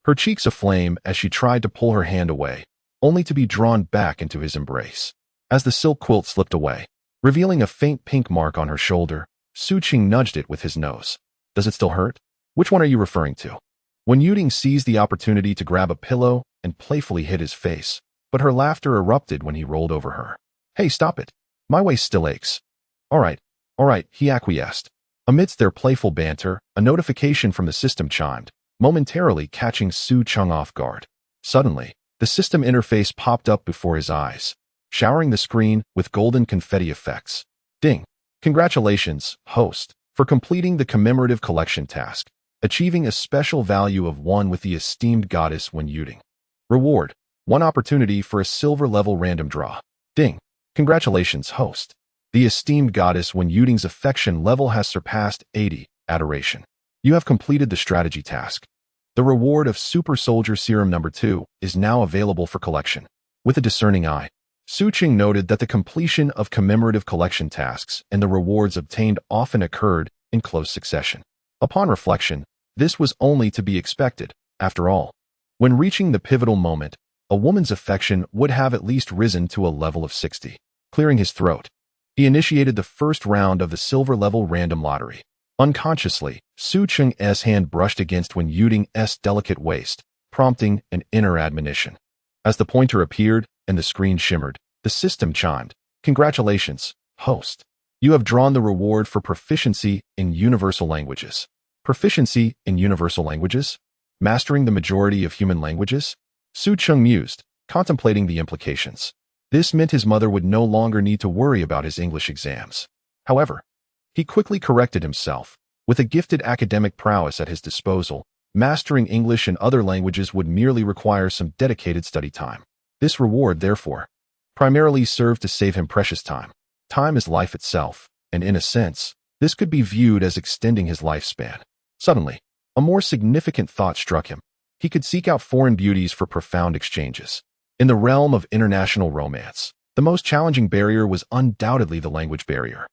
her cheeks aflame as she tried to pull her hand away, only to be drawn back into his embrace. As the silk quilt slipped away, revealing a faint pink mark on her shoulder, Su Cheng nudged it with his nose. Does it still hurt? Which one are you referring to? Wen Yuding seized the opportunity to grab a pillow and playfully hit his face, but her laughter erupted when he rolled over her. Hey, stop it. My waist still aches. All right, he acquiesced. Amidst their playful banter, a notification from the system chimed, momentarily catching Su Cheng off guard. Suddenly, the system interface popped up before his eyes, showering the screen with golden confetti effects. Ding! Congratulations, host, for completing the commemorative collection task, achieving a special value of 1 with the esteemed goddess Wen Yuding. Reward: 1 opportunity for a silver-level random draw. Ding! Congratulations, host. The esteemed goddess Wen Yuding's affection level has surpassed 80, adoration. You have completed the strategy task. The reward of Super Soldier Serum number 2 is now available for collection. With a discerning eye, Su Cheng noted that the completion of commemorative collection tasks and the rewards obtained often occurred in close succession. Upon reflection, this was only to be expected. After all, when reaching the pivotal moment, a woman's affection would have at least risen to a level of 60. Clearing his throat, he initiated the first round of the silver-level random lottery. Unconsciously, Su Cheng's hand brushed against Wen Yuding's delicate waist, prompting an inner admonition. As the pointer appeared and the screen shimmered, the system chimed, "Congratulations, host. You have drawn the reward for proficiency in universal languages." Proficiency in universal languages? Mastering the majority of human languages? Su Cheng mused, contemplating the implications. This meant his mother would no longer need to worry about his English exams. However, he quickly corrected himself. With a gifted academic prowess at his disposal, mastering English and other languages would merely require some dedicated study time. This reward, therefore, primarily served to save him precious time. Time is life itself, and in a sense, this could be viewed as extending his lifespan. Suddenly, a more significant thought struck him. He could seek out foreign beauties for profound exchanges. In the realm of international romance, the most challenging barrier was undoubtedly the language barrier.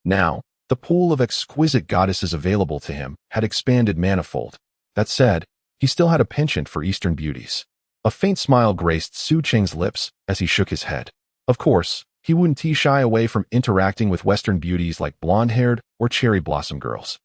Now, the pool of exquisite goddesses available to him had expanded manifold. That said, he still had a penchant for Eastern beauties. A faint smile graced Su Cheng's lips as he shook his head. Of course, he wouldn't shy away from interacting with Western beauties like blonde-haired or cherry blossom girls,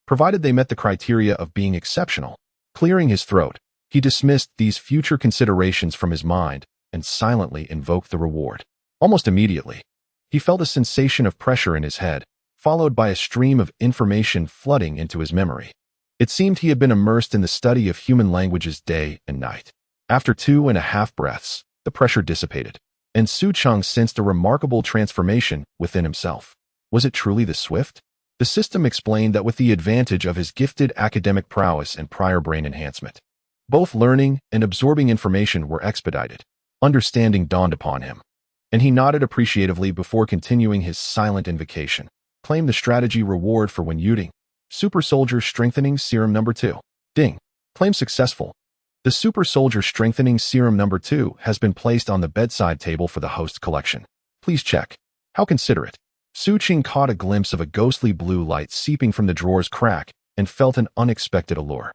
provided they met the criteria of being exceptional. Clearing his throat, he dismissed these future considerations from his mind and silently invoked the reward. Almost immediately, he felt a sensation of pressure in his head, followed by a stream of information flooding into his memory. It seemed he had been immersed in the study of human languages day and night. After 2.5 breaths, the pressure dissipated, and Su Cheng sensed a remarkable transformation within himself. Was it truly the swift? The system explained that with the advantage of his gifted academic prowess and prior brain enhancement, both learning and absorbing information were expedited. Understanding dawned upon him, and he nodded appreciatively before continuing his silent invocation. Claim the strategy reward for Wen Yuding. Super Soldier Strengthening Serum number 2. Ding. Claim successful. The Super Soldier Strengthening Serum number 2 has been placed on the bedside table for the host's collection. Please check. How considerate. Su Cheng caught a glimpse of a ghostly blue light seeping from the drawer's crack and felt an unexpected allure.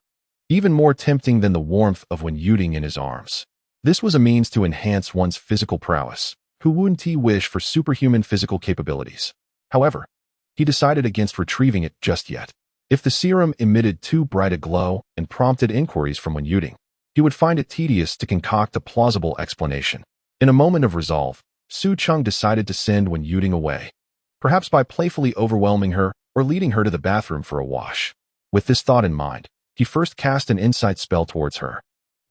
Even more tempting than the warmth of Wen Yuding in his arms. This was a means to enhance one's physical prowess. Who wouldn't wish for superhuman physical capabilities? However, he decided against retrieving it just yet. If the serum emitted too bright a glow and prompted inquiries from Wen Yuding, he would find it tedious to concoct a plausible explanation. In a moment of resolve, Su Cheng decided to send Wen Yuding away, perhaps by playfully overwhelming her or leading her to the bathroom for a wash. With this thought in mind, he first cast an insight spell towards her.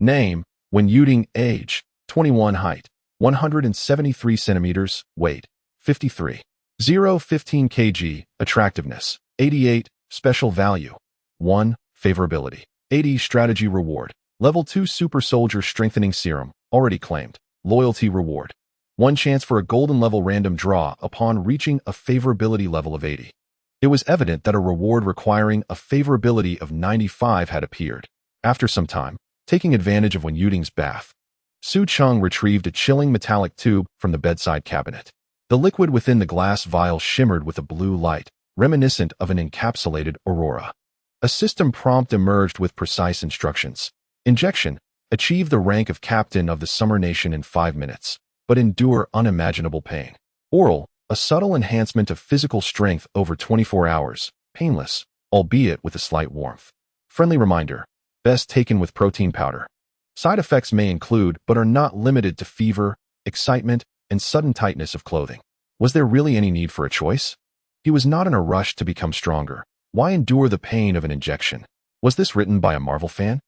Name, Wen Yuding. Age, 21. Height, 173 centimeters. Weight, 53. 0.15 kg. Attractiveness, 88. Special value, 1. Favorability, 80. Strategy reward, Level 2 Super Soldier Strengthening Serum, already claimed. Loyalty reward, 1 chance for a golden level random draw upon reaching a favorability level of 80. It was evident that a reward requiring a favorability of 95 had appeared. After some time, taking advantage of Wen Yuding's bath, Su Cheng retrieved a chilling metallic tube from the bedside cabinet. The liquid within the glass vial shimmered with a blue light, reminiscent of an encapsulated aurora. A system prompt emerged with precise instructions. Injection: achieve the rank of captain of the Summer Nation in 5 minutes, but endure unimaginable pain. Oral: a subtle enhancement of physical strength over 24 hours, painless, albeit with a slight warmth. Friendly reminder: best taken with protein powder. Side effects may include, but are not limited to, fever, excitement, and sudden tightness of clothing. Was there really any need for a choice? He was not in a rush to become stronger. Why endure the pain of an injection? Was this written by a Marvel fan?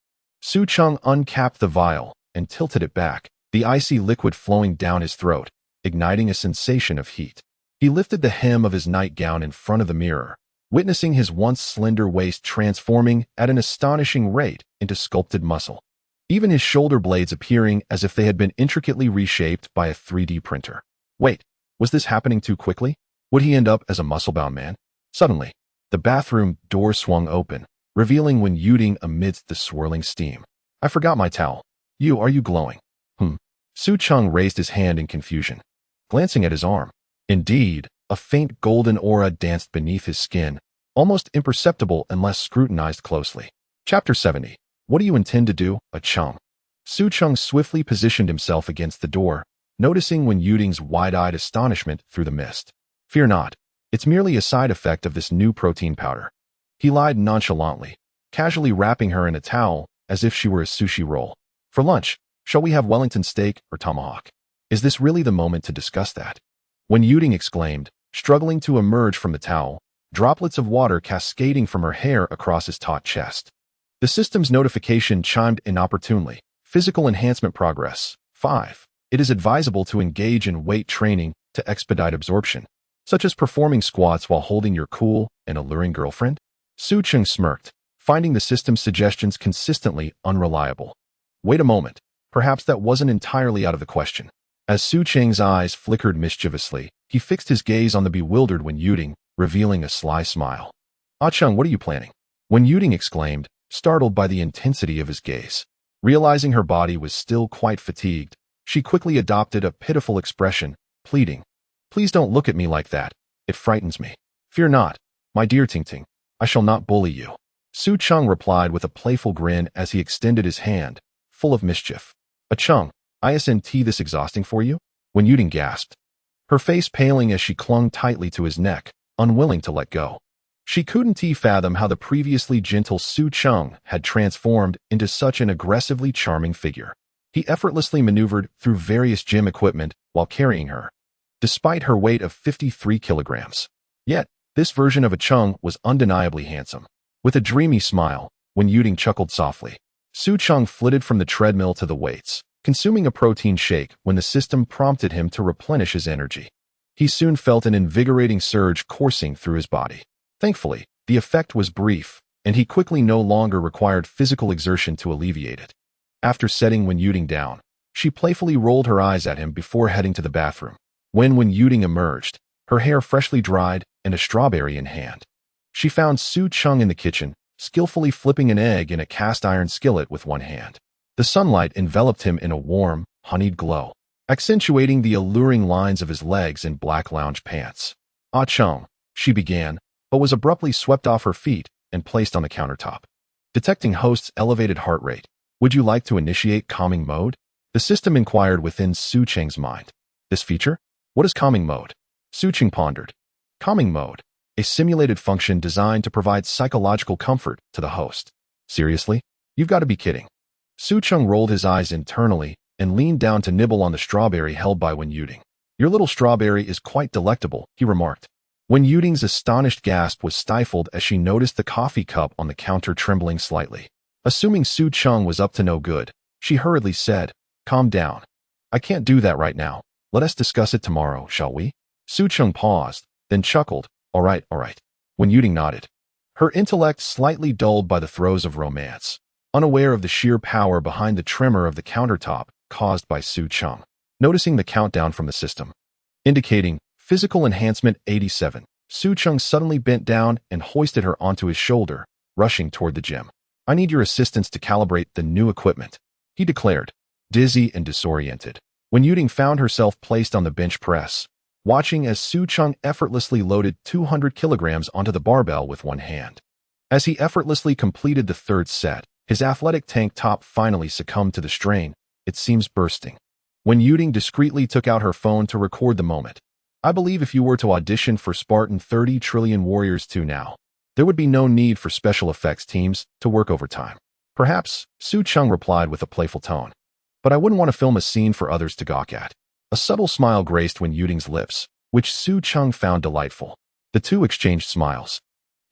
Su Cheng uncapped the vial and tilted it back, the icy liquid flowing down his throat, igniting a sensation of heat. He lifted the hem of his nightgown in front of the mirror, witnessing his once slender waist transforming at an astonishing rate into sculpted muscle. Even his shoulder blades appearing as if they had been intricately reshaped by a 3D printer. Wait, was this happening too quickly? Would he end up as a muscle-bound man? Suddenly, The bathroom door swung open, revealing Wen Yuding amidst the swirling steam. I forgot my towel. Are you glowing? Su Cheng raised his hand in confusion, glancing at his arm. Indeed, a faint golden aura danced beneath his skin, almost imperceptible unless scrutinized closely. Chapter 70. What do you intend to do, Cheng? Su Cheng swiftly positioned himself against the door, noticing Wen Yuding's wide-eyed astonishment through the mist. Fear not. It's merely a side effect of this new protein powder. He lied nonchalantly, casually wrapping her in a towel as if she were a sushi roll. For lunch, shall we have Wellington steak or tomahawk? Is this really the moment to discuss that? Wen Yuding exclaimed, struggling to emerge from the towel, droplets of water cascading from her hair across his taut chest. The system's notification chimed inopportunely. Physical enhancement progress. 5. It is advisable to engage in weight training to expedite absorption, such as performing squats while holding your cool and alluring girlfriend. Su Cheng smirked, finding the system's suggestions consistently unreliable. Wait a moment. Perhaps that wasn't entirely out of the question. As Su Cheng's eyes flickered mischievously, he fixed his gaze on the bewildered Wen Yuding, revealing a sly smile. Ah Cheng, what are you planning? Wen Yuding exclaimed, startled by the intensity of his gaze. Realizing her body was still quite fatigued, she quickly adopted a pitiful expression, pleading, Please don't look at me like that. It frightens me. Fear not, my dear Tingting. I shall not bully you. Su Cheng replied with a playful grin as he extended his hand, full of mischief. Cheng, isn't this exhausting for you? Wen Yuding gasped, her face paling as she clung tightly to his neck, unwilling to let go. She couldn't fathom how the previously gentle Su Cheng had transformed into such an aggressively charming figure. He effortlessly maneuvered through various gym equipment while carrying her, despite her weight of 53 kilograms. Yet, this version of Cheng was undeniably handsome. With a dreamy smile, Wen Yuding chuckled softly. Su Cheng flitted from the treadmill to the weights, consuming a protein shake when the system prompted him to replenish his energy. He soon felt an invigorating surge coursing through his body. Thankfully, the effect was brief, and he quickly no longer required physical exertion to alleviate it. After setting Wen Yuding down, she playfully rolled her eyes at him before heading to the bathroom. When Wen Yuding emerged, her hair freshly dried and a strawberry in hand, she found Su Cheng in the kitchen, skillfully flipping an egg in a cast-iron skillet with one hand. The sunlight enveloped him in a warm, honeyed glow, accentuating the alluring lines of his legs in black lounge pants. Ah Cheng, she began, but was abruptly swept off her feet and placed on the countertop. Detecting host's elevated heart rate, would you like to initiate calming mode? The system inquired within Su Cheng's mind. This feature? What is calming mode? Su Cheng pondered. Calming mode, a simulated function designed to provide psychological comfort to the host. Seriously? You've got to be kidding. Su Cheng rolled his eyes internally and leaned down to nibble on the strawberry held by Wen Yuding. Your little strawberry is quite delectable, he remarked. Wen Yuding's astonished gasp was stifled as she noticed the coffee cup on the counter trembling slightly. Assuming Su Cheng was up to no good, she hurriedly said, Calm down. I can't do that right now. Let us discuss it tomorrow, shall we? Su Cheng paused, then chuckled. All right. Wen Yuding nodded, her intellect slightly dulled by the throes of romance, unaware of the sheer power behind the tremor of the countertop caused by Su Cheng. Noticing the countdown from the system, indicating physical enhancement 87, Su Cheng suddenly bent down and hoisted her onto his shoulder, rushing toward the gym. I need your assistance to calibrate the new equipment, he declared, dizzy and disoriented. Wen Yuding found herself placed on the bench press, watching as Su Cheng effortlessly loaded 200 kilograms onto the barbell with one hand. As he effortlessly completed the third set, his athletic tank top finally succumbed to the strain, it seems bursting. Wen Yuding discreetly took out her phone to record the moment. I believe if you were to audition for Spartan 30 Trillion Warriors 2 now, there would be no need for special effects teams to work overtime. Perhaps, Su Cheng replied with a playful tone. But I wouldn't want to film a scene for others to gawk at. A subtle smile graced Wen Yuding's lips, which Su Cheng found delightful. The two exchanged smiles,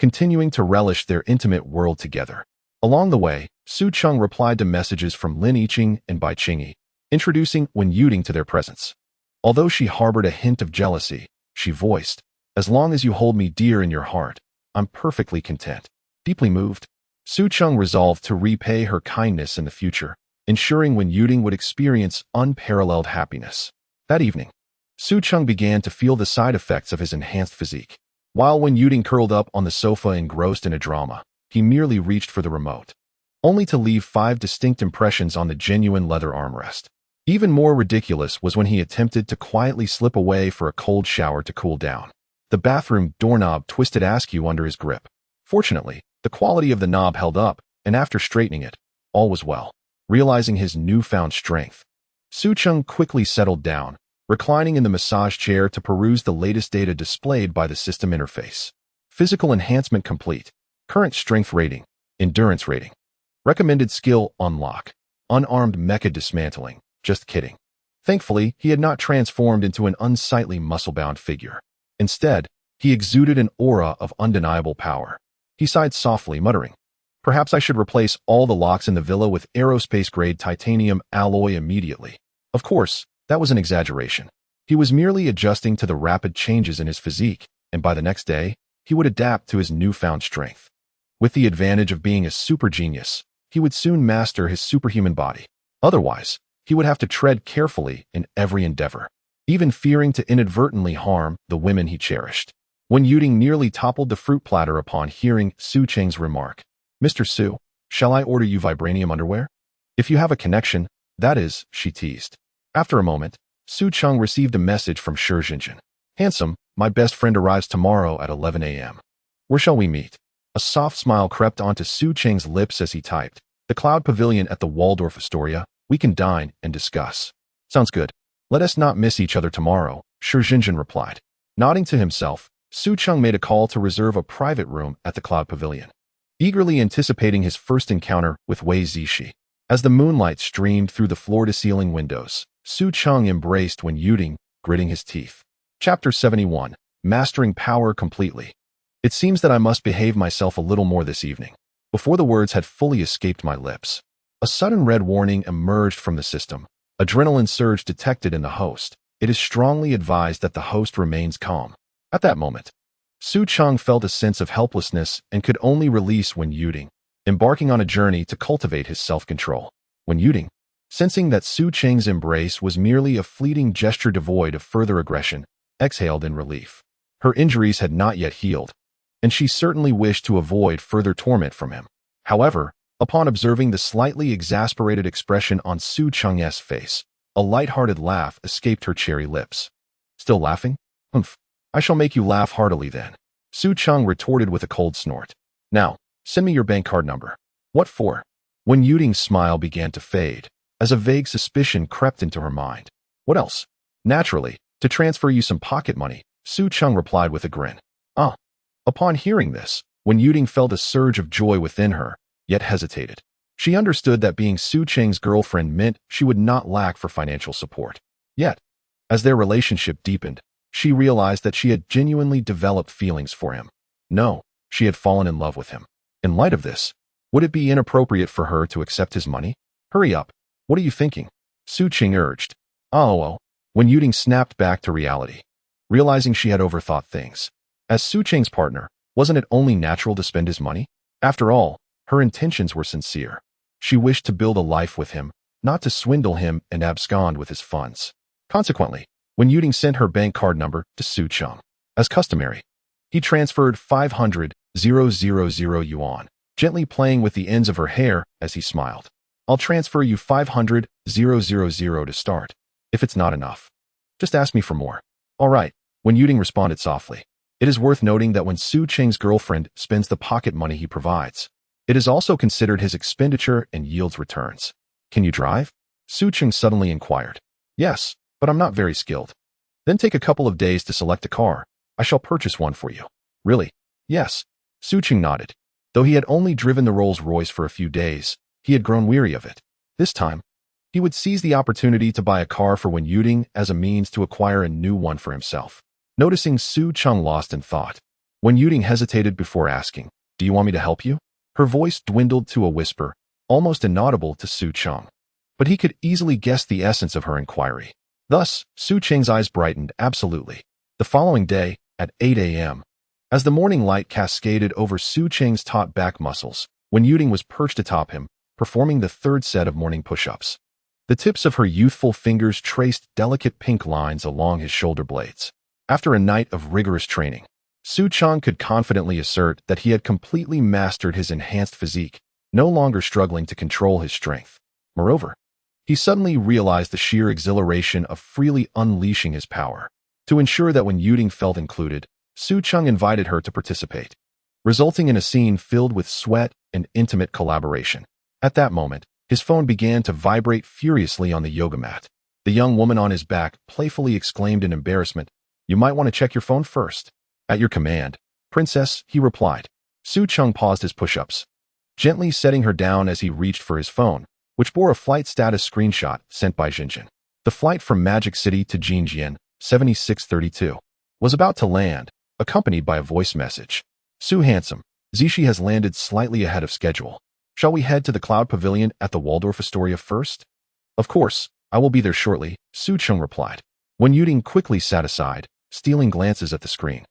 continuing to relish their intimate world together. Along the way, Su Cheng replied to messages from Lin Yiqing and Bai Qingyi, introducing Wen Yuding to their presence. Although she harbored a hint of jealousy, she voiced, As long as you hold me dear in your heart, I'm perfectly content. Deeply moved, Su Cheng resolved to repay her kindness in the future, ensuring Wen Yuding would experience unparalleled happiness. That evening, Su Cheng began to feel the side effects of his enhanced physique. While Wen Yuding curled up on the sofa engrossed in a drama, he merely reached for the remote, only to leave 5 distinct impressions on the genuine leather armrest. Even more ridiculous was when he attempted to quietly slip away for a cold shower to cool down. The bathroom doorknob twisted askew under his grip. Fortunately, the quality of the knob held up, and after straightening it, all was well. Realizing his newfound strength, Su Cheng quickly settled down, reclining in the massage chair to peruse the latest data displayed by the system interface. Physical enhancement complete. Current strength rating. Endurance rating. Recommended skill unlock. Unarmed mecha dismantling. Just kidding. Thankfully, he had not transformed into an unsightly muscle-bound figure. Instead, he exuded an aura of undeniable power. He sighed softly, muttering, "Perhaps I should replace all the locks in the villa with aerospace-grade titanium alloy immediately." Of course, that was an exaggeration. He was merely adjusting to the rapid changes in his physique, and by the next day, he would adapt to his newfound strength. With the advantage of being a super genius, he would soon master his superhuman body. Otherwise, he would have to tread carefully in every endeavor, even fearing to inadvertently harm the women he cherished. Wen Yuding nearly toppled the fruit platter upon hearing Su Cheng's remark. "Mr. Su, shall I order you vibranium underwear?" "If you have a connection, that is," she teased. After a moment, Su Cheng received a message from Su Cheng. "Handsome, my best friend arrives tomorrow at 11 a.m. Where shall we meet?" A soft smile crept onto Su Cheng's lips as he typed, "The Cloud Pavilion at the Waldorf Astoria. We can dine and discuss." "Sounds good. Let us not miss each other tomorrow," Su Cheng replied. Nodding to himself, Su Cheng made a call to reserve a private room at the Cloud Pavilion, eagerly anticipating his first encounter with Wei Zishi. As the moonlight streamed through the floor-to-ceiling windows, Su Cheng embraced Wen Yuding, gritting his teeth. Chapter 71. Mastering Power Completely. "It seems that I must behave myself a little more this evening." Before the words had fully escaped my lips, a sudden red warning emerged from the system. Adrenaline surge detected in the host. It is strongly advised that the host remains calm. At that moment, Su Cheng felt a sense of helplessness and could only release Wen Yuding, embarking on a journey to cultivate his self-control. Wen Yuding, sensing that Su Cheng's embrace was merely a fleeting gesture devoid of further aggression, exhaled in relief. Her injuries had not yet healed, and she certainly wished to avoid further torment from him. However, upon observing the slightly exasperated expression on Su Cheng's face, a light-hearted laugh escaped her cherry lips. "Still laughing? Humph. I shall make you laugh heartily then," Su Cheng retorted with a cold snort. "Now, send me your bank card number." "What for?" Wen Yuding's smile began to fade, as a vague suspicion crept into her mind. "What else?" "Naturally, to transfer you some pocket money," Su Cheng replied with a grin. "Ah." Upon hearing this, Wen Yuding felt a surge of joy within her, yet hesitated. She understood that being Su Cheng's girlfriend meant she would not lack for financial support. Yet, as their relationship deepened, she realized that she had genuinely developed feelings for him. No, she had fallen in love with him. In light of this, would it be inappropriate for her to accept his money? "Hurry up. What are you thinking?" Su Cheng urged. "Oh." Wen Yuding snapped back to reality, realizing she had overthought things. As Su Cheng's partner, wasn't it only natural to spend his money? After all, her intentions were sincere. She wished to build a life with him, not to swindle him and abscond with his funds. Consequently, Wen Yuding sent her bank card number to Su Cheng. As customary, he transferred 500,000 yuan, gently playing with the ends of her hair as he smiled. "I'll transfer you 500,000 to start. If it's not enough, just ask me for more." "All right," Wen Yuding responded softly. It is worth noting that when Su Cheng's girlfriend spends the pocket money he provides, it is also considered his expenditure and yields returns. "Can you drive?" Su Cheng suddenly inquired. "Yes, but I'm not very skilled." "Then take a couple of days to select a car. I shall purchase one for you." "Really?" "Yes." Su Cheng nodded. Though he had only driven the Rolls-Royce for a few days, he had grown weary of it. This time, he would seize the opportunity to buy a car for Wen Yuding as a means to acquire a new one for himself. Noticing Su Cheng lost in thought, Wen Yuding hesitated before asking, "Do you want me to help you?" Her voice dwindled to a whisper, almost inaudible to Su Cheng. But he could easily guess the essence of her inquiry. Thus, Su Cheng's eyes brightened. "Absolutely." The following day, at 8 a.m., as the morning light cascaded over Su Cheng's taut back muscles, Wen Yuding was perched atop him, performing the third set of morning push-ups. The tips of her youthful fingers traced delicate pink lines along his shoulder blades. After a night of rigorous training, Su Cheng could confidently assert that he had completely mastered his enhanced physique, no longer struggling to control his strength. Moreover, he suddenly realized the sheer exhilaration of freely unleashing his power. To ensure that when Yuding felt included, Su Cheng invited her to participate, resulting in a scene filled with sweat and intimate collaboration. At that moment, his phone began to vibrate furiously on the yoga mat. The young woman on his back playfully exclaimed in embarrassment, "You might want to check your phone first." "At your command, princess," he replied. Su Cheng paused his push-ups, gently setting her down as he reached for his phone, which bore a flight status screenshot sent by Jinjin. The flight from Magic City to Jinjian, 7632, was about to land, accompanied by a voice message. "Su handsome, Zishi has landed slightly ahead of schedule. Shall we head to the Cloud Pavilion at the Waldorf Astoria first?" "Of course, I will be there shortly," Su Cheng replied. When Yuding quickly sat aside, stealing glances at the screen.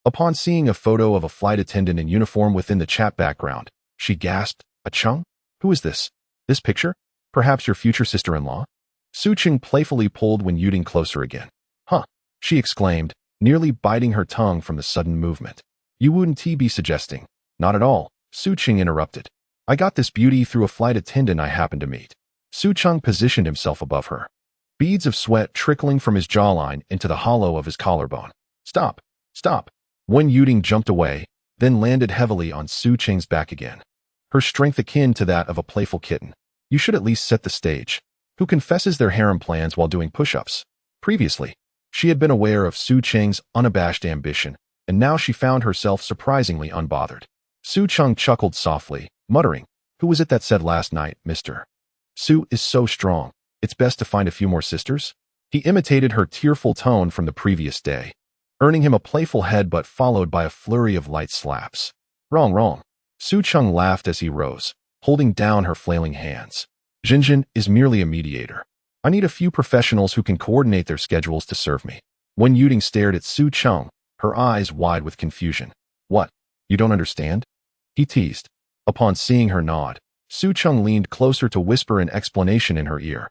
Upon seeing a photo of a flight attendant in uniform within the chat background, she gasped, "A Cheng? Who is this? This picture? Perhaps your future sister-in-law?" Su Cheng playfully pulled when Yuding closer again. "Huh," she exclaimed, nearly biting her tongue from the sudden movement. "You wouldn't be suggesting?" "Not at all," Su Cheng interrupted. "I got this beauty through a flight attendant I happened to meet." Su Cheng positioned himself above her, beads of sweat trickling from his jawline into the hollow of his collarbone. "Stop! Stop!" When Yuding jumped away, then landed heavily on Su Cheng's back again, her strength akin to that of a playful kitten. "You should at least set the stage. Who confesses their harem plans while doing push-ups?" Previously, she had been aware of Su Cheng's unabashed ambition, and now she found herself surprisingly unbothered. Su Cheng chuckled softly, muttering, "Who was it that said last night, Mr. Su is so strong, it's best to find a few more sisters?" He imitated her tearful tone from the previous day, earning him a playful headbutt followed by a flurry of light slaps. "Wrong, wrong." Su Cheng laughed as he rose, holding down her flailing hands. "Jinjin is merely a mediator. I need a few professionals who can coordinate their schedules to serve me." When Yuding stared at Su Cheng, her eyes wide with confusion. "What? You don't understand?" he teased. Upon seeing her nod, Su Cheng leaned closer to whisper an explanation in her ear.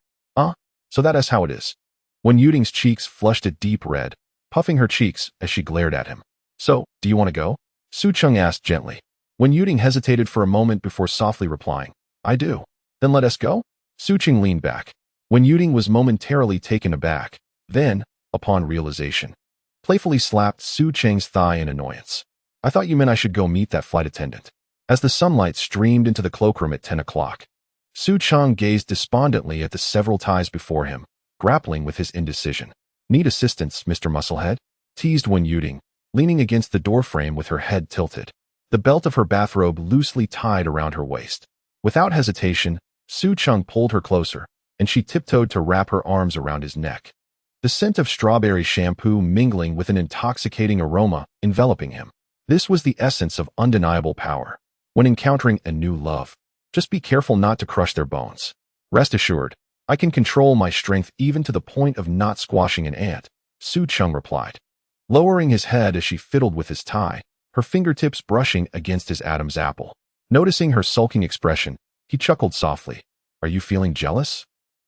So that is how it is." When Yuding's cheeks flushed a deep red, puffing her cheeks as she glared at him. "So, do you want to go?" Su Cheng asked gently. When Yuding hesitated for a moment before softly replying, "I do." "Then let us go?" Su Cheng leaned back. When Yuding was momentarily taken aback, then, upon realization, playfully slapped Su Cheng's thigh in annoyance. "I thought you meant I should go meet that flight attendant." As the sunlight streamed into the cloakroom at 10 o'clock, Su Cheng gazed despondently at the several ties before him, grappling with his indecision. "Need assistance, Mr. Musclehead?" teased Wen Yuding, leaning against the doorframe with her head tilted, the belt of her bathrobe loosely tied around her waist. Without hesitation, Su Cheng pulled her closer, and she tiptoed to wrap her arms around his neck. The scent of strawberry shampoo mingling with an intoxicating aroma enveloping him. This was the essence of undeniable power. When encountering a new love, just be careful not to crush their bones. "Rest assured, I can control my strength even to the point of not squashing an ant," Su Cheng replied, lowering his head as she fiddled with his tie, her fingertips brushing against his Adam's apple. Noticing her sulking expression, he chuckled softly. "Are you feeling jealous?"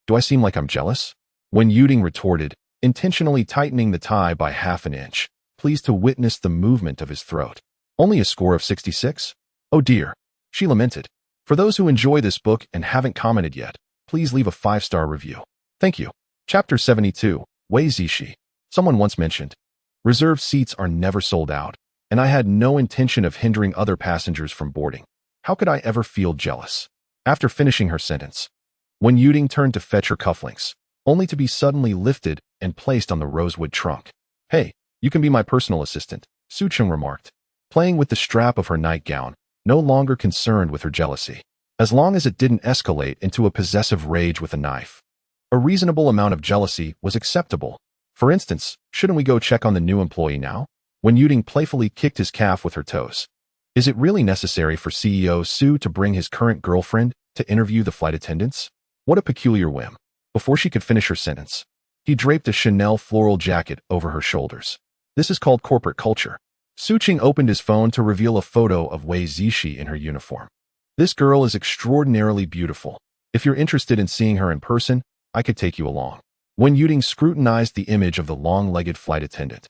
"Do I seem like I'm jealous?" When Yuding retorted, intentionally tightening the tie by half an inch, pleased to witness the movement of his throat. "Only a score of 66? Oh dear," she lamented. For those who enjoy this book and haven't commented yet, please leave a 5-star review. Thank you. Chapter 72, Wei Zishi. Someone once mentioned, reserved seats are never sold out, and I had no intention of hindering other passengers from boarding. How could I ever feel jealous? After finishing her sentence, when Yuding turned to fetch her cufflinks, only to be suddenly lifted and placed on the rosewood trunk. "Hey, you can be my personal assistant," Su Cheng remarked, playing with the strap of her nightgown, no longer concerned with her jealousy, as long as it didn't escalate into a possessive rage with a knife. A reasonable amount of jealousy was acceptable. For instance, shouldn't we go check on the new employee now? When Yuding playfully kicked his calf with her toes. Is it really necessary for CEO Su to bring his current girlfriend to interview the flight attendants? What a peculiar whim. Before she could finish her sentence, he draped a Chanel floral jacket over her shoulders. This is called corporate culture. Su Cheng opened his phone to reveal a photo of Wei Zishi in her uniform. "This girl is extraordinarily beautiful. If you're interested in seeing her in person, I could take you along." When Yuding scrutinized the image of the long-legged flight attendant,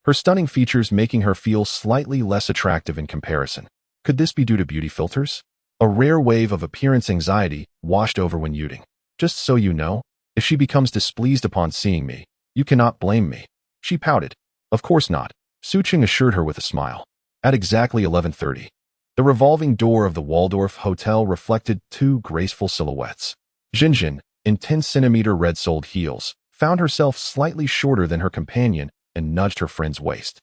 her stunning features making her feel slightly less attractive in comparison. Could this be due to beauty filters? A rare wave of appearance anxiety washed over Wen Yuting. Just so you know, if she becomes displeased upon seeing me, you cannot blame me. She pouted. Of course not, Su Cheng assured her with a smile. At exactly 11:30, the revolving door of the Waldorf Hotel reflected two graceful silhouettes. Jinjin, in 10-centimeter red-soled heels, found herself slightly shorter than her companion and nudged her friend's waist.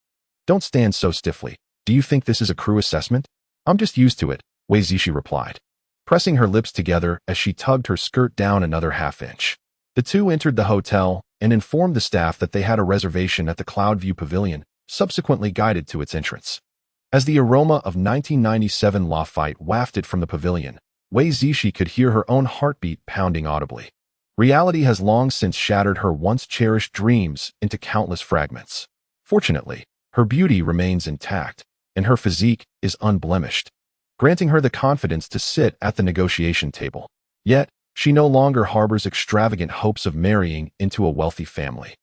Don't stand so stiffly. Do you think this is a crew assessment? I'm just used to it, Wei Zishi replied, pressing her lips together as she tugged her skirt down another half-inch. The two entered the hotel and informed the staff that they had a reservation at the Cloudview Pavilion, subsequently guided to its entrance. As the aroma of 1997 Lafite wafted from the pavilion, Wei Zishi could hear her own heartbeat pounding audibly. Reality has long since shattered her once-cherished dreams into countless fragments. Fortunately, her beauty remains intact, and her physique is unblemished, granting her the confidence to sit at the negotiation table. Yet, she no longer harbors extravagant hopes of marrying into a wealthy family.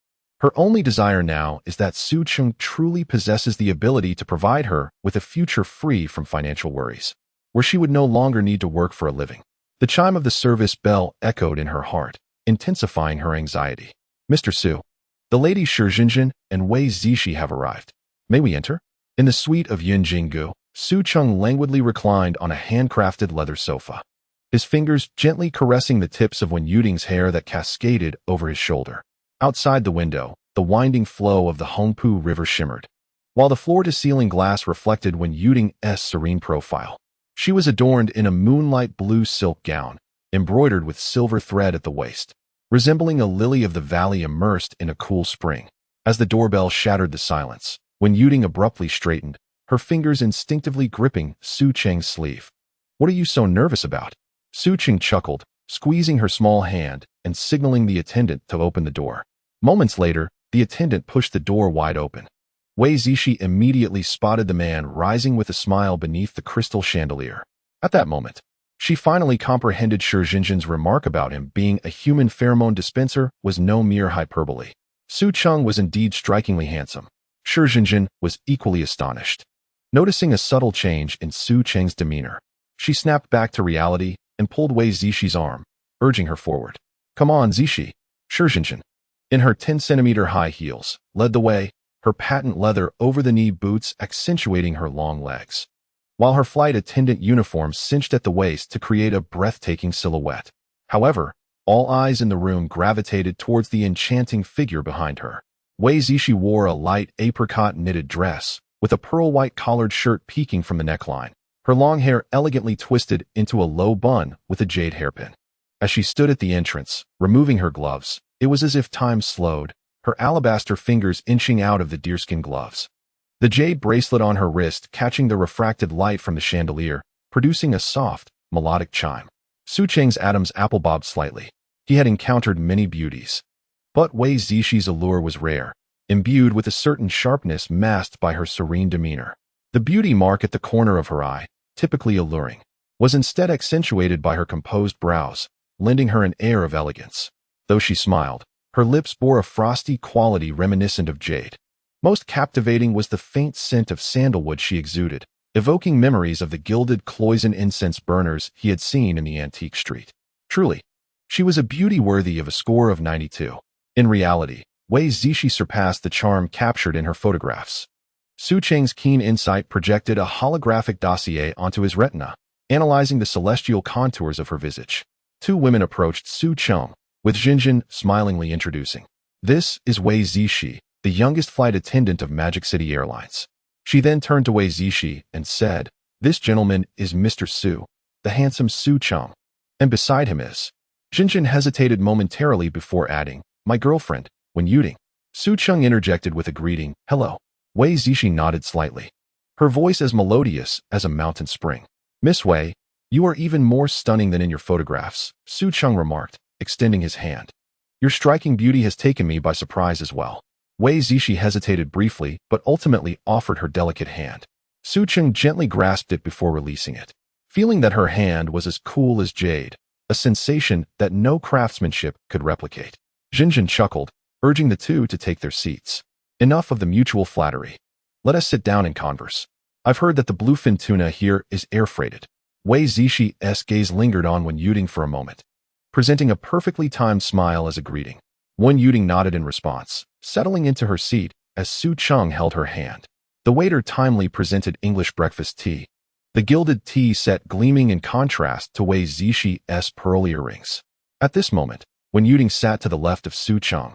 Her only desire now is that Su Cheng truly possesses the ability to provide her with a future free from financial worries, where she would no longer need to work for a living. The chime of the service bell echoed in her heart, intensifying her anxiety. Mr. Su, the ladies Shi Jinjin and Wei Zishi have arrived. May we enter? In the suite of Yin Jinggu, Su Cheng languidly reclined on a handcrafted leather sofa, his fingers gently caressing the tips of Wen Yuting's hair that cascaded over his shoulder. Outside the window, the winding flow of the Hongpu River shimmered, while the floor-to-ceiling glass reflected Wen Yuting's serene profile. She was adorned in a moonlight blue silk gown, embroidered with silver thread at the waist, resembling a lily of the valley immersed in a cool spring. As the doorbell shattered the silence, Wen Yuting abruptly straightened, her fingers instinctively gripping Su Cheng's sleeve. What are you so nervous about? Su Cheng chuckled, squeezing her small hand and signaling the attendant to open the door. Moments later, the attendant pushed the door wide open. Wei Zishi immediately spotted the man rising with a smile beneath the crystal chandelier. At that moment, she finally comprehended Shi Jinjin's remark about him being a human pheromone dispenser was no mere hyperbole. Su Cheng was indeed strikingly handsome. Shi Jinjin was equally astonished. Noticing a subtle change in Su Cheng's demeanor, she snapped back to reality and pulled Wei Zishi's arm, urging her forward. Come on, Zishi. Shi Jinjin, in her 10-centimeter high heels, led the way, her patent leather over-the-knee boots accentuating her long legs, while her flight attendant uniform cinched at the waist to create a breathtaking silhouette. However, all eyes in the room gravitated towards the enchanting figure behind her. Wei Zishi wore a light apricot knitted dress, with a pearl-white collared shirt peeking from the neckline, her long hair elegantly twisted into a low bun with a jade hairpin. As she stood at the entrance, removing her gloves, it was as if time slowed, her alabaster fingers inching out of the deerskin gloves. The jade bracelet on her wrist catching the refracted light from the chandelier, producing a soft, melodic chime. Su Cheng's atoms apple-bobbed slightly. He had encountered many beauties, but Wei Zishi's allure was rare, imbued with a certain sharpness masked by her serene demeanor. The beauty mark at the corner of her eye, typically alluring, was instead accentuated by her composed brows, lending her an air of elegance. Though she smiled, her lips bore a frosty quality reminiscent of jade. Most captivating was the faint scent of sandalwood she exuded, evoking memories of the gilded Cloyson incense burners he had seen in the antique street. Truly, she was a beauty worthy of a score of 92. In reality, Wei Zishi surpassed the charm captured in her photographs. Su Cheng's keen insight projected a holographic dossier onto his retina, analyzing the celestial contours of her visage. Two women approached Su Cheng, with Jinjin smilingly introducing. This is Wei Zishi, the youngest flight attendant of Magic City Airlines. She then turned to Wei Zishi and said, This gentleman is Mr. Su, the handsome Su Cheng. And beside him is. Jinjin hesitated momentarily before adding, My girlfriend, Wen Yuting. Su Cheng interjected with a greeting, Hello. Wei Zishi nodded slightly, her voice as melodious as a mountain spring. Miss Wei, you are even more stunning than in your photographs, Su Cheng remarked, extending his hand. Your striking beauty has taken me by surprise as well. Wei Zishi hesitated briefly but ultimately offered her delicate hand. Su Cheng gently grasped it before releasing it, feeling that her hand was as cool as jade, a sensation that no craftsmanship could replicate. Jinjin chuckled, urging the two to take their seats. Enough of the mutual flattery. Let us sit down and converse. I've heard that the bluefin tuna here is air-freighted. Wei Zixi gaze lingered on Wen Yuding for a moment, presenting a perfectly timed smile as a greeting. Wen Yuding nodded in response, settling into her seat as Su Cheng held her hand. The waiter timely presented English breakfast tea, the gilded tea set gleaming in contrast to Wei Zixi's pearl earrings. At this moment, Wen Yuding sat to the left of Su Cheng,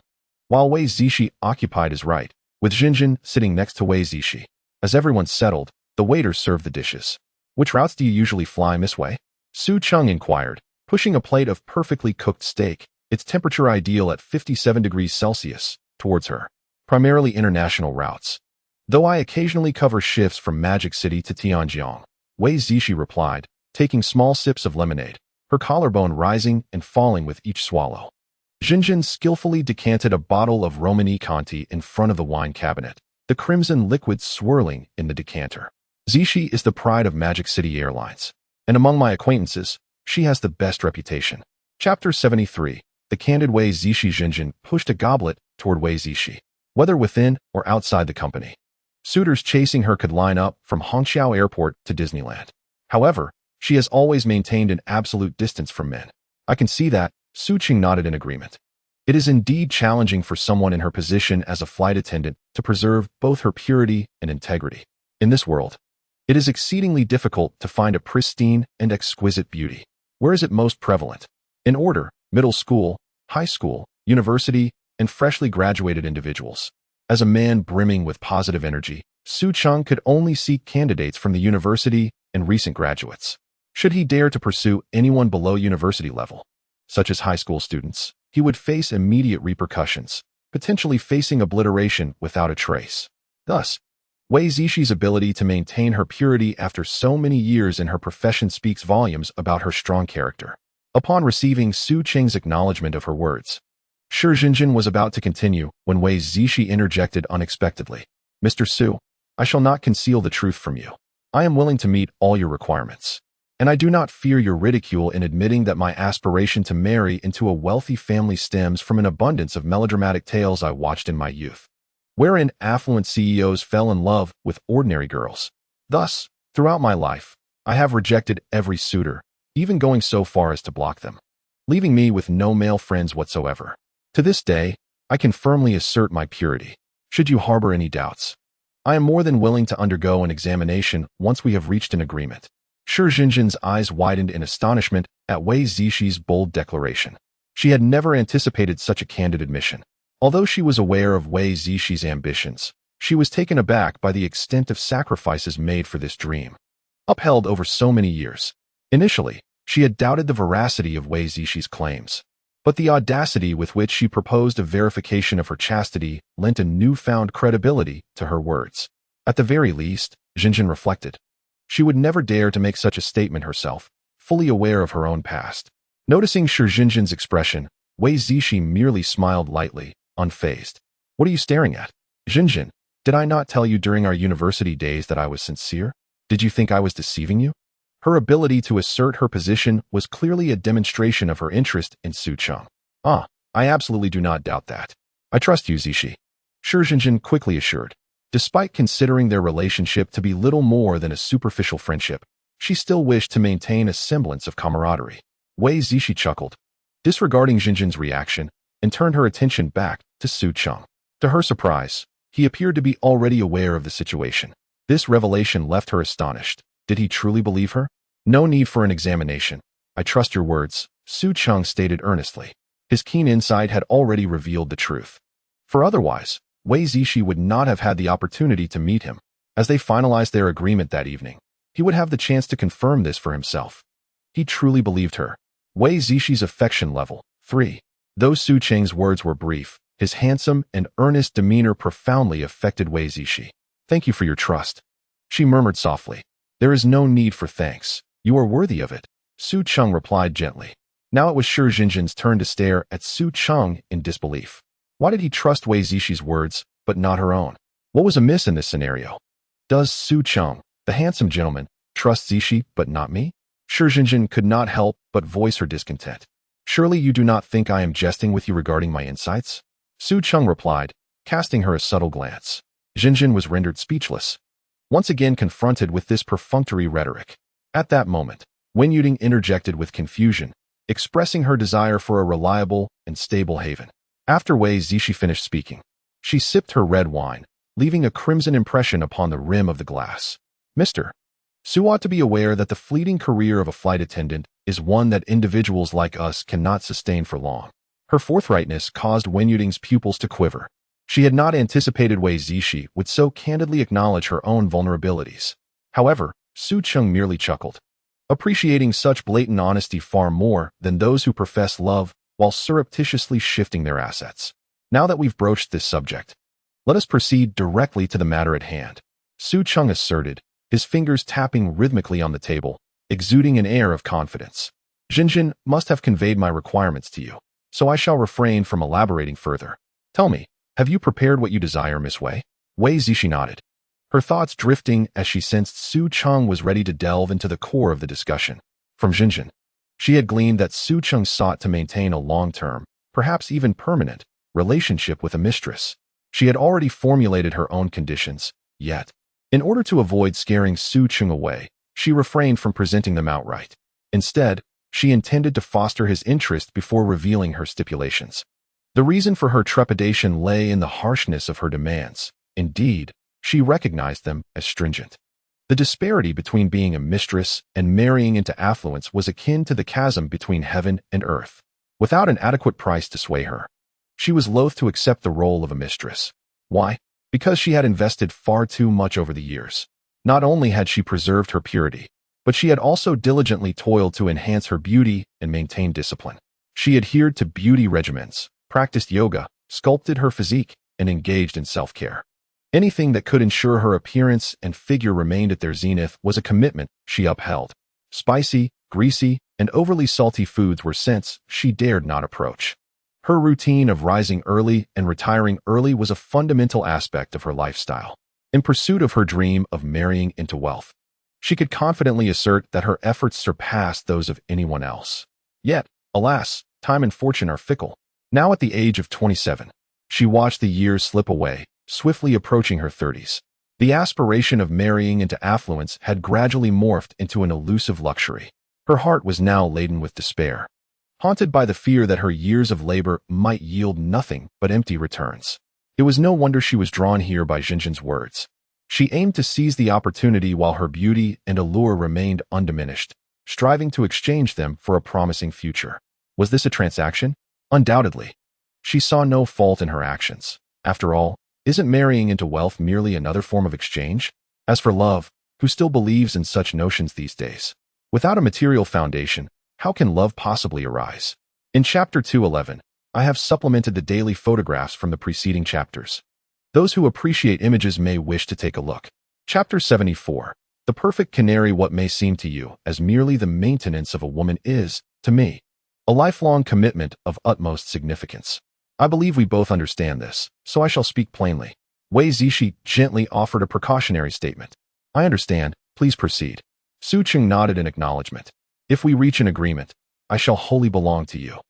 while Wei Zixi occupied his right, with Jinjin sitting next to Wei Zixi. As everyone settled, the waiter served the dishes. Which routes do you usually fly, Miss Wei? Su Cheng inquired, pushing a plate of perfectly cooked steak, its temperature ideal at 57 degrees Celsius, towards her. Primarily international routes. Though I occasionally cover shifts from Magic City to Tianjiang, Wei Zixi replied, taking small sips of lemonade, her collarbone rising and falling with each swallow. Jinjin skillfully decanted a bottle of Romani Conti in front of the wine cabinet, the crimson liquid swirling in the decanter. Zixi is the pride of Magic City Airlines, and among my acquaintances, she has the best reputation. Chapter 73. The candid Wei Zixi. Jinjin pushed a goblet toward Wei Zixi. Whether within or outside the company, suitors chasing her could line up from Hangzhou Airport to Disneyland. However, she has always maintained an absolute distance from men. I can see that. Su Cheng nodded in agreement. It is indeed challenging for someone in her position as a flight attendant to preserve both her purity and integrity. In this world, it is exceedingly difficult to find a pristine and exquisite beauty. Where is it most prevalent? In order: middle school, high school, university, and freshly graduated individuals. As a man brimming with positive energy, Su Cheng could only seek candidates from the university and recent graduates. Should he dare to pursue anyone below university level, such as high school students, he would face immediate repercussions, potentially facing obliteration without a trace. Thus, Wei Zixi's ability to maintain her purity after so many years in her profession speaks volumes about her strong character. Upon receiving Su Cheng's acknowledgement of her words, Shi Jinjin was about to continue when Wei Zixi interjected unexpectedly. Mr. Su, I shall not conceal the truth from you. I am willing to meet all your requirements, and I do not fear your ridicule in admitting that my aspiration to marry into a wealthy family stems from an abundance of melodramatic tales I watched in my youth, wherein affluent CEOs fell in love with ordinary girls. Thus, throughout my life, I have rejected every suitor, even going so far as to block them, leaving me with no male friends whatsoever. To this day, I can firmly assert my purity. Should you harbor any doubts, I am more than willing to undergo an examination once we have reached an agreement. Shi Jinjin's eyes widened in astonishment at Wei Zixi's bold declaration. She had never anticipated such a candid admission. Although she was aware of Wei Zixi's ambitions, she was taken aback by the extent of sacrifices made for this dream, upheld over so many years. Initially, she had doubted the veracity of Wei Zixi's claims, but the audacity with which she proposed a verification of her chastity lent a newfound credibility to her words. At the very least, Jinjin reflected, she would never dare to make such a statement herself, fully aware of her own past. Noticing Shi Jinjin's expression, Wei Zixi merely smiled lightly, unfazed. What are you staring at? Jinjin, did I not tell you during our university days that I was sincere? Did you think I was deceiving you? Her ability to assert her position was clearly a demonstration of her interest in Su Cheng. I absolutely do not doubt that. I trust you, Zixi. Shi Jinjin quickly assured. Despite considering their relationship to be little more than a superficial friendship, she still wished to maintain a semblance of camaraderie. Wei Zixi chuckled, disregarding Jinjin's reaction, and turned her attention back to Su Cheng. To her surprise, he appeared to be already aware of the situation. This revelation left her astonished. Did he truly believe her? No need for an examination. I trust your words, Su Cheng stated earnestly. His keen insight had already revealed the truth. For otherwise, Wei Zixi would not have had the opportunity to meet him. As they finalized their agreement that evening, he would have the chance to confirm this for himself. He truly believed her. Wei Zixi's affection level, 3. Though Su Cheng's words were brief, his handsome and earnest demeanor profoundly affected Wei Zixi. Thank you for your trust, she murmured softly. There is no need for thanks. You are worthy of it, Su Cheng replied gently. Now it was Shi Jinjin's turn to stare at Su Cheng in disbelief. Why did he trust Wei Zixi's words, but not her own? What was amiss in this scenario? Does Su Cheng, the handsome gentleman, trust Zixi but not me? Shi Jinjin could not help but voice her discontent. Surely you do not think I am jesting with you regarding my insights? Su Cheng replied, casting her a subtle glance. Jinjin was rendered speechless, once again confronted with this perfunctory rhetoric. At that moment, Wen Yuting interjected with confusion, expressing her desire for a reliable and stable haven. After Wei Zishi finished speaking, she sipped her red wine, leaving a crimson impression upon the rim of the glass. Mr. Su ought to be aware that the fleeting career of a flight attendant is one that individuals like us cannot sustain for long. Her forthrightness caused Wen Yuting's pupils to quiver. She had not anticipated Wei Zishi would so candidly acknowledge her own vulnerabilities. However, Su Cheng merely chuckled, appreciating such blatant honesty far more than those who profess love while surreptitiously shifting their assets. Now that we've broached this subject, let us proceed directly to the matter at hand, Su Cheng asserted, his fingers tapping rhythmically on the table, exuding an air of confidence. Jinjin must have conveyed my requirements to you, so I shall refrain from elaborating further. Tell me, have you prepared what you desire, Miss Wei? Wei Zishi nodded, her thoughts drifting as she sensed Su Cheng was ready to delve into the core of the discussion. From Jinjin, she had gleaned that Su Cheng sought to maintain a long-term, perhaps even permanent, relationship with a mistress. She had already formulated her own conditions, yet, in order to avoid scaring Su Cheng away, she refrained from presenting them outright. Instead, she intended to foster his interest before revealing her stipulations. The reason for her trepidation lay in the harshness of her demands. Indeed, she recognized them as stringent. The disparity between being a mistress and marrying into affluence was akin to the chasm between heaven and earth. Without an adequate price to sway her, she was loath to accept the role of a mistress. Why? Because she had invested far too much over the years. Not only had she preserved her purity, but she had also diligently toiled to enhance her beauty and maintain discipline. She adhered to beauty regimens, practiced yoga, sculpted her physique, and engaged in self-care. Anything that could ensure her appearance and figure remained at their zenith was a commitment she upheld. Spicy, greasy, and overly salty foods were scents she dared not approach. Her routine of rising early and retiring early was a fundamental aspect of her lifestyle. In pursuit of her dream of marrying into wealth, she could confidently assert that her efforts surpassed those of anyone else. Yet, alas, time and fortune are fickle. Now at the age of 27, she watched the years slip away, swiftly approaching her 30s. The aspiration of marrying into affluence had gradually morphed into an elusive luxury. Her heart was now laden with despair, haunted by the fear that her years of labor might yield nothing but empty returns. It was no wonder she was drawn here by Jinjin's words. She aimed to seize the opportunity while her beauty and allure remained undiminished, striving to exchange them for a promising future. Was this a transaction? Undoubtedly. She saw no fault in her actions. After all, isn't marrying into wealth merely another form of exchange? As for love, who still believes in such notions these days? Without a material foundation, how can love possibly arise? In Chapter 211, I have supplemented the daily photographs from the preceding chapters. Those who appreciate images may wish to take a look. Chapter 74. The perfect canary. What may seem to you as merely the maintenance of a woman is, to me, a lifelong commitment of utmost significance. I believe we both understand this, so I shall speak plainly. Wei Zishi gently offered a precautionary statement. I understand, please proceed. Su Cheng nodded in acknowledgement. If we reach an agreement, I shall wholly belong to you.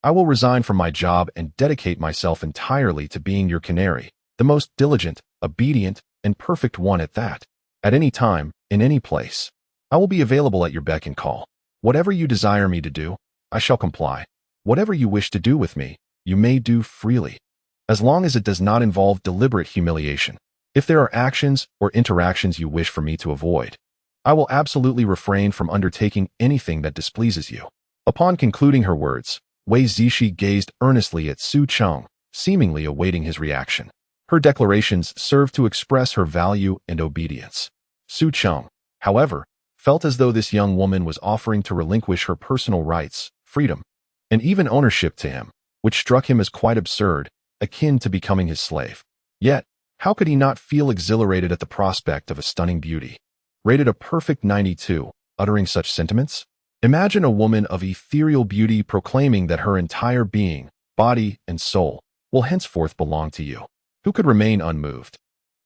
I will resign from my job and dedicate myself entirely to being your canary, the most diligent, obedient, and perfect one at that. At any time, in any place, I will be available at your beck and call. Whatever you desire me to do, I shall comply. Whatever you wish to do with me, you may do freely, as long as it does not involve deliberate humiliation. If there are actions or interactions you wish for me to avoid, I will absolutely refrain from undertaking anything that displeases you. Upon concluding her words, Wei Zishi gazed earnestly at Su Cheng, seemingly awaiting his reaction. Her declarations served to express her value and obedience. Su Cheng, however, felt as though this young woman was offering to relinquish her personal rights, freedom, and even ownership to him, which struck him as quite absurd, akin to becoming his slave. Yet, how could he not feel exhilarated at the prospect of a stunning beauty, rated a perfect 92, uttering such sentiments? Imagine a woman of ethereal beauty proclaiming that her entire being, body, and soul will henceforth belong to you. Who could remain unmoved?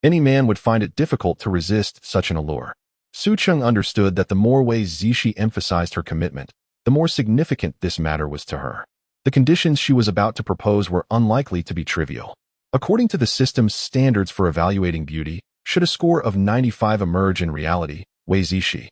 Any man would find it difficult to resist such an allure. Su Cheng understood that the more Wei Zishi emphasized her commitment, the more significant this matter was to her. The conditions she was about to propose were unlikely to be trivial. According to the system's standards for evaluating beauty, should a score of 95 emerge in reality, Wei Zishi,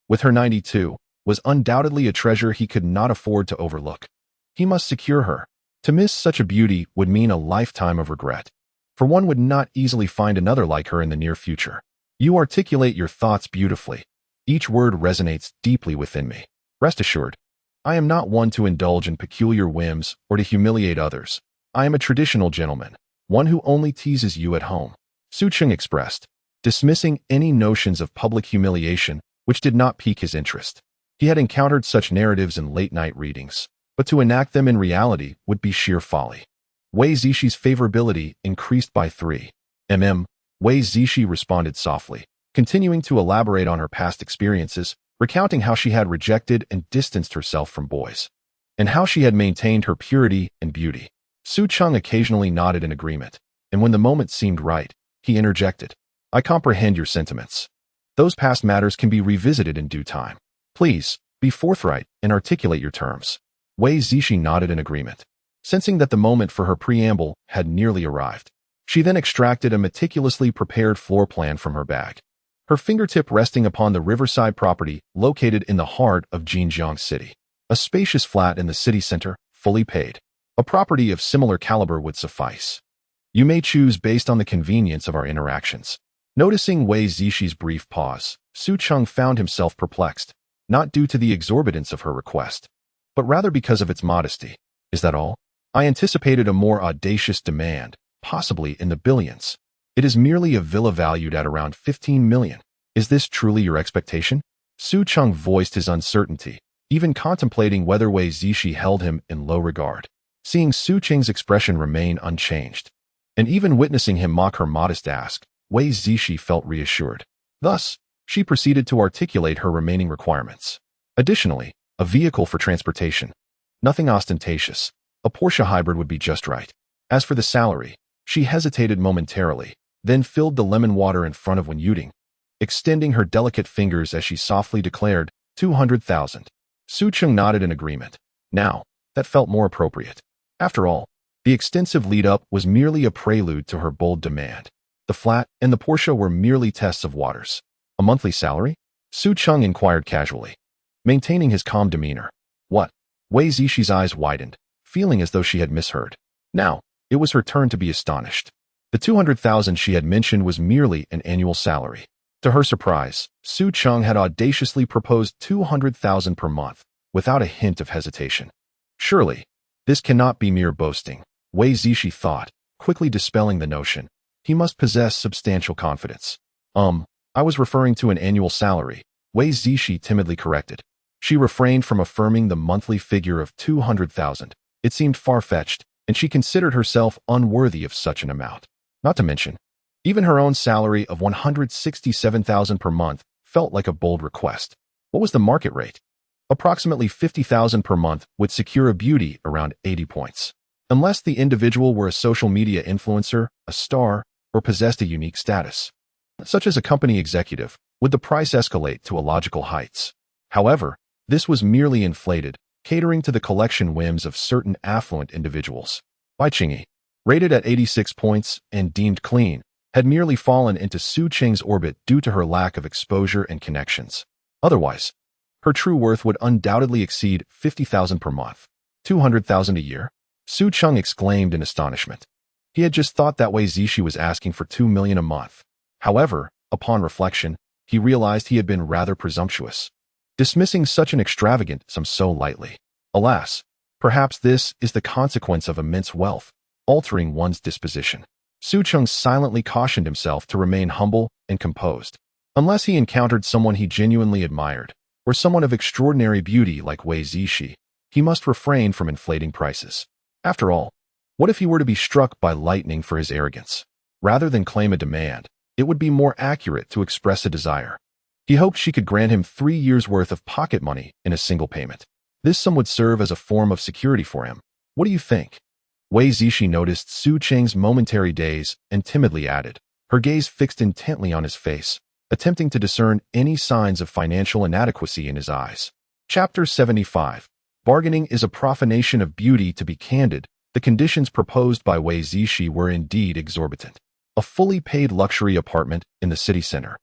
with her 92, was undoubtedly a treasure he could not afford to overlook. He must secure her. To miss such a beauty would mean a lifetime of regret, for one would not easily find another like her in the near future. You articulate your thoughts beautifully. Each word resonates deeply within me. Rest assured, I am not one to indulge in peculiar whims or to humiliate others. I am a traditional gentleman, one who only teases you at home, Su Cheng expressed, dismissing any notions of public humiliation which did not pique his interest. He had encountered such narratives in late-night readings, but to enact them in reality would be sheer folly. Wei Zishi's favorability increased by 3 mm. Wei Zishi responded softly, continuing to elaborate on her past experiences, recounting how she had rejected and distanced herself from boys, and how she had maintained her purity and beauty. Su Cheng occasionally nodded in agreement, and when the moment seemed right, he interjected, I comprehend your sentiments. Those past matters can be revisited in due time. Please, be forthright and articulate your terms. Wei Zishi nodded in agreement, sensing that the moment for her preamble had nearly arrived. She then extracted a meticulously prepared floor plan from her bag, her fingertip resting upon the riverside property located in the heart of Jinjiang City. A spacious flat in the city center, fully paid. A property of similar caliber would suffice. You may choose based on the convenience of our interactions. Noticing Wei Zishi's brief pause, Su Cheng found himself perplexed, not due to the exorbitance of her request, but rather because of its modesty. Is that all? I anticipated a more audacious demand, possibly in the billions. It is merely a villa valued at around 15 million. Is this truly your expectation? Su Cheng voiced his uncertainty, even contemplating whether Wei Zishi held him in low regard. Seeing Su Cheng's expression remain unchanged, and even witnessing him mock her modest ask, Wei Zishi felt reassured. Thus, she proceeded to articulate her remaining requirements. Additionally, a vehicle for transportation. Nothing ostentatious. A Porsche hybrid would be just right. As for the salary, she hesitated momentarily, then filled the lemon water in front of Wen Yuding, extending her delicate fingers as she softly declared, 200,000. Su Cheng nodded in agreement. Now, that felt more appropriate. After all, the extensive lead-up was merely a prelude to her bold demand. The flat and the Porsche were merely tests of waters. A monthly salary? Su Cheng inquired casually, maintaining his calm demeanor. What? Wei Zishi's eyes widened, feeling as though she had misheard. Now, it was her turn to be astonished. The 200,000 she had mentioned was merely an annual salary. To her surprise, Su Cheng had audaciously proposed 200,000 per month, without a hint of hesitation. Surely, this cannot be mere boasting, Wei Zishi thought, quickly dispelling the notion. He must possess substantial confidence. I was referring to an annual salary, Wei Zishi timidly corrected. She refrained from affirming the monthly figure of 200,000. It seemed far-fetched, and she considered herself unworthy of such an amount. Not to mention, even her own salary of 167,000 per month felt like a bold request. What was the market rate? Approximately 50,000 per month would secure a beauty around 80 points. Unless the individual were a social media influencer, a star, or possessed a unique status, such as a company executive, would the price escalate to illogical heights. However, this was merely inflated, catering to the collection whims of certain affluent individuals. Bai Qingyi, rated at 86 points and deemed clean, had merely fallen into Su Cheng's orbit due to her lack of exposure and connections. Otherwise, her true worth would undoubtedly exceed 50,000 per month. 200,000 a year? Su Cheng exclaimed in astonishment. He had just thought that Wei Zishi was asking for 2 million a month. However, upon reflection, he realized he had been rather presumptuous, dismissing such an extravagant sum so lightly. Alas, perhaps this is the consequence of immense wealth, altering one's disposition. Su Cheng silently cautioned himself to remain humble and composed. Unless he encountered someone he genuinely admired, or someone of extraordinary beauty like Wei Zishi, he must refrain from inflating prices. After all, what if he were to be struck by lightning for his arrogance? Rather than claim a demand, it would be more accurate to express a desire. He hoped she could grant him 3 years' worth of pocket money in a single payment. This sum would serve as a form of security for him. What do you think? Wei Zishi noticed Su Cheng's momentary daze and timidly added, her gaze fixed intently on his face, attempting to discern any signs of financial inadequacy in his eyes. Chapter 75. Bargaining is a profanation of beauty. To be candid, The conditions proposed by Wei Zishi were indeed exorbitant. A fully paid luxury apartment in the city center,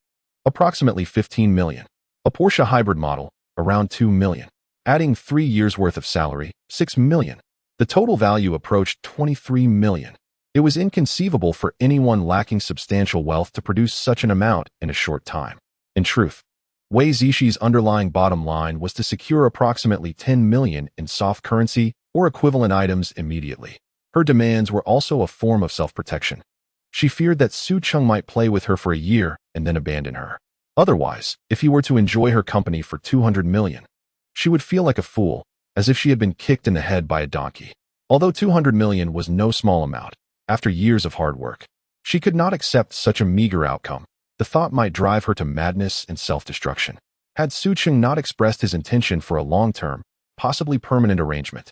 approximately 15 million. A Porsche hybrid model, around 2 million. Adding 3 years' worth of salary, 6 million. The total value approached 23 million. It was inconceivable for anyone lacking substantial wealth to produce such an amount in a short time. In truth, Wei Zishi's underlying bottom line was to secure approximately 10 million in soft currency or equivalent items immediately. Her demands were also a form of self-protection. She feared that Su Cheng might play with her for a year and then abandon her. Otherwise, if he were to enjoy her company for 200 million, she would feel like a fool, as if she had been kicked in the head by a donkey. Although 200 million was no small amount, after years of hard work, she could not accept such a meager outcome. The thought might drive her to madness and self-destruction. Had Su Cheng not expressed his intention for a long-term, possibly permanent arrangement,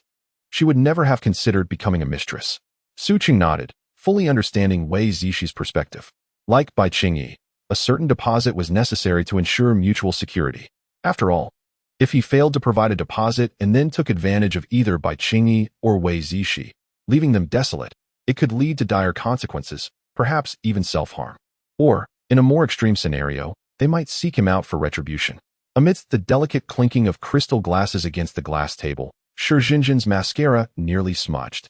she would never have considered becoming a mistress. Su Cheng nodded, fully understanding Wei Zishi's perspective. Like Bai Qingyi, a certain deposit was necessary to ensure mutual security. After all, if he failed to provide a deposit and then took advantage of either Bai Qingyi or Wei Zishi, leaving them desolate, it could lead to dire consequences, perhaps even self-harm. Or, in a more extreme scenario, they might seek him out for retribution. Amidst the delicate clinking of crystal glasses against the glass table, Shi Jinjin's mascara nearly smudged.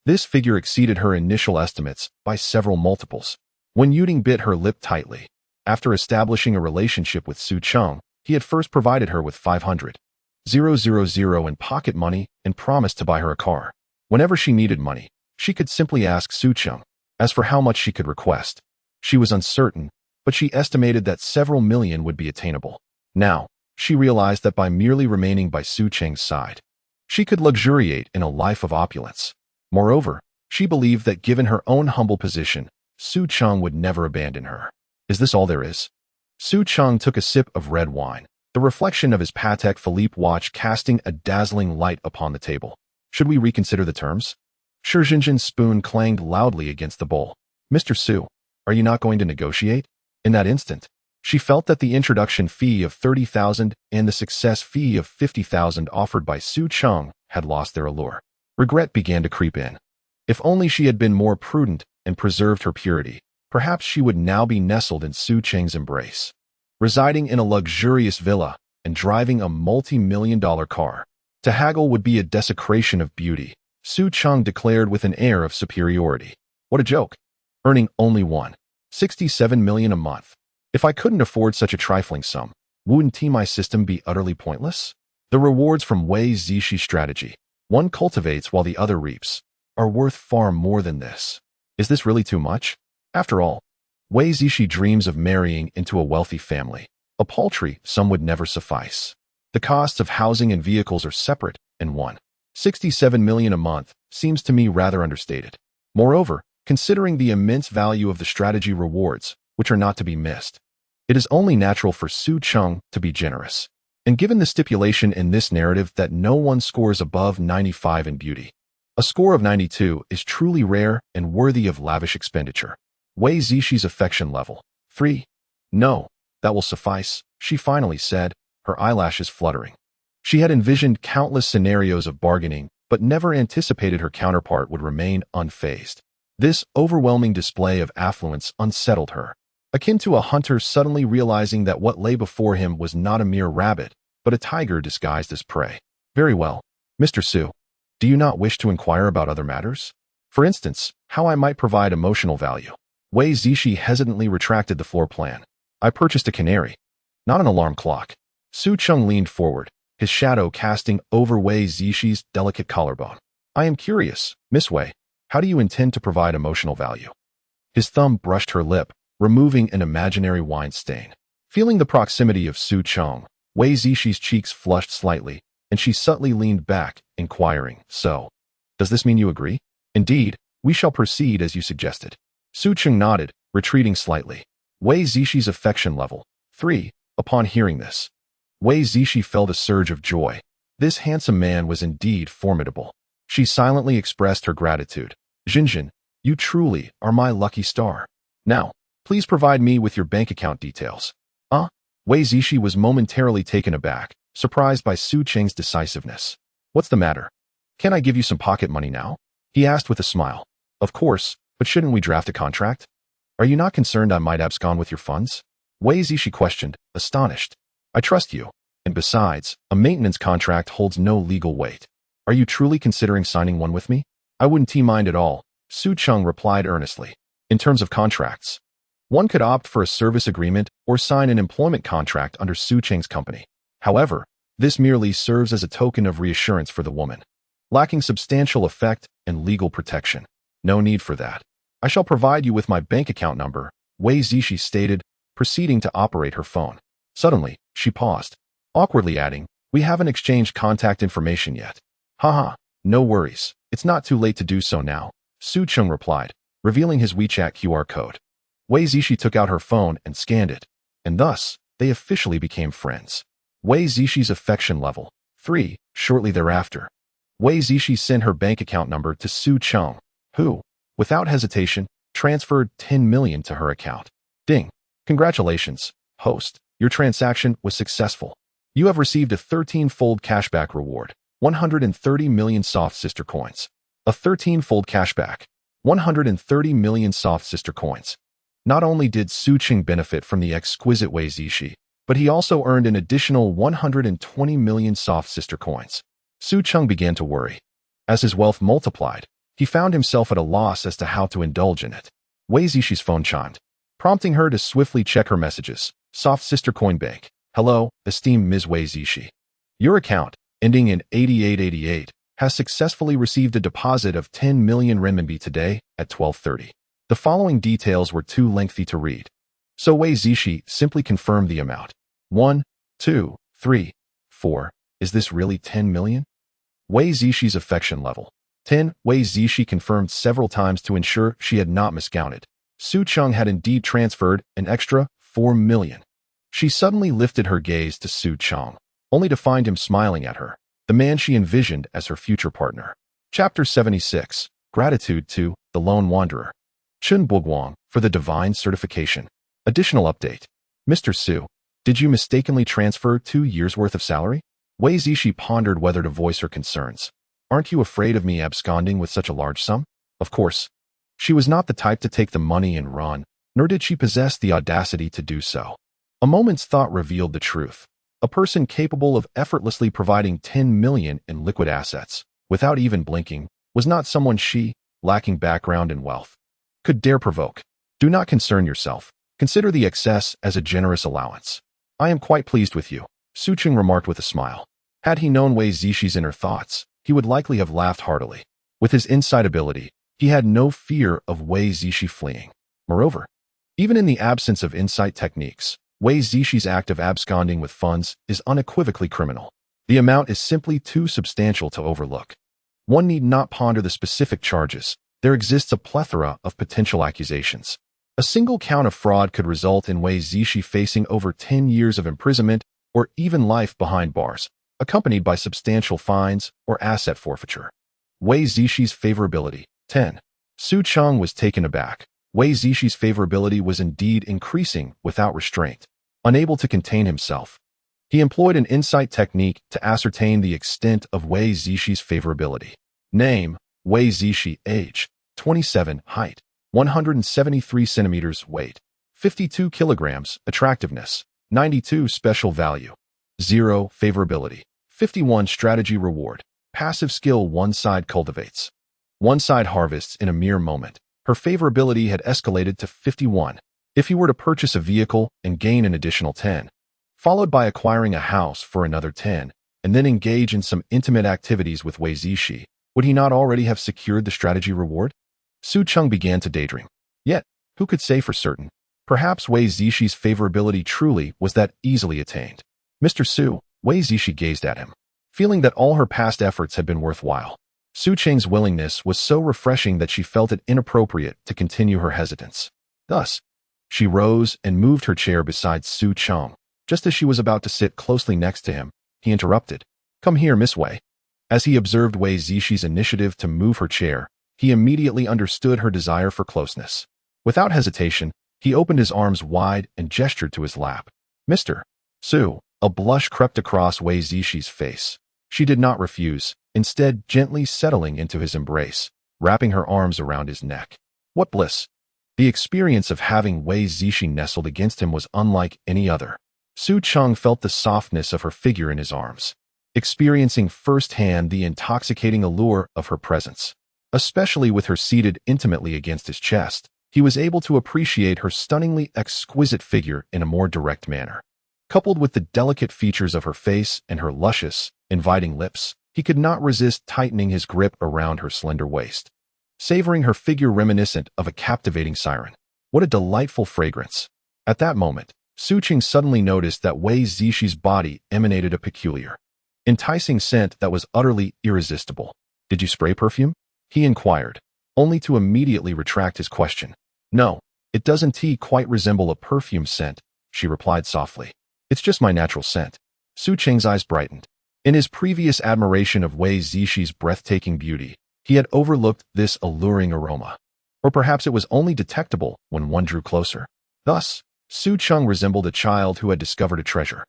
This figure exceeded her initial estimates by several multiples. When Yuding bit her lip tightly, after establishing a relationship with Su Cheng, he had first provided her with 500,000 in pocket money and promised to buy her a car. Whenever she needed money, she could simply ask Su Cheng. As for how much she could request, she was uncertain, but she estimated that several million would be attainable. Now, she realized that by merely remaining by Su Cheng's side, she could luxuriate in a life of opulence. Moreover, she believed that given her own humble position, Su Cheng would never abandon her. Is this all there is? Su Cheng took a sip of red wine, the reflection of his Patek Philippe watch casting a dazzling light upon the table. Should we reconsider the terms? Shi Jinjin's spoon clanged loudly against the bowl. Mr. Su, are you not going to negotiate? In that instant, she felt that the introduction fee of 30,000 and the success fee of 50,000 offered by Su Cheng had lost their allure. Regret began to creep in. If only she had been more prudent and preserved her purity, perhaps she would now be nestled in Su Cheng's embrace, residing in a luxurious villa and driving a multi-million-dollar car. To haggle would be a desecration of beauty, Su Cheng declared with an air of superiority. What a joke. Earning only 1.67 million a month. If I couldn't afford such a trifling sum, wouldn't my system be utterly pointless? The rewards from Wei Zishi's strategy, one cultivates while the other reaps, are worth far more than this. Is this really too much? After all, Wei Zishi dreams of marrying into a wealthy family. A paltry sum would never suffice. The costs of housing and vehicles are separate, and 1.67 million a month seems to me rather understated. Moreover, considering the immense value of the strategy rewards, which are not to be missed, it is only natural for Su Cheng to be generous. And given the stipulation in this narrative that no one scores above 95 in beauty, a score of 92 is truly rare and worthy of lavish expenditure. Wei Zishi's affection level. 3. No, that will suffice, she finally said, her eyelashes fluttering. She had envisioned countless scenarios of bargaining, but never anticipated her counterpart would remain unfazed. This overwhelming display of affluence unsettled her, akin to a hunter suddenly realizing that what lay before him was not a mere rabbit, but a tiger disguised as prey. Very well, Mr. Su. Do you not wish to inquire about other matters? For instance, how I might provide emotional value. Wei Zishi hesitantly retracted the floor plan. I purchased a canary, not an alarm clock. Su Cheng leaned forward, his shadow casting over Wei Zishi's delicate collarbone. I am curious, Miss Wei, how do you intend to provide emotional value? His thumb brushed her lip, removing an imaginary wine stain. Feeling the proximity of Su Cheng, Wei Zishi's cheeks flushed slightly, and she subtly leaned back, inquiring, so, does this mean you agree? Indeed, we shall proceed as you suggested. Su Cheng nodded, retreating slightly. Wei Zishi's affection level. 3. Upon hearing this, Wei Zishi felt a surge of joy. This handsome man was indeed formidable. She silently expressed her gratitude. Jinjin, you truly are my lucky star. Now, please provide me with your bank account details. Wei Zishi was momentarily taken aback, surprised by Su Cheng's decisiveness. What's the matter? Can I give you some pocket money now? He asked with a smile. Of course, but shouldn't we draft a contract? Are you not concerned I might abscond with your funds? Wei Zishi questioned, astonished. I trust you. And besides, a maintenance contract holds no legal weight. Are you truly considering signing one with me? I wouldn't mind at all, Su Cheng replied earnestly. In terms of contracts, one could opt for a service agreement or sign an employment contract under Su Cheng's company. However, this merely serves as a token of reassurance for the woman, lacking substantial effect and legal protection. No need for that. I shall provide you with my bank account number, Wei Zishi stated, proceeding to operate her phone. Suddenly, she paused, awkwardly adding, we haven't exchanged contact information yet. Haha, no worries. It's not too late to do so now, Su Cheng replied, revealing his WeChat QR code. Wei Zishi took out her phone and scanned it, and thus, they officially became friends. Wei Zishi's affection level 3. Shortly thereafter, Wei Zishi sent her bank account number to Su Cheng, who, without hesitation, transferred 10 million to her account. Ding. Congratulations, host. Your transaction was successful. You have received a 13-fold cashback reward, 130 million soft sister coins. A 13-fold cashback, 130 million soft sister coins. Not only did Su Cheng benefit from the exquisite Wei Zishi, but he also earned an additional 120 million soft sister coins. Su Cheng began to worry. As his wealth multiplied, he found himself at a loss as to how to indulge in it. Wei Zishi's phone chimed, prompting her to swiftly check her messages. Soft Sister Coin Bank. Hello, esteemed Ms. Wei Zishi. Your account, ending in 8888, has successfully received a deposit of 10 million renminbi today at 12:30. The following details were too lengthy to read, so Wei Zishi simply confirmed the amount. 1, 2, 3, 4. Is this really 10 million? Wei Zishi's affection level 10. Wei Zishi confirmed several times to ensure she had not miscounted. Su Cheng had indeed transferred an extra 4 million. She suddenly lifted her gaze to Su Cheng, only to find him smiling at her, the man she envisioned as her future partner. Chapter 76. Gratitude to the Lone Wanderer. Chun Buguang for the divine certification. Additional update. Mr. Su, did you mistakenly transfer 2 years' worth of salary? Wei Zishi pondered whether to voice her concerns. Aren't you afraid of me absconding with such a large sum? Of course. She was not the type to take the money and run, nor did she possess the audacity to do so. A moment's thought revealed the truth. A person capable of effortlessly providing 10 million in liquid assets, without even blinking, was not someone she, lacking background and wealth, could dare provoke. Do not concern yourself. Consider the excess as a generous allowance. I am quite pleased with you, Su Cheng remarked with a smile. Had he known Wei Zishi's inner thoughts, he would likely have laughed heartily. With his insight ability, he had no fear of Wei Zishi fleeing. Moreover, even in the absence of insight techniques, Wei Zishi's act of absconding with funds is unequivocally criminal. The amount is simply too substantial to overlook. One need not ponder the specific charges. There exists a plethora of potential accusations. A single count of fraud could result in Wei Zishi facing over 10 years of imprisonment or even life behind bars, accompanied by substantial fines or asset forfeiture. Wei Zishi's favorability. 10. Su Cheng was taken aback. Wei Zishi's favorability was indeed increasing without restraint. Unable to contain himself, he employed an insight technique to ascertain the extent of Wei Zishi's favorability. Name, Wei Zishi. Age, 27. Height, 173 centimeters. Weight, 52 kilograms. Attractiveness, 92. Special value, 0. Favorability, 51. Strategy reward. Passive skill. One side cultivates, one side harvests. In a mere moment, her favorability had escalated to 51. If he were to purchase a vehicle and gain an additional 10, followed by acquiring a house for another 10, and then engage in some intimate activities with Wei Zishi, would he not already have secured the strategy reward? Su Cheng began to daydream. Yet, who could say for certain? Perhaps Wei Zishi's favorability truly was that easily attained. Mr. Su, Wei Zishi gazed at him, feeling that all her past efforts had been worthwhile. Su Cheng's willingness was so refreshing that she felt it inappropriate to continue her hesitance. Thus, she rose and moved her chair beside Su Cheng. Just as she was about to sit closely next to him, he interrupted. Come here, Miss Wei. As he observed Wei Zishi's initiative to move her chair, he immediately understood her desire for closeness. Without hesitation, he opened his arms wide and gestured to his lap. Mr. Su. A blush crept across Wei Zishi's face. She did not refuse, instead gently settling into his embrace, wrapping her arms around his neck. What bliss! The experience of having Wei Zishi nestled against him was unlike any other. Su Cheng felt the softness of her figure in his arms, experiencing firsthand the intoxicating allure of her presence. Especially with her seated intimately against his chest, he was able to appreciate her stunningly exquisite figure in a more direct manner. Coupled with the delicate features of her face and her luscious, inviting lips, he could not resist tightening his grip around her slender waist, savoring her figure reminiscent of a captivating siren. What a delightful fragrance! At that moment, Su Cheng suddenly noticed that Wei Zishi's body emanated a peculiar, enticing scent that was utterly irresistible. "Did you spray perfume?" he inquired, only to immediately retract his question. "No, it doesn't quite resemble a perfume scent," she replied softly. "It's just my natural scent." Su Cheng's eyes brightened. In his previous admiration of Wei Zishi's breathtaking beauty, he had overlooked this alluring aroma. Or perhaps it was only detectable when one drew closer. Thus, Su Cheng resembled a child who had discovered a treasure,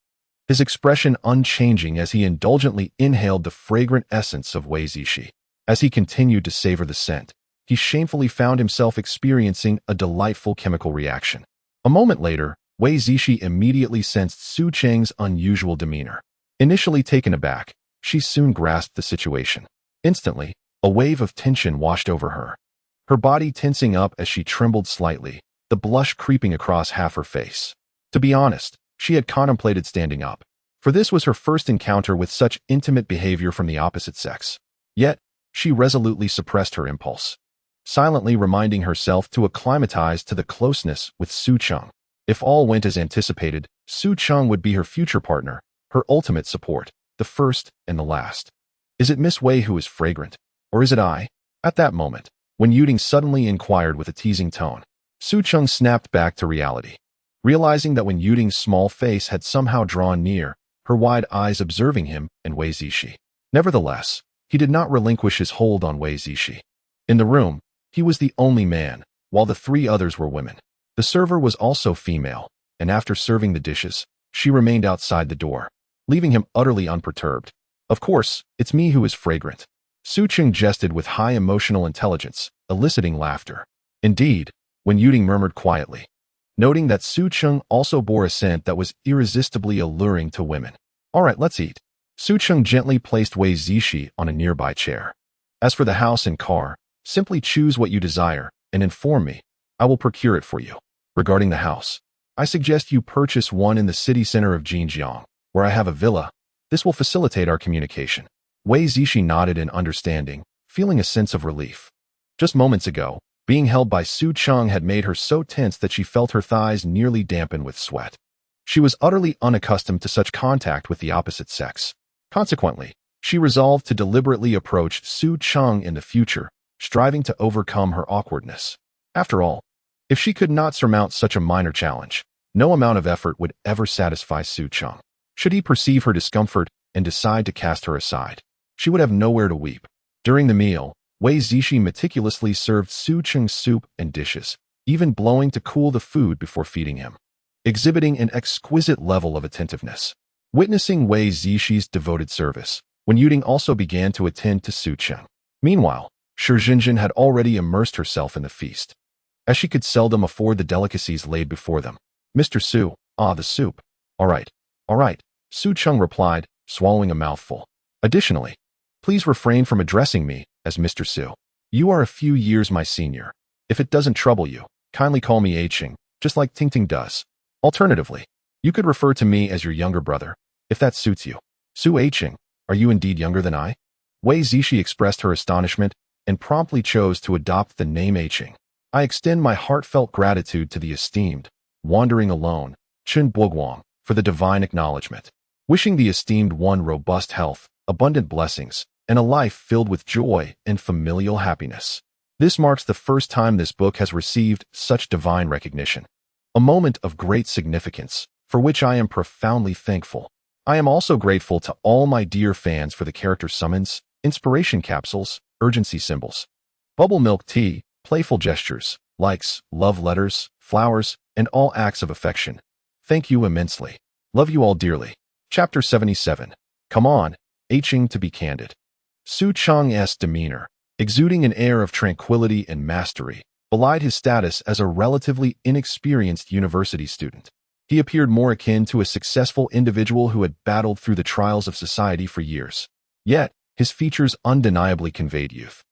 his expression unchanging as he indulgently inhaled the fragrant essence of Wei Zishi. As he continued to savor the scent, he shamefully found himself experiencing a delightful chemical reaction. A moment later, Wei Zishi immediately sensed Su Cheng's unusual demeanor. Initially taken aback, she soon grasped the situation. Instantly, a wave of tension washed over her, her body tensing up as she trembled slightly, the blush creeping across half her face. To be honest, she had contemplated standing up, for this was her first encounter with such intimate behavior from the opposite sex. Yet, she resolutely suppressed her impulse, silently reminding herself to acclimatize to the closeness with Su Cheng. If all went as anticipated, Su Cheng would be her future partner, her ultimate support, the first and the last. "Is it Miss Wei who is fragrant, or is it I?" At that moment, when Yuding suddenly inquired with a teasing tone, Su Cheng snapped back to reality, realizing that when Yuding's small face had somehow drawn near, her wide eyes observing him and Wei Zishi. Nevertheless, he did not relinquish his hold on Wei Zishi. In the room, he was the only man, while the three others were women. The server was also female, and after serving the dishes, she remained outside the door, leaving him utterly unperturbed. "Of course, it's me who is fragrant." Su Cheng jested with high emotional intelligence, eliciting laughter. Indeed, when Yuding murmured quietly, noting that Su Cheng also bore a scent that was irresistibly alluring to women. "All right, let's eat." Su Cheng gently placed Wei Zishi on a nearby chair. "As for the house and car, simply choose what you desire and inform me. I will procure it for you. Regarding the house, I suggest you purchase one in the city center of Jinjiang, where I have a villa. This will facilitate our communication." Wei Zishi nodded in understanding, feeling a sense of relief. Just moments ago, being held by Su Cheng had made her so tense that she felt her thighs nearly dampen with sweat. She was utterly unaccustomed to such contact with the opposite sex. Consequently, she resolved to deliberately approach Su Cheng in the future, striving to overcome her awkwardness. After all, if she could not surmount such a minor challenge, no amount of effort would ever satisfy Su Cheng. Should he perceive her discomfort and decide to cast her aside, she would have nowhere to weep. During the meal, Wei Zishi meticulously served Su Cheng's soup and dishes, even blowing to cool the food before feeding him, exhibiting an exquisite level of attentiveness. Witnessing Wei Zishi's devoted service, Wen Yuding also began to attend to Su Cheng. Meanwhile, Shi Jinjin had already immersed herself in the feast, as she could seldom afford the delicacies laid before them. "Mr. Su, the soup." All right, Su Cheng replied, swallowing a mouthful. "Additionally, please refrain from addressing me as Mr. Su. You are a few years my senior. If it doesn't trouble you, kindly call me Aching, just like Tingting does. Alternatively, you could refer to me as your younger brother, if that suits you." "Su Aching, are you indeed younger than I?" Wei Zishi expressed her astonishment and promptly chose to adopt the name Aching. "I extend my heartfelt gratitude to the esteemed, wandering alone, Chen Boguang, for the divine acknowledgement. Wishing the esteemed one robust health, abundant blessings, and a life filled with joy and familial happiness." This marks the first time this book has received such divine recognition, a moment of great significance, for which I am profoundly thankful. I am also grateful to all my dear fans for the character summons, inspiration capsules, urgency symbols, bubble milk tea, playful gestures, likes, love letters, flowers, and all acts of affection. Thank you immensely. Love you all dearly. Chapter 77. Come on, Aching to be candid. Su Cheng's demeanor, exuding an air of tranquility and mastery, belied his status as a relatively inexperienced university student. He appeared more akin to a successful individual who had battled through the trials of society for years. Yet, his features undeniably conveyed youth.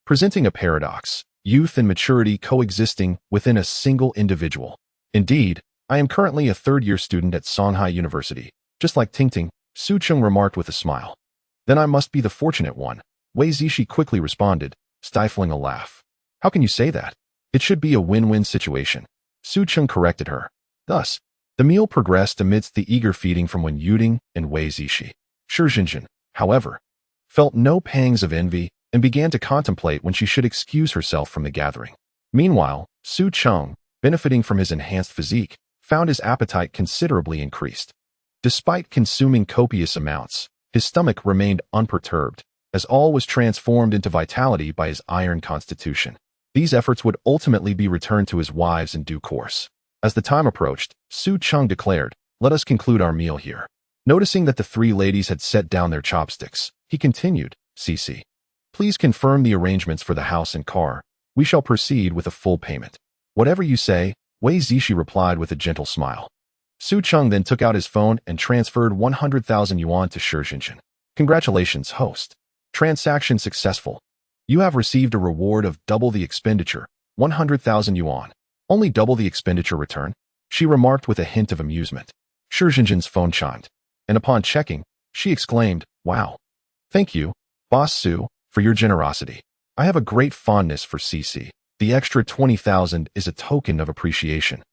Presenting a paradox, youth and maturity coexisting within a single individual. Indeed, I am currently a third-year student at Shanghai University, just like Tingting, Su Cheng remarked with a smile. Then I must be the fortunate one, Wei Zishi quickly responded, stifling a laugh. How can you say that? It should be a win-win situation. Su Cheng corrected her. Thus, the meal progressed amidst the eager feeding from Wen Yuding and Wei Zishi. Shi Jinjin, however, felt no pangs of envy and began to contemplate when she should excuse herself from the gathering. Meanwhile, Su Cheng, benefiting from his enhanced physique, found his appetite considerably increased. Despite consuming copious amounts, his stomach remained unperturbed, as all was transformed into vitality by his iron constitution. These efforts would ultimately be returned to his wives in due course. As the time approached, Su Cheng declared, "Let us conclude our meal here." Noticing that the three ladies had set down their chopsticks, he continued, "Cece, please confirm the arrangements for the house and car. We shall proceed with a full payment." "Whatever you say," Wei Zishi replied with a gentle smile. Su Cheng then took out his phone and transferred 100,000 yuan to Shi Jinjin. "Congratulations, host. Transaction successful. You have received a reward of double the expenditure, 100,000 yuan. Only double the expenditure return?" she remarked with a hint of amusement. Shi Jinjin's phone chimed, and upon checking, she exclaimed, "Wow. Thank you, Boss Su, for your generosity. I have a great fondness for Cece. The extra 20,000 is a token of appreciation.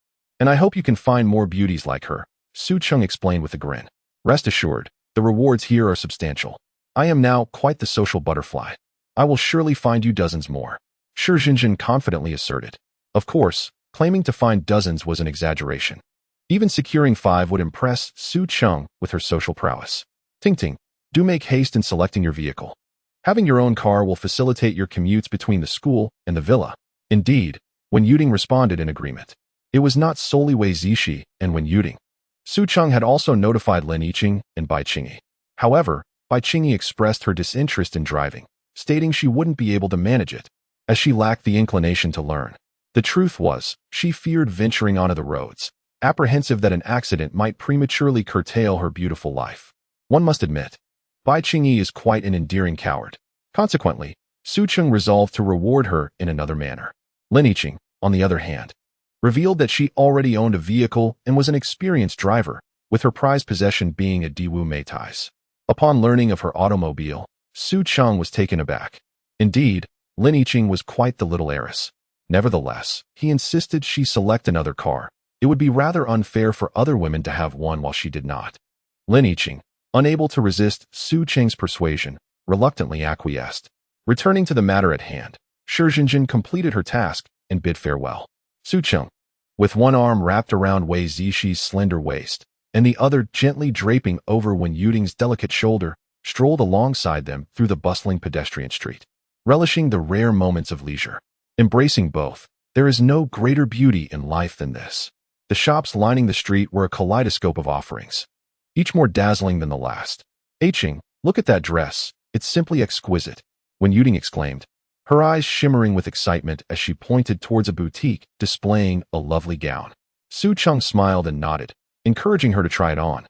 And I hope you can find more beauties like her," Su Cheng explained with a grin. "Rest assured, the rewards here are substantial. I am now quite the social butterfly. I will surely find you dozens more," Shi Jinjin confidently asserted. Of course, claiming to find dozens was an exaggeration. Even securing 5 would impress Su Cheng with her social prowess. "Tingting, do make haste in selecting your vehicle. Having your own car will facilitate your commutes between the school and the villa." Indeed, Wen Yuding responded in agreement. It was not solely Wei Zishi and Wen Yuding. Su Cheng had also notified Lin Yiqing and Bai Qingyi. However, Bai Qingyi expressed her disinterest in driving, stating she wouldn't be able to manage it, as she lacked the inclination to learn. The truth was, she feared venturing onto the roads, apprehensive that an accident might prematurely curtail her beautiful life. One must admit, Bai Qingyi is quite an endearing coward. Consequently, Su Cheng resolved to reward her in another manner. Lin Yiqing, on the other hand, revealed that she already owned a vehicle and was an experienced driver, with her prized possession being a Daewoo Meitais. Upon learning of her automobile, Su Cheng was taken aback. Indeed, Lin Yiqing was quite the little heiress. Nevertheless, he insisted she select another car. It would be rather unfair for other women to have one while she did not. Lin Yiqing, unable to resist Su Cheng's persuasion, reluctantly acquiesced. Returning to the matter at hand, Shi Jinjin completed her task and bid farewell. Su Cheng, with one arm wrapped around Wei Zishi's slender waist, and the other gently draping over Wen Yuding's delicate shoulder, strolled alongside them through the bustling pedestrian street, relishing the rare moments of leisure. Embracing both, there is no greater beauty in life than this. The shops lining the street were a kaleidoscope of offerings, each more dazzling than the last. "Yiqing, look at that dress. It's simply exquisite," Wen Yuding exclaimed, her eyes shimmering with excitement as she pointed towards a boutique displaying a lovely gown. Su Cheng smiled and nodded, encouraging her to try it on,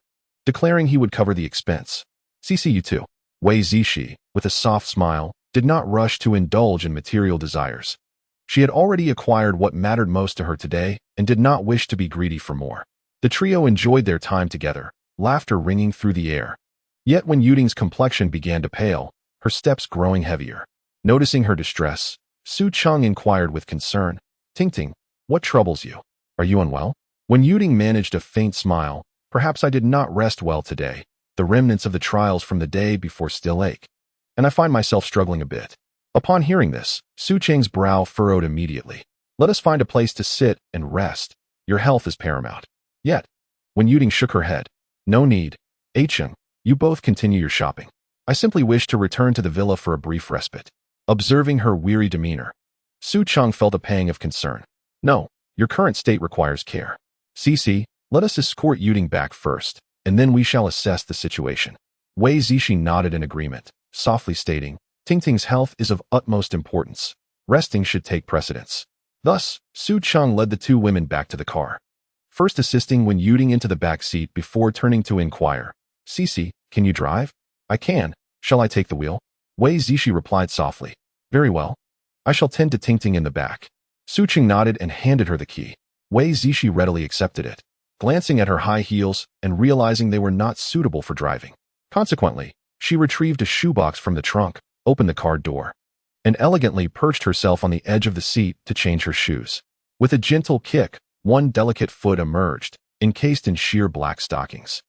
declaring he would cover the expense. "CC you too." Wei Zishi, with a soft smile, did not rush to indulge in material desires. She had already acquired what mattered most to her today and did not wish to be greedy for more. The trio enjoyed their time together, laughter ringing through the air. Yet when Yuding's complexion began to pale, her steps growing heavier. Noticing her distress, Su Cheng inquired with concern, "Tingting, what troubles you? Are you unwell?" When Yuding managed a faint smile, "Perhaps I did not rest well today. The remnants of the trials from the day before still ache, and I find myself struggling a bit." Upon hearing this, Su Cheng's brow furrowed immediately. "Let us find a place to sit and rest. Your health is paramount." Yet, when Yuding shook her head, "No need. Yiqing, you both continue your shopping. I simply wish to return to the villa for a brief respite." Observing her weary demeanor, Su Cheng felt a pang of concern. "No, your current state requires care. Cece, let us escort Yuding back first, and then we shall assess the situation." Wei Zishi nodded in agreement, softly stating, Tingting's health is of utmost importance. Resting should take precedence. Thus, Su Cheng led the two women back to the car, first assisting when Yuding into the back seat before turning to inquire, "Cici, can you drive?" "I can. Shall I take the wheel?" Wei Zishi replied softly. "Very well. I shall tend to Tingting in the back." Su Cheng nodded and handed her the key. Wei Zishi readily accepted it, glancing at her high heels and realizing they were not suitable for driving. Consequently, she retrieved a shoebox from the trunk, opened the car door, and elegantly perched herself on the edge of the seat to change her shoes. With a gentle kick, one delicate foot emerged, encased in sheer black stockings,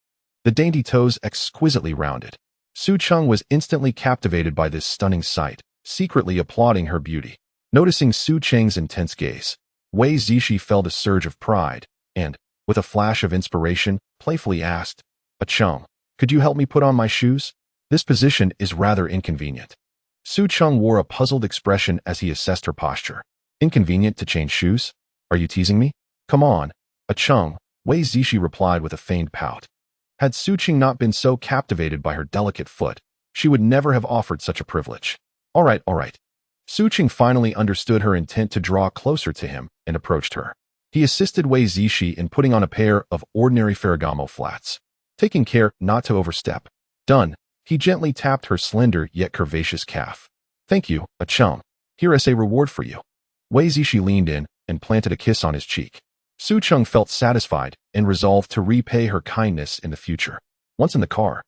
the dainty toes exquisitely rounded. Su Cheng was instantly captivated by this stunning sight, secretly applauding her beauty. Noticing Su Cheng's intense gaze, Wei Zishi felt a surge of pride and, with a flash of inspiration, playfully asked, "Cheng, could you help me put on my shoes? This position is rather inconvenient." Su Cheng wore a puzzled expression as he assessed her posture. "Inconvenient to change shoes? Are you teasing me?" "Come on, Cheng," Wei Zishi replied with a feigned pout. Had Su Cheng not been so captivated by her delicate foot, she would never have offered such a privilege. All right. Su Cheng finally understood her intent to draw closer to him and approached her. He assisted Wei Zishi in putting on a pair of ordinary Ferragamo flats, taking care not to overstep. Done, he gently tapped her slender yet curvaceous calf. "Thank you, Cheng. Here is a reward for you." Wei Zishi leaned in and planted a kiss on his cheek. Su Cheng felt satisfied and resolved to repay her kindness in the future. Once in the car,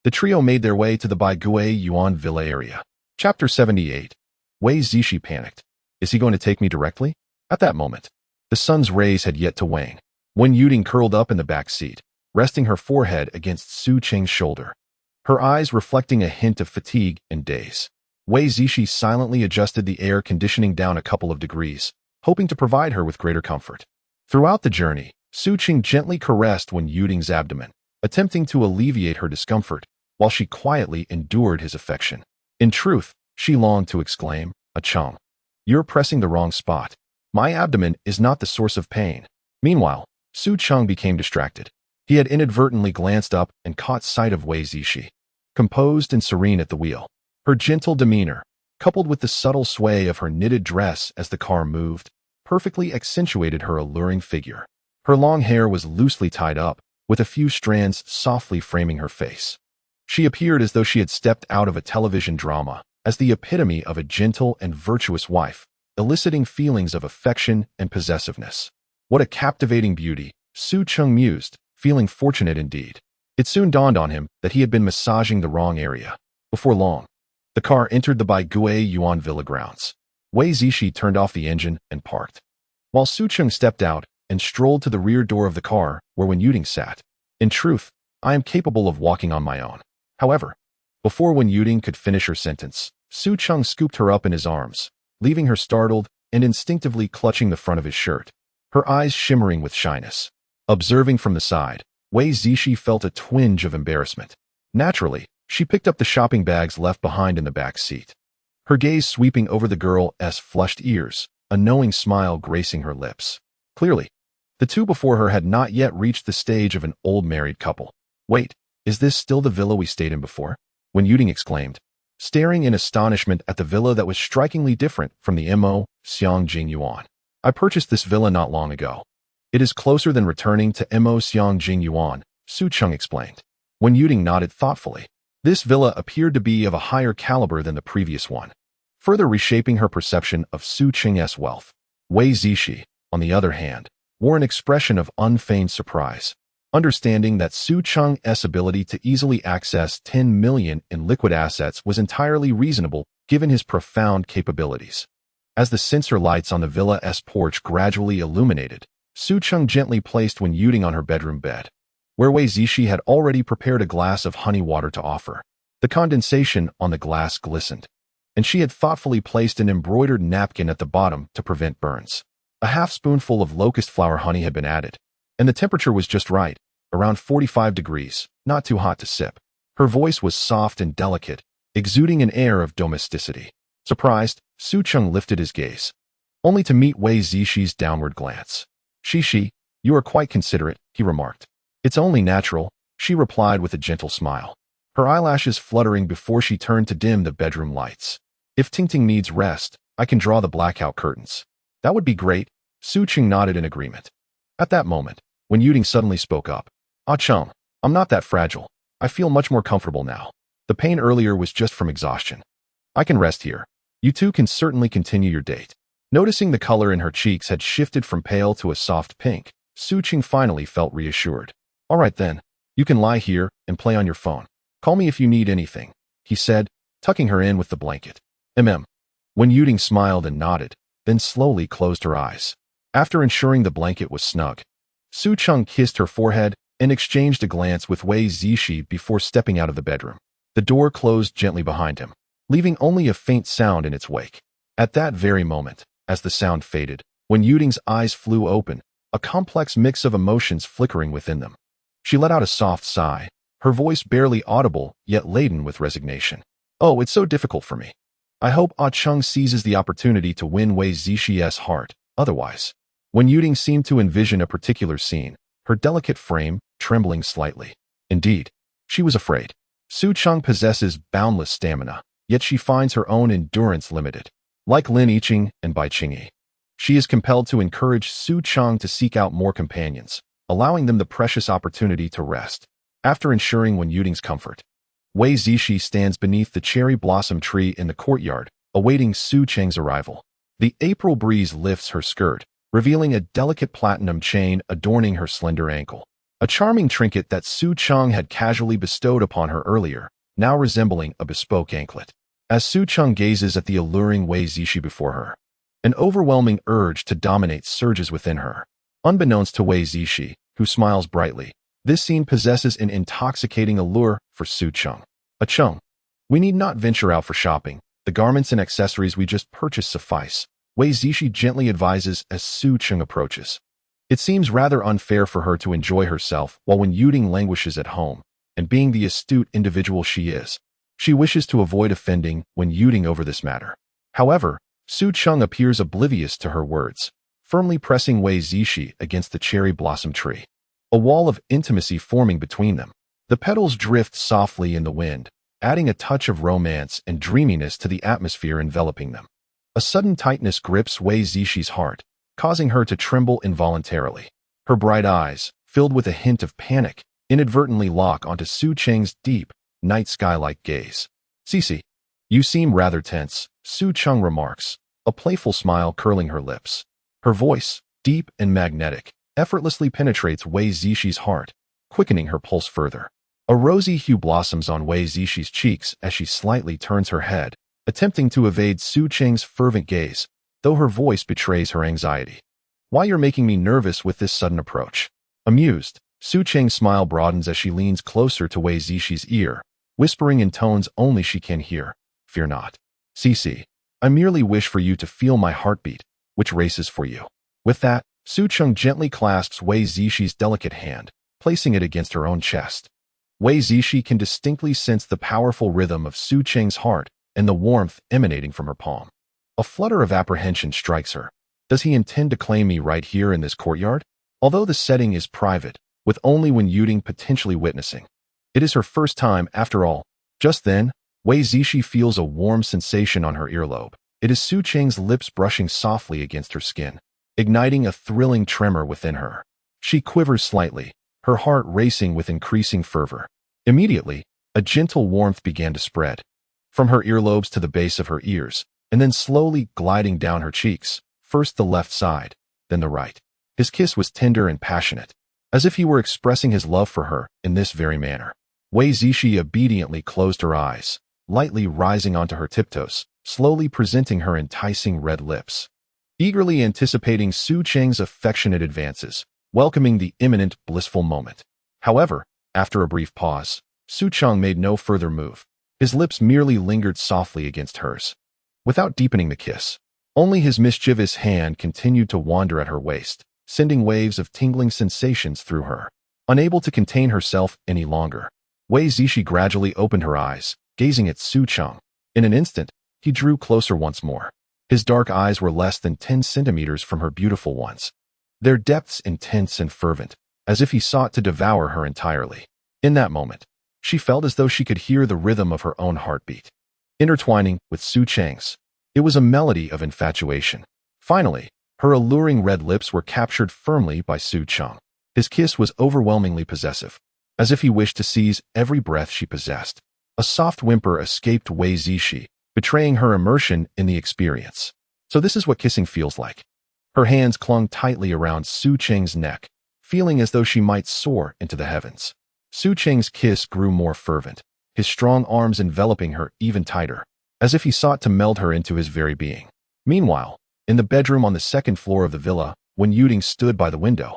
the trio made their way to the Baigui Yuan Villa area. Chapter 78. Wei Zishi panicked. Is he going to take me directly? At that moment, the sun's rays had yet to wane. When Yuding curled up in the back seat, resting her forehead against Su Cheng's shoulder, her eyes reflecting a hint of fatigue and daze. Wei Zishi silently adjusted the air conditioning down a couple of degrees, hoping to provide her with greater comfort. Throughout the journey, Su Cheng gently caressed Wen Yuding's abdomen, attempting to alleviate her discomfort, while she quietly endured his affection. In truth, she longed to exclaim, "Cheng, you're pressing the wrong spot. My abdomen is not the source of pain." Meanwhile, Su Cheng became distracted. He had inadvertently glanced up and caught sight of Wei Zishi, composed and serene at the wheel. Her gentle demeanor, coupled with the subtle sway of her knitted dress as the car moved, perfectly accentuated her alluring figure. Her long hair was loosely tied up, with a few strands softly framing her face. She appeared as though she had stepped out of a television drama, as the epitome of a gentle and virtuous wife, eliciting feelings of affection and possessiveness. What a captivating beauty, Su Cheng mused, feeling fortunate indeed. It soon dawned on him that he had been massaging the wrong area. Before long, the car entered the Baigui Yuan Villa grounds. Wei Zishi turned off the engine and parked, while Su Cheng stepped out and strolled to the rear door of the car where Wen Yuding sat. "In truth, I am capable of walking on my own." However, before Wen Yuding could finish her sentence, Su Cheng scooped her up in his arms, leaving her startled and instinctively clutching the front of his shirt, her eyes shimmering with shyness. Observing from the side, Wei Zishi felt a twinge of embarrassment. Naturally, she picked up the shopping bags left behind in the back seat, her gaze sweeping over the girl's flushed ears, a knowing smile gracing her lips. Clearly, the two before her had not yet reached the stage of an old married couple. "Wait, is this still the villa we stayed in before?" Wen Yuding exclaimed, staring in astonishment at the villa that was strikingly different from the Mo Xiang Jing Yuan. "I purchased this villa not long ago. It is closer than returning to Mo Xiang Jing Yuan," Su Cheng explained. Wen Yuding nodded thoughtfully. This villa appeared to be of a higher caliber than the previous one, further reshaping her perception of Su Cheng's wealth. Wei Zishi, on the other hand, wore an expression of unfeigned surprise, understanding that Su Cheng's ability to easily access 10 million in liquid assets was entirely reasonable given his profound capabilities. As the sensor lights on the villa's porch gradually illuminated, Su Cheng gently placed Wen Yuding on her bedroom bed, where Wei Zishi had already prepared a glass of honey water to offer. The condensation on the glass glistened, and she had thoughtfully placed an embroidered napkin at the bottom to prevent burns. A half-spoonful of locust flower honey had been added, and the temperature was just right, around 45 degrees, not too hot to sip. Her voice was soft and delicate, exuding an air of domesticity. Surprised, Su Cheng lifted his gaze, only to meet Wei Zishi's downward glance. "Shishi, you are quite considerate," he remarked. "It's only natural," she replied with a gentle smile. her eyelashes fluttering before she turned to dim the bedroom lights. If Tingting needs rest, I can draw the blackout curtains. That would be great. Su Cheng nodded in agreement. At that moment, Wen Yuting suddenly spoke up. Ah Cheng, I'm not that fragile. I feel much more comfortable now. The pain earlier was just from exhaustion. I can rest here. You two can certainly continue your date. Noticing the color in her cheeks had shifted from pale to a soft pink, Su Cheng finally felt reassured. All right then, you can lie here and play on your phone. Call me if you need anything, he said, tucking her in with the blanket. Wen Yuting smiled and nodded, then slowly closed her eyes. After ensuring the blanket was snug, Su Cheng kissed her forehead and exchanged a glance with Wei Zishi before stepping out of the bedroom. The door closed gently behind him, leaving only a faint sound in its wake. At that very moment, as the sound faded, Wen Yuting's eyes flew open, a complex mix of emotions flickering within them. She let out a soft sigh, her voice barely audible yet laden with resignation. Oh, it's so difficult for me. I hope Ah Cheng seizes the opportunity to win Wei Zishi's heart, otherwise. Wen Yuting seemed to envision a particular scene, her delicate frame trembling slightly. Indeed, she was afraid. Su Cheng possesses boundless stamina, yet she finds her own endurance limited. Like Lin Yiqing and Bai Qingyi, she is compelled to encourage Su Cheng to seek out more companions, allowing them the precious opportunity to rest. After ensuring Wen Yuting's comfort, Wei Zishi stands beneath the cherry blossom tree in the courtyard, awaiting Su Cheng's arrival. The April breeze lifts her skirt, revealing a delicate platinum chain adorning her slender ankle. A charming trinket that Su Cheng had casually bestowed upon her earlier, now resembling a bespoke anklet. As Su Cheng gazes at the alluring Wei Zishi before her, an overwhelming urge to dominate surges within her. Unbeknownst to Wei Zishi, who smiles brightly, this scene possesses an intoxicating allure for Su Cheng. Ah Cheng, we need not venture out for shopping. The garments and accessories we just purchased suffice, Wei Zishi gently advises as Su Cheng approaches. It seems rather unfair for her to enjoy herself while Wen Yuting languishes at home, and being the astute individual she is, she wishes to avoid offending Wen Yuting over this matter. However, Su Cheng appears oblivious to her words, firmly pressing Wei Zishi against the cherry blossom tree. A wall of intimacy forming between them. The petals drift softly in the wind, adding a touch of romance and dreaminess to the atmosphere enveloping them. A sudden tightness grips Wei Zishi's heart, causing her to tremble involuntarily. Her bright eyes, filled with a hint of panic, inadvertently lock onto Su Cheng's deep, night sky-like gaze. Cici, you seem rather tense, Su Cheng remarks, a playful smile curling her lips. Her voice, deep and magnetic, effortlessly penetrates Wei Zishi's heart, quickening her pulse further. A rosy hue blossoms on Wei Zishi's cheeks as she slightly turns her head, attempting to evade Su Cheng's fervent gaze, though her voice betrays her anxiety. Why you're making me nervous with this sudden approach. Amused, Su Cheng's smile broadens as she leans closer to Wei Zishi's ear, whispering in tones only she can hear. Fear not. Cici, I merely wish for you to feel my heartbeat, which races for you. With that, Su Cheng gently clasps Wei Zishi's delicate hand, placing it against her own chest. Wei Zishi can distinctly sense the powerful rhythm of Su Cheng's heart and the warmth emanating from her palm. A flutter of apprehension strikes her. Does he intend to claim me right here in this courtyard? Although the setting is private, with only Wen Yuting potentially witnessing. It is her first time, after all. Just then, Wei Zishi feels a warm sensation on her earlobe. It is Su Cheng's lips brushing softly against her skin, igniting a thrilling tremor within her. She quivers slightly, her heart racing with increasing fervor. Immediately, a gentle warmth began to spread, from her earlobes to the base of her ears, and then slowly gliding down her cheeks, first the left side, then the right. His kiss was tender and passionate, as if he were expressing his love for her in this very manner. Wei Zishi obediently closed her eyes, lightly rising onto her tiptoes, slowly presenting her enticing red lips. Eagerly anticipating Su Cheng's affectionate advances, welcoming the imminent blissful moment. However, after a brief pause, Su Cheng made no further move. His lips merely lingered softly against hers, without deepening the kiss. Only his mischievous hand continued to wander at her waist, sending waves of tingling sensations through her. Unable to contain herself any longer, Wei Zishi gradually opened her eyes, gazing at Su Cheng. In an instant, he drew closer once more. His dark eyes were less than 10 centimeters from her beautiful ones, their depths intense and fervent, as if he sought to devour her entirely. In that moment, She felt as though she could hear the rhythm of her own heartbeat, intertwining with Su Cheng's. It was a melody of infatuation. Finally, her alluring red lips were captured firmly by Su Cheng. His kiss was overwhelmingly possessive, as if he wished to seize every breath she possessed. A soft whimper escaped Wei Zishi, betraying her immersion in the experience. So this is what kissing feels like. Her hands clung tightly around Su Cheng's neck, feeling as though she might soar into the heavens. Su Cheng's kiss grew more fervent, his strong arms enveloping her even tighter, as if he sought to meld her into his very being. Meanwhile, in the bedroom on the second floor of the villa, Wen Yuding stood by the window,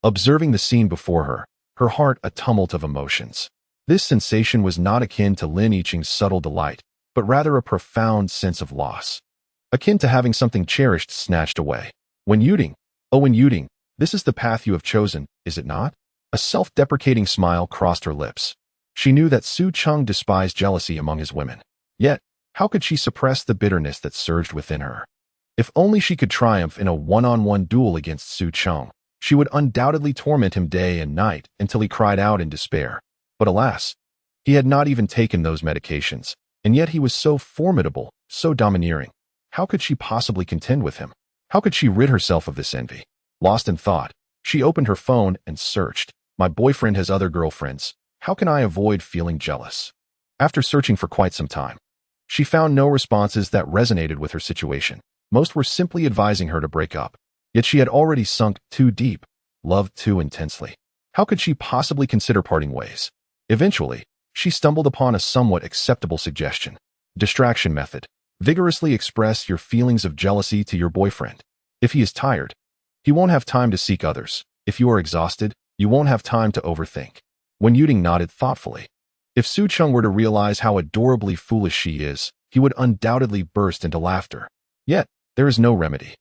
observing the scene before her, her heart a tumult of emotions. This sensation was not akin to Lin Yiqing's subtle delight, but rather a profound sense of loss, akin to having something cherished snatched away. Wen Yuding, oh Wen Yuding, this is the path you have chosen, is it not? A self-deprecating smile crossed her lips. She knew that Su Cheng despised jealousy among his women. Yet, how could she suppress the bitterness that surged within her? If only she could triumph in a one-on-one duel against Su Cheng, she would undoubtedly torment him day and night until he cried out in despair. But alas, he had not even taken those medications, and yet he was so formidable, so domineering. How could she possibly contend with him? How could she rid herself of this envy? Lost in thought, she opened her phone and searched. My boyfriend has other girlfriends. How can I avoid feeling jealous? After searching for quite some time, she found no responses that resonated with her situation. Most were simply advising her to break up. Yet she had already sunk too deep, loved too intensely. How could she possibly consider parting ways? Eventually, she stumbled upon a somewhat acceptable suggestion. Distraction method. Vigorously express your feelings of jealousy to your boyfriend. If he is tired, he won't have time to seek others. If you are exhausted, you won't have time to overthink. Wen Yuding nodded thoughtfully. If Su Cheng were to realize how adorably foolish she is, he would undoubtedly burst into laughter. Yet, there is no remedy.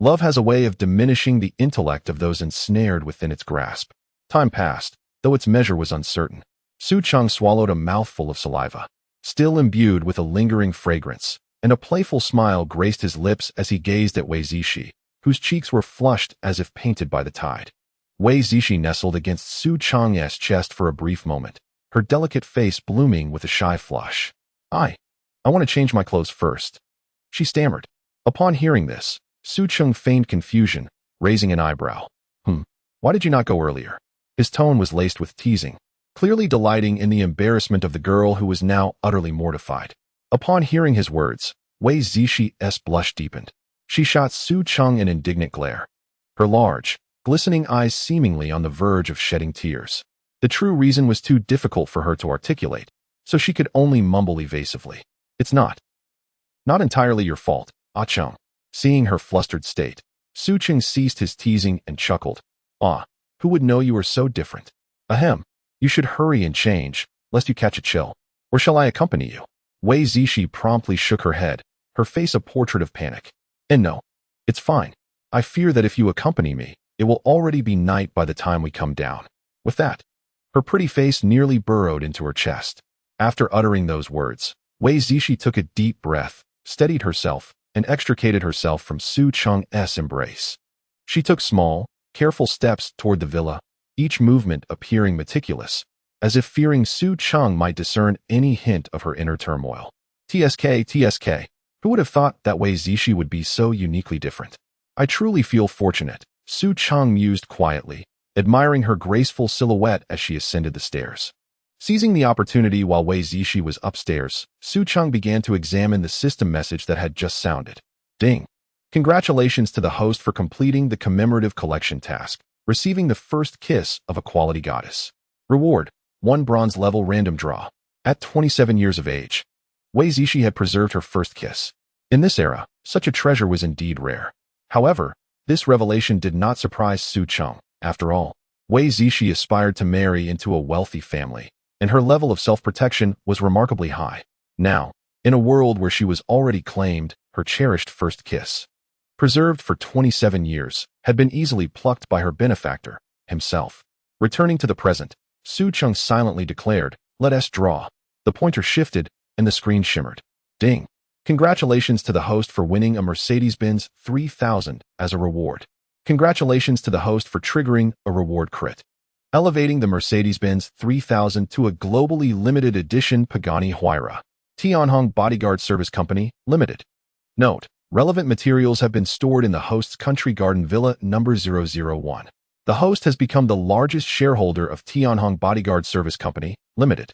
Love has a way of diminishing the intellect of those ensnared within its grasp. Time passed, though its measure was uncertain. Su Cheng swallowed a mouthful of saliva, still imbued with a lingering fragrance, and a playful smile graced his lips as he gazed at Wei Zishi, whose cheeks were flushed as if painted by the tide. Wei Zishi nestled against Su Cheng's chest for a brief moment, her delicate face blooming with a shy flush. I want to change my clothes first," she stammered. Upon hearing this, Su Cheng feigned confusion, raising an eyebrow. Why did you not go earlier?" His tone was laced with teasing, clearly delighting in the embarrassment of the girl who was now utterly mortified. Upon hearing his words, Wei Zishi's blush deepened. She shot Su Cheng an indignant glare, her large, glistening eyes seemingly on the verge of shedding tears. The true reason was too difficult for her to articulate, so she could only mumble evasively. "It's not entirely your fault, Ah Cheng." Seeing her flustered state, Su Cheng ceased his teasing and chuckled. "Ah, who would know you were so different? Ahem, you should hurry and change, lest you catch a chill. Or shall I accompany you?" Wei Zishi promptly shook her head, her face a portrait of panic. "And no, it's fine. I fear that if you accompany me, it will already be night by the time we come down." With that, her pretty face nearly burrowed into her chest. After uttering those words, Wei Zishi took a deep breath, steadied herself, and extricated herself from Su Cheng's embrace. She took small, careful steps toward the villa, each movement appearing meticulous, as if fearing Su Cheng might discern any hint of her inner turmoil. TSK, who would have thought that Wei Zishi would be so uniquely different? "I truly feel fortunate," Su Cheng mused quietly, admiring her graceful silhouette as she ascended the stairs. Seizing the opportunity while Wei Zishi was upstairs, Su Cheng began to examine the system message that had just sounded. Ding! Congratulations to the host for completing the commemorative collection task, receiving the first kiss of a quality goddess. Reward: 1 bronze level random draw. At 27 years of age, Wei Zishi had preserved her first kiss. In this era, such a treasure was indeed rare. However, this revelation did not surprise Su Cheng. After all, Wei Zishi aspired to marry into a wealthy family, and her level of self-protection was remarkably high. Now, in a world where she was already claimed, her cherished first kiss, preserved for 27 years, had been easily plucked by her benefactor, himself. Returning to the present, Su Cheng silently declared, "Let us draw." The pointer shifted, and the screen shimmered. Ding! Congratulations to the host for winning a Mercedes-Benz 3000 as a reward. Congratulations to the host for triggering a reward crit. elevating the Mercedes-Benz 3000 to a globally limited edition Pagani Huayra. Tianhong Bodyguard Service Company, Limited. Note: relevant materials have been stored in the host's country garden villa number 001. The host has become the largest shareholder of Tianhong Bodyguard Service Company, Limited,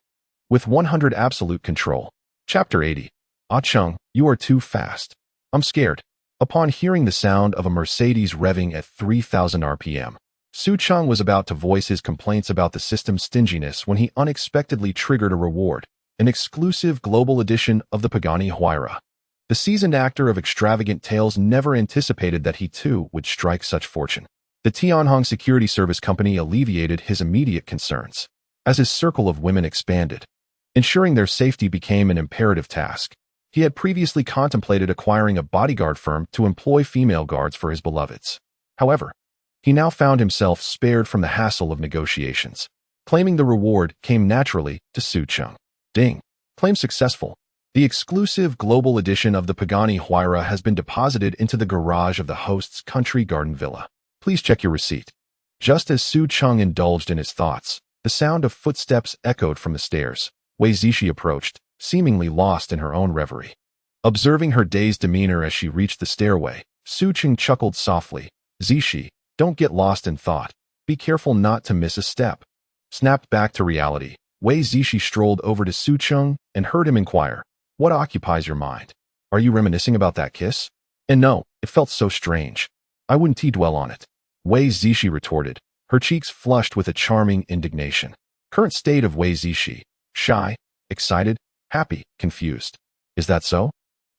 with 100 absolute control. Chapter 80. Ah Chung, you are too fast. I'm scared. Upon hearing the sound of a Mercedes revving at 3,000 RPM, Su Cheng was about to voice his complaints about the system's stinginess when he unexpectedly triggered a reward, an exclusive global edition of the Pagani Huayra. The seasoned actor of extravagant tales never anticipated that he too would strike such fortune. The Tianhong Security Service Company alleviated his immediate concerns. As his circle of women expanded, ensuring their safety became an imperative task. He had previously contemplated acquiring a bodyguard firm to employ female guards for his beloveds. However, he now found himself spared from the hassle of negotiations. Claiming the reward came naturally to Su Cheng. Ding. Claim successful. The exclusive global edition of the Pagani Huayra has been deposited into the garage of the host's country garden villa. Please check your receipt. Just as Su Cheng indulged in his thoughts, the sound of footsteps echoed from the stairs. Wei Zishi approached, seemingly lost in her own reverie. Observing her dazed demeanor as she reached the stairway, Su Cheng chuckled softly. Zishi, don't get lost in thought. Be careful not to miss a step. Snapped back to reality, Wei Zishi strolled over to Su Cheng and heard him inquire, what occupies your mind? Are you reminiscing about that kiss? And no, it felt so strange. I wouldn't dwell on it. Wei Zishi retorted, her cheeks flushed with a charming indignation. Current state of Wei Zishi: shy, excited, happy, confused. Is that so?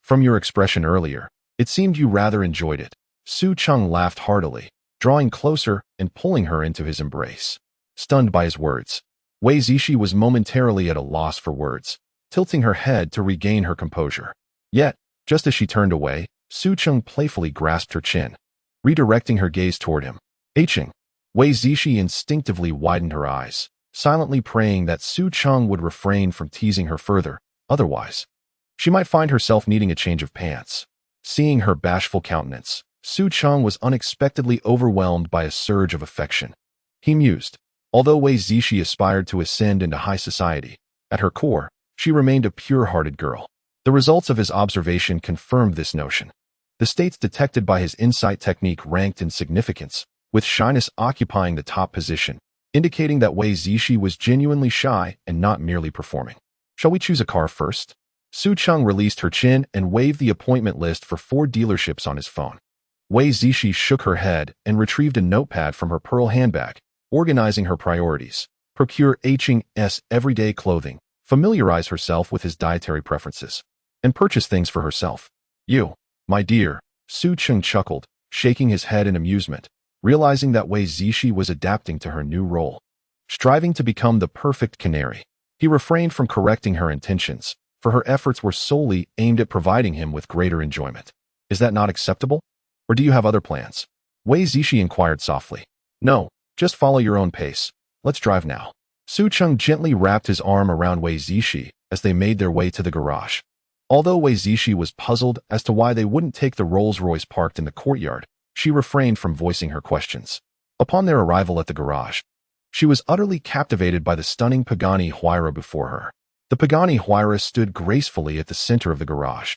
From your expression earlier, it seemed you rather enjoyed it. Su Cheng laughed heartily, drawing closer and pulling her into his embrace. Stunned by his words, Wei Zishi was momentarily at a loss for words, tilting her head to regain her composure. Yet, just as she turned away, Su Cheng playfully grasped her chin, redirecting her gaze toward him. Aching. Wei Zishi instinctively widened her eyes, silently praying that Su Cheng would refrain from teasing her further, otherwise she might find herself needing a change of pants. Seeing her bashful countenance, Su Cheng was unexpectedly overwhelmed by a surge of affection. He mused. Although Wei Zishi aspired to ascend into high society, at her core, she remained a pure-hearted girl. The results of his observation confirmed this notion. The states detected by his insight technique ranked in significance, with shyness occupying the top position, indicating that Wei Zishi was genuinely shy and not merely performing. Shall we choose a car first? Su Cheng released her chin and waved the appointment list for 4 dealerships on his phone. Wei Zishi shook her head and retrieved a notepad from her pearl handbag, organizing her priorities. Procure H&S everyday clothing, familiarize herself with his dietary preferences, and purchase things for herself. You, my dear, Su Cheng chuckled, shaking his head in amusement, realizing that Wei Zishi was adapting to her new role. Striving to become the perfect canary, he refrained from correcting her intentions, for her efforts were solely aimed at providing him with greater enjoyment. Is that not acceptable? Or do you have other plans? Wei Zishi inquired softly. No, just follow your own pace. Let's drive now. Su Cheng gently wrapped his arm around Wei Zishi as they made their way to the garage. Although Wei Zishi was puzzled as to why they wouldn't take the Rolls-Royce parked in the courtyard, she refrained from voicing her questions. Upon their arrival at the garage, she was utterly captivated by the stunning Pagani Huayra before her. The Pagani Huayra stood gracefully at the center of the garage,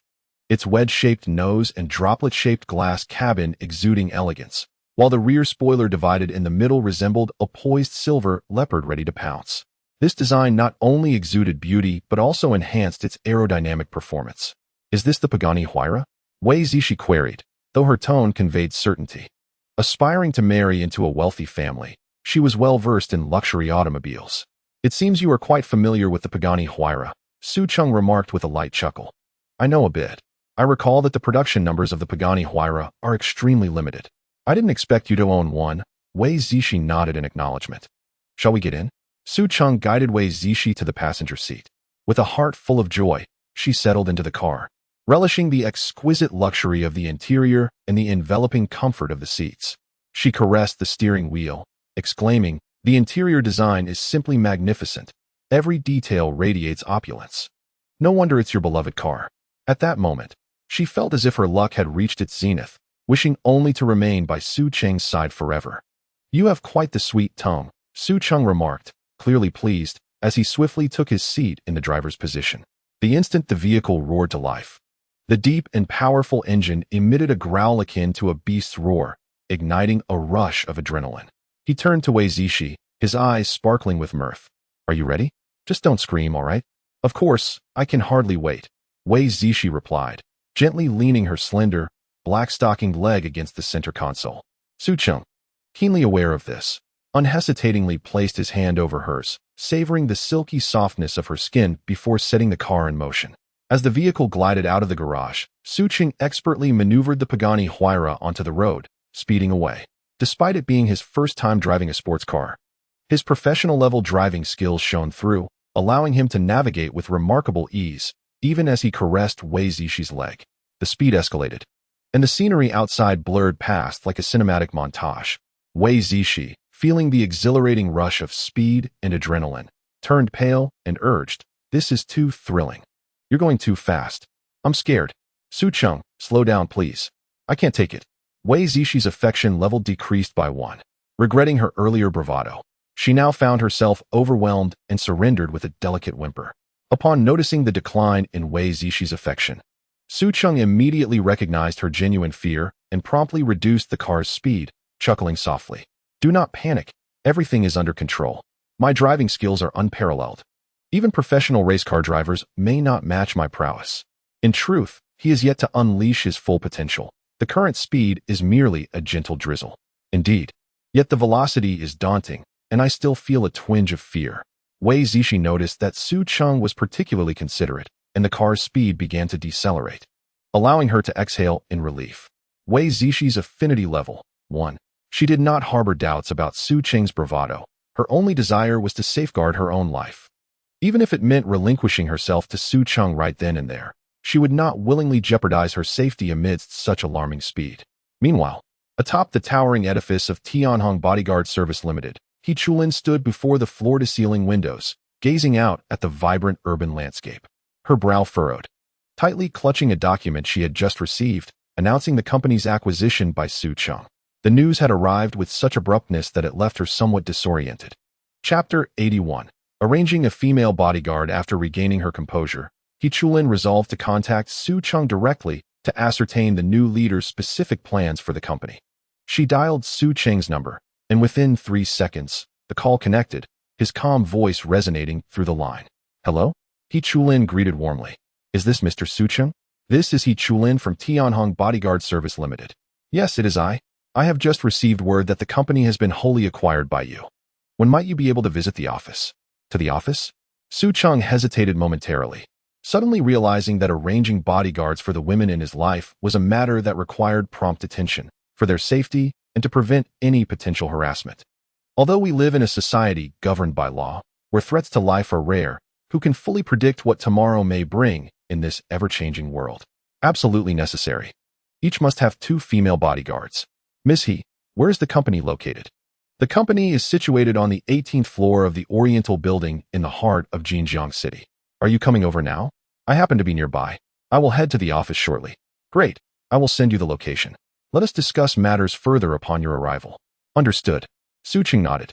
its wedge-shaped nose and droplet-shaped glass cabin exuding elegance, while the rear spoiler divided in the middle resembled a poised silver leopard ready to pounce. This design not only exuded beauty but also enhanced its aerodynamic performance. Is this the Pagani Huayra? Wei Zishi queried, though her tone conveyed certainty. Aspiring to marry into a wealthy family, she was well versed in luxury automobiles. It seems you are quite familiar with the Pagani Huayra, Su Cheng remarked with a light chuckle. I know a bit. I recall that the production numbers of the Pagani Huayra are extremely limited. I didn't expect you to own one. Wei Zishi nodded in acknowledgement. Shall we get in? Su Cheng guided Wei Zishi to the passenger seat. With a heart full of joy, she settled into the car, relishing the exquisite luxury of the interior and the enveloping comfort of the seats. She caressed the steering wheel, exclaiming, the interior design is simply magnificent. Every detail radiates opulence. No wonder it's your beloved car. At that moment, she felt as if her luck had reached its zenith, wishing only to remain by Su Cheng's side forever. You have quite the sweet tongue, Su Cheng remarked, clearly pleased, as he swiftly took his seat in the driver's position. The instant the vehicle roared to life, the deep and powerful engine emitted a growl akin to a beast's roar, igniting a rush of adrenaline. He turned to Wei Zishi, his eyes sparkling with mirth. Are you ready? Just don't scream, all right? Of course, I can hardly wait, Wei Zishi replied, gently leaning her slender, black-stockinged leg against the center console. Su Cheng, keenly aware of this, unhesitatingly placed his hand over hers, savoring the silky softness of her skin before setting the car in motion. As the vehicle glided out of the garage, Su Cheng expertly maneuvered the Pagani Huayra onto the road, speeding away. Despite it being his first time driving a sports car, his professional-level driving skills shone through, allowing him to navigate with remarkable ease, even as he caressed Wei Zishi's leg. The speed escalated, and the scenery outside blurred past like a cinematic montage. Wei Zishi, feeling the exhilarating rush of speed and adrenaline, turned pale and urged, "This is too thrilling. You're going too fast. I'm scared. Su Cheng, slow down, please. I can't take it." Wei Zishi's affection level decreased by 1. Regretting her earlier bravado, she now found herself overwhelmed and surrendered with a delicate whimper. Upon noticing the decline in Wei Zishi's affection, Su Cheng immediately recognized her genuine fear and promptly reduced the car's speed, chuckling softly. "Do not panic. Everything is under control. My driving skills are unparalleled. Even professional race car drivers may not match my prowess. In truth, he is yet to unleash his full potential. The current speed is merely a gentle drizzle. Indeed, yet the velocity is daunting, and I still feel a twinge of fear." Wei Zishi noticed that Su Cheng was particularly considerate, and the car's speed began to decelerate, allowing her to exhale in relief. Wei Zishi's affinity level, 1. She did not harbor doubts about Su Cheng's bravado. Her only desire was to safeguard her own life. Even if it meant relinquishing herself to Su Cheng right then and there, she would not willingly jeopardize her safety amidst such alarming speed. Meanwhile, atop the towering edifice of Tianhong Bodyguard Service Limited, He Chulin stood before the floor-to-ceiling windows, gazing out at the vibrant urban landscape. Her brow furrowed, tightly clutching a document she had just received, announcing the company's acquisition by Su Cheng. The news had arrived with such abruptness that it left her somewhat disoriented. Chapter 81. Arranging a female bodyguard. After regaining her composure, He Chulin resolved to contact Su Cheng directly to ascertain the new leader's specific plans for the company. She dialed Su Cheng's number, and within 3 seconds, the call connected, his calm voice resonating through the line. "Hello?" He Chulin greeted warmly. "Is this Mr. Su Cheng?" "This is He Chulin from Tianhong Bodyguard Service Limited." "Yes, it is I. I have just received word that the company has been wholly acquired by you. When might you be able to visit the office?" "To the office?" Su Cheng hesitated momentarily, suddenly realizing that arranging bodyguards for the women in his life was a matter that required prompt attention, for their safety and to prevent any potential harassment. Although we live in a society governed by law, where threats to life are rare, who can fully predict what tomorrow may bring in this ever-changing world? Absolutely necessary. Each must have 2 female bodyguards. "Miss He, where is the company located?" "The company is situated on the 18th floor of the Oriental Building in the heart of Jinjiang City. Are you coming over now?" "I happen to be nearby. I will head to the office shortly." "Great. I will send you the location. Let us discuss matters further upon your arrival." "Understood." Su Cheng nodded,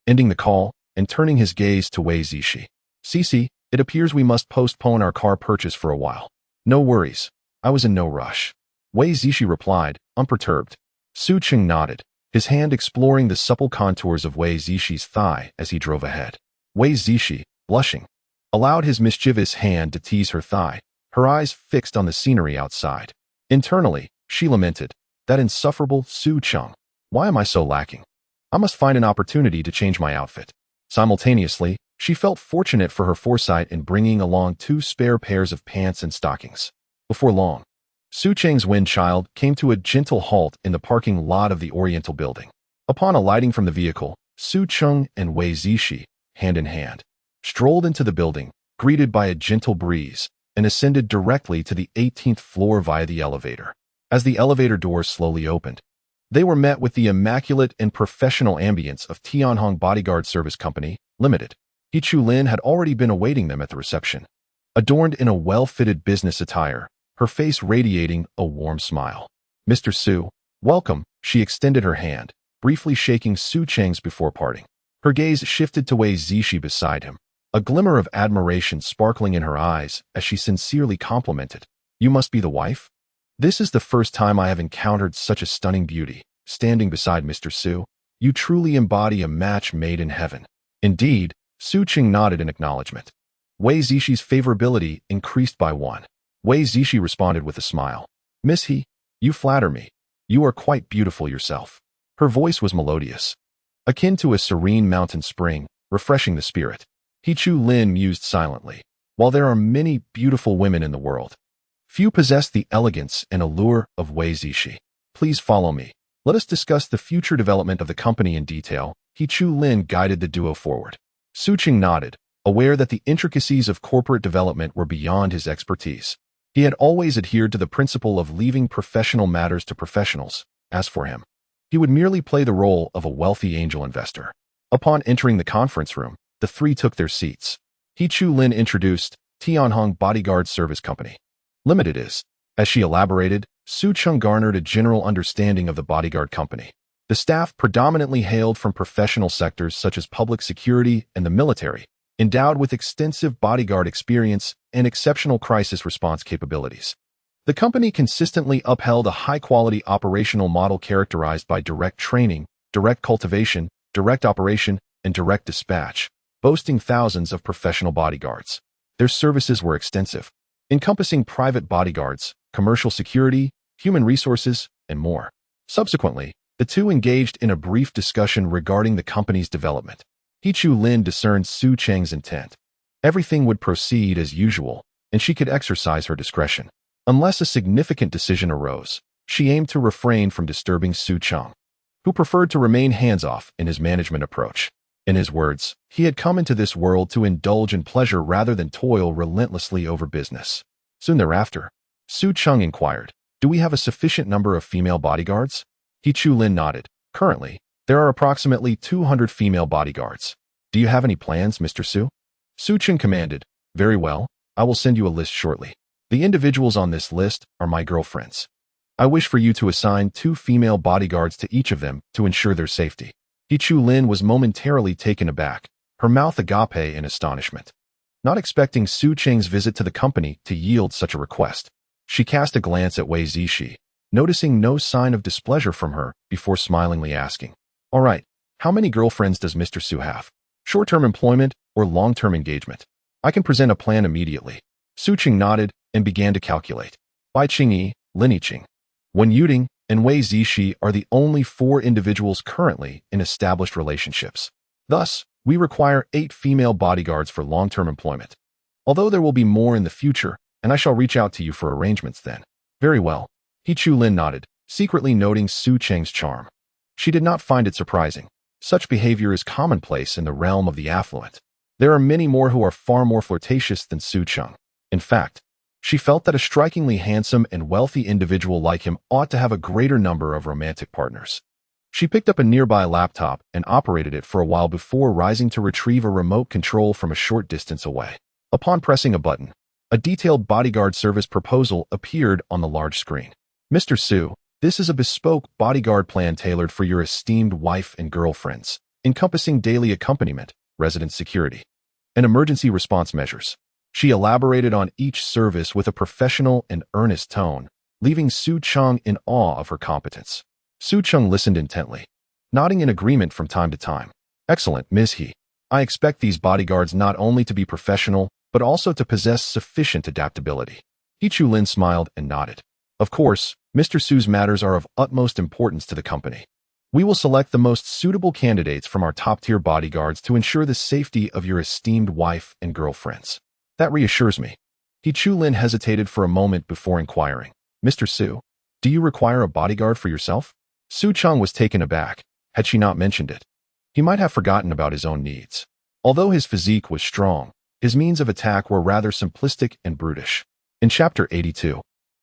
ending the call and turning his gaze to Wei Zishi. "Cici, it appears we must postpone our car purchase for a while." "No worries. I was in no rush," Wei Zishi replied, unperturbed. Su Cheng nodded, his hand exploring the supple contours of Wei Zishi's thigh as he drove ahead. Wei Zishi, blushing, allowed his mischievous hand to tease her thigh, her eyes fixed on the scenery outside. Internally, she lamented, "That insufferable Su Cheng. Why am I so lacking? I must find an opportunity to change my outfit." Simultaneously, she felt fortunate for her foresight in bringing along 2 spare pairs of pants and stockings. Before long, Su Cheng's wind child came to a gentle halt in the parking lot of the Oriental Building. Upon alighting from the vehicle, Su Cheng and Wei Zishi, hand in hand, strolled into the building, greeted by a gentle breeze, and ascended directly to the 18th floor via the elevator. As the elevator doors slowly opened, they were met with the immaculate and professional ambience of Tianhong Bodyguard Service Company, Limited. He Chulin had already been awaiting them at the reception. Adorned in a well-fitted business attire, her face radiating a warm smile. "Mr. Su, welcome," she extended her hand, briefly shaking Su Cheng's before parting. Her gaze shifted to Wei Zishi beside him, a glimmer of admiration sparkling in her eyes as she sincerely complimented. You must be the wife? This is the first time I have encountered such a stunning beauty, standing beside Mr. Su. You truly embody a match made in heaven. Indeed, Su Cheng nodded in acknowledgement. Wei Zishi's favorability increased by 1. Wei Zishi responded with a smile. Miss He, you flatter me. You are quite beautiful yourself. Her voice was melodious, akin to a serene mountain spring, refreshing the spirit. He Chu Lin mused silently. While there are many beautiful women in the world, few possess the elegance and allure of Wei Zishi. Please follow me. Let us discuss the future development of the company in detail. He Chu Lin guided the duo forward. Su Cheng nodded, aware that the intricacies of corporate development were beyond his expertise. He had always adhered to the principle of leaving professional matters to professionals. As for him, he would merely play the role of a wealthy angel investor. Upon entering the conference room, the three took their seats. He Chu Lin introduced Tianhong Bodyguard Service Company Limited is. As she elaborated, Su Cheng garnered a general understanding of the bodyguard company. The staff predominantly hailed from professional sectors such as public security and the military, endowed with extensive bodyguard experience and exceptional crisis response capabilities. The company consistently upheld a high-quality operational model characterized by direct training, direct cultivation, direct operation, and direct dispatch, boasting thousands of professional bodyguards. Their services were extensive, encompassing private bodyguards, commercial security, human resources, and more. Subsequently, the two engaged in a brief discussion regarding the company's development. He Chu Lin discerned Su Cheng's intent. Everything would proceed as usual, and she could exercise her discretion. Unless a significant decision arose, she aimed to refrain from disturbing Su Cheng, who preferred to remain hands-off in his management approach. In his words, he had come into this world to indulge in pleasure rather than toil relentlessly over business. Soon thereafter, Su Cheng inquired, do we have a sufficient number of female bodyguards? He Chu Lin nodded. Currently, there are approximately 200 female bodyguards. Do you have any plans, Mr. Su? Su Cheng commanded. Very well, I will send you a list shortly. The individuals on this list are my girlfriends. I wish for you to assign 2 female bodyguards to each of them to ensure their safety. He Chu Lin was momentarily taken aback, her mouth agape in astonishment. Not expecting Su Cheng's visit to the company to yield such a request, she cast a glance at Wei Zishi, noticing no sign of displeasure from her before smilingly asking, all right, how many girlfriends does Mr. Su have? Short-term employment or long-term engagement? I can present a plan immediately. Su Cheng nodded and began to calculate. Bai Qingyi, Lin Yiqing, Wen Yuding, and Wei Zishi are the only 4 individuals currently in established relationships. Thus, we require 8 female bodyguards for long-term employment. Although there will be more in the future, and I shall reach out to you for arrangements then. Very well. He Chu Lin nodded, secretly noting Su Cheng's charm. She did not find it surprising. Such behavior is commonplace in the realm of the affluent. There are many more who are far more flirtatious than Su Cheng. In fact, she felt that a strikingly handsome and wealthy individual like him ought to have a greater number of romantic partners. She picked up a nearby laptop and operated it for a while before rising to retrieve a remote control from a short distance away. Upon pressing a button, a detailed bodyguard service proposal appeared on the large screen. Mr. Su, this is a bespoke bodyguard plan tailored for your esteemed wife and girlfriends, encompassing daily accompaniment, residence security, and emergency response measures. She elaborated on each service with a professional and earnest tone, leaving Su Cheng in awe of her competence. Su Cheng listened intently, nodding in agreement from time to time. Excellent, Ms. He. I expect these bodyguards not only to be professional, but also to possess sufficient adaptability. He Chu Lin smiled and nodded. Of course, Mr. Su's matters are of utmost importance to the company. We will select the most suitable candidates from our top-tier bodyguards to ensure the safety of your esteemed wife and girlfriends. That reassures me. He Chu Lin hesitated for a moment before inquiring, Mr. Su, do you require a bodyguard for yourself? Su Cheng was taken aback. Had she not mentioned it, he might have forgotten about his own needs. Although his physique was strong, his means of attack were rather simplistic and brutish. In Chapter 82,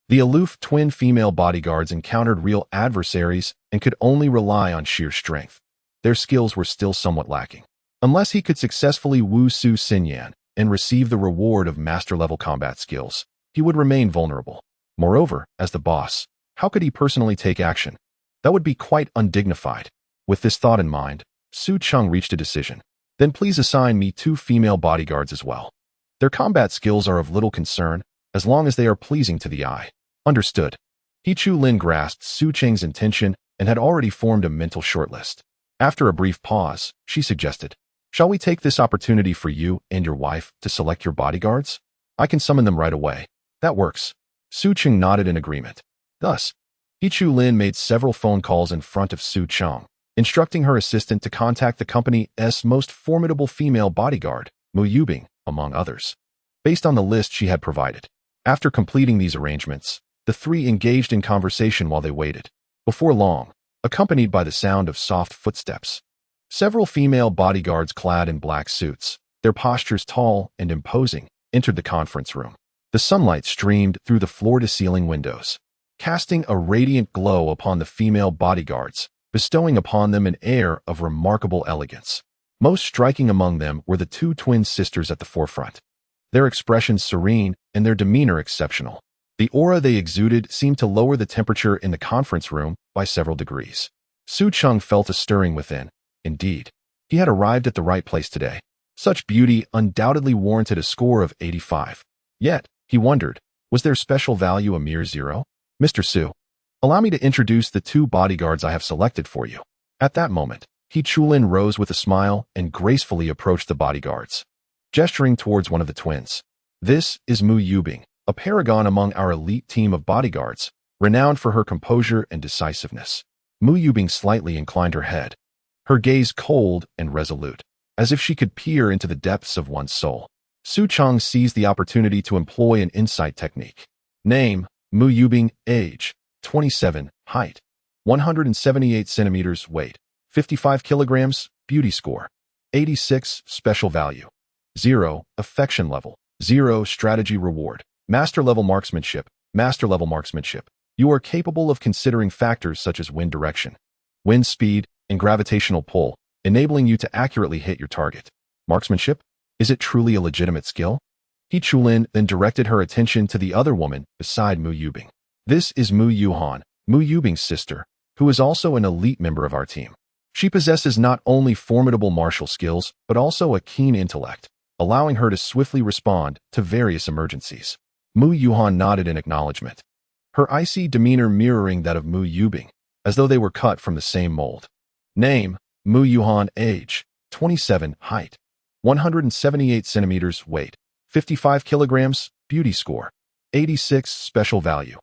the aloof twin female bodyguards encountered real adversaries and could only rely on sheer strength. Their skills were still somewhat lacking. Unless he could successfully woo Su Xinyan and receive the reward of master-level combat skills, he would remain vulnerable. Moreover, as the boss, how could he personally take action? That would be quite undignified. With this thought in mind, Su Cheng reached a decision. Then please assign me 2 female bodyguards as well. Their combat skills are of little concern, as long as they are pleasing to the eye. Understood. Lin grasped Su Cheng's intention and had already formed a mental shortlist. After a brief pause, she suggested, "Shall we take this opportunity for you and your wife to select your bodyguards? I can summon them right away." "That works." Su Cheng nodded in agreement. Thus, Lin made several phone calls in front of Su Cheng, instructing her assistant to contact the company's most formidable female bodyguard, Mu Yubing, among others, based on the list she had provided. After completing these arrangements, the 3 engaged in conversation while they waited. Before long, accompanied by the sound of soft footsteps, several female bodyguards clad in black suits, their postures tall and imposing, entered the conference room. The sunlight streamed through the floor-to-ceiling windows, casting a radiant glow upon the female bodyguards, bestowing upon them an air of remarkable elegance. Most striking among them were the 2 twin sisters at the forefront, their expressions serene and their demeanor exceptional. The aura they exuded seemed to lower the temperature in the conference room by several degrees. Su Cheng felt a stirring within. Indeed, he had arrived at the right place today. Such beauty undoubtedly warranted a score of 85. Yet, he wondered, was their special value a mere 0? "Mr. Su, allow me to introduce the 2 bodyguards I have selected for you." At that moment, Lin rose with a smile and gracefully approached the bodyguards, gesturing towards one of the twins. "This is Mu Yubing, a paragon among our elite team of bodyguards, renowned for her composure and decisiveness." Mu Yubing slightly inclined her head, her gaze cold and resolute, as if she could peer into the depths of one's soul. Su Cheng seized the opportunity to employ an insight technique. Name, Mu Yubing. Age, 27. Height, 178 centimeters. Weight, 55 kilograms. Beauty score, 86. Special value, 0. Affection level, 0. Strategy reward, Master level marksmanship. Master level marksmanship. You are capable of considering factors such as wind direction, wind speed, and gravitational pull, enabling you to accurately hit your target. Marksmanship? Is it truly a legitimate skill? Lin then directed her attention to the other woman beside Mu Yubing. This is Mu Yuhan, Mu Yubing's sister, who is also an elite member of our team. She possesses not only formidable martial skills, but also a keen intellect, allowing her to swiftly respond to various emergencies. Mu Yuhan nodded in acknowledgement, her icy demeanor mirroring that of Mu Yubing, as though they were cut from the same mold. Name, Mu Yuhan. Age, 27. Height, 178 centimeters. Weight, 55 kilograms. Beauty score, 86. Special value,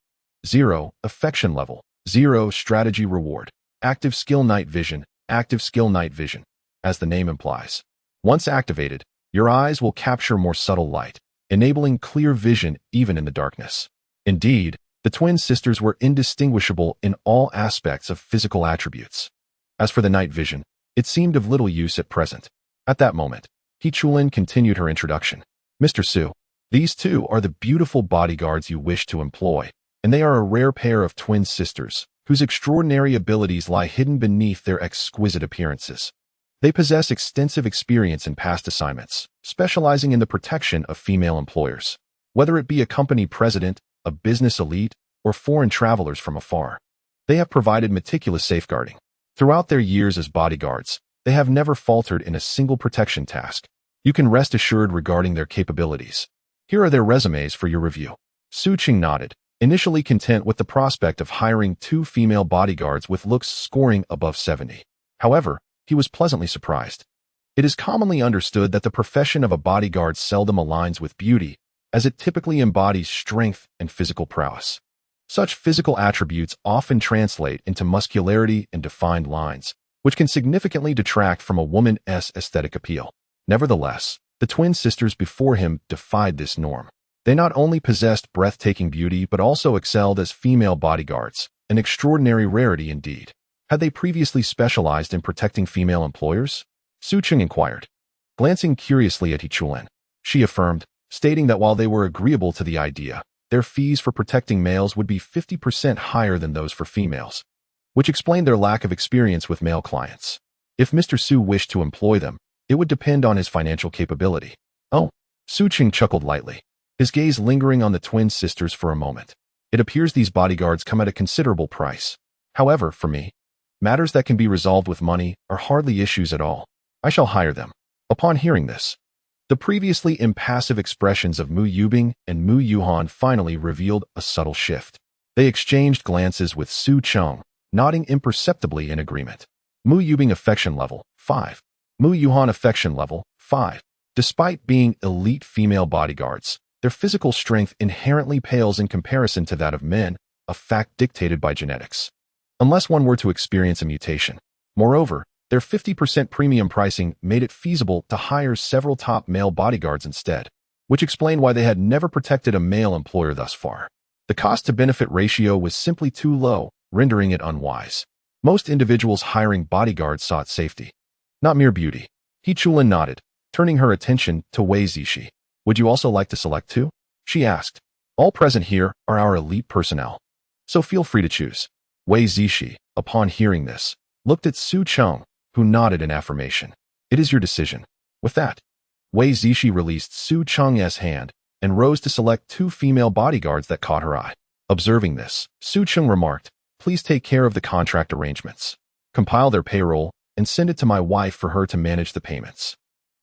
0. Affection level, 0. Strategy reward, active skill night vision. Active skill night vision, as the name implies. Once activated, your eyes will capture more subtle light, enabling clear vision even in the darkness. Indeed, the twin sisters were indistinguishable in all aspects of physical attributes. As for the night vision, it seemed of little use at present. At that moment, Lin continued her introduction. "Mr. Su, these 2 are the beautiful bodyguards you wish to employ, and they are a rare pair of twin sisters, whose extraordinary abilities lie hidden beneath their exquisite appearances. They possess extensive experience in past assignments, specializing in the protection of female employers, whether it be a company president, a business elite, or foreign travelers from afar. They have provided meticulous safeguarding. Throughout their years as bodyguards, they have never faltered in a single protection task. You can rest assured regarding their capabilities. Here are their resumes for your review." Su Cheng nodded, initially content with the prospect of hiring 2 female bodyguards with looks scoring above 70. However, he was pleasantly surprised. It is commonly understood that the profession of a bodyguard seldom aligns with beauty, as it typically embodies strength and physical prowess. Such physical attributes often translate into muscularity and defined lines, which can significantly detract from a woman's aesthetic appeal. Nevertheless, the twin sisters before him defied this norm. They not only possessed breathtaking beauty but also excelled as female bodyguards, an extraordinary rarity indeed. Had they previously specialized in protecting female employers? Su Cheng inquired, glancing curiously at Lin. She affirmed, stating that while they were agreeable to the idea, their fees for protecting males would be 50% higher than those for females, which explained their lack of experience with male clients. If Mr. Su wished to employ them, it would depend on his financial capability. "Oh," Su Cheng chuckled lightly, his gaze lingering on the twin sisters for a moment. "It appears these bodyguards come at a considerable price. However, for me, Matters that can be resolved with money are hardly issues at all. I shall hire them. Upon hearing this, the previously impassive expressions of Mu Yubing and Mu Yuhan finally revealed a subtle shift. They exchanged glances with Su Cheng, nodding imperceptibly in agreement. Mu Yubing affection level, 5. Mu Yuhan affection level, 5. Despite being elite female bodyguards, their physical strength inherently pales in comparison to that of men, a fact dictated by genetics. Unless one were to experience a mutation. Moreover, their 50% premium pricing made it feasible to hire several top male bodyguards instead, which explained why they had never protected a male employer thus far. The cost-to-benefit ratio was simply too low, rendering it unwise. Most individuals hiring bodyguards sought safety, not mere beauty. He Chulin nodded, turning her attention to Wei Zishi. Would you also like to select two? She asked. All present here are our elite personnel, so feel free to choose. Wei Zishi, upon hearing this, looked at Su Cheng, who nodded in affirmation. It is your decision. With that, Wei Zishi released Su Cheng's hand and rose to select two female bodyguards that caught her eye. Observing this, Su Cheng remarked, please take care of the contract arrangements. Compile their payroll and send it to my wife for her to manage the payments.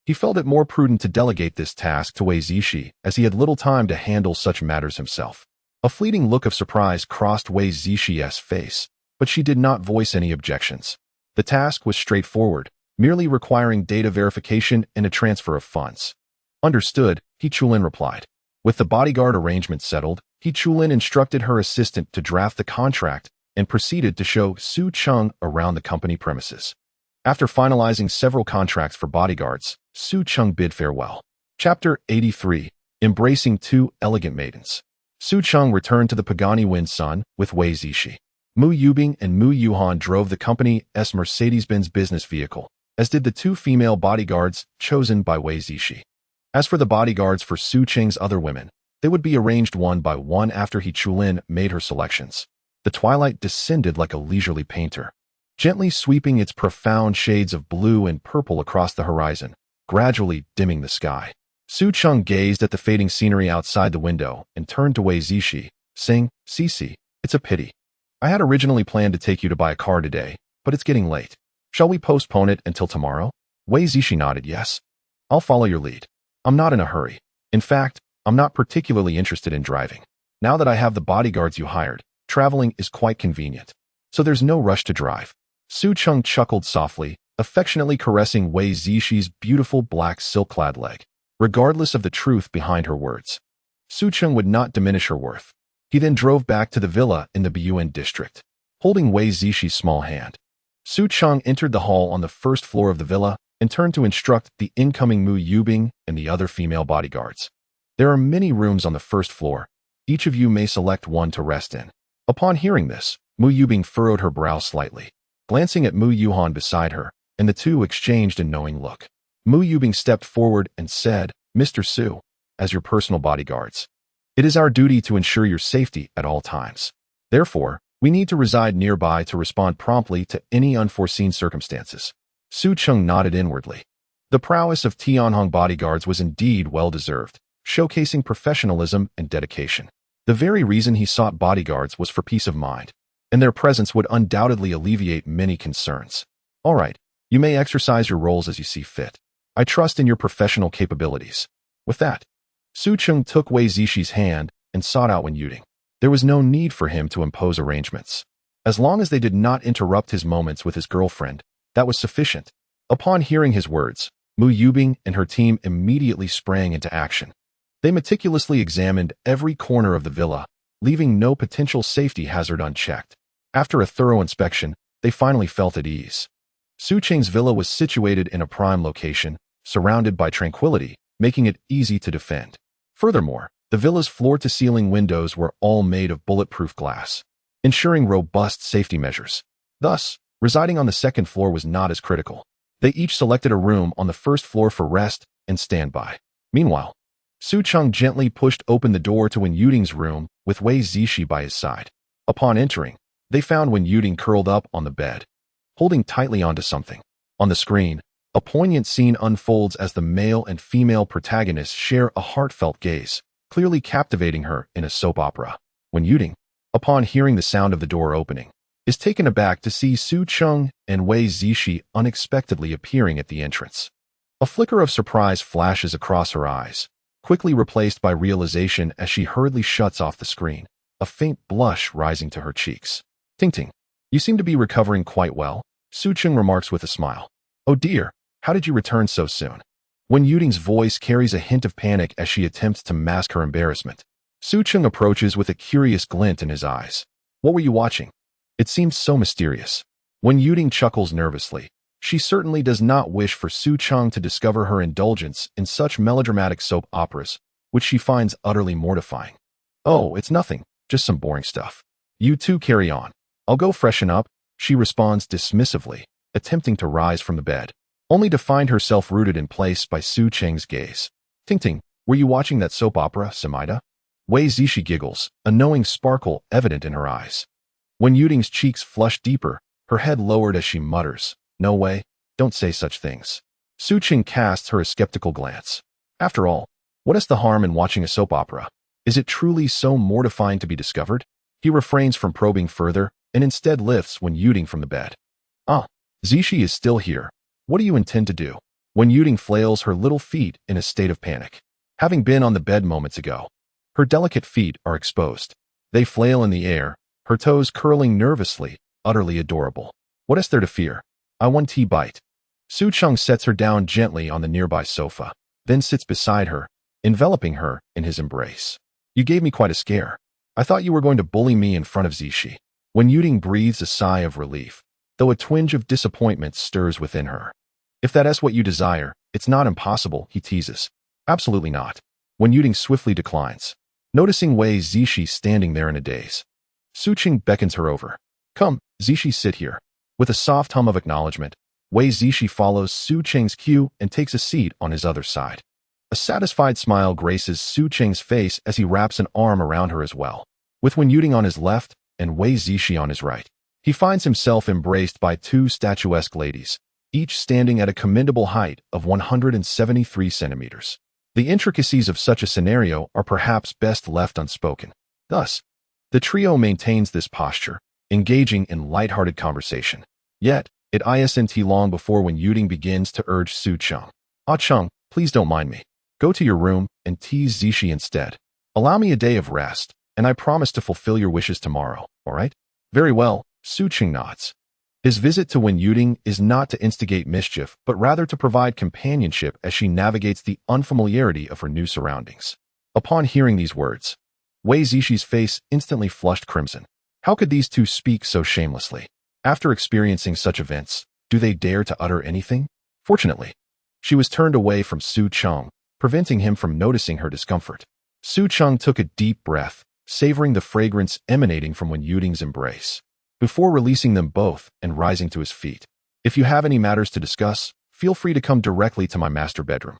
He felt it more prudent to delegate this task to Wei Zishi, as he had little time to handle such matters himself. A fleeting look of surprise crossed Wei Zishi's face, but she did not voice any objections. The task was straightforward, merely requiring data verification and a transfer of funds. Understood, He Chulin replied. With the bodyguard arrangement settled, He Chulin instructed her assistant to draft the contract and proceeded to show Su Cheng around the company premises. After finalizing several contracts for bodyguards, Su Cheng bid farewell. Chapter 83. Embracing Two Elegant Maidens. Su Cheng returned to the Pagani Wind Sun with Wei Zishi. Mu Yubing and Mu Yuhan drove the company's Mercedes-Benz business vehicle, as did the two female bodyguards chosen by Wei Zishi. As for the bodyguards for Su Cheng's other women, they would be arranged one by one after He Chulin made her selections. The twilight descended like a leisurely painter, gently sweeping its profound shades of blue and purple across the horizon, gradually dimming the sky. Su Cheng gazed at the fading scenery outside the window and turned to Wei Zishi, saying, Cici, it's a pity. I had originally planned to take you to buy a car today, but it's getting late. Shall we postpone it until tomorrow? Wei Zishi nodded yes. I'll follow your lead. I'm not in a hurry. In fact, I'm not particularly interested in driving. Now that I have the bodyguards you hired, traveling is quite convenient. So there's no rush to drive. Su Cheng chuckled softly, affectionately caressing Wei Zishi's beautiful black silk-clad leg. Regardless of the truth behind her words, Su Cheng would not diminish her worth. He then drove back to the villa in the Buyuan district, holding Wei Zishi's small hand. Su Cheng entered the hall on the first floor of the villa and turned to instruct the incoming Mu Yubing and the other female bodyguards. There are many rooms on the first floor. Each of you may select one to rest in. Upon hearing this, Mu Yubing furrowed her brow slightly, glancing at Mu Yuhan beside her, and the two exchanged a knowing look. Mu Yubing stepped forward and said, Mr. Su, as your personal bodyguards, it is our duty to ensure your safety at all times. Therefore, we need to reside nearby to respond promptly to any unforeseen circumstances. Su Cheng nodded inwardly. The prowess of Tianhong bodyguards was indeed well-deserved, showcasing professionalism and dedication. The very reason he sought bodyguards was for peace of mind, and their presence would undoubtedly alleviate many concerns. All right, you may exercise your roles as you see fit. I trust in your professional capabilities. With that, Su Cheng took Wei Zishi's hand and sought out Wen Yuding. There was no need for him to impose arrangements. As long as they did not interrupt his moments with his girlfriend, that was sufficient. Upon hearing his words, Mu Yubing and her team immediately sprang into action. They meticulously examined every corner of the villa, leaving no potential safety hazard unchecked. After a thorough inspection, they finally felt at ease. Su Cheng's villa was situated in a prime location, surrounded by tranquility, making it easy to defend. Furthermore, the villa's floor-to-ceiling windows were all made of bulletproof glass, ensuring robust safety measures. Thus, residing on the second floor was not as critical. They each selected a room on the first floor for rest and standby. Meanwhile, Su Cheng gently pushed open the door to Wen Yuding's room with Wei Zishi by his side. Upon entering, they found Wen Yuding curled up on the bed, holding tightly onto something. On the screen, a poignant scene unfolds as the male and female protagonists share a heartfelt gaze, clearly captivating her in a soap opera. Wen Yuding, upon hearing the sound of the door opening, is taken aback to see Su Cheng and Wei Zishi unexpectedly appearing at the entrance. A flicker of surprise flashes across her eyes, quickly replaced by realization as she hurriedly shuts off the screen, a faint blush rising to her cheeks. Ting Ting, you seem to be recovering quite well, Su Cheng remarks with a smile. Oh dear, how did you return so soon? Wen Yuding's voice carries a hint of panic as she attempts to mask her embarrassment. Su Cheng approaches with a curious glint in his eyes. What were you watching? It seems so mysterious. Wen Yuding chuckles nervously. She certainly does not wish for Su Cheng to discover her indulgence in such melodramatic soap operas, which she finds utterly mortifying. Oh, it's nothing, just some boring stuff. You two carry on. I'll go freshen up, she responds dismissively, attempting to rise from the bed, only to find herself rooted in place by Su Cheng's gaze. Ting Ting, were you watching that soap opera, Samaida? Wei Zishi giggles, a knowing sparkle evident in her eyes. Wen Yuding's cheeks flush deeper, her head lowered as she mutters, No way, don't say such things. Su Cheng casts her a skeptical glance. After all, what is the harm in watching a soap opera? Is it truly so mortifying to be discovered? He refrains from probing further, and instead lifts Wen Yuding from the bed. Ah, Zishi is still here. What do you intend to do? Wen Yuding flails her little feet in a state of panic. Having been on the bed moments ago, her delicate feet are exposed. They flail in the air, her toes curling nervously, utterly adorable. What is there to fear? I want tea bite. Su Cheng sets her down gently on the nearby sofa, then sits beside her, enveloping her in his embrace. You gave me quite a scare. I thought you were going to bully me in front of Zishi. Wen Yuding breathes a sigh of relief, though a twinge of disappointment stirs within her. If that is what you desire, it's not impossible, he teases. Absolutely not. Wen Yuding swiftly declines, noticing Wei Zishi standing there in a daze. Su Cheng beckons her over. Come, Zishi, sit here. With a soft hum of acknowledgement, Wei Zishi follows Su Cheng's cue and takes a seat on his other side. A satisfied smile graces Su Cheng's face as he wraps an arm around her as well. With Wen Yuding on his left and Wei Zishi on his right, he finds himself embraced by two statuesque ladies, each standing at a commendable height of 173 centimeters. The intricacies of such a scenario are perhaps best left unspoken. Thus, the trio maintains this posture, engaging in light-hearted conversation. Yet, it isn't long before Wen Yuding begins to urge Su Cheng. Ah Cheng, please don't mind me. Go to your room and tease Zishi instead. Allow me a day of rest, and I promise to fulfill your wishes tomorrow, all right? Very well, Su Cheng nods. His visit to Wen Yuding is not to instigate mischief, but rather to provide companionship as she navigates the unfamiliarity of her new surroundings. Upon hearing these words, Wei Zishi's face instantly flushed crimson. How could these two speak so shamelessly? After experiencing such events, do they dare to utter anything? Fortunately, she was turned away from Su Cheng, preventing him from noticing her discomfort. Su Cheng took a deep breath, savoring the fragrance emanating from Wen Yuding's embrace, before releasing them both and rising to his feet. If you have any matters to discuss, feel free to come directly to my master bedroom,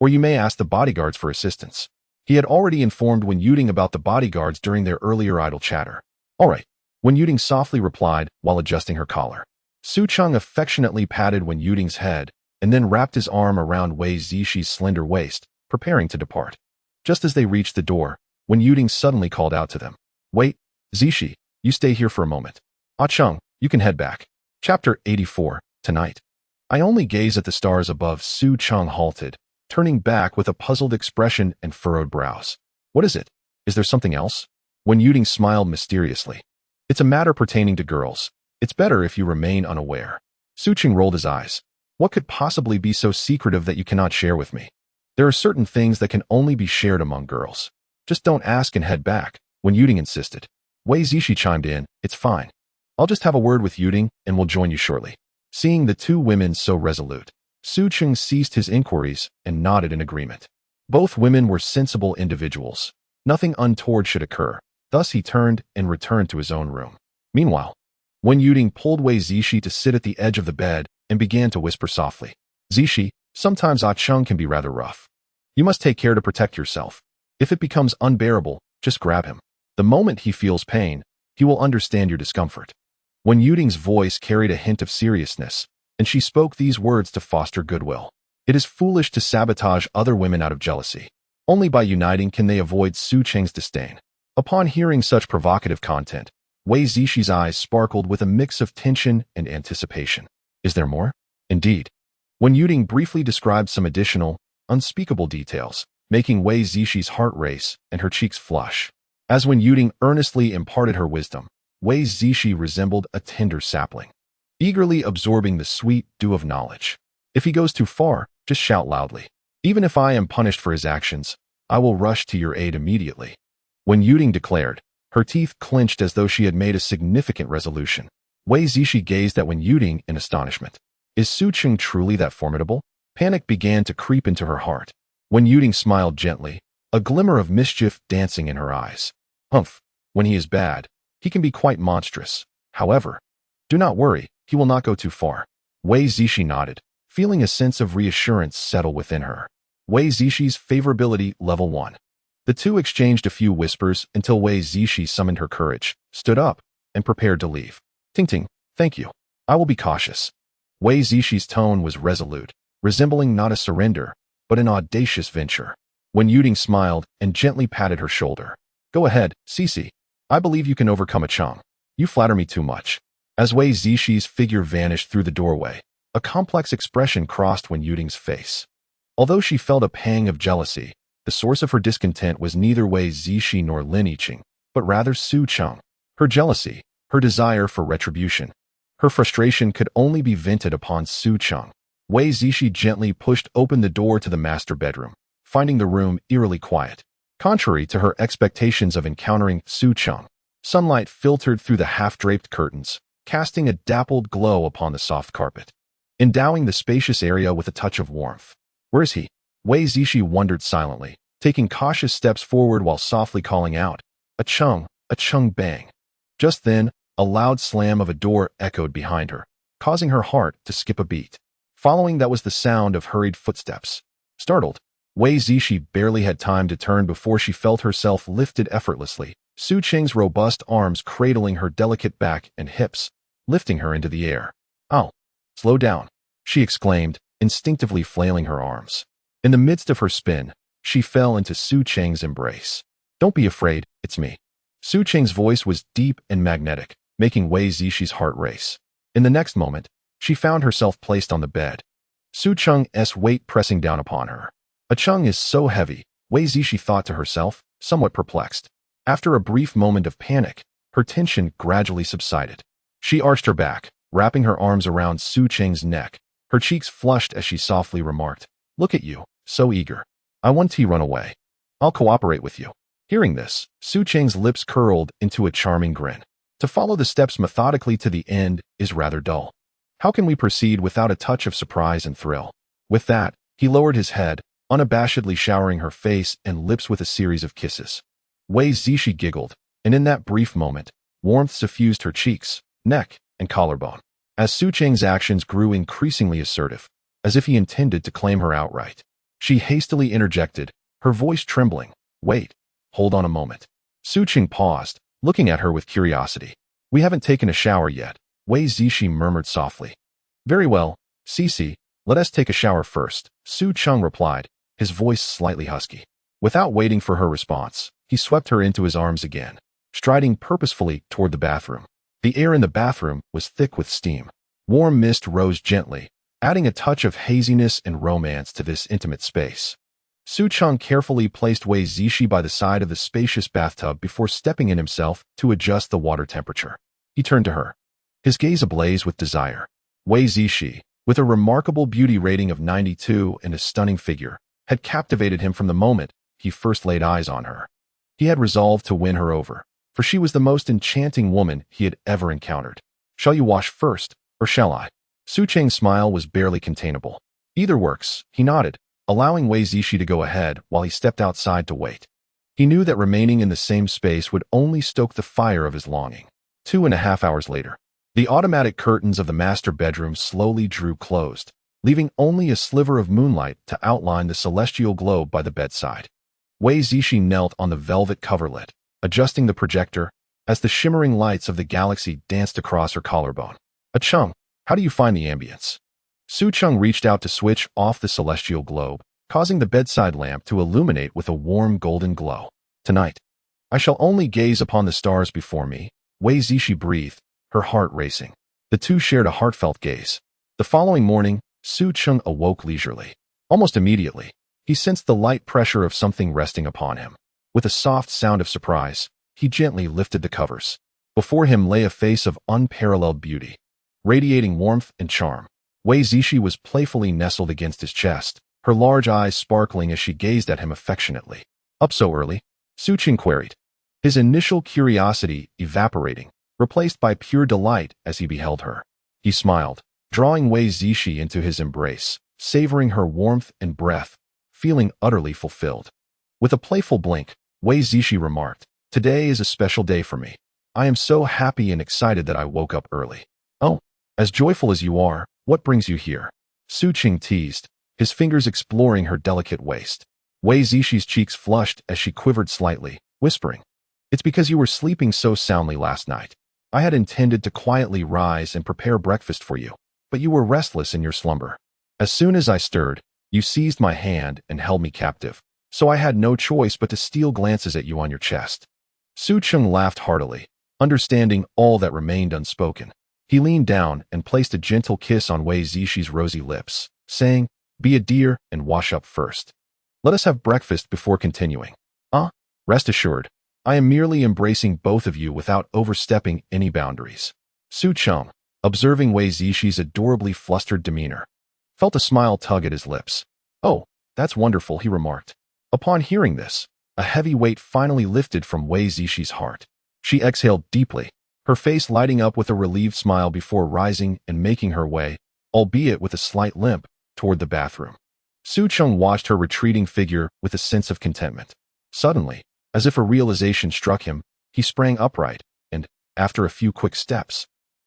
or you may ask the bodyguards for assistance. He had already informed Wen Yuding about the bodyguards during their earlier idle chatter. All right, Wen Yuding softly replied while adjusting her collar. Su Cheng affectionately patted Wen Yuding's head and then wrapped his arm around Wei Zishi's slender waist, preparing to depart. Just as they reached the door, Wen Yuding suddenly called out to them. Wait, Zishi, you stay here for a moment. Ah Cheng, you can head back. Chapter 84, Tonight. I only gaze at the stars above. Su Cheng halted, turning back with a puzzled expression and furrowed brows. What is it? Is there something else? Wen Yuding smiled mysteriously. It's a matter pertaining to girls. It's better if you remain unaware. Su Cheng rolled his eyes. What could possibly be so secretive that you cannot share with me? There are certain things that can only be shared among girls. Just don't ask and head back, Wen Yuding insisted. Wei Zishi chimed in. It's fine. I'll just have a word with Yuding and we'll join you shortly. Seeing the two women so resolute, Su Cheng ceased his inquiries and nodded in agreement. Both women were sensible individuals. Nothing untoward should occur. Thus he turned and returned to his own room. Meanwhile, Wen Yuding pulled Wei Zishi to sit at the edge of the bed and began to whisper softly. Zishi, sometimes Ah Cheng can be rather rough. You must take care to protect yourself. If it becomes unbearable, just grab him. The moment he feels pain, he will understand your discomfort. Wen Yuding's voice carried a hint of seriousness, and she spoke these words to foster goodwill. It is foolish to sabotage other women out of jealousy. Only by uniting can they avoid Su Cheng's disdain. Upon hearing such provocative content, Wei Zishi's eyes sparkled with a mix of tension and anticipation. Is there more? Indeed. Wen Yuding briefly described some additional, unspeakable details, making Wei Zishi's heart race and her cheeks flush. As Wen Yuding earnestly imparted her wisdom, Wei Zishi resembled a tender sapling, eagerly absorbing the sweet dew of knowledge. If he goes too far, just shout loudly. Even if I am punished for his actions, I will rush to your aid immediately. Wen Yuding declared, her teeth clenched as though she had made a significant resolution. Wei Zishi gazed at Wen Yuding in astonishment. Is Su Cheng truly that formidable? Panic began to creep into her heart. Wen Yuding smiled gently, a glimmer of mischief dancing in her eyes. Humph, when he is bad, he can be quite monstrous. However, do not worry, he will not go too far. Wei Zishi nodded, feeling a sense of reassurance settle within her. Wei Zishi's favorability level 1. The two exchanged a few whispers until Wei Zishi summoned her courage, stood up, and prepared to leave. Ting Ting, thank you. I will be cautious. Wei Zishi's tone was resolute, resembling not a surrender, but an audacious venture. Wen Yuding smiled and gently patted her shoulder. Go ahead, Cici. I believe you can overcome a Cheng. You flatter me too much. As Wei Zishi's figure vanished through the doorway, a complex expression crossed Wen Yuding's face. Although she felt a pang of jealousy, the source of her discontent was neither Wei Zishi nor Lin Yiqing, but rather Su Cheng. Her jealousy, her desire for retribution, her frustration could only be vented upon Su Cheng. Wei Zishi gently pushed open the door to the master bedroom, finding the room eerily quiet. Contrary to her expectations of encountering Su Cheng, sunlight filtered through the half-draped curtains, casting a dappled glow upon the soft carpet, endowing the spacious area with a touch of warmth. Where is he? Wei Zishi wondered silently, taking cautious steps forward while softly calling out, a Cheng bang. Just then, a loud slam of a door echoed behind her, causing her heart to skip a beat. Following that was the sound of hurried footsteps. Startled, Wei Zishi barely had time to turn before she felt herself lifted effortlessly, Su Cheng's robust arms cradling her delicate back and hips, lifting her into the air. Ow! Slow down, she exclaimed, instinctively flailing her arms. In the midst of her spin, she fell into Su Cheng's embrace. Don't be afraid, it's me. Su Cheng's voice was deep and magnetic, making Wei Zishi's heart race. In the next moment, she found herself placed on the bed, Su Cheng's weight pressing down upon her. A Cheng is so heavy, Wei Zishi thought to herself, somewhat perplexed. After a brief moment of panic, her tension gradually subsided. She arched her back, wrapping her arms around Su Cheng's neck. Her cheeks flushed as she softly remarked, look at you, so eager. I want to run away. I'll cooperate with you. Hearing this, Su Cheng's lips curled into a charming grin. To follow the steps methodically to the end is rather dull. How can we proceed without a touch of surprise and thrill? With that, he lowered his head, unabashedly showering her face and lips with a series of kisses. Wei Zishi giggled, and in that brief moment, warmth suffused her cheeks, neck, and collarbone. As Su Cheng's actions grew increasingly assertive, as if he intended to claim her outright, she hastily interjected, her voice trembling. Wait, hold on a moment. Su Cheng paused, looking at her with curiosity. We haven't taken a shower yet, Wei Zishi murmured softly. Very well, Cici, let us take a shower first, Su Cheng replied, his voice slightly husky. Without waiting for her response, he swept her into his arms again, striding purposefully toward the bathroom. The air in the bathroom was thick with steam. Warm mist rose gently, adding a touch of haziness and romance to this intimate space. Su Cheng carefully placed Wei Zishi by the side of the spacious bathtub before stepping in himself to adjust the water temperature. He turned to her, his gaze ablaze with desire. Wei Zishi, with a remarkable beauty rating of 92 and a stunning figure, had captivated him from the moment he first laid eyes on her. He had resolved to win her over, for she was the most enchanting woman he had ever encountered. Shall you wash first, or shall I? Su Cheng's smile was barely containable. Either works, he nodded, allowing Wei Zishi to go ahead while he stepped outside to wait. He knew that remaining in the same space would only stoke the fire of his longing. 2.5 hours later, the automatic curtains of the master bedroom slowly drew closed, leaving only a sliver of moonlight to outline the celestial globe by the bedside. Wei Zishi knelt on the velvet coverlet, adjusting the projector as the shimmering lights of the galaxy danced across her collarbone. A Cheng, how do you find the ambience? Su Cheng reached out to switch off the celestial globe, causing the bedside lamp to illuminate with a warm golden glow. Tonight, I shall only gaze upon the stars before me, Wei Zishi breathed, her heart racing. The two shared a heartfelt gaze. The following morning, Su Cheng awoke leisurely. Almost immediately, he sensed the light pressure of something resting upon him. With a soft sound of surprise, he gently lifted the covers. Before him lay a face of unparalleled beauty, radiating warmth and charm. Wei Zishi was playfully nestled against his chest, her large eyes sparkling as she gazed at him affectionately. "Up so early?" Su Cheng queried, his initial curiosity evaporating, replaced by pure delight as he beheld her. He smiled, drawing Wei Zishi into his embrace, savoring her warmth and breath, feeling utterly fulfilled. With a playful blink, Wei Zishi remarked, "Today is a special day for me. I am so happy and excited that I woke up early." "Oh, as joyful as you are, what brings you here?" Su Cheng teased, his fingers exploring her delicate waist. Wei Zishi's cheeks flushed as she quivered slightly, whispering, "It's because you were sleeping so soundly last night. I had intended to quietly rise and prepare breakfast for you, but you were restless in your slumber. As soon as I stirred, you seized my hand and held me captive, so I had no choice but to steal glances at you on your chest." Su Cheng laughed heartily, understanding all that remained unspoken. He leaned down and placed a gentle kiss on Wei Zishi's rosy lips, saying, "Be a dear and wash up first. Let us have breakfast before continuing." Rest assured, I am merely embracing both of you without overstepping any boundaries." Su Cheng, observing Wei Zishi's adorably flustered demeanor, felt a smile tug at his lips. "Oh, that's wonderful," he remarked. Upon hearing this, a heavy weight finally lifted from Wei Zishi's heart. She exhaled deeply, her face lighting up with a relieved smile before rising and making her way, albeit with a slight limp, toward the bathroom. Su Cheng watched her retreating figure with a sense of contentment. Suddenly, as if a realization struck him, he sprang upright and, after a few quick steps,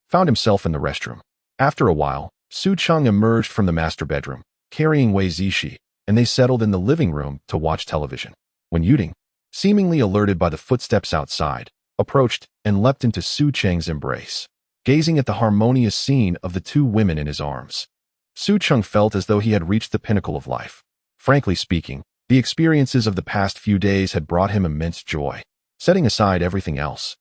found himself in the restroom. After a while, Su Cheng emerged from the master bedroom, carrying Wei Zishi, and they settled in the living room to watch television. When Yuding, seemingly alerted by the footsteps outside, approached and leapt into Su Cheng's embrace, gazing at the harmonious scene of the two women in his arms. Su Cheng felt as though he had reached the pinnacle of life. Frankly speaking, the experiences of the past few days had brought him immense joy, setting aside everything else.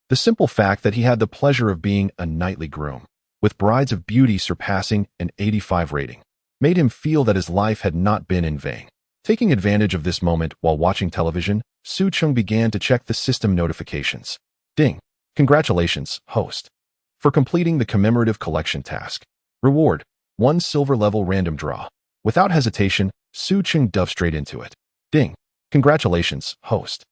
The simple fact that he had the pleasure of being a nightly groom, with brides of beauty surpassing an 85 rating, made him feel that his life had not been in vain. Taking advantage of this moment while watching television, Su Cheng began to check the system notifications. Ding! Congratulations, host, for completing the commemorative collection task. Reward: 1 silver-level random draw. Without hesitation, Su Cheng dove straight into it. Ding! Congratulations, host.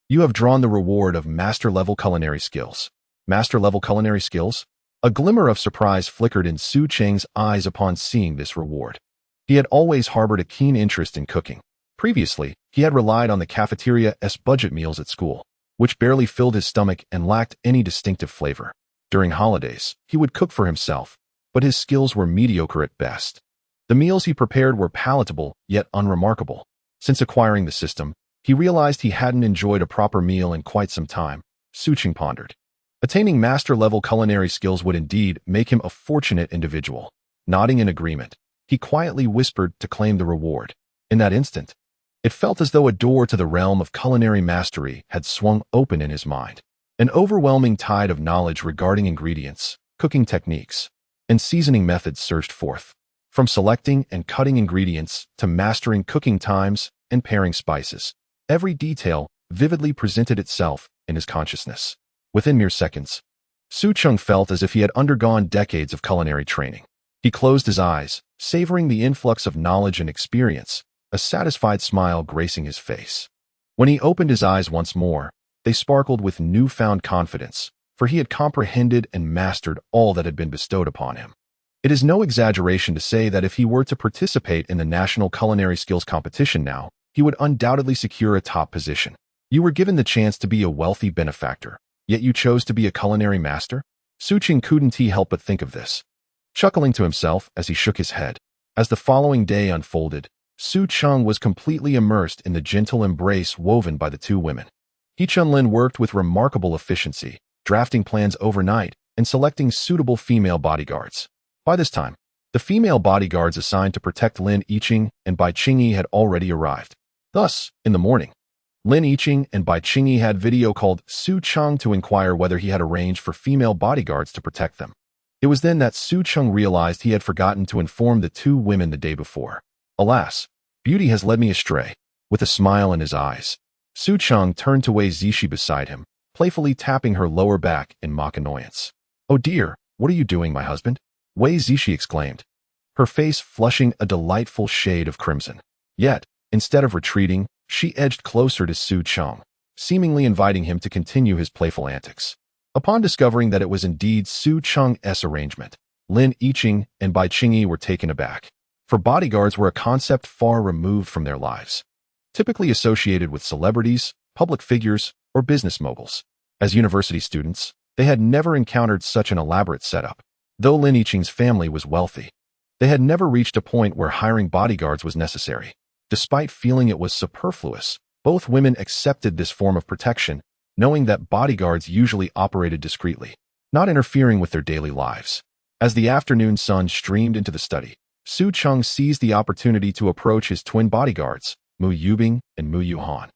You have drawn the reward of Master-level culinary skills. Master-level culinary skills? A glimmer of surprise flickered in Su Cheng's eyes upon seeing this reward. He had always harbored a keen interest in cooking. Previously, he had relied on the cafeteria's budget meals at school, which barely filled his stomach and lacked any distinctive flavor. During holidays, he would cook for himself, but his skills were mediocre at best. The meals he prepared were palatable, yet unremarkable. Since acquiring the system, he realized he hadn't enjoyed a proper meal in quite some time. Su Cheng pondered. Attaining master-level culinary skills would indeed make him a fortunate individual. Nodding in agreement, he quietly whispered to claim the reward. In that instant, it felt as though a door to the realm of culinary mastery had swung open in his mind. An overwhelming tide of knowledge regarding ingredients, cooking techniques, and seasoning methods surged forth. From selecting and cutting ingredients to mastering cooking times and pairing spices, every detail vividly presented itself in his consciousness. Within mere seconds, Su Cheng felt as if he had undergone decades of culinary training. He closed his eyes, savoring the influx of knowledge and experience, a satisfied smile gracing his face. When he opened his eyes once more, they sparkled with newfound confidence, for he had comprehended and mastered all that had been bestowed upon him. It is no exaggeration to say that if he were to participate in the National Culinary Skills Competition now, he would undoubtedly secure a top position. You were given the chance to be a wealthy benefactor, yet you chose to be a culinary master? Su Cheng couldn't help but think of this, chuckling to himself as he shook his head. As the following day unfolded, Su Cheng was completely immersed in the gentle embrace woven by the two women. He Chun-Lin worked with remarkable efficiency, drafting plans overnight and selecting suitable female bodyguards. By this time, the female bodyguards assigned to protect Lin Yiqing and Bai Qingyi had already arrived. Thus, in the morning, Lin Yiqing and Bai Qingyi had video called Su Cheng to inquire whether he had arranged for female bodyguards to protect them. It was then that Su Cheng realized he had forgotten to inform the two women the day before. Alas, beauty has led me astray. With a smile in his eyes, Su Cheng turned to Wei Zishi beside him, playfully tapping her lower back in mock annoyance. "Oh dear, what are you doing, my husband?" Wei Zishi exclaimed, her face flushing a delightful shade of crimson. Yet, instead of retreating, she edged closer to Su Cheng, seemingly inviting him to continue his playful antics. Upon discovering that it was indeed Su Cheng's arrangement, Lin Yiqing and Bai Qingyi were taken aback, for bodyguards were a concept far removed from their lives, typically associated with celebrities, public figures, or business moguls. As university students, they had never encountered such an elaborate setup. Though Lin Yiqing's family was wealthy, they had never reached a point where hiring bodyguards was necessary. Despite feeling it was superfluous, both women accepted this form of protection, knowing that bodyguards usually operated discreetly, not interfering with their daily lives. As the afternoon sun streamed into the study, Su Cheng seized the opportunity to approach his twin bodyguards, Mu Yubing and Mu Yuhan,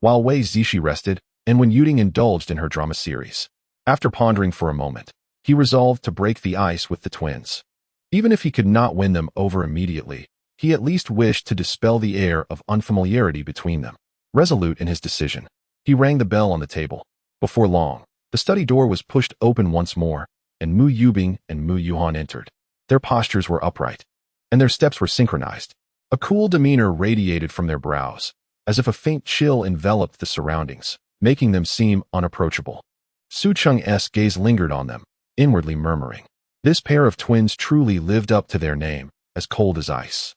while Wei Zishi rested, and Wen Yuding indulged in her drama series. After pondering for a moment, he resolved to break the ice with the twins. Even if he could not win them over immediately, he at least wished to dispel the air of unfamiliarity between them. Resolute in his decision, he rang the bell on the table. Before long, the study door was pushed open once more, and Mu Yubing and Mu Yuhan entered. Their postures were upright, and their steps were synchronized. A cool demeanor radiated from their brows, as if a faint chill enveloped the surroundings, making them seem unapproachable. Su Cheng's gaze lingered on them, inwardly murmuring, "This pair of twins truly lived up to their name, as cold as ice.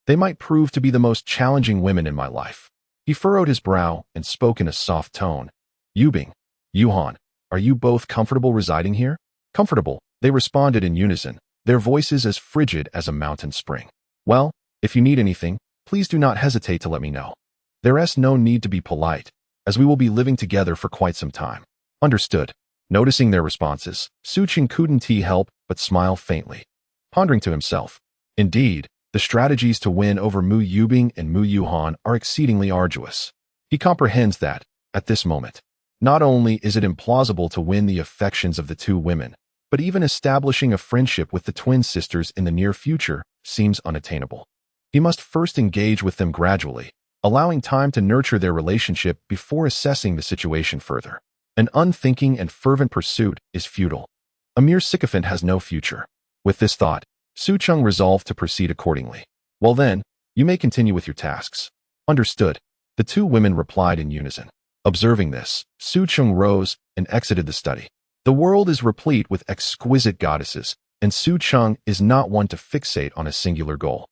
They might prove to be the most challenging women in my life." He furrowed his brow and spoke in a soft tone. "Yubing, Yuhan, are you both comfortable residing here?" "Comfortable," they responded in unison, their voices as frigid as a mountain spring. "Well, if you need anything, please do not hesitate to let me know. There's no need to be polite, as we will be living together for quite some time." "Understood." Noticing their responses, Su Cheng couldn't help but smile faintly, pondering to himself, "Indeed, the strategies to win over Mu Yubing and Mu Yuhan are exceedingly arduous." He comprehends that, at this moment, not only is it implausible to win the affections of the two women, but even establishing a friendship with the twin sisters in the near future seems unattainable. He must first engage with them gradually, allowing time to nurture their relationship before assessing the situation further. An unthinking and fervent pursuit is futile. A mere sycophant has no future. With this thought, Su Cheng resolved to proceed accordingly. "Well then, you may continue with your tasks." "Understood," the two women replied in unison. Observing this, Su Cheng rose and exited the study. The world is replete with exquisite goddesses, and Su Cheng is not one to fixate on a singular goal.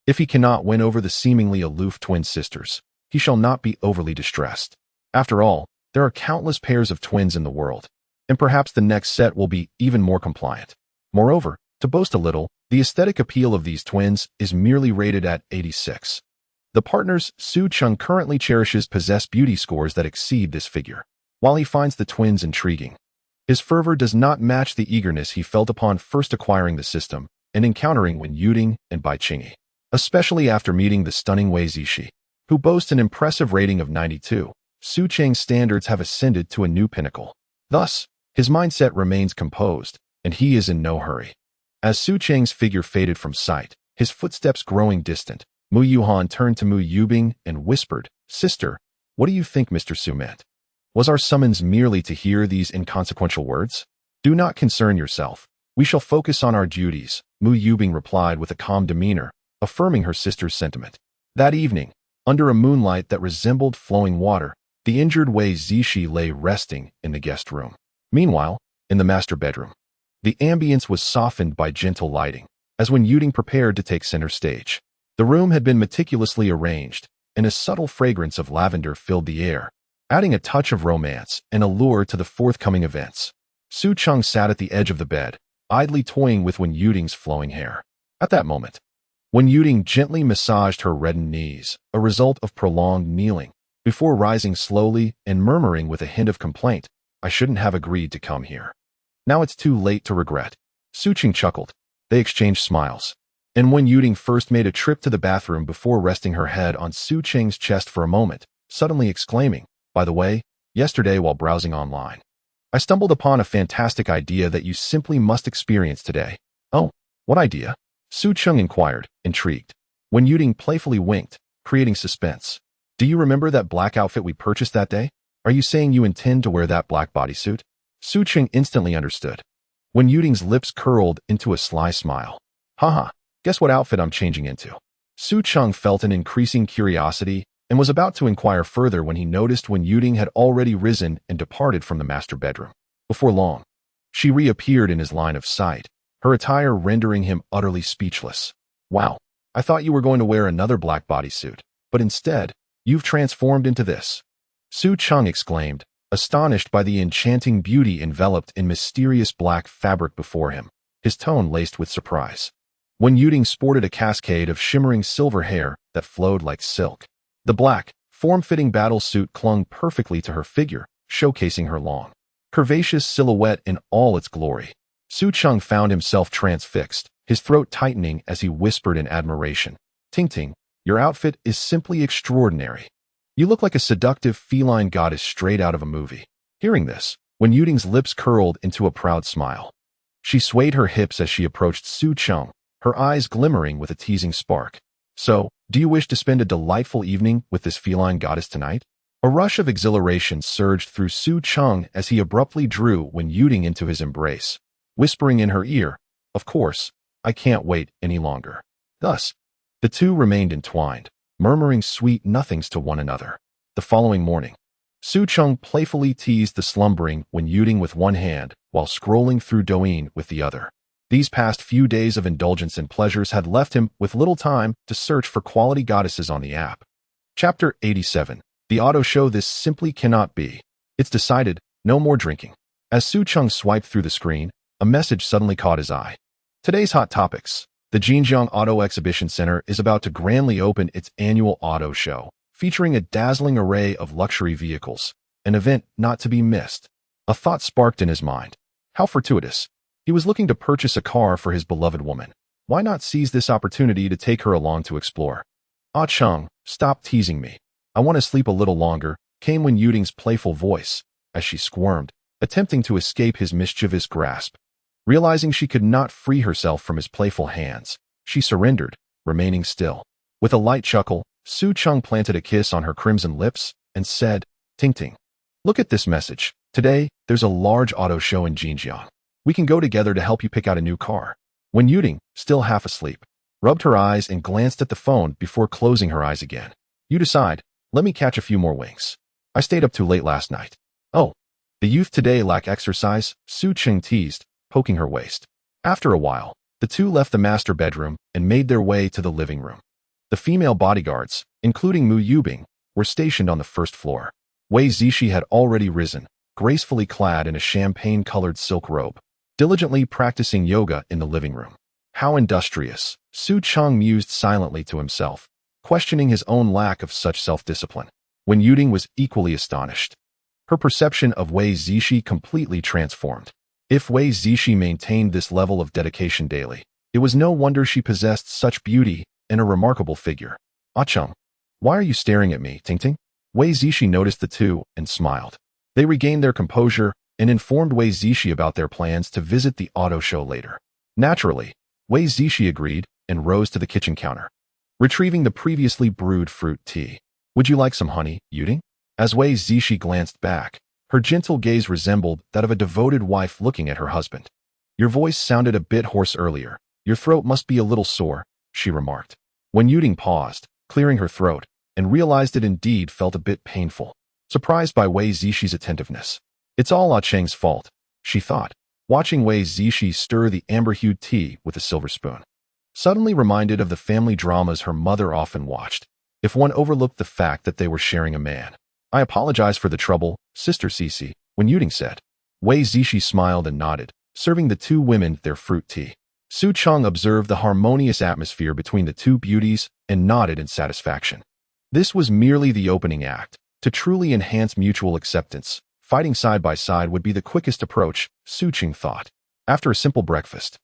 If he cannot win over the seemingly aloof twin sisters, he shall not be overly distressed. After all, there are countless pairs of twins in the world, and perhaps the next set will be even more compliant. Moreover, to boast a little, the aesthetic appeal of these twins is merely rated at 86. The partners Su Cheng currently cherishes possess beauty scores that exceed this figure. While he finds the twins intriguing, his fervor does not match the eagerness he felt upon first acquiring the system and encountering Wen Yuding and Bai Qingyi, especially after meeting the stunning Wei Zishi, who boasts an impressive rating of 92. Su Cheng's standards have ascended to a new pinnacle. Thus, his mindset remains composed, and he is in no hurry. As Su Cheng's figure faded from sight, his footsteps growing distant, Mu Yuhan turned to Mu Yubing and whispered, "Sister, what do you think Mr. Su meant? Was our summons merely to hear these inconsequential words?" "Do not concern yourself. We shall focus on our duties," Mu Yubing replied with a calm demeanor, affirming her sister's sentiment. That evening, under a moonlight that resembled flowing water, the injured Wei Zishi lay resting in the guest room. Meanwhile, in the master bedroom, the ambience was softened by gentle lighting, as when Yuding prepared to take center stage. The room had been meticulously arranged, and a subtle fragrance of lavender filled the air, adding a touch of romance and allure to the forthcoming events. Su Cheng sat at the edge of the bed, idly toying with Wen Yuding's flowing hair. At that moment, Wen Yuding gently massaged her reddened knees, a result of prolonged kneeling, before rising slowly and murmuring with a hint of complaint, "I shouldn't have agreed to come here. Now it's too late to regret." Su Cheng chuckled. They exchanged smiles. And when Yuding first made a trip to the bathroom before resting her head on Su Cheng's chest for a moment, suddenly exclaiming, "By the way, yesterday while browsing online, I stumbled upon a fantastic idea that you simply must experience today." "Oh, what idea?" Su Cheng inquired, intrigued. Wen Yuding playfully winked, creating suspense. "Do you remember that black outfit we purchased that day? Are you saying you intend to wear that black bodysuit?" Su Cheng instantly understood. Wen Yuding's lips curled into a sly smile. "Haha, guess what outfit I'm changing into?" Su Cheng felt an increasing curiosity and was about to inquire further when he noticed Wen Yuding had already risen and departed from the master bedroom. Before long, she reappeared in his line of sight, her attire rendering him utterly speechless. "Wow, I thought you were going to wear another black bodysuit, but instead, you've transformed into this," Su Cheng exclaimed, astonished by the enchanting beauty enveloped in mysterious black fabric before him, his tone laced with surprise. Wen Yuding sported a cascade of shimmering silver hair that flowed like silk. The black, form-fitting battle suit clung perfectly to her figure, showcasing her long, curvaceous silhouette in all its glory. Su Cheng found himself transfixed, his throat tightening as he whispered in admiration, "Ting Ting, your outfit is simply extraordinary. You look like a seductive feline goddess straight out of a movie." Hearing this, Wen Yuding's lips curled into a proud smile. She swayed her hips as she approached Su Cheng, her eyes glimmering with a teasing spark. "So, do you wish to spend a delightful evening with this feline goddess tonight?" A rush of exhilaration surged through Su Cheng as he abruptly drew Wen Yuding into his embrace, whispering in her ear, "Of course, I can't wait any longer." Thus, the two remained entwined, murmuring sweet nothings to one another. The following morning, Su Cheng playfully teased the slumbering Wen Yuding with one hand while scrolling through Douyin with the other. These past few days of indulgence and pleasures had left him with little time to search for quality goddesses on the app. Chapter 87. The auto show. This simply cannot be. It's decided, no more drinking. As Su Cheng swiped through the screen, a message suddenly caught his eye. Today's hot topics. The Jinjiang Auto Exhibition Center is about to grandly open its annual auto show, featuring a dazzling array of luxury vehicles, an event not to be missed. A thought sparked in his mind. How fortuitous. He was looking to purchase a car for his beloved woman. Why not seize this opportunity to take her along to explore? "Ah Cheng, stop teasing me. I want to sleep a little longer," came Wen Yuding's playful voice, as she squirmed, attempting to escape his mischievous grasp. Realizing she could not free herself from his playful hands, she surrendered, remaining still. With a light chuckle, Su Cheng planted a kiss on her crimson lips and said, "Ting Ting, look at this message. Today, there's a large auto show in Jinjiang. We can go together to help you pick out a new car." Wen Yuding, still half asleep, rubbed her eyes and glanced at the phone before closing her eyes again. "You decide. Let me catch a few more winks. I stayed up too late last night." "Oh, the youth today lack exercise," Su Cheng teased, poking her waist. After a while, the two left the master bedroom and made their way to the living room. The female bodyguards, including Mu Yubing, were stationed on the first floor. Wei Zishi had already risen, gracefully clad in a champagne-colored silk robe, diligently practicing yoga in the living room. How industrious, Su Cheng mused silently to himself, questioning his own lack of such self-discipline. Wen Yuding was equally astonished. Her perception of Wei Zishi completely transformed. If Wei Zishi maintained this level of dedication daily, it was no wonder she possessed such beauty and a remarkable figure. "Ah Cheng, why are you staring at me, Ting Ting?" Wei Zishi noticed the two and smiled. They regained their composure and informed Wei Zishi about their plans to visit the auto show later. Naturally, Wei Zishi agreed and rose to the kitchen counter, retrieving the previously brewed fruit tea. "Would you like some honey, Yuding?" As Wei Zishi glanced back, her gentle gaze resembled that of a devoted wife looking at her husband. "Your voice sounded a bit hoarse earlier. Your throat must be a little sore," she remarked. Wen Yuding paused, clearing her throat, and realized it indeed felt a bit painful. Surprised by Wei Zishi's attentiveness. "It's all Ah Cheng's fault," she thought, watching Wei Zishi stir the amber-hued tea with a silver spoon. Suddenly reminded of the family dramas her mother often watched, if one overlooked the fact that they were sharing a man. "I apologize for the trouble, Sister Cece," Wen Yuding said. Wei Zishi smiled and nodded, serving the two women their fruit tea. Su Cheng observed the harmonious atmosphere between the two beauties and nodded in satisfaction. This was merely the opening act. To truly enhance mutual acceptance, fighting side by side would be the quickest approach, Su Cheng thought. After a simple breakfast,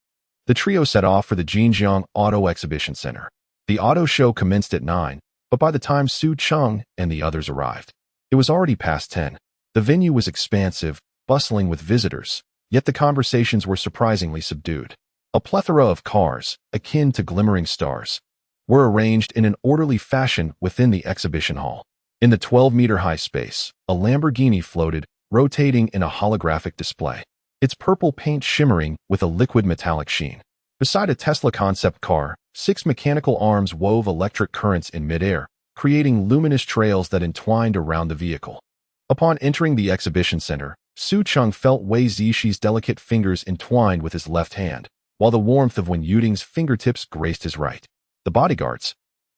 the trio set off for the Jinjiang Auto Exhibition Center. The auto show commenced at 9, But by the time Su Cheng and the others arrived, it was already past 10. The venue was expansive, bustling with visitors, yet the conversations were surprisingly subdued. A plethora of cars, akin to glimmering stars, were arranged in an orderly fashion within the exhibition hall. In the 12-meter-high space, a Lamborghini floated, rotating in a holographic display, its purple paint shimmering with a liquid metallic sheen. Beside a Tesla concept car, 6 mechanical arms wove electric currents in midair, creating luminous trails that entwined around the vehicle. Upon entering the exhibition center, Su Cheng felt Wei Zixi delicate fingers entwined with his left hand, while the warmth of Wen Yuding's fingertips graced his right. The bodyguards,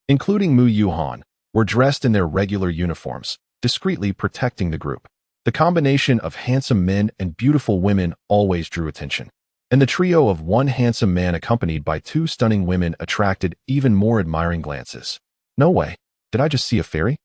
including Mu Yuhan, were dressed in their regular uniforms, discreetly protecting the group. The combination of handsome men and beautiful women always drew attention, and the trio of one handsome man accompanied by 2 stunning women attracted even more admiring glances. No way. Did I just see a fairy?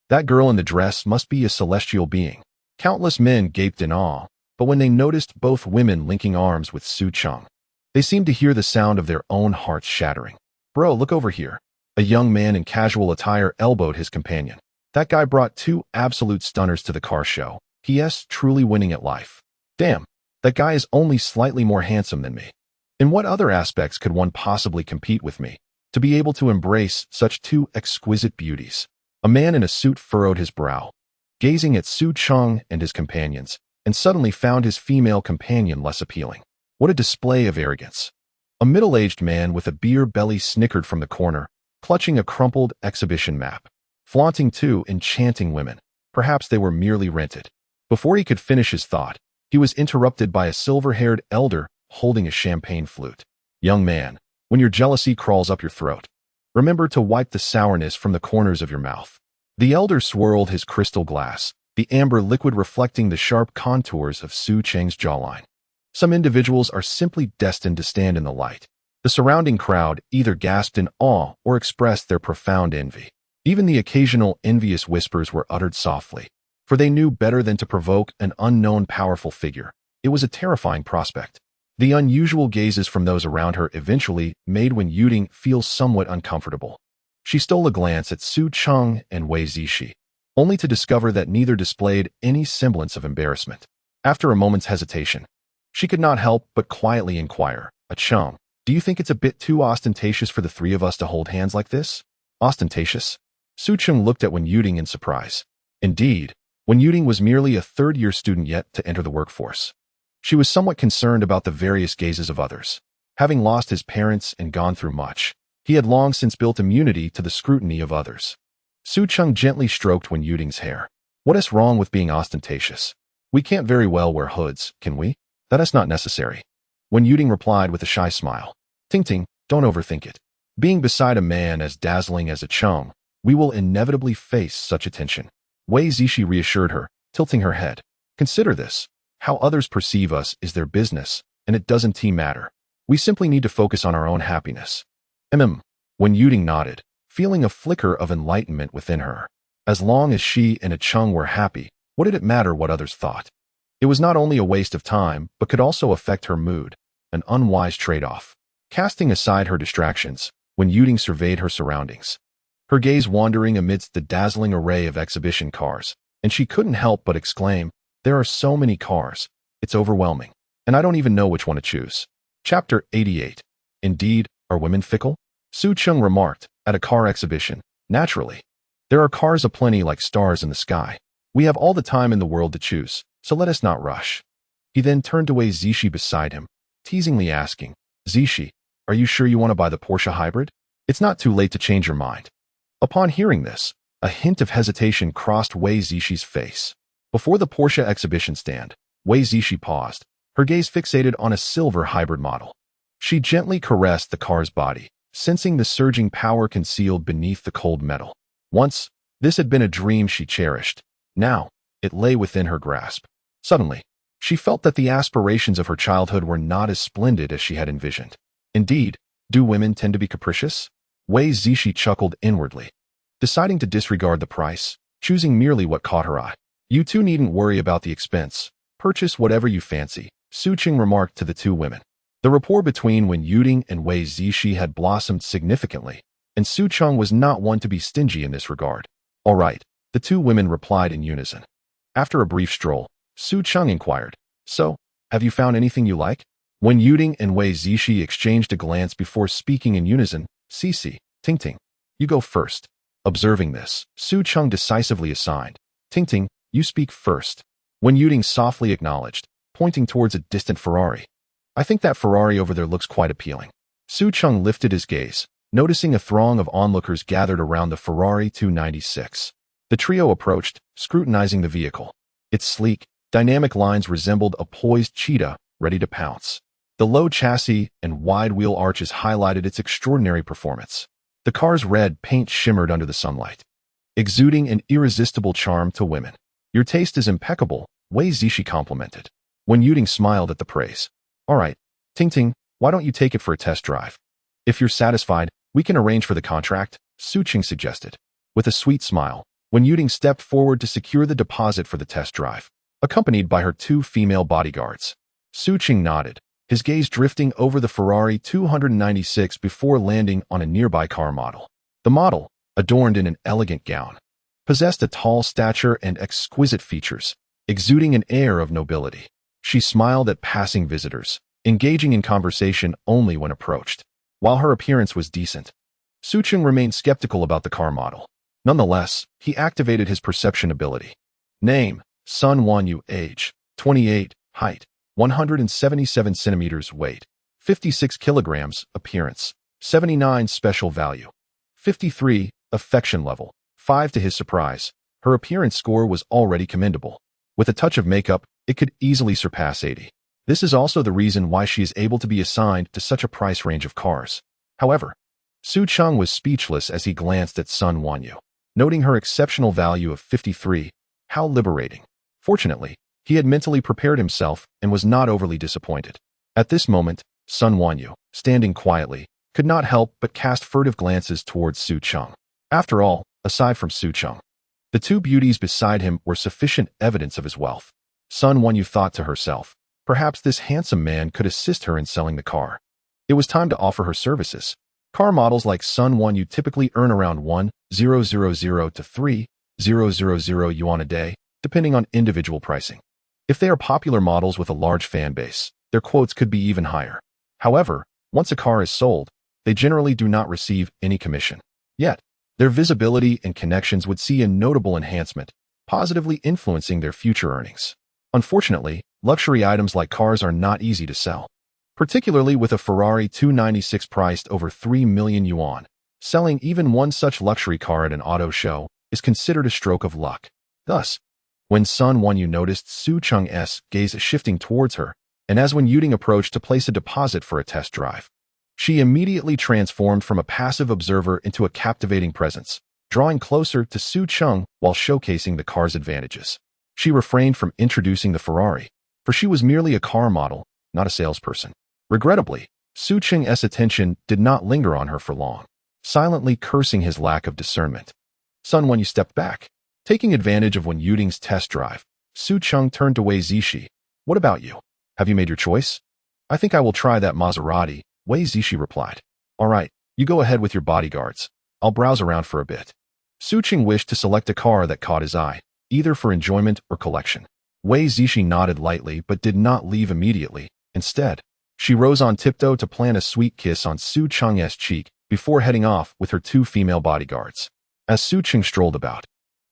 That girl in the dress must be a celestial being. Countless men gaped in awe, but when they noticed both women linking arms with Su Cheng, they seemed to hear the sound of their own hearts shattering. Bro, look over here. A young man in casual attire elbowed his companion. That guy brought 2 absolute stunners to the car show. P.S. Truly winning at life. Damn, that guy is only slightly more handsome than me. In what other aspects could one possibly compete with me, to be able to embrace such 2 exquisite beauties? A man in a suit furrowed his brow, gazing at Su Cheng and his companions, and suddenly found his female companion less appealing. What a display of arrogance. A middle-aged man with a beer belly snickered from the corner, clutching a crumpled exhibition map, flaunting 2 enchanting women. Perhaps they were merely rented. Before he could finish his thought, he was interrupted by a silver-haired elder holding a champagne flute. Young man, when your jealousy crawls up your throat, remember to wipe the sourness from the corners of your mouth. The elder swirled his crystal glass, the amber liquid reflecting the sharp contours of Su Cheng's jawline. Some individuals are simply destined to stand in the light. The surrounding crowd either gasped in awe or expressed their profound envy. Even the occasional envious whispers were uttered softly, for they knew better than to provoke an unknown powerful figure. It was a terrifying prospect. The unusual gazes from those around her eventually made Wen Yuding feel somewhat uncomfortable. She stole a glance at Su Cheng and Wei Zixi, only to discover that neither displayed any semblance of embarrassment. After a moment's hesitation, she could not help but quietly inquire, Cheng, do you think it's a bit too ostentatious for the 3 of us to hold hands like this? Ostentatious? Su Cheng looked at Wen Yuding in surprise. Indeed, Wen Yuding was merely a third-year student yet to enter the workforce. She was somewhat concerned about the various gazes of others. Having lost his parents and gone through much, he had long since built immunity to the scrutiny of others. Su Cheng gently stroked Wen Yuding's hair. What is wrong with being ostentatious? We can't very well wear hoods, can we? That is not necessary. Wen Yuding replied with a shy smile. Ting Ting, don't overthink it. Being beside a man as dazzling as Cheng, we will inevitably face such attention. Wei Zixi reassured her, tilting her head. Consider this. How others perceive us is their business, and it doesn't matter. We simply need to focus on our own happiness. Wen Yuding nodded, feeling a flicker of enlightenment within her. As long as she and Cheng were happy, what did it matter what others thought? It was not only a waste of time, but could also affect her mood, an unwise trade-off. Casting aside her distractions, Wen Yuding surveyed her surroundings, her gaze wandering amidst the dazzling array of exhibition cars, and she couldn't help but exclaim, there are so many cars, it's overwhelming, and I don't even know which one to choose. Chapter 88. Indeed, are women fickle? Su Cheng remarked, at a car exhibition, naturally. There are cars aplenty like stars in the sky. We have all the time in the world to choose, so let us not rush. He then turned to Wei Zixi beside him, teasingly asking, Zixi, are you sure you want to buy the Porsche hybrid? It's not too late to change your mind. Upon hearing this, a hint of hesitation crossed Wei Zixi face. Before the Porsche exhibition stand, Wei Zixi paused, her gaze fixated on a silver hybrid model. She gently caressed the car's body, sensing the surging power concealed beneath the cold metal. Once, this had been a dream she cherished. Now, it lay within her grasp. Suddenly, she felt that the aspirations of her childhood were not as splendid as she had envisioned. Indeed, do women tend to be capricious? Wei Zixi chuckled inwardly, deciding to disregard the price, choosing merely what caught her eye. You two needn't worry about the expense. Purchase whatever you fancy, Su Cheng remarked to the 2 women. The rapport between Wen Yuding and Wei Zixi had blossomed significantly, and Su Cheng was not one to be stingy in this regard. All right, the two women replied in unison. After a brief stroll, Su Cheng inquired, "So, have you found anything you like?" When Yuding and Wei Zishi exchanged a glance before speaking in unison, "Cici, Ting, you go first." Observing this, Su Cheng decisively assigned, "Ting, you speak first." When Yuding softly acknowledged, pointing towards a distant Ferrari, "I think that Ferrari over there looks quite appealing." Su Cheng lifted his gaze, noticing a throng of onlookers gathered around the Ferrari 296. The trio approached, scrutinizing the vehicle. Its sleek, dynamic lines resembled a poised cheetah ready to pounce. The low chassis and wide wheel arches highlighted its extraordinary performance. The car's red paint shimmered under the sunlight, exuding an irresistible charm to women. "Your taste is impeccable," Wei Zishi complimented. When Yuding smiled at the praise, "All right, Ting, why don't you take it for a test drive? If you're satisfied, we can arrange for the contract," Su Cheng suggested. With a sweet smile, when Yuding stepped forward to secure the deposit for the test drive, accompanied by her two female bodyguards, Su Cheng nodded, his gaze drifting over the Ferrari 296 before landing on a nearby car model. The model, adorned in an elegant gown, possessed a tall stature and exquisite features, exuding an air of nobility. She smiled at passing visitors, engaging in conversation only when approached. While her appearance was decent, Su Cheng remained skeptical about the car model. Nonetheless, he activated his perception ability. Name, Sun Wanyu. Age, 28. Height, 177 centimeters. Weight, 56 kilograms. Appearance, 79. Special value, 53. Affection level, 5. To his surprise, her appearance score was already commendable. With a touch of makeup, it could easily surpass 80. This is also the reason why she is able to be assigned to such a price range of cars. However, Su Cheng was speechless as he glanced at Sun Wanyu, noting her exceptional value of 53. How liberating. Fortunately, he had mentally prepared himself and was not overly disappointed. At this moment, Sun Wanyu, standing quietly, could not help but cast furtive glances towards Su Cheng. After all, aside from Su Cheng, the two beauties beside him were sufficient evidence of his wealth. Sun Wanyu thought to herself, perhaps this handsome man could assist her in selling the car. It was time to offer her services. Car models like Sun Wanyu typically earn around 1,000 to 3,000 yuan a day, depending on individual pricing. If they are popular models with a large fan base, their quotes could be even higher. However, once a car is sold, they generally do not receive any commission. Yet, their visibility and connections would see a notable enhancement, positively influencing their future earnings. Unfortunately, luxury items like cars are not easy to sell, particularly with a Ferrari 296 priced over 3 million yuan. Selling even one such luxury car at an auto show is considered a stroke of luck. Thus, when Sun Wanyu noticed Su Cheng's gaze shifting towards her, and as when Yuding approached to place a deposit for a test drive, she immediately transformed from a passive observer into a captivating presence, drawing closer to Su Cheng while showcasing the car's advantages. She refrained from introducing the Ferrari, for she was merely a car model, not a salesperson. Regrettably, Su Cheng's attention did not linger on her for long, silently cursing his lack of discernment. Sun Wanyu stepped back. Taking advantage of when Yuding's test drive, Su Cheng turned to Wei Zishi. "What about you? Have you made your choice?" "I think I will try that Maserati," Wei Zishi replied. "All right, you go ahead with your bodyguards. I'll browse around for a bit." Su Cheng wished to select a car that caught his eye, either for enjoyment or collection. Wei Zishi nodded lightly but did not leave immediately. Instead, she rose on tiptoe to plant a sweet kiss on Su Cheng's cheek before heading off with her two female bodyguards. As Su Cheng strolled about,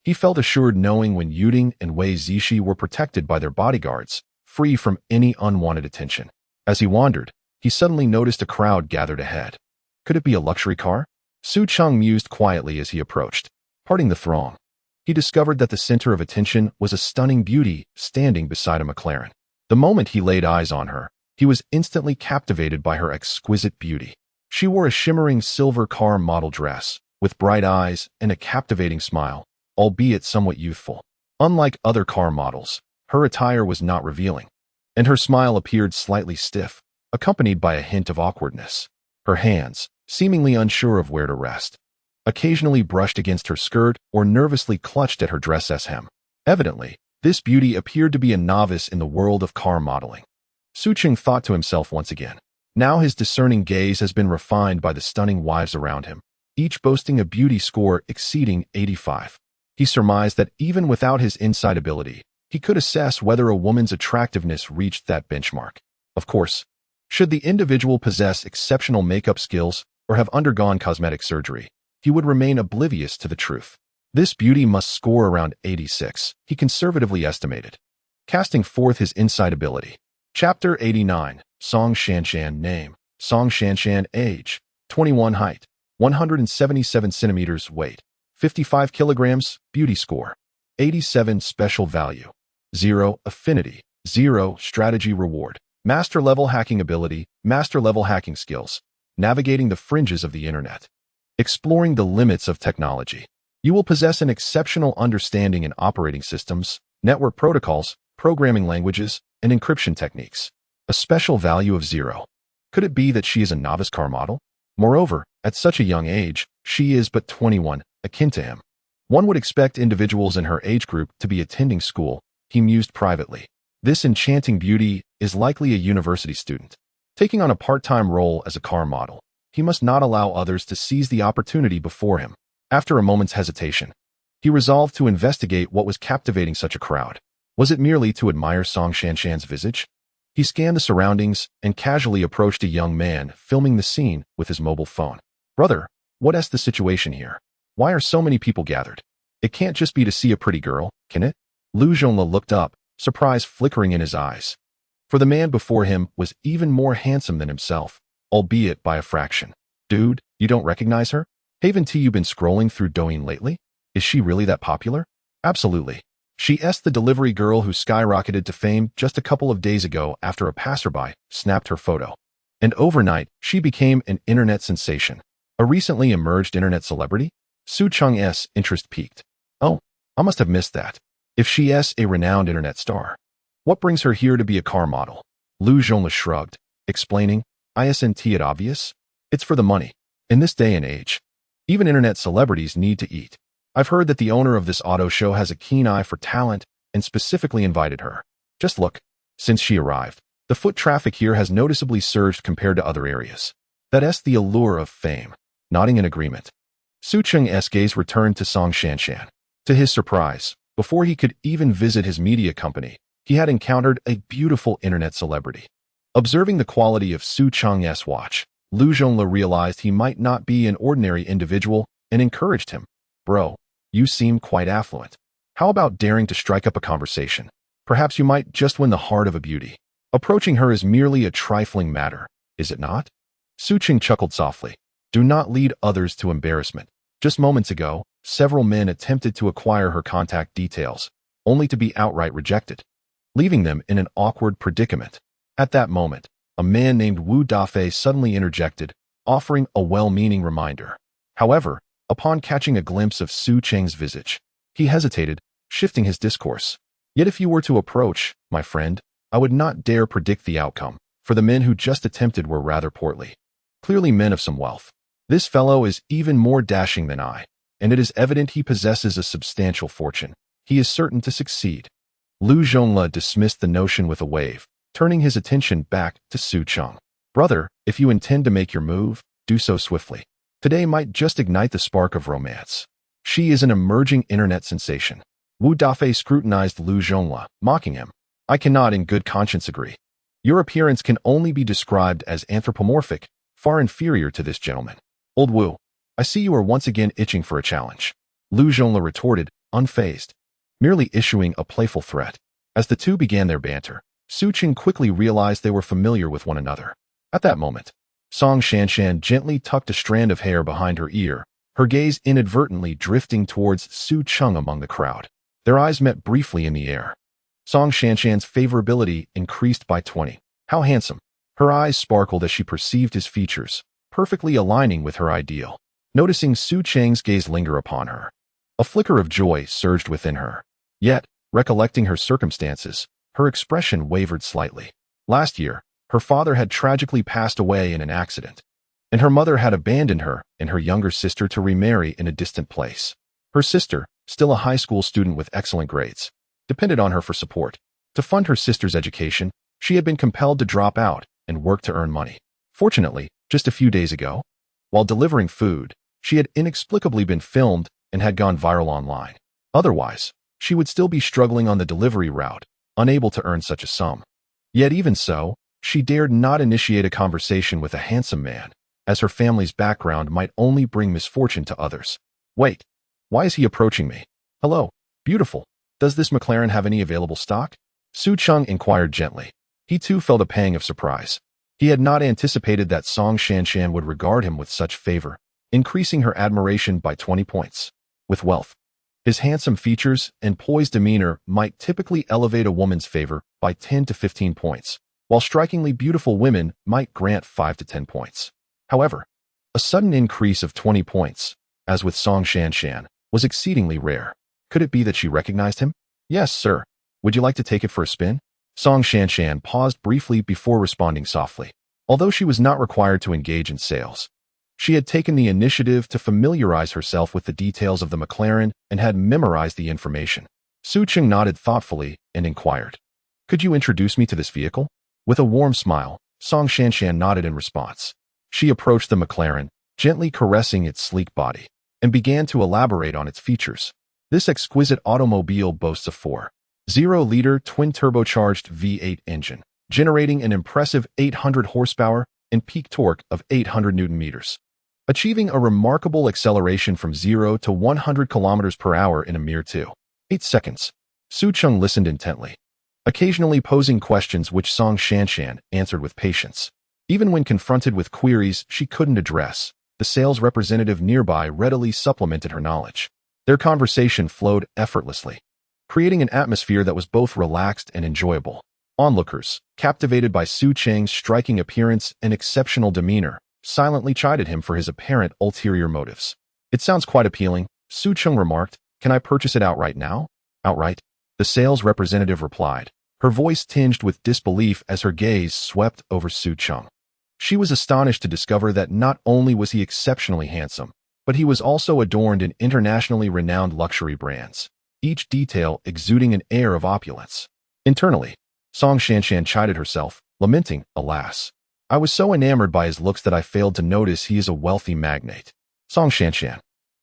he felt assured knowing when Yuding and Wei Zishi were protected by their bodyguards, free from any unwanted attention. As he wandered, he suddenly noticed a crowd gathered ahead. Could it be a luxury car? Su Cheng mused quietly as he approached. Parting the throng, he discovered that the center of attention was a stunning beauty standing beside a McLaren. The moment he laid eyes on her, he was instantly captivated by her exquisite beauty. She wore a shimmering silver car model dress, with bright eyes and a captivating smile, albeit somewhat youthful. Unlike other car models, her attire was not revealing, and her smile appeared slightly stiff, accompanied by a hint of awkwardness. Her hands, seemingly unsure of where to rest, occasionally brushed against her skirt or nervously clutched at her dress's hem. Evidently, this beauty appeared to be a novice in the world of car modeling. Su Cheng thought to himself once again. Now his discerning gaze has been refined by the stunning wives around him. each boasting a beauty score exceeding 85. He surmised that even without his insight ability, he could assess whether a woman's attractiveness reached that benchmark. Of course, should the individual possess exceptional makeup skills or have undergone cosmetic surgery, he would remain oblivious to the truth. This beauty must score around 86, he conservatively estimated. Casting forth his insight ability. Chapter 89. Su Cheng. Name: Su Cheng. Age: 21. Height: 177 centimeters. Weight: 55 kilograms. Beauty score: 87. Special value: 0. Affinity: 0. Strategy reward: Master level hacking ability, master level hacking skills, navigating the fringes of the internet, exploring the limits of technology. You will possess an exceptional understanding in operating systems, network protocols, programming languages, and encryption techniques. A special value of 0. Could it be that she is a novice car model? Moreover, at such a young age, she is but 21, akin to him. One would expect individuals in her age group to be attending school, he mused privately. This enchanting beauty is likely a university student. Taking on a part-time role as a car model, he must not allow others to seize the opportunity before him. After a moment's hesitation, he resolved to investigate what was captivating such a crowd. Was it merely to admire Su Cheng's visage? He scanned the surroundings and casually approached a young man filming the scene with his mobile phone. Brother, what's the situation here? Why are so many people gathered? It can't just be to see a pretty girl, can it? Lu Zhongla looked up, surprise flickering in his eyes. For the man before him was even more handsome than himself, albeit by a fraction. Dude, you don't recognize her? Haven't you been scrolling through Douyin lately? Is she really that popular? Absolutely. She's the delivery girl who skyrocketed to fame just a couple of days ago after a passerby snapped her photo. And overnight, she became an internet sensation. A recently emerged internet celebrity? Su Cheng's interest peaked. Oh, I must have missed that. If she's a renowned internet star, what brings her here to be a car model? Lu Zhongla shrugged, explaining, Isn't it obvious? It's for the money. In this day and age, even internet celebrities need to eat. I've heard that the owner of this auto show has a keen eye for talent and specifically invited her. Just look. Since she arrived, the foot traffic here has noticeably surged compared to other areas. That's the allure of fame. Nodding in agreement, Su Cheng's gaze returned to Su Cheng. To his surprise, before he could even visit his media company, he had encountered a beautiful internet celebrity. Observing the quality of Su Cheng's watch, Lu Zhongla realized he might not be an ordinary individual and encouraged him. Bro, you seem quite affluent. How about daring to strike up a conversation? Perhaps you might just win the heart of a beauty. Approaching her is merely a trifling matter, is it not? Su Cheng chuckled softly. Do not lead others to embarrassment. Just moments ago, several men attempted to acquire her contact details, only to be outright rejected, leaving them in an awkward predicament. At that moment, a man named Wu Dafei suddenly interjected, offering a well-meaning reminder. However, upon catching a glimpse of Su Cheng's visage, he hesitated, shifting his discourse. Yet if you were to approach, my friend, I would not dare predict the outcome, for the men who just attempted were rather portly. Clearly men of some wealth. This fellow is even more dashing than I, and it is evident he possesses a substantial fortune. He is certain to succeed. Lu Zhongla dismissed the notion with a wave, turning his attention back to Su Cheng. Brother, if you intend to make your move, do so swiftly. Today might just ignite the spark of romance. She is an emerging internet sensation. Wu Dafei scrutinized Lu Zhongla, mocking him. I cannot in good conscience agree. Your appearance can only be described as anthropomorphic, far inferior to this gentleman. Old Wu, I see you are once again itching for a challenge. Lu Zhongla retorted, unfazed, merely issuing a playful threat. As the two began their banter, Su Cheng quickly realized they were familiar with one another. At that moment, Su Cheng gently tucked a strand of hair behind her ear, her gaze inadvertently drifting towards Su Cheng among the crowd. Their eyes met briefly in the air. Su Cheng's favorability increased by 20. How handsome! Her eyes sparkled as she perceived his features, perfectly aligning with her ideal. Noticing Su Cheng's gaze linger upon her, a flicker of joy surged within her. Yet, recollecting her circumstances, her expression wavered slightly. Last year, her father had tragically passed away in an accident, and her mother had abandoned her and her younger sister to remarry in a distant place. Her sister, still a high school student with excellent grades, depended on her for support. To fund her sister's education, she had been compelled to drop out and work to earn money. Fortunately, just a few days ago, while delivering food, She had inexplicably been filmed and had gone viral online. Otherwise, she would still be struggling on the delivery route, unable to earn such a sum. Yet even so, she dared not initiate a conversation with a handsome man, as her family's background might only bring misfortune to others. Wait, why is he approaching me? Hello, beautiful. Does this Michelin have any available stock? Su Cheng inquired gently. He too felt a pang of surprise. He had not anticipated that Su Cheng would regard him with such favor, increasing her admiration by 20 points. With wealth, his handsome features and poised demeanor might typically elevate a woman's favor by 10 to 15 points, while strikingly beautiful women might grant 5 to 10 points. However, a sudden increase of 20 points, as with Su Cheng, was exceedingly rare. Could it be that she recognized him? Yes, sir. Would you like to take it for a spin? Su Cheng paused briefly before responding softly. Although she was not required to engage in sales, she had taken the initiative to familiarize herself with the details of the Michelin and had memorized the information. Su Cheng nodded thoughtfully and inquired, "Could you introduce me to this vehicle?" With a warm smile, Su Cheng nodded in response. She approached the Michelin, gently caressing its sleek body, and began to elaborate on its features. This exquisite automobile boasts a 4.0-liter twin-turbocharged V8 engine, generating an impressive 800 horsepower and peak torque of 800 Newton-meters, achieving a remarkable acceleration from 0 to 100 kilometers per hour in a mere 2.8 seconds. Su Cheng listened intently, occasionally posing questions which Su Cheng answered with patience. Even when confronted with queries she couldn't address, the sales representative nearby readily supplemented her knowledge. Their conversation flowed effortlessly, creating an atmosphere that was both relaxed and enjoyable. Onlookers, captivated by Su Cheng's striking appearance and exceptional demeanor, silently chided him for his apparent ulterior motives. "It sounds quite appealing," Su Cheng remarked. "Can I purchase it outright now?" "Outright?" the sales representative replied, her voice tinged with disbelief as her gaze swept over Su Cheng. She was astonished to discover that not only was he exceptionally handsome, but he was also adorned in internationally renowned luxury brands, each detail exuding an air of opulence. Internally, Su Cheng chided herself, lamenting, "Alas, I was so enamored by his looks that I failed to notice he is a wealthy magnate." Su Cheng,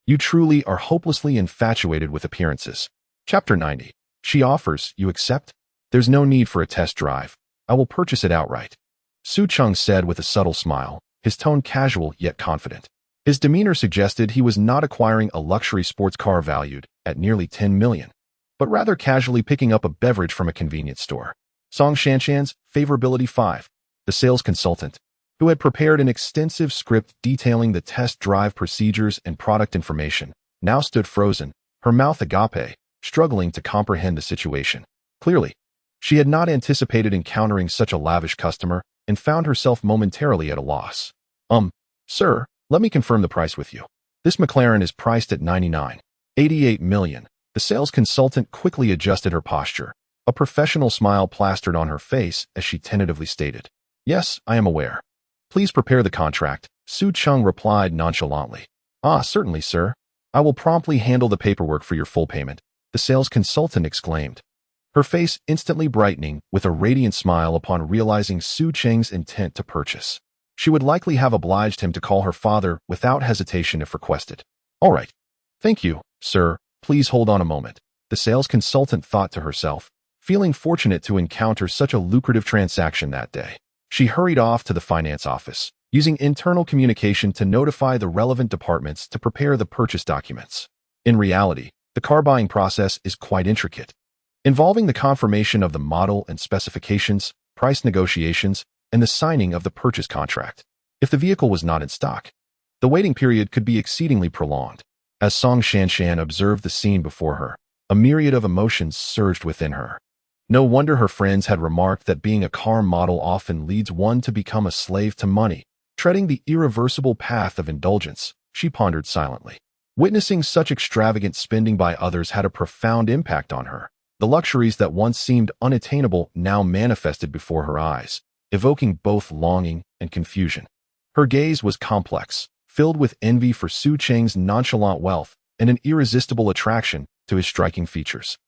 you truly are hopelessly infatuated with appearances. Chapter 90. She offers, you accept? There's no need for a test drive. I will purchase it outright. Su Cheng said with a subtle smile, his tone casual yet confident. His demeanor suggested he was not acquiring a luxury sports car valued at nearly 10 million, but rather casually picking up a beverage from a convenience store. Su Cheng's favorability 5. The sales consultant, who had prepared an extensive script detailing the test drive procedures and product information, now stood frozen, her mouth agape, struggling to comprehend the situation. Clearly, she had not anticipated encountering such a lavish customer and found herself momentarily at a loss. Sir, let me confirm the price with you. This Michelin is priced at 99.88 million. The sales consultant quickly adjusted her posture, a professional smile plastered on her face as she tentatively stated, "Yes, I am aware. Please prepare the contract," Su Cheng replied nonchalantly. "Ah, certainly, sir. I will promptly handle the paperwork for your full payment," the sales consultant exclaimed, her face instantly brightening with a radiant smile upon realizing Su Cheng's intent to purchase. She would likely have obliged him to call her father without hesitation if requested. "All right. Thank you, sir. Please hold on a moment," the sales consultant thought to herself, feeling fortunate to encounter such a lucrative transaction that day. She hurried off to the finance office, using internal communication to notify the relevant departments to prepare the purchase documents. In reality, the car buying process is quite intricate, involving the confirmation of the model and specifications, price negotiations, and the signing of the purchase contract. If the vehicle was not in stock, the waiting period could be exceedingly prolonged. As Su Cheng observed the scene before her, a myriad of emotions surged within her. No wonder her friends had remarked that being a car model often leads one to become a slave to money, treading the irreversible path of indulgence. She pondered silently. Witnessing such extravagant spending by others had a profound impact on her. The luxuries that once seemed unattainable now manifested before her eyes, evoking both longing and confusion. Her gaze was complex, filled with envy for Su Cheng's nonchalant wealth and an irresistible attraction to his striking features.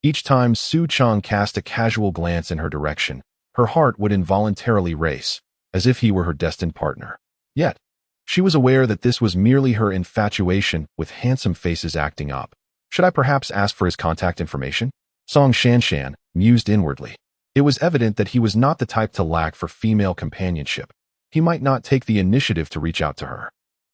Each time Su Cheng cast a casual glance in her direction, her heart would involuntarily race, as if he were her destined partner. Yet, She was aware that this was merely her infatuation with handsome faces acting up. Should I perhaps ask for his contact information? Song Shanshan mused inwardly. It was evident that he was not the type to lack for female companionship. He might not take the initiative to reach out to her.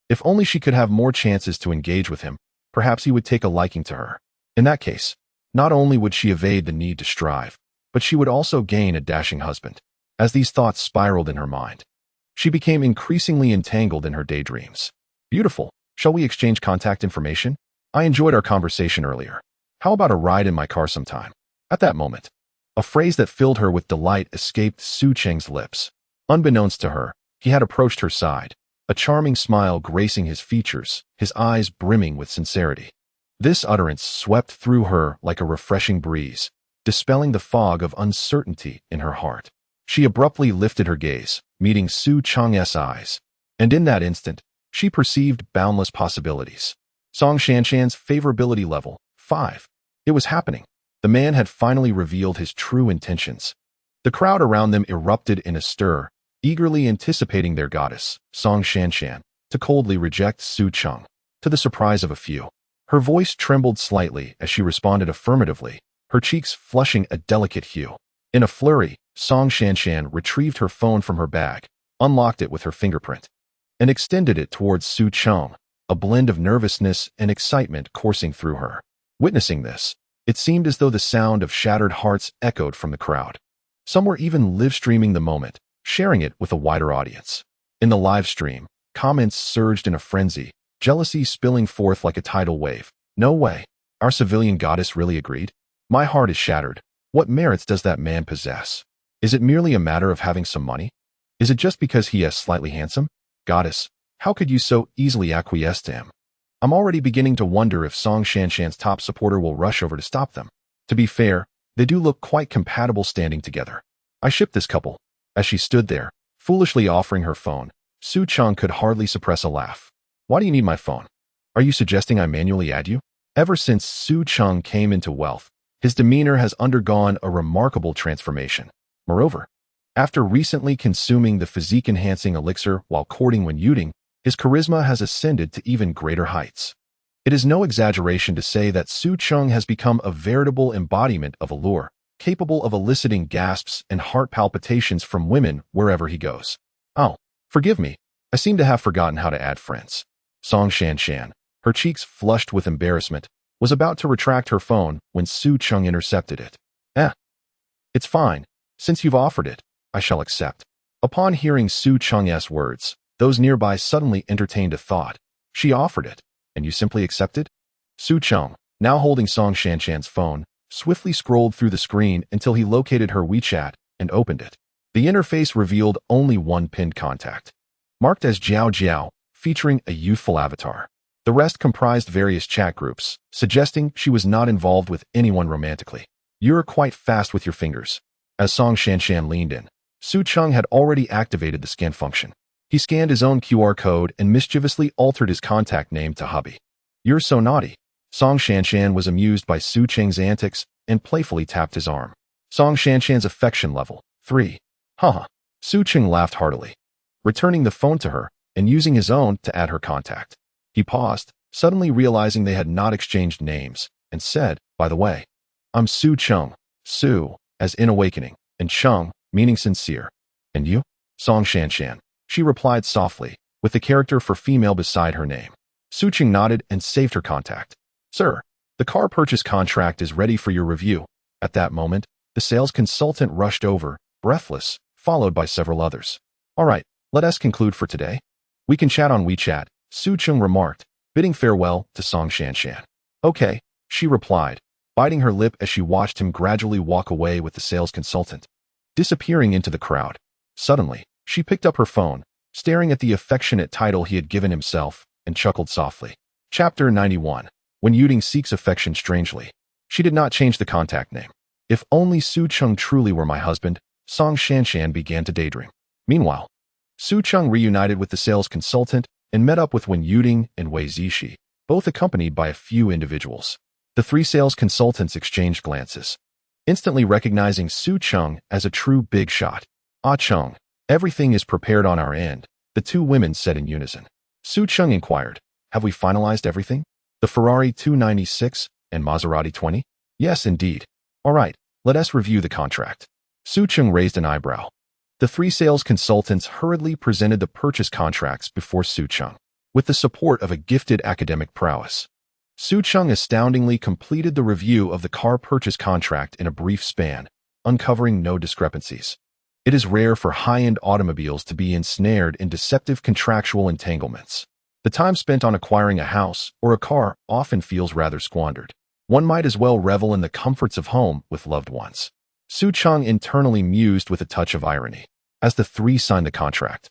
If only she could have more chances to engage with him, perhaps he would take a liking to her. In that case, not only would she evade the need to strive, but she would also gain a dashing husband. As these thoughts spiraled in her mind, she became increasingly entangled in her daydreams. Beautiful, shall we exchange contact information? I enjoyed our conversation earlier. How about a ride in my car sometime? At that moment, a phrase that filled her with delight escaped Su Cheng's lips. Unbeknownst to her, he had approached her side, a charming smile gracing his features, his eyes brimming with sincerity. This utterance swept through her like a refreshing breeze, dispelling the fog of uncertainty in her heart. She abruptly lifted her gaze, meeting Su Cheng's eyes, and in that instant, she perceived boundless possibilities. Song Shanshan's favorability level, 5. It was happening. The man had finally revealed his true intentions. The crowd around them erupted in a stir, eagerly anticipating their goddess, Song Shanshan, to coldly reject Su Cheng. To the surprise of a few, her voice trembled slightly as she responded affirmatively, her cheeks flushing a delicate hue. In a flurry, Song Shanshan retrieved her phone from her bag, unlocked it with her fingerprint, and extended it towards Su Cheng, a blend of nervousness and excitement coursing through her. Witnessing this, it seemed as though the sound of shattered hearts echoed from the crowd. Some were even live-streaming the moment, sharing it with a wider audience. In the live stream, comments surged in a frenzy, jealousy spilling forth like a tidal wave. No way. Our civilian goddess really agreed? My heart is shattered. What merits does that man possess? Is it merely a matter of having some money? Is it just because he is slightly handsome? Goddess, how could you so easily acquiesce to him? I'm already beginning to wonder if Song Shanshan's top supporter will rush over to stop them. To be fair, they do look quite compatible standing together. I ship this couple. As she stood there, foolishly offering her phone, Su Cheng could hardly suppress a laugh. Why do you need my phone? Are you suggesting I manually add you? Ever since Su Cheng came into wealth, his demeanor has undergone a remarkable transformation. Moreover, after recently consuming the physique-enhancing elixir while courting Wen Yuding, his charisma has ascended to even greater heights. It is no exaggeration to say that Su Cheng has become a veritable embodiment of allure, capable of eliciting gasps and heart palpitations from women wherever he goes. Oh, forgive me, I seem to have forgotten how to add friends. Song Shanshan, her cheeks flushed with embarrassment, was about to retract her phone when Su Cheng intercepted it. It's fine. Since you've offered it, I shall accept. Upon hearing Su Cheng's words, those nearby suddenly entertained a thought. She offered it, and you simply accepted? Su Cheng, now holding Song Shanshan's phone, swiftly scrolled through the screen until he located her WeChat and opened it. The interface revealed only one pinned contact, marked as Jiao Jiao, featuring a youthful avatar. The rest comprised various chat groups, suggesting she was not involved with anyone romantically. You're quite fast with your fingers. As Song Shanshan leaned in, Su Cheng had already activated the scan function. He scanned his own QR code and mischievously altered his contact name to Hubby. You're so naughty. Song Shanshan was amused by Su Cheng's antics and playfully tapped his arm. Song Shanshan's affection level, 3. Haha. Su Cheng laughed heartily, returning the phone to her and using his own to add her contact. He paused, suddenly realizing they had not exchanged names, and said, by the way, I'm Su Cheng. Su, as in awakening, and Cheng, meaning sincere. And you? Song Shanshan. She replied softly, with the character for female beside her name. Su Cheng nodded and saved her contact. Sir, the car purchase contract is ready for your review. At that moment, the sales consultant rushed over, breathless, followed by several others. All right, let us conclude for today. We can chat on WeChat, Su Cheng remarked, bidding farewell to Song Shanshan. Okay, she replied, biting her lip as she watched him gradually walk away with the sales consultant, disappearing into the crowd. Suddenly, she picked up her phone, staring at the affectionate title he had given himself, and chuckled softly. Chapter 91. When Yuding seeks affection strangely. She did not change the contact name. If only Su Cheng truly were my husband, Song Shanshan began to daydream. Meanwhile, Su Cheng reunited with the sales consultant and met up with Wen Yuding and Wei Zishi, both accompanied by a few individuals. The three sales consultants exchanged glances, instantly recognizing Su Cheng as a true big shot. Ah Cheng, everything is prepared on our end, the two women said in unison. Su Cheng inquired. Have we finalized everything? The Ferrari 296 and Maserati 20? Yes, indeed. All right, let us review the contract. Su Cheng raised an eyebrow. The three sales consultants hurriedly presented the purchase contracts before Su Cheng, with the support of a gifted academic prowess. Su Cheng astoundingly completed the review of the car purchase contract in a brief span, uncovering no discrepancies. It is rare for high-end automobiles to be ensnared in deceptive contractual entanglements. The time spent on acquiring a house or a car often feels rather squandered. One might as well revel in the comforts of home with loved ones. Su Cheng internally mused with a touch of irony as the three signed the contract.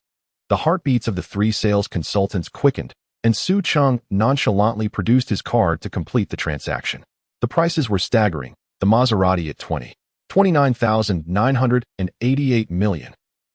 The heartbeats of the three sales consultants quickened, and Su Cheng nonchalantly produced his card to complete the transaction. The prices were staggering, the Maserati at 29,988 million,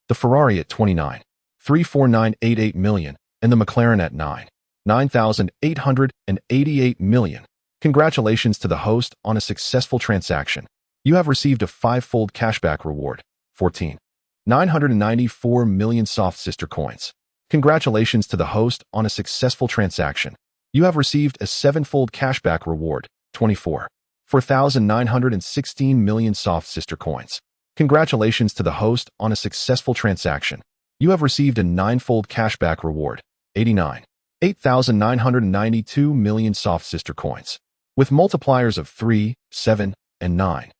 the Ferrari at 29,34988 million, and the Michelin at 9,888 million. Congratulations to the host on a successful transaction. You have received a 5-fold cashback reward, 14,994 million soft sister coins. Congratulations to the host on a successful transaction. You have received a 7-fold cashback reward, 4,916 million soft sister coins. Congratulations to the host on a successful transaction. You have received a 9-fold cashback reward, 8,992 million soft sister coins. With multipliers of 3, 7, and 9.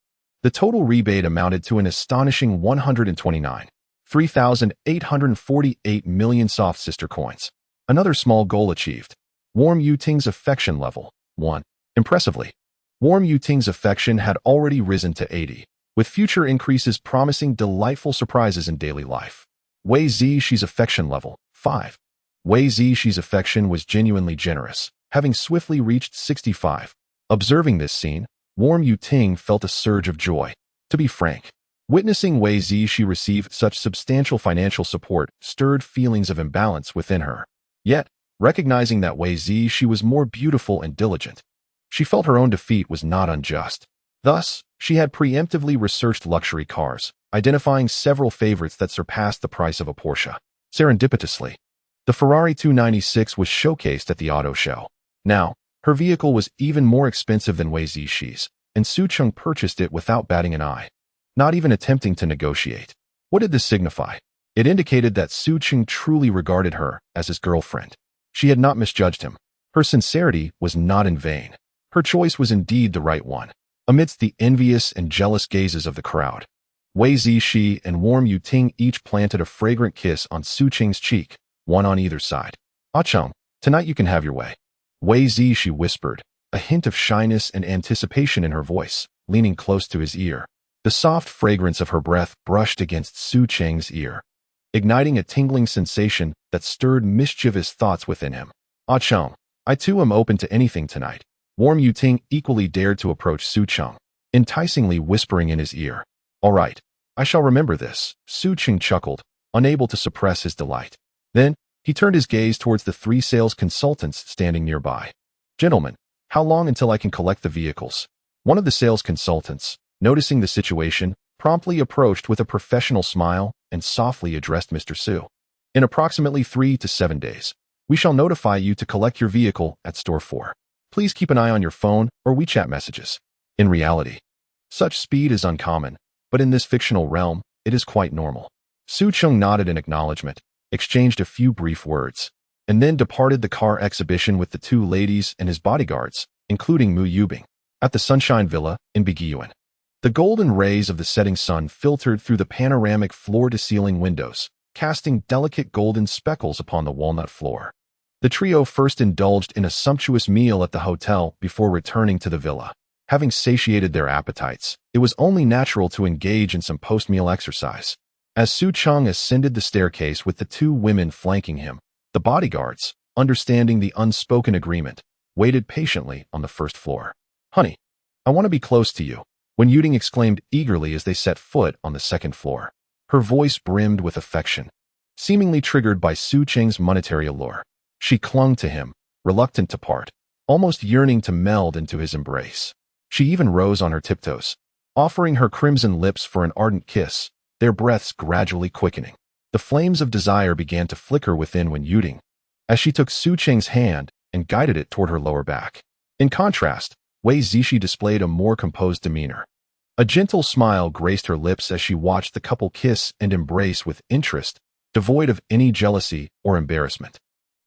The total rebate amounted to an astonishing 129,348 million soft sister coins. Another small goal achieved. Warm Yuting's affection level, 1. Impressively, Warm Yuting's affection had already risen to 80, with future increases promising delightful surprises in daily life. Wei Zix's affection level, 5. Wei Zix's affection was genuinely generous, having swiftly reached 65. Observing this scene, Warm Yuting felt a surge of joy. To be frank, witnessing Wei Zixi receive such substantial financial support stirred feelings of imbalance within her. Yet, recognizing that Wei Zixi was more beautiful and diligent, she felt her own defeat was not unjust. Thus, she had preemptively researched luxury cars, identifying several favorites that surpassed the price of a Porsche. Serendipitously, the Ferrari 296 was showcased at the auto show. Now, her vehicle was even more expensive than Wei Zix's, and Su Cheng purchased it without batting an eye, not even attempting to negotiate. What did this signify? It indicated that Su Cheng truly regarded her as his girlfriend. She had not misjudged him. Her sincerity was not in vain. Her choice was indeed the right one. Amidst the envious and jealous gazes of the crowd, Wei Zixi and Warm Yuting each planted a fragrant kiss on Su Cheng's cheek, one on either side. "Ah Cheng, tonight you can have your way," Wei Zixi whispered, a hint of shyness and anticipation in her voice, leaning close to his ear. The soft fragrance of her breath brushed against Su Cheng's ear, igniting a tingling sensation that stirred mischievous thoughts within him. "Ah Cheng, I too am open to anything tonight." Warm Yuting equally dared to approach Su Cheng, enticingly whispering in his ear. "All right, I shall remember this," Su Cheng chuckled, unable to suppress his delight. Then, he turned his gaze towards the three sales consultants standing nearby. "Gentlemen, how long until I can collect the vehicles?" One of the sales consultants, noticing the situation, promptly approached with a professional smile and softly addressed Mr. Su. "In approximately 3 to 7 days, we shall notify you to collect your vehicle at Store 4. Please keep an eye on your phone or WeChat messages." In reality, such speed is uncommon, but in this fictional realm, it is quite normal. Su Cheng nodded in acknowledgement, exchanged a few brief words, and then departed the car exhibition with the two ladies and his bodyguards, including Mu Yubing, at the Sunshine Villa in Biguan. The golden rays of the setting sun filtered through the panoramic floor-to-ceiling windows, casting delicate golden speckles upon the walnut floor. The trio first indulged in a sumptuous meal at the hotel before returning to the villa. Having satiated their appetites, it was only natural to engage in some post-meal exercise. As Su Cheng ascended the staircase with the two women flanking him, the bodyguards, understanding the unspoken agreement, waited patiently on the first floor. "Honey, I want to be close to you," Wen Yuting exclaimed eagerly as they set foot on the second floor. Her voice brimmed with affection, seemingly triggered by Su Cheng's monetary allure. She clung to him, reluctant to part, almost yearning to meld into his embrace. She even rose on her tiptoes, offering her crimson lips for an ardent kiss, their breaths gradually quickening. The flames of desire began to flicker within Wen Yuting, as she took Su Cheng's hand and guided it toward her lower back. In contrast, Wei Zishi displayed a more composed demeanor. A gentle smile graced her lips as she watched the couple kiss and embrace with interest, devoid of any jealousy or embarrassment.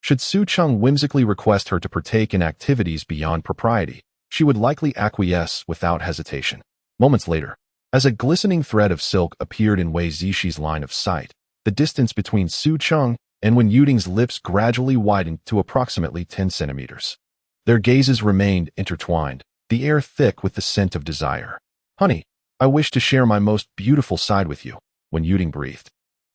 Should Su Cheng whimsically request her to partake in activities beyond propriety, she would likely acquiesce without hesitation. Moments later, as a glistening thread of silk appeared in Wei Zishi's line of sight, the distance between Su Cheng and Wen Yuding's lips gradually widened to approximately 10 centimeters. Their gazes remained intertwined, the air thick with the scent of desire. "Honey, I wish to share my most beautiful side with you," Wen Yuding breathed.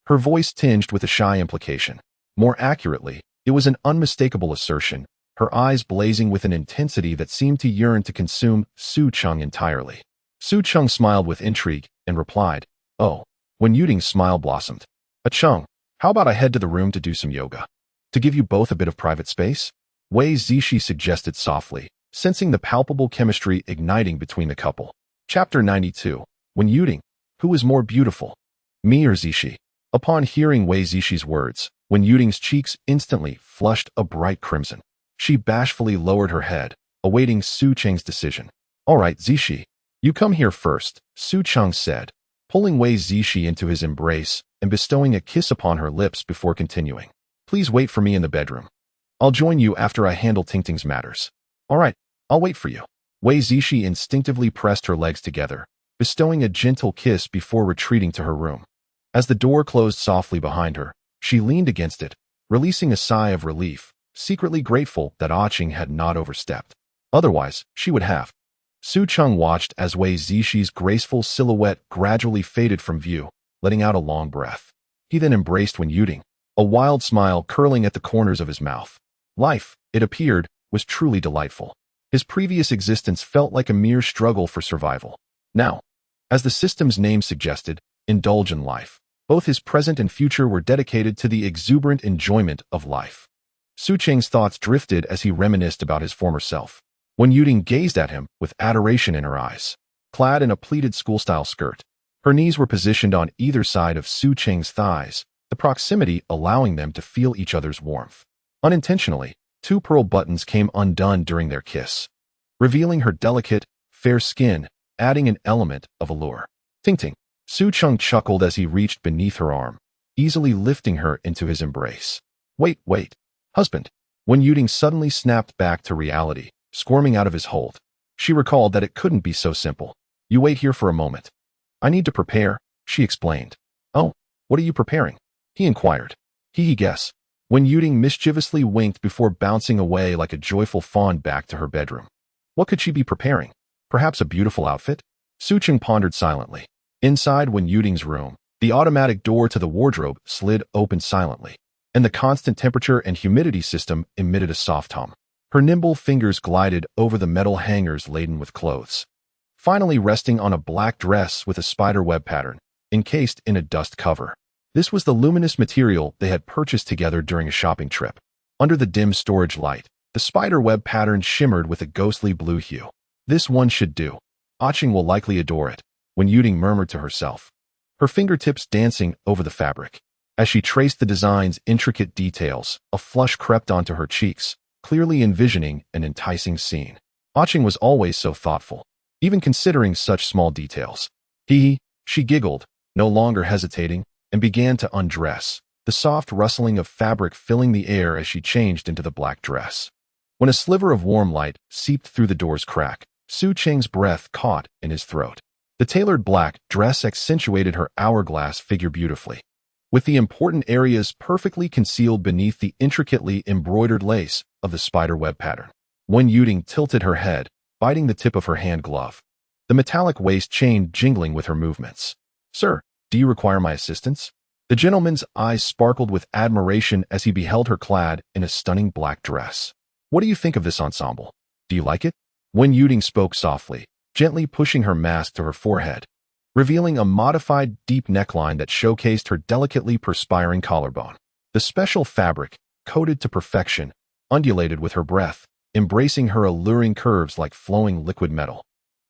Her voice tinged with a shy implication. More accurately, it was an unmistakable assertion, her eyes blazing with an intensity that seemed to yearn to consume Su Cheng entirely. Su Cheng smiled with intrigue and replied, "Oh." Wen Yuding's smile blossomed. "Cheng, how about I head to the room to do some yoga? To give you both a bit of private space?" Wei Zishi suggested softly, sensing the palpable chemistry igniting between the couple. Chapter 92. Wen Yuding, who is more beautiful, me or Zishi? Upon hearing Wei Zishi's words, Wen Yuding's cheeks instantly flushed a bright crimson. She bashfully lowered her head, awaiting Su Cheng's decision. "All right, Zishi, you come here first," Su Cheng said, pulling Wei Zishi into his embrace and bestowing a kiss upon her lips before continuing. "Please wait for me in the bedroom. I'll join you after I handle Tingting's matters." "All right, I'll wait for you." Wei Zishi instinctively pressed her legs together, bestowing a gentle kiss before retreating to her room. As the door closed softly behind her, she leaned against it, releasing a sigh of relief, secretly grateful that Cheng had not overstepped. Otherwise, she would have. Su Cheng watched as Wei Zishi's graceful silhouette gradually faded from view, letting out a long breath. He then embraced Wen Yuding, a wild smile curling at the corners of his mouth. Life, it appeared, was truly delightful. His previous existence felt like a mere struggle for survival. Now, as the system's name suggested, indulgent life, both his present and future were dedicated to the exuberant enjoyment of life. Su Cheng's thoughts drifted as he reminisced about his former self. Wen Yuding gazed at him with adoration in her eyes. Clad in a pleated school-style skirt, her knees were positioned on either side of Su Cheng's thighs, the proximity allowing them to feel each other's warmth. Unintentionally, 2 pearl buttons came undone during their kiss, revealing her delicate, fair skin, adding an element of allure. "Tingting." Su Cheng chuckled as he reached beneath her arm, easily lifting her into his embrace. Wait, husband." Wen Yuding suddenly snapped back to reality, squirming out of his hold. She recalled that it couldn't be so simple. "You wait here for a moment. I need to prepare," she explained. "Oh, what are you preparing?" he inquired. He guess. Wen Yuding mischievously winked before bouncing away like a joyful fawn back to her bedroom. What could she be preparing? Perhaps a beautiful outfit? Su Cheng pondered silently. Inside Wen Yuding's room, the automatic door to the wardrobe slid open silently, and the constant temperature and humidity system emitted a soft hum. Her nimble fingers glided over the metal hangers laden with clothes, finally resting on a black dress with a spiderweb pattern, encased in a dust cover. This was the luminous material they had purchased together during a shopping trip. Under the dim storage light, the spiderweb pattern shimmered with a ghostly blue hue. "This one should do. Cheng will likely adore it," Wen Yuding murmured to herself, her fingertips dancing over the fabric. As she traced the design's intricate details, a flush crept onto her cheeks, clearly envisioning an enticing scene. Cheng was always so thoughtful, even considering such small details. She giggled, no longer hesitating, and began to undress, the soft rustling of fabric filling the air as she changed into the black dress. When a sliver of warm light seeped through the door's crack, Su Cheng's breath caught in his throat. The tailored black dress accentuated her hourglass figure beautifully, with the important areas perfectly concealed beneath the intricately embroidered lace of the spiderweb pattern. Wen Yuding tilted her head, biting the tip of her hand glove, the metallic waist chain jingling with her movements. "Sir, do you require my assistance?" The gentleman's eyes sparkled with admiration as he beheld her clad in a stunning black dress. "What do you think of this ensemble? Do you like it?" Wen Yuding spoke softly, gently pushing her mask to her forehead, revealing a modified deep neckline that showcased her delicately perspiring collarbone. The special fabric, coated to perfection, undulated with her breath, embracing her alluring curves like flowing liquid metal.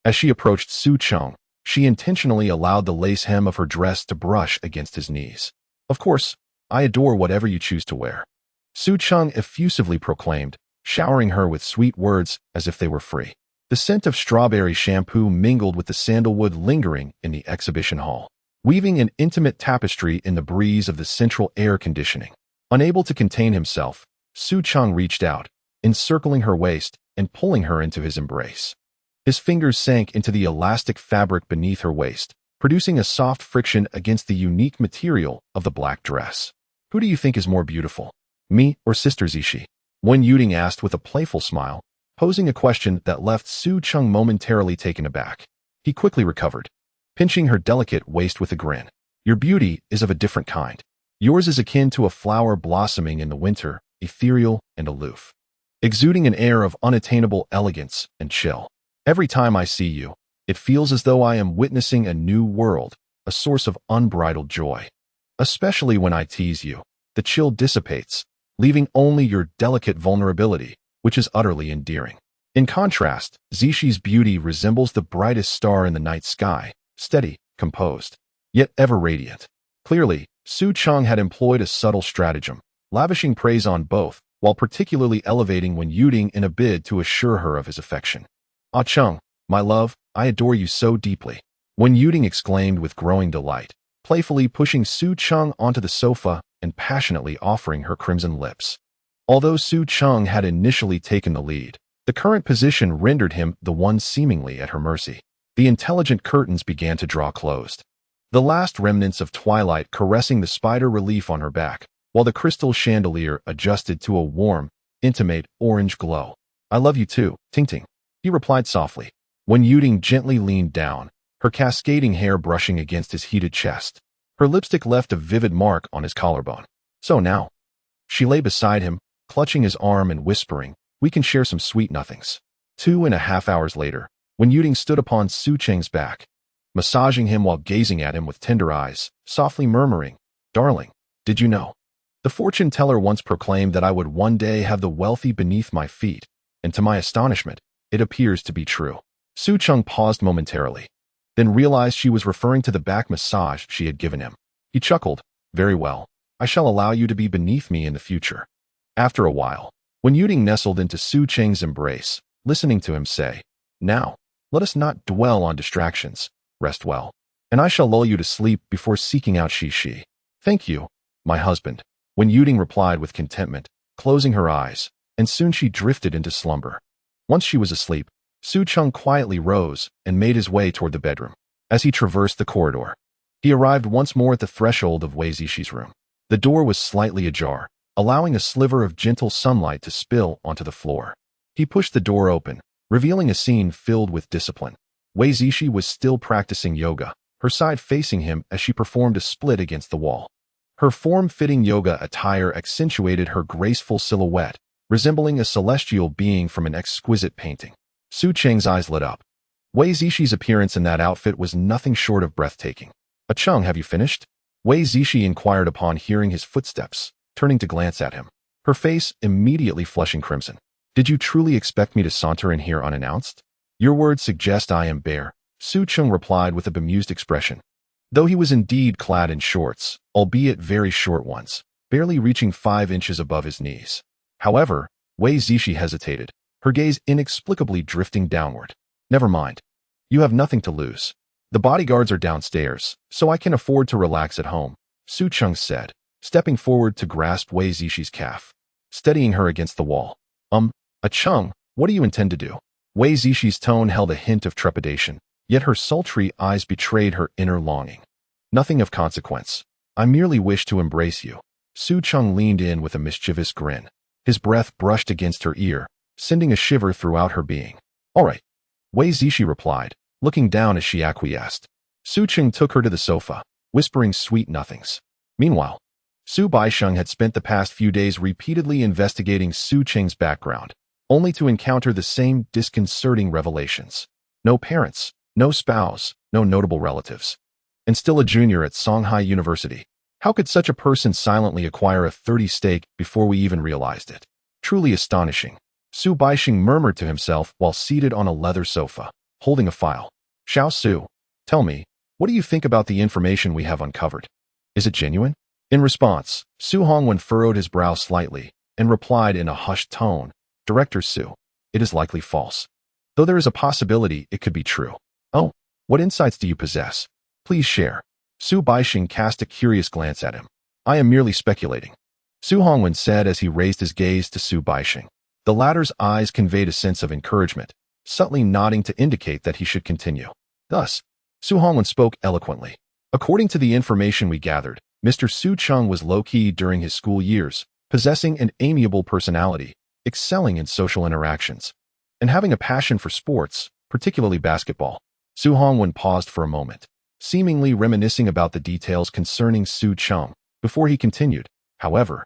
As she approached Su Cheng, she intentionally allowed the lace hem of her dress to brush against his knees. "Of course, I adore whatever you choose to wear." Su Cheng effusively proclaimed, showering her with sweet words as if they were free. The scent of strawberry shampoo mingled with the sandalwood lingering in the exhibition hall, weaving an intimate tapestry in the breeze of the central air conditioning. Unable to contain himself, Su Cheng reached out, encircling her waist and pulling her into his embrace. His fingers sank into the elastic fabric beneath her waist, producing a soft friction against the unique material of the black dress. Who do you think is more beautiful, me or Sister Zishi? Wen Yuding asked with a playful smile, posing a question that left Su Cheng momentarily taken aback. He quickly recovered, pinching her delicate waist with a grin. Your beauty is of a different kind. Yours is akin to a flower blossoming in the winter, ethereal and aloof, exuding an air of unattainable elegance and chill. Every time I see you, it feels as though I am witnessing a new world, a source of unbridled joy. Especially when I tease you, the chill dissipates, leaving only your delicate vulnerability, which is utterly endearing. In contrast, Zishi's beauty resembles the brightest star in the night sky, steady, composed, yet ever radiant. Clearly, Su Cheng had employed a subtle stratagem, lavishing praise on both, while particularly elevating Wen Yuding in a bid to assure her of his affection. Ah Cheng, my love, I adore you so deeply, Wen Yuding exclaimed with growing delight, playfully pushing Su Cheng onto the sofa and passionately offering her crimson lips. Although Su Cheng had initially taken the lead, the current position rendered him the one seemingly at her mercy. The intelligent curtains began to draw closed, the last remnants of twilight caressing the spider relief on her back, while the crystal chandelier adjusted to a warm, intimate orange glow. I love you too, Ting Ting, he replied softly. Wen Yuding gently leaned down, her cascading hair brushing against his heated chest. Her lipstick left a vivid mark on his collarbone. So now, she lay beside him, clutching his arm and whispering, we can share some sweet nothings. 2.5 hours later, Wen Yuding stood upon Su Cheng's back, massaging him while gazing at him with tender eyes, softly murmuring, darling, did you know? The fortune teller once proclaimed that I would one day have the wealthy beneath my feet, and to my astonishment, it appears to be true. Su Cheng paused momentarily, then realized she was referring to the back massage she had given him. He chuckled, very well, I shall allow you to be beneath me in the future. After a while, Wen Yuding nestled into Su Cheng's embrace, listening to him say, now, let us not dwell on distractions, rest well, and I shall lull you to sleep before seeking out Shi. Thank you, my husband, Wen Yuding replied with contentment, closing her eyes, and soon she drifted into slumber. Once she was asleep, Su Cheng quietly rose and made his way toward the bedroom. As he traversed the corridor, he arrived once more at the threshold of Wei Zishi's room. The door was slightly ajar, allowing a sliver of gentle sunlight to spill onto the floor. He pushed the door open, revealing a scene filled with discipline. Wei Zishi was still practicing yoga, her side facing him as she performed a split against the wall. Her form-fitting yoga attire accentuated her graceful silhouette, resembling a celestial being from an exquisite painting. Su Cheng's eyes lit up. Wei Zishi's appearance in that outfit was nothing short of breathtaking. Ah Cheng, have you finished? Wei Zishi inquired upon hearing his footsteps, turning to glance at him, her face immediately flushing crimson. Did you truly expect me to saunter in here unannounced? Your words suggest I am bare, Su Cheng replied with a bemused expression. Though he was indeed clad in shorts, albeit very short ones, barely reaching 5 inches above his knees. However, Wei Zishi hesitated, her gaze inexplicably drifting downward. Never mind. You have nothing to lose. The bodyguards are downstairs, so I can afford to relax at home, Su Cheng said, stepping forward to grasp Wei Zishi's calf, steadying her against the wall. Ah Cheng, what do you intend to do? Wei Zishi's tone held a hint of trepidation, yet her sultry eyes betrayed her inner longing. Nothing of consequence. I merely wish to embrace you. Su Cheng leaned in with a mischievous grin. His breath brushed against her ear, sending a shiver throughout her being. All right, Wei Zishi replied, looking down as she acquiesced. Su Cheng took her to the sofa, whispering sweet nothings. Meanwhile, Su Baisheng had spent the past few days repeatedly investigating Su Cheng's background, only to encounter the same disconcerting revelations. No parents, no spouse, no notable relatives. And still a junior at Shanghai University. How could such a person silently acquire a 30 stake before we even realized it? Truly astonishing. Su Baisheng murmured to himself while seated on a leather sofa, holding a file. Xiao Su, tell me, what do you think about the information we have uncovered? Is it genuine? In response, Su Hongwen furrowed his brow slightly, and replied in a hushed tone, "Director Su, it is likely false. Though there is a possibility it could be true." "Oh, what insights do you possess? Please share." Su Baixing cast a curious glance at him. "I am merely speculating," Su Hongwen said as he raised his gaze to Su Baixing. The latter's eyes conveyed a sense of encouragement, subtly nodding to indicate that he should continue. Thus, Su Hongwen spoke eloquently. "According to the information we gathered, Mr. Su Cheng was low-key during his school years, possessing an amiable personality, excelling in social interactions, and having a passion for sports, particularly basketball." Su Hongwen paused for a moment, seemingly reminiscing about the details concerning Su Cheng, before he continued. "However,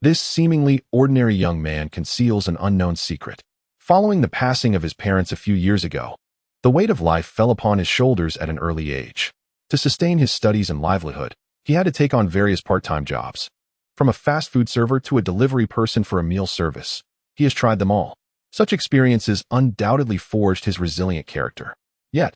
this seemingly ordinary young man conceals an unknown secret. Following the passing of his parents a few years ago, the weight of life fell upon his shoulders at an early age. To sustain his studies and livelihood, he had to take on various part-time jobs. From a fast food server to a delivery person for a meal service, he has tried them all. Such experiences undoubtedly forged his resilient character. Yet,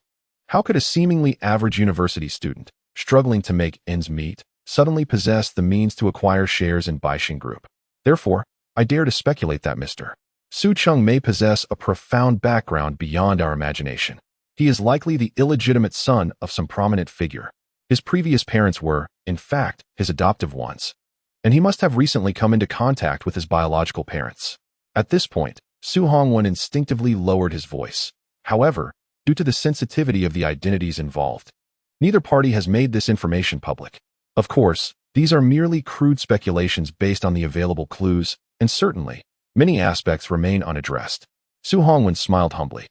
how could a seemingly average university student, struggling to make ends meet, suddenly possess the means to acquire shares in Baixing Group? Therefore, I dare to speculate that Mr. Su Cheng may possess a profound background beyond our imagination. He is likely the illegitimate son of some prominent figure. His previous parents were, in fact, his adoptive ones, and he must have recently come into contact with his biological parents." At this point, Su Hongwen instinctively lowered his voice. However, due to the sensitivity of the identities involved, neither party has made this information public. Of course, these are merely crude speculations based on the available clues, and certainly, many aspects remain unaddressed. Su Hongwen smiled humbly,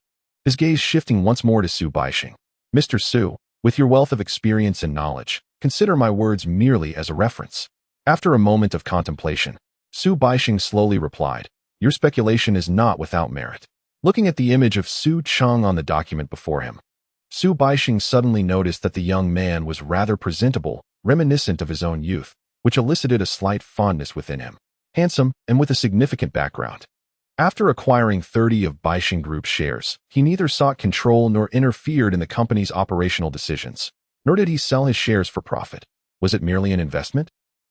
his gaze shifting once more to Su Baixing. "Mr. Su, with your wealth of experience and knowledge, consider my words merely as a reference." After a moment of contemplation, Su Baixing slowly replied, "Your speculation is not without merit." Looking at the image of Su Cheng on the document before him, Su Baixing suddenly noticed that the young man was rather presentable, reminiscent of his own youth, which elicited a slight fondness within him. Handsome and with a significant background. After acquiring 30 of Baixing Group shares, he neither sought control nor interfered in the company's operational decisions, nor did he sell his shares for profit. Was it merely an investment?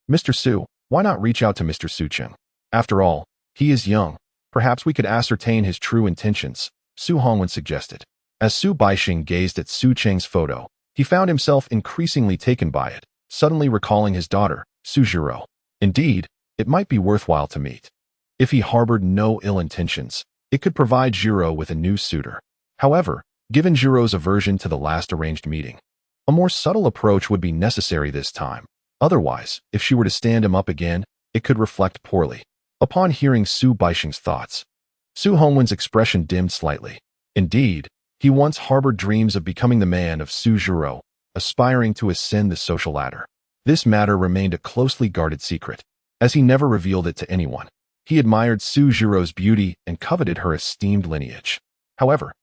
"Mr. Su, why not reach out to Mr. Su Cheng? After all, he is young. Perhaps we could ascertain his true intentions," Su Hongwen suggested. As Su Baixing gazed at Su Cheng's photo, he found himself increasingly taken by it, suddenly recalling his daughter, Su Zhiro. Indeed, it might be worthwhile to meet. If he harbored no ill intentions, it could provide Zhiro with a new suitor. However, given Zhiro's aversion to the last arranged meeting, a more subtle approach would be necessary this time. Otherwise, if she were to stand him up again, it could reflect poorly. Upon hearing Su Baixing's thoughts, Su Hongwen's expression dimmed slightly. Indeed, he once harbored dreams of becoming the man of Su Zhiro, aspiring to ascend the social ladder. This matter remained a closely guarded secret, as he never revealed it to anyone. He admired Su Zhiro's beauty and coveted her esteemed lineage. However,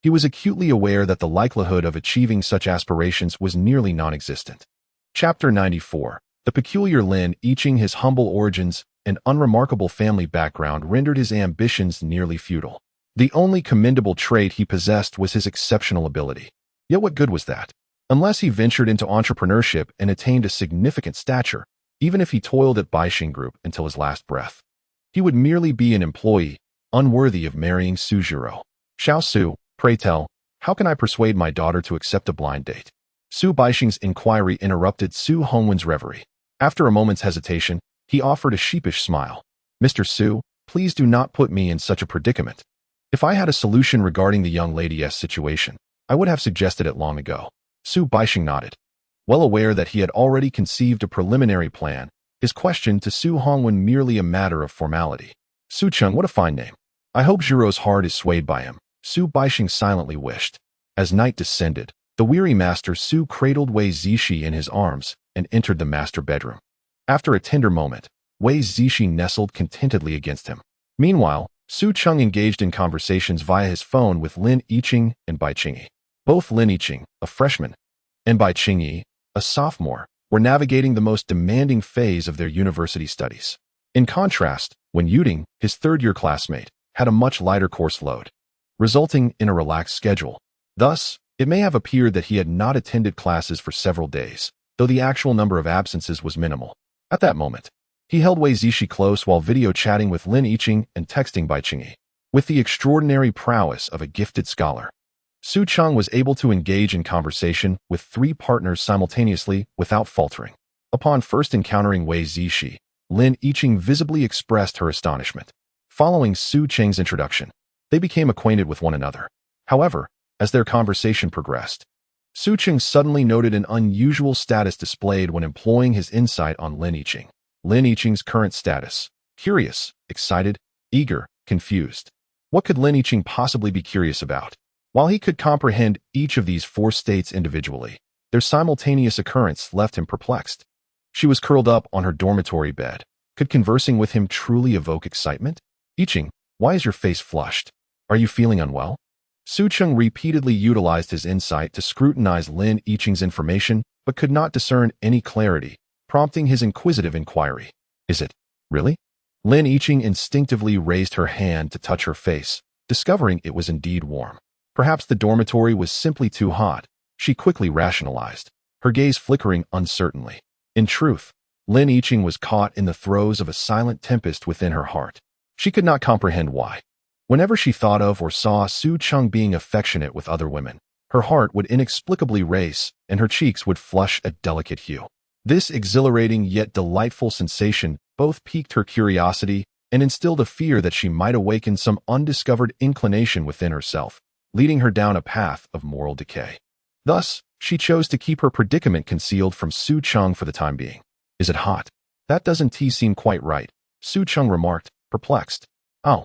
he was acutely aware that the likelihood of achieving such aspirations was nearly non-existent. Chapter 94. The peculiar Lin Yiqing. His humble origins and unremarkable family background rendered his ambitions nearly futile. The only commendable trait he possessed was his exceptional ability. Yet what good was that? Unless he ventured into entrepreneurship and attained a significant stature, even if he toiled at Baixing Group until his last breath, he would merely be an employee, unworthy of marrying Su Zhiro. "Xiao Su, pray tell, how can I persuade my daughter to accept a blind date?" Su Baixing's inquiry interrupted Su Hongwen's reverie. After a moment's hesitation, he offered a sheepish smile. "Mr. Su, please do not put me in such a predicament. If I had a solution regarding the young lady's situation, I would have suggested it long ago." Su Baixing nodded. Well aware that he had already conceived a preliminary plan, his question to Su Hongwen merely a matter of formality. "Su Cheng, what a fine name. I hope Zhiro's heart is swayed by him," Su Baixing silently wished. As night descended, the weary master Su cradled Wei Zishi in his arms and entered the master bedroom. After a tender moment, Wei Zishi nestled contentedly against him. Meanwhile, Su Cheng engaged in conversations via his phone with Lin Yiqing and Bai Qingyi. Both Lin Yiqing, a freshman, and Bai Qingyi, a sophomore, were navigating the most demanding phase of their university studies. In contrast, Wen Yuding, his third-year classmate, had a much lighter course load, resulting in a relaxed schedule. Thus, it may have appeared that he had not attended classes for several days, though the actual number of absences was minimal. At that moment, He held Wei Zishi close while video chatting with Lin Yiqing and texting by Qingyi. With the extraordinary prowess of a gifted scholar, Su Cheng was able to engage in conversation with 3 partners simultaneously without faltering. Upon first encountering Wei Zishi, Lin Yiqing visibly expressed her astonishment. Following Su Cheng's introduction, they became acquainted with one another. However, as their conversation progressed, Su Cheng suddenly noted an unusual status displayed when employing his insight on Lin Yiqing. Lin Yiqing's current status: curious, excited, eager, confused. What could Lin Yiqing possibly be curious about? While he could comprehend each of these 4 states individually, their simultaneous occurrence left him perplexed. She was curled up on her dormitory bed. Could conversing with him truly evoke excitement? Yiqing, why is your face flushed? Are you feeling unwell? Su Cheng repeatedly utilized his insight to scrutinize Lin Yiqing's information, but could not discern any clarity, prompting his inquisitive inquiry. Is it? Really? Lin Yiqing instinctively raised her hand to touch her face, discovering it was indeed warm. Perhaps the dormitory was simply too hot, she quickly rationalized, her gaze flickering uncertainly. In truth, Lin Yiqing was caught in the throes of a silent tempest within her heart. She could not comprehend why. Whenever she thought of or saw Su Cheng being affectionate with other women, her heart would inexplicably race and her cheeks would flush a delicate hue. This exhilarating yet delightful sensation both piqued her curiosity and instilled a fear that she might awaken some undiscovered inclination within herself, leading her down a path of moral decay. Thus, she chose to keep her predicament concealed from Su Cheng for the time being. Is it hot? That doesn't seem quite right, Su Cheng remarked, perplexed. Oh,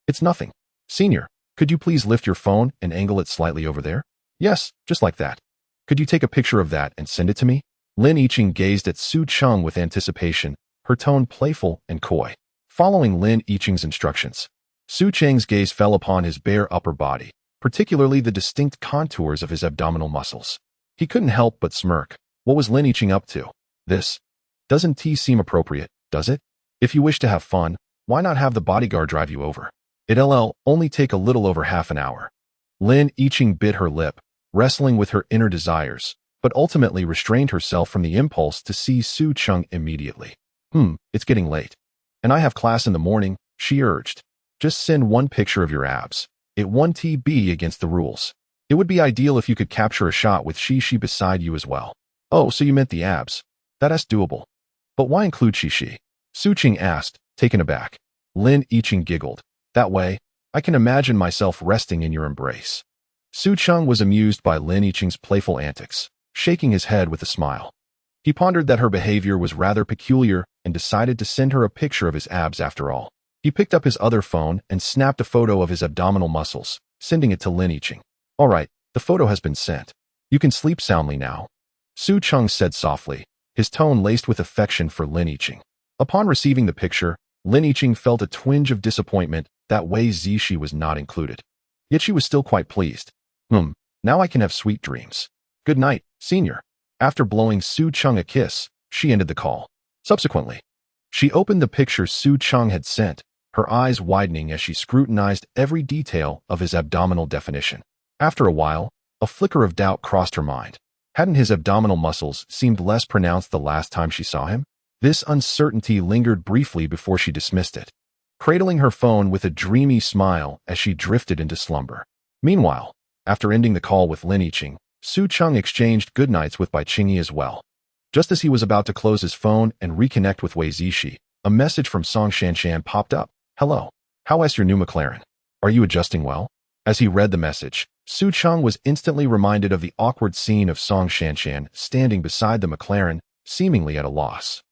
it's nothing. Senior, could you please lift your phone and angle it slightly over there? Yes, just like that. Could you take a picture of that and send it to me? Lin Yiqing gazed at Su Cheng with anticipation, her tone playful and coy. Following Lin Yiqing's instructions, Su Cheng's gaze fell upon his bare upper body, particularly the distinct contours of his abdominal muscles. He couldn't help but smirk. What was Lin Yiqing up to? This doesn't seem appropriate, does it? If you wish to have fun, why not have the bodyguard drive you over? It'll only take a little over half an hour. Lin Yiqing bit her lip, wrestling with her inner desires, but ultimately restrained herself from the impulse to see Su Cheng immediately. It's getting late. And I have class in the morning, she urged. Just send one picture of your abs. It won't be against the rules. It would be ideal if you could capture a shot with she beside you as well. Oh, so you meant the abs. That's doable. But why include she? Su Cheng asked, taken aback. Lin Yiqing giggled. That way, I can imagine myself resting in your embrace. Su Cheng was amused by Lin Yiqing's playful antics, shaking his head with a smile. He pondered that her behavior was rather peculiar and decided to send her a picture of his abs after all. He picked up his other phone and snapped a photo of his abdominal muscles, sending it to Lin Yiqing. All right, the photo has been sent. You can sleep soundly now, Su Cheng said softly, his tone laced with affection for Lin Yiqing. Upon receiving the picture, Lin Yiqing felt a twinge of disappointment that Wei Zishi was not included. Yet she was still quite pleased. Now I can have sweet dreams. Good night, senior. After blowing Su Cheng a kiss, she ended the call. Subsequently, she opened the picture Su Cheng had sent, her eyes widening as she scrutinized every detail of his abdominal definition. After a while, a flicker of doubt crossed her mind. Hadn't his abdominal muscles seemed less pronounced the last time she saw him? This uncertainty lingered briefly before she dismissed it, cradling her phone with a dreamy smile as she drifted into slumber. Meanwhile, after ending the call with Lin Yiqing, Su Cheng exchanged goodnights with Bai Qingyi as well. Just as he was about to close his phone and reconnect with Wei Zishi, a message from Song Shanshan popped up. Hello. How is your new McLaren? Are you adjusting well? As he read the message, Su Cheng was instantly reminded of the awkward scene of Song Shanshan standing beside the McLaren, seemingly at a loss.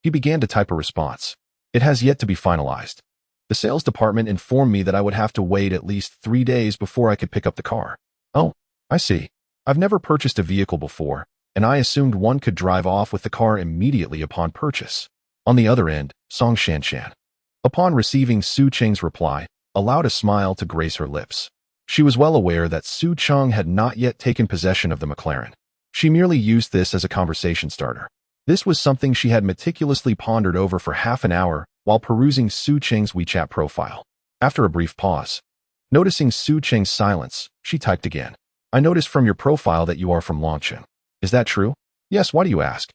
He began to type a response. It has yet to be finalized. The sales department informed me that I would have to wait at least 3 days before I could pick up the car. Oh, I see. I've never purchased a vehicle before, and I assumed one could drive off with the car immediately upon purchase. On the other end, Song Shanshan, upon receiving Su Cheng's reply, allowed a smile to grace her lips. She was well aware that Su Cheng had not yet taken possession of the McLaren. She merely used this as a conversation starter. This was something she had meticulously pondered over for half an hour while perusing Su Cheng's WeChat profile. After a brief pause, noticing Su Cheng's silence, she typed again. I noticed from your profile that you are from Longchen. Is that true? Yes, why do you ask?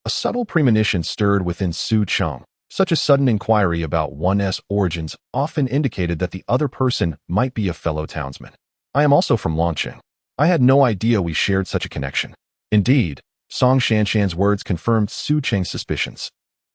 A subtle premonition stirred within Su Cheng, Such a sudden inquiry about one's origins often indicated that the other person might be a fellow townsman. I am also from Longqing. I had no idea we shared such a connection. Indeed, Song Shanshan's words confirmed Su Cheng's suspicions.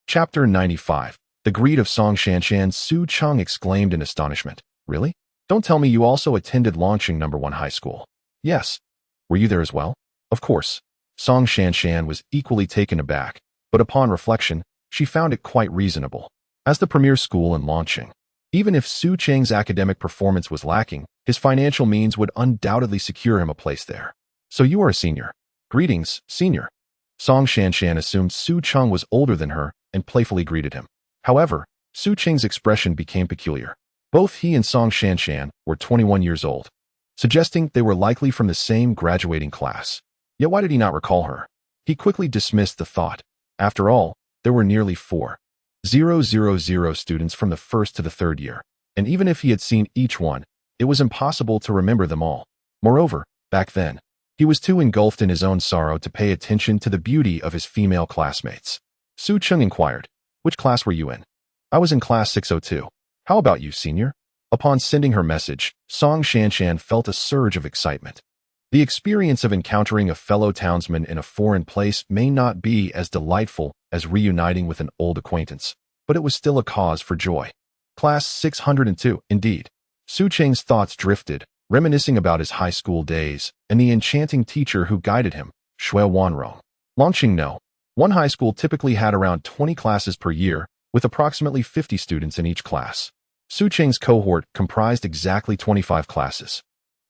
Chapter 95. The greed of Song Shanshan. Su Cheng exclaimed in astonishment. Really? Don't tell me you also attended Longqing No. 1 High School. Yes. Were you there as well? Of course. Song Shanshan was equally taken aback, but upon reflection, she found it quite reasonable. As the premier school in Longqing, even if Su Cheng's academic performance was lacking, his financial means would undoubtedly secure him a place there. So you are a senior. Greetings, senior. Song Shanshan assumed Su Cheng was older than her and playfully greeted him. However, Su Cheng's expression became peculiar. Both he and Song Shanshan were 21 years old, suggesting they were likely from the same graduating class. Yet why did he not recall her? He quickly dismissed the thought. After all, there were nearly 4,000 students from the first to the third year, and even if he had seen each one, it was impossible to remember them all. Moreover, back then, he was too engulfed in his own sorrow to pay attention to the beauty of his female classmates. Su Cheng inquired, "Which class were you in?" "I was in class 602. How about you, senior?" Upon sending her message, Song Shanshan felt a surge of excitement. The experience of encountering a fellow townsman in a foreign place may not be as delightful as reuniting with an old acquaintance, but it was still a cause for joy. Class 602, indeed. Su Cheng's thoughts drifted, reminiscing about his high school days and the enchanting teacher who guided him, Shui Wanrong. Longqing No. 1 High School typically had around 20 classes per year, with approximately 50 students in each class. Su Cheng's cohort comprised exactly 25 classes,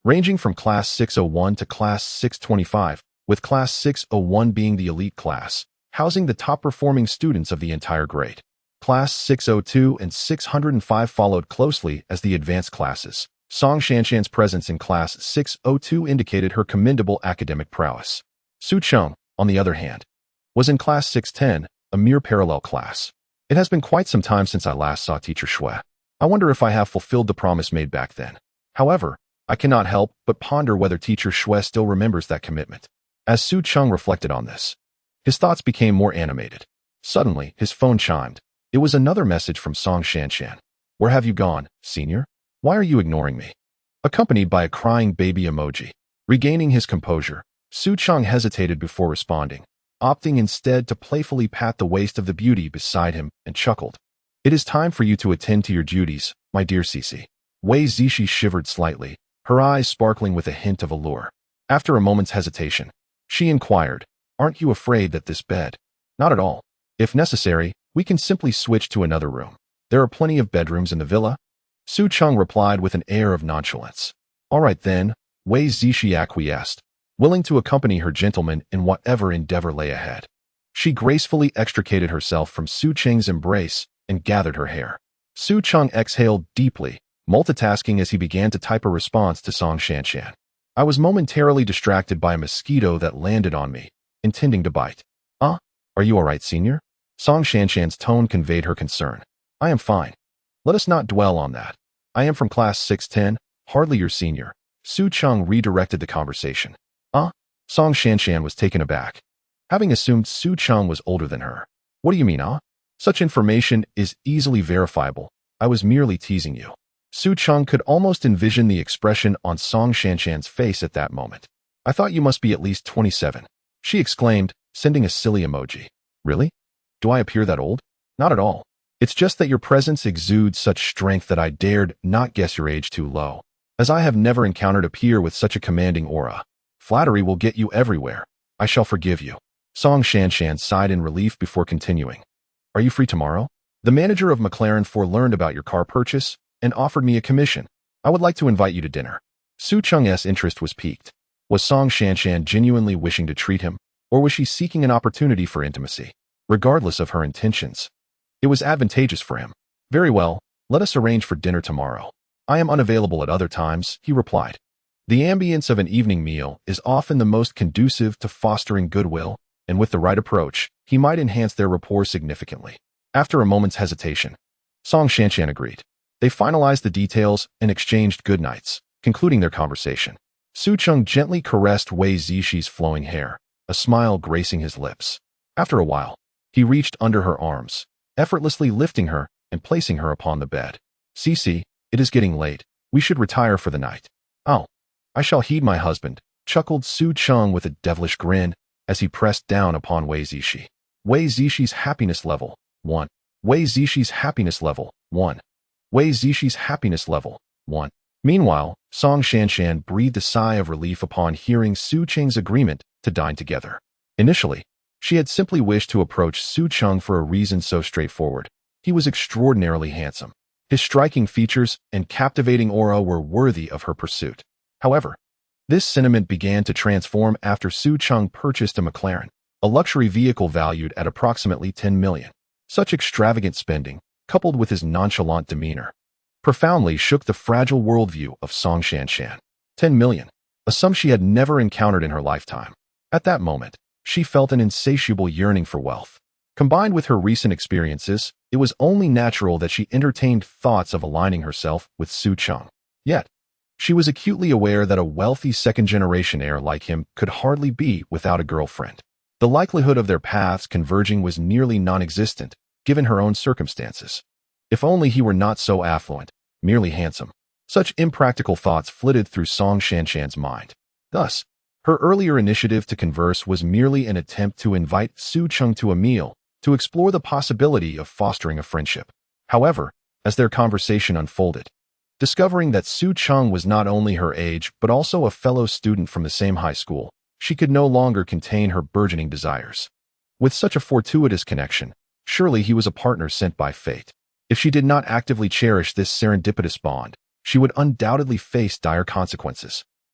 ranging from Class 601 to Class 625, with Class 601 being the elite class, housing the top-performing students of the entire grade. Class 602 and 605 followed closely as the advanced classes. Song Shanshan's presence in Class 602 indicated her commendable academic prowess. Su Cheng, on the other hand, was in Class 610, a mere parallel class. It has been quite some time since I last saw Teacher Shui. I wonder if I have fulfilled the promise made back then. However, I cannot help but ponder whether Teacher Shui still remembers that commitment. As Su Cheng reflected on this, his thoughts became more animated. Suddenly, his phone chimed. It was another message from Song Shanshan. "Where have you gone, senior? Why are you ignoring me?" Accompanied by a crying baby emoji. Regaining his composure, Su Cheng hesitated before responding, opting instead to playfully pat the waist of the beauty beside him and chuckled. "It is time for you to attend to your duties, my dear Cici." Wei Zishi shivered slightly, her eyes sparkling with a hint of allure. After a moment's hesitation, she inquired, "Aren't you afraid that this bed?" "Not at all. If necessary, we can simply switch to another room. There are plenty of bedrooms in the villa." Su Cheng replied with an air of nonchalance. "All right then," Wei Zishi acquiesced, willing to accompany her gentleman in whatever endeavor lay ahead. She gracefully extricated herself from Su Cheng's embrace and gathered her hair. Su Cheng exhaled deeply, multitasking as he began to type a response to Song Shanshan. "I was momentarily distracted by a mosquito that landed on me, intending to bite." Are you all right, senior?" Song Shanshan's tone conveyed her concern. "I am fine. Let us not dwell on that. I am from Class 610, hardly your senior." Su Cheng redirected the conversation. Song Shanshan was taken aback, having assumed Su Cheng was older than her. "What do you mean, Such information is easily verifiable. I was merely teasing you." Su Cheng could almost envision the expression on Song Shanshan's face at that moment. "I thought you must be at least 27. She exclaimed, sending a silly emoji. "Really? Do I appear that old?" "Not at all. It's just that your presence exudes such strength that I dared not guess your age too low, as I have never encountered a peer with such a commanding aura. Flattery will get you everywhere. I shall forgive you." Song Shanshan sighed in relief before continuing. "Are you free tomorrow? The manager of Michelin learned about your car purchase and offered me a commission. I would like to invite you to dinner." Su Cheng's interest was piqued. Was Song Shanshan genuinely wishing to treat him, or was she seeking an opportunity for intimacy? Regardless of her intentions, it was advantageous for him. "Very well, let us arrange for dinner tomorrow. I am unavailable at other times," he replied. The ambience of an evening meal is often the most conducive to fostering goodwill, and with the right approach, he might enhance their rapport significantly. After a moment's hesitation, Song Shanshan agreed. They finalized the details and exchanged goodnights, concluding their conversation. Su Cheng gently caressed Wei Zishi's flowing hair, a smile gracing his lips. After a while, he reached under her arms, effortlessly lifting her and placing her upon the bed. "Cece, it is getting late. We should retire for the night." "Oh, I shall heed my husband," chuckled Su Cheng with a devilish grin as he pressed down upon Wei Zishi. Wei Zishi's happiness level, 1. Wei Zishi's happiness level, 1. Wei Zishi's happiness level, 1. Meanwhile, Song Shanshan breathed a sigh of relief upon hearing Su Cheng's agreement to dine together. Initially, she had simply wished to approach Su Cheng for a reason so straightforward. He was extraordinarily handsome. His striking features and captivating aura were worthy of her pursuit. However, this sentiment began to transform after Su Cheng purchased a Michelin, a luxury vehicle valued at approximately 10 million. Such extravagant spending, coupled with his nonchalant demeanor, profoundly shook the fragile worldview of Song Shanshan. 10 million, a sum she had never encountered in her lifetime. At that moment, she felt an insatiable yearning for wealth. Combined with her recent experiences, it was only natural that she entertained thoughts of aligning herself with Su Cheng. Yet, she was acutely aware that a wealthy second-generation heir like him could hardly be without a girlfriend. The likelihood of their paths converging was nearly non-existent, given her own circumstances. If only he were not so affluent, merely handsome. Such impractical thoughts flitted through Song Shanshan's mind. Thus, her earlier initiative to converse was merely an attempt to invite Su Cheng to a meal, to explore the possibility of fostering a friendship. However, as their conversation unfolded, discovering that Su Cheng was not only her age but also a fellow student from the same high school, she could no longer contain her burgeoning desires. With such a fortuitous connection, surely he was a partner sent by fate. If she did not actively cherish this serendipitous bond, she would undoubtedly face dire consequences.